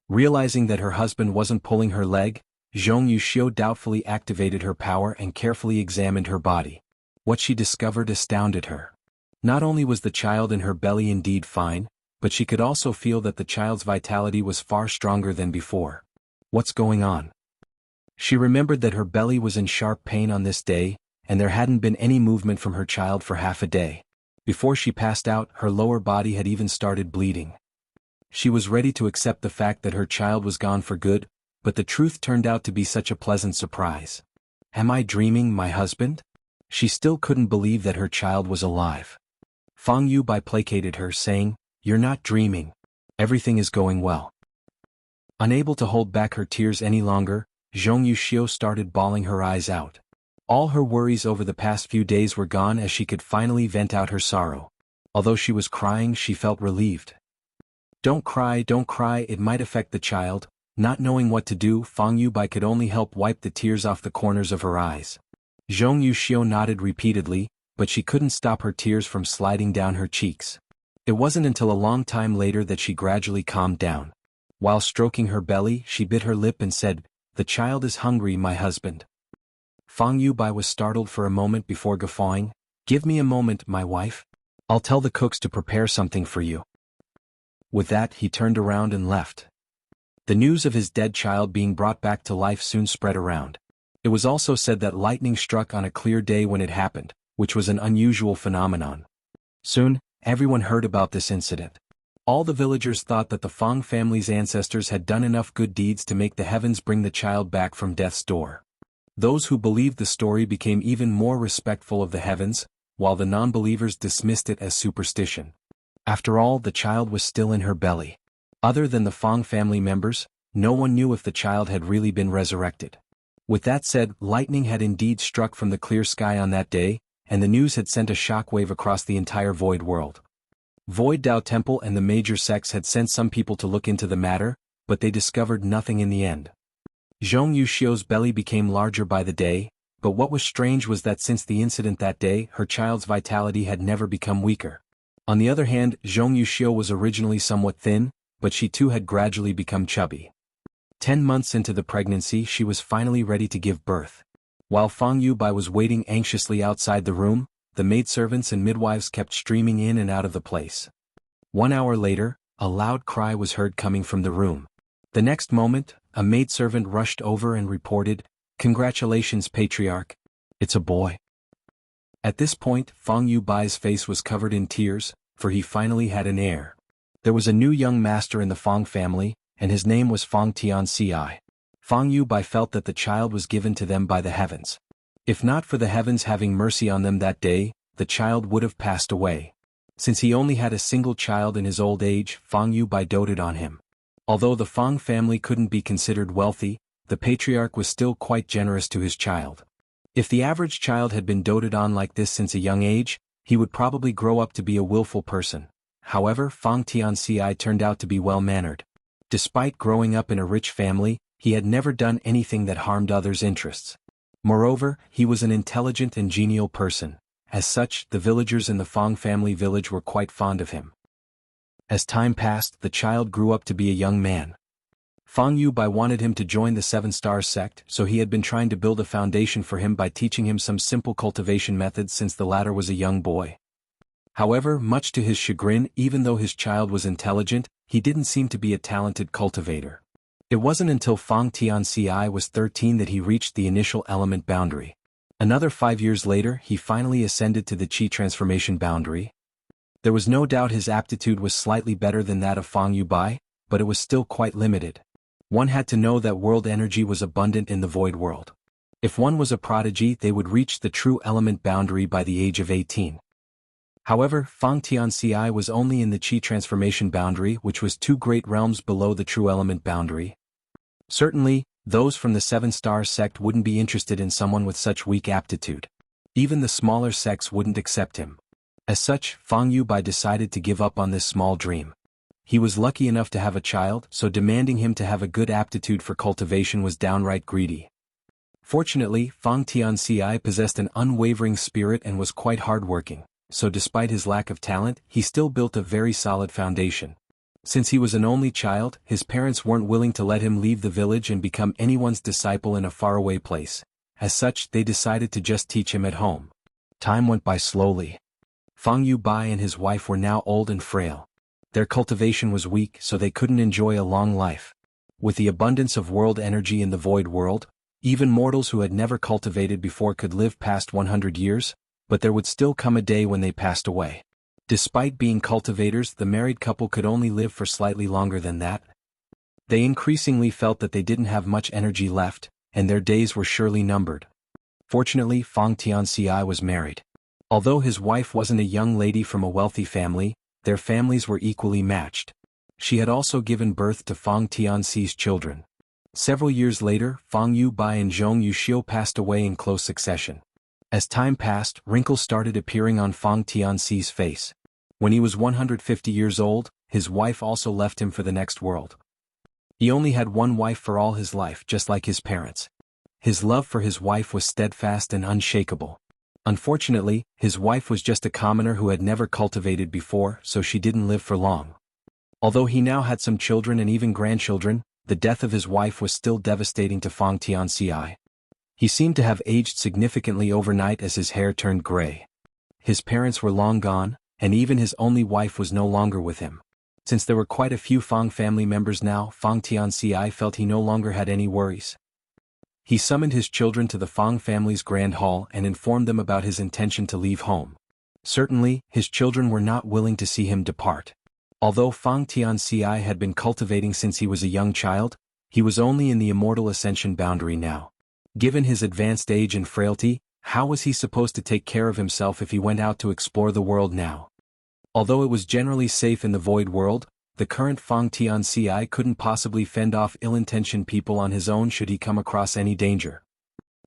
Speaker 1: Realizing that her husband wasn't pulling her leg, Zhong Yuxiu doubtfully activated her power and carefully examined her body. What she discovered astounded her. Not only was the child in her belly indeed fine, but she could also feel that the child's vitality was far stronger than before. What's going on? She remembered that her belly was in sharp pain on this day, and there hadn't been any movement from her child for half a day. Before she passed out, her lower body had even started bleeding. She was ready to accept the fact that her child was gone for good, but the truth turned out to be such a pleasant surprise. "Am I dreaming, my husband?" She still couldn't believe that her child was alive. Fang Yubai placated her, saying, "You're not dreaming. Everything is going well." Unable to hold back her tears any longer, Zhong Yuxiu started bawling her eyes out. All her worries over the past few days were gone as she could finally vent out her sorrow. Although she was crying, she felt relieved. Don't cry, it might affect the child." Not knowing what to do, Fang Yubai could only help wipe the tears off the corners of her eyes. Zhong Yuxiu nodded repeatedly, but she couldn't stop her tears from sliding down her cheeks. It wasn't until a long time later that she gradually calmed down. While stroking her belly, she bit her lip and said, "The child is hungry, my husband." Fang Yubai was startled for a moment before guffawing, "Give me a moment, my wife. I'll tell the cooks to prepare something for you." With that, he turned around and left. The news of his dead child being brought back to life soon spread around. It was also said that lightning struck on a clear day when it happened, which was an unusual phenomenon. Soon, everyone heard about this incident. All the villagers thought that the Fang family's ancestors had done enough good deeds to make the heavens bring the child back from death's door. Those who believed the story became even more respectful of the heavens, while the non-believers dismissed it as superstition. After all, the child was still in her belly. Other than the Fang family members, no one knew if the child had really been resurrected. With that said, lightning had indeed struck from the clear sky on that day, and the news had sent a shockwave across the entire Void world. Void Dao Temple and the major sects had sent some people to look into the matter, but they discovered nothing in the end. Zhong Yuxiu's belly became larger by the day, but what was strange was that since the incident that day, her child's vitality had never become weaker. On the other hand, Zhong Yuxiu was originally somewhat thin, but she too had gradually become chubby. 10 months into the pregnancy, she was finally ready to give birth. While Fang Yubai was waiting anxiously outside the room, the maidservants and midwives kept streaming in and out of the place. 1 hour later, a loud cry was heard coming from the room. The next moment, a maidservant rushed over and reported, "Congratulations, Patriarch. It's a boy." At this point, Fang Yubai's face was covered in tears, for he finally had an heir. There was a new young master in the Fang family, and his name was Fang Tianci. Fang Yubai felt that the child was given to them by the heavens. If not for the heavens having mercy on them that day, the child would have passed away. Since he only had a single child in his old age, Fang Yubai doted on him. Although the Fang family couldn't be considered wealthy, the patriarch was still quite generous to his child. If the average child had been doted on like this since a young age, he would probably grow up to be a willful person. However, Fang Tianci turned out to be well-mannered. Despite growing up in a rich family, he had never done anything that harmed others' interests. Moreover, he was an intelligent and genial person. As such, the villagers in the Fang family village were quite fond of him. As time passed, the child grew up to be a young man. Fang Yubai wanted him to join the Seven Stars sect, so he had been trying to build a foundation for him by teaching him some simple cultivation methods since the latter was a young boy. However, much to his chagrin, even though his child was intelligent, he didn't seem to be a talented cultivator. It wasn't until Fang Tianci was 13 that he reached the initial element boundary. Another 5 years later, he finally ascended to the Qi transformation boundary. There was no doubt his aptitude was slightly better than that of Fang Yubai, but it was still quite limited. One had to know that world energy was abundant in the void world. If one was a prodigy, they would reach the true element boundary by the age of 18. However, Fang Tianxi was only in the Qi transformation boundary, which was 2 great realms below the true element boundary. Certainly, those from the 7-star sect wouldn't be interested in someone with such weak aptitude. Even the smaller sects wouldn't accept him. As such, Fang Yubai decided to give up on this small dream. He was lucky enough to have a child, so demanding him to have a good aptitude for cultivation was downright greedy. Fortunately, Fang Tianxi possessed an unwavering spirit and was quite hardworking, so despite his lack of talent, he still built a very solid foundation. Since he was an only child, his parents weren't willing to let him leave the village and become anyone's disciple in a faraway place. As such, they decided to just teach him at home. Time went by slowly. Fang Yubai and his wife were now old and frail. Their cultivation was weak, so they couldn't enjoy a long life. With the abundance of world energy in the void world, even mortals who had never cultivated before could live past 100 years, but there would still come a day when they passed away. Despite being cultivators, the married couple could only live for slightly longer than that. They increasingly felt that they didn't have much energy left, and their days were surely numbered. Fortunately, Fang Tianxi was married. Although his wife wasn't a young lady from a wealthy family, their families were equally matched. She had also given birth to Fang Tianxi's children. Several years later, Fang Yubai and Zhong Yuxiu passed away in close succession. As time passed, wrinkles started appearing on Fang Tianxi's face. When he was 150 years old, his wife also left him for the next world. He only had one wife for all his life, just like his parents. His love for his wife was steadfast and unshakable. Unfortunately, his wife was just a commoner who had never cultivated before, so she didn't live for long. Although he now had some children and even grandchildren, the death of his wife was still devastating to Fang Tianxi. He seemed to have aged significantly overnight as his hair turned gray. His parents were long gone, and even his only wife was no longer with him. Since there were quite a few Fang family members now, Fang Tianxi felt he no longer had any worries. He summoned his children to the Fang family's grand hall and informed them about his intention to leave home. Certainly, his children were not willing to see him depart. Although Fang Tianxi had been cultivating since he was a young child, he was only in the immortal ascension boundary now. Given his advanced age and frailty, how was he supposed to take care of himself if he went out to explore the world now? Although it was generally safe in the void world, the current Fang Tianxi couldn't possibly fend off ill-intentioned people on his own should he come across any danger.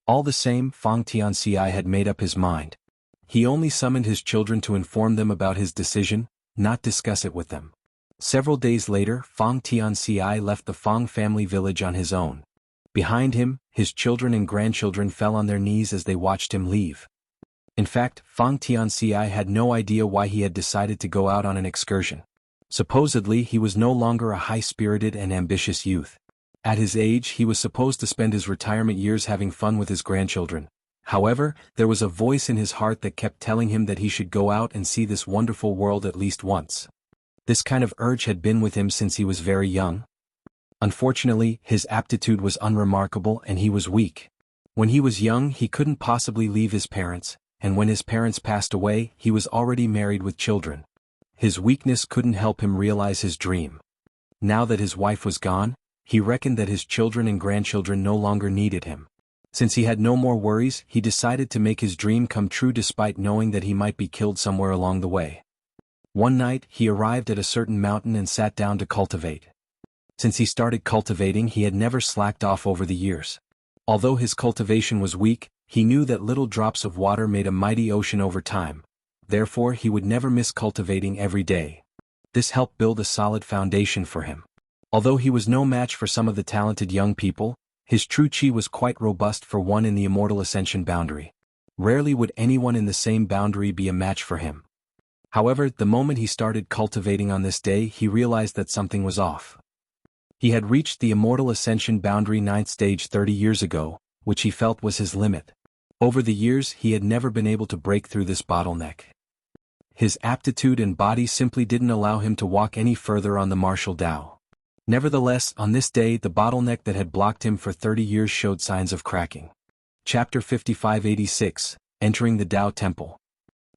Speaker 1: All the same, Fang Tianxi had made up his mind. He only summoned his children to inform them about his decision, not discuss it with them. Several days later, Fang Tianxi left the Fang family village on his own. Behind him, his children and grandchildren fell on their knees as they watched him leave. In fact, Fang Tianxi had no idea why he had decided to go out on an excursion. Supposedly, he was no longer a high-spirited and ambitious youth. At his age, he was supposed to spend his retirement years having fun with his grandchildren. However, there was a voice in his heart that kept telling him that he should go out and see this wonderful world at least once. This kind of urge had been with him since he was very young. Unfortunately, his aptitude was unremarkable and he was weak. When he was young, he couldn't possibly leave his parents, and when his parents passed away, he was already married with children. His weakness couldn't help him realize his dream. Now that his wife was gone, he reckoned that his children and grandchildren no longer needed him. Since he had no more worries, he decided to make his dream come true despite knowing that he might be killed somewhere along the way. One night, he arrived at a certain mountain and sat down to cultivate. Since he started cultivating, he had never slacked off over the years. Although his cultivation was weak, he knew that little drops of water made a mighty ocean over time. Therefore, he would never miss cultivating every day. This helped build a solid foundation for him. Although he was no match for some of the talented young people, his true chi was quite robust for one in the immortal ascension boundary. Rarely would anyone in the same boundary be a match for him. However, the moment he started cultivating on this day, he realized that something was off. He had reached the immortal ascension boundary 9th stage 30 years ago, which he felt was his limit. Over the years, he had never been able to break through this bottleneck. His aptitude and body simply didn't allow him to walk any further on the martial Tao. Nevertheless, on this day, the bottleneck that had blocked him for 30 years showed signs of cracking. Chapter 5586, Entering the Tao Temple.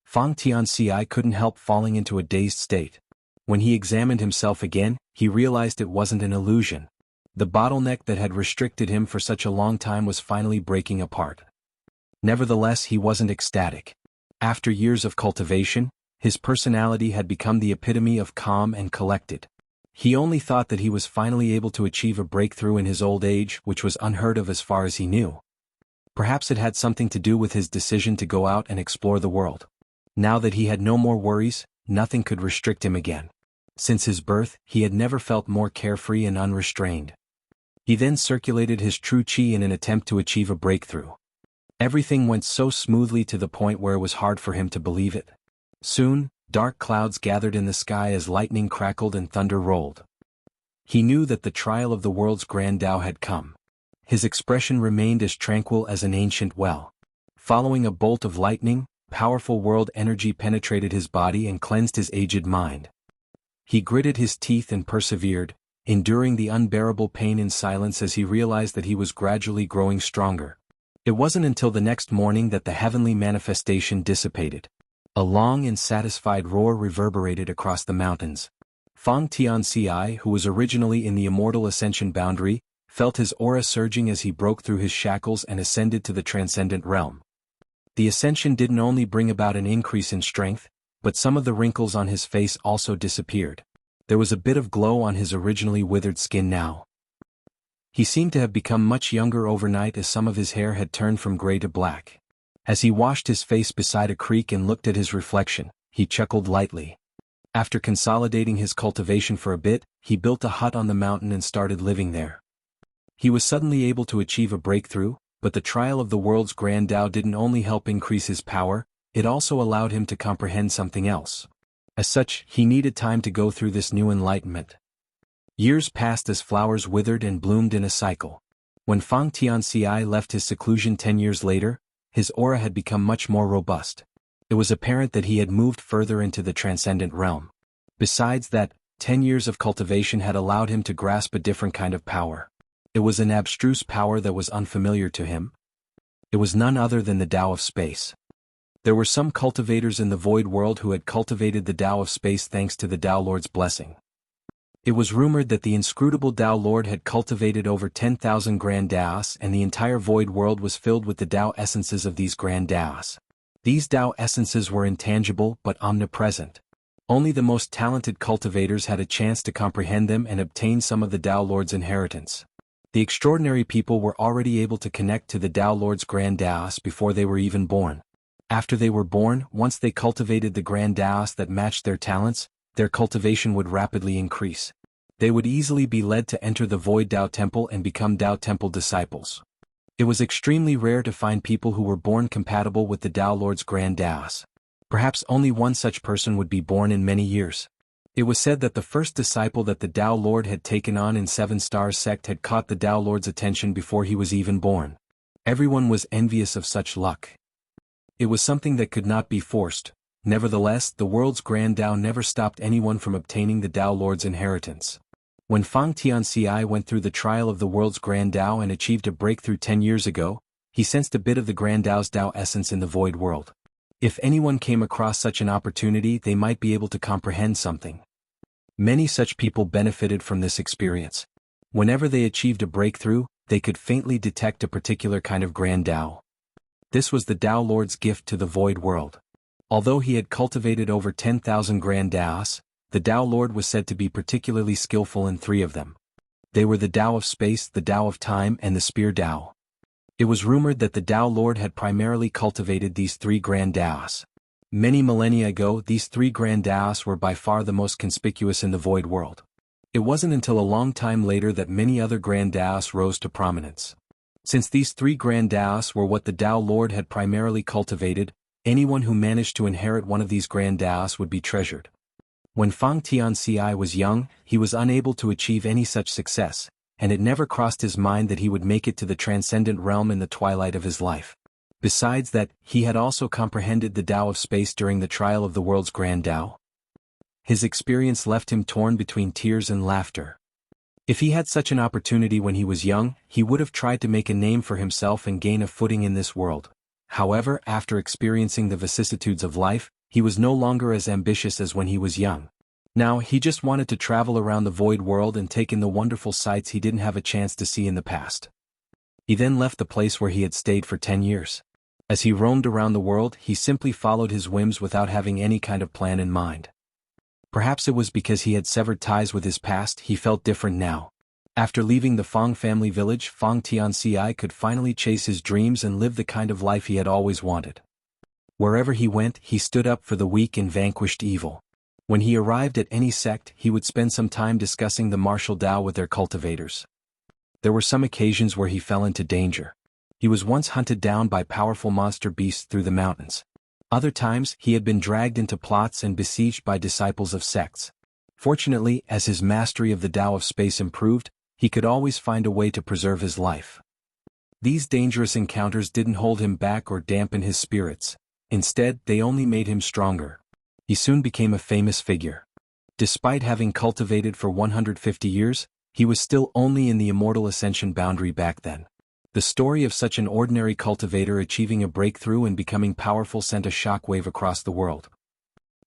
Speaker 1: Fang Tianxi couldn't help falling into a dazed state. When he examined himself again, he realized it wasn't an illusion. The bottleneck that had restricted him for such a long time was finally breaking apart. Nevertheless, he wasn't ecstatic. After years of cultivation, his personality had become the epitome of calm and collected. He only thought that he was finally able to achieve a breakthrough in his old age, which was unheard of as far as he knew. Perhaps it had something to do with his decision to go out and explore the world. Now that he had no more worries, nothing could restrict him again. Since his birth, he had never felt more carefree and unrestrained. He then circulated his true qi in an attempt to achieve a breakthrough. Everything went so smoothly to the point where it was hard for him to believe it. Soon, dark clouds gathered in the sky as lightning crackled and thunder rolled. He knew that the trial of the world's grand Tao had come. His expression remained as tranquil as an ancient well. Following a bolt of lightning, powerful world energy penetrated his body and cleansed his aged mind. He gritted his teeth and persevered, enduring the unbearable pain in silence as he realized that he was gradually growing stronger. It wasn't until the next morning that the heavenly manifestation dissipated. A long and satisfied roar reverberated across the mountains. Feng Tianci, who was originally in the immortal ascension boundary, felt his aura surging as he broke through his shackles and ascended to the transcendent realm. The ascension didn't only bring about an increase in strength, but some of the wrinkles on his face also disappeared. There was a bit of glow on his originally withered skin now. He seemed to have become much younger overnight as some of his hair had turned from gray to black. As he washed his face beside a creek and looked at his reflection, he chuckled lightly. After consolidating his cultivation for a bit, he built a hut on the mountain and started living there. He was suddenly able to achieve a breakthrough, but the trial of the world's grand Tao didn't only help increase his power, it also allowed him to comprehend something else. As such, he needed time to go through this new enlightenment. Years passed as flowers withered and bloomed in a cycle. When Feng Tianci left his seclusion 10 years later, his aura had become much more robust. It was apparent that he had moved further into the transcendent realm. Besides that, 10 years of cultivation had allowed him to grasp a different kind of power. It was an abstruse power that was unfamiliar to him. It was none other than the Tao of space. There were some cultivators in the void world who had cultivated the Tao of space thanks to the Tao Lord's blessing. It was rumored that the inscrutable Tao Lord had cultivated over 10,000 grand Taos and the entire void world was filled with the Tao essences of these grand Taos. These Tao essences were intangible but omnipresent. Only the most talented cultivators had a chance to comprehend them and obtain some of the Tao Lord's inheritance. The extraordinary people were already able to connect to the Tao Lord's grand Taos before they were even born. After they were born, once they cultivated the grand Taos that matched their talents, their cultivation would rapidly increase. They would easily be led to enter the Void Tao Temple and become Tao Temple disciples. It was extremely rare to find people who were born compatible with the Tao Lord's grand Taos. Perhaps only one such person would be born in many years. It was said that the first disciple that the Tao Lord had taken on in Seven Stars sect had caught the Tao Lord's attention before he was even born. Everyone was envious of such luck. It was something that could not be forced. Nevertheless, the world's grand Tao never stopped anyone from obtaining the Tao Lord's inheritance. When Feng Tianci went through the trial of the world's grand Tao and achieved a breakthrough 10 years ago, he sensed a bit of the grand Tao's Tao essence in the void world. If anyone came across such an opportunity, they might be able to comprehend something. Many such people benefited from this experience. Whenever they achieved a breakthrough, they could faintly detect a particular kind of grand Tao. This was the Tao Lord's gift to the void world. Although he had cultivated over 10,000 grand Taos, the Tao Lord was said to be particularly skillful in 3 of them. They were the Tao of space, the Tao of time, and the Spear Tao. It was rumored that the Tao Lord had primarily cultivated these 3 grand Taos. Many millennia ago, these 3 grand Taos were by far the most conspicuous in the void world. It wasn't until a long time later that many other grand Taos rose to prominence. Since these 3 grand Taos were what the Tao Lord had primarily cultivated, anyone who managed to inherit one of these grand Taos would be treasured. When Feng Tianci was young, he was unable to achieve any such success, and it never crossed his mind that he would make it to the transcendent realm in the twilight of his life. Besides that, he had also comprehended the Tao of space during the trial of the world's grand Tao. His experience left him torn between tears and laughter. If he had such an opportunity when he was young, he would have tried to make a name for himself and gain a footing in this world. However, after experiencing the vicissitudes of life, he was no longer as ambitious as when he was young. Now he just wanted to travel around the void world and take in the wonderful sights he didn't have a chance to see in the past. He then left the place where he had stayed for 10 years. As he roamed around the world, he simply followed his whims without having any kind of plan in mind. Perhaps it was because he had severed ties with his past, he felt different now. After leaving the Fang family village, Fang Tianci could finally chase his dreams and live the kind of life he had always wanted. Wherever he went, he stood up for the weak and vanquished evil. When he arrived at any sect, he would spend some time discussing the martial Tao with their cultivators. There were some occasions where he fell into danger. He was once hunted down by powerful monster beasts through the mountains. Other times, he had been dragged into plots and besieged by disciples of sects. Fortunately, as his mastery of the Tao of space improved, he could always find a way to preserve his life. These dangerous encounters didn't hold him back or dampen his spirits. Instead, they only made him stronger. He soon became a famous figure. Despite having cultivated for 150 years, he was still only in the immortal ascension boundary back then. The story of such an ordinary cultivator achieving a breakthrough and becoming powerful sent a shockwave across the world.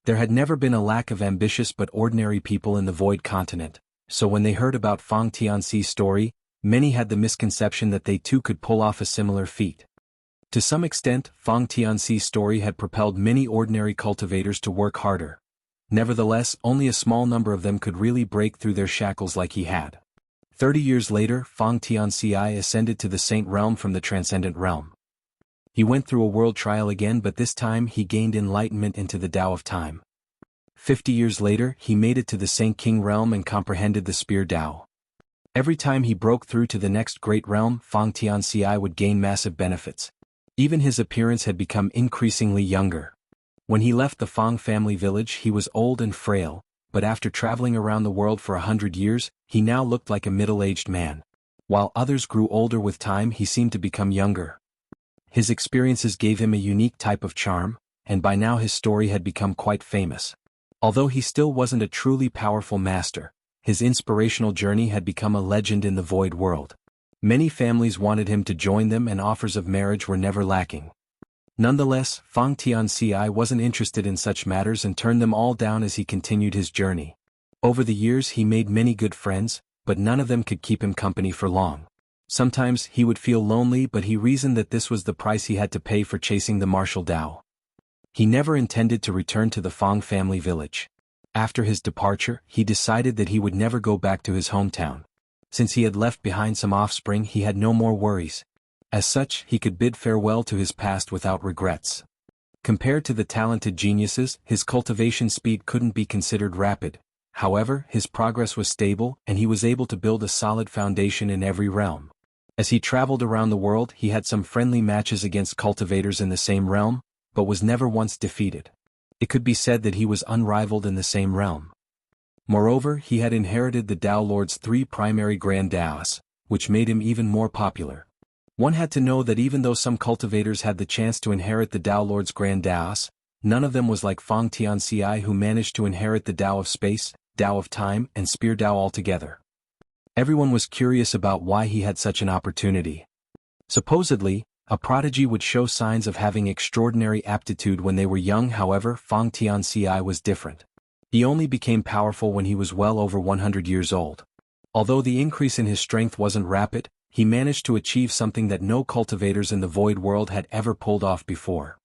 Speaker 1: There had never been a lack of ambitious but ordinary people in the Void Continent, so when they heard about Fang Tianxi's story, many had the misconception that they too could pull off a similar feat. To some extent, Fang Tianxi's story had propelled many ordinary cultivators to work harder. Nevertheless, only a small number of them could really break through their shackles like he had. 30 years later, Fang Tianci ascended to the Saint Realm from the Transcendent Realm. He went through a world trial again, but this time he gained enlightenment into the Tao of Time. 50 years later, he made it to the Saint King Realm and comprehended the Spear Tao. Every time he broke through to the next great realm, Fang Tianci would gain massive benefits. Even his appearance had become increasingly younger. When he left the Fang family village, he was old and frail, but after traveling around the world for 100 years, he now looked like a middle-aged man. While others grew older with time, he seemed to become younger. His experiences gave him a unique type of charm, and by now his story had become quite famous. Although he still wasn't a truly powerful master, his inspirational journey had become a legend in the void world. Many families wanted him to join them and offers of marriage were never lacking. Nonetheless, Fang Tianci wasn't interested in such matters and turned them all down as he continued his journey. Over the years he made many good friends, but none of them could keep him company for long. Sometimes he would feel lonely, but he reasoned that this was the price he had to pay for chasing the martial Tao. He never intended to return to the Fang family village. After his departure, he decided that he would never go back to his hometown. Since he had left behind some offspring, he had no more worries. As such, he could bid farewell to his past without regrets. Compared to the talented geniuses, his cultivation speed couldn't be considered rapid. However, his progress was stable, and he was able to build a solid foundation in every realm. As he traveled around the world, he had some friendly matches against cultivators in the same realm, but was never once defeated. It could be said that he was unrivaled in the same realm. Moreover, he had inherited the Tao Lord's 3 primary Grand Taos, which made him even more popular. One had to know that even though some cultivators had the chance to inherit the Tao Lord's Grand Taos, none of them was like Fang Tianci, who managed to inherit the Tao of Space, Tao of Time, and Spear Tao altogether. Everyone was curious about why he had such an opportunity. Supposedly, a prodigy would show signs of having extraordinary aptitude when they were young. However, Fang Tianci was different. He only became powerful when he was well over 100 years old. Although the increase in his strength wasn't rapid, he managed to achieve something that no cultivators in the void world had ever pulled off before.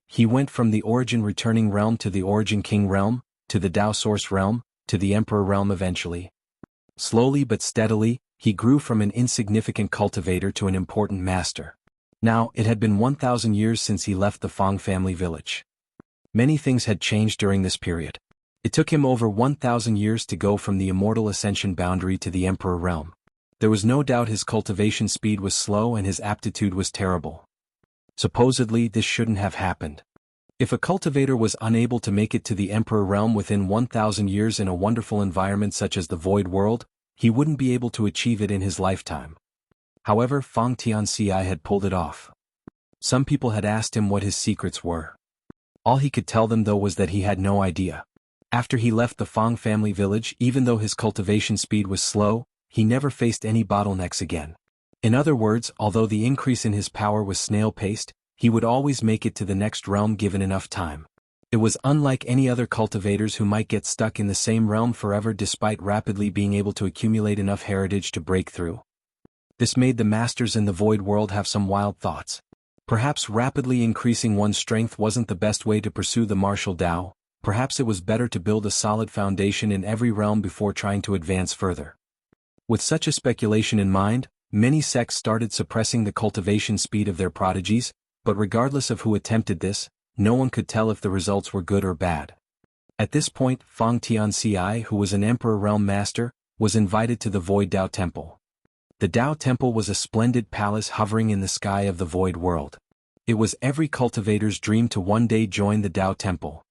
Speaker 1: He went from the Origin Returning Realm to the Origin King Realm, to the Tao Source Realm, to the Emperor Realm eventually. Slowly but steadily, he grew from an insignificant cultivator to an important master. Now, it had been 1,000 years since he left the Fang family village. Many things had changed during this period. It took him over 1,000 years to go from the immortal ascension boundary to the Emperor Realm. There was no doubt his cultivation speed was slow and his aptitude was terrible. Supposedly, this shouldn't have happened. If a cultivator was unable to make it to the Emperor Realm within 1,000 years in a wonderful environment such as the Void World, he wouldn't be able to achieve it in his lifetime. However, Fang Tianci had pulled it off. Some people had asked him what his secrets were. All he could tell them though was that he had no idea. After he left the Fang family village, even though his cultivation speed was slow, he never faced any bottlenecks again. In other words, although the increase in his power was snail-paced, he would always make it to the next realm given enough time. It was unlike any other cultivators who might get stuck in the same realm forever despite rapidly being able to accumulate enough heritage to break through. This made the masters in the void world have some wild thoughts. Perhaps rapidly increasing one's strength wasn't the best way to pursue the martial Tao, perhaps it was better to build a solid foundation in every realm before trying to advance further. With such a speculation in mind, many sects started suppressing the cultivation speed of their prodigies, but regardless of who attempted this, no one could tell if the results were good or bad. At this point, Fang Tianxi, who was an Emperor Realm Master, was invited to the Void Tao Temple. The Tao Temple was a splendid palace hovering in the sky of the Void World. It was every cultivator's dream to one day join the Tao Temple.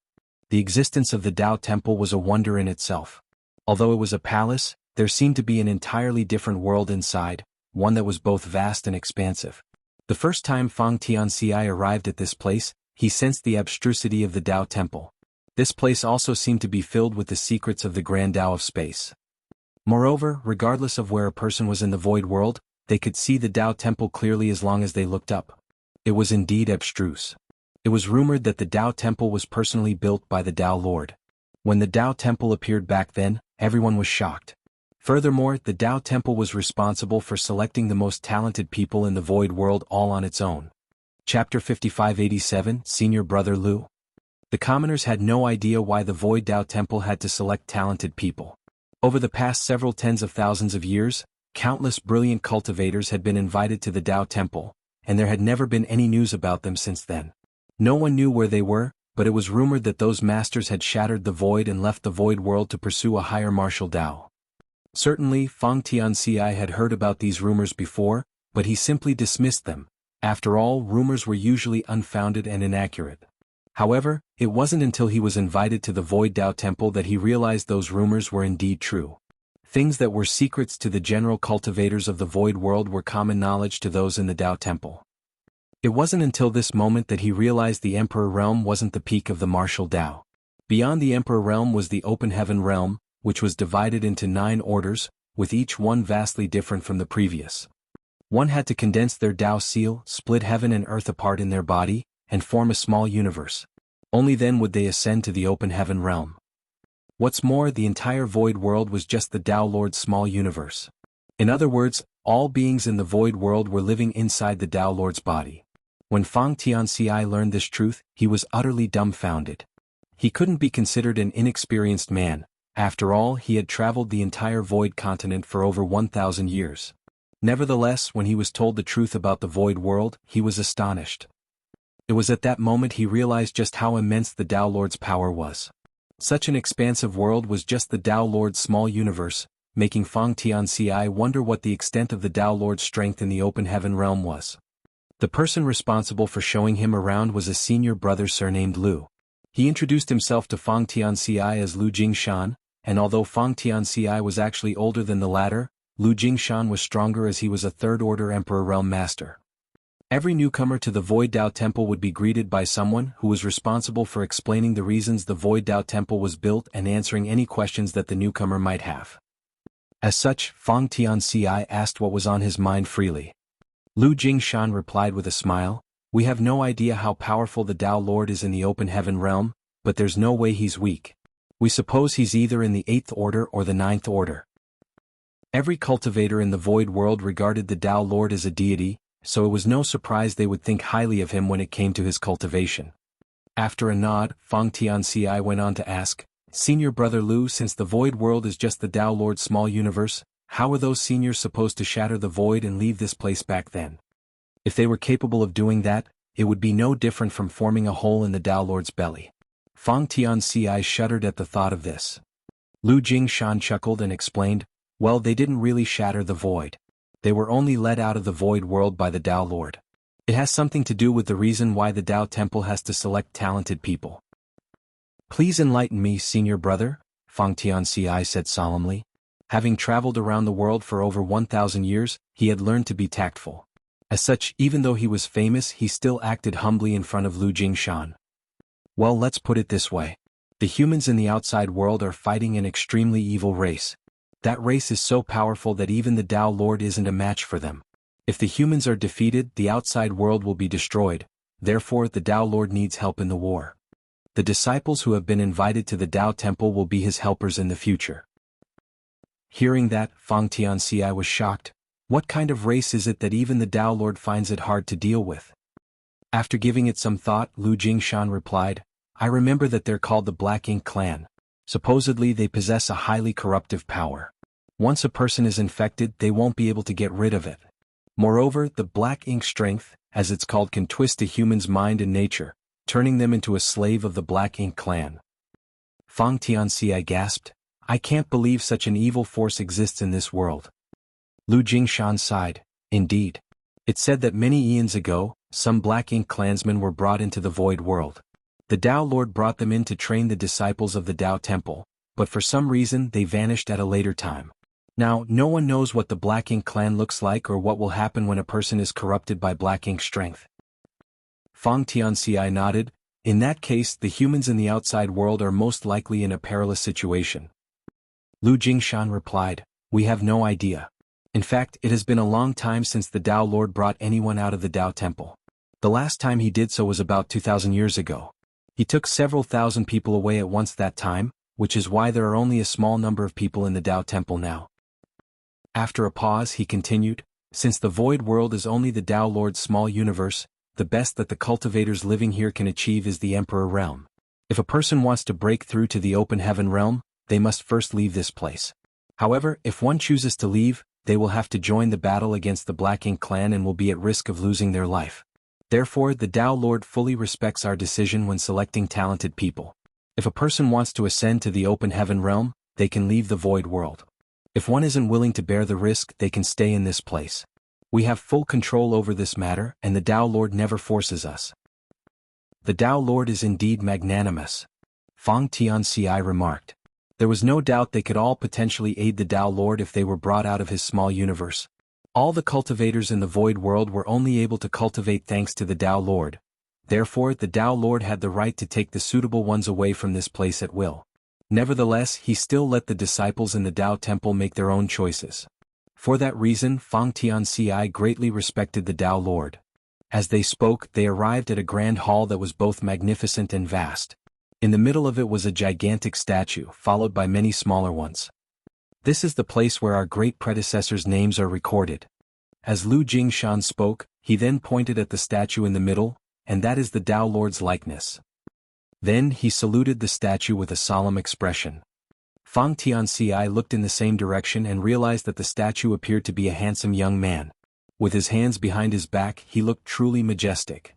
Speaker 1: The existence of the Tao Temple was a wonder in itself. Although it was a palace, there seemed to be an entirely different world inside, one that was both vast and expansive. The first time Fang Tianxi arrived at this place, he sensed the abstrusity of the Tao Temple. This place also seemed to be filled with the secrets of the grand Tao of space. Moreover, regardless of where a person was in the void world, they could see the Tao Temple clearly as long as they looked up. It was indeed abstruse. It was rumored that the Tao Temple was personally built by the Tao Lord. When the Tao Temple appeared back then, everyone was shocked. Furthermore, the Tao Temple was responsible for selecting the most talented people in the void world all on its own. Chapter 5587, Senior Brother Lu. The commoners had no idea why the Void Tao Temple had to select talented people. Over the past several tens of thousands of years, countless brilliant cultivators had been invited to the Tao Temple, and there had never been any news about them since then. No one knew where they were, but it was rumored that those masters had shattered the void and left the void world to pursue a higher martial Tao. Certainly, Fang Tianxi had heard about these rumors before, but he simply dismissed them. After all, rumors were usually unfounded and inaccurate. However, it wasn't until he was invited to the Void Tao Temple that he realized those rumors were indeed true. Things that were secrets to the general cultivators of the void world were common knowledge to those in the Tao Temple. It wasn't until this moment that he realized the Emperor Realm wasn't the peak of the martial Tao. Beyond the Emperor Realm was the Open Heaven Realm, which was divided into 9 orders, with each one vastly different from the previous. One had to condense their Tao seal, split heaven and earth apart in their body, and form a small universe. Only then would they ascend to the Open Heaven Realm. What's more, the entire void world was just the Tao Lord's small universe. In other words, all beings in the void world were living inside the Tao Lord's body. When Fang Tianxi learned this truth, he was utterly dumbfounded. He couldn't be considered an inexperienced man. After all, he had traveled the entire void continent for over 1,000 years. Nevertheless, when he was told the truth about the void world, he was astonished. It was at that moment he realized just how immense the Tao Lord's power was. Such an expansive world was just the Tao Lord's small universe, making Fang Tianxi wonder what the extent of the Tao Lord's strength in the Open Heaven Realm was. The person responsible for showing him around was a senior brother surnamed Lu. He introduced himself to Fang Tianxi as Lu Jingshan, and although Fang Tianxi was actually older than the latter, Lu Jingshan was stronger as he was a third-order Emperor Realm Master. Every newcomer to the Void Tao Temple would be greeted by someone who was responsible for explaining the reasons the Void Tao Temple was built and answering any questions that the newcomer might have. As such, Fang Tianxi asked what was on his mind freely. Lu Jingshan replied with a smile, "We have no idea how powerful the Tao Lord is in the Open Heaven Realm, but there's no way he's weak. We suppose he's either in the 8th order or the 9th order." Every cultivator in the void world regarded the Tao Lord as a deity, so it was no surprise they would think highly of him when it came to his cultivation. After a nod, Fang Tianxi went on to ask, "Senior Brother Lu, since the void world is just the Tao Lord's small universe, how are those seniors supposed to shatter the void and leave this place back then? If they were capable of doing that, it would be no different from forming a hole in the Tao Lord's belly." Fang Tianxi shuddered at the thought of this. Lu Jingshan chuckled and explained, "Well, they didn't really shatter the void. They were only let out of the void world by the Tao Lord. It has something to do with the reason why the Tao Temple has to select talented people." "Please enlighten me, senior brother," Fang Tianxi said solemnly. Having traveled around the world for over 1,000 years, he had learned to be tactful. As such, even though he was famous, he still acted humbly in front of Lu Jingshan. "Well, let's put it this way. The humans in the outside world are fighting an extremely evil race. That race is so powerful that even the Tao Lord isn't a match for them. If the humans are defeated, the outside world will be destroyed, therefore the Tao Lord needs help in the war. The disciples who have been invited to the Tao Temple will be his helpers in the future. Hearing that, Fang Tianxi was shocked. What kind of race is it that even the Tao Lord finds it hard to deal with? After giving it some thought, Lu Jingshan replied, I remember that they're called the Black Ink Clan. Supposedly they possess a highly corruptive power. Once a person is infected, they won't be able to get rid of it. Moreover, the Black Ink Strength, as it's called, can twist a human's mind and nature, turning them into a slave of the Black Ink Clan. Fang Tianxi gasped, I can't believe such an evil force exists in this world. Lu Jingshan sighed, indeed. It's said that many eons ago, some Black Ink clansmen were brought into the Void World. The Tao Lord brought them in to train the disciples of the Tao Temple, but for some reason they vanished at a later time. Now, no one knows what the Black Ink Clan looks like or what will happen when a person is corrupted by Black Ink Strength. Fang Tianxi nodded, in that case the humans in the outside world are most likely in a perilous situation. Lu Jingshan replied, we have no idea. In fact, it has been a long time since the Tao Lord brought anyone out of the Tao Temple. The last time he did so was about 2,000 years ago. He took several thousand people away at once that time, which is why there are only a small number of people in the Tao Temple now. After a pause he continued, since the Void World is only the Tao Lord's small universe, the best that the cultivators living here can achieve is the Emperor Realm. If a person wants to break through to the Open Heaven Realm, they must first leave this place. However, if one chooses to leave, they will have to join the battle against the Black Ink Clan and will be at risk of losing their life. Therefore, the Tao Lord fully respects our decision when selecting talented people. If a person wants to ascend to the Open Heaven Realm, they can leave the Void World. If one isn't willing to bear the risk, they can stay in this place. We have full control over this matter, and the Tao Lord never forces us. The Tao Lord is indeed magnanimous. Fang Tianxi remarked. There was no doubt they could all potentially aid the Tao Lord if they were brought out of his small universe. All the cultivators in the Void World were only able to cultivate thanks to the Tao Lord. Therefore, the Tao Lord had the right to take the suitable ones away from this place at will. Nevertheless, he still let the disciples in the Tao Temple make their own choices. For that reason, Fang Tianxi greatly respected the Tao Lord. As they spoke, they arrived at a grand hall that was both magnificent and vast. In the middle of it was a gigantic statue, followed by many smaller ones. This is the place where our great predecessors' names are recorded. As Lu Jingshan spoke, he then pointed at the statue in the middle, and that is the Tao Lord's likeness. Then he saluted the statue with a solemn expression. Fang Tianxi looked in the same direction and realized that the statue appeared to be a handsome young man. With his hands behind his back, he looked truly majestic.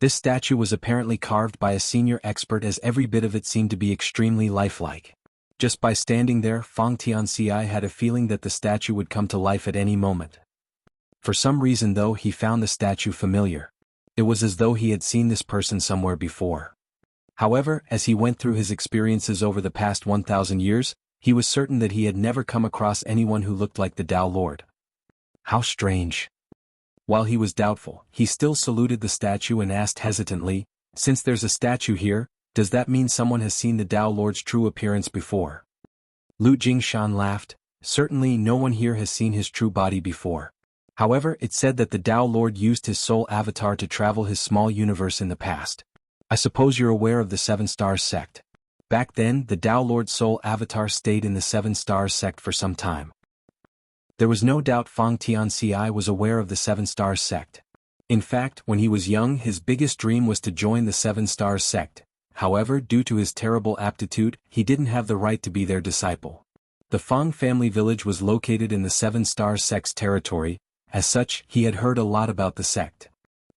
Speaker 1: This statue was apparently carved by a senior expert, as every bit of it seemed to be extremely lifelike. Just by standing there, Fang Tianxi had a feeling that the statue would come to life at any moment. For some reason though, he found the statue familiar. It was as though he had seen this person somewhere before. However, as he went through his experiences over the past 1,000 years, he was certain that he had never come across anyone who looked like the Tao Lord. How strange. While he was doubtful, he still saluted the statue and asked hesitantly, since there's a statue here, does that mean someone has seen the Tao Lord's true appearance before? Lu Jingshan laughed, certainly no one here has seen his true body before. However, it said that the Tao Lord used his soul avatar to travel his small universe in the past. I suppose you're aware of the Seven Stars sect. Back then, the Tao Lord's soul avatar stayed in the Seven Stars sect for some time. There was no doubt Fang Tianxi was aware of the Seven Stars sect. In fact, when he was young, his biggest dream was to join the Seven Stars sect. However, due to his terrible aptitude, he didn't have the right to be their disciple. The Fang family village was located in the Seven Stars sect's territory. As such, he had heard a lot about the sect.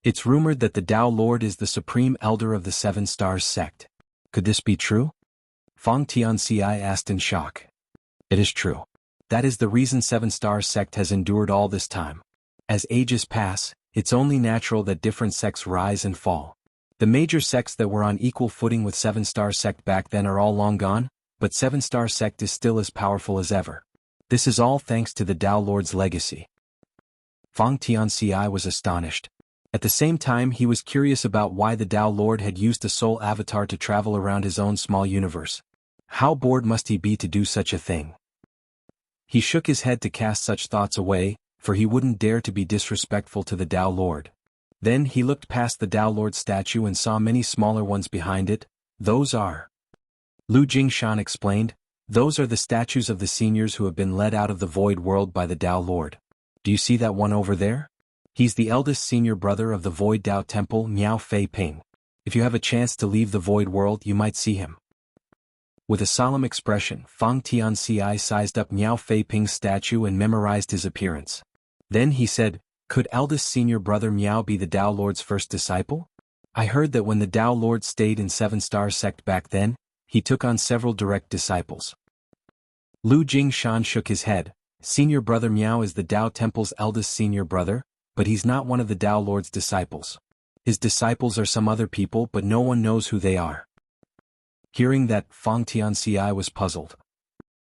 Speaker 1: It's rumored that the Tao Lord is the supreme elder of the Seven Stars sect. Could this be true? Fang Tianxi asked in shock. It is true. That is the reason Seven Stars sect has endured all this time. As ages pass, it's only natural that different sects rise and fall. The major sects that were on equal footing with Seven Stars sect back then are all long gone, but Seven Stars sect is still as powerful as ever. This is all thanks to the Tao Lord's legacy. Fang Tianxi was astonished. At the same time, he was curious about why the Tao Lord had used a soul avatar to travel around his own small universe. How bored must he be to do such a thing? He shook his head to cast such thoughts away, for he wouldn't dare to be disrespectful to the Tao Lord. Then he looked past the Tao Lord statue and saw many smaller ones behind it. Those are. Lu Jingshan explained, those are the statues of the seniors who have been led out of the void world by the Tao Lord. Do you see that one over there? He's the eldest senior brother of the Void Tao Temple, Miao Fei Ping. If you have a chance to leave the void world, you might see him. With a solemn expression, Fang Tianci sized up Miao Fei Ping's statue and memorized his appearance. Then he said, could eldest senior brother Miao be the Tao Lord's first disciple? I heard that when the Tao Lord stayed in Seven Star Sect back then, he took on several direct disciples. Lu Jingshan shook his head. Senior brother Miao is the Tao Temple's eldest senior brother, but he's not one of the Tao Lord's disciples. His disciples are some other people, but no one knows who they are. Hearing that, Fang Tianci was puzzled.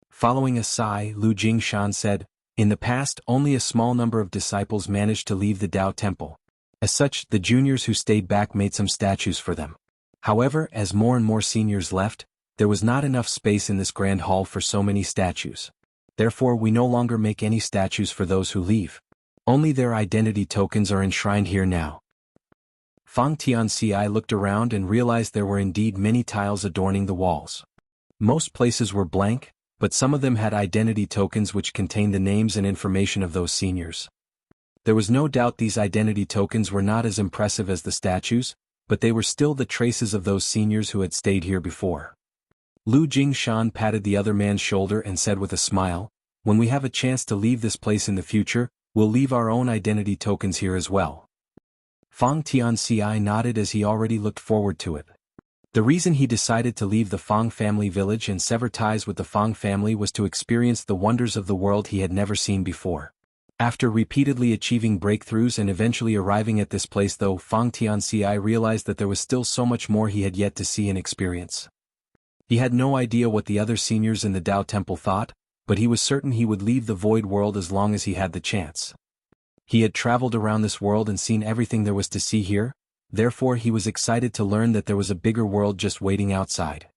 Speaker 1: Following a sigh, Lu Jingshan said, in the past, only a small number of disciples managed to leave the Tao Temple. As such, the juniors who stayed back made some statues for them. However, as more and more seniors left, there was not enough space in this grand hall for so many statues. Therefore, we no longer make any statues for those who leave. Only their identity tokens are enshrined here now. Fang Tianci looked around and realized there were indeed many tiles adorning the walls. Most places were blank, but some of them had identity tokens which contained the names and information of those seniors. There was no doubt these identity tokens were not as impressive as the statues, but they were still the traces of those seniors who had stayed here before. Lu Jingshan patted the other man's shoulder and said with a smile, when we have a chance to leave this place in the future, we'll leave our own identity tokens here as well. Fang Tianci nodded as he already looked forward to it. The reason he decided to leave the Fang family village and sever ties with the Fang family was to experience the wonders of the world he had never seen before. After repeatedly achieving breakthroughs and eventually arriving at this place though, Fang Tianci realized that there was still so much more he had yet to see and experience. He had no idea what the other seniors in the Tao Temple thought, but he was certain he would leave the void world as long as he had the chance. He had traveled around this world and seen everything there was to see here, therefore he was excited to learn that there was a bigger world just waiting outside.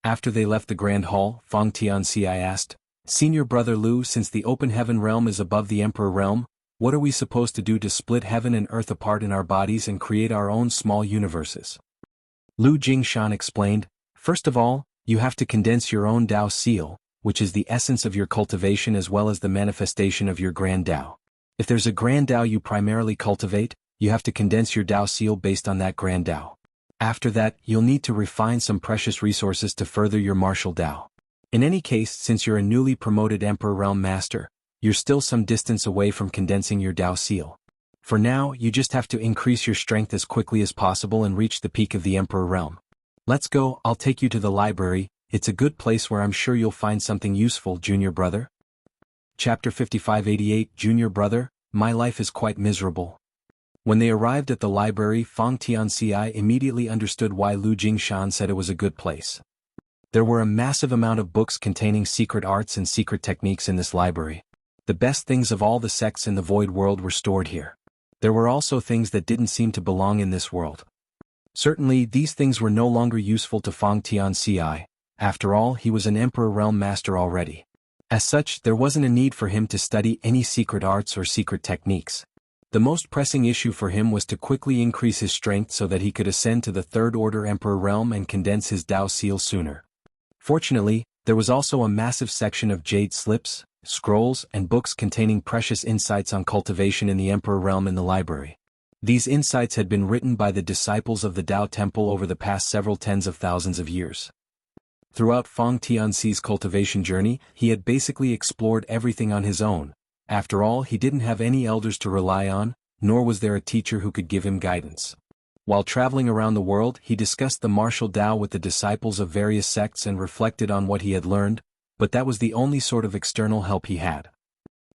Speaker 1: After they left the Grand Hall, Fang Tianci asked, Senior Brother Lu, since the open heaven realm is above the Emperor realm, what are we supposed to do to split heaven and earth apart in our bodies and create our own small universes? Lu Jingshan explained, first of all, you have to condense your own Tao seal, which is the essence of your cultivation as well as the manifestation of your Grand Tao. If there's a Grand Tao you primarily cultivate, you have to condense your Tao seal based on that Grand Tao. After that, you'll need to refine some precious resources to further your martial Tao. In any case, since you're a newly promoted Emperor Realm Master, you're still some distance away from condensing your Tao seal. For now, you just have to increase your strength as quickly as possible and reach the peak of the Emperor Realm. Let's go, I'll take you to the library, it's a good place where I'm sure you'll find something useful, Junior Brother. Chapter 5588 Junior Brother, my life is quite miserable. When they arrived at the library, Fang Tianci immediately understood why Lu Jingshan said it was a good place. There were a massive amount of books containing secret arts and secret techniques in this library. The best things of all the sects in the void world were stored here. There were also things that didn't seem to belong in this world. Certainly, these things were no longer useful to Fang Tianci. After all, he was an Emperor Realm Master already. As such, there wasn't a need for him to study any secret arts or secret techniques. The most pressing issue for him was to quickly increase his strength so that he could ascend to the Third Order Emperor Realm and condense his Tao seal sooner. Fortunately, there was also a massive section of jade slips, scrolls, and books containing precious insights on cultivation in the Emperor Realm in the library. These insights had been written by the disciples of the Tao Temple over the past several tens of thousands of years. Throughout Fang Tianci's cultivation journey, he had basically explored everything on his own. After all, he didn't have any elders to rely on, nor was there a teacher who could give him guidance. While traveling around the world, he discussed the martial Tao with the disciples of various sects and reflected on what he had learned, but that was the only sort of external help he had.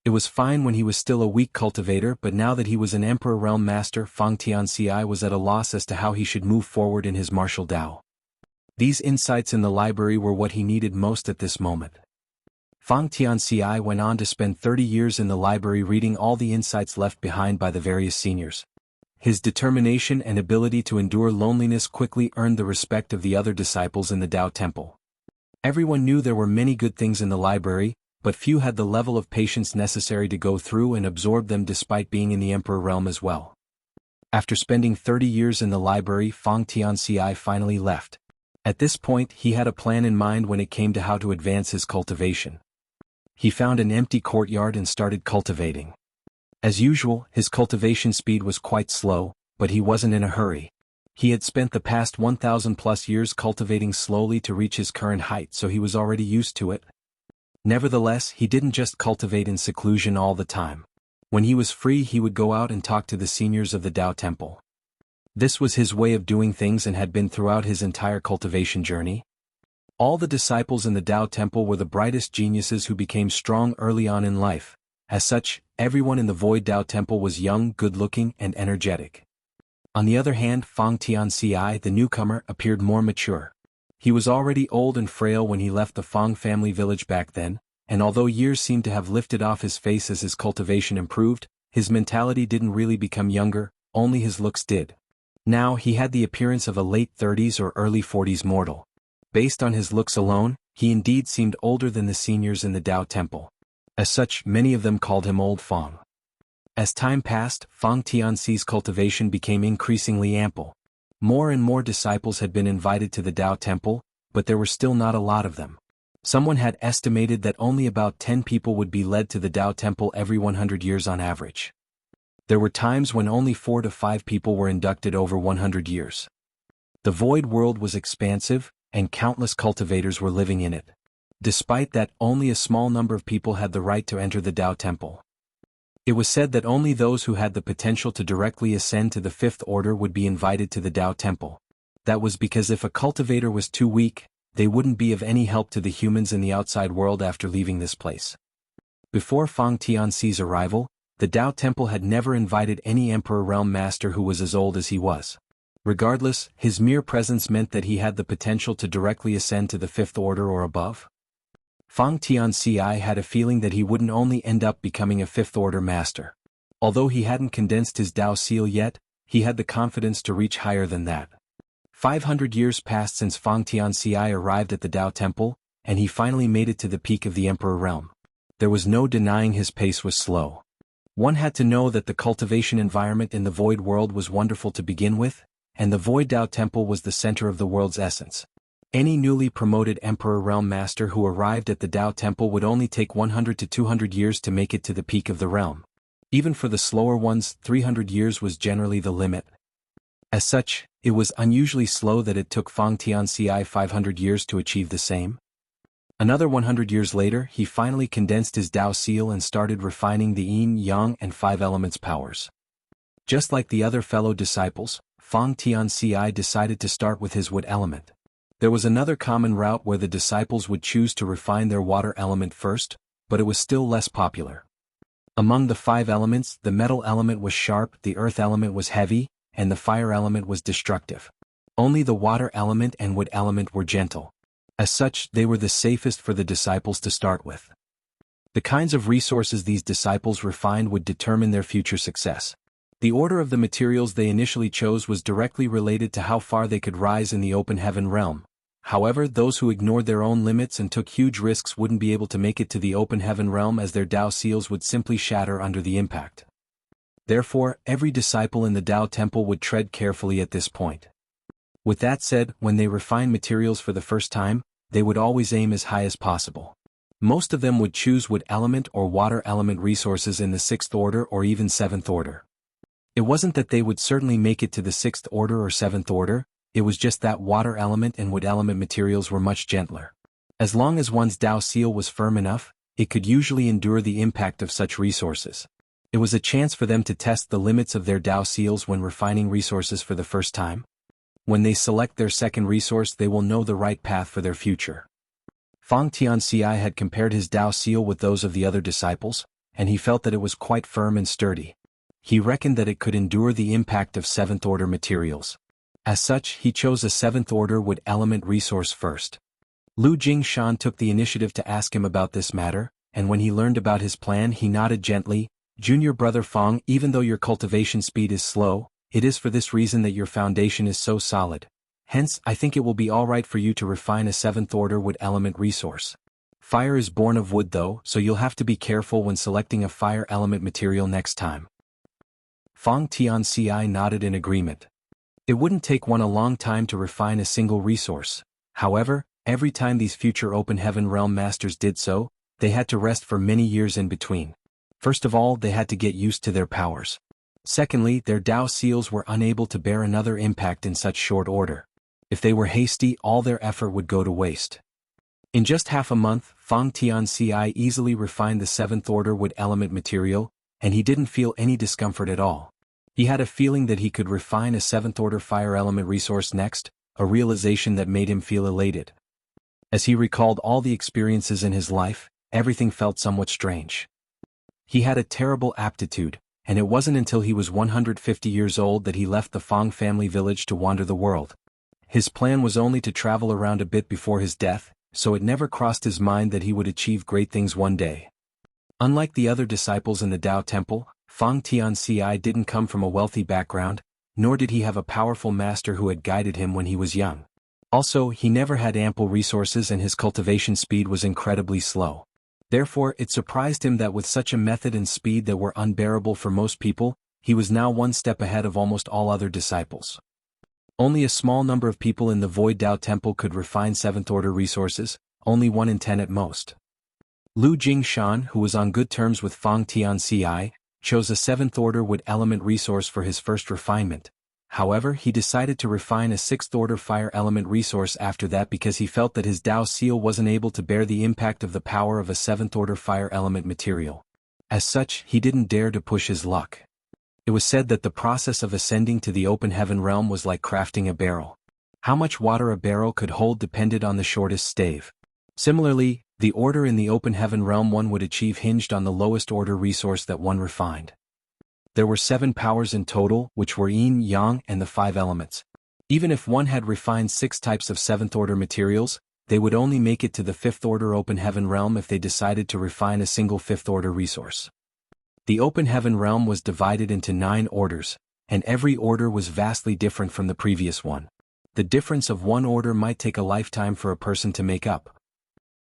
Speaker 1: It was fine when he was still a weak cultivator, but now that he was an Emperor Realm Master, Fang Tianci was at a loss as to how he should move forward in his martial Tao. These insights in the library were what he needed most at this moment. Fang Tianci went on to spend 30 years in the library reading all the insights left behind by the various seniors. His determination and ability to endure loneliness quickly earned the respect of the other disciples in the Tao Temple. Everyone knew there were many good things in the library, but few had the level of patience necessary to go through and absorb them despite being in the Emperor Realm as well. After spending 30 years in the library, Fang Tianci finally left. At this point he had a plan in mind when it came to how to advance his cultivation. He found an empty courtyard and started cultivating. As usual, his cultivation speed was quite slow, but he wasn't in a hurry. He had spent the past 1,000+ years cultivating slowly to reach his current height, so he was already used to it. Nevertheless, he didn't just cultivate in seclusion all the time. When he was free, he would go out and talk to the seniors of the Tao Temple. This was his way of doing things and had been throughout his entire cultivation journey. All the disciples in the Tao Temple were the brightest geniuses who became strong early on in life. As such, everyone in the Void Tao Temple was young, good-looking, and energetic. On the other hand, Fang Tianxi, the newcomer, appeared more mature. He was already old and frail when he left the Fang family village back then, and although years seemed to have lifted off his face as his cultivation improved, his mentality didn't really become younger, only his looks did. Now he had the appearance of a late 30s or early 40s mortal. Based on his looks alone, he indeed seemed older than the seniors in the Tao Temple. As such, many of them called him Old Fang. As time passed, Fang Tianxi's cultivation became increasingly ample. More and more disciples had been invited to the Tao Temple, but there were still not a lot of them. Someone had estimated that only about 10 people would be led to the Tao Temple every 100 years on average. There were times when only 4 to 5 people were inducted over 100 years. The void world was expansive, and countless cultivators were living in it. Despite that, only a small number of people had the right to enter the Tao Temple. It was said that only those who had the potential to directly ascend to the fifth order would be invited to the Tao Temple. That was because if a cultivator was too weak, they wouldn't be of any help to the humans in the outside world after leaving this place. Before Fang Tianxi's arrival, the Tao Temple had never invited any Emperor Realm Master who was as old as he was. Regardless, his mere presence meant that he had the potential to directly ascend to the fifth order or above. Fang Tianxi had a feeling that he wouldn't only end up becoming a fifth order master. Although he hadn't condensed his Tao seal yet, he had the confidence to reach higher than that. 500 years passed since Fang Tianxi arrived at the Tao Temple, and he finally made it to the peak of the Emperor Realm. There was no denying his pace was slow. One had to know that the cultivation environment in the Void world was wonderful to begin with, and the Void Tao Temple was the center of the world's essence. Any newly promoted Emperor Realm Master who arrived at the Tao Temple would only take 100 to 200 years to make it to the peak of the realm. Even for the slower ones, 300 years was generally the limit. As such, it was unusually slow that it took Fang Tianxi 500 years to achieve the same. Another 100 years later, he finally condensed his Tao seal and started refining the yin, yang, and 5 elements powers. Just like the other fellow disciples, Fang Tianxi decided to start with his wood element. There was another common route where the disciples would choose to refine their water element first, but it was still less popular. Among the 5 elements, the metal element was sharp, the earth element was heavy, and the fire element was destructive. Only the water element and wood element were gentle. As such, they were the safest for the disciples to start with. The kinds of resources these disciples refined would determine their future success. The order of the materials they initially chose was directly related to how far they could rise in the open heaven realm. However, those who ignored their own limits and took huge risks wouldn't be able to make it to the open heaven realm, as their Tao seals would simply shatter under the impact. Therefore, every disciple in the Tao Temple would tread carefully at this point. With that said, when they refined materials for the first time, they would always aim as high as possible. Most of them would choose wood element or water element resources in the 6th order or even 7th order. It wasn't that they would certainly make it to the 6th order or 7th order, it was just that water element and wood element materials were much gentler. As long as one's Tao seal was firm enough, it could usually endure the impact of such resources. It was a chance for them to test the limits of their Tao seals when refining resources for the first time. When they select their second resource, they will know the right path for their future. Fang Tianxi had compared his Tao seal with those of the other disciples, and he felt that it was quite firm and sturdy. He reckoned that it could endure the impact of 7th order materials. As such, he chose a 7th order wood element resource first. Lu Jingshan took the initiative to ask him about this matter, and when he learned about his plan, he nodded gently. "Junior brother Fang, even though your cultivation speed is slow, it is for this reason that your foundation is so solid. Hence, I think it will be alright for you to refine a 7th order wood element resource. Fire is born of wood though, so you'll have to be careful when selecting a fire element material next time." Fang Tianxi nodded in agreement. It wouldn't take one a long time to refine a single resource. However, every time these future open heaven realm masters did so, they had to rest for many years in between. First of all, they had to get used to their powers. Secondly, their Dao seals were unable to bear another impact in such short order. If they were hasty, all their effort would go to waste. In just half a month, Fang Tianci easily refined the 7th order wood element material, and he didn't feel any discomfort at all. He had a feeling that he could refine a 7th order fire element resource next, a realization that made him feel elated. As he recalled all the experiences in his life, everything felt somewhat strange. He had a terrible aptitude, and it wasn't until he was 150 years old that he left the Fang family village to wander the world. His plan was only to travel around a bit before his death, so it never crossed his mind that he would achieve great things one day. Unlike the other disciples in the Dao Temple, Fang Tianci didn't come from a wealthy background, nor did he have a powerful master who had guided him when he was young. Also, he never had ample resources and his cultivation speed was incredibly slow. Therefore, it surprised him that with such a method and speed that were unbearable for most people, he was now one step ahead of almost all other disciples. Only a small number of people in the Void Dao Temple could refine 7th order resources, only 1 in 10 at most. Lu Jingshan, who was on good terms with Fang Tianci, chose a 7th order wood element resource for his first refinement. However, he decided to refine a 6th order fire element resource after that because he felt that his Dao seal wasn't able to bear the impact of the power of a 7th order fire element material. As such, he didn't dare to push his luck. It was said that the process of ascending to the open heaven realm was like crafting a barrel. How much water a barrel could hold depended on the shortest stave. Similarly, the order in the open heaven realm one would achieve hinged on the lowest order resource that one refined. There were 7 powers in total, which were yin, yang, and the 5 elements. Even if one had refined 6 types of 7th order materials, they would only make it to the 5th order open heaven realm if they decided to refine a single 5th order resource. The open heaven realm was divided into 9 orders, and every order was vastly different from the previous one. The difference of one order might take a lifetime for a person to make up.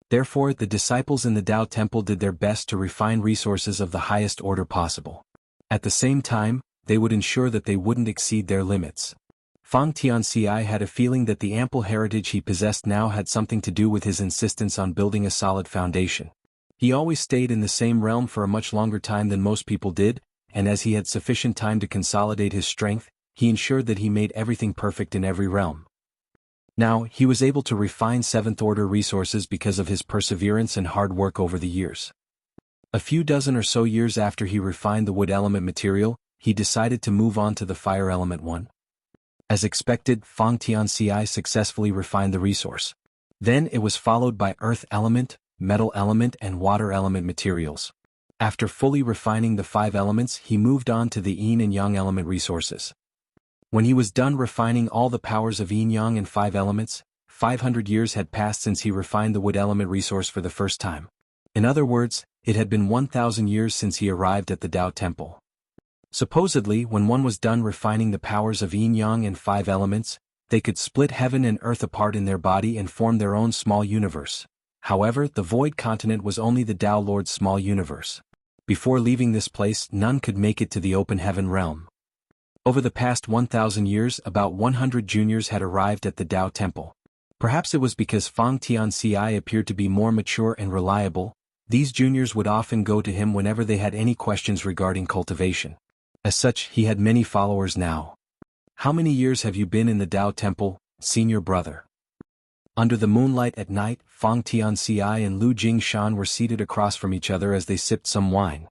Speaker 1: Therefore, the disciples in the Dao Temple did their best to refine resources of the highest order possible. At the same time, they would ensure that they wouldn't exceed their limits. Fang Tianci had a feeling that the ample heritage he possessed now had something to do with his insistence on building a solid foundation. He always stayed in the same realm for a much longer time than most people did, and as he had sufficient time to consolidate his strength, he ensured that he made everything perfect in every realm. Now, he was able to refine 7th order resources because of his perseverance and hard work over the years. A few dozen or so years after he refined the wood element material, he decided to move on to the fire element one. As expected, Fang Tianci successfully refined the resource. Then it was followed by earth element, metal element and water element materials. After fully refining the 5 elements, he moved on to the yin and yang element resources. When he was done refining all the powers of yin yang and 5 elements, 500 years had passed since he refined the wood element resource for the first time. In other words, it had been 1,000 years since he arrived at the Dao Temple. Supposedly, when one was done refining the powers of yin-yang and 5 elements, they could split heaven and earth apart in their body and form their own small universe. However, the Void Continent was only the Dao Lord's small universe. Before leaving this place, none could make it to the open heaven realm. Over the past 1,000 years, about 100 juniors had arrived at the Dao Temple. Perhaps it was because Fang Tianci appeared to be more mature and reliable. These juniors would often go to him whenever they had any questions regarding cultivation. As such, he had many followers now. How many years have you been in the Dao Temple, senior brother? Under the moonlight at night, Fang Tianci and Lu Jingshan were seated across from each other as they sipped some wine.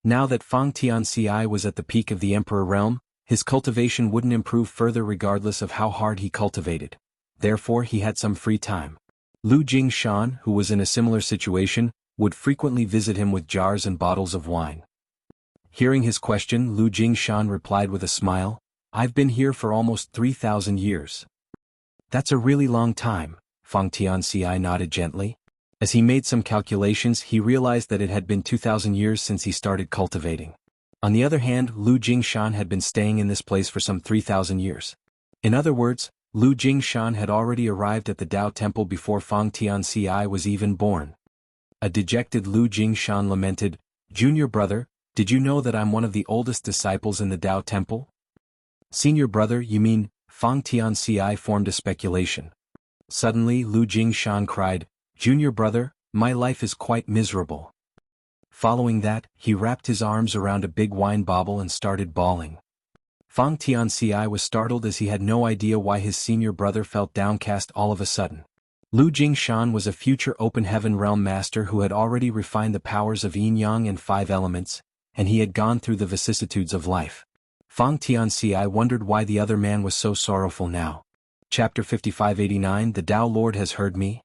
Speaker 1: Now that Fang Tianci was at the peak of the Emperor realm, his cultivation wouldn't improve further regardless of how hard he cultivated. Therefore, he had some free time. Lu Jingshan, who was in a similar situation, would frequently visit him with jars and bottles of wine. Hearing his question, Lu Jingshan replied with a smile, "I've been here for almost 3,000 years. That's a really long time," Fang Tianci nodded gently. As he made some calculations, he realized that it had been 2,000 years since he started cultivating. On the other hand, Lu Jingshan had been staying in this place for some 3,000 years. In other words, Lu Jingshan had already arrived at the Dao Temple before Fang Tianci was even born. A dejected Lu Jingshan lamented, "Junior brother, did you know that I'm one of the oldest disciples in the Dao Temple?" "Senior brother, you mean?" Fang Tianci formed a speculation. Suddenly Lu Jingshan cried, "Junior brother, my life is quite miserable." Following that, he wrapped his arms around a big wine bottle and started bawling. Fang Tianci was startled as he had no idea why his senior brother felt downcast all of a sudden. Lu Jingshan was a future open heaven realm master who had already refined the powers of yin-yang and 5 elements, and he had gone through the vicissitudes of life. Fang Tianci wondered why the other man was so sorrowful now. Chapter 5589 The Tao Lord has heard me?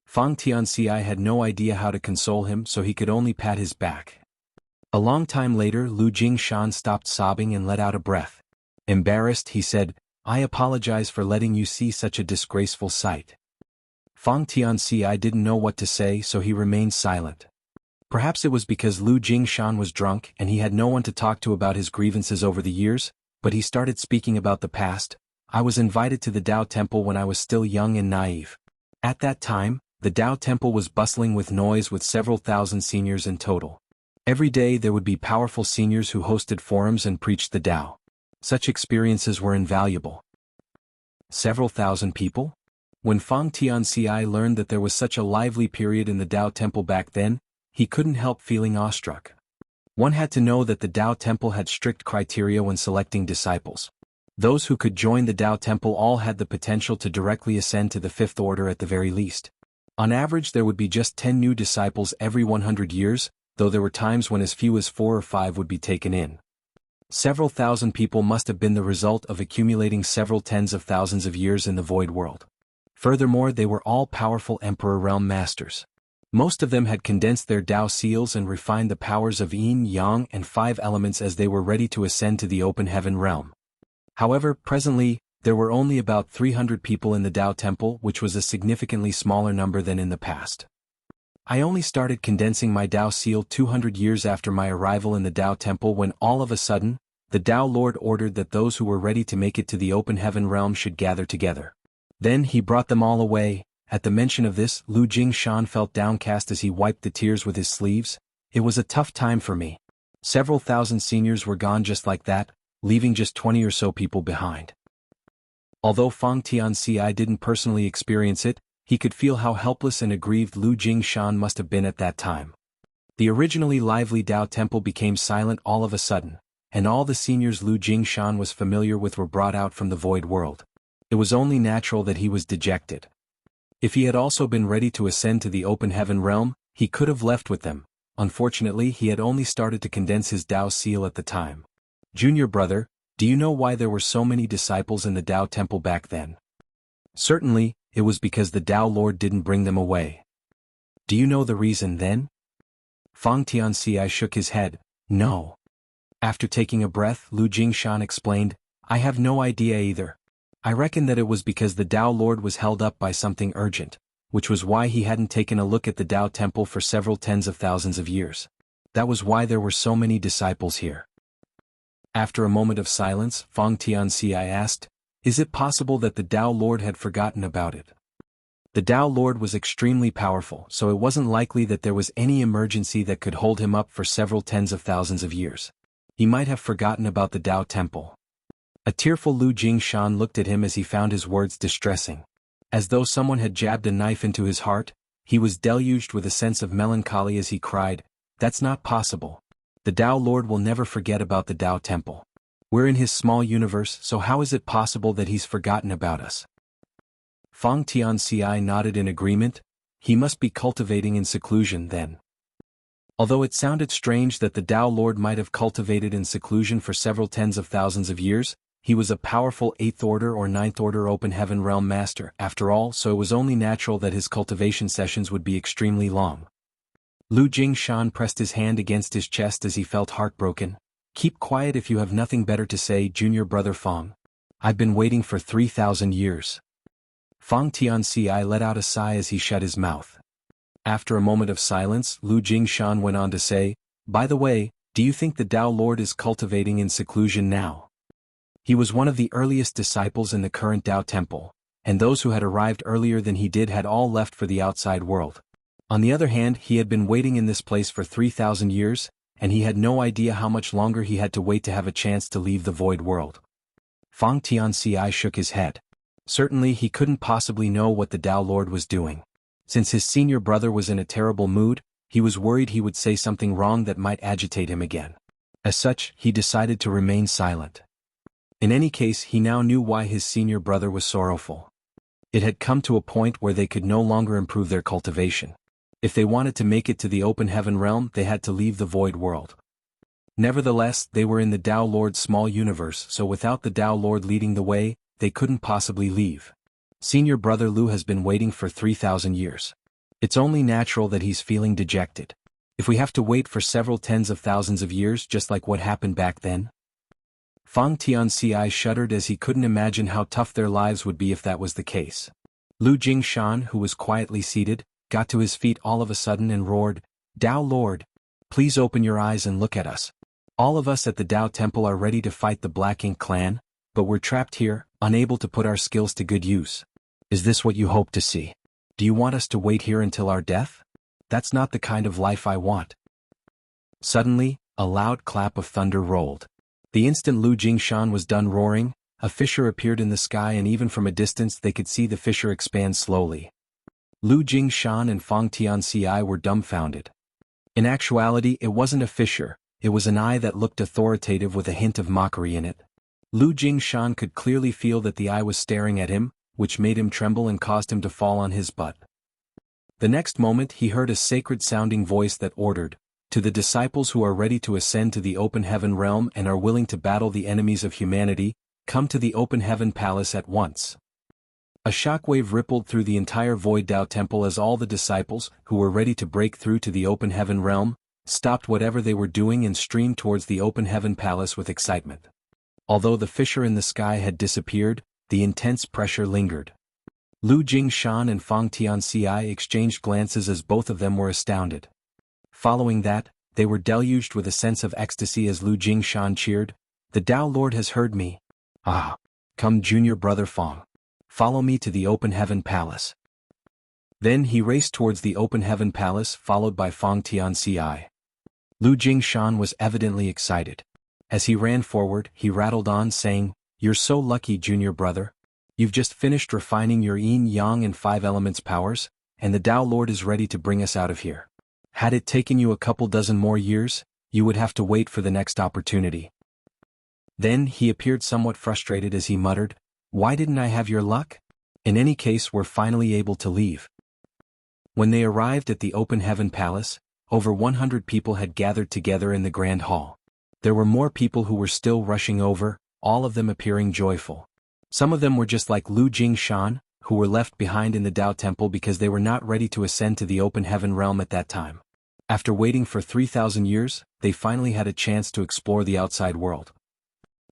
Speaker 1: Fang Tianci had no idea how to console him, so he could only pat his back. A long time later Lu Jingshan stopped sobbing and let out a breath. Embarrassed, he said, "I apologize for letting you see such a disgraceful sight." Fang Tianci didn't know what to say, so he remained silent. Perhaps it was because Lu Jingshan was drunk and he had no one to talk to about his grievances over the years, but he started speaking about the past. "I was invited to the Tao Temple when I was still young and naive. At that time, the Tao Temple was bustling with noise with several thousand seniors in total. Every day there would be powerful seniors who hosted forums and preached the Tao. Such experiences were invaluable." Several thousand people? When Fang Tianci learned that there was such a lively period in the Tao Temple back then, he couldn't help feeling awestruck. One had to know that the Tao Temple had strict criteria when selecting disciples. Those who could join the Tao Temple all had the potential to directly ascend to the 5th order at the very least. On average there would be just 10 new disciples every 100 years, though there were times when as few as 4 or 5 would be taken in. Several thousand people must have been the result of accumulating several tens of thousands of years in the void world. Furthermore, they were all powerful Emperor Realm Masters. Most of them had condensed their Tao seals and refined the powers of yin, yang, and 5 elements as they were ready to ascend to the open heaven realm. However, presently, there were only about 300 people in the Tao Temple, which was a significantly smaller number than in the past. "I only started condensing my Tao seal 200 years after my arrival in the Tao Temple when all of a sudden, the Tao Lord ordered that those who were ready to make it to the open heaven realm should gather together. Then he brought them all away." At the mention of this, Lu Jingshan felt downcast as he wiped the tears with his sleeves. "It was a tough time for me. Several thousand seniors were gone just like that, leaving just 20 or so people behind." Although Fang Tianci didn't personally experience it, he could feel how helpless and aggrieved Lu Jingshan must have been at that time. The originally lively Tao Temple became silent all of a sudden, and all the seniors Lu Jingshan was familiar with were brought out from the void world. It was only natural that he was dejected. If he had also been ready to ascend to the open heaven realm, he could have left with them. Unfortunately, he had only started to condense his Tao seal at the time. "Junior brother, do you know why there were so many disciples in the Tao Temple back then?" "Certainly, it was because the Tao Lord didn't bring them away." "Do you know the reason then?" Fang Tianci shook his head, "No." After taking a breath, Lu Jingshan explained, "I have no idea either. I reckon that it was because the Tao Lord was held up by something urgent, which was why he hadn't taken a look at the Tao Temple for several tens of thousands of years. That was why there were so many disciples here." After a moment of silence, Fang Tianci asked, "Is it possible that the Tao Lord had forgotten about it?" The Tao Lord was extremely powerful, so it wasn't likely that there was any emergency that could hold him up for several tens of thousands of years. He might have forgotten about the Tao Temple. A tearful Lu Jingshan looked at him as he found his words distressing. As though someone had jabbed a knife into his heart, he was deluged with a sense of melancholy as he cried, "That's not possible. The Tao Lord will never forget about the Tao Temple. We're in his small universe, so how is it possible that he's forgotten about us?" Fang Tianci nodded in agreement. He must be cultivating in seclusion then. Although it sounded strange that the Tao Lord might have cultivated in seclusion for several tens of thousands of years, he was a powerful 8th order or 9th order open heaven realm master after all, so it was only natural that his cultivation sessions would be extremely long. Lu Jingshan pressed his hand against his chest as he felt heartbroken. "Keep quiet if you have nothing better to say, junior brother Fang. I've been waiting for 3,000 years. Fang Tianci let out a sigh as he shut his mouth. After a moment of silence, Lu Jingshan went on to say, "By the way, do you think the Tao Lord is cultivating in seclusion now?" He was one of the earliest disciples in the current Tao Temple, and those who had arrived earlier than he did had all left for the outside world. On the other hand, he had been waiting in this place for 3,000 years, and he had no idea how much longer he had to wait to have a chance to leave the void world. Fang Tianci shook his head. Certainly he couldn't possibly know what the Tao Lord was doing. Since his senior brother was in a terrible mood, he was worried he would say something wrong that might agitate him again. As such, he decided to remain silent. In any case, he now knew why his senior brother was sorrowful. It had come to a point where they could no longer improve their cultivation. If they wanted to make it to the open heaven realm, they had to leave the void world. Nevertheless, they were in the Tao Lord's small universe, so without the Tao Lord leading the way, they couldn't possibly leave. Senior brother Lu has been waiting for 3,000 years. It's only natural that he's feeling dejected. If we have to wait for several tens of thousands of years just like what happened back then? Fang Tianxi's shuddered as he couldn't imagine how tough their lives would be if that was the case. Lu Jingshan, who was quietly seated, got to his feet all of a sudden and roared, "Tao Lord, please open your eyes and look at us. All of us at the Tao Temple are ready to fight the Black Ink clan, but we're trapped here, unable to put our skills to good use. Is this what you hope to see? Do you want us to wait here until our death? That's not the kind of life I want." Suddenly, a loud clap of thunder rolled. The instant Lu Jingshan was done roaring, a fissure appeared in the sky, and even from a distance they could see the fissure expand slowly. Lu Jingshan and Fang Tianxi were dumbfounded. In actuality, it wasn't a fissure, it was an eye that looked authoritative with a hint of mockery in it. Lu Jingshan could clearly feel that the eye was staring at him, which made him tremble and caused him to fall on his butt. The next moment he heard a sacred-sounding voice that ordered, "To the disciples who are ready to ascend to the open heaven realm and are willing to battle the enemies of humanity, come to the open heaven palace at once." A shockwave rippled through the entire Void Tao Temple as all the disciples, who were ready to break through to the open heaven realm, stopped whatever they were doing and streamed towards the open heaven palace with excitement. Although the fissure in the sky had disappeared, the intense pressure lingered. Lu Jingshan and Fang Tianxi exchanged glances as both of them were astounded. Following that, they were deluged with a sense of ecstasy as Lu Jingshan cheered, "The Tao Lord has heard me. Ah! Come, junior brother Fang. Follow me to the open heaven palace." Then he raced towards the open heaven palace followed by Fang Tianxi. Lu Jingshan was evidently excited. As he ran forward, he rattled on saying, "You're so lucky, junior brother. You've just finished refining your yin, yang and 5 elements powers, and the Tao Lord is ready to bring us out of here. Had it taken you a couple dozen more years, you would have to wait for the next opportunity." Then he appeared somewhat frustrated as he muttered, "Why didn't I have your luck? In any case, we're finally able to leave." When they arrived at the open heaven palace, over 100 people had gathered together in the grand hall. There were more people who were still rushing over, all of them appearing joyful. Some of them were just like Lu Jingshan, who were left behind in the Tao Temple because they were not ready to ascend to the open heaven realm at that time. After waiting for 3,000 years, they finally had a chance to explore the outside world.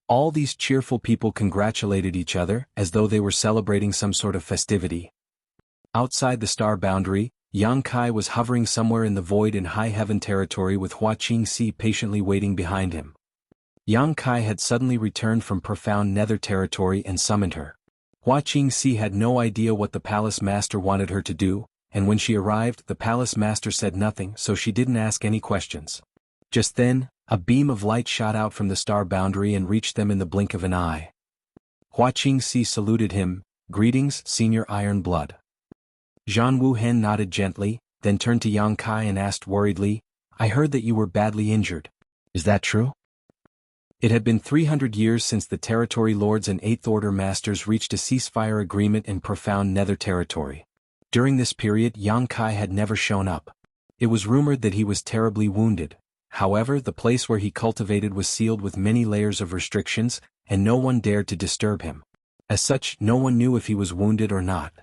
Speaker 1: All these cheerful people congratulated each other as though they were celebrating some sort of festivity. Outside the star boundary, Yang Kai was hovering somewhere in the void in high heaven territory with Hua Qingxi patiently waiting behind him. Yang Kai had suddenly returned from profound nether territory and summoned her. Hua Qingxi had no idea what the palace master wanted her to do, and when she arrived the palace master said nothing, so she didn't ask any questions. Just then, a beam of light shot out from the star boundary and reached them in the blink of an eye. Hua Qingxi saluted him, "Greetings, Senior Iron Blood." Zhan Wuhen nodded gently, then turned to Yang Kai and asked worriedly, "I heard that you were badly injured. Is that true?" It had been 300 years since the Territory Lords and Eighth Order Masters reached a ceasefire agreement in profound nether territory. During this period Yang Kai had never shown up. It was rumored that he was terribly wounded. However, the place where he cultivated was sealed with many layers of restrictions, and no one dared to disturb him. As such, no one knew if he was wounded or not.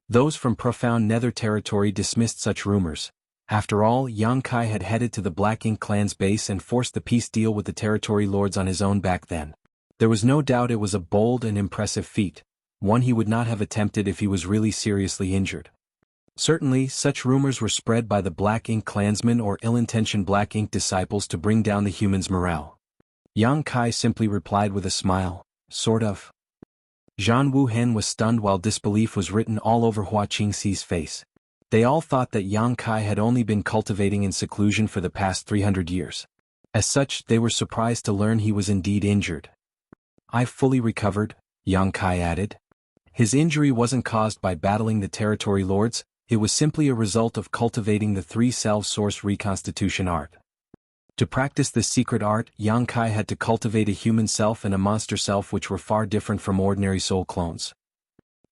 Speaker 1: Those from profound nether territory dismissed such rumors. After all, Yang Kai had headed to the Black Ink clan's base and forced the peace deal with the territory lords on his own back then. There was no doubt it was a bold and impressive feat, one he would not have attempted if he was really seriously injured. Certainly, such rumors were spread by the Black Ink clansmen or ill-intentioned Black Ink disciples to bring down the humans' morale. Yang Kai simply replied with a smile, "Sort of." Zhan Wuhen was stunned while disbelief was written all over Hua Qingxi's face. They all thought that Yang Kai had only been cultivating in seclusion for the past 300 years. As such, they were surprised to learn he was indeed injured. "I've fully recovered," Yang Kai added. His injury wasn't caused by battling the territory lords, it was simply a result of cultivating the three-self source reconstitution art. To practice this secret art, Yang Kai had to cultivate a human self and a monster self which were far different from ordinary soul clones.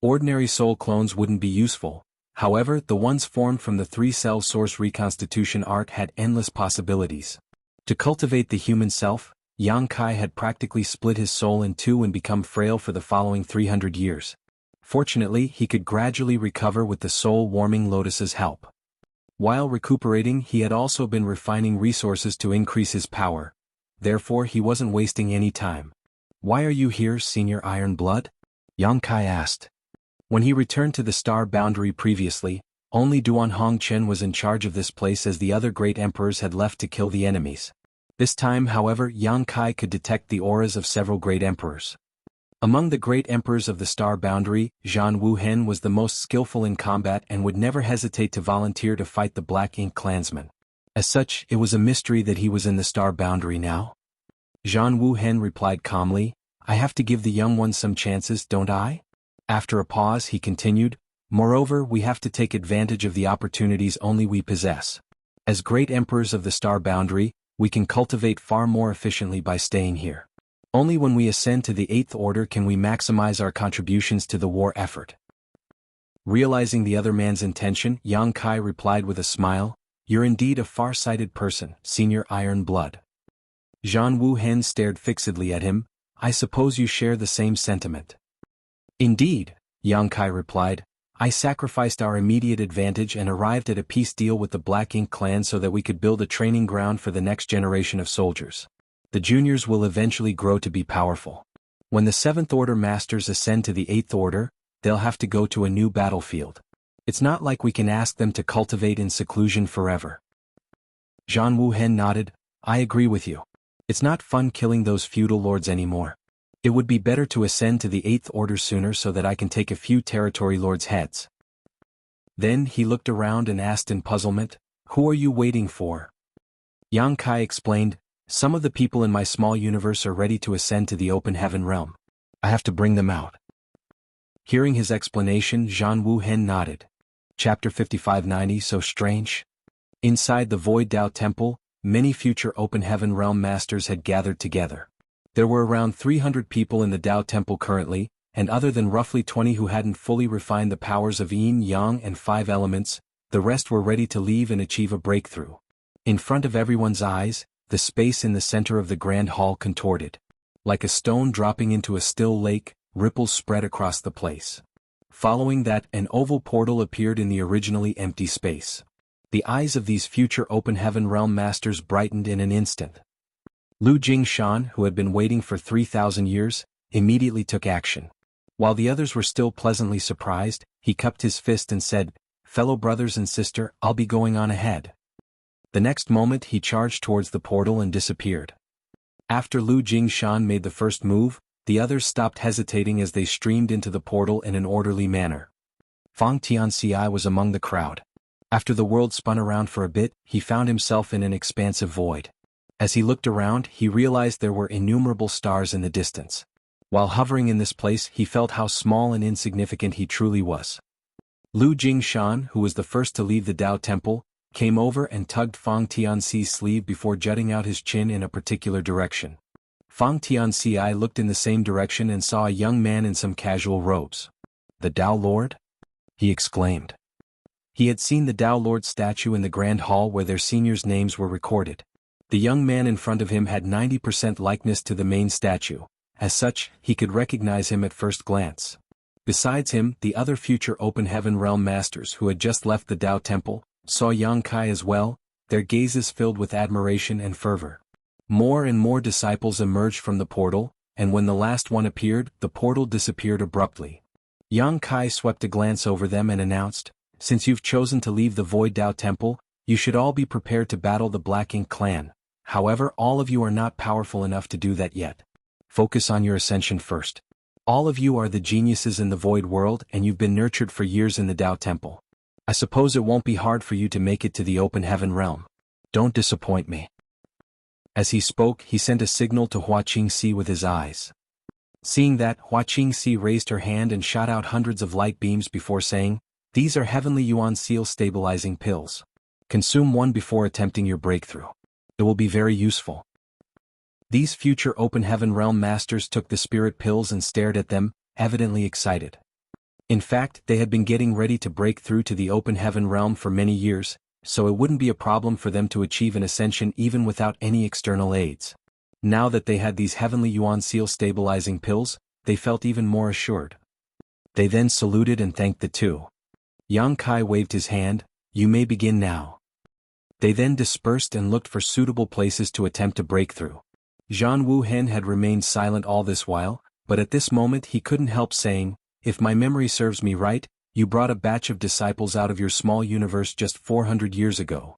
Speaker 1: Ordinary soul clones wouldn't be useful, however, the ones formed from the three-self source reconstitution art had endless possibilities. To cultivate the human self, Yang Kai had practically split his soul in two and become frail for the following 300 years. Fortunately, he could gradually recover with the soul-warming lotus's help. While recuperating, he had also been refining resources to increase his power. Therefore, he wasn't wasting any time. "Why are you here, Senior Iron Blood?" Yang Kai asked. When he returned to the star boundary previously, only Duan Hongchen was in charge of this place as the other great emperors had left to kill the enemies. This time, however, Yang Kai could detect the auras of several great emperors. Among the great emperors of the star boundary, Zhan Wuhen was the most skillful in combat and would never hesitate to volunteer to fight the Black Ink clansmen. As such, it was a mystery that he was in the star boundary now. Zhan Wuhen replied calmly, "I have to give the young ones some chances, don't I?" After a pause, he continued, "Moreover, we have to take advantage of the opportunities only we possess. As great emperors of the star boundary, we can cultivate far more efficiently by staying here. Only when we ascend to the 8th order can we maximize our contributions to the war effort." Realizing the other man's intention, Yang Kai replied with a smile, "You're indeed a far-sighted person, Senior Iron Blood." Zhan Wuhen stared fixedly at him. "I suppose you share the same sentiment." "Indeed," Yang Kai replied, "I sacrificed our immediate advantage and arrived at a peace deal with the Black Ink clan so that we could build a training ground for the next generation of soldiers. The juniors will eventually grow to be powerful. When the 7th Order Masters ascend to the 8th Order, they'll have to go to a new battlefield. It's not like we can ask them to cultivate in seclusion forever." Zhan Wuhen nodded, "I agree with you. It's not fun killing those feudal lords anymore. It would be better to ascend to the 8th Order sooner so that I can take a few territory lords' heads." Then he looked around and asked in puzzlement, "Who are you waiting for?" Yang Kai explained, "Some of the people in my small universe are ready to ascend to the open heaven realm. I have to bring them out." Hearing his explanation, Zhan Wuhen nodded. Chapter 5590 So strange? Inside the Void Dao Temple, many future open heaven realm masters had gathered together. There were around 300 people in the Dao Temple currently, and other than roughly 20 who hadn't fully refined the powers of yin, yang and 5 elements, the rest were ready to leave and achieve a breakthrough. In front of everyone's eyes, the space in the center of the grand hall contorted. Like a stone dropping into a still lake, ripples spread across the place. Following that, an oval portal appeared in the originally empty space. The eyes of these future open heaven realm masters brightened in an instant. Lu Jingshan, who had been waiting for 3,000 years, immediately took action. While the others were still pleasantly surprised, he cupped his fist and said, "Fellow brothers and sister, I'll be going on ahead." The next moment he charged towards the portal and disappeared. After Lu Jingshan made the first move, the others stopped hesitating as they streamed into the portal in an orderly manner. Fang Tianxi was among the crowd. After the world spun around for a bit, he found himself in an expansive void. As he looked around, he realized there were innumerable stars in the distance. While hovering in this place, he felt how small and insignificant he truly was. Lu Jingshan, who was the first to leave the Dao Temple, came over and tugged Fang Tianxi's sleeve before jutting out his chin in a particular direction. Fang Tianxi looked in the same direction and saw a young man in some casual robes. "The Dao Lord?" he exclaimed. He had seen the Dao Lord statue in the Grand Hall where their seniors' names were recorded. The young man in front of him had 90% likeness to the main statue. As such, he could recognize him at first glance. Besides him, the other future open heaven realm masters who had just left the Dao Temple saw Yang Kai as well, their gazes filled with admiration and fervor. More and more disciples emerged from the portal, and when the last one appeared, the portal disappeared abruptly. Yang Kai swept a glance over them and announced, "Since you've chosen to leave the Void Dao Temple, you should all be prepared to battle the Black Ink clan. However, all of you are not powerful enough to do that yet. Focus on your ascension first. All of you are the geniuses in the Void world and you've been nurtured for years in the Dao Temple. I suppose it won't be hard for you to make it to the open heaven realm. Don't disappoint me." As he spoke, he sent a signal to Hua Qingxi with his eyes. Seeing that, Hua Qingxi raised her hand and shot out hundreds of light beams before saying, "These are heavenly yuan seal stabilizing pills. Consume one before attempting your breakthrough. It will be very useful." These future open heaven realm masters took the spirit pills and stared at them, evidently excited. In fact, they had been getting ready to break through to the open heaven realm for many years, so it wouldn't be a problem for them to achieve an ascension even without any external aids. Now that they had these heavenly yuan seal stabilizing pills, they felt even more assured. They then saluted and thanked the two. Yang Kai waved his hand, "You may begin now." They then dispersed and looked for suitable places to attempt a breakthrough. Zhan Wuhen had remained silent all this while, but at this moment he couldn't help saying, "If my memory serves me right, you brought a batch of disciples out of your small universe just 400 years ago."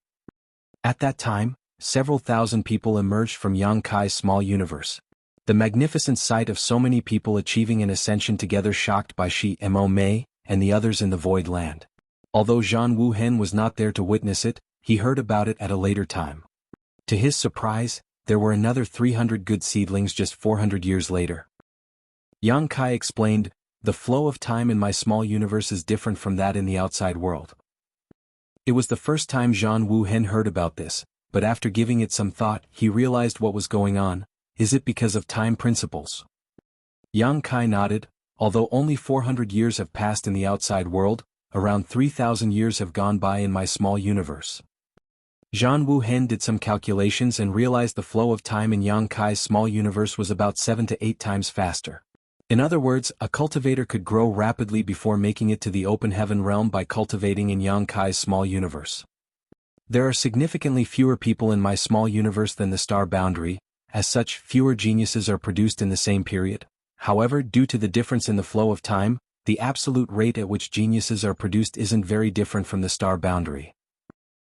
Speaker 1: At that time, several thousand people emerged from Yang Kai's small universe. The magnificent sight of so many people achieving an ascension together shocked by Shi Mo Mei and the others in the Void Land. Although Zhan Wuhen was not there to witness it, he heard about it at a later time. To his surprise, there were another 300 good seedlings just 400 years later. Yang Kai explained, "The flow of time in my small universe is different from that in the outside world." It was the first time Zhan Wuhen heard about this, but after giving it some thought, he realized what was going on. Is it because of time principles? Yang Kai nodded. Although only 400 years have passed in the outside world, around 3,000 years have gone by in my small universe. Zhan Wuhen did some calculations and realized the flow of time in Yang Kai's small universe was about 7 to 8 times faster. In other words, a cultivator could grow rapidly before making it to the open heaven realm by cultivating in Yang Kai's small universe. There are significantly fewer people in my small universe than the star boundary, as such fewer geniuses are produced in the same period. However, due to the difference in the flow of time, the absolute rate at which geniuses are produced isn't very different from the star boundary.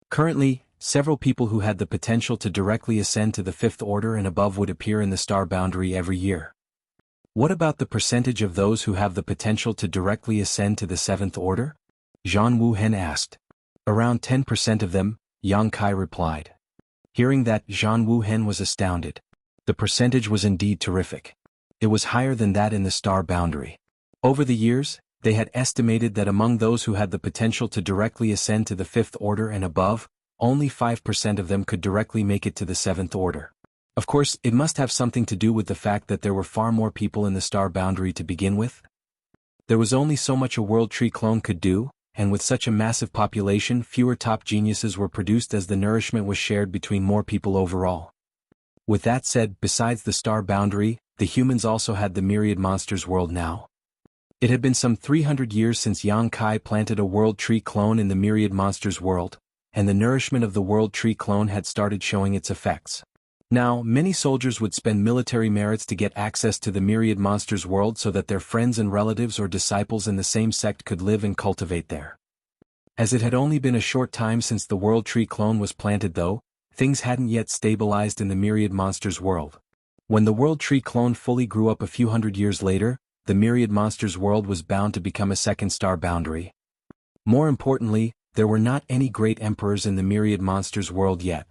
Speaker 1: Currently, several people who had the potential to directly ascend to the fifth order and above would appear in the star boundary every year. What about the percentage of those who have the potential to directly ascend to the seventh order? Zhan Wuhen asked. Around 10% of them, Yang Kai replied. Hearing that, Zhan Wuhen was astounded. The percentage was indeed terrific. It was higher than that in the star boundary. Over the years, they had estimated that among those who had the potential to directly ascend to the fifth order and above, only 5% of them could directly make it to the seventh order. Of course, it must have something to do with the fact that there were far more people in the star boundary to begin with. There was only so much a world tree clone could do, and with such a massive population, fewer top geniuses were produced as the nourishment was shared between more people overall. With that said, besides the star boundary, the humans also had the myriad monsters world now. It had been some 300 years since Yang Kai planted a world tree clone in the myriad monsters world, and the nourishment of the world tree clone had started showing its effects. Now, many soldiers would spend military merits to get access to the myriad monsters world so that their friends and relatives or disciples in the same sect could live and cultivate there. As it had only been a short time since the world tree clone was planted though, things hadn't yet stabilized in the myriad monsters world. When the world tree clone fully grew up a few hundred years later, the myriad monsters world was bound to become a second star boundary. More importantly, there were not any great emperors in the myriad monsters world yet.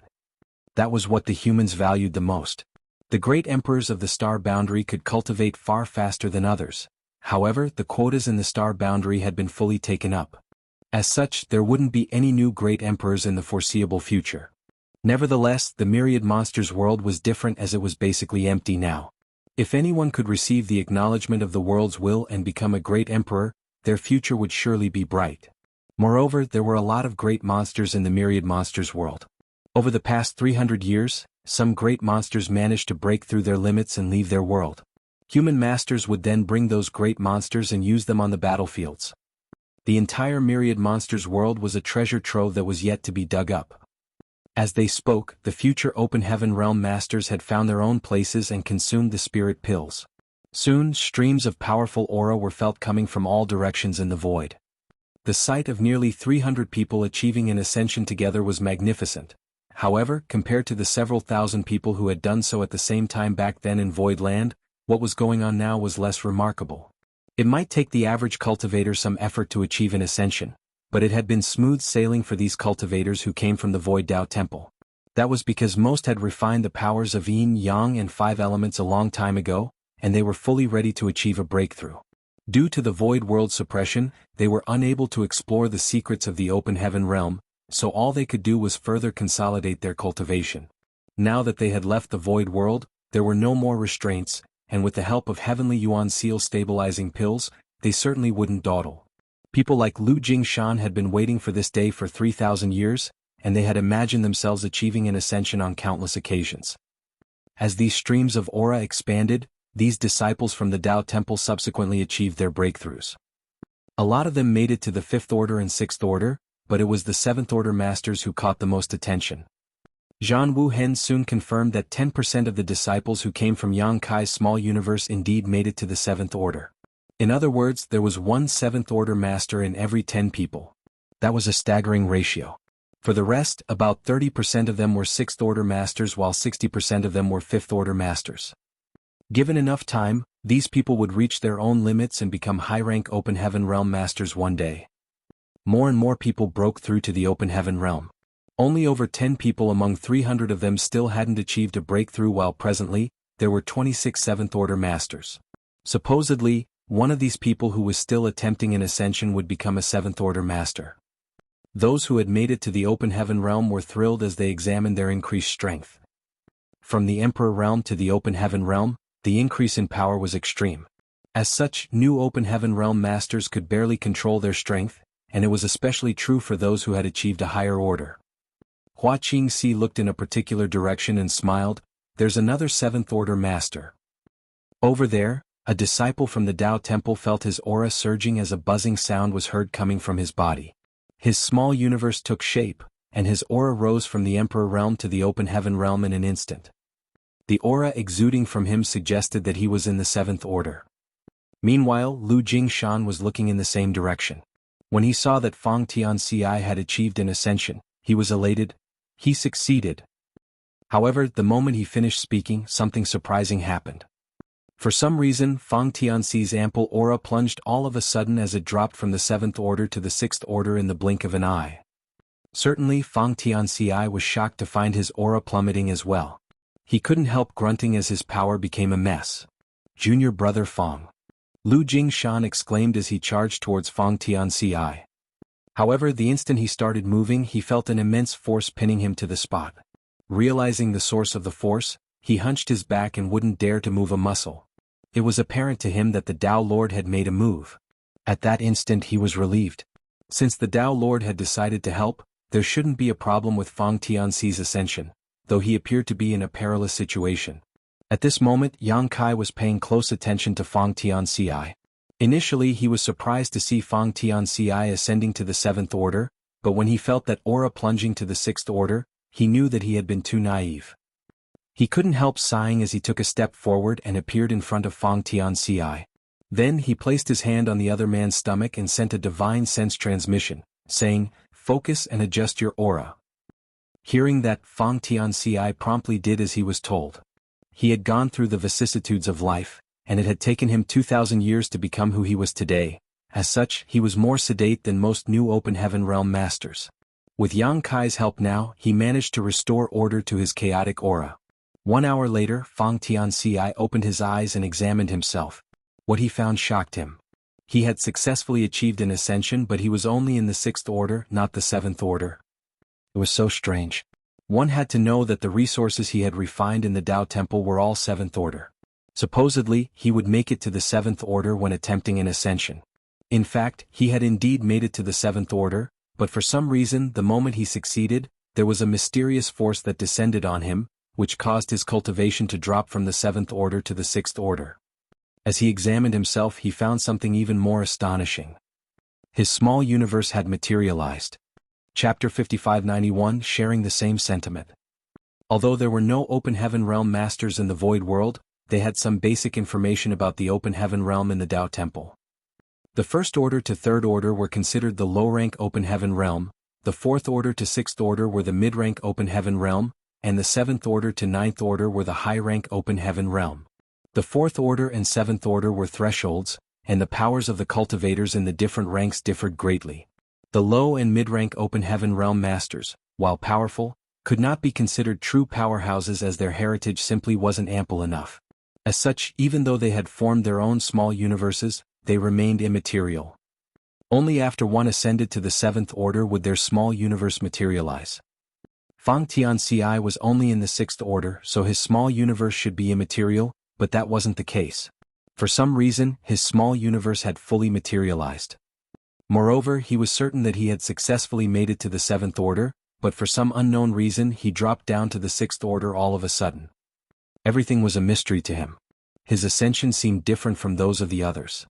Speaker 1: That was what the humans valued the most. The great emperors of the star boundary could cultivate far faster than others. However, the quotas in the star boundary had been fully taken up. As such, there wouldn't be any new great emperors in the foreseeable future. Nevertheless, the myriad monsters world was different as it was basically empty now. If anyone could receive the acknowledgement of the world's will and become a great emperor, their future would surely be bright. Moreover, there were a lot of great monsters in the myriad monsters world. Over the past 300 years, some great monsters managed to break through their limits and leave their world. Human masters would then bring those great monsters and use them on the battlefields. The entire myriad monsters world was a treasure trove that was yet to be dug up. As they spoke, the future open heaven realm masters had found their own places and consumed the spirit pills. Soon, streams of powerful aura were felt coming from all directions in the void. The sight of nearly 300 people achieving an ascension together was magnificent. However, compared to the several thousand people who had done so at the same time back then in Void Land, what was going on now was less remarkable. It might take the average cultivator some effort to achieve an ascension, but it had been smooth sailing for these cultivators who came from the Void Dao Temple. That was because most had refined the powers of Yin, Yang and 5 elements a long time ago, and they were fully ready to achieve a breakthrough. Due to the void world suppression, they were unable to explore the secrets of the open heaven realm, so all they could do was further consolidate their cultivation. Now that they had left the void world, there were no more restraints, and with the help of heavenly yuan seal stabilizing pills, they certainly wouldn't dawdle. People like Lu Jingshan had been waiting for this day for 3,000 years, and they had imagined themselves achieving an ascension on countless occasions. As these streams of aura expanded, these disciples from the Tao Temple subsequently achieved their breakthroughs. A lot of them made it to the 5th order and 6th order, but it was the 7th order masters who caught the most attention. Zhan Wuhen soon confirmed that 10% of the disciples who came from Yang Kai's small universe indeed made it to the 7th order. In other words, there was one 7th order master in every 10 people. That was a staggering ratio. For the rest, about 30% of them were 6th order masters while 60% of them were 5th order masters. Given enough time, these people would reach their own limits and become high-rank open heaven realm masters one day. More and more people broke through to the open heaven realm. Only over 10 people among 300 of them still hadn't achieved a breakthrough, while presently, there were 26 7th order masters. Supposedly, one of these people who was still attempting an ascension would become a 7th order master. Those who had made it to the open heaven realm were thrilled as they examined their increased strength. From the emperor realm to the open heaven realm, the increase in power was extreme. As such, new open heaven realm masters could barely control their strength, and it was especially true for those who had achieved a higher order. Hua Qingxi looked in a particular direction and smiled. There's another 7th order master. Over there, a disciple from the Tao Temple felt his aura surging as a buzzing sound was heard coming from his body. His small universe took shape, and his aura rose from the emperor realm to the open heaven realm in an instant. The aura exuding from him suggested that he was in the 7th order. Meanwhile, Lu Jingshan was looking in the same direction. When he saw that Fang Tianxi had achieved an ascension, he was elated. He succeeded. However, the moment he finished speaking, something surprising happened. For some reason, Fang Tianxi's ample aura plunged all of a sudden as it dropped from the 7th order to the 6th order in the blink of an eye. Certainly, Fang Tianxi was shocked to find his aura plummeting as well. He couldn't help grunting as his power became a mess. Junior brother Fang. Lu Jingshan exclaimed as he charged towards Fang Tianxi. However, the instant he started moving, he felt an immense force pinning him to the spot. Realizing the source of the force, he hunched his back and wouldn't dare to move a muscle. It was apparent to him that the Tao Lord had made a move. At that instant he was relieved. Since the Tao Lord had decided to help, there shouldn't be a problem with Fang Tianxi's ascension, though he appeared to be in a perilous situation. At this moment, Yang Kai was paying close attention to Fang Tianxi. Initially he was surprised to see Fang Tianxi ascending to the 7th order, but when he felt that aura plunging to the 6th order, he knew that he had been too naive. He couldn't help sighing as he took a step forward and appeared in front of Fang Tianxi. Then he placed his hand on the other man's stomach and sent a divine sense transmission, saying, "Focus and adjust your aura." Hearing that, Fang Tianxi promptly did as he was told. He had gone through the vicissitudes of life, and it had taken him 2,000 years to become who he was today. As such, he was more sedate than most new open heaven realm masters. With Yang Kai's help now, he managed to restore order to his chaotic aura. 1 hour later, Fang Tianxi opened his eyes and examined himself. What he found shocked him. He had successfully achieved an ascension, but he was only in the 6th order, not the 7th order. It was so strange. One had to know that the resources he had refined in the Tao Temple were all 7th order. Supposedly, he would make it to the 7th order when attempting an ascension. In fact, he had indeed made it to the 7th order, but for some reason, the moment he succeeded, there was a mysterious force that descended on him, which caused his cultivation to drop from the 7th order to the 6th order. As he examined himself, he found something even more astonishing. His small universe had materialized. Chapter 5591, sharing the same sentiment. Although there were no open heaven realm masters in the void world, they had some basic information about the open heaven realm in the Tao Temple. The 1st order to 3rd order were considered the low-rank open heaven realm, the 4th order to 6th order were the mid-rank open heaven realm, and the 7th order to 9th order were the high-rank open heaven realm. The 4th order and 7th order were thresholds, and the powers of the cultivators in the different ranks differed greatly. The low and mid-rank open heaven realm masters, while powerful, could not be considered true powerhouses as their heritage simply wasn't ample enough. As such, even though they had formed their own small universes, they remained immaterial. Only after one ascended to the seventh order would their small universe materialize. Fang Tianxi was only in the sixth order, so his small universe should be immaterial, but that wasn't the case. For some reason, his small universe had fully materialized. Moreover, he was certain that he had successfully made it to the seventh order, but for some unknown reason he dropped down to the sixth order all of a sudden. Everything was a mystery to him. His ascension seemed different from those of the others.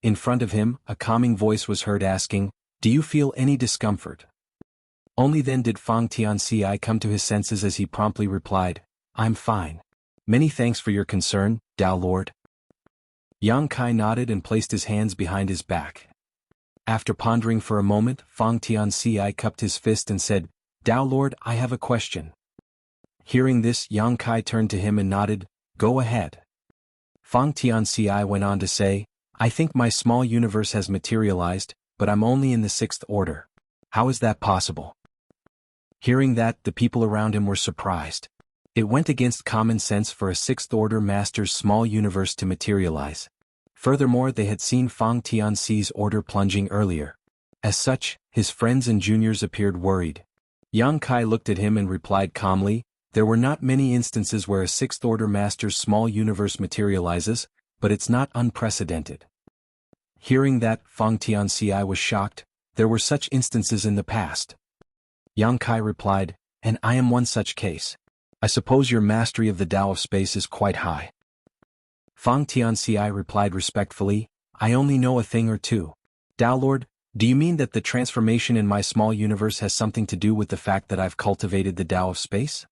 Speaker 1: In front of him, a calming voice was heard asking, "Do you feel any discomfort?" Only then did Fang Tianxi come to his senses as he promptly replied, "I'm fine. Many thanks for your concern, Tao Lord." Yang Kai nodded and placed his hands behind his back. After pondering for a moment, Fang Tianxi cupped his fist and said, "Tao Lord, I have a question." Hearing this, Yang Kai turned to him and nodded, "Go ahead." Fang Tianxi went on to say, "I think my small universe has materialized, but I'm only in the sixth order. How is that possible?" Hearing that, the people around him were surprised. It went against common sense for a sixth order master's small universe to materialize. Furthermore, they had seen Fang Tianxi's order plunging earlier. As such, his friends and juniors appeared worried. Yang Kai looked at him and replied calmly, "There were not many instances where a sixth order master's small universe materializes, but it's not unprecedented." Hearing that, Fang Tianxi was shocked. There were such instances in the past. Yang Kai replied, "And I am one such case. I suppose your mastery of the Tao of space is quite high." Fang Tianxi replied respectfully, "I only know a thing or two. Tao Lord, do you mean that the transformation in my small universe has something to do with the fact that I've cultivated the Tao of space?"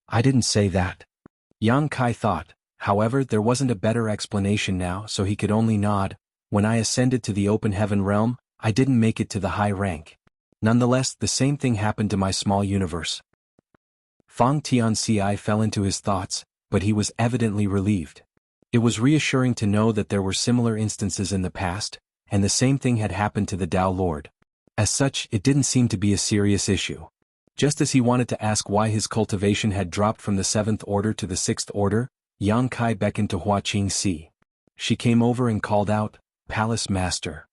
Speaker 1: "I didn't say that." Yang Kai thought. However, there wasn't a better explanation now, so he could only nod. "When I ascended to the open heaven realm, I didn't make it to the high rank. Nonetheless, the same thing happened to my small universe." Fang Tianxi fell into his thoughts, but he was evidently relieved. It was reassuring to know that there were similar instances in the past, and the same thing had happened to the Tao Lord. As such, it didn't seem to be a serious issue. Just as he wanted to ask why his cultivation had dropped from the seventh order to the sixth order, Yang Kai beckoned to Hua Qingxi. She came over and called out, "Palace Master."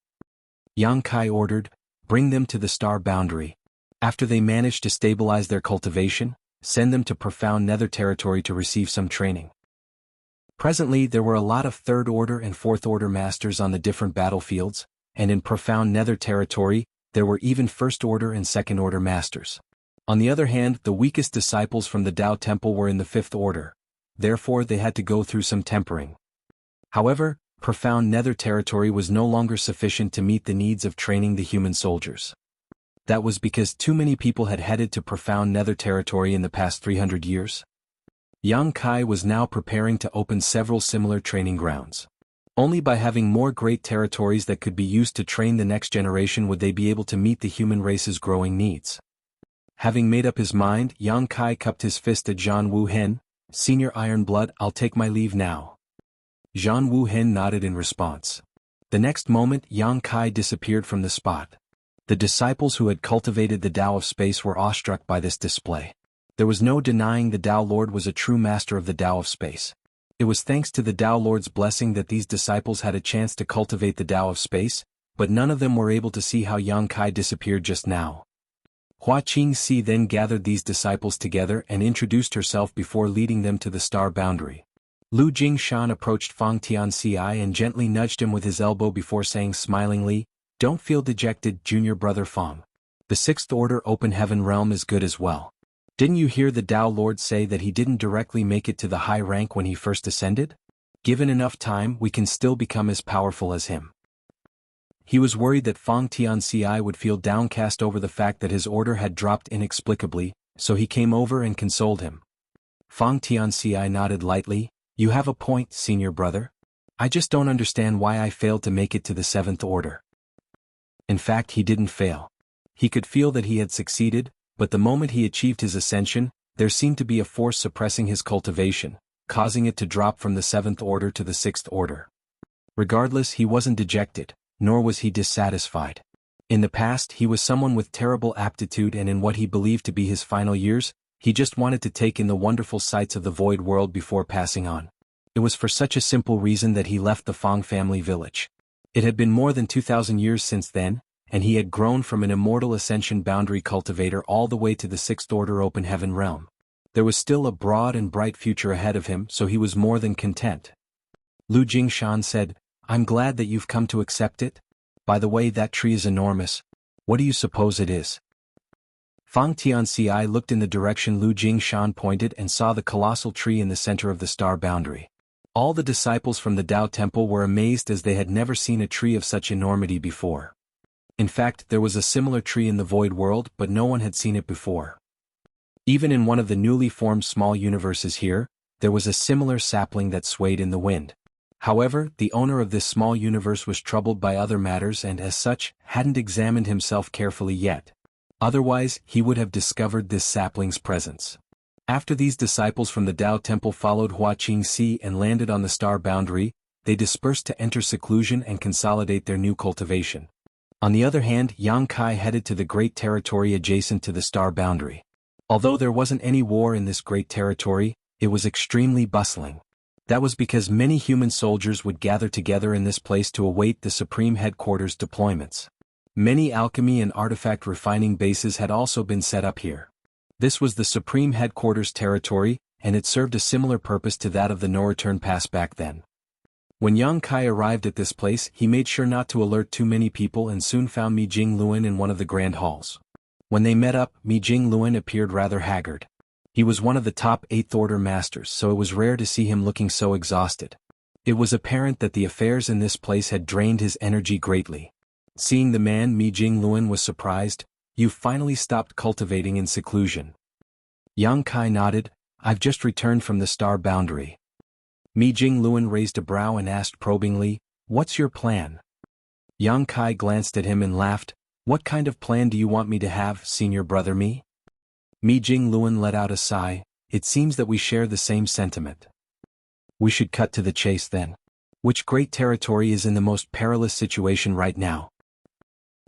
Speaker 1: Yang Kai ordered, "Bring them to the star boundary. After they manage to stabilize their cultivation, send them to profound nether territory to receive some training." Presently there were a lot of third order and fourth order masters on the different battlefields, and in profound nether territory, there were even first order and second order masters. On the other hand, the weakest disciples from the Tao Temple were in the fifth order. Therefore they had to go through some tempering. However, profound nether territory was no longer sufficient to meet the needs of training the human soldiers. That was because too many people had headed to profound nether territory in the past 300 years. Yang Kai was now preparing to open several similar training grounds. Only by having more great territories that could be used to train the next generation would they be able to meet the human race's growing needs. Having made up his mind, Yang Kai cupped his fist at Zhan Wu Hen, "Senior Ironblood, I'll take my leave now." Zhan Wu Hen nodded in response. The next moment, Yang Kai disappeared from the spot. The disciples who had cultivated the Tao of space were awestruck by this display. There was no denying the Tao Lord was a true master of the Tao of space. It was thanks to the Tao Lord's blessing that these disciples had a chance to cultivate the Tao of space, but none of them were able to see how Yang Kai disappeared just now. Hua Qingxi then gathered these disciples together and introduced herself before leading them to the star boundary. Lu Jingshan approached Fang Tianxi and gently nudged him with his elbow before saying smilingly, "Don't feel dejected, junior brother Fang. The sixth order open heaven realm is good as well. Didn't you hear the Tao Lord say that he didn't directly make it to the high rank when he first ascended? Given enough time, we can still become as powerful as him." He was worried that Fang Tianxi would feel downcast over the fact that his order had dropped inexplicably, so he came over and consoled him. Fang Tianxi nodded lightly, "You have a point, senior brother. I just don't understand why I failed to make it to the seventh order." In fact, he didn't fail. He could feel that he had succeeded, but the moment he achieved his ascension, there seemed to be a force suppressing his cultivation, causing it to drop from the seventh order to the sixth order. Regardless, he wasn't dejected, nor was he dissatisfied. In the past, he was someone with terrible aptitude, and in what he believed to be his final years, he just wanted to take in the wonderful sights of the void world before passing on. It was for such a simple reason that he left the Fang family village. It had been more than 2,000 years since then, and he had grown from an immortal ascension boundary cultivator all the way to the sixth order open heaven realm. There was still a broad and bright future ahead of him, so he was more than content. Lu Jingshan said, "I'm glad that you've come to accept it. By the way, that tree is enormous. What do you suppose it is?" Fang Tianci looked in the direction Lu Jingshan pointed and saw the colossal tree in the center of the star boundary. All the disciples from the Tao Temple were amazed as they had never seen a tree of such enormity before. In fact, there was a similar tree in the void world, but no one had seen it before. Even in one of the newly formed small universes here, there was a similar sapling that swayed in the wind. However, the owner of this small universe was troubled by other matters and as such, hadn't examined himself carefully yet. Otherwise, he would have discovered this sapling's presence. After these disciples from the Tao Temple followed Hua Qingxi and landed on the star boundary, they dispersed to enter seclusion and consolidate their new cultivation. On the other hand, Yang Kai headed to the great territory adjacent to the star boundary. Although there wasn't any war in this great territory, it was extremely bustling. That was because many human soldiers would gather together in this place to await the Supreme Headquarters deployments. Many alchemy and artifact refining bases had also been set up here. This was the Supreme Headquarters territory, and it served a similar purpose to that of the no-return pass back then. When Yang Kai arrived at this place, he made sure not to alert too many people and soon found Mi Jingluan in one of the grand halls. When they met up, Mi Jingluan appeared rather haggard. He was one of the top 8th Order masters, so it was rare to see him looking so exhausted. It was apparent that the affairs in this place had drained his energy greatly. Seeing the man, Mi Jingluan was surprised. "You finally stopped cultivating in seclusion." Yang Kai nodded. "I've just returned from the star boundary." Mi Jingluan raised a brow and asked probingly, "What's your plan?" Yang Kai glanced at him and laughed. "What kind of plan do you want me to have, senior brother Mi?" Mi Jingluan let out a sigh. "It seems that we share the same sentiment. We should cut to the chase then. Which great territory is in the most perilous situation right now?"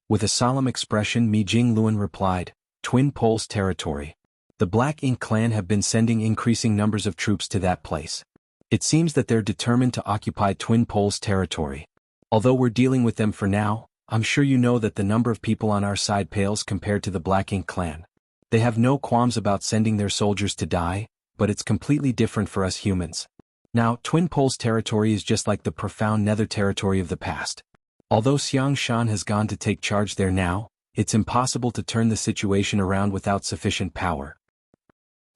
Speaker 1: With a solemn expression, Mi Jingluan replied, "Twin Poles territory. The Black Ink clan have been sending increasing numbers of troops to that place. It seems that they're determined to occupy Twin Poles territory. Although we're dealing with them for now, I'm sure you know that the number of people on our side pales compared to the Black Ink clan. They have no qualms about sending their soldiers to die, but it's completely different for us humans. Now, Twin Poles territory is just like the profound nether territory of the past. Although Xiang Shan has gone to take charge there now, it's impossible to turn the situation around without sufficient power."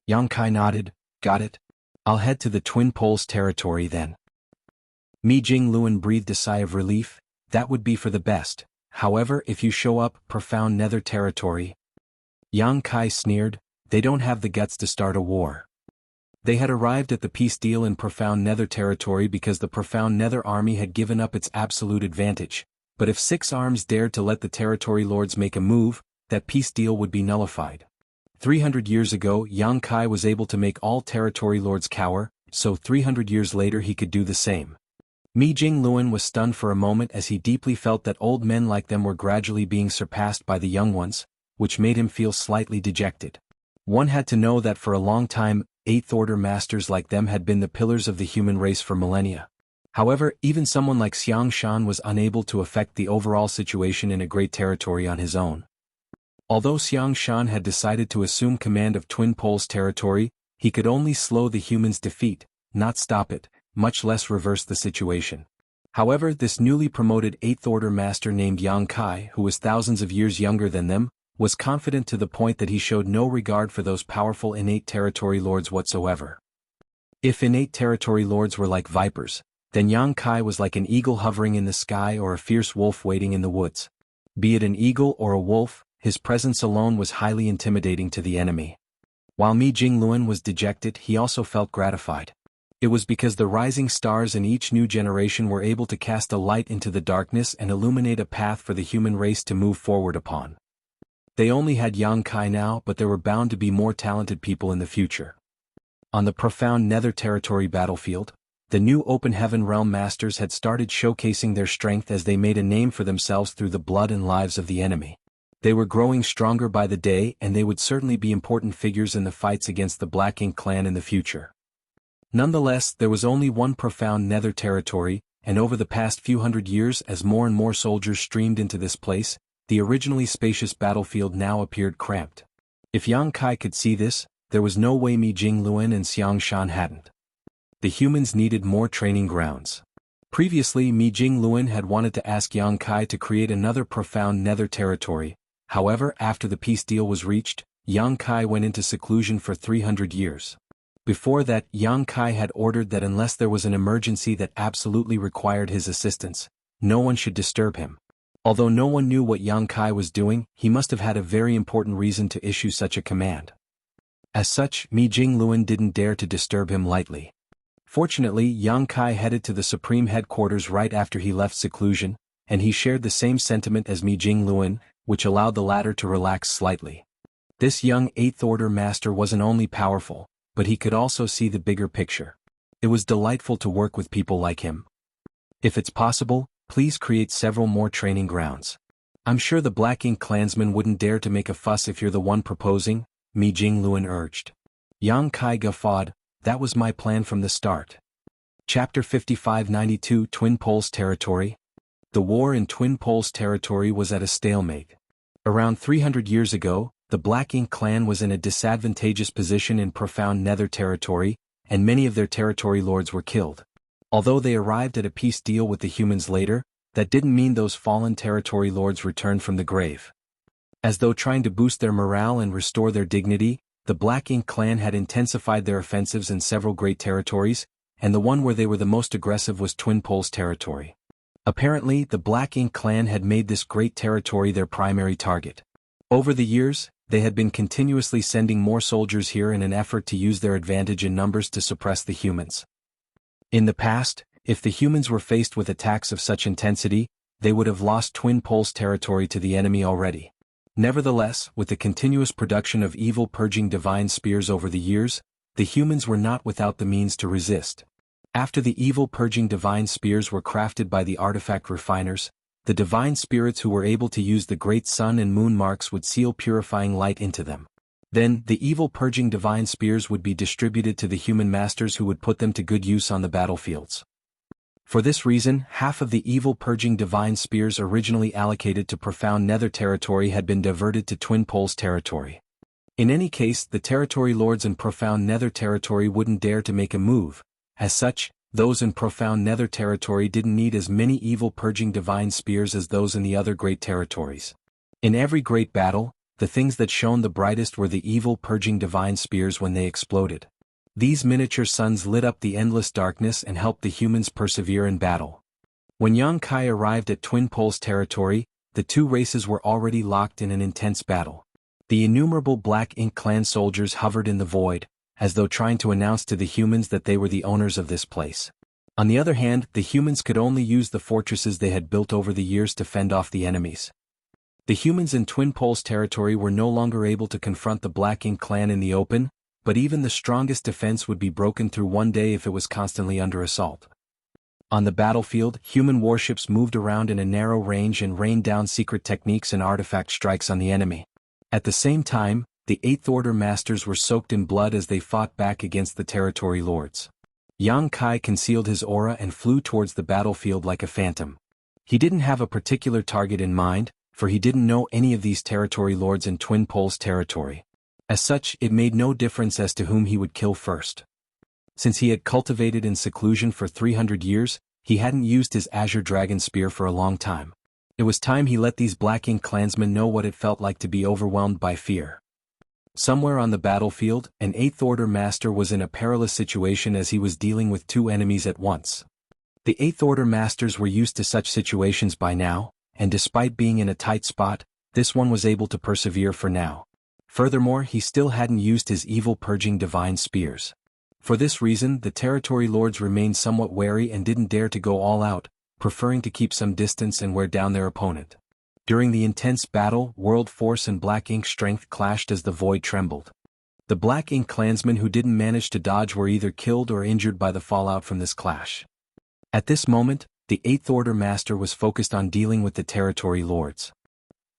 Speaker 1: Yang Kai nodded. "Got it. I'll head to the Twin Poles territory then." Mi Jingluan breathed a sigh of relief. "That would be for the best. However, if you show up, profound nether territory..." Yang Kai sneered. "They don't have the guts to start a war." They had arrived at the peace deal in profound nether territory because the profound nether army had given up its absolute advantage, but if 6 arms dared to let the territory lords make a move, that peace deal would be nullified. 300 years ago, Yang Kai was able to make all territory lords cower, so 300 years later he could do the same. Mi Jingluan was stunned for a moment as he deeply felt that old men like them were gradually being surpassed by the young ones, which made him feel slightly dejected. One had to know that for a long time, 8th Order masters like them had been the pillars of the human race for millennia. However, even someone like Xiang Shan was unable to affect the overall situation in a great territory on his own. Although Xiang Shan had decided to assume command of Twin Poles territory, he could only slow the humans' defeat, not stop it, much less reverse the situation. However, this newly promoted 8th Order master named Yang Kai, who was thousands of years younger than them, was confident to the point that he showed no regard for those powerful innate territory lords whatsoever. If innate territory lords were like vipers, then Yang Kai was like an eagle hovering in the sky or a fierce wolf waiting in the woods. Be it an eagle or a wolf, his presence alone was highly intimidating to the enemy. While Mi Jingluan was dejected, he also felt gratified. It was because the rising stars in each new generation were able to cast a light into the darkness and illuminate a path for the human race to move forward upon. They only had Yang Kai now, but there were bound to be more talented people in the future. On the profound nether territory battlefield, the new open heaven realm masters had started showcasing their strength as they made a name for themselves through the blood and lives of the enemy. They were growing stronger by the day, and they would certainly be important figures in the fights against the Black Ink clan in the future. Nonetheless, there was only one profound nether territory, and over the past few hundred years as more and more soldiers streamed into this place, the originally spacious battlefield now appeared cramped. If Yang Kai could see this, there was no way Mi Jingluan and Xiang Shan hadn't. The humans needed more training grounds. Previously, Mi Jingluan had wanted to ask Yang Kai to create another profound nether territory. However, after the peace deal was reached, Yang Kai went into seclusion for 300 years. Before that, Yang Kai had ordered that unless there was an emergency that absolutely required his assistance, no one should disturb him. Although no one knew what Yang Kai was doing, he must have had a very important reason to issue such a command. As such, Mi Jingluan didn't dare to disturb him lightly. Fortunately, Yang Kai headed to the supreme headquarters right after he left seclusion, and he shared the same sentiment as Mi Jingluan, which allowed the latter to relax slightly. This young 8th Order master wasn't only powerful, but he could also see the bigger picture. It was delightful to work with people like him. If it's possible, please create several more training grounds. I'm sure the Black Ink clansmen wouldn't dare to make a fuss if you're the one proposing, Mi Jingluan urged. Yang Kai guffawed, that was my plan from the start. Chapter 5592 Twin Poles Territory. The war in Twin Poles Territory was at a stalemate. Around 300 years ago, the Black Ink clan was in a disadvantageous position in profound nether territory, and many of their territory lords were killed. Although they arrived at a peace deal with the humans later, that didn't mean those fallen territory lords returned from the grave. As though trying to boost their morale and restore their dignity, the Black Ink clan had intensified their offensives in several great territories, and the one where they were the most aggressive was Twin Poles territory. Apparently, the Black Ink clan had made this great territory their primary target. Over the years, they had been continuously sending more soldiers here in an effort to use their advantage in numbers to suppress the humans. In the past, if the humans were faced with attacks of such intensity, they would have lost Twin Poles territory to the enemy already. Nevertheless, with the continuous production of evil purging divine spears over the years, the humans were not without the means to resist. After the evil purging divine spears were crafted by the artifact refiners, the divine spirits who were able to use the great sun and moon marks would seal purifying light into them. Then, the evil purging divine spears would be distributed to the human masters who would put them to good use on the battlefields. For this reason, half of the evil purging divine spears originally allocated to profound nether territory had been diverted to Twin Poles territory. In any case, the territory lords in profound nether territory wouldn't dare to make a move. As such, those in profound nether territory didn't need as many evil purging divine spears as those in the other great territories. In every great battle, the things that shone the brightest were the evil purging divine spears when they exploded. These miniature suns lit up the endless darkness and helped the humans persevere in battle. When Yang Kai arrived at Twin Poles territory, the two races were already locked in an intense battle. The innumerable Black Ink clan soldiers hovered in the void, as though trying to announce to the humans that they were the owners of this place. On the other hand, the humans could only use the fortresses they had built over the years to fend off the enemies. The humans in Twin Poles territory were no longer able to confront the Black Ink clan in the open, but even the strongest defense would be broken through one day if it was constantly under assault. On the battlefield, human warships moved around in a narrow range and rained down secret techniques and artifact strikes on the enemy. At the same time, the 8th Order masters were soaked in blood as they fought back against the territory lords. Yang Kai concealed his aura and flew towards the battlefield like a phantom. He didn't have a particular target in mind, for he didn't know any of these territory lords in Twin Poles territory. As such, it made no difference as to whom he would kill first. Since he had cultivated in seclusion for 300 years, he hadn't used his Azure Dragon Spear for a long time. It was time he let these Black Ink clansmen know what it felt like to be overwhelmed by fear. Somewhere on the battlefield, an 8th Order master was in a perilous situation as he was dealing with two enemies at once. The 8th Order masters were used to such situations by now, and despite being in a tight spot, this one was able to persevere for now. Furthermore, he still hadn't used his evil purging divine spears. For this reason, the territory lords remained somewhat wary and didn't dare to go all out, preferring to keep some distance and wear down their opponent. During the intense battle, World Force and Black Ink strength clashed as the void trembled. The Black Ink clansmen who didn't manage to dodge were either killed or injured by the fallout from this clash. At this moment, the 8th Order master was focused on dealing with the territory lords.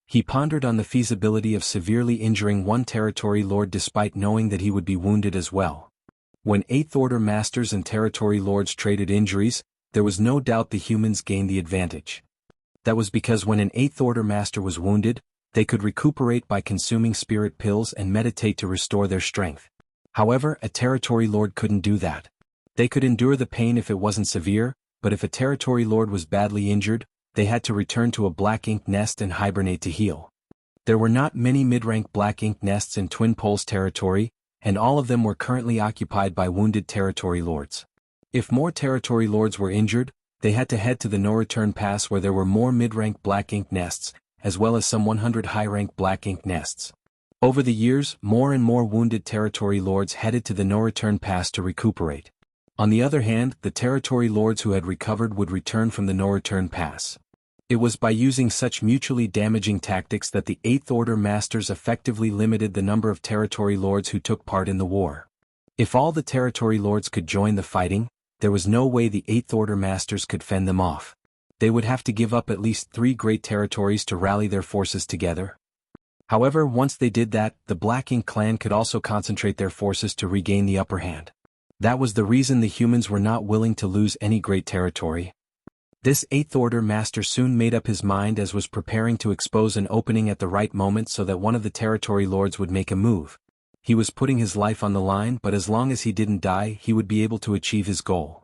Speaker 1: He pondered on the feasibility of severely injuring one territory lord despite knowing that he would be wounded as well. When Eighth Order Masters and Territory Lords traded injuries, there was no doubt the humans gained the advantage. That was because when an Eighth Order Master was wounded, they could recuperate by consuming spirit pills and meditate to restore their strength. However, a Territory Lord couldn't do that. They could endure the pain if it wasn't severe, but if a Territory Lord was badly injured, they had to return to a black ink nest and hibernate to heal. There were not many mid-rank black ink nests in Twin Poles territory, and all of them were currently occupied by wounded Territory Lords. If more Territory Lords were injured, they had to head to the no-return pass where there were more mid-rank black ink nests, as well as some 100 high-rank black ink nests. Over the years, more and more wounded Territory Lords headed to the no-return pass to recuperate. On the other hand, the Territory Lords who had recovered would return from the no-return pass. It was by using such mutually damaging tactics that the Eighth Order Masters effectively limited the number of Territory Lords who took part in the war. If all the Territory Lords could join the fighting, there was no way the Eighth Order Masters could fend them off. They would have to give up at least 3 great territories to rally their forces together. However, once they did that, the Black Ink clan could also concentrate their forces to regain the upper hand. That was the reason the humans were not willing to lose any great territory. This Eighth Order Master soon made up his mind as was preparing to expose an opening at the right moment so that one of the Territory Lords would make a move. He was putting his life on the line, but as long as he didn't die, he would be able to achieve his goal.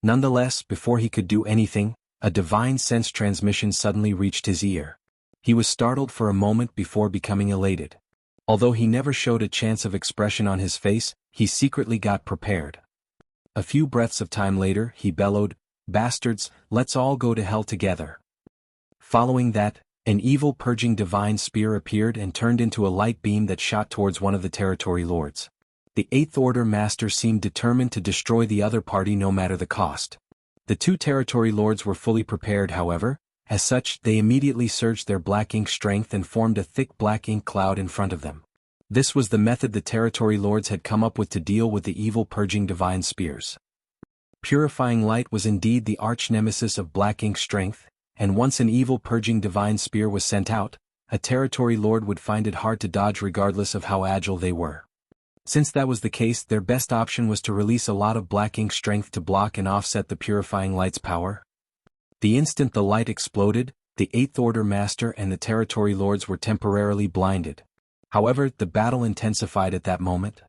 Speaker 1: Nonetheless, before he could do anything, a divine sense transmission suddenly reached his ear. He was startled for a moment before becoming elated. Although he never showed a chance of expression on his face, he secretly got prepared. A few breaths of time later, he bellowed, "Bastards, let's all go to hell together." Following that, an evil purging divine spear appeared and turned into a light beam that shot towards one of the Territory Lords. The Eighth Order Master seemed determined to destroy the other party no matter the cost. The 2 Territory Lords were fully prepared, however. As such, they immediately surged their black ink strength and formed a thick black ink cloud in front of them. This was the method the Territory Lords had come up with to deal with the evil purging divine spears. Purifying light was indeed the arch-nemesis of black ink strength, and once an evil purging divine spear was sent out, a Territory Lord would find it hard to dodge regardless of how agile they were. Since that was the case, their best option was to release a lot of black ink strength to block and offset the purifying light's power. The instant the light exploded, the Eighth Order Master and the Territory Lords were temporarily blinded. However, the battle intensified at that moment.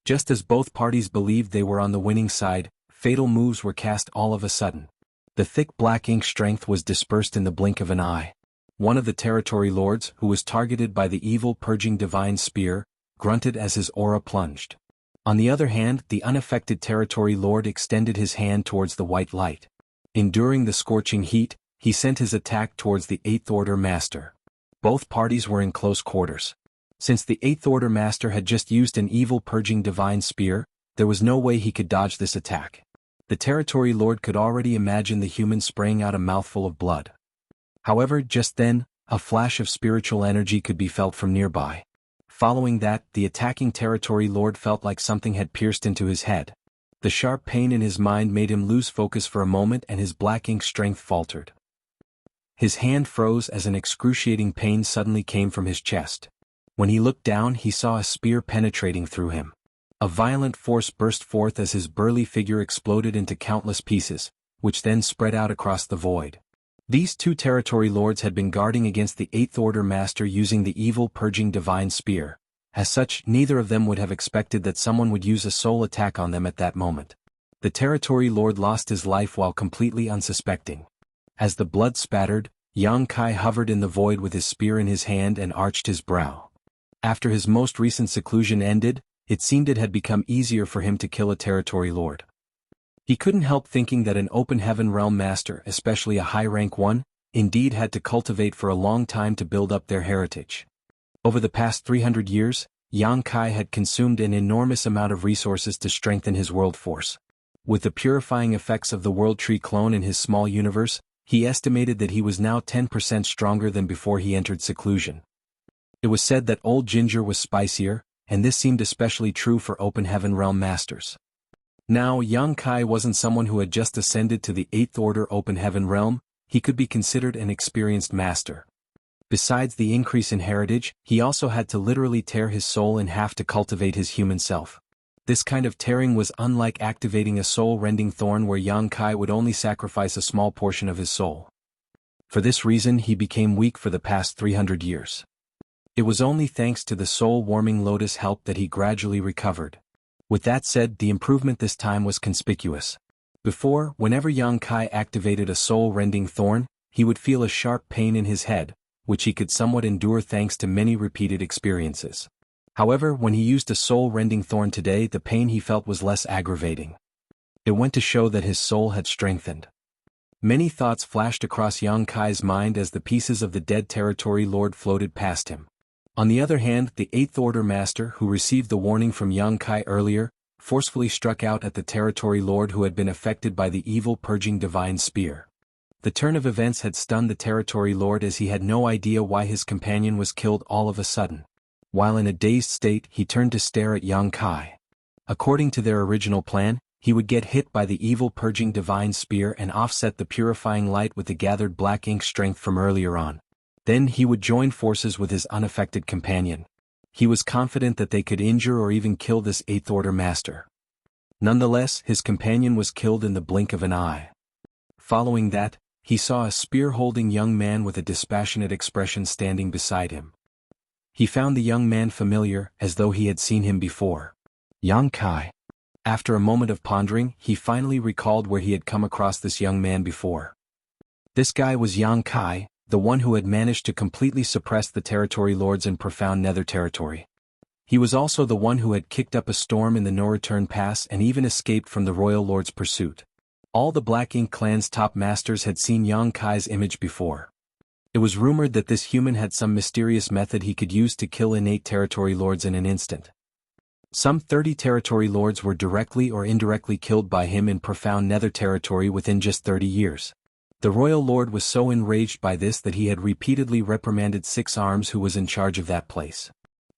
Speaker 1: Just as both parties believed they were on the winning side, fatal moves were cast all of a sudden. The thick black ink strength was dispersed in the blink of an eye. One of the Territory Lords, who was targeted by the evil purging divine spear, grunted as his aura plunged. On the other hand, the unaffected Territory Lord extended his hand towards the white light. Enduring the scorching heat, he sent his attack towards the Eighth Order Master. Both parties were in close quarters. Since the Eighth Order Master had just used an evil purging divine spear, there was no way he could dodge this attack. The Territory Lord could already imagine the human spraying out a mouthful of blood. However, just then, a flash of spiritual energy could be felt from nearby. Following that, the attacking Territory Lord felt like something had pierced into his head. The sharp pain in his mind made him lose focus for a moment and his black ink strength faltered. His hand froze as an excruciating pain suddenly came from his chest. When he looked down, he saw a spear penetrating through him. A violent force burst forth as his burly figure exploded into countless pieces, which then spread out across the void. These 2 Territory Lords had been guarding against the Eighth Order Master using the evil purging divine spear. As such, neither of them would have expected that someone would use a soul attack on them at that moment. The Territory Lord lost his life while completely unsuspecting. As the blood spattered, Yang Kai hovered in the void with his spear in his hand and arched his brow. After his most recent seclusion ended, it seemed it had become easier for him to kill a Territory Lord. He couldn't help thinking that an Open Heaven Realm Master, especially a high-rank one, indeed had to cultivate for a long time to build up their heritage. Over the past 300 years, Yang Kai had consumed an enormous amount of resources to strengthen his world force. With the purifying effects of the World Tree clone in his small universe, he estimated that he was now 10% stronger than before he entered seclusion. It was said that Old Ginger was spicier, and this seemed especially true for Open Heaven Realm Masters. Now, Yang Kai wasn't someone who had just ascended to the 8th Order Open Heaven Realm, he could be considered an experienced master. Besides the increase in heritage, he also had to literally tear his soul in half to cultivate his human self. This kind of tearing was unlike activating a soul-rending thorn where Yang Kai would only sacrifice a small portion of his soul. For this reason he became weak for the past 300 years. It was only thanks to the soul-warming lotus help that he gradually recovered. With that said, the improvement this time was conspicuous. Before, whenever Yang Kai activated a soul-rending thorn, he would feel a sharp pain in his head, which he could somewhat endure thanks to many repeated experiences. However, when he used a soul-rending thorn today, the pain he felt was less aggravating. It went to show that his soul had strengthened. Many thoughts flashed across Yang Kai's mind as the pieces of the dead territory lord floated past him. On the other hand, the Eighth Order Master, who received the warning from Yang Kai earlier, forcefully struck out at the territory lord who had been affected by the evil purging divine spear. The turn of events had stunned the territory lord as he had no idea why his companion was killed all of a sudden. While in a dazed state, he turned to stare at Yang Kai. According to their original plan, he would get hit by the evil purging divine spear and offset the purifying light with the gathered black ink strength from earlier on. Then he would join forces with his unaffected companion. He was confident that they could injure or even kill this Eighth Order Master. Nonetheless, his companion was killed in the blink of an eye. Following that, he saw a spear-holding young man with a dispassionate expression standing beside him. He found the young man familiar, as though he had seen him before. Yang Kai. After a moment of pondering, he finally recalled where he had come across this young man before. This guy was Yang Kai, the one who had managed to completely suppress the territory lords in profound nether territory. He was also the one who had kicked up a storm in the no-return pass and even escaped from the royal lord's pursuit. All the Black Ink clan's top masters had seen Yang Kai's image before. It was rumored that this human had some mysterious method he could use to kill innate territory lords in an instant. Some 30 territory lords were directly or indirectly killed by him in profound nether territory within just 30 years. The royal lord was so enraged by this that he had repeatedly reprimanded Six Arms, who was in charge of that place.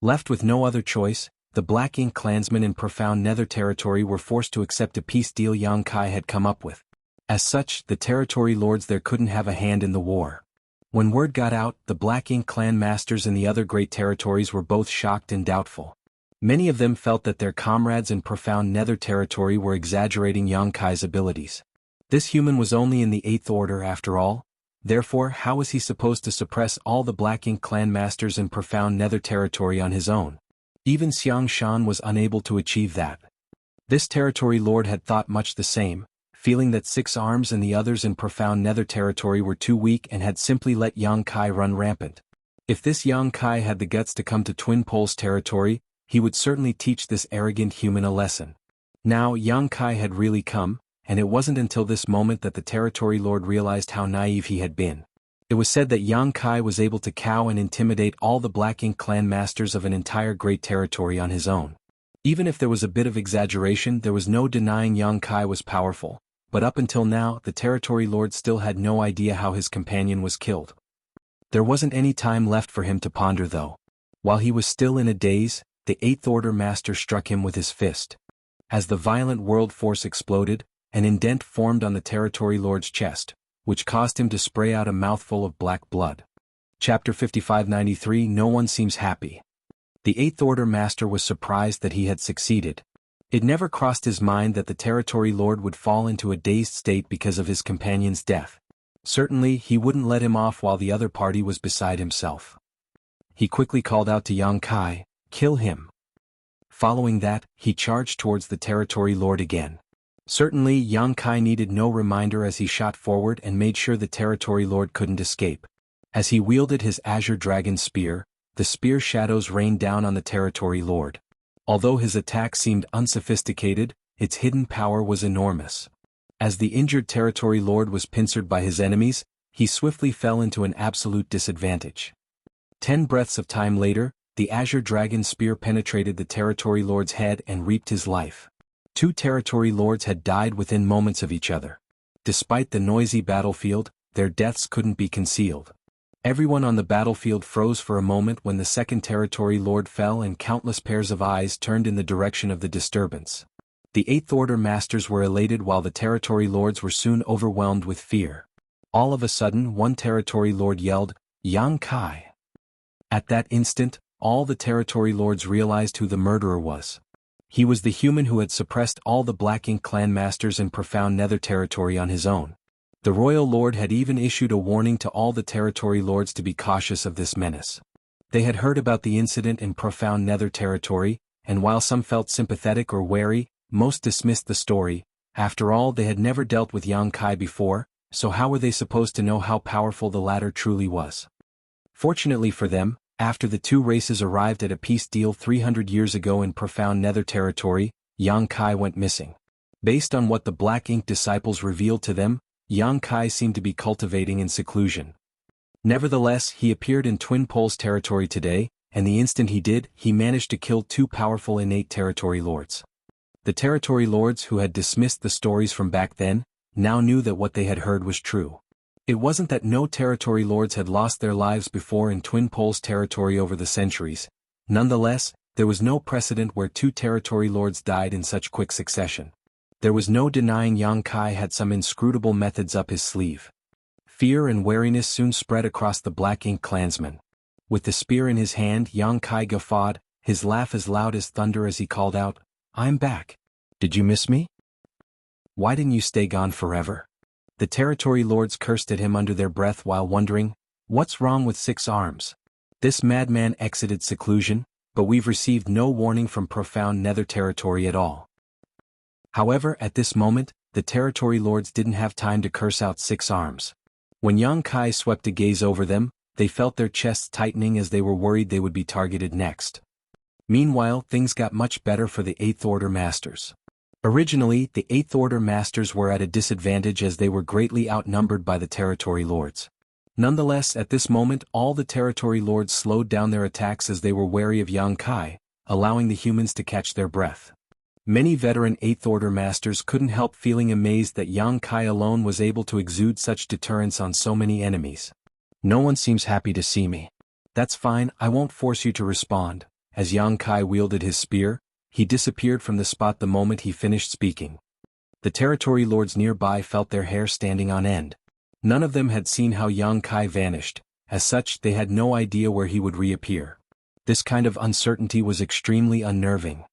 Speaker 1: Left with no other choice, the Black Ink clansmen in profound nether territory were forced to accept a peace deal Yang Kai had come up with. As such, the territory lords there couldn't have a hand in the war. When word got out, the Black Ink clan masters in the other great territories were both shocked and doubtful. Many of them felt that their comrades in profound nether territory were exaggerating Yang Kai's abilities. This human was only in the Eighth Order after all. Therefore, how was he supposed to suppress all the Black Ink clan masters in profound nether territory on his own? Even Xiang Shan was unable to achieve that. This territory lord had thought much the same, feeling that Six Arms and the others in profound nether territory were too weak and had simply let Yang Kai run rampant. If this Yang Kai had the guts to come to Twin Poles territory, he would certainly teach this arrogant human a lesson. Now Yang Kai had really come, and it wasn't until this moment that the territory lord realized how naive he had been. It was said that Yang Kai was able to cow and intimidate all the Black Ink clan masters of an entire great territory on his own. Even if there was a bit of exaggeration, there was no denying Yang Kai was powerful, but up until now the territory lord still had no idea how his companion was killed. There wasn't any time left for him to ponder though. While he was still in a daze, the Eighth Order Master struck him with his fist. As the violent world force exploded, an indent formed on the territory lord's chest, which caused him to spray out a mouthful of black blood. Chapter 5593. No one seems happy. The Eighth Order Master was surprised that he had succeeded. It never crossed his mind that the territory lord would fall into a dazed state because of his companion's death. Certainly, he wouldn't let him off while the other party was beside himself. He quickly called out to Yang Kai, "Kill him." Following that, he charged towards the territory lord again. Certainly, Yang Kai needed no reminder as he shot forward and made sure the territory lord couldn't escape. As he wielded his azure dragon spear, the spear shadows rained down on the territory lord. Although his attack seemed unsophisticated, its hidden power was enormous. As the injured territory lord was pincered by his enemies, he swiftly fell into an absolute disadvantage. 10 breaths of time later, the azure dragon spear penetrated the territory lord's head and reaped his life. 2 territory lords had died within moments of each other. Despite the noisy battlefield, their deaths couldn't be concealed. Everyone on the battlefield froze for a moment when the second territory lord fell and countless pairs of eyes turned in the direction of the disturbance. The Eighth Order Masters were elated while the territory lords were soon overwhelmed with fear. All of a sudden, one territory lord yelled, "Yang Kai!" At that instant, all the territory lords realized who the murderer was. He was the human who had suppressed all the Black Ink clan masters in profound Nether territory on his own. The royal lord had even issued a warning to all the territory lords to be cautious of this menace. They had heard about the incident in profound Nether territory, and while some felt sympathetic or wary, most dismissed the story. After all, they had never dealt with Yang Kai before, so how were they supposed to know how powerful the latter truly was? Fortunately for them, after the two races arrived at a peace deal 300 years ago in profound Nether territory, Yang Kai went missing. Based on what the Black Ink disciples revealed to them, Yang Kai seemed to be cultivating in seclusion. Nevertheless, he appeared in Twin Poles territory today, and the instant he did, he managed to kill two powerful innate territory lords. The territory lords who had dismissed the stories from back then, now knew that what they had heard was true. It wasn't that no territory lords had lost their lives before in Twin Poles territory over the centuries. Nonetheless, there was no precedent where two territory lords died in such quick succession. There was no denying Yang Kai had some inscrutable methods up his sleeve. Fear and wariness soon spread across the Black Ink clansmen. With the spear in his hand, Yang Kai guffawed, his laugh as loud as thunder as he called out, "I'm back. Did you miss me? Why didn't you stay gone forever?" The territory lords cursed at him under their breath while wondering, "What's wrong with 6 arms? This madman exited seclusion, but we've received no warning from profound Nether territory at all." However, at this moment, the territory lords didn't have time to curse out 6 arms. When Yang Kai swept a gaze over them, they felt their chests tightening as they were worried they would be targeted next. Meanwhile, things got much better for the 8th Order Masters. Originally, the 8th Order Masters were at a disadvantage as they were greatly outnumbered by the territory lords. Nonetheless, at this moment, all the territory lords slowed down their attacks as they were wary of Yang Kai, allowing the humans to catch their breath. Many veteran 8th Order Masters couldn't help feeling amazed that Yang Kai alone was able to exude such deterrence on so many enemies. "No one seems happy to see me. That's fine, I won't force you to respond." As Yang Kai wielded his spear, he disappeared from the spot the moment he finished speaking. The territory lords nearby felt their hair standing on end. None of them had seen how Yang Kai vanished, as such they had no idea where he would reappear. This kind of uncertainty was extremely unnerving.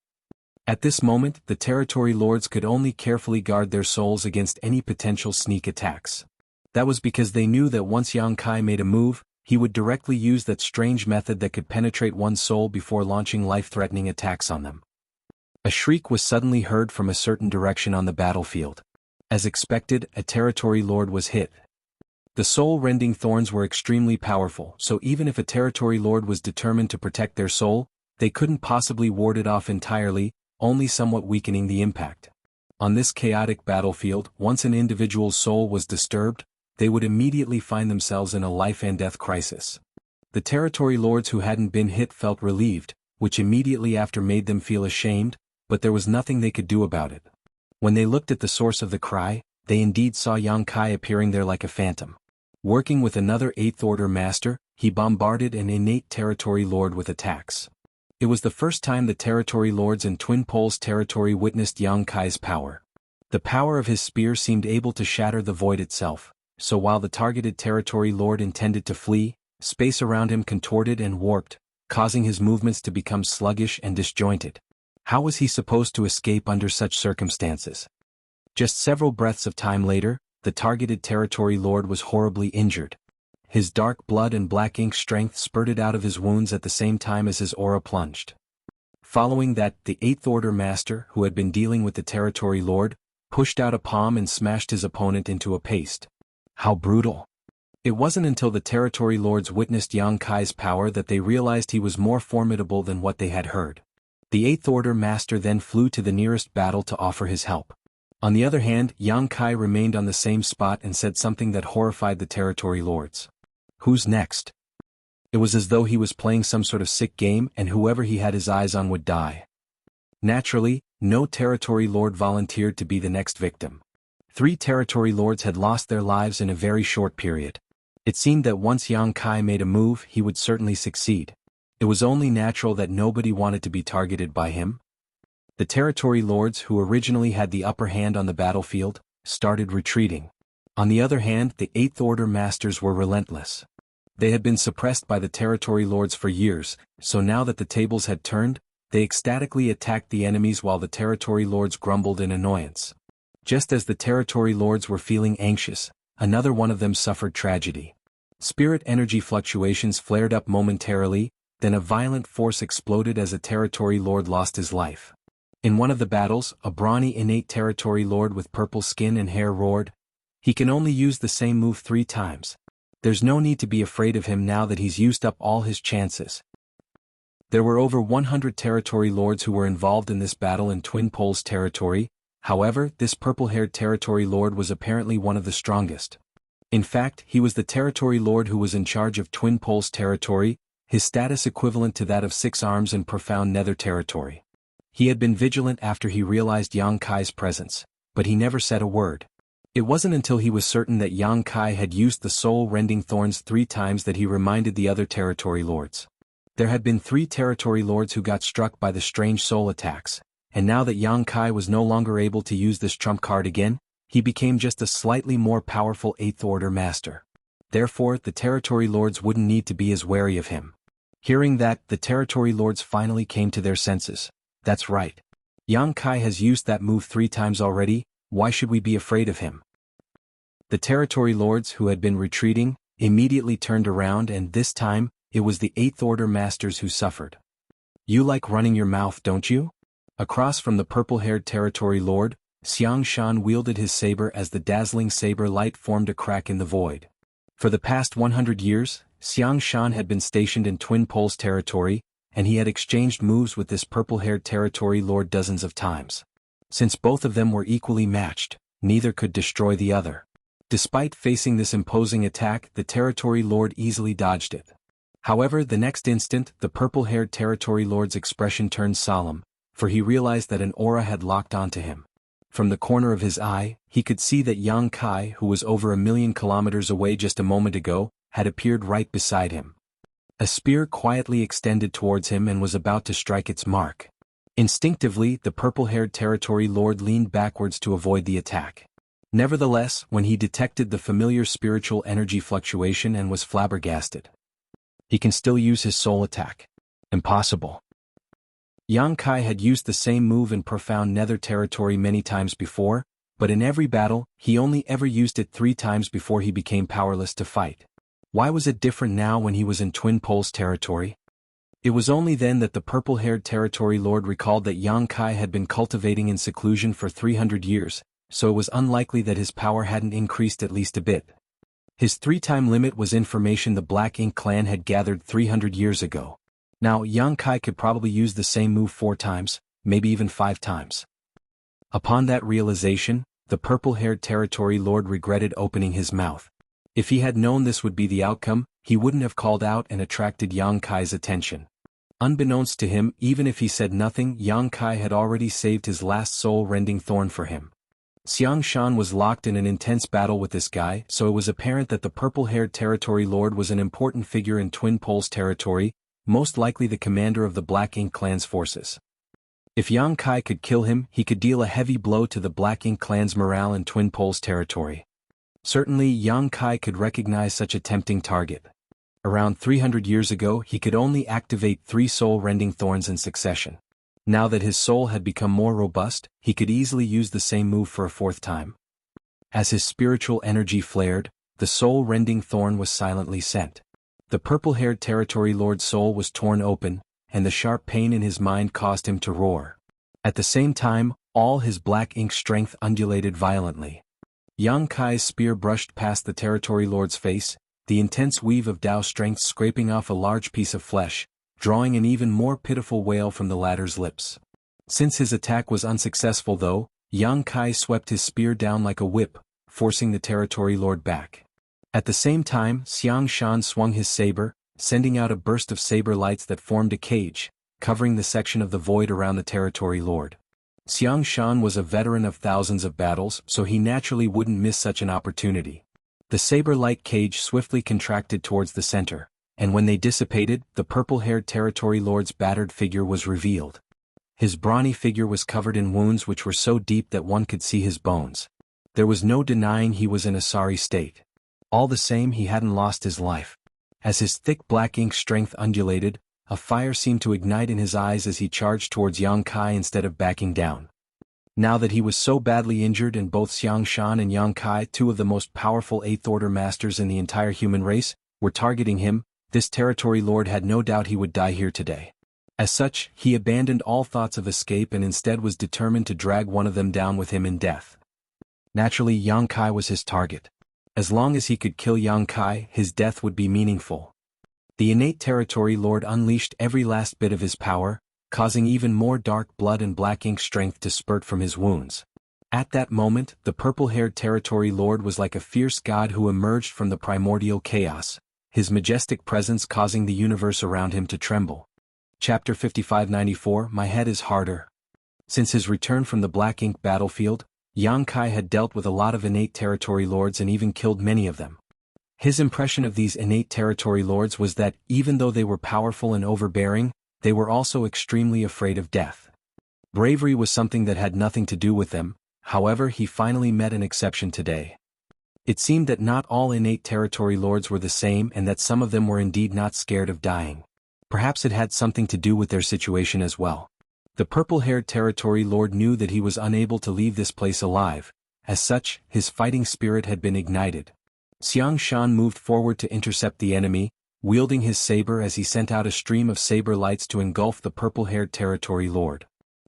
Speaker 1: At this moment, the territory lords could only carefully guard their souls against any potential sneak attacks. That was because they knew that once Yang Kai made a move, he would directly use that strange method that could penetrate one's soul before launching life-threatening attacks on them. A shriek was suddenly heard from a certain direction on the battlefield. As expected, a territory lord was hit. The soul-rending thorns were extremely powerful, so even if a territory lord was determined to protect their soul, they couldn't possibly ward it off entirely, only somewhat weakening the impact. On this chaotic battlefield, once an individual's soul was disturbed, they would immediately find themselves in a life-and-death crisis. The territory lords who hadn't been hit felt relieved, which immediately after made them feel ashamed, but there was nothing they could do about it. When they looked at the source of the cry, they indeed saw Yang Kai appearing there like a phantom. Working with another 8th Order Master, he bombarded an innate territory lord with attacks. It was the first time the territory lords in Twin Poles territory witnessed Yang Kai's power. The power of his spear seemed able to shatter the void itself, so while the targeted territory lord intended to flee, space around him contorted and warped, causing his movements to become sluggish and disjointed. How was he supposed to escape under such circumstances? Just several breaths of time later, the targeted territory lord was horribly injured. His dark blood and black ink strength spurted out of his wounds at the same time as his aura plunged. Following that, the 8th Order Master, who had been dealing with the territory lord, pushed out a palm and smashed his opponent into a paste. How brutal! It wasn't until the territory lords witnessed Yang Kai's power that they realized he was more formidable than what they had heard. The 8th Order Master then flew to the nearest battle to offer his help. On the other hand, Yang Kai remained on the same spot and said something that horrified the territory lords. "Who's next?" It was as though he was playing some sort of sick game and whoever he had his eyes on would die. Naturally, no territory lord volunteered to be the next victim. 3 territory lords had lost their lives in a very short period. It seemed that once Yang Kai made a move, he would certainly succeed. It was only natural that nobody wanted to be targeted by him. The territory lords who originally had the upper hand on the battlefield, started retreating. On the other hand, the 8th Order Masters were relentless. They had been suppressed by the territory lords for years, so now that the tables had turned, they ecstatically attacked the enemies while the territory lords grumbled in annoyance. Just as the territory lords were feeling anxious, another one of them suffered tragedy. Spirit energy fluctuations flared up momentarily, then a violent force exploded as a territory lord lost his life. In one of the battles, a brawny innate territory lord with purple skin and hair roared, "He can only use the same move 3 times. There's no need to be afraid of him now that he's used up all his chances." There were over 100 territory lords who were involved in this battle in Twin Poles territory. However, this purple-haired territory lord was apparently one of the strongest. In fact, he was the territory lord who was in charge of Twin Poles territory, his status equivalent to that of 6 arms in profound nether territory. He had been vigilant after he realized Yang Kai's presence, but he never said a word. It wasn't until he was certain that Yang Kai had used the soul-rending thorns 3 times that he reminded the other territory lords. There had been 3 territory lords who got struck by the strange soul attacks, and now that Yang Kai was no longer able to use this trump card again, he became just a slightly more powerful 8th Order master. Therefore, the territory lords wouldn't need to be as wary of him. Hearing that, the territory lords finally came to their senses. That's right. Yang Kai has used that move 3 times already, why should we be afraid of him? The territory lords who had been retreating, immediately turned around and this time, it was the 8th Order masters who suffered. "You like running your mouth, don't you?" Across from the purple-haired territory lord, Xiang Shan wielded his saber as the dazzling saber light formed a crack in the void. For the past 100 years, Xiang Shan had been stationed in Twin Poles territory, and he had exchanged moves with this purple-haired territory lord dozens of times. Since both of them were equally matched, neither could destroy the other. Despite facing this imposing attack, the territory lord easily dodged it. However, the next instant, the purple-haired territory lord's expression turned solemn, for he realized that an aura had locked onto him. From the corner of his eye, he could see that Yang Kai, who was over 1,000,000 kilometers away just a moment ago, had appeared right beside him. A spear quietly extended towards him and was about to strike its mark. Instinctively, the purple-haired territory lord leaned backwards to avoid the attack. Nevertheless, when he detected the familiar spiritual energy fluctuation and was flabbergasted. He can still use his soul attack. Impossible. Yang Kai had used the same move in profound nether territory many times before, but in every battle, he only ever used it 3 times before he became powerless to fight. Why was it different now when he was in Twin Poles territory? It was only then that the purple-haired territory lord recalled that Yang Kai had been cultivating in seclusion for 300 years, so it was unlikely that his power hadn't increased at least a bit. His 3-time limit was information the Black Ink clan had gathered 300 years ago. Now, Yang Kai could probably use the same move 4 times, maybe even 5 times. Upon that realization, the purple-haired territory lord regretted opening his mouth. If he had known this would be the outcome, he wouldn't have called out and attracted Yang Kai's attention. Unbeknownst to him, even if he said nothing, Yang Kai had already saved his last soul-rending thorn for him. Xiang Shan was locked in an intense battle with this guy, so it was apparent that the purple-haired territory lord was an important figure in Twin Poles territory, most likely the commander of the Black Ink clan's forces. If Yang Kai could kill him, he could deal a heavy blow to the Black Ink clan's morale in Twin Poles territory. Certainly, Yang Kai could recognize such a tempting target. Around 300 years ago, he could only activate 3 soul-rending thorns in succession. Now that his soul had become more robust, he could easily use the same move for a 4th time. As his spiritual energy flared, the soul-rending thorn was silently sent. The purple-haired territory lord's soul was torn open, and the sharp pain in his mind caused him to roar. At the same time, all his Black Ink strength undulated violently. Yang Kai's spear brushed past the territory lord's face, the intense weave of Tao strength scraping off a large piece of flesh, drawing an even more pitiful wail from the latter's lips. Since his attack was unsuccessful though, Yang Kai swept his spear down like a whip, forcing the territory lord back. At the same time, Xiang Shan swung his saber, sending out a burst of saber lights that formed a cage, covering the section of the void around the territory lord. Xiang Shan was a veteran of thousands of battles, so he naturally wouldn't miss such an opportunity. The saber-light cage swiftly contracted towards the center, and when they dissipated, the purple-haired territory lord's battered figure was revealed. His brawny figure was covered in wounds which were so deep that one could see his bones. There was no denying he was in a sorry state. All the same, he hadn't lost his life. As his thick Black Ink strength undulated, a fire seemed to ignite in his eyes as he charged towards Yang Kai instead of backing down. Now that he was so badly injured and both Xiang Shan and Yang Kai, two of the most powerful 8th Order masters in the entire human race, were targeting him, this territory lord had no doubt he would die here today. As such, he abandoned all thoughts of escape and instead was determined to drag one of them down with him in death. Naturally, Yang Kai was his target. As long as he could kill Yang Kai, his death would be meaningful. The innate territory lord unleashed every last bit of his power, causing even more dark blood and black ink strength to spurt from his wounds. At that moment, the purple-haired territory lord was like a fierce god who emerged from the primordial chaos, his majestic presence causing the universe around him to tremble. Chapter 5594 My Head is Harder. Since his return from the black ink battlefield, Yang Kai had dealt with a lot of innate territory lords and even killed many of them. His impression of these innate territory lords was that, even though they were powerful and overbearing, they were also extremely afraid of death. Bravery was something that had nothing to do with them, however he finally met an exception today. It seemed that not all innate territory lords were the same and that some of them were indeed not scared of dying. Perhaps it had something to do with their situation as well. The purple-haired territory lord knew that he was unable to leave this place alive, as such, his fighting spirit had been ignited. Xiang Shan moved forward to intercept the enemy, wielding his saber as he sent out a stream of saber lights to engulf the purple-haired territory lord.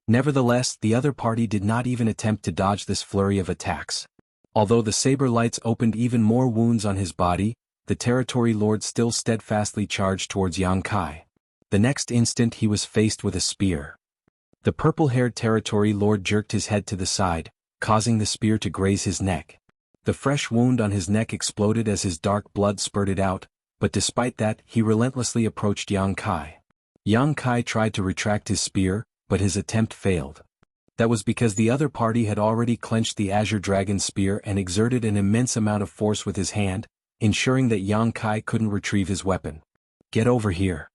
Speaker 1: Nevertheless, the other party did not even attempt to dodge this flurry of attacks. Although the saber lights opened even more wounds on his body, the territory lord still steadfastly charged towards Yang Kai. The next instant he was faced with a spear. The purple-haired territory lord jerked his head to the side, causing the spear to graze his neck. The fresh wound on his neck exploded as his dark blood spurted out, but despite that, he relentlessly approached Yang Kai. Yang Kai tried to retract his spear, but his attempt failed. That was because the other party had already clenched the Azure Dragon spear and exerted an immense amount of force with his hand, ensuring that Yang Kai couldn't retrieve his weapon. Get over here.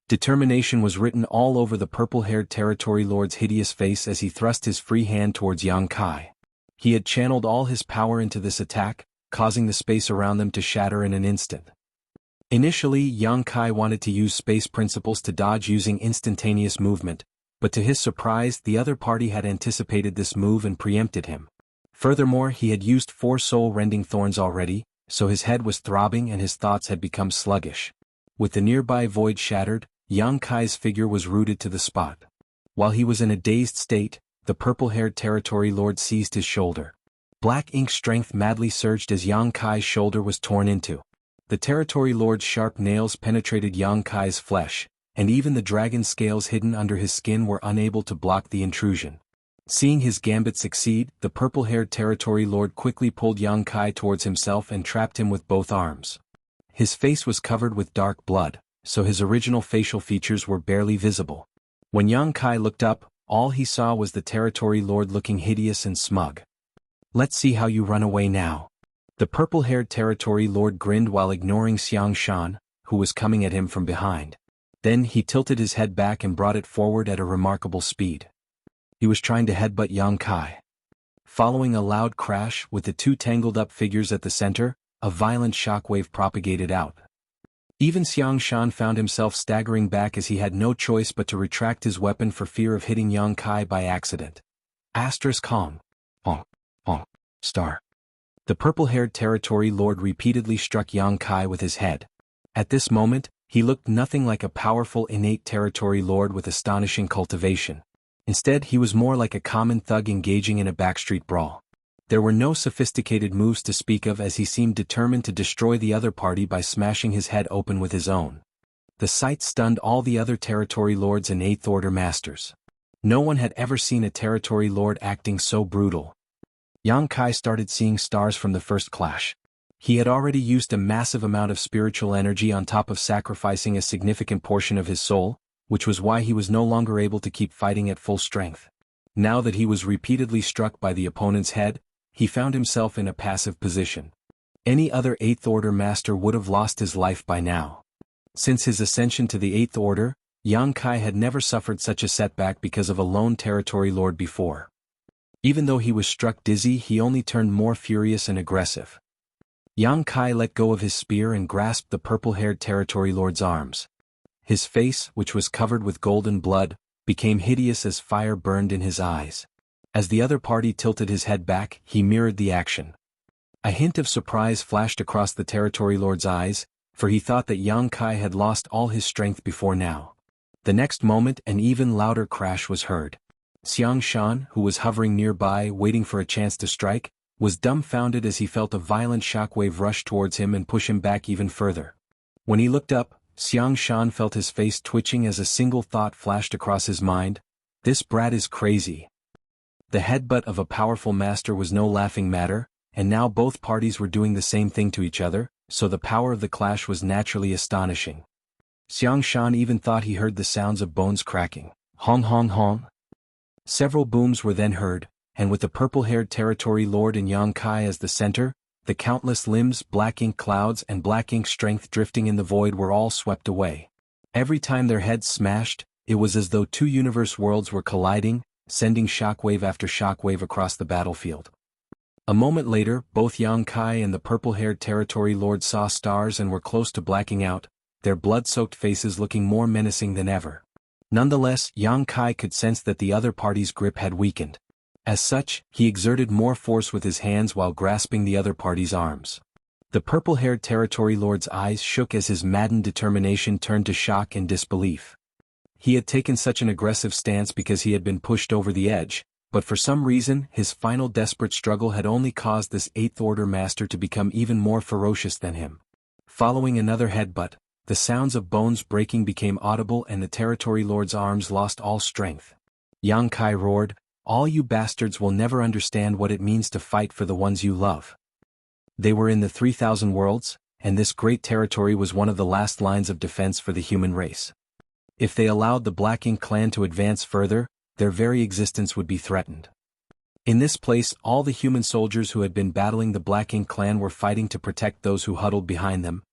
Speaker 1: Determination was written all over the purple-haired territory lord's hideous face as he thrust his free hand towards Yang Kai. He had channeled all his power into this attack, causing the space around them to shatter in an instant. Initially, Yang Kai wanted to use space principles to dodge using instantaneous movement, but to his surprise the other party had anticipated this move and preempted him. Furthermore, he had used 4 soul-rending thorns already, so his head was throbbing and his thoughts had become sluggish. With the nearby void shattered, Yang Kai's figure was rooted to the spot. While he was in a dazed state, the purple-haired territory lord seized his shoulder. Black ink strength madly surged as Yang Kai's shoulder was torn into. The territory lord's sharp nails penetrated Yang Kai's flesh, and even the dragon scales hidden under his skin were unable to block the intrusion. Seeing his gambit succeed, the purple-haired territory lord quickly pulled Yang Kai towards himself and trapped him with both arms. His face was covered with dark blood, so his original facial features were barely visible. When Yang Kai looked up, all he saw was the territory lord looking hideous and smug. "Let's see how you run away now." The purple-haired territory lord grinned while ignoring Xiang Shan, who was coming at him from behind. Then he tilted his head back and brought it forward at a remarkable speed. He was trying to headbutt Yang Kai. Following a loud crash with the 2 tangled-up figures at the center, a violent shockwave propagated out. Even Xiang Shan found himself staggering back as he had no choice but to retract his weapon for fear of hitting Yang Kai by accident. Kong. Star. The purple-haired territory lord repeatedly struck Yang Kai with his head. At this moment, he looked nothing like a powerful innate territory lord with astonishing cultivation. Instead, he was more like a common thug engaging in a backstreet brawl. There were no sophisticated moves to speak of as he seemed determined to destroy the other party by smashing his head open with his own. The sight stunned all the other territory lords and 8th Order masters. No one had ever seen a territory lord acting so brutal. Yang Kai started seeing stars from the first clash. He had already used a massive amount of spiritual energy on top of sacrificing a significant portion of his soul, which was why he was no longer able to keep fighting at full strength. Now that he was repeatedly struck by the opponent's head, he found himself in a passive position. Any other 8th Order master would have lost his life by now. Since his ascension to the 8th Order, Yang Kai had never suffered such a setback because of a lone territory lord before. Even though he was struck dizzy, he only turned more furious and aggressive. Yang Kai let go of his spear and grasped the purple-haired territory lord's arms. His face, which was covered with golden blood, became hideous as fire burned in his eyes. As the other party tilted his head back, he mirrored the action. A hint of surprise flashed across the territory lord's eyes, for he thought that Yang Kai had lost all his strength before now. The next moment an even louder crash was heard. Xiang Shan, who was hovering nearby waiting for a chance to strike, was dumbfounded as he felt a violent shockwave rush towards him and push him back even further. When he looked up, Xiang Shan felt his face twitching as a single thought flashed across his mind: this brat is crazy. The headbutt of a powerful master was no laughing matter, and now both parties were doing the same thing to each other, so the power of the clash was naturally astonishing. Xiang Shan even thought he heard the sounds of bones cracking. Hong hong hong. Several booms were then heard, and with the purple-haired territory lord and Yang Kai as the center, the countless limbs, black ink clouds and black ink strength drifting in the void were all swept away. Every time their heads smashed, it was as though two universe worlds were colliding, sending shockwave after shockwave across the battlefield. A moment later, both Yang Kai and the purple-haired territory lord saw stars and were close to blacking out, their blood-soaked faces looking more menacing than ever. Nonetheless, Yang Kai could sense that the other party's grip had weakened. As such, he exerted more force with his hands while grasping the other party's arms. The purple-haired territory lord's eyes shook as his maddened determination turned to shock and disbelief. He had taken such an aggressive stance because he had been pushed over the edge, but for some reason his final desperate struggle had only caused this eighth-order master to become even more ferocious than him. Following another headbutt, the sounds of bones breaking became audible and the territory lord's arms lost all strength. Yang Kai roared, "All you bastards will never understand what it means to fight for the ones you love." They were in the 3,000 worlds, and this great territory was one of the last lines of defense for the human race. If they allowed the Black Ink clan to advance further, their very existence would be threatened. In this place, all the human soldiers who had been battling the Black Ink clan were fighting to protect those who huddled behind them.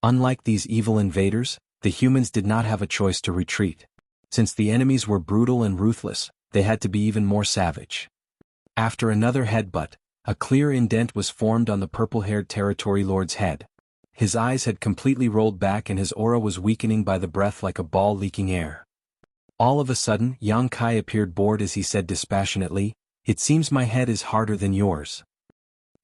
Speaker 1: Unlike these evil invaders, the humans did not have a choice to retreat. Since the enemies were brutal and ruthless, they had to be even more savage. After another headbutt, a clear indent was formed on the purple-haired territory lord's head. His eyes had completely rolled back and his aura was weakening by the breath like a ball leaking air. All of a sudden, Yang Kai appeared bored as he said dispassionately, "It seems my head is harder than yours."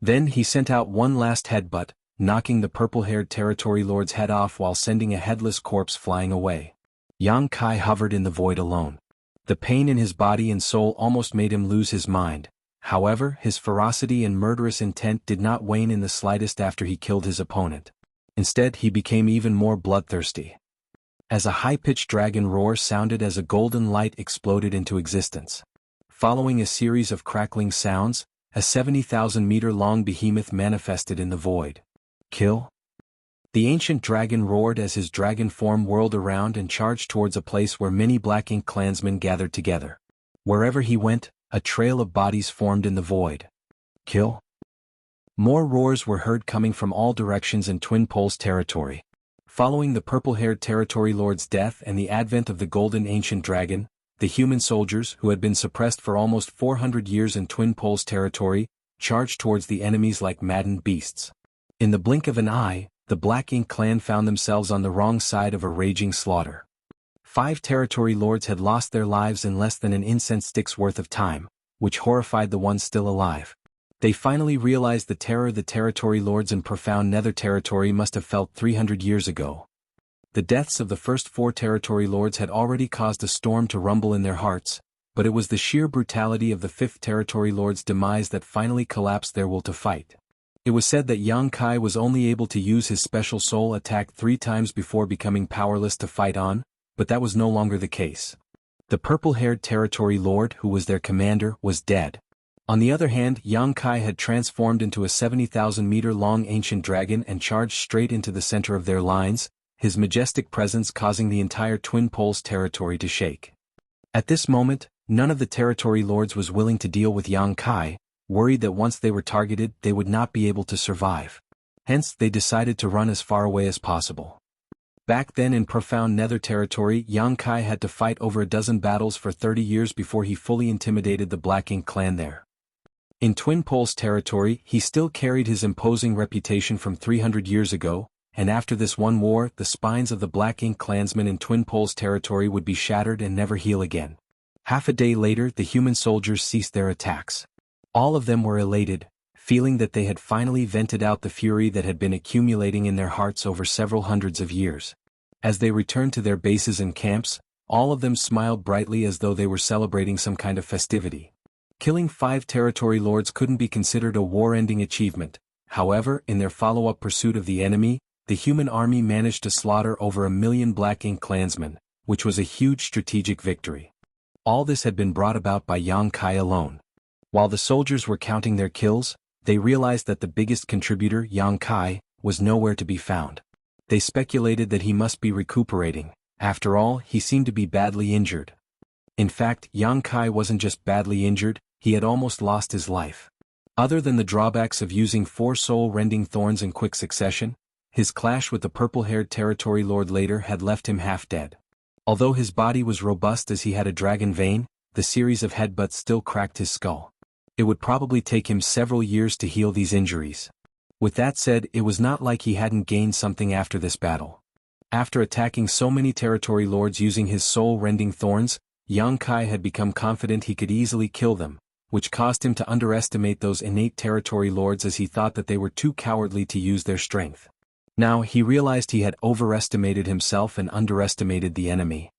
Speaker 1: Then he sent out one last headbutt, knocking the purple-haired territory lord's head off while sending a headless corpse flying away. Yang Kai hovered in the void alone. The pain in his body and soul almost made him lose his mind. However, his ferocity and murderous intent did not wane in the slightest after he killed his opponent. Instead, he became even more bloodthirsty. As a high-pitched dragon roar sounded as a golden light exploded into existence. Following a series of crackling sounds, a 70,000-meter-long behemoth manifested in the void. "Kill?" The ancient dragon roared as his dragon form whirled around and charged towards a place where many Black Ink clansmen gathered together. Wherever he went, a trail of bodies formed in the void. "Kill?" More roars were heard coming from all directions in Twin Poles territory. Following the purple-haired territory lord's death and the advent of the golden ancient dragon, the human soldiers, who had been suppressed for almost 400 years in Twin Poles territory, charged towards the enemies like maddened beasts. In the blink of an eye, the Black Ink clan found themselves on the wrong side of a raging slaughter. 5 territory lords had lost their lives in less than an incense stick's worth of time, which horrified the ones still alive. They finally realized the terror the territory lords in profound nether territory must have felt 300 years ago. The deaths of the first 4 territory lords had already caused a storm to rumble in their hearts, but it was the sheer brutality of the 5th territory lord's demise that finally collapsed their will to fight. It was said that Yang Kai was only able to use his special soul attack 3 times before becoming powerless to fight on, but that was no longer the case. The purple-haired territory lord, who was their commander, was dead. On the other hand, Yang Kai had transformed into a 70,000-meter-long ancient dragon and charged straight into the center of their lines, his majestic presence causing the entire Twin Poles territory to shake. At this moment, none of the territory lords was willing to deal with Yang Kai, worried that once they were targeted they would not be able to survive. Hence, they decided to run as far away as possible. Back then in profound nether territory, Yang Kai had to fight over a dozen battles for 30 years before he fully intimidated the Black Ink clan there. In Twin Poles territory, he still carried his imposing reputation from 300 years ago, and after this one war, the spines of the Black Ink clansmen in Twin Poles territory would be shattered and never heal again. Half a day later, the human soldiers ceased their attacks. All of them were elated, feeling that they had finally vented out the fury that had been accumulating in their hearts over several hundreds of years. As they returned to their bases and camps, all of them smiled brightly as though they were celebrating some kind of festivity. Killing 5 territory lords couldn't be considered a war-ending achievement. However, in their follow-up pursuit of the enemy, the human army managed to slaughter over 1 million Black Ink clansmen, which was a huge strategic victory. All this had been brought about by Yang Kai alone. While the soldiers were counting their kills, they realized that the biggest contributor, Yang Kai, was nowhere to be found. They speculated that he must be recuperating. After all, he seemed to be badly injured. In fact, Yang Kai wasn't just badly injured, he had almost lost his life. Other than the drawbacks of using 4 soul-rending thorns in quick succession, his clash with the purple-haired territory lord later had left him half dead. Although his body was robust as he had a dragon vein, the series of headbutts still cracked his skull. It would probably take him several years to heal these injuries. With that said, it was not like he hadn't gained something after this battle. After attacking so many territory lords using his soul-rending thorns, Yang Kai had become confident he could easily kill them, which caused him to underestimate those innate territory lords as he thought that they were too cowardly to use their strength. Now he realized he had overestimated himself and underestimated the enemy.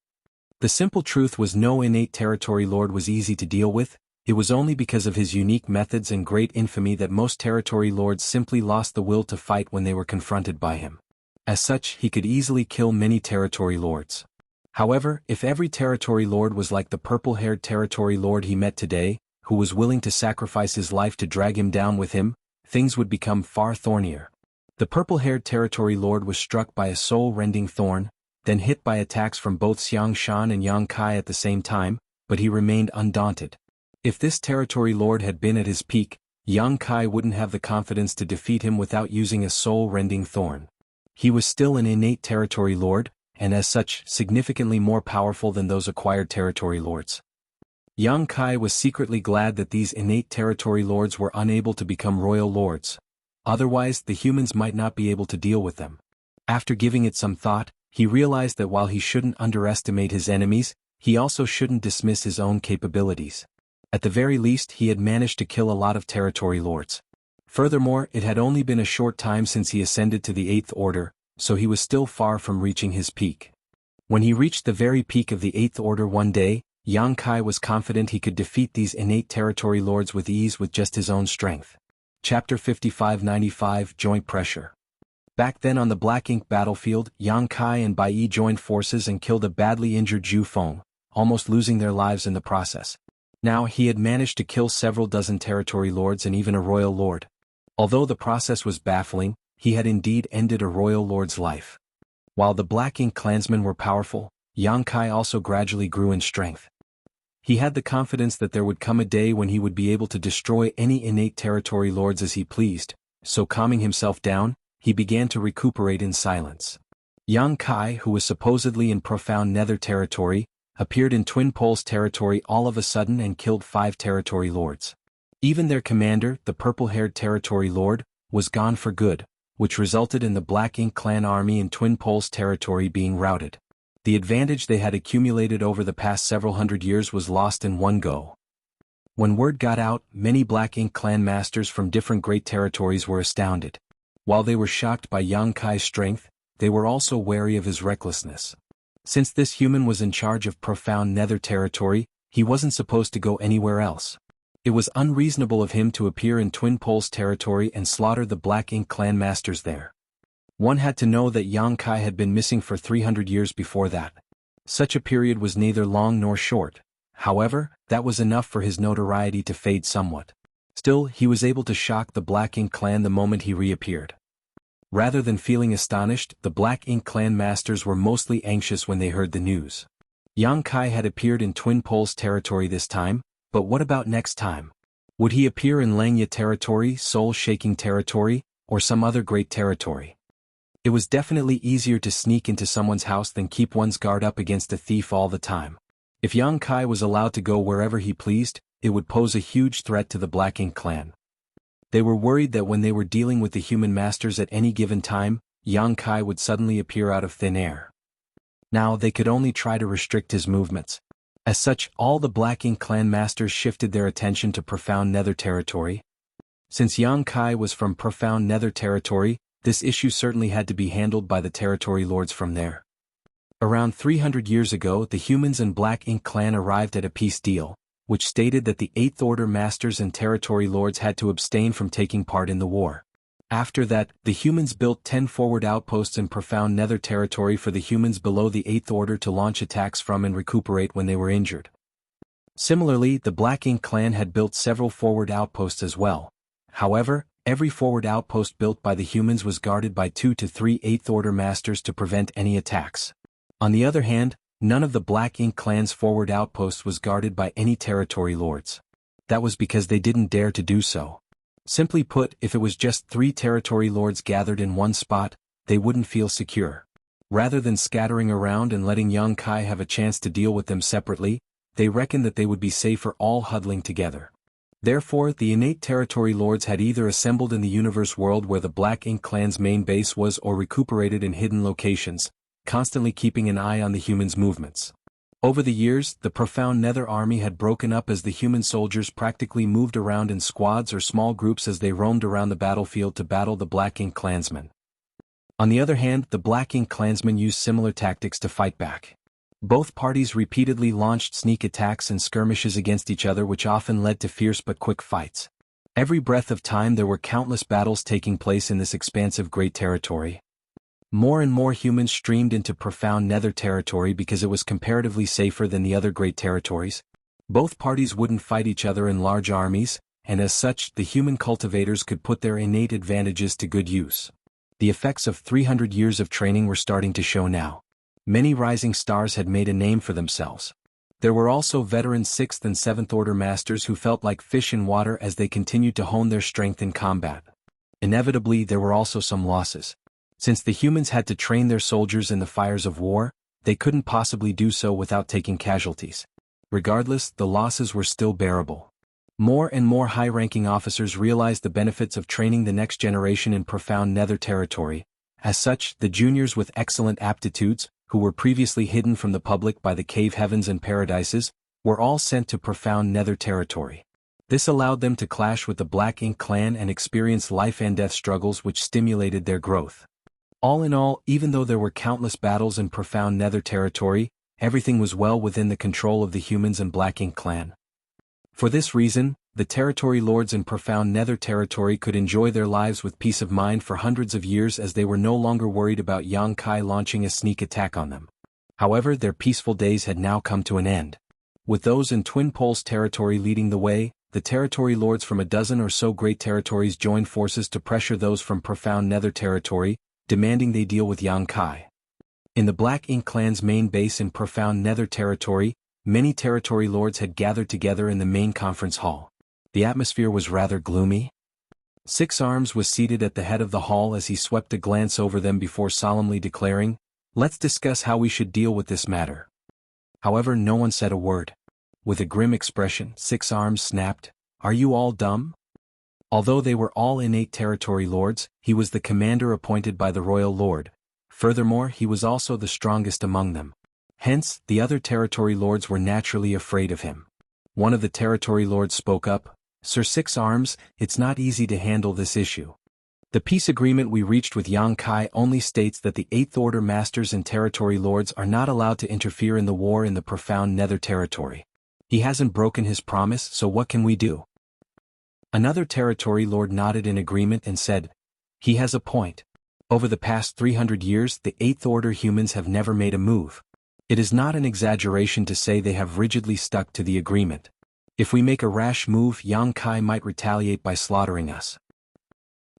Speaker 1: The simple truth was no innate territory lord was easy to deal with. It was only because of his unique methods and great infamy that most territory lords simply lost the will to fight when they were confronted by him. As such, he could easily kill many territory lords. However, if every territory lord was like the purple-haired territory lord he met today, who was willing to sacrifice his life to drag him down with him, things would become far thornier. The purple-haired territory lord was struck by a soul-rending thorn, then hit by attacks from both Xiang Shan and Yang Kai at the same time, but he remained undaunted. If this territory lord had been at his peak, Yang Kai wouldn't have the confidence to defeat him without using a soul-rending thorn. He was still an innate territory lord, and as such, significantly more powerful than those acquired territory lords. Yang Kai was secretly glad that these innate territory lords were unable to become royal lords. Otherwise, the humans might not be able to deal with them. After giving it some thought, he realized that while he shouldn't underestimate his enemies, he also shouldn't dismiss his own capabilities. At the very least, he had managed to kill a lot of territory lords. Furthermore, it had only been a short time since he ascended to the 8th Order, so he was still far from reaching his peak. When he reached the very peak of the 8th Order one day, Yang Kai was confident he could defeat these innate territory lords with ease with just his own strength. Chapter 5595 Joint Pressure. Back then on the Black Ink battlefield, Yang Kai and Bai Yi joined forces and killed a badly injured Zhu Feng, almost losing their lives in the process. Now he had managed to kill several dozen territory lords and even a royal lord. Although the process was baffling, he had indeed ended a royal lord's life. While the Black Ink clansmen were powerful, Yang Kai also gradually grew in strength. He had the confidence that there would come a day when he would be able to destroy any innate territory lords as he pleased, so calming himself down, he began to recuperate in silence. Yang Kai, who was supposedly in profound nether territory, appeared in Twin Poles territory all of a sudden and killed 5 territory lords. Even their commander, the purple-haired territory lord, was gone for good, which resulted in the Black Ink clan army in Twin Poles territory being routed. The advantage they had accumulated over the past several hundred years was lost in one go. When word got out, many Black Ink clan masters from different great territories were astounded. While they were shocked by Yang Kai's strength, they were also wary of his recklessness. Since this human was in charge of profound nether territory, he wasn't supposed to go anywhere else. It was unreasonable of him to appear in Twin Poles territory and slaughter the Black Ink clan masters there. One had to know that Yang Kai had been missing for 300 years before that. Such a period was neither long nor short. However, that was enough for his notoriety to fade somewhat. Still, he was able to shock the Black Ink clan the moment he reappeared. Rather than feeling astonished, the Black Ink clan masters were mostly anxious when they heard the news. Yang Kai had appeared in Twin Poles territory this time, but what about next time? Would he appear in Langya territory, soul-shaking territory, or some other great territory? It was definitely easier to sneak into someone's house than keep one's guard up against a thief all the time. If Yang Kai was allowed to go wherever he pleased, it would pose a huge threat to the Black Ink clan. They were worried that when they were dealing with the human masters at any given time, Yang Kai would suddenly appear out of thin air. Now they could only try to restrict his movements. As such, all the Black Ink clan masters shifted their attention to Profound Nether territory. Since Yang Kai was from Profound Nether territory, this issue certainly had to be handled by the territory lords from there. Around 300 years ago, the humans and Black Ink clan arrived at a peace deal, which stated that the Eighth Order masters and territory lords had to abstain from taking part in the war. After that, the humans built 10 forward outposts in Profound Nether territory for the humans below the Eighth Order to launch attacks from and recuperate when they were injured. Similarly, the Black Ink clan had built several forward outposts as well. However, every forward outpost built by the humans was guarded by 2 to 3 Eighth Order masters to prevent any attacks. On the other hand, none of the Black Ink clan's forward outposts was guarded by any territory lords. That was because they didn't dare to do so. Simply put, if it was just 3 territory lords gathered in one spot, they wouldn't feel secure. Rather than scattering around and letting Yang Kai have a chance to deal with them separately, they reckoned that they would be safer all huddling together. Therefore, the innate territory lords had either assembled in the universe world where the Black Ink clan's main base was or recuperated in hidden locations, constantly keeping an eye on the humans' movements. Over the years, the Profound Nether army had broken up as the human soldiers practically moved around in squads or small groups as they roamed around the battlefield to battle the Black Ink clansmen. On the other hand, the Black Ink clansmen used similar tactics to fight back. Both parties repeatedly launched sneak attacks and skirmishes against each other, which often led to fierce but quick fights. Every breath of time there were countless battles taking place in this expansive great territory. More and more humans streamed into Profound Nether territory because it was comparatively safer than the other great territories. Both parties wouldn't fight each other in large armies, and as such, the human cultivators could put their innate advantages to good use. The effects of 300 years of training were starting to show now. Many rising stars had made a name for themselves. There were also veteran 6th and 7th Order masters who felt like fish in water as they continued to hone their strength in combat. Inevitably, there were also some losses. Since the humans had to train their soldiers in the fires of war, they couldn't possibly do so without taking casualties. Regardless, the losses were still bearable. More and more high-ranking officers realized the benefits of training the next generation in Profound Nether territory. As such, the juniors with excellent aptitudes, who were previously hidden from the public by the cave heavens and paradises, were all sent to Profound Nether territory. This allowed them to clash with the Black Ink clan and experience life and death struggles which stimulated their growth. All in all, even though there were countless battles in Profound Nether territory, everything was well within the control of the humans and Black Ink clan. For this reason, the territory lords in Profound Nether territory could enjoy their lives with peace of mind for hundreds of years as they were no longer worried about Yang Kai launching a sneak attack on them. However, their peaceful days had now come to an end. With those in Twin Poles territory leading the way, the territory lords from a dozen or so great territories joined forces to pressure those from Profound Nether territory, demanding they deal with Yang Kai. In the Black Ink clan's main base in Profound Nether territory, many territory lords had gathered together in the main conference hall. The atmosphere was rather gloomy. Six Arms was seated at the head of the hall as he swept a glance over them before solemnly declaring, "Let's discuss how we should deal with this matter." However, no one said a word. With a grim expression, Six Arms snapped, "Are you all dumb?" Although they were all innate territory lords, he was the commander appointed by the royal lord. Furthermore, he was also the strongest among them. Hence, the other territory lords were naturally afraid of him. One of the territory lords spoke up, "Sir Six Arms, it's not easy to handle this issue. The peace agreement we reached with Yang Kai only states that the Eighth Order masters and territory lords are not allowed to interfere in the war in the Profound Nether territory. He hasn't broken his promise, so what can we do?" Another territory lord nodded in agreement and said, "He has a point. Over the past 300 years, the Eighth Order humans have never made a move. It is not an exaggeration to say they have rigidly stuck to the agreement. If we make a rash move, Yang Kai might retaliate by slaughtering us."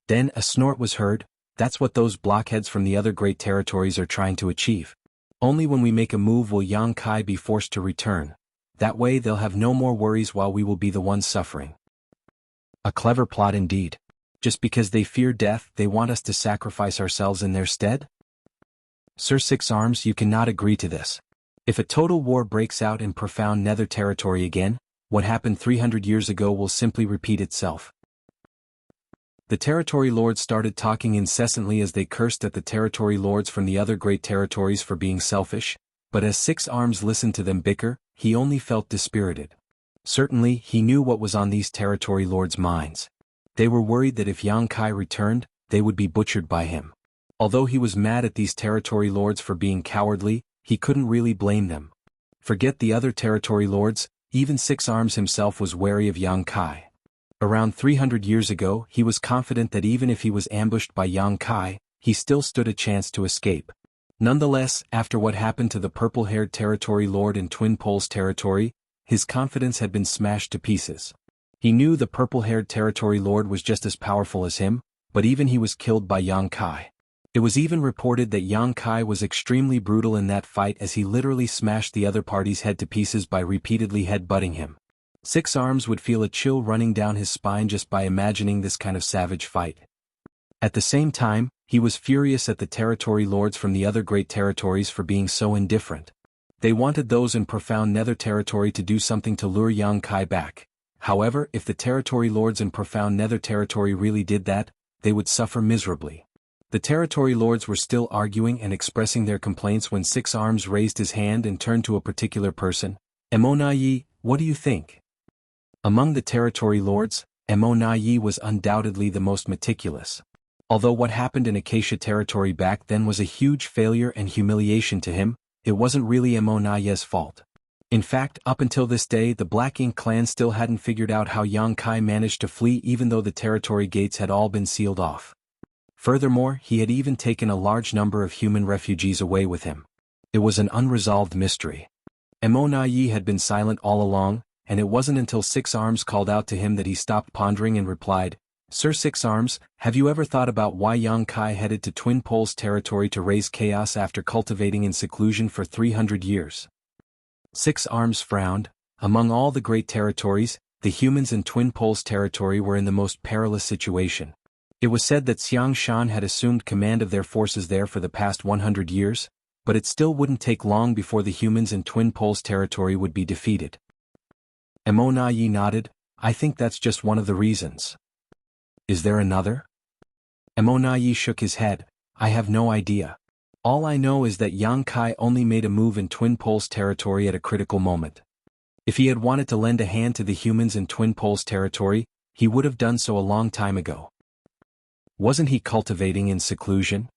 Speaker 1: Then a snort was heard. "That's what those blockheads from the other great territories are trying to achieve. Only when we make a move will Yang Kai be forced to return. That way they'll have no more worries while we will be the ones suffering." A clever plot indeed. Just because they fear death, they want us to sacrifice ourselves in their stead? Sir Six Arms, you cannot agree to this. If a total war breaks out in Profound Nether territory again, what happened 300 years ago will simply repeat itself. The territory lords started talking incessantly as they cursed at the territory lords from the other great territories for being selfish, but as Six Arms listened to them bicker, he only felt dispirited. Certainly, he knew what was on these territory lords' minds. They were worried that if Yang Kai returned, they would be butchered by him. Although he was mad at these territory lords for being cowardly, he couldn't really blame them. Forget the other territory lords, even Six Arms himself was wary of Yang Kai. Around 300 years ago, he was confident that even if he was ambushed by Yang Kai, he still stood a chance to escape. Nonetheless, after what happened to the purple-haired territory lord in Twin Poles territory, his confidence had been smashed to pieces. He knew the purple-haired territory lord was just as powerful as him, but even he was killed by Yang Kai. It was even reported that Yang Kai was extremely brutal in that fight as he literally smashed the other party's head to pieces by repeatedly head-butting him. Six Arms would feel a chill running down his spine just by imagining this kind of savage fight. At the same time, he was furious at the territory lords from the other great territories for being so indifferent. They wanted those in profound nether territory to do something to lure Yang Kai back. However, if the territory lords in profound nether territory really did that, they would suffer miserably. The territory lords were still arguing and expressing their complaints when Six Arms raised his hand and turned to a particular person. Emonayi, what do you think? Among the territory lords, Emonayi was undoubtedly the most meticulous. Although what happened in Acacia territory back then was a huge failure and humiliation to him, it wasn't really Emonayi's fault. In fact, up until this day the Black Ink clan still hadn't figured out how Yang Kai managed to flee even though the territory gates had all been sealed off. Furthermore, he had even taken a large number of human refugees away with him. It was an unresolved mystery. Emonayi had been silent all along, and it wasn't until Six Arms called out to him that he stopped pondering and replied, "Sir Six Arms, have you ever thought about why Yang Kai headed to Twin Poles territory to raise chaos after cultivating in seclusion for 300 years? Six Arms frowned. Among all the great territories, the humans in Twin Poles territory were in the most perilous situation. It was said that Xiang Shan had assumed command of their forces there for the past 100 years, but it still wouldn't take long before the humans in Twin Poles territory would be defeated." Emonayi nodded. "I think that's just one of the reasons. Is there another?" Emonayi shook his head. "I have no idea. All I know is that Yang Kai only made a move in Twin Poles territory at a critical moment. If he had wanted to lend a hand to the humans in Twin Poles territory, he would have done so a long time ago. Wasn't he cultivating in seclusion?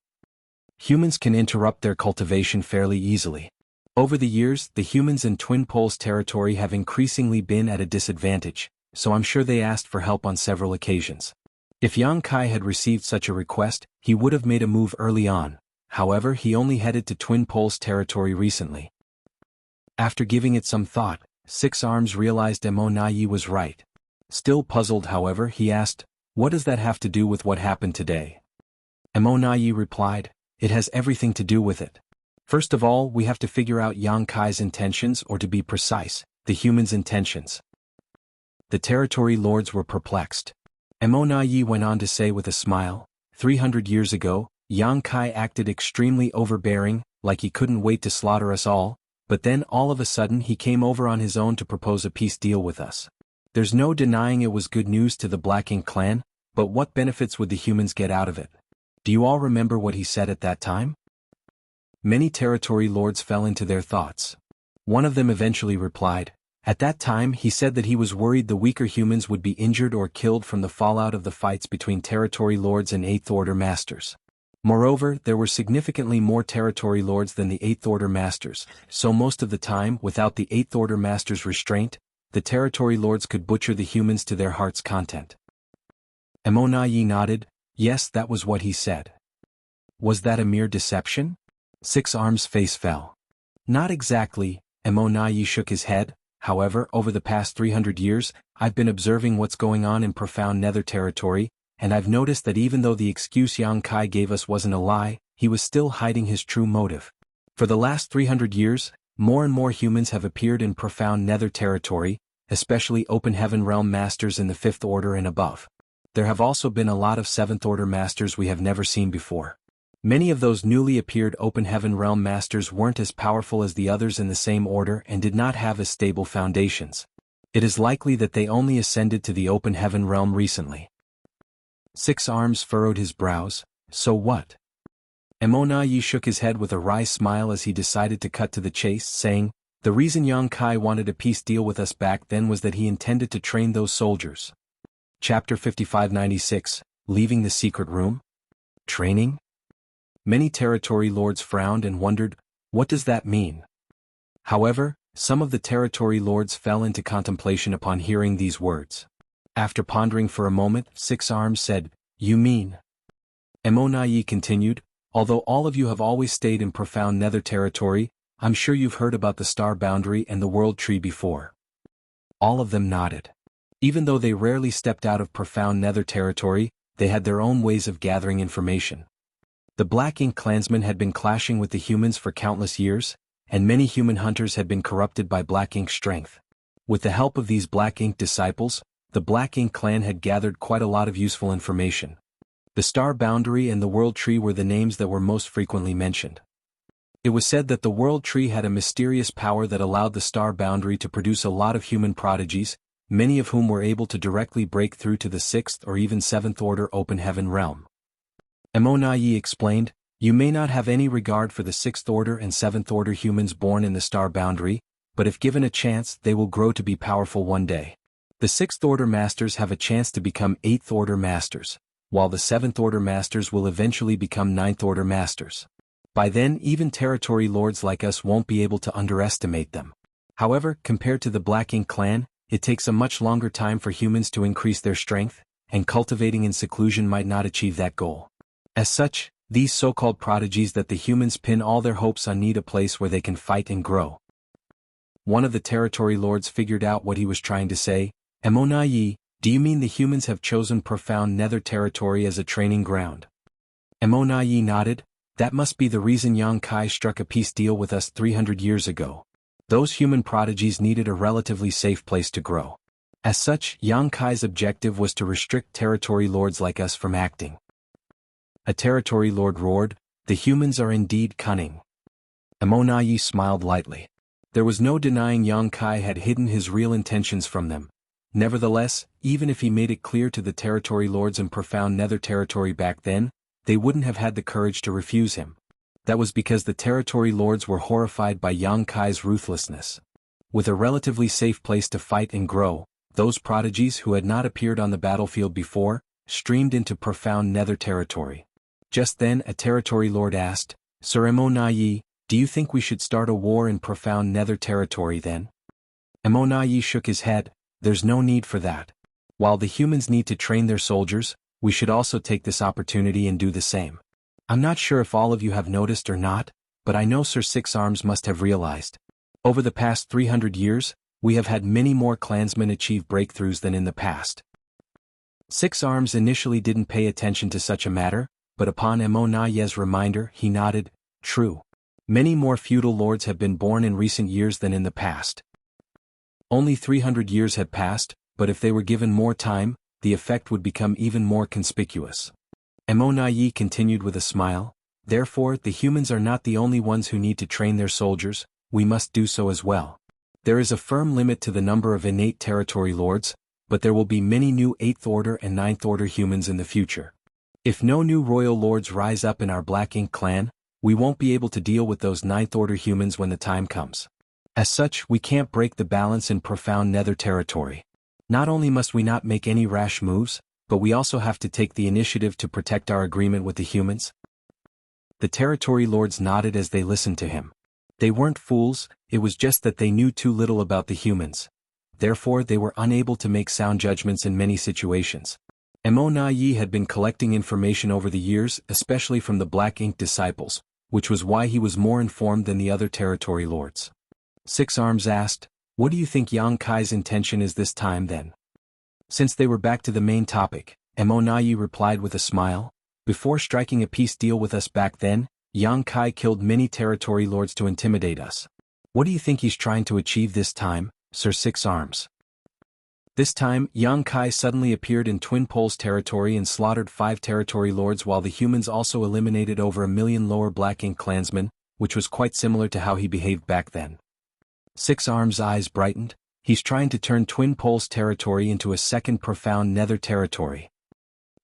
Speaker 1: Humans can interrupt their cultivation fairly easily. Over the years, the humans in Twin Poles territory have increasingly been at a disadvantage, so I'm sure they asked for help on several occasions. If Yang Kai had received such a request, he would have made a move early on. However, he only headed to Twin Poles territory recently." After giving it some thought, Six Arms realized Emonayi was right. Still puzzled, however, he asked, "What does that have to do with what happened today?" Emonayi replied, "It has everything to do with it. First of all, we have to figure out Yang Kai's intentions, or to be precise, the humans' intentions." The territory lords were perplexed. Emonayi went on to say with a smile, 300 years ago, Yang Kai acted extremely overbearing, like he couldn't wait to slaughter us all, but then all of a sudden he came over on his own to propose a peace deal with us. There's no denying it was good news to the Black Ink clan, but what benefits would the humans get out of it? Do you all remember what he said at that time?" Many territory lords fell into their thoughts. One of them eventually replied, "At that time he said that he was worried the weaker humans would be injured or killed from the fallout of the fights between territory lords and Eighth Order masters. Moreover, there were significantly more territory lords than the Eighth Order masters, so most of the time, without the Eighth Order masters' restraint, the territory lords could butcher the humans to their heart's content." Emonayi nodded. "Yes, that was what he said." "Was that a mere deception?" Six Arms' face fell. "Not exactly," Emonayi shook his head. "However, over the past 300 years, I've been observing what's going on in profound nether territory, and I've noticed that even though the excuse Yang Kai gave us wasn't a lie, he was still hiding his true motive. For the last 300 years, more and more humans have appeared in profound nether territory, especially Open Heaven Realm Masters in the Fifth Order and above. There have also been a lot of Seventh Order Masters we have never seen before. Many of those newly appeared Open Heaven Realm Masters weren't as powerful as the others in the same order and did not have as stable foundations. It is likely that they only ascended to the Open Heaven Realm recently." Six Arms furrowed his brows. So what? Yi shook his head with a wry smile as he decided to cut to the chase, saying, the reason Yang Kai wanted a peace deal with us back then was that he intended to train those soldiers. Chapter 5596, Leaving the Secret Room? Training? Many territory lords frowned and wondered, what does that mean? However, some of the territory lords fell into contemplation upon hearing these words. After pondering for a moment, Six Arms said, you mean? Yi continued, although all of you have always stayed in profound nether territory, I'm sure you've heard about the star boundary and the world tree before. All of them nodded. Even though they rarely stepped out of profound nether territory, they had their own ways of gathering information. The Black Ink clansmen had been clashing with the humans for countless years, and many human hunters had been corrupted by Black Ink's strength. With the help of these Black Ink disciples, the Black Ink clan had gathered quite a lot of useful information. The star boundary and the world tree were the names that were most frequently mentioned. It was said that the world tree had a mysterious power that allowed the star boundary to produce a lot of human prodigies, many of whom were able to directly break through to the 6th or even 7th order open heaven realm. Yi explained, you may not have any regard for the 6th order and 7th order humans born in the star boundary, but if given a chance they will grow to be powerful one day. The 6th order masters have a chance to become 8th order masters, while the 7th order masters will eventually become 9th order masters. By then even territory lords like us won't be able to underestimate them. However, compared to the Black Ink clan, it takes a much longer time for humans to increase their strength, and cultivating in seclusion might not achieve that goal. As such, these so-called prodigies that the humans pin all their hopes on need a place where they can fight and grow. One of the territory lords figured out what he was trying to say. Yi, do you mean the humans have chosen profound nether territory as a training ground? Yi nodded. That must be the reason Yang Kai struck a peace deal with us 300 years ago. Those human prodigies needed a relatively safe place to grow. As such, Yang Kai's objective was to restrict territory lords like us from acting. A territory lord roared, the humans are indeed cunning. Yi smiled lightly. There was no denying Yang Kai had hidden his real intentions from them. Nevertheless, even if he made it clear to the territory lords in profound nether territory back then, they wouldn't have had the courage to refuse him. That was because the territory lords were horrified by Yang Kai's ruthlessness. With a relatively safe place to fight and grow, those prodigies who had not appeared on the battlefield before, streamed into profound nether territory. Just then a territory lord asked, Sir Yi, do you think we should start a war in profound nether territory then? Yi shook his head, there's no need for that. While the humans need to train their soldiers, we should also take this opportunity and do the same. I'm not sure if all of you have noticed or not, but I know Sir Six Arms must have realized. Over the past 300 years, we have had many more clansmen achieve breakthroughs than in the past. Six Arms initially didn't pay attention to such a matter, but upon Yi's reminder, he nodded, true. Many more feudal lords have been born in recent years than in the past. Only 300 years had passed, but if they were given more time, the effect would become even more conspicuous. Yi continued with a smile, therefore the humans are not the only ones who need to train their soldiers, we must do so as well. There is a firm limit to the number of innate territory lords, but there will be many new 8th order and 9th order humans in the future. If no new royal lords rise up in our Black Ink clan, we won't be able to deal with those 9th order humans when the time comes. As such, we can't break the balance in profound nether territory. Not only must we not make any rash moves, but we also have to take the initiative to protect our agreement with the humans. The territory lords nodded as they listened to him. They weren't fools, it was just that they knew too little about the humans. Therefore they were unable to make sound judgments in many situations. Yi had been collecting information over the years, especially from the Black Ink disciples, which was why he was more informed than the other territory lords. Six Arms asked, what do you think Yang Kai's intention is this time then? Since they were back to the main topic, Yi replied with a smile, before striking a peace deal with us back then, Yang Kai killed many territory lords to intimidate us. What do you think he's trying to achieve this time, Sir Six Arms? This time, Yang Kai suddenly appeared in Twin Poles territory and slaughtered 5 territory lords while the humans also eliminated over 1 million lower Black Ink clansmen, which was quite similar to how he behaved back then. Six Arms' eyes brightened, he's trying to turn Twin Poles territory into a second profound nether territory.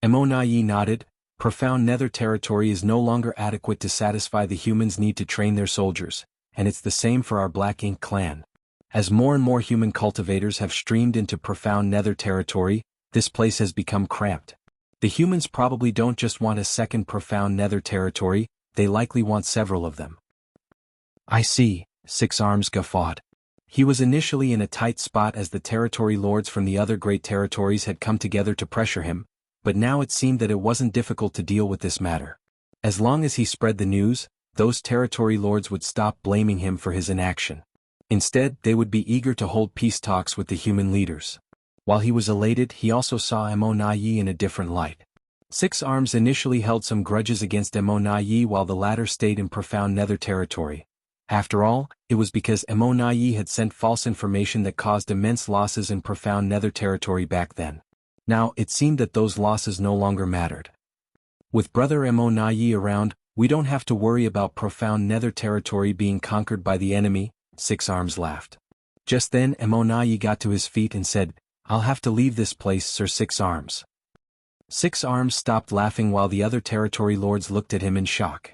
Speaker 1: Yi nodded. Profound nether territory is no longer adequate to satisfy the humans' need to train their soldiers, and it's the same for our Black Ink clan. As more and more human cultivators have streamed into profound nether territory, this place has become cramped. The humans probably don't just want a second profound nether territory, they likely want several of them. I see, Six Arms guffawed. He was initially in a tight spot as the territory lords from the other great territories had come together to pressure him, but now it seemed that it wasn't difficult to deal with this matter. As long as he spread the news, those territory lords would stop blaming him for his inaction. Instead, they would be eager to hold peace talks with the human leaders. While he was elated, he also saw Yi in a different light. Six Arms initially held some grudges against Yi while the latter stayed in profound nether territory. After all, it was because Yi had sent false information that caused immense losses in profound nether territory back then. Now, it seemed that those losses no longer mattered. With brother Yi around, we don't have to worry about profound nether territory being conquered by the enemy, Six Arms laughed. Just then Yi got to his feet and said, I'll have to leave this place, Sir Six Arms. Six Arms stopped laughing while the other territory lords looked at him in shock.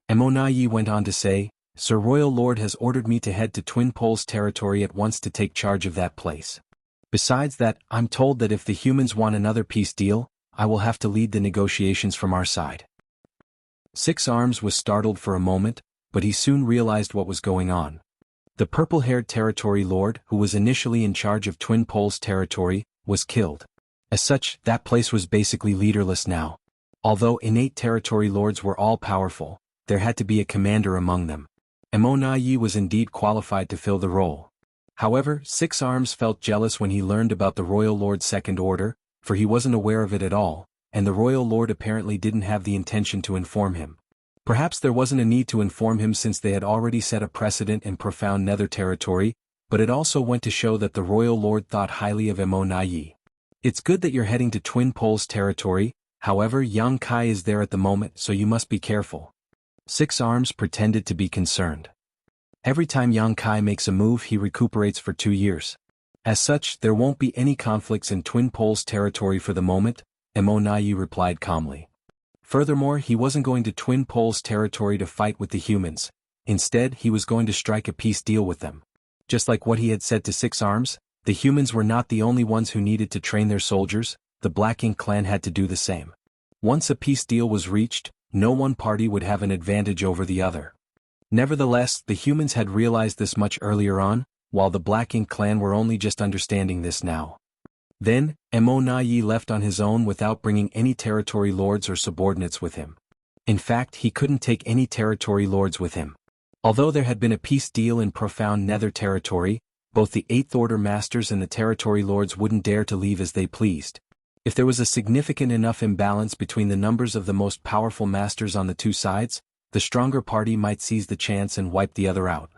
Speaker 1: Yi went on to say, Sir Royal Lord has ordered me to head to Twin Poles territory at once to take charge of that place. Besides that, I'm told that if the humans want another peace deal, I will have to lead the negotiations from our side. Six Arms was startled for a moment, but he soon realized what was going on. The purple-haired territory lord, who was initially in charge of Twin Poles territory, was killed. As such, that place was basically leaderless now. Although innate territory lords were all-powerful, there had to be a commander among them. Yi was indeed qualified to fill the role. However, Six Arms felt jealous when he learned about the Royal Lord's second order, for he wasn't aware of it at all, and the Royal Lord apparently didn't have the intention to inform him. Perhaps there wasn't a need to inform him since they had already set a precedent in profound nether territory, but it also went to show that the Royal Lord thought highly of Yi. It's good that you're heading to Twin Poles territory, however Yang Kai is there at the moment so you must be careful. Six Arms pretended to be concerned. Every time Yang Kai makes a move he recuperates for 2 years. As such, there won't be any conflicts in Twin Poles territory for the moment, Yi replied calmly. Furthermore, he wasn't going to Twin Poles territory to fight with the humans. Instead, he was going to strike a peace deal with them. Just like what he had said to Six Arms, the humans were not the only ones who needed to train their soldiers, the Black Ink clan had to do the same. Once a peace deal was reached, no one party would have an advantage over the other. Nevertheless, the humans had realized this much earlier on, while the Black Ink clan were only just understanding this now. Then, Yi left on his own without bringing any territory lords or subordinates with him. In fact, he couldn't take any territory lords with him. Although there had been a peace deal in profound nether territory, both the Eighth Order masters and the territory lords wouldn't dare to leave as they pleased. If there was a significant enough imbalance between the numbers of the most powerful masters on the two sides, the stronger party might seize the chance and wipe the other out.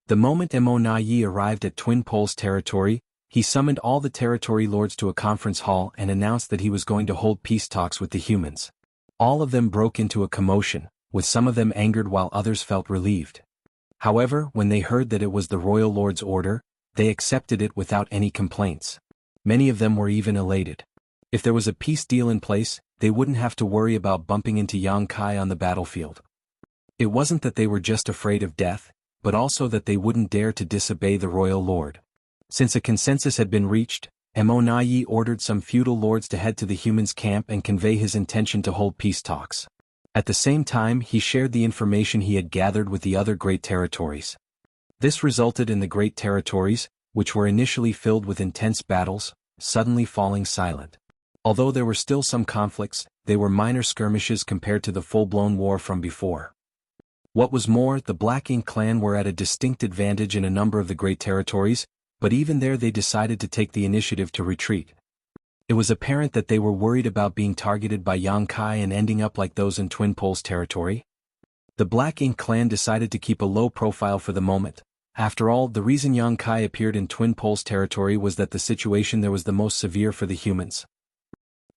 Speaker 1: The moment Yi arrived at Twin Poles territory, he summoned all the territory lords to a conference hall and announced that he was going to hold peace talks with the humans. All of them broke into a commotion, with some of them angered while others felt relieved. However, when they heard that it was the Royal Lord's order, they accepted it without any complaints. Many of them were even elated. If there was a peace deal in place, they wouldn't have to worry about bumping into Yang Kai on the battlefield. It wasn't that they were just afraid of death, but also that they wouldn't dare to disobey the Royal Lord. Since a consensus had been reached, Yi ordered some feudal lords to head to the humans' camp and convey his intention to hold peace talks. At the same time, he shared the information he had gathered with the other great territories. This resulted in the great territories, which were initially filled with intense battles, suddenly falling silent. Although there were still some conflicts, they were minor skirmishes compared to the full-blown war from before. What was more, the Black Ink clan were at a distinct advantage in a number of the great territories, but even there they decided to take the initiative to retreat. It was apparent that they were worried about being targeted by Yang Kai and ending up like those in Twin Poles territory. The Black Ink clan decided to keep a low profile for the moment. After all, the reason Yang Kai appeared in Twin Poles territory was that the situation there was the most severe for the humans.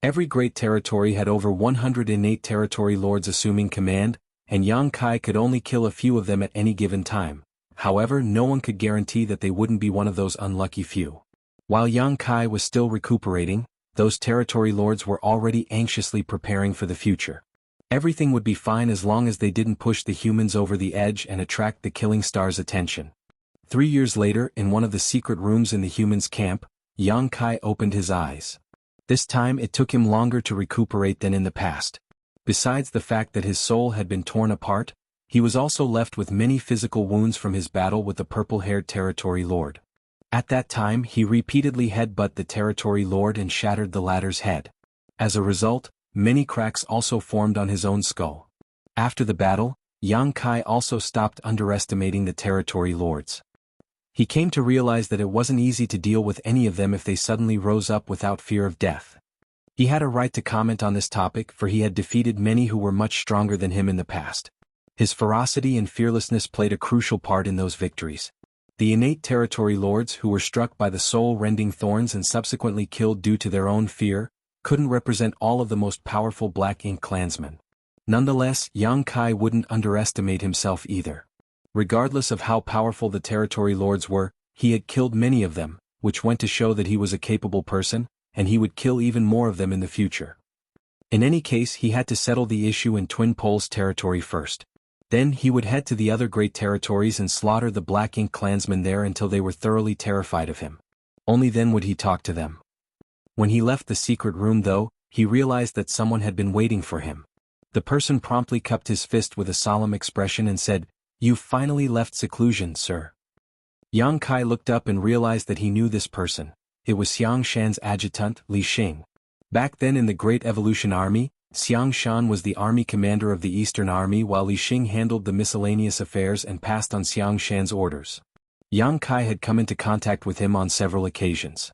Speaker 1: Every great territory had over 100 innate territory lords assuming command, and Yang Kai could only kill a few of them at any given time. However, no one could guarantee that they wouldn't be one of those unlucky few. While Yang Kai was still recuperating, those territory lords were already anxiously preparing for the future. Everything would be fine as long as they didn't push the humans over the edge and attract the killing star's attention. 3 years later, in one of the secret rooms in the humans' camp, Yang Kai opened his eyes. This time it took him longer to recuperate than in the past. Besides the fact that his soul had been torn apart, he was also left with many physical wounds from his battle with the purple-haired territory lord. At that time he repeatedly headbutted the territory lord and shattered the latter's head. As a result, many cracks also formed on his own skull. After the battle, Yang Kai also stopped underestimating the territory lords. He came to realize that it wasn't easy to deal with any of them if they suddenly rose up without fear of death. He had a right to comment on this topic, for he had defeated many who were much stronger than him in the past. His ferocity and fearlessness played a crucial part in those victories. The innate territory lords who were struck by the soul-rending thorns and subsequently killed due to their own fear, couldn't represent all of the most powerful Black Ink clansmen. Nonetheless, Yang Kai wouldn't underestimate himself either. Regardless of how powerful the territory lords were, he had killed many of them, which went to show that he was a capable person, and he would kill even more of them in the future. In any case, he had to settle the issue in Twin Poles territory first. Then he would head to the other great territories and slaughter the Black Ink clansmen there until they were thoroughly terrified of him. Only then would he talk to them. When he left the secret room though, he realized that someone had been waiting for him. The person promptly cupped his fist with a solemn expression and said, "You've finally left seclusion, sir." Yang Kai looked up and realized that he knew this person. It was Xiang Shan's adjutant, Li Xing. Back then in the Great Evolution Army, Xiang Shan was the army commander of the Eastern Army while Li Xing handled the miscellaneous affairs and passed on Xiang Shan's orders. Yang Kai had come into contact with him on several occasions.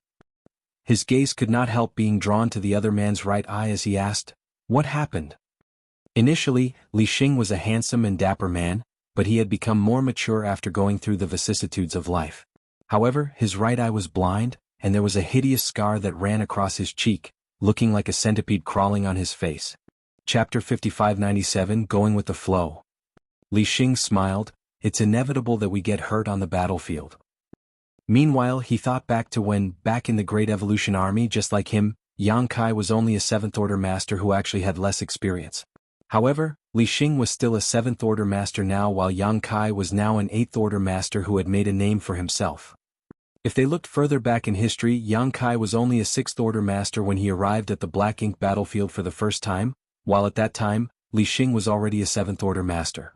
Speaker 1: His gaze could not help being drawn to the other man's right eye as he asked, "What happened?" Initially, Li Xing was a handsome and dapper man, but he had become more mature after going through the vicissitudes of life. However, his right eye was blind, and there was a hideous scar that ran across his cheek, looking like a centipede crawling on his face. Chapter 5597 Going with the Flow. Li Xing smiled, "It's inevitable that we get hurt on the battlefield." Meanwhile, he thought back to when, back in the Great Evolution Army just like him, Yang Kai was only a 7th Order Master who actually had less experience. However, Li Xing was still a 7th Order Master now while Yang Kai was now an 8th Order Master who had made a name for himself. If they looked further back in history, Yang Kai was only a 6th Order Master when he arrived at the Black Ink battlefield for the first time, while at that time, Li Xing was already a 7th Order Master.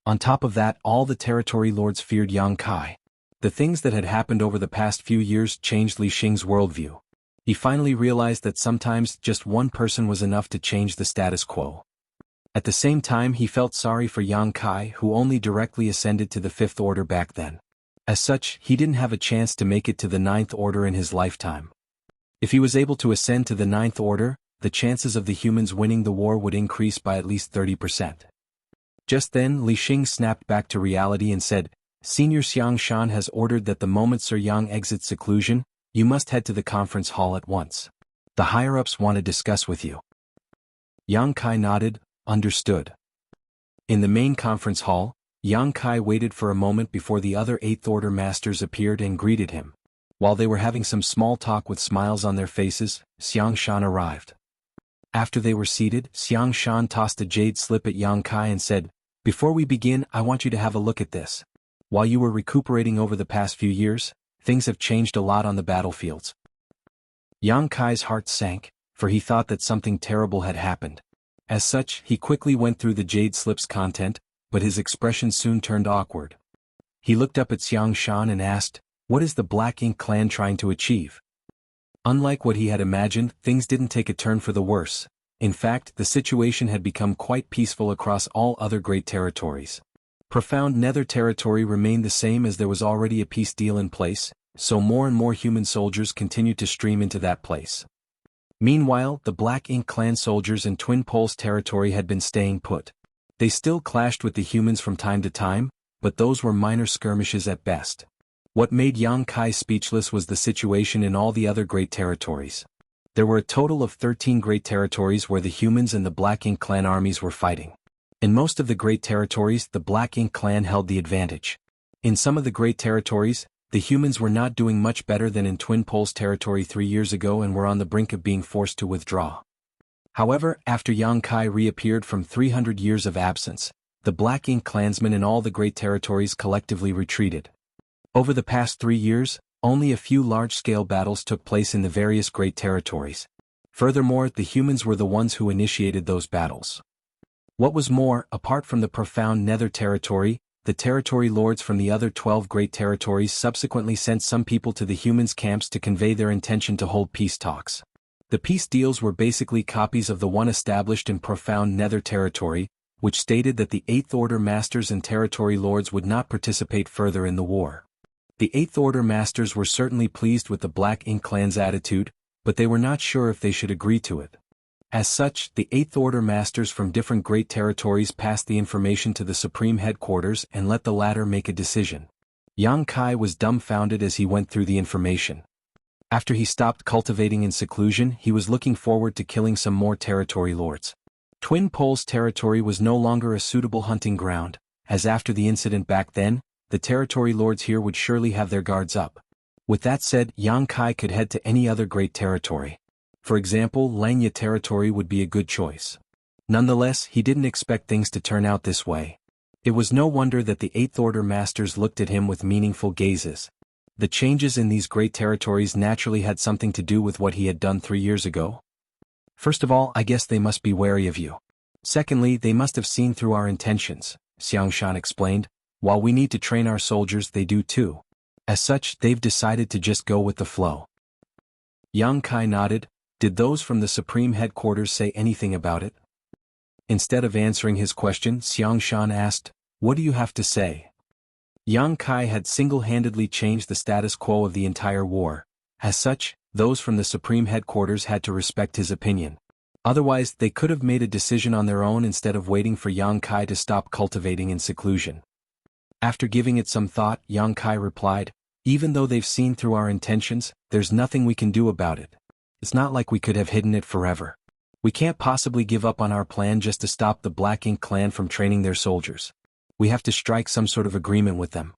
Speaker 1: On top of that, all the territory lords feared Yang Kai. The things that had happened over the past few years changed Li Xing's worldview. He finally realized that sometimes just one person was enough to change the status quo. At the same time he felt sorry for Yang Kai who only directly ascended to the 5th Order back then. As such, he didn't have a chance to make it to the 9th Order in his lifetime. If he was able to ascend to the 9th Order, the chances of the humans winning the war would increase by at least 30%. Just then Li Xing snapped back to reality and said, "Senior Xiang Shan has ordered that the moment Sir Yang exits seclusion, you must head to the conference hall at once. The higher-ups want to discuss with you." Yang Kai nodded, "Understood." In the main conference hall, Yang Kai waited for a moment before the other 8th Order Masters appeared and greeted him. While they were having some small talk with smiles on their faces, Xiang Shan arrived. After they were seated, Xiang Shan tossed a jade slip at Yang Kai and said, "Before we begin, I want you to have a look at this. While you were recuperating over the past few years, things have changed a lot on the battlefields." Yang Kai's heart sank, for he thought that something terrible had happened. As such, he quickly went through the jade slip's content, but his expression soon turned awkward. He looked up at Xiang Shan and asked, "What is the Black Ink clan trying to achieve?" Unlike what he had imagined, things didn't take a turn for the worse. In fact, the situation had become quite peaceful across all other great territories. Profound Nether territory remained the same as there was already a peace deal in place, so more and more human soldiers continued to stream into that place. Meanwhile, the Black Ink clan soldiers in Twin Poles territory had been staying put. They still clashed with the humans from time to time, but those were minor skirmishes at best. What made Yang Kai speechless was the situation in all the other great territories. There were a total of 13 great territories where the humans and the Black Ink clan armies were fighting. In most of the great territories, the Black Ink clan held the advantage. In some of the great territories, the humans were not doing much better than in Twin Poles territory 3 years ago and were on the brink of being forced to withdraw. However, after Yang Kai reappeared from 300 years of absence, the Black Ink clansmen in all the great territories collectively retreated. Over the past 3 years, only a few large-scale battles took place in the various great territories. Furthermore, the humans were the ones who initiated those battles. What was more, apart from the profound Nether territory, the territory lords from the other 12 great territories subsequently sent some people to the humans' camps to convey their intention to hold peace talks. The peace deals were basically copies of the one established in profound Nether territory, which stated that the Eighth Order Masters and territory lords would not participate further in the war. The Eighth Order Masters were certainly pleased with the Black Ink clan's attitude, but they were not sure if they should agree to it. As such, the Eighth Order Masters from different great territories passed the information to the Supreme Headquarters and let the latter make a decision. Yang Kai was dumbfounded as he went through the information. After he stopped cultivating in seclusion, he was looking forward to killing some more territory lords. Twin Poles territory was no longer a suitable hunting ground, as after the incident back then, the territory lords here would surely have their guards up. With that said, Yang Kai could head to any other great territory. For example, Langya territory would be a good choice. Nonetheless, he didn't expect things to turn out this way. It was no wonder that the Eighth Order Masters looked at him with meaningful gazes. The changes in these great territories naturally had something to do with what he had done 3 years ago. First of all, I guess they must be wary of you. Secondly, they must have seen through our intentions, Xiangshan explained. While we need to train our soldiers, they do too. As such, they've decided to just go with the flow. Yang Kai nodded. Did those from the Supreme Headquarters say anything about it? Instead of answering his question, Xiangshan asked, "What do you have to say?" Yang Kai had single-handedly changed the status quo of the entire war. As such, those from the Supreme Headquarters had to respect his opinion. Otherwise, they could have made a decision on their own instead of waiting for Yang Kai to stop cultivating in seclusion. After giving it some thought, Yang Kai replied, "Even though they've seen through our intentions, there's nothing we can do about it. It's not like we could have hidden it forever. We can't possibly give up on our plan just to stop the Black Ink clan from training their soldiers. We have to strike some sort of agreement with them."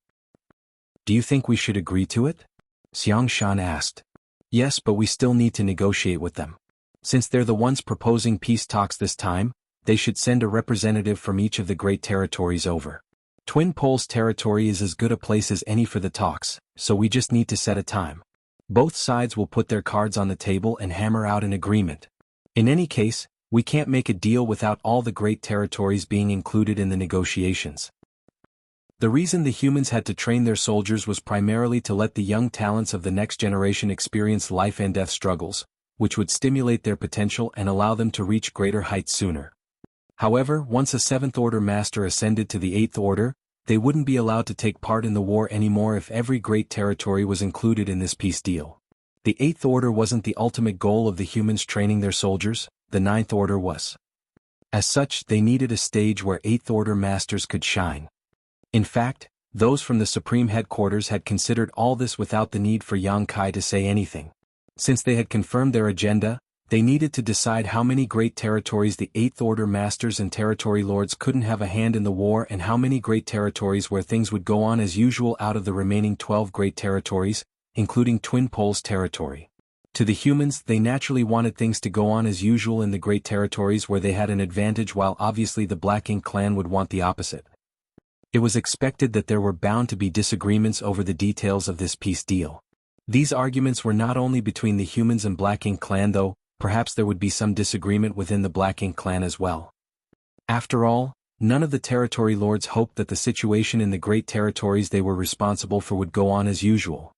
Speaker 1: "Do you think we should agree to it?" Xiangshan asked. "Yes, but we still need to negotiate with them. Since they're the ones proposing peace talks this time, they should send a representative from each of the great territories over. Twin Poles territory is as good a place as any for the talks, so we just need to set a time. Both sides will put their cards on the table and hammer out an agreement. In any case, we can't make a deal without all the great territories being included in the negotiations." The reason the humans had to train their soldiers was primarily to let the young talents of the next generation experience life and death struggles, which would stimulate their potential and allow them to reach greater heights sooner. However, once a Seventh Order Master ascended to the Eighth Order, they wouldn't be allowed to take part in the war anymore if every great territory was included in this peace deal. The Eighth Order wasn't the ultimate goal of the humans training their soldiers, the Ninth Order was. As such, they needed a stage where Eighth Order Masters could shine. In fact, those from the Supreme Headquarters had considered all this without the need for Yang Kai to say anything. Since they had confirmed their agenda, they needed to decide how many great territories the Eighth Order Masters and territory lords couldn't have a hand in the war and how many great territories where things would go on as usual out of the remaining 12 great territories, including Twin Poles territory. To the humans, they naturally wanted things to go on as usual in the great territories where they had an advantage, while obviously the Black Ink clan would want the opposite. It was expected that there were bound to be disagreements over the details of this peace deal. These arguments were not only between the humans and Black Ink clan though, perhaps there would be some disagreement within the Black Ink clan as well. After all, none of the territory lords hoped that the situation in the great territories they were responsible for would go on as usual.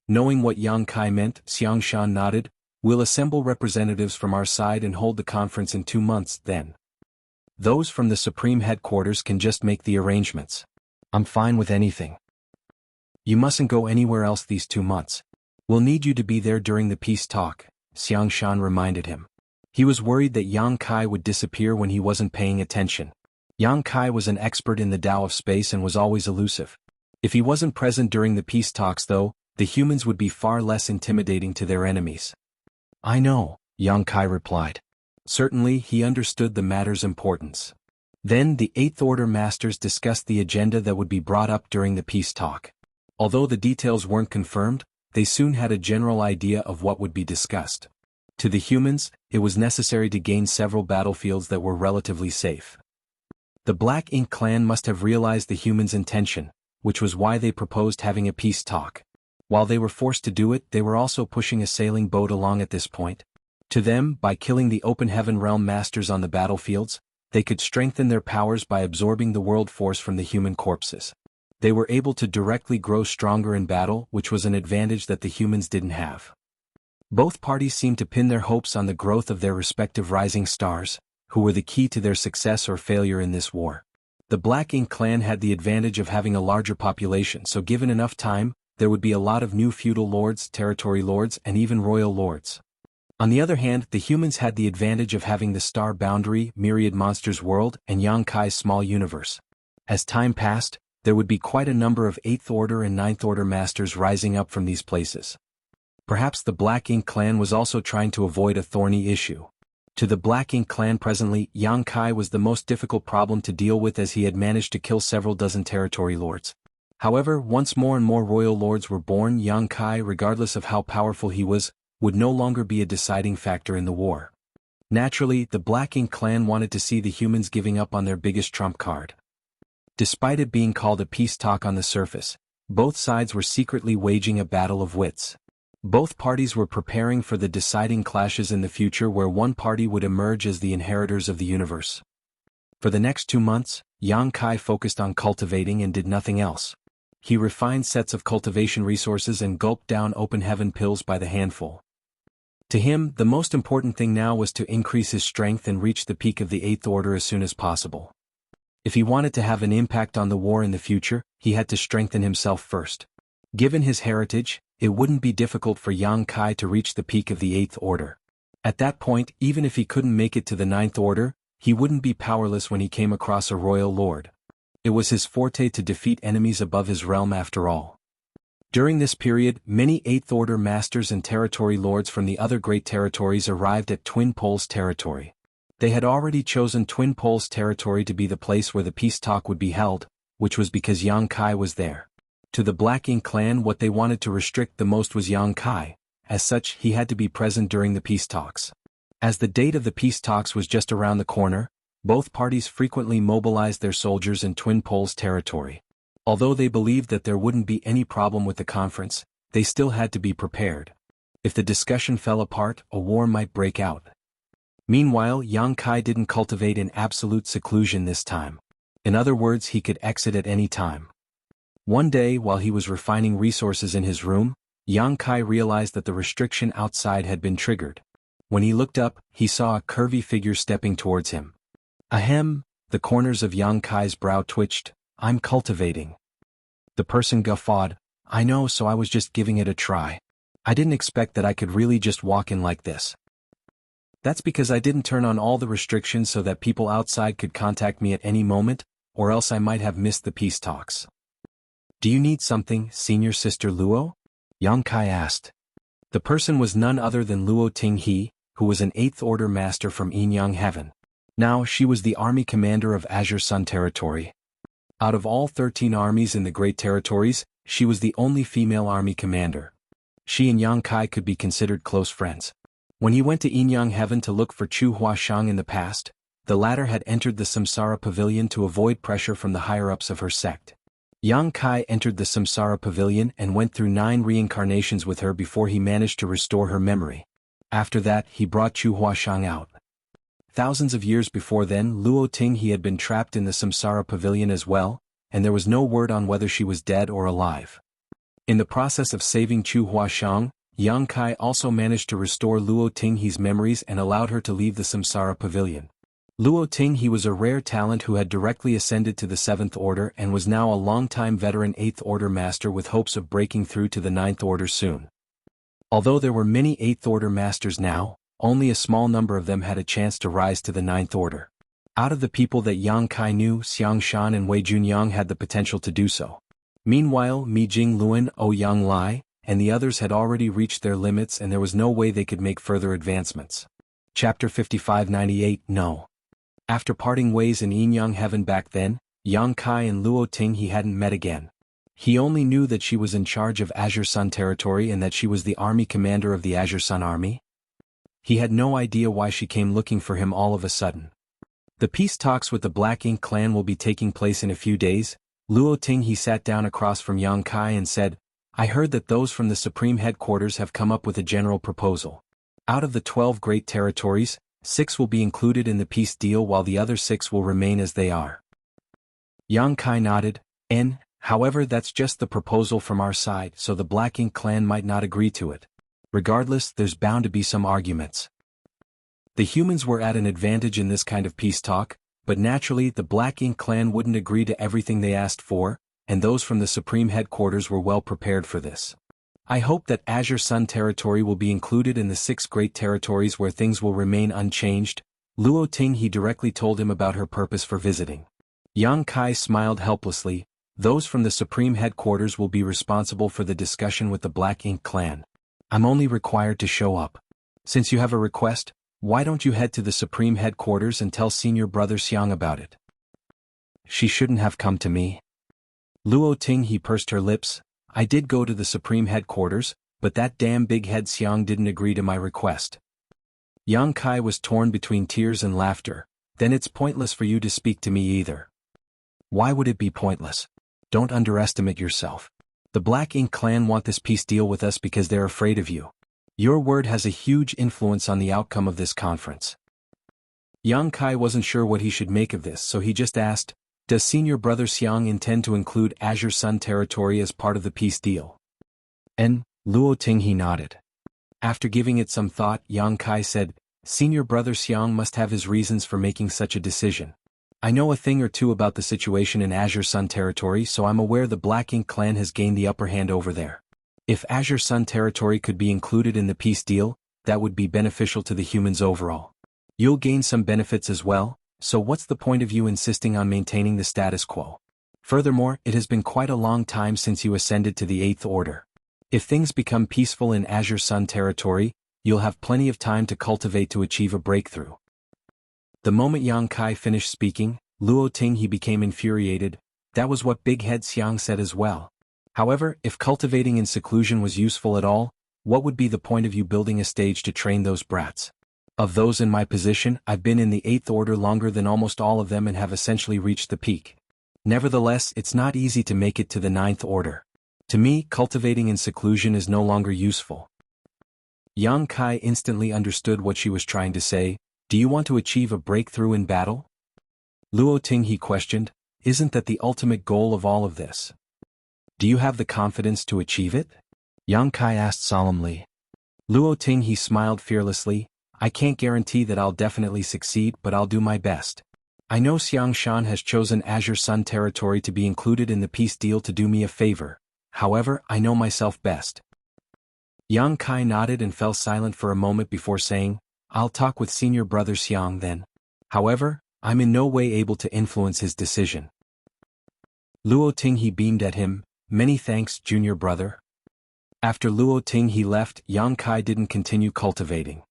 Speaker 1: Knowing what Yang Kai meant, Xiangshan nodded. "We'll assemble representatives from our side and hold the conference in 2 months, then. Those from the Supreme Headquarters can just make the arrangements. I'm fine with anything. You mustn't go anywhere else these 2 months. We'll need you to be there during the peace talk," Xiangshan reminded him. He was worried that Yang Kai would disappear when he wasn't paying attention. Yang Kai was an expert in the Tao of space and was always elusive. If he wasn't present during the peace talks though, the humans would be far less intimidating to their enemies. "I know," Yang Kai replied. Certainly, he understood the matter's importance. Then the Eighth Order Masters discussed the agenda that would be brought up during the peace talk. Although the details weren't confirmed, they soon had a general idea of what would be discussed. To the humans, it was necessary to gain several battlefields that were relatively safe. The Black Ink clan must have realized the humans' intention, which was why they proposed having a peace talk. While they were forced to do it, they were also pushing a sailing boat along at this point. To them, by killing the Open Heaven Realm Masters on the battlefields, they could strengthen their powers by absorbing the world force from the human corpses. They were able to directly grow stronger in battle, which was an advantage that the humans didn't have. Both parties seemed to pin their hopes on the growth of their respective rising stars, who were the key to their success or failure in this war. The Black Ink clan had the advantage of having a larger population, so given enough time, there would be a lot of new feudal lords, territory lords, and even royal lords. On the other hand, the humans had the advantage of having the Star Boundary, Myriad Monsters world, and Yang Kai's small universe. As time passed, there would be quite a number of 8th Order and 9th Order masters rising up from these places. Perhaps the Black Ink clan was also trying to avoid a thorny issue. To the Black Ink clan presently, Yang Kai was the most difficult problem to deal with as he had managed to kill several dozen territory lords. However, once more and more royal lords were born, Yang Kai, regardless of how powerful he was, would no longer be a deciding factor in the war. Naturally, the Black Ink clan wanted to see the humans giving up on their biggest trump card. Despite it being called a peace talk on the surface, both sides were secretly waging a battle of wits. Both parties were preparing for the deciding clashes in the future where one party would emerge as the inheritors of the universe. For the next 2 months, Yang Kai focused on cultivating and did nothing else. He refined sets of cultivation resources and gulped down open heaven pills by the handful. To him, the most important thing now was to increase his strength and reach the peak of the 8th Order as soon as possible. If he wanted to have an impact on the war in the future, he had to strengthen himself first. Given his heritage, it wouldn't be difficult for Yang Kai to reach the peak of the 8th Order. At that point, even if he couldn't make it to the 9th Order, he wouldn't be powerless when he came across a royal lord. It was his forte to defeat enemies above his realm after all. During this period, many 8th Order masters and territory lords from the other great territories arrived at Twin Poles territory. They had already chosen Twin Poles territory to be the place where the peace talk would be held, which was because Yang Kai was there. To the Black Ink clan, what they wanted to restrict the most was Yang Kai. As such, he had to be present during the peace talks. As the date of the peace talks was just around the corner, both parties frequently mobilized their soldiers in Twin Poles territory. Although they believed that there wouldn't be any problem with the conference, they still had to be prepared. If the discussion fell apart, a war might break out. Meanwhile, Yang Kai didn't cultivate in absolute seclusion this time. In other words, he could exit at any time. One day, while he was refining resources in his room, Yang Kai realized that the restriction outside had been triggered. When he looked up, he saw a curvy figure stepping towards him. Ahem, the corners of Yang Kai's brow twitched. I'm cultivating. The person guffawed. I know, so I was just giving it a try. I didn't expect that I could really just walk in like this. That's because I didn't turn on all the restrictions so that people outside could contact me at any moment, or else I might have missed the peace talks. Do you need something, Senior Sister Luo? Yang Kai asked. The person was none other than Luo Tinghe, who was an 8th Order master from Inyang Heaven. Now she was the army commander of Azure Sun Territory. Out of all 13 armies in the Great Territories, she was the only female army commander. She and Yang Kai could be considered close friends. When he went to Inyang Heaven to look for Chu Huashang in the past, the latter had entered the Samsara Pavilion to avoid pressure from the higher-ups of her sect. Yang Kai entered the Samsara Pavilion and went through 9 reincarnations with her before he managed to restore her memory. After that, he brought Chu Huashang out. Thousands of years before then, Luo Tinghe had been trapped in the Samsara Pavilion as well, and there was no word on whether she was dead or alive. In the process of saving Chu Huashang, Yang Kai also managed to restore Luo Tinghe's memories and allowed her to leave the Samsara Pavilion. Luo Tinghe was a rare talent who had directly ascended to the 7th Order and was now a long-time veteran 8th Order master with hopes of breaking through to the 9th Order soon. Although there were many 8th Order masters now, only a small number of them had a chance to rise to the 9th Order. Out of the people that Yang Kai knew, Xiang Shan and Wei Junyang had the potential to do so. Meanwhile, Mi Jing Luan, Ouyang Lai, and the others had already reached their limits and there was no way they could make further advancements. Chapter 5598 No. After parting ways in Inyang Heaven back then, Yang Kai and Luo Tinghe hadn't met again. He only knew that she was in charge of Azure Sun territory and that she was the army commander of the Azure Sun army. He had no idea why she came looking for him all of a sudden. The peace talks with the Black Ink clan will be taking place in a few days. Luo Ting he sat down across from Yang Kai and said, I heard that those from the Supreme Headquarters have come up with a general proposal. Out of the 12 great territories, 6 will be included in the peace deal while the other 6 will remain as they are. Yang Kai nodded, however that's just the proposal from our side, so the Black Ink clan might not agree to it. Regardless, there's bound to be some arguments. The humans were at an advantage in this kind of peace talk, but naturally the Black Ink clan wouldn't agree to everything they asked for, and those from the Supreme Headquarters were well prepared for this. I hope that Azure Sun territory will be included in the 6 great territories where things will remain unchanged. Luo Ting he directly told him about her purpose for visiting. Yang Kai smiled helplessly. Those from the Supreme Headquarters will be responsible for the discussion with the Black Ink clan. I'm only required to show up. Since you have a request, why don't you head to the Supreme Headquarters and tell Senior Brother Xiang about it? She shouldn't have come to me. Luo Ting he pursed her lips. I did go to the Supreme Headquarters, but that damn big head Xiang didn't agree to my request. Yang Kai was torn between tears and laughter. Then it's pointless for you to speak to me either. Why would it be pointless? Don't underestimate yourself. The Black Ink clan want this peace deal with us because they're afraid of you. Your word has a huge influence on the outcome of this conference. Yang Kai wasn't sure what he should make of this, so he just asked, does Senior Brother Xiang intend to include Azure Sun territory as part of the peace deal? Luo Ting he nodded. After giving it some thought, Yang Kai said, Senior Brother Xiang must have his reasons for making such a decision. I know a thing or two about the situation in Azure Sun territory, so I'm aware the Black Ink clan has gained the upper hand over there. If Azure Sun territory could be included in the peace deal, that would be beneficial to the humans overall. You'll gain some benefits as well, so what's the point of you insisting on maintaining the status quo? Furthermore, it has been quite a long time since you ascended to the 8th Order. If things become peaceful in Azure Sun territory, you'll have plenty of time to cultivate to achieve a breakthrough. The moment Yang Kai finished speaking, Luo Ting he became infuriated. That was what Big Head Xiang said as well. However, if cultivating in seclusion was useful at all, what would be the point of you building a stage to train those brats? Of those in my position, I've been in the 8th Order longer than almost all of them and have essentially reached the peak. Nevertheless, it's not easy to make it to the 9th Order. To me, cultivating in seclusion is no longer useful. Yang Kai instantly understood what she was trying to say. Do you want to achieve a breakthrough in battle? Luo Ting he questioned, isn't that the ultimate goal of all of this? Do you have the confidence to achieve it? Yang Kai asked solemnly. Luo Ting he smiled fearlessly, I can't guarantee that I'll definitely succeed, but I'll do my best. I know Xiang Shan has chosen Azure Sun territory to be included in the peace deal to do me a favor. However, I know myself best. Yang Kai nodded and fell silent for a moment before saying, I'll talk with Senior Brother Xiang then. However, I'm in no way able to influence his decision. Luo Ting he beamed at him, many thanks, Junior Brother. After Luo Ting he left, Yang Kai didn't continue cultivating.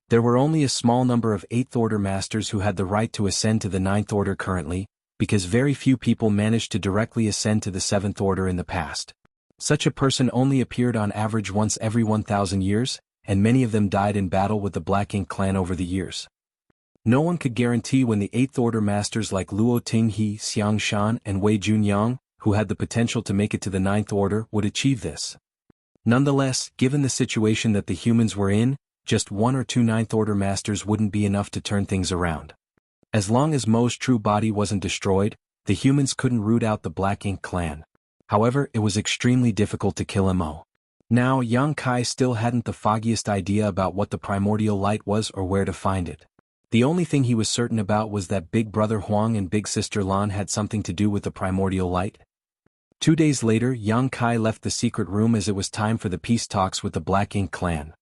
Speaker 1: There were only a small number of 8th Order masters who had the right to ascend to the 9th Order currently, because very few people managed to directly ascend to the 7th Order in the past. Such a person only appeared on average once every 1,000 years, and many of them died in battle with the Black Ink clan over the years. No one could guarantee when the 8th Order masters like Luo Ting he, Xiang Shan, and Wei Junyang, who had the potential to make it to the 9th Order, would achieve this. Nonetheless, given the situation that the humans were in, just 1 or 2 9th Order masters wouldn't be enough to turn things around. As long as Mo's true body wasn't destroyed, the humans couldn't root out the Black Ink clan. However, it was extremely difficult to kill Mo. Now, Yang Kai still hadn't the foggiest idea about what the primordial light was or where to find it. The only thing he was certain about was that Big Brother Huang and Big Sister Lan had something to do with the primordial light. 2 days later, Yang Kai left the secret room as it was time for the peace talks with the Black Ink clan.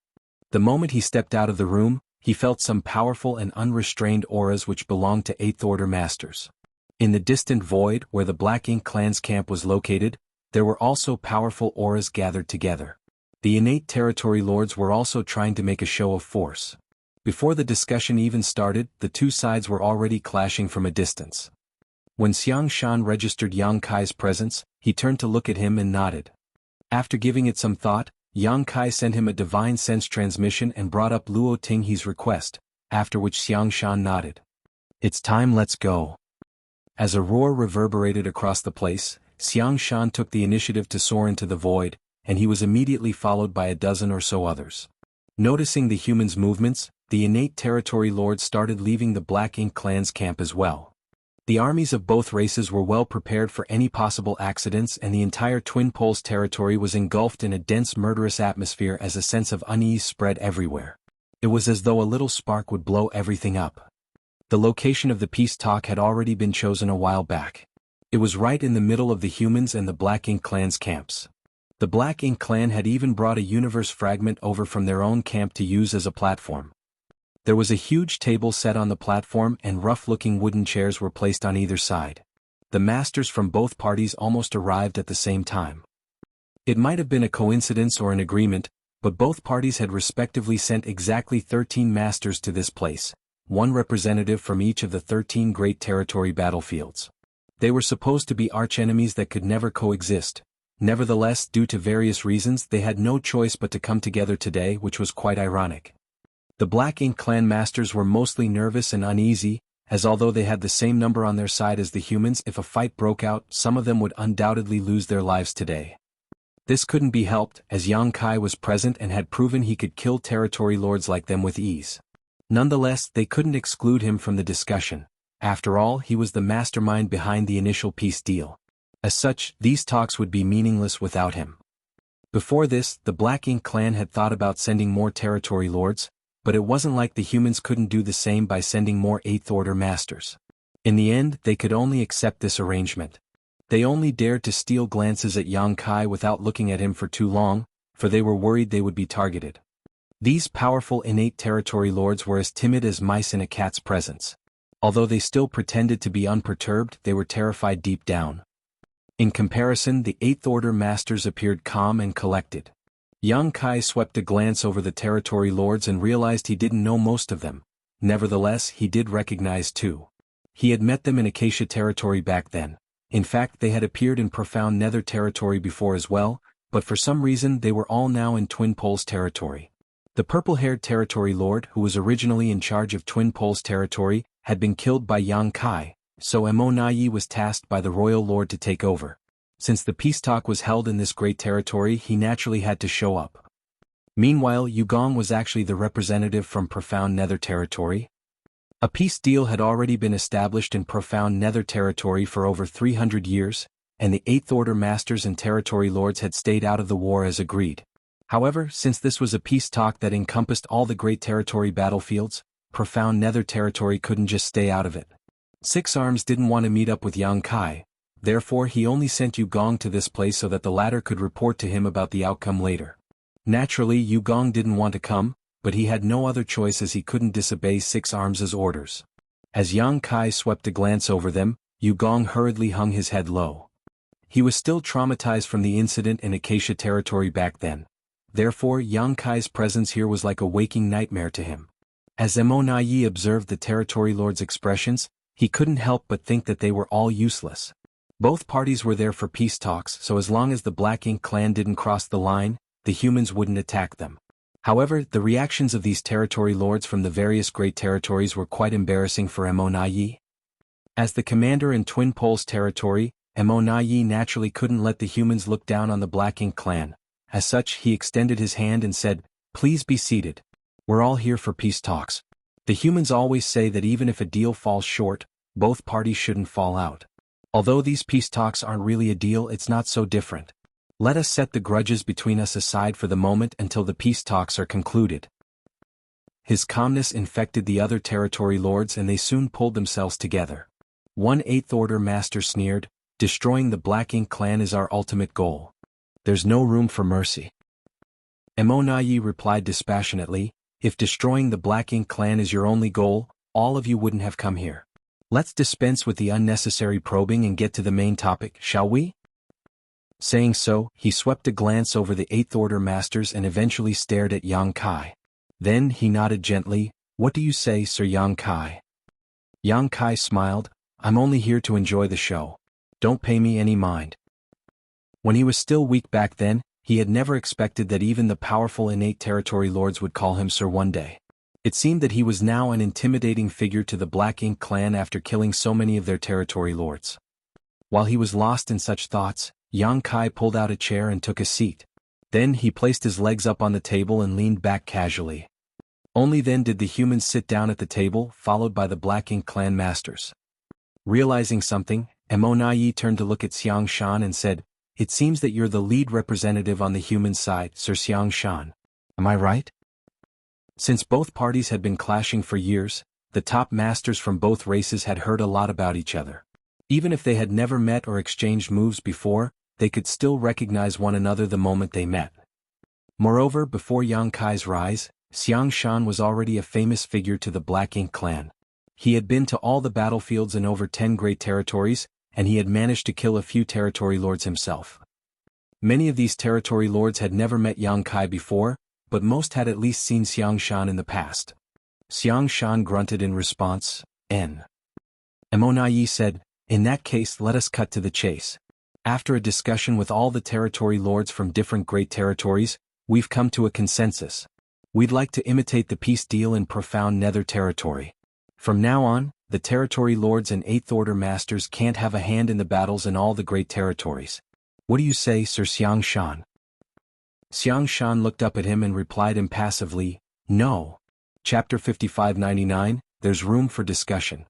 Speaker 1: The moment he stepped out of the room, he felt some powerful and unrestrained auras which belonged to 8th Order masters. In the distant void where the Black Ink clan's camp was located, there were also powerful auras gathered together. The innate territory lords were also trying to make a show of force. Before the discussion even started, the two sides were already clashing from a distance. When Xiang Shan registered Yang Kai's presence, he turned to look at him and nodded. After giving it some thought, Yang Kai sent him a divine sense transmission and brought up Luo Tinghe's request, after which Xiang Shan nodded. "It's time, let's go." As a roar reverberated across the place, Xiang Shan took the initiative to soar into the void, and he was immediately followed by a dozen or so others. Noticing the humans' movements, the innate territory lords started leaving the Black Ink clan's camp as well. The armies of both races were well prepared for any possible accidents, and the entire Twin Poles territory was engulfed in a dense murderous atmosphere as a sense of unease spread everywhere. It was as though a little spark would blow everything up. The location of the peace talk had already been chosen a while back. It was right in the middle of the humans and the Black Ink clan's camps. The Black Ink clan had even brought a universe fragment over from their own camp to use as a platform. There was a huge table set on the platform and rough-looking wooden chairs were placed on either side. The masters from both parties almost arrived at the same time. It might have been a coincidence or an agreement, but both parties had respectively sent exactly 13 masters to this place, one representative from each of the 13 great territory battlefields. They were supposed to be archenemies that could never coexist. Nevertheless, due to various reasons, they had no choice but to come together today, which was quite ironic. The Black Ink clan masters were mostly nervous and uneasy, as although they had the same number on their side as the humans, if a fight broke out, some of them would undoubtedly lose their lives today. This couldn't be helped, as Yang Kai was present and had proven he could kill territory lords like them with ease. Nonetheless, they couldn't exclude him from the discussion. After all, he was the mastermind behind the initial peace deal. As such, these talks would be meaningless without him. Before this, the Black Ink clan had thought about sending more territory lords, but it wasn't like the humans couldn't do the same by sending more 8th Order masters. In the end, they could only accept this arrangement. They only dared to steal glances at Yang Kai without looking at him for too long, for they were worried they would be targeted. These powerful innate territory lords were as timid as mice in a cat's presence. Although they still pretended to be unperturbed, they were terrified deep down. In comparison, the 8th Order masters appeared calm and collected. Yang Kai swept a glance over the territory lords and realized he didn't know most of them. Nevertheless, he did recognize two. He had met them in Acacia territory back then. In fact, they had appeared in Profound Nether territory before as well, but for some reason they were all now in Twin Poles territory. The purple-haired territory lord, who was originally in charge of Twin Poles territory, had been killed by Yang Kai, so Mo was tasked by the royal lord to take over. Since the peace talk was held in this great territory, he naturally had to show up. Meanwhile, Yugong was actually the representative from Profound Nether territory. A peace deal had already been established in Profound Nether territory for over 300 years, and the 8th Order masters and territory lords had stayed out of the war as agreed. However, since this was a peace talk that encompassed all the great territory battlefields, Profound Nether territory couldn't just stay out of it. Six Arms didn't want to meet up with Yang Kai. Therefore he only sent Yugong to this place so that the latter could report to him about the outcome later. Naturally, Yugong didn't want to come, but he had no other choice as he couldn't disobey Six Arms' orders. As Yang Kai swept a glance over them, Yugong hurriedly hung his head low. He was still traumatized from the incident in Acacia territory back then. Therefore, Yang Kai's presence here was like a waking nightmare to him. As Mo observed the territory lord's expressions, he couldn't help but think that they were all useless. Both parties were there for peace talks, so as long as the Black Ink clan didn't cross the line, the humans wouldn't attack them. However, the reactions of these territory lords from the various great territories were quite embarrassing for Mo. As the commander in Twin Poles territory, Mo naturally couldn't let the humans look down on the Black Ink clan. As such, he extended his hand and said, "Please be seated. We're all here for peace talks. The humans always say that even if a deal falls short, both parties shouldn't fall out. Although these peace talks aren't really a deal, it's not so different. Let us set the grudges between us aside for the moment until the peace talks are concluded." His calmness infected the other territory lords and they soon pulled themselves together. One 8th Order master sneered, "Destroying the Black Ink clan is our ultimate goal. There's no room for mercy." Mo replied dispassionately, "If destroying the Black Ink clan is your only goal, all of you wouldn't have come here. Let's dispense with the unnecessary probing and get to the main topic, shall we?" Saying so, he swept a glance over the 8th Order masters and eventually stared at Yang Kai. Then he nodded gently, "What do you say, Sir Yang Kai?" Yang Kai smiled, I'm only here to enjoy the show. Don't pay me any mind. When he was still weak back then, he had never expected that even the powerful innate territory lords would call him sir one day. It seemed that he was now an intimidating figure to the Black Ink clan after killing so many of their territory lords. While he was lost in such thoughts, Yang Kai pulled out a chair and took a seat. Then he placed his legs up on the table and leaned back casually. Only then did the humans sit down at the table, followed by the Black Ink clan masters. Realizing something, Yi turned to look at Xiang Shan and said, "It seems that you're the lead representative on the human side, Sir Xiang Shan. Am I right?" Since both parties had been clashing for years, the top masters from both races had heard a lot about each other. Even if they had never met or exchanged moves before, they could still recognize one another the moment they met. Moreover, before Yang Kai's rise, Xiang Shan was already a famous figure to the Black Ink clan. He had been to all the battlefields in over 10 great territories, and he had managed to kill a few territory lords himself. Many of these territory lords had never met Yang Kai before, but most had at least seen Xiang Shan in the past. Xiang Shan grunted in response. Yi said, "In that case, let us cut to the chase. After a discussion with all the territory lords from different great territories, we've come to a consensus. We'd like to imitate the peace deal in Profound Nether territory. From now on, the territory lords and Eighth Order masters can't have a hand in the battles in all the great territories. What do you say, Sir Xiang Shan?" Xiang Shan looked up at him and replied impassively, "No." Chapter 5599, There's Room for Discussion.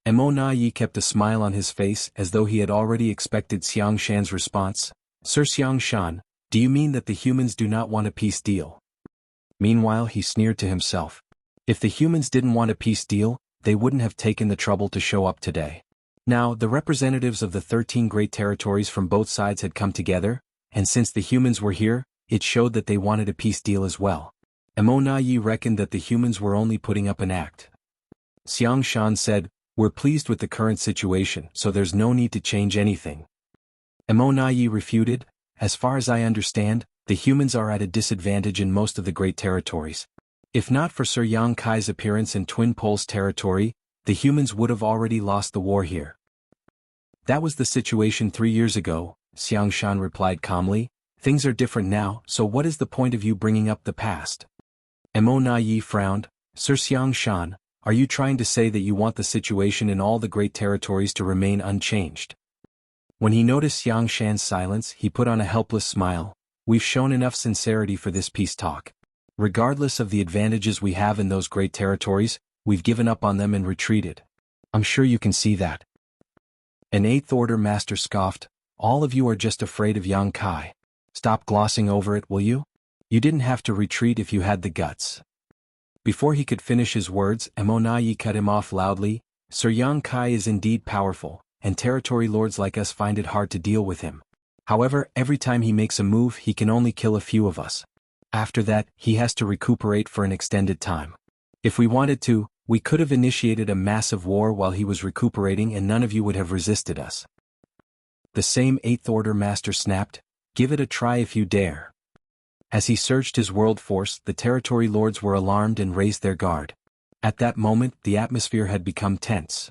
Speaker 1: Yi kept a smile on his face as though he had already expected Xiang Shan's response. "Sir Xiang Shan, do you mean that the humans do not want a peace deal?" Meanwhile he sneered to himself. If the humans didn't want a peace deal, they wouldn't have taken the trouble to show up today. Now, the representatives of the 13 great territories from both sides had come together, and since the humans were here, it showed that they wanted a peace deal as well. Yi reckoned that the humans were only putting up an act. Xiang Shan said, "We're pleased with the current situation, so there's no need to change anything." Yi refuted, "As far as I understand, the humans are at a disadvantage in most of the great territories. If not for Sir Yang Kai's appearance in Twin Poles territory, the humans would have already lost the war here." "That was the situation 3 years ago," Xiang Shan replied calmly. "Things are different now, so what is the point of you bringing up the past?" Yi frowned. "Sir Xiang Shan, are you trying to say that you want the situation in all the great territories to remain unchanged?" When he noticed Xiang Shan's silence, he put on a helpless smile. "We've shown enough sincerity for this peace talk. Regardless of the advantages we have in those great territories, we've given up on them and retreated. I'm sure you can see that." An Eighth Order master scoffed, "All of you are just afraid of Yang Kai. Stop glossing over it, will you? You didn't have to retreat if you had the guts." Before he could finish his words, Yi cut him off loudly. "Sir Yang Kai is indeed powerful, and territory lords like us find it hard to deal with him. However, every time he makes a move he can only kill a few of us. After that, he has to recuperate for an extended time. If we wanted to, we could have initiated a massive war while he was recuperating and none of you would have resisted us." The same Eighth Order master snapped, "Give it a try if you dare." As he surged his world force, the territory lords were alarmed and raised their guard. At that moment, the atmosphere had become tense.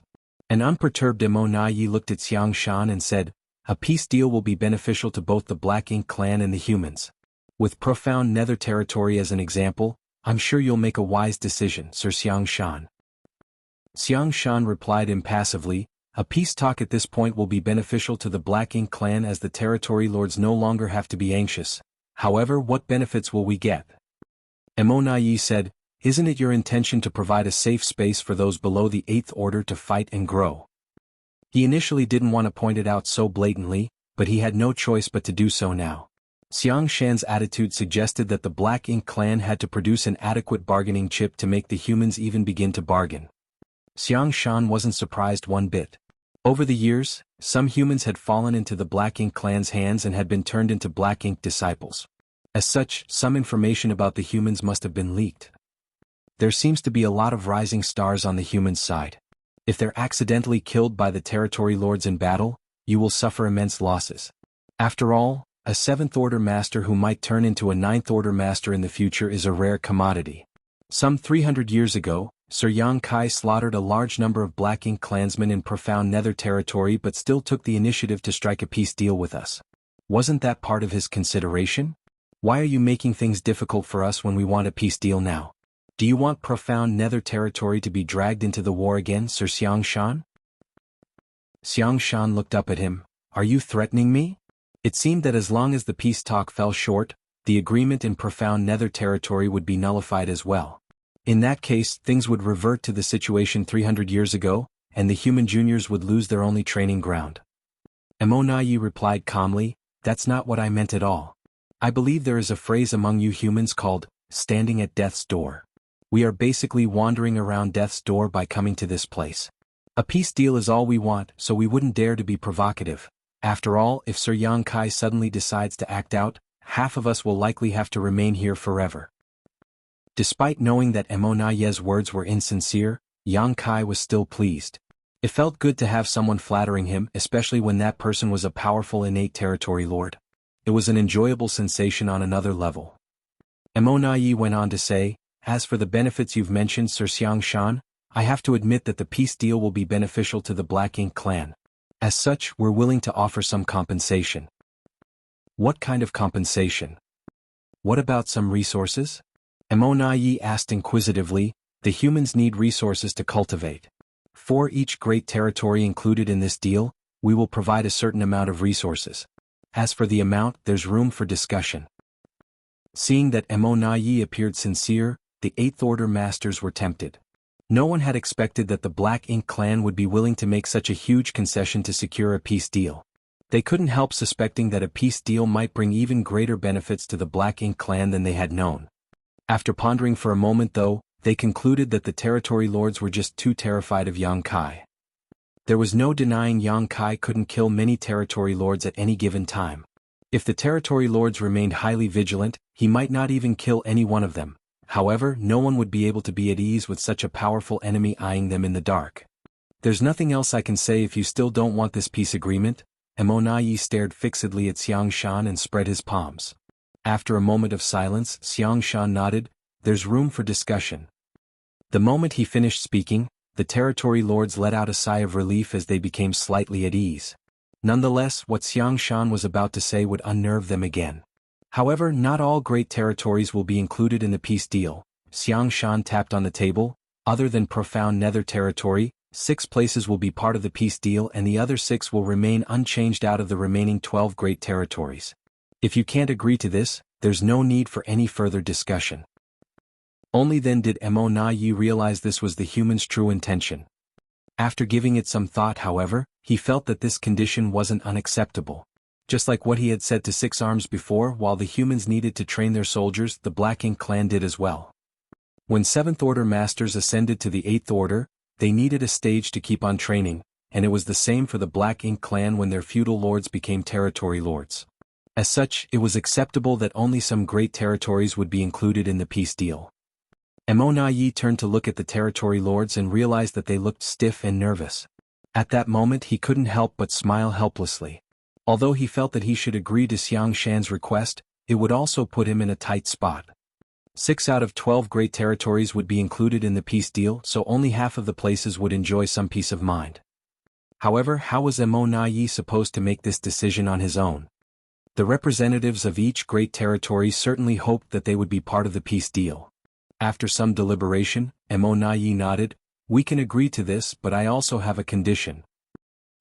Speaker 1: An unperturbed Yi looked at Xiang Shan and said, "A peace deal will be beneficial to both the Black Ink clan and the humans. With Profound Nether territory as an example, I'm sure you'll make a wise decision, Sir Xiang Shan." Xiang Shan replied impassively, "A peace talk at this point will be beneficial to the Black Ink clan as the territory lords no longer have to be anxious. However, what benefits will we get?" Yi said, "Isn't it your intention to provide a safe space for those below the Eighth Order to fight and grow?" He initially didn't want to point it out so blatantly, but he had no choice but to do so now. Xiang Shan's attitude suggested that the Black Ink clan had to produce an adequate bargaining chip to make the humans even begin to bargain. Xiang Shan wasn't surprised one bit. Over the years, some humans had fallen into the Black Ink clan's hands and had been turned into Black Ink disciples. As such, some information about the humans must have been leaked. There seems to be a lot of rising stars on the human side. If they're accidentally killed by the territory lords in battle, you will suffer immense losses. After all, a Seventh Order master who might turn into a Ninth Order master in the future is a rare commodity. Some 300 years ago, Sir Yang Kai slaughtered a large number of Black Ink clansmen in profound Nether territory but still took the initiative to strike a peace deal with us. Wasn't that part of his consideration? Why are you making things difficult for us when we want a peace deal now? Do you want profound Nether territory to be dragged into the war again, Sir Xiang Shan? Xiang Shan looked up at him. Are you threatening me? It seemed that as long as the peace talk fell short, the agreement in profound Nether territory would be nullified as well. In that case, things would revert to the situation 300 years ago, and the human juniors would lose their only training ground. Emonayi replied calmly, that's not what I meant at all. I believe there is a phrase among you humans called, standing at death's door. We are basically wandering around death's door by coming to this place. A peace deal is all we want, so we wouldn't dare to be provocative. After all, if Sir Yang Kai suddenly decides to act out, half of us will likely have to remain here forever. Despite knowing that Emonaye's words were insincere, Yang Kai was still pleased. It felt good to have someone flattering him, especially when that person was a powerful innate territory lord. It was an enjoyable sensation on another level. Emonaye went on to say, as for the benefits you've mentioned, Sir Xiang Shan, I have to admit that the peace deal will be beneficial to the Black Ink clan. As such, we're willing to offer some compensation. What kind of compensation? What about some resources? Emonaye asked inquisitively. The humans need resources to cultivate. For each great territory included in this deal, we will provide a certain amount of resources. As for the amount, there's room for discussion. Seeing that Emonaye appeared sincere, the Eighth Order masters were tempted. No one had expected that the Black Ink clan would be willing to make such a huge concession to secure a peace deal. They couldn't help suspecting that a peace deal might bring even greater benefits to the Black Ink clan than they had known. After pondering for a moment though, they concluded that the territory lords were just too terrified of Yang Kai. There was no denying Yang Kai couldn't kill many territory lords at any given time. If the territory lords remained highly vigilant, he might not even kill any one of them. However, no one would be able to be at ease with such a powerful enemy eyeing them in the dark. There's nothing else I can say if you still don't want this peace agreement. Emonaye stared fixedly at Xiang Shan and spread his palms. After a moment of silence, Xiang Shan nodded, there's room for discussion. The moment he finished speaking, the territory lords let out a sigh of relief as they became slightly at ease. Nonetheless, what Xiang Shan was about to say would unnerve them again. However, not all great territories will be included in the peace deal. Xiang Shan tapped on the table. Other than profound Nether territory, 6 places will be part of the peace deal and the other 6 will remain unchanged out of the remaining 12 great territories. If you can't agree to this, there's no need for any further discussion. Only then did Emonaye realize this was the human's true intention. After giving it some thought, however, he felt that this condition wasn't unacceptable. Just like what he had said to Six Arms before, while the humans needed to train their soldiers, the Black Ink clan did as well. When 7th Order masters ascended to the 8th Order, they needed a stage to keep on training, and it was the same for the Black Ink clan when their feudal lords became territory lords. As such, it was acceptable that only some great territories would be included in the peace deal. Emonaye turned to look at the territory lords and realized that they looked stiff and nervous. At that moment he couldn't help but smile helplessly. Although he felt that he should agree to Xiang Shan's request, it would also put him in a tight spot. 6 out of 12 great territories would be included in the peace deal, so only half of the places would enjoy some peace of mind. However, how was Emonaye supposed to make this decision on his own? The representatives of each great territory certainly hoped that they would be part of the peace deal. After some deliberation, Emonaye nodded, we can agree to this, but I also have a condition.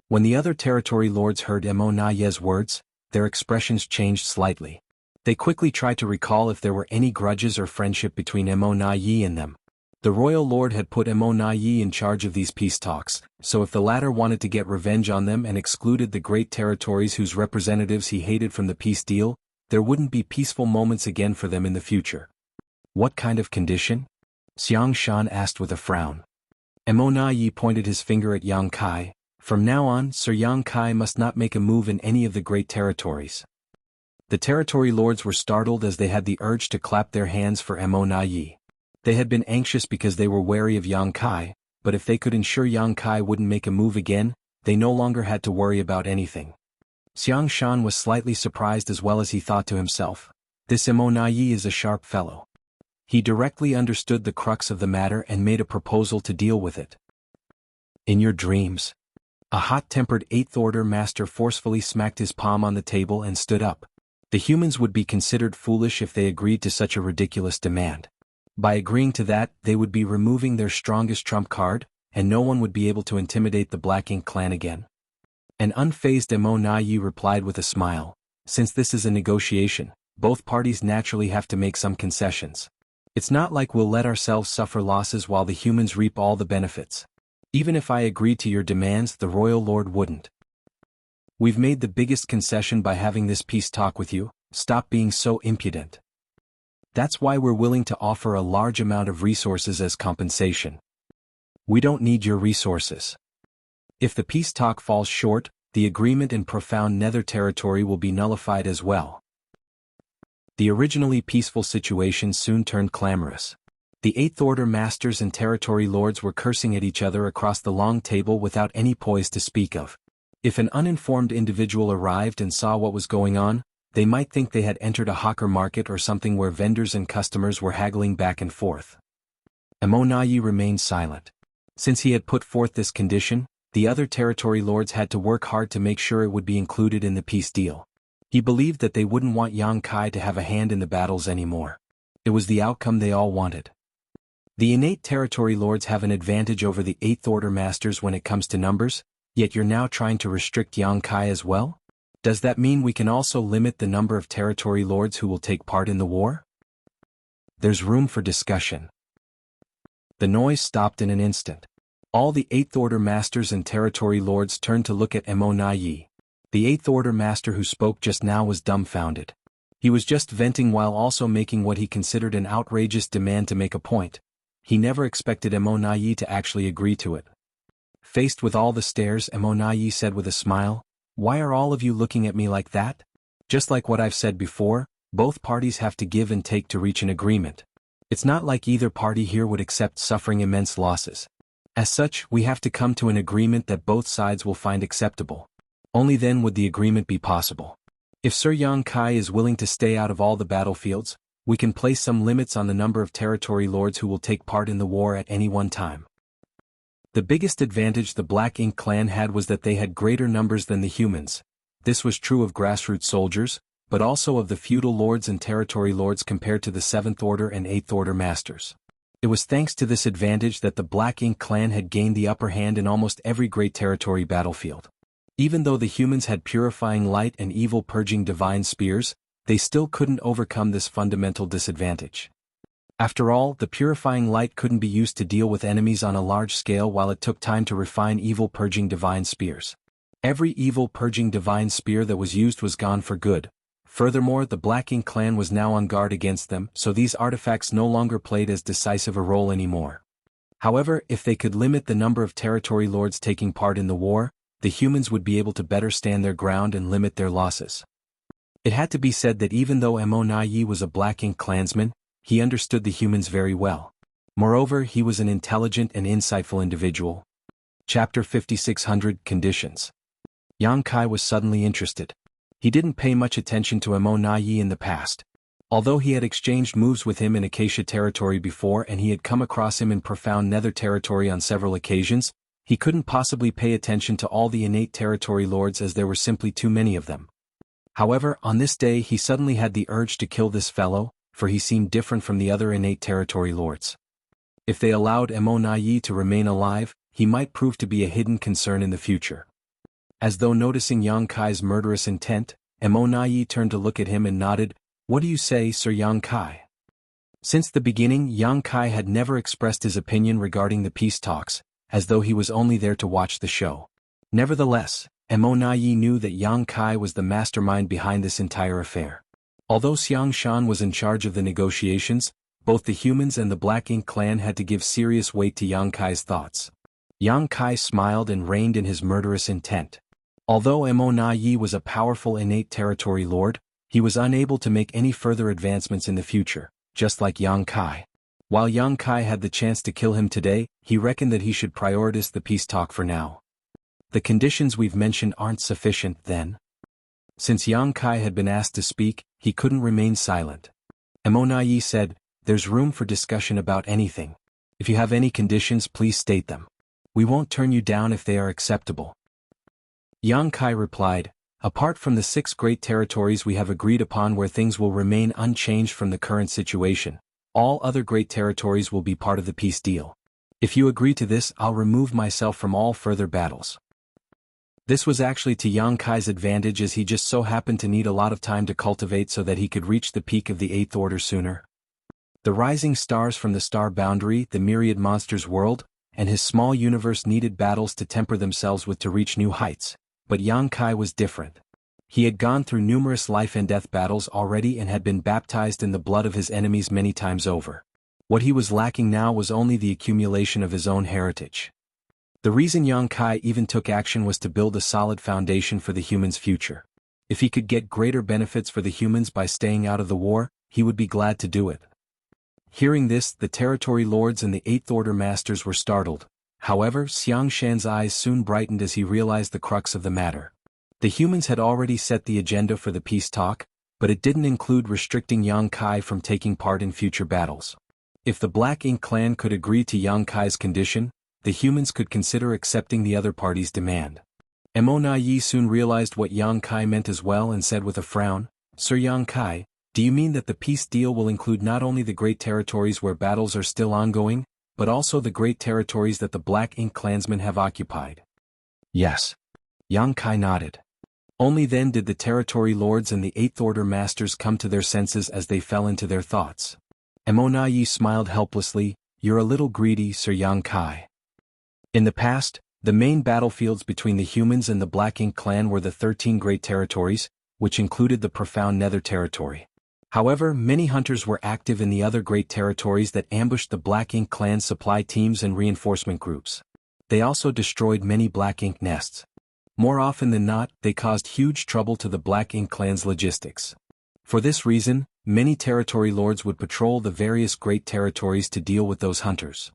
Speaker 1: When the other territory lords heard Emonaye's words, their expressions changed slightly. They quickly tried to recall if there were any grudges or friendship between Emonaye and them. The royal lord had put Emonaye in charge of these peace talks, so if the latter wanted to get revenge on them and excluded the great territories whose representatives he hated from the peace deal, there wouldn't be peaceful moments again for them in the future. What kind of condition? Xiang Shan asked with a frown. Emonaye pointed his finger at Yang Kai. From now on, Sir Yang Kai must not make a move in any of the great territories. The territory lords were startled as they had the urge to clap their hands for Emonaye. They had been anxious because they were wary of Yang Kai, but if they could ensure Yang Kai wouldn't make a move again, they no longer had to worry about anything. Xiang Shan was slightly surprised as well as he thought to himself, this Emonaye is a sharp fellow. He directly understood the crux of the matter and made a proposal to deal with it. In your dreams. A hot-tempered Eighth Order master forcefully smacked his palm on the table and stood up. The humans would be considered foolish if they agreed to such a ridiculous demand. By agreeing to that, they would be removing their strongest trump card, and no one would be able to intimidate the Black Ink clan again. An unfazed Emo-Na-Yi replied with a smile, "Since this is a negotiation, both parties naturally have to make some concessions. It's not like we'll let ourselves suffer losses while the humans reap all the benefits. Even if I agreed to your demands, the Royal Lord wouldn't. We've made the biggest concession by having this peace talk with you. Stop being so impudent. That's why we're willing to offer a large amount of resources as compensation. We don't need your resources. If the peace talk falls short, the agreement in profound Nether territory will be nullified as well." The originally peaceful situation soon turned clamorous. The Eighth Order masters and territory lords were cursing at each other across the long table without any poise to speak of. If an uninformed individual arrived and saw what was going on, they might think they had entered a hawker market or something where vendors and customers were haggling back and forth. Emo-Na-Yi remained silent. Since he had put forth this condition, the other territory lords had to work hard to make sure it would be included in the peace deal. He believed that they wouldn't want Yang Kai to have a hand in the battles anymore. It was the outcome they all wanted. The innate territory lords have an advantage over the Eighth Order masters when it comes to numbers, yet you're now trying to restrict Yang Kai as well? Does that mean we can also limit the number of territory lords who will take part in the war? There's room for discussion. The noise stopped in an instant. All the Eighth Order masters and territory lords turned to look at Emo-Na-Yi. The Eighth Order master who spoke just now was dumbfounded. He was just venting while also making what he considered an outrageous demand to make a point. He never expected Emo-Na-Yi to actually agree to it. Faced with all the stares, Emo-Na-Yi said with a smile, "Why are all of you looking at me like that? Just like what I've said before, both parties have to give and take to reach an agreement. It's not like either party here would accept suffering immense losses. As such, we have to come to an agreement that both sides will find acceptable. Only then would the agreement be possible. If Sir Yang Kai is willing to stay out of all the battlefields, we can place some limits on the number of territory lords who will take part in the war at any one time." The biggest advantage the Black Ink clan had was that they had greater numbers than the humans. This was true of grassroots soldiers, but also of the feudal lords and territory lords compared to the Seventh Order and Eighth Order masters. It was thanks to this advantage that the Black Ink clan had gained the upper hand in almost every great territory battlefield. Even though the humans had purifying light and evil purging divine spears, they still couldn't overcome this fundamental disadvantage. After all, the purifying light couldn't be used to deal with enemies on a large scale while it took time to refine evil purging divine spears. Every evil purging divine spear that was used was gone for good. Furthermore, the Black Ink clan was now on guard against them, so these artifacts no longer played as decisive a role anymore. However, if they could limit the number of territory lords taking part in the war, the humans would be able to better stand their ground and limit their losses. It had to be said that even though Emo-Na-Yi was a Black Ink clansman, he understood the humans very well. Moreover, he was an intelligent and insightful individual. Chapter 5600 Conditions. Yang Kai was suddenly interested. He didn't pay much attention to Emo-Na-Yi in the past. Although he had exchanged moves with him in Acacia territory before and he had come across him in profound Nether territory on several occasions, he couldn't possibly pay attention to all the innate territory lords as there were simply too many of them. However, on this day he suddenly had the urge to kill this fellow, for he seemed different from the other innate territory lords. If they allowed Emo-Na-Yi to remain alive, he might prove to be a hidden concern in the future. As though noticing Yang Kai's murderous intent, Emo-Na-Yi turned to look at him and nodded, "What do you say, Sir Yang Kai?" Since the beginning, Yang Kai had never expressed his opinion regarding the peace talks, as though he was only there to watch the show. Nevertheless, Emo-Na-Yi knew that Yang Kai was the mastermind behind this entire affair. Although Xiang Shan was in charge of the negotiations, both the humans and the Black Ink clan had to give serious weight to Yang Kai's thoughts. Yang Kai smiled and reined in his murderous intent. Although Emo-Na-Yi was a powerful innate territory lord, he was unable to make any further advancements in the future, just like Yang Kai. While Yang Kai had the chance to kill him today, he reckoned that he should prioritize the peace talk for now. The conditions we've mentioned aren't sufficient, then? Since Yang Kai had been asked to speak, he couldn't remain silent. Emo-Na-Yi said, there's room for discussion about anything. If you have any conditions, please state them. We won't turn you down if they are acceptable. Yang Kai replied, apart from the 6 great territories we have agreed upon where things will remain unchanged from the current situation, all other great territories will be part of the peace deal. If you agree to this, I'll remove myself from all further battles. This was actually to Yang Kai's advantage, as he just so happened to need a lot of time to cultivate so that he could reach the peak of the 8th order sooner. The rising stars from the star boundary, the myriad monsters world, and his small universe needed battles to temper themselves with to reach new heights, but Yang Kai was different. He had gone through numerous life and death battles already and had been baptized in the blood of his enemies many times over. What he was lacking now was only the accumulation of his own heritage. The reason Yang Kai even took action was to build a solid foundation for the humans' future. If he could get greater benefits for the humans by staying out of the war, he would be glad to do it. Hearing this, the territory lords and the 8th order masters were startled. However, Xiang Shan's eyes soon brightened as he realized the crux of the matter. The humans had already set the agenda for the peace talk, but it didn't include restricting Yang Kai from taking part in future battles. If the Black Ink clan could agree to Yang Kai's condition, the humans could consider accepting the other party's demand. Yi soon realized what Yang Kai meant as well and said with a frown, Sir Yang Kai, do you mean that the peace deal will include not only the great territories where battles are still ongoing, but also the great territories that the Black Ink clansmen have occupied? Yes. Yang Kai nodded. Only then did the territory lords and the 8th order masters come to their senses as they fell into their thoughts. Yi smiled helplessly, you're a little greedy, Sir Yang Kai. In the past, the main battlefields between the humans and the Black Ink clan were the 13 great territories, which included the profound Nether territory. However, many hunters were active in the other great territories that ambushed the Black Ink clan's supply teams and reinforcement groups. They also destroyed many Black Ink nests. More often than not, they caused huge trouble to the Black Ink clan's logistics. For this reason, many territory lords would patrol the various great territories to deal with those hunters.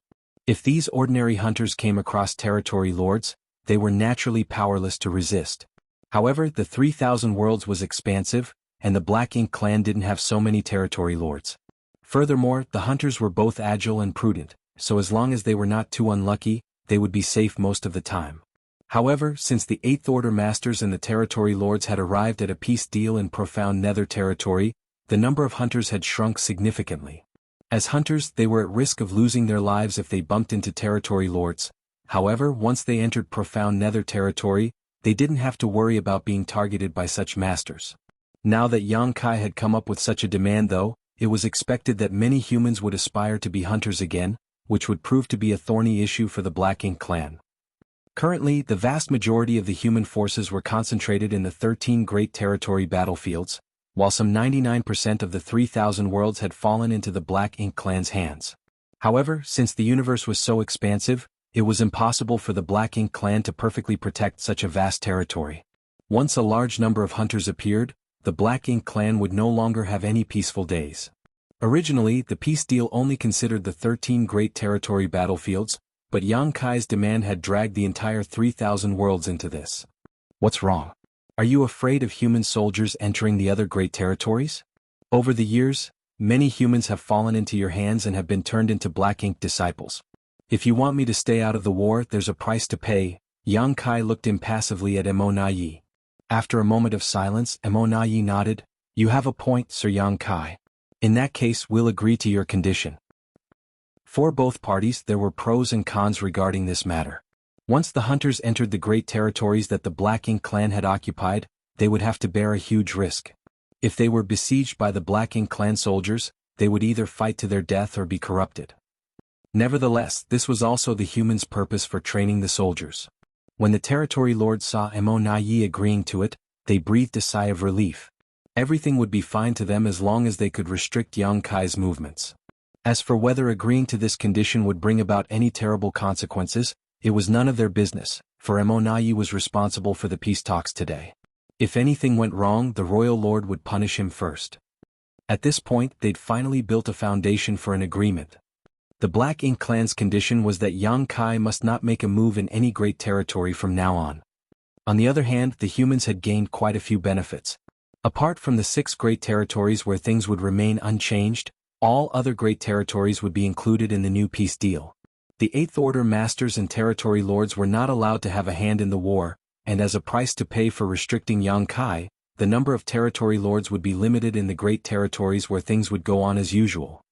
Speaker 1: If these ordinary hunters came across territory lords, they were naturally powerless to resist. However, the 3,000 worlds was expansive, and the Black Ink clan didn't have so many territory lords. Furthermore, the hunters were both agile and prudent, so as long as they were not too unlucky, they would be safe most of the time. However, since the 8th order masters and the territory lords had arrived at a peace deal in profound Nether territory, the number of hunters had shrunk significantly. As hunters, they were at risk of losing their lives if they bumped into territory lords. However, once they entered profound Nether territory, they didn't have to worry about being targeted by such masters. Now that Yang Kai had come up with such a demand though, it was expected that many humans would aspire to be hunters again, which would prove to be a thorny issue for the Black Ink clan. Currently, the vast majority of the human forces were concentrated in the 13 great territory battlefields, while some 99% of the 3,000 worlds had fallen into the Black Ink clan's hands. However, since the universe was so expansive, it was impossible for the Black Ink clan to perfectly protect such a vast territory. Once a large number of hunters appeared, the Black Ink clan would no longer have any peaceful days. Originally, the peace deal only considered the 13 great territory battlefields, but Yang Kai's demand had dragged the entire 3,000 worlds into this. What's wrong? Are you afraid of human soldiers entering the other great territories? Over the years, many humans have fallen into your hands and have been turned into Black Ink disciples. If you want me to stay out of the war, there's a price to pay. Yang Kai looked impassively at Yi. After a moment of silence, Yi nodded. You have a point, Sir Yang Kai. In that case, we'll agree to your condition. For both parties, there were pros and cons regarding this matter. Once the hunters entered the great territories that the Black Ink clan had occupied, they would have to bear a huge risk. If they were besieged by the Black Ink clan soldiers, they would either fight to their death or be corrupted. Nevertheless, this was also the humans' purpose for training the soldiers. When the territory lords saw Yi agreeing to it, they breathed a sigh of relief. Everything would be fine to them as long as they could restrict Yang Kai's movements. As for whether agreeing to this condition would bring about any terrible consequences, it was none of their business, for Yi was responsible for the peace talks today. If anything went wrong, the royal lord would punish him first. At this point, they'd finally built a foundation for an agreement. The Black Ink clan's condition was that Yang Kai must not make a move in any great territory from now on. On the other hand, the humans had gained quite a few benefits. Apart from the 6 great territories where things would remain unchanged, All other great territories would be included in the new peace deal. The Eighth Order masters and territory lords were not allowed to have a hand in the war, and as a price to pay for restricting Yang Kai, the number of territory lords would be limited in the great territories where things would go on as usual.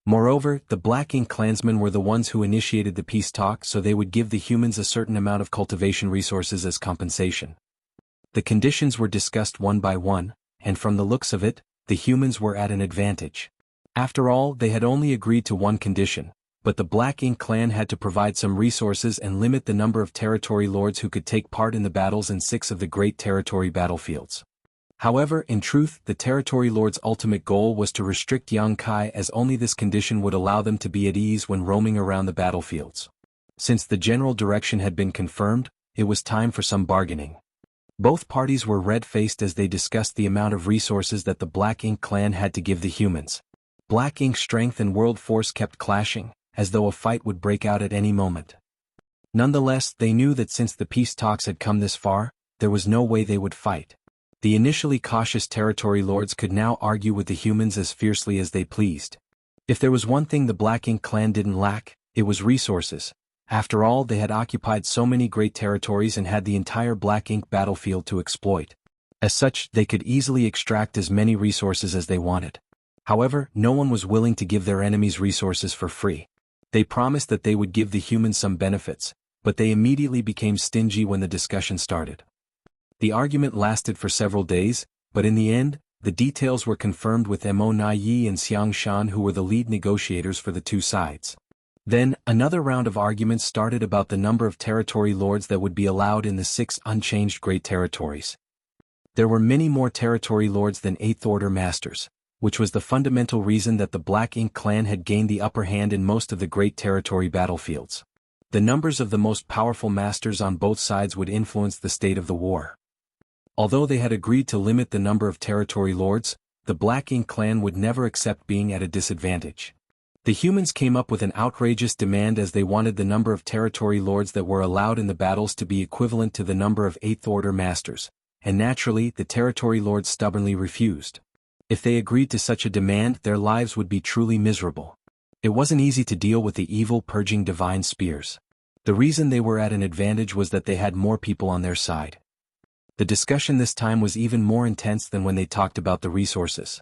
Speaker 1: Moreover, the Black Ink clansmen were the ones who initiated the peace talk, so they would give the humans a certain amount of cultivation resources as compensation. The conditions were discussed one by one, and from the looks of it, the humans were at an advantage. After all, they had only agreed to one condition, but the Black Ink clan had to provide some resources and limit the number of territory lords who could take part in the battles in 6 of the great territory battlefields. However, in truth, the territory lord's ultimate goal was to restrict Yang Kai, as only this condition would allow them to be at ease when roaming around the battlefields. Since the general direction had been confirmed, it was time for some bargaining. Both parties were red-faced as they discussed the amount of resources that the Black Ink clan had to give the humans. Black Ink's strength and world force kept clashing, as though a fight would break out at any moment. Nonetheless, they knew that since the peace talks had come this far, there was no way they would fight. The initially cautious territory lords could now argue with the humans as fiercely as they pleased. If there was one thing the Black Ink clan didn't lack, it was resources. After all, they had occupied so many great territories and had the entire Black Ink battlefield to exploit. As such, they could easily extract as many resources as they wanted. However, no one was willing to give their enemies resources for free. They promised that they would give the humans some benefits, but they immediately became stingy when the discussion started. The argument lasted for several days, but in the end, the details were confirmed with Mo Yi and Xiang Shan, who were the lead negotiators for the two sides. Then, another round of arguments started about the number of territory lords that would be allowed in the 6 unchanged great territories. There were many more territory lords than Eighth Order masters, which was the fundamental reason that the Black Ink clan had gained the upper hand in most of the great territory battlefields. The numbers of the most powerful masters on both sides would influence the state of the war. Although they had agreed to limit the number of territory lords, the Black Ink clan would never accept being at a disadvantage. The humans came up with an outrageous demand, as they wanted the number of territory lords that were allowed in the battles to be equivalent to the number of Eighth Order masters, and naturally the territory lords stubbornly refused. If they agreed to such a demand, their lives would be truly miserable. It wasn't easy to deal with the evil purging divine spears. The reason they were at an advantage was that they had more people on their side. The discussion this time was even more intense than when they talked about the resources.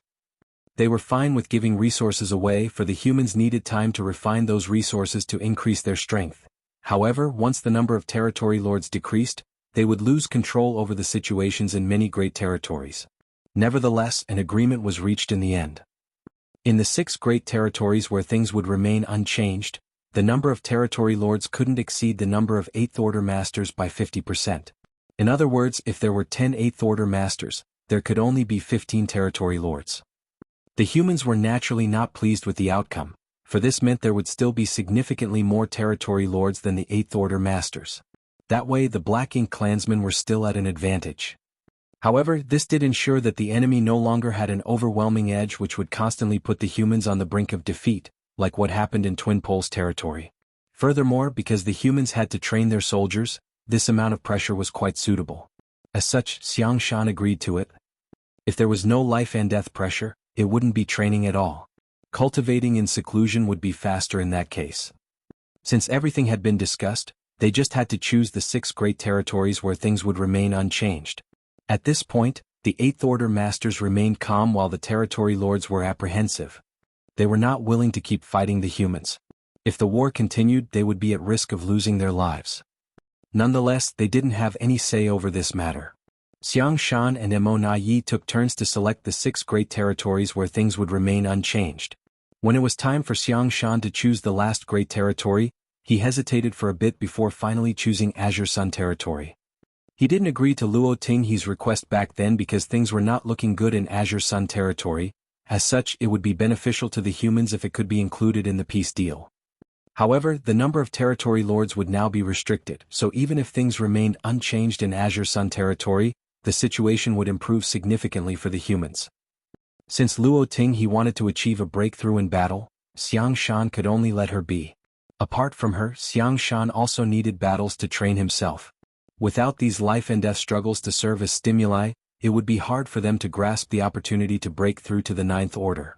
Speaker 1: They were fine with giving resources away, for the humans needed time to refine those resources to increase their strength. However, once the number of territory lords decreased, they would lose control over the situations in many great territories. Nevertheless, an agreement was reached in the end. In the 6 great territories where things would remain unchanged, the number of territory lords couldn't exceed the number of Eighth Order masters by 50%. In other words, if there were 10 Eighth Order masters, there could only be 15 territory lords. The humans were naturally not pleased with the outcome, for this meant there would still be significantly more territory lords than the Eighth Order masters. That way, the Black Ink clansmen were still at an advantage. However, this did ensure that the enemy no longer had an overwhelming edge, which would constantly put the humans on the brink of defeat, like what happened in Twin Poles territory. Furthermore, because the humans had to train their soldiers, this amount of pressure was quite suitable. As such, Xiang Shan agreed to it. If there was no life and death pressure, it wouldn't be training at all. Cultivating in seclusion would be faster in that case. Since everything had been discussed, they just had to choose the 6 great territories where things would remain unchanged. At this point, the Eighth Order masters remained calm while the territory lords were apprehensive. They were not willing to keep fighting the humans. If the war continued, they would be at risk of losing their lives. Nonetheless, they didn't have any say over this matter. Xiang Shan and Mo Yi took turns to select the 6 great territories where things would remain unchanged. When it was time for Xiang Shan to choose the last great territory, he hesitated for a bit before finally choosing Azure Sun territory. He didn't agree to Luo Tinghe's request back then because things were not looking good in Azure Sun territory. As such, it would be beneficial to the humans if it could be included in the peace deal. However, the number of territory lords would now be restricted, so even if things remained unchanged in Azure Sun territory, the situation would improve significantly for the humans. Since Luo Tinghe wanted to achieve a breakthrough in battle, Xiang Shan could only let her be. Apart from her, Xiang Shan also needed battles to train himself. Without these life and death struggles to serve as stimuli, it would be hard for them to grasp the opportunity to break through to the Ninth Order.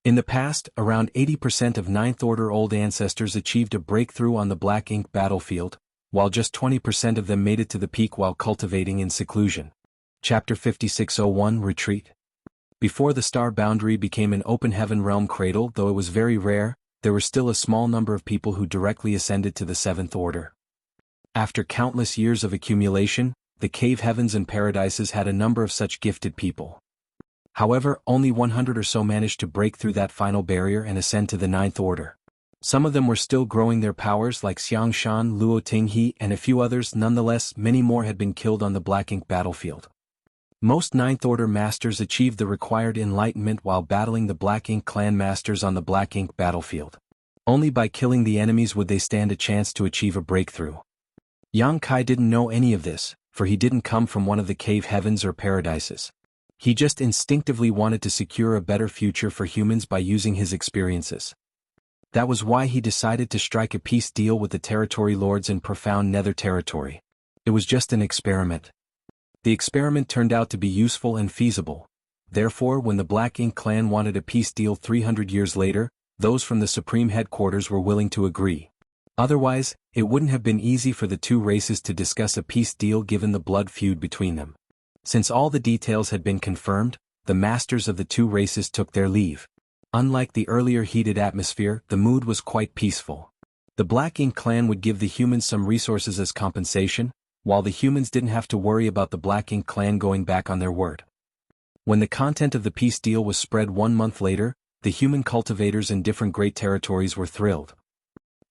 Speaker 1: In the past, around 80% of Ninth Order old ancestors achieved a breakthrough on the Black Ink battlefield, while just 20% of them made it to the peak while cultivating in seclusion. Chapter 5601 Retreat. Before the star boundary became an open heaven realm cradle, though it was very rare, there were still a small number of people who directly ascended to the Seventh Order. After countless years of accumulation, the cave heavens and paradises had a number of such gifted people. However, only 100 or so managed to break through that final barrier and ascend to the Ninth Order. Some of them were still growing their powers like Xiang Shan, Luo Tinghe, and a few others. Nonetheless, many more had been killed on the Black Ink battlefield. Most Ninth Order masters achieved the required enlightenment while battling the Black Ink clan masters on the Black Ink battlefield. Only by killing the enemies would they stand a chance to achieve a breakthrough. Yang Kai didn't know any of this, for he didn't come from one of the cave heavens or paradises. He just instinctively wanted to secure a better future for humans by using his experiences. That was why he decided to strike a peace deal with the territory lords in profound Nether territory. It was just an experiment. The experiment turned out to be useful and feasible. Therefore, when the Black Ink clan wanted a peace deal 300 years later, those from the Supreme Headquarters were willing to agree. Otherwise, it wouldn't have been easy for the two races to discuss a peace deal given the blood feud between them. Since all the details had been confirmed, the masters of the two races took their leave. Unlike the earlier heated atmosphere, the mood was quite peaceful. The Black Ink clan would give the humans some resources as compensation, while the humans didn't have to worry about the Black Ink clan going back on their word. When the content of the peace deal was spread 1 month later, the human cultivators in different great territories were thrilled.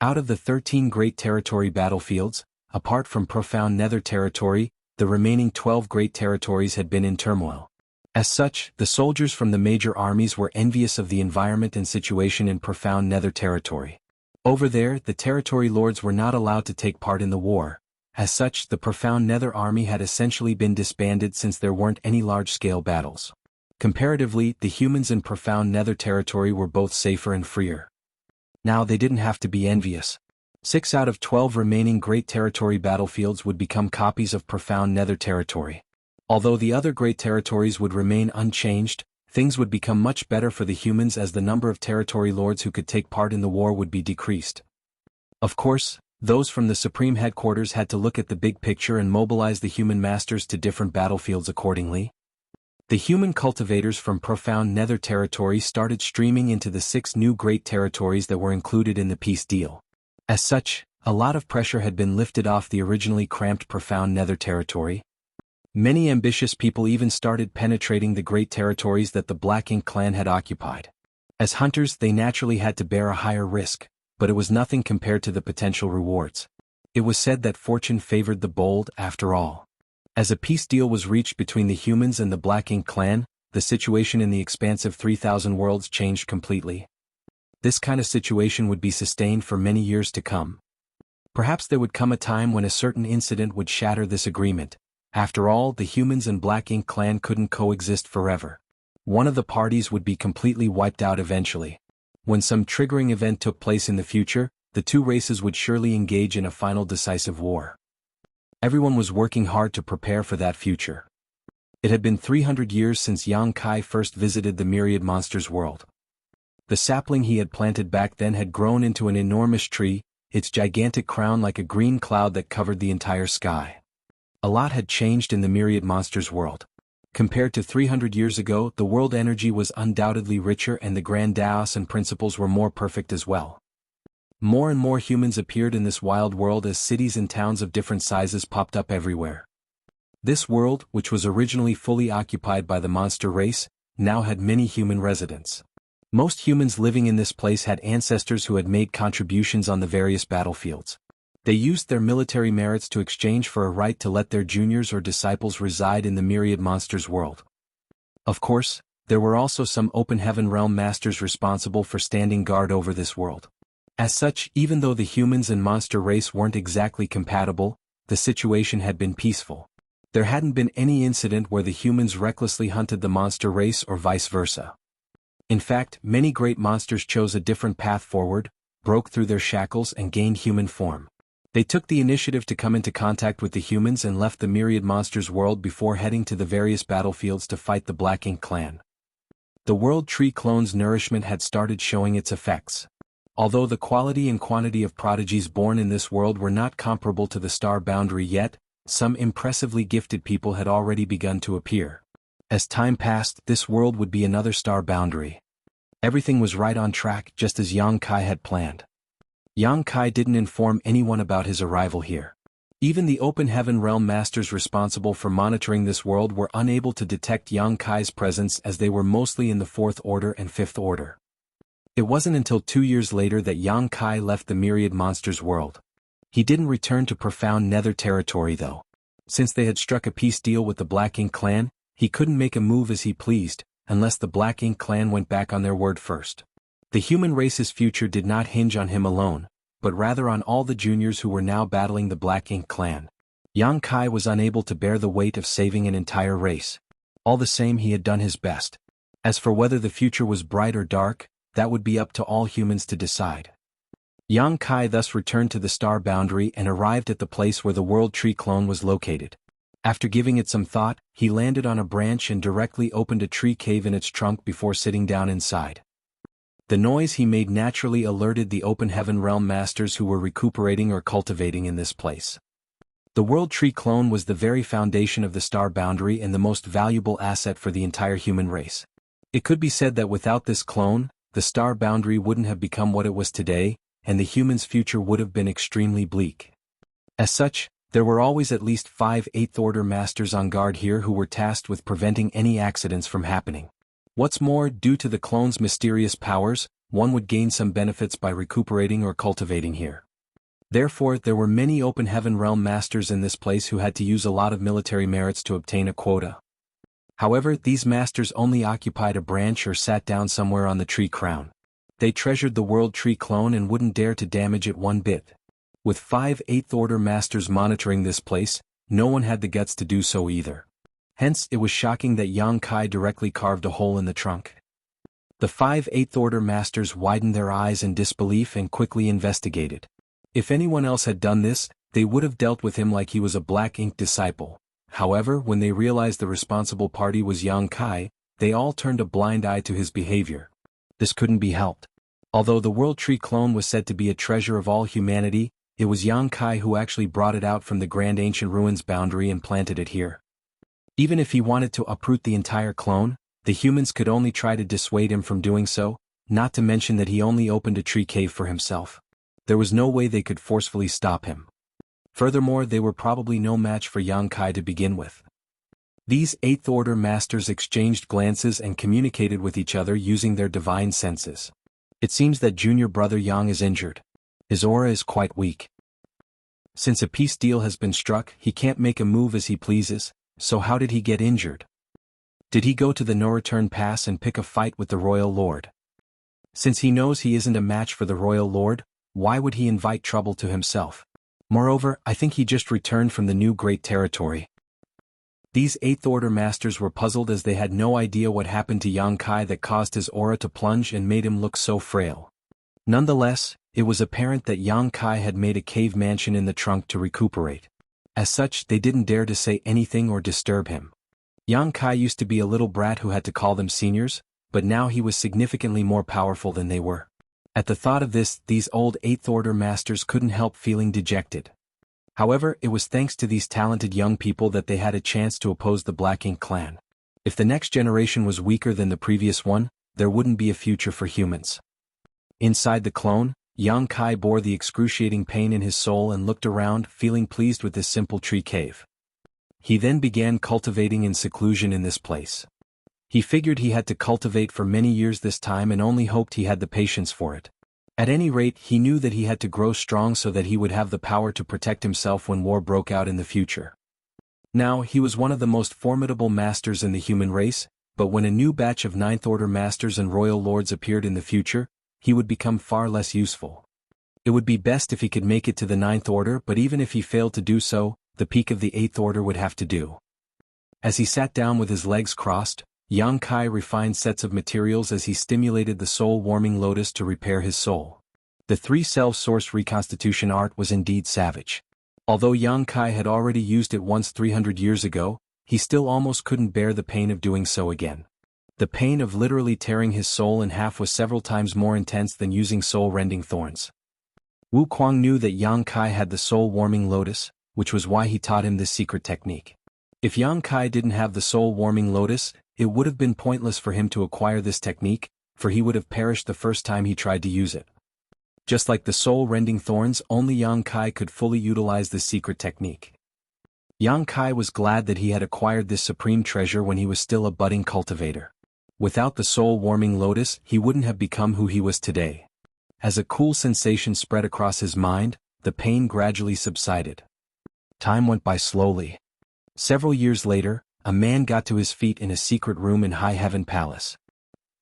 Speaker 1: Out of the 13 great territory battlefields, apart from profound Nether territory, the remaining 12 great territories had been in turmoil. As such, the soldiers from the major armies were envious of the environment and situation in profound Nether territory. Over there, the territory lords were not allowed to take part in the war. As such, the profound Nether army had essentially been disbanded since there weren't any large-scale battles. Comparatively, the humans in profound Nether territory were both safer and freer. Now they didn't have to be envious. 6 out of 12 remaining Great Territory battlefields would become copies of profound Nether territory. Although the other Great Territories would remain unchanged, things would become much better for the humans as the number of territory lords who could take part in the war would be decreased. Of course, those from the Supreme Headquarters had to look at the big picture and mobilize the human masters to different battlefields accordingly. The human cultivators from profound Nether territory started streaming into the 6 new Great Territories that were included in the peace deal. As such, a lot of pressure had been lifted off the originally cramped profound Nether territory. Many ambitious people even started penetrating the great territories that the Black Ink clan had occupied. As hunters, they naturally had to bear a higher risk, but it was nothing compared to the potential rewards. It was said that fortune favored the bold, after all. As a peace deal was reached between the humans and the Black Ink clan, the situation in the expansive 3,000 worlds changed completely. This kind of situation would be sustained for many years to come. Perhaps there would come a time when a certain incident would shatter this agreement. After all, the humans and Black Ink clan couldn't coexist forever. One of the parties would be completely wiped out eventually. When some triggering event took place in the future, the two races would surely engage in a final decisive war. Everyone was working hard to prepare for that future. It had been 300 years since Yang Kai first visited the Myriad Monsters world. The sapling he had planted back then had grown into an enormous tree, its gigantic crown like a green cloud that covered the entire sky. A lot had changed in the Myriad Monsters world. Compared to 300 years ago, the world energy was undoubtedly richer and the grand Daos and principles were more perfect as well. More and more humans appeared in this wild world as cities and towns of different sizes popped up everywhere. This world, which was originally fully occupied by the monster race, now had many human residents. Most humans living in this place had ancestors who had made contributions on the various battlefields. They used their military merits to exchange for a right to let their juniors or disciples reside in the Myriad Monsters world. Of course, there were also some open heaven realm masters responsible for standing guard over this world. As such, even though the humans and monster race weren't exactly compatible, the situation had been peaceful. There hadn't been any incident where the humans recklessly hunted the monster race or vice versa. In fact, many great monsters chose a different path forward, broke through their shackles and gained human form. They took the initiative to come into contact with the humans and left the Myriad Monsters world before heading to the various battlefields to fight the Black Ink clan. The World Tree clone's nourishment had started showing its effects. Although the quality and quantity of prodigies born in this world were not comparable to the star boundary yet, some impressively gifted people had already begun to appear. As time passed, this world would be another star boundary. Everything was right on track, just as Yang Kai had planned. Yang Kai didn't inform anyone about his arrival here. Even the Open Heaven Realm Masters responsible for monitoring this world were unable to detect Yang Kai's presence, as they were mostly in the 4th Order and 5th Order. It wasn't until 2 years later that Yang Kai left the Myriad Monsters world. He didn't return to Profound Nether territory though. Since they had struck a peace deal with the Black Ink clan, he couldn't make a move as he pleased, unless the Black Ink clan went back on their word first. The human race's future did not hinge on him alone, but rather on all the juniors who were now battling the Black Ink clan. Yang Kai was unable to bear the weight of saving an entire race. All the same, he had done his best. As for whether the future was bright or dark, that would be up to all humans to decide. Yang Kai thus returned to the star boundary and arrived at the place where the World Tree clone was located. After giving it some thought, he landed on a branch and directly opened a tree cave in its trunk before sitting down inside. The noise he made naturally alerted the Open Heaven Realm Masters who were recuperating or cultivating in this place. The World Tree clone was the very foundation of the star boundary and the most valuable asset for the entire human race. It could be said that without this clone, the star boundary wouldn't have become what it was today, and the humans' future would have been extremely bleak. As such, there were always at least 5 8th Order Masters on guard here who were tasked with preventing any accidents from happening. What's more, due to the clone's mysterious powers, one would gain some benefits by recuperating or cultivating here. Therefore, there were many Open Heaven Realm Masters in this place who had to use a lot of military merits to obtain a quota. However, these masters only occupied a branch or sat down somewhere on the tree crown. They treasured the World Tree clone and wouldn't dare to damage it one bit. With 5 8th Order Masters monitoring this place, no one had the guts to do so either. Hence, it was shocking that Yang Kai directly carved a hole in the trunk. The 5 8th Order Masters widened their eyes in disbelief and quickly investigated. If anyone else had done this, they would have dealt with him like he was a Black Ink disciple. However, when they realized the responsible party was Yang Kai, they all turned a blind eye to his behavior. This couldn't be helped. Although the World Tree clone was said to be a treasure of all humanity, it was Yang Kai who actually brought it out from the Grand Ancient Ruins boundary and planted it here. Even if he wanted to uproot the entire clone, the humans could only try to dissuade him from doing so, not to mention that he only opened a tree cave for himself. There was no way they could forcefully stop him. Furthermore, they were probably no match for Yang Kai to begin with. These 8th Order Masters exchanged glances and communicated with each other using their divine senses. It seems that junior brother Yang is injured. His aura is quite weak. Since a peace deal has been struck, he can't make a move as he pleases, so how did he get injured? Did he go to the no-return pass and pick a fight with the Royal Lord? Since he knows he isn't a match for the Royal Lord, why would he invite trouble to himself? Moreover, I think he just returned from the new Great Territory. These 8th Order Masters were puzzled as they had no idea what happened to Yang Kai that caused his aura to plunge and made him look so frail. Nonetheless, it was apparent that Yang Kai had made a cave mansion in the trunk to recuperate. As such, they didn't dare to say anything or disturb him. Yang Kai used to be a little brat who had to call them seniors, but now he was significantly more powerful than they were. At the thought of this, these old 8th Order Masters couldn't help feeling dejected. However, it was thanks to these talented young people that they had a chance to oppose the Black Ink clan. If the next generation was weaker than the previous one, there wouldn't be a future for humans. Inside the clone, Yang Kai bore the excruciating pain in his soul and looked around, feeling pleased with this simple tree cave. He then began cultivating in seclusion in this place. He figured he had to cultivate for many years this time and only hoped he had the patience for it. At any rate, he knew that he had to grow strong so that he would have the power to protect himself when war broke out in the future. Now, he was one of the most formidable masters in the human race, but when a new batch of 9th Order Masters and Royal Lords appeared in the future, he would become far less useful. It would be best if he could make it to the 9th Order, but even if he failed to do so, the peak of the 8th Order would have to do. As he sat down with his legs crossed, Yang Kai refined sets of materials as he stimulated the soul-warming lotus to repair his soul. The 3-self source reconstitution art was indeed savage. Although Yang Kai had already used it once 300 years ago, he still almost couldn't bear the pain of doing so again. The pain of literally tearing his soul in half was several times more intense than using soul-rending thorns. Wu Kuang knew that Yang Kai had the soul-warming lotus, which was why he taught him this secret technique. If Yang Kai didn't have the soul-warming lotus, it would have been pointless for him to acquire this technique, for he would have perished the first time he tried to use it. Just like the soul-rending thorns, only Yang Kai could fully utilize this secret technique. Yang Kai was glad that he had acquired this supreme treasure when he was still a budding cultivator. Without the soul-warming lotus, he wouldn't have become who he was today. As a cool sensation spread across his mind, the pain gradually subsided. Time went by slowly. Several years later, a man got to his feet in a secret room in High Heaven Palace.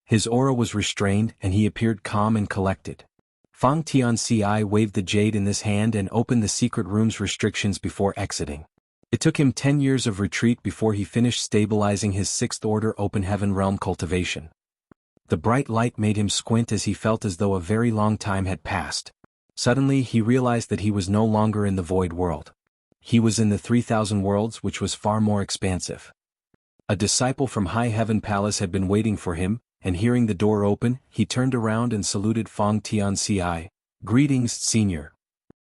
Speaker 1: His aura was restrained and he appeared calm and collected. Fang Tianci waved the jade in his hand and opened the secret room's restrictions before exiting. It took him 10 years of retreat before he finished stabilizing his 6th order open heaven realm cultivation. The bright light made him squint as he felt as though a very long time had passed. Suddenly he realized that he was no longer in the void world. He was in the 3,000 worlds, which was far more expansive. A disciple from High Heaven Palace had been waiting for him, and hearing the door open, he turned around and saluted Fang Tianci. "Greetings, Senior,"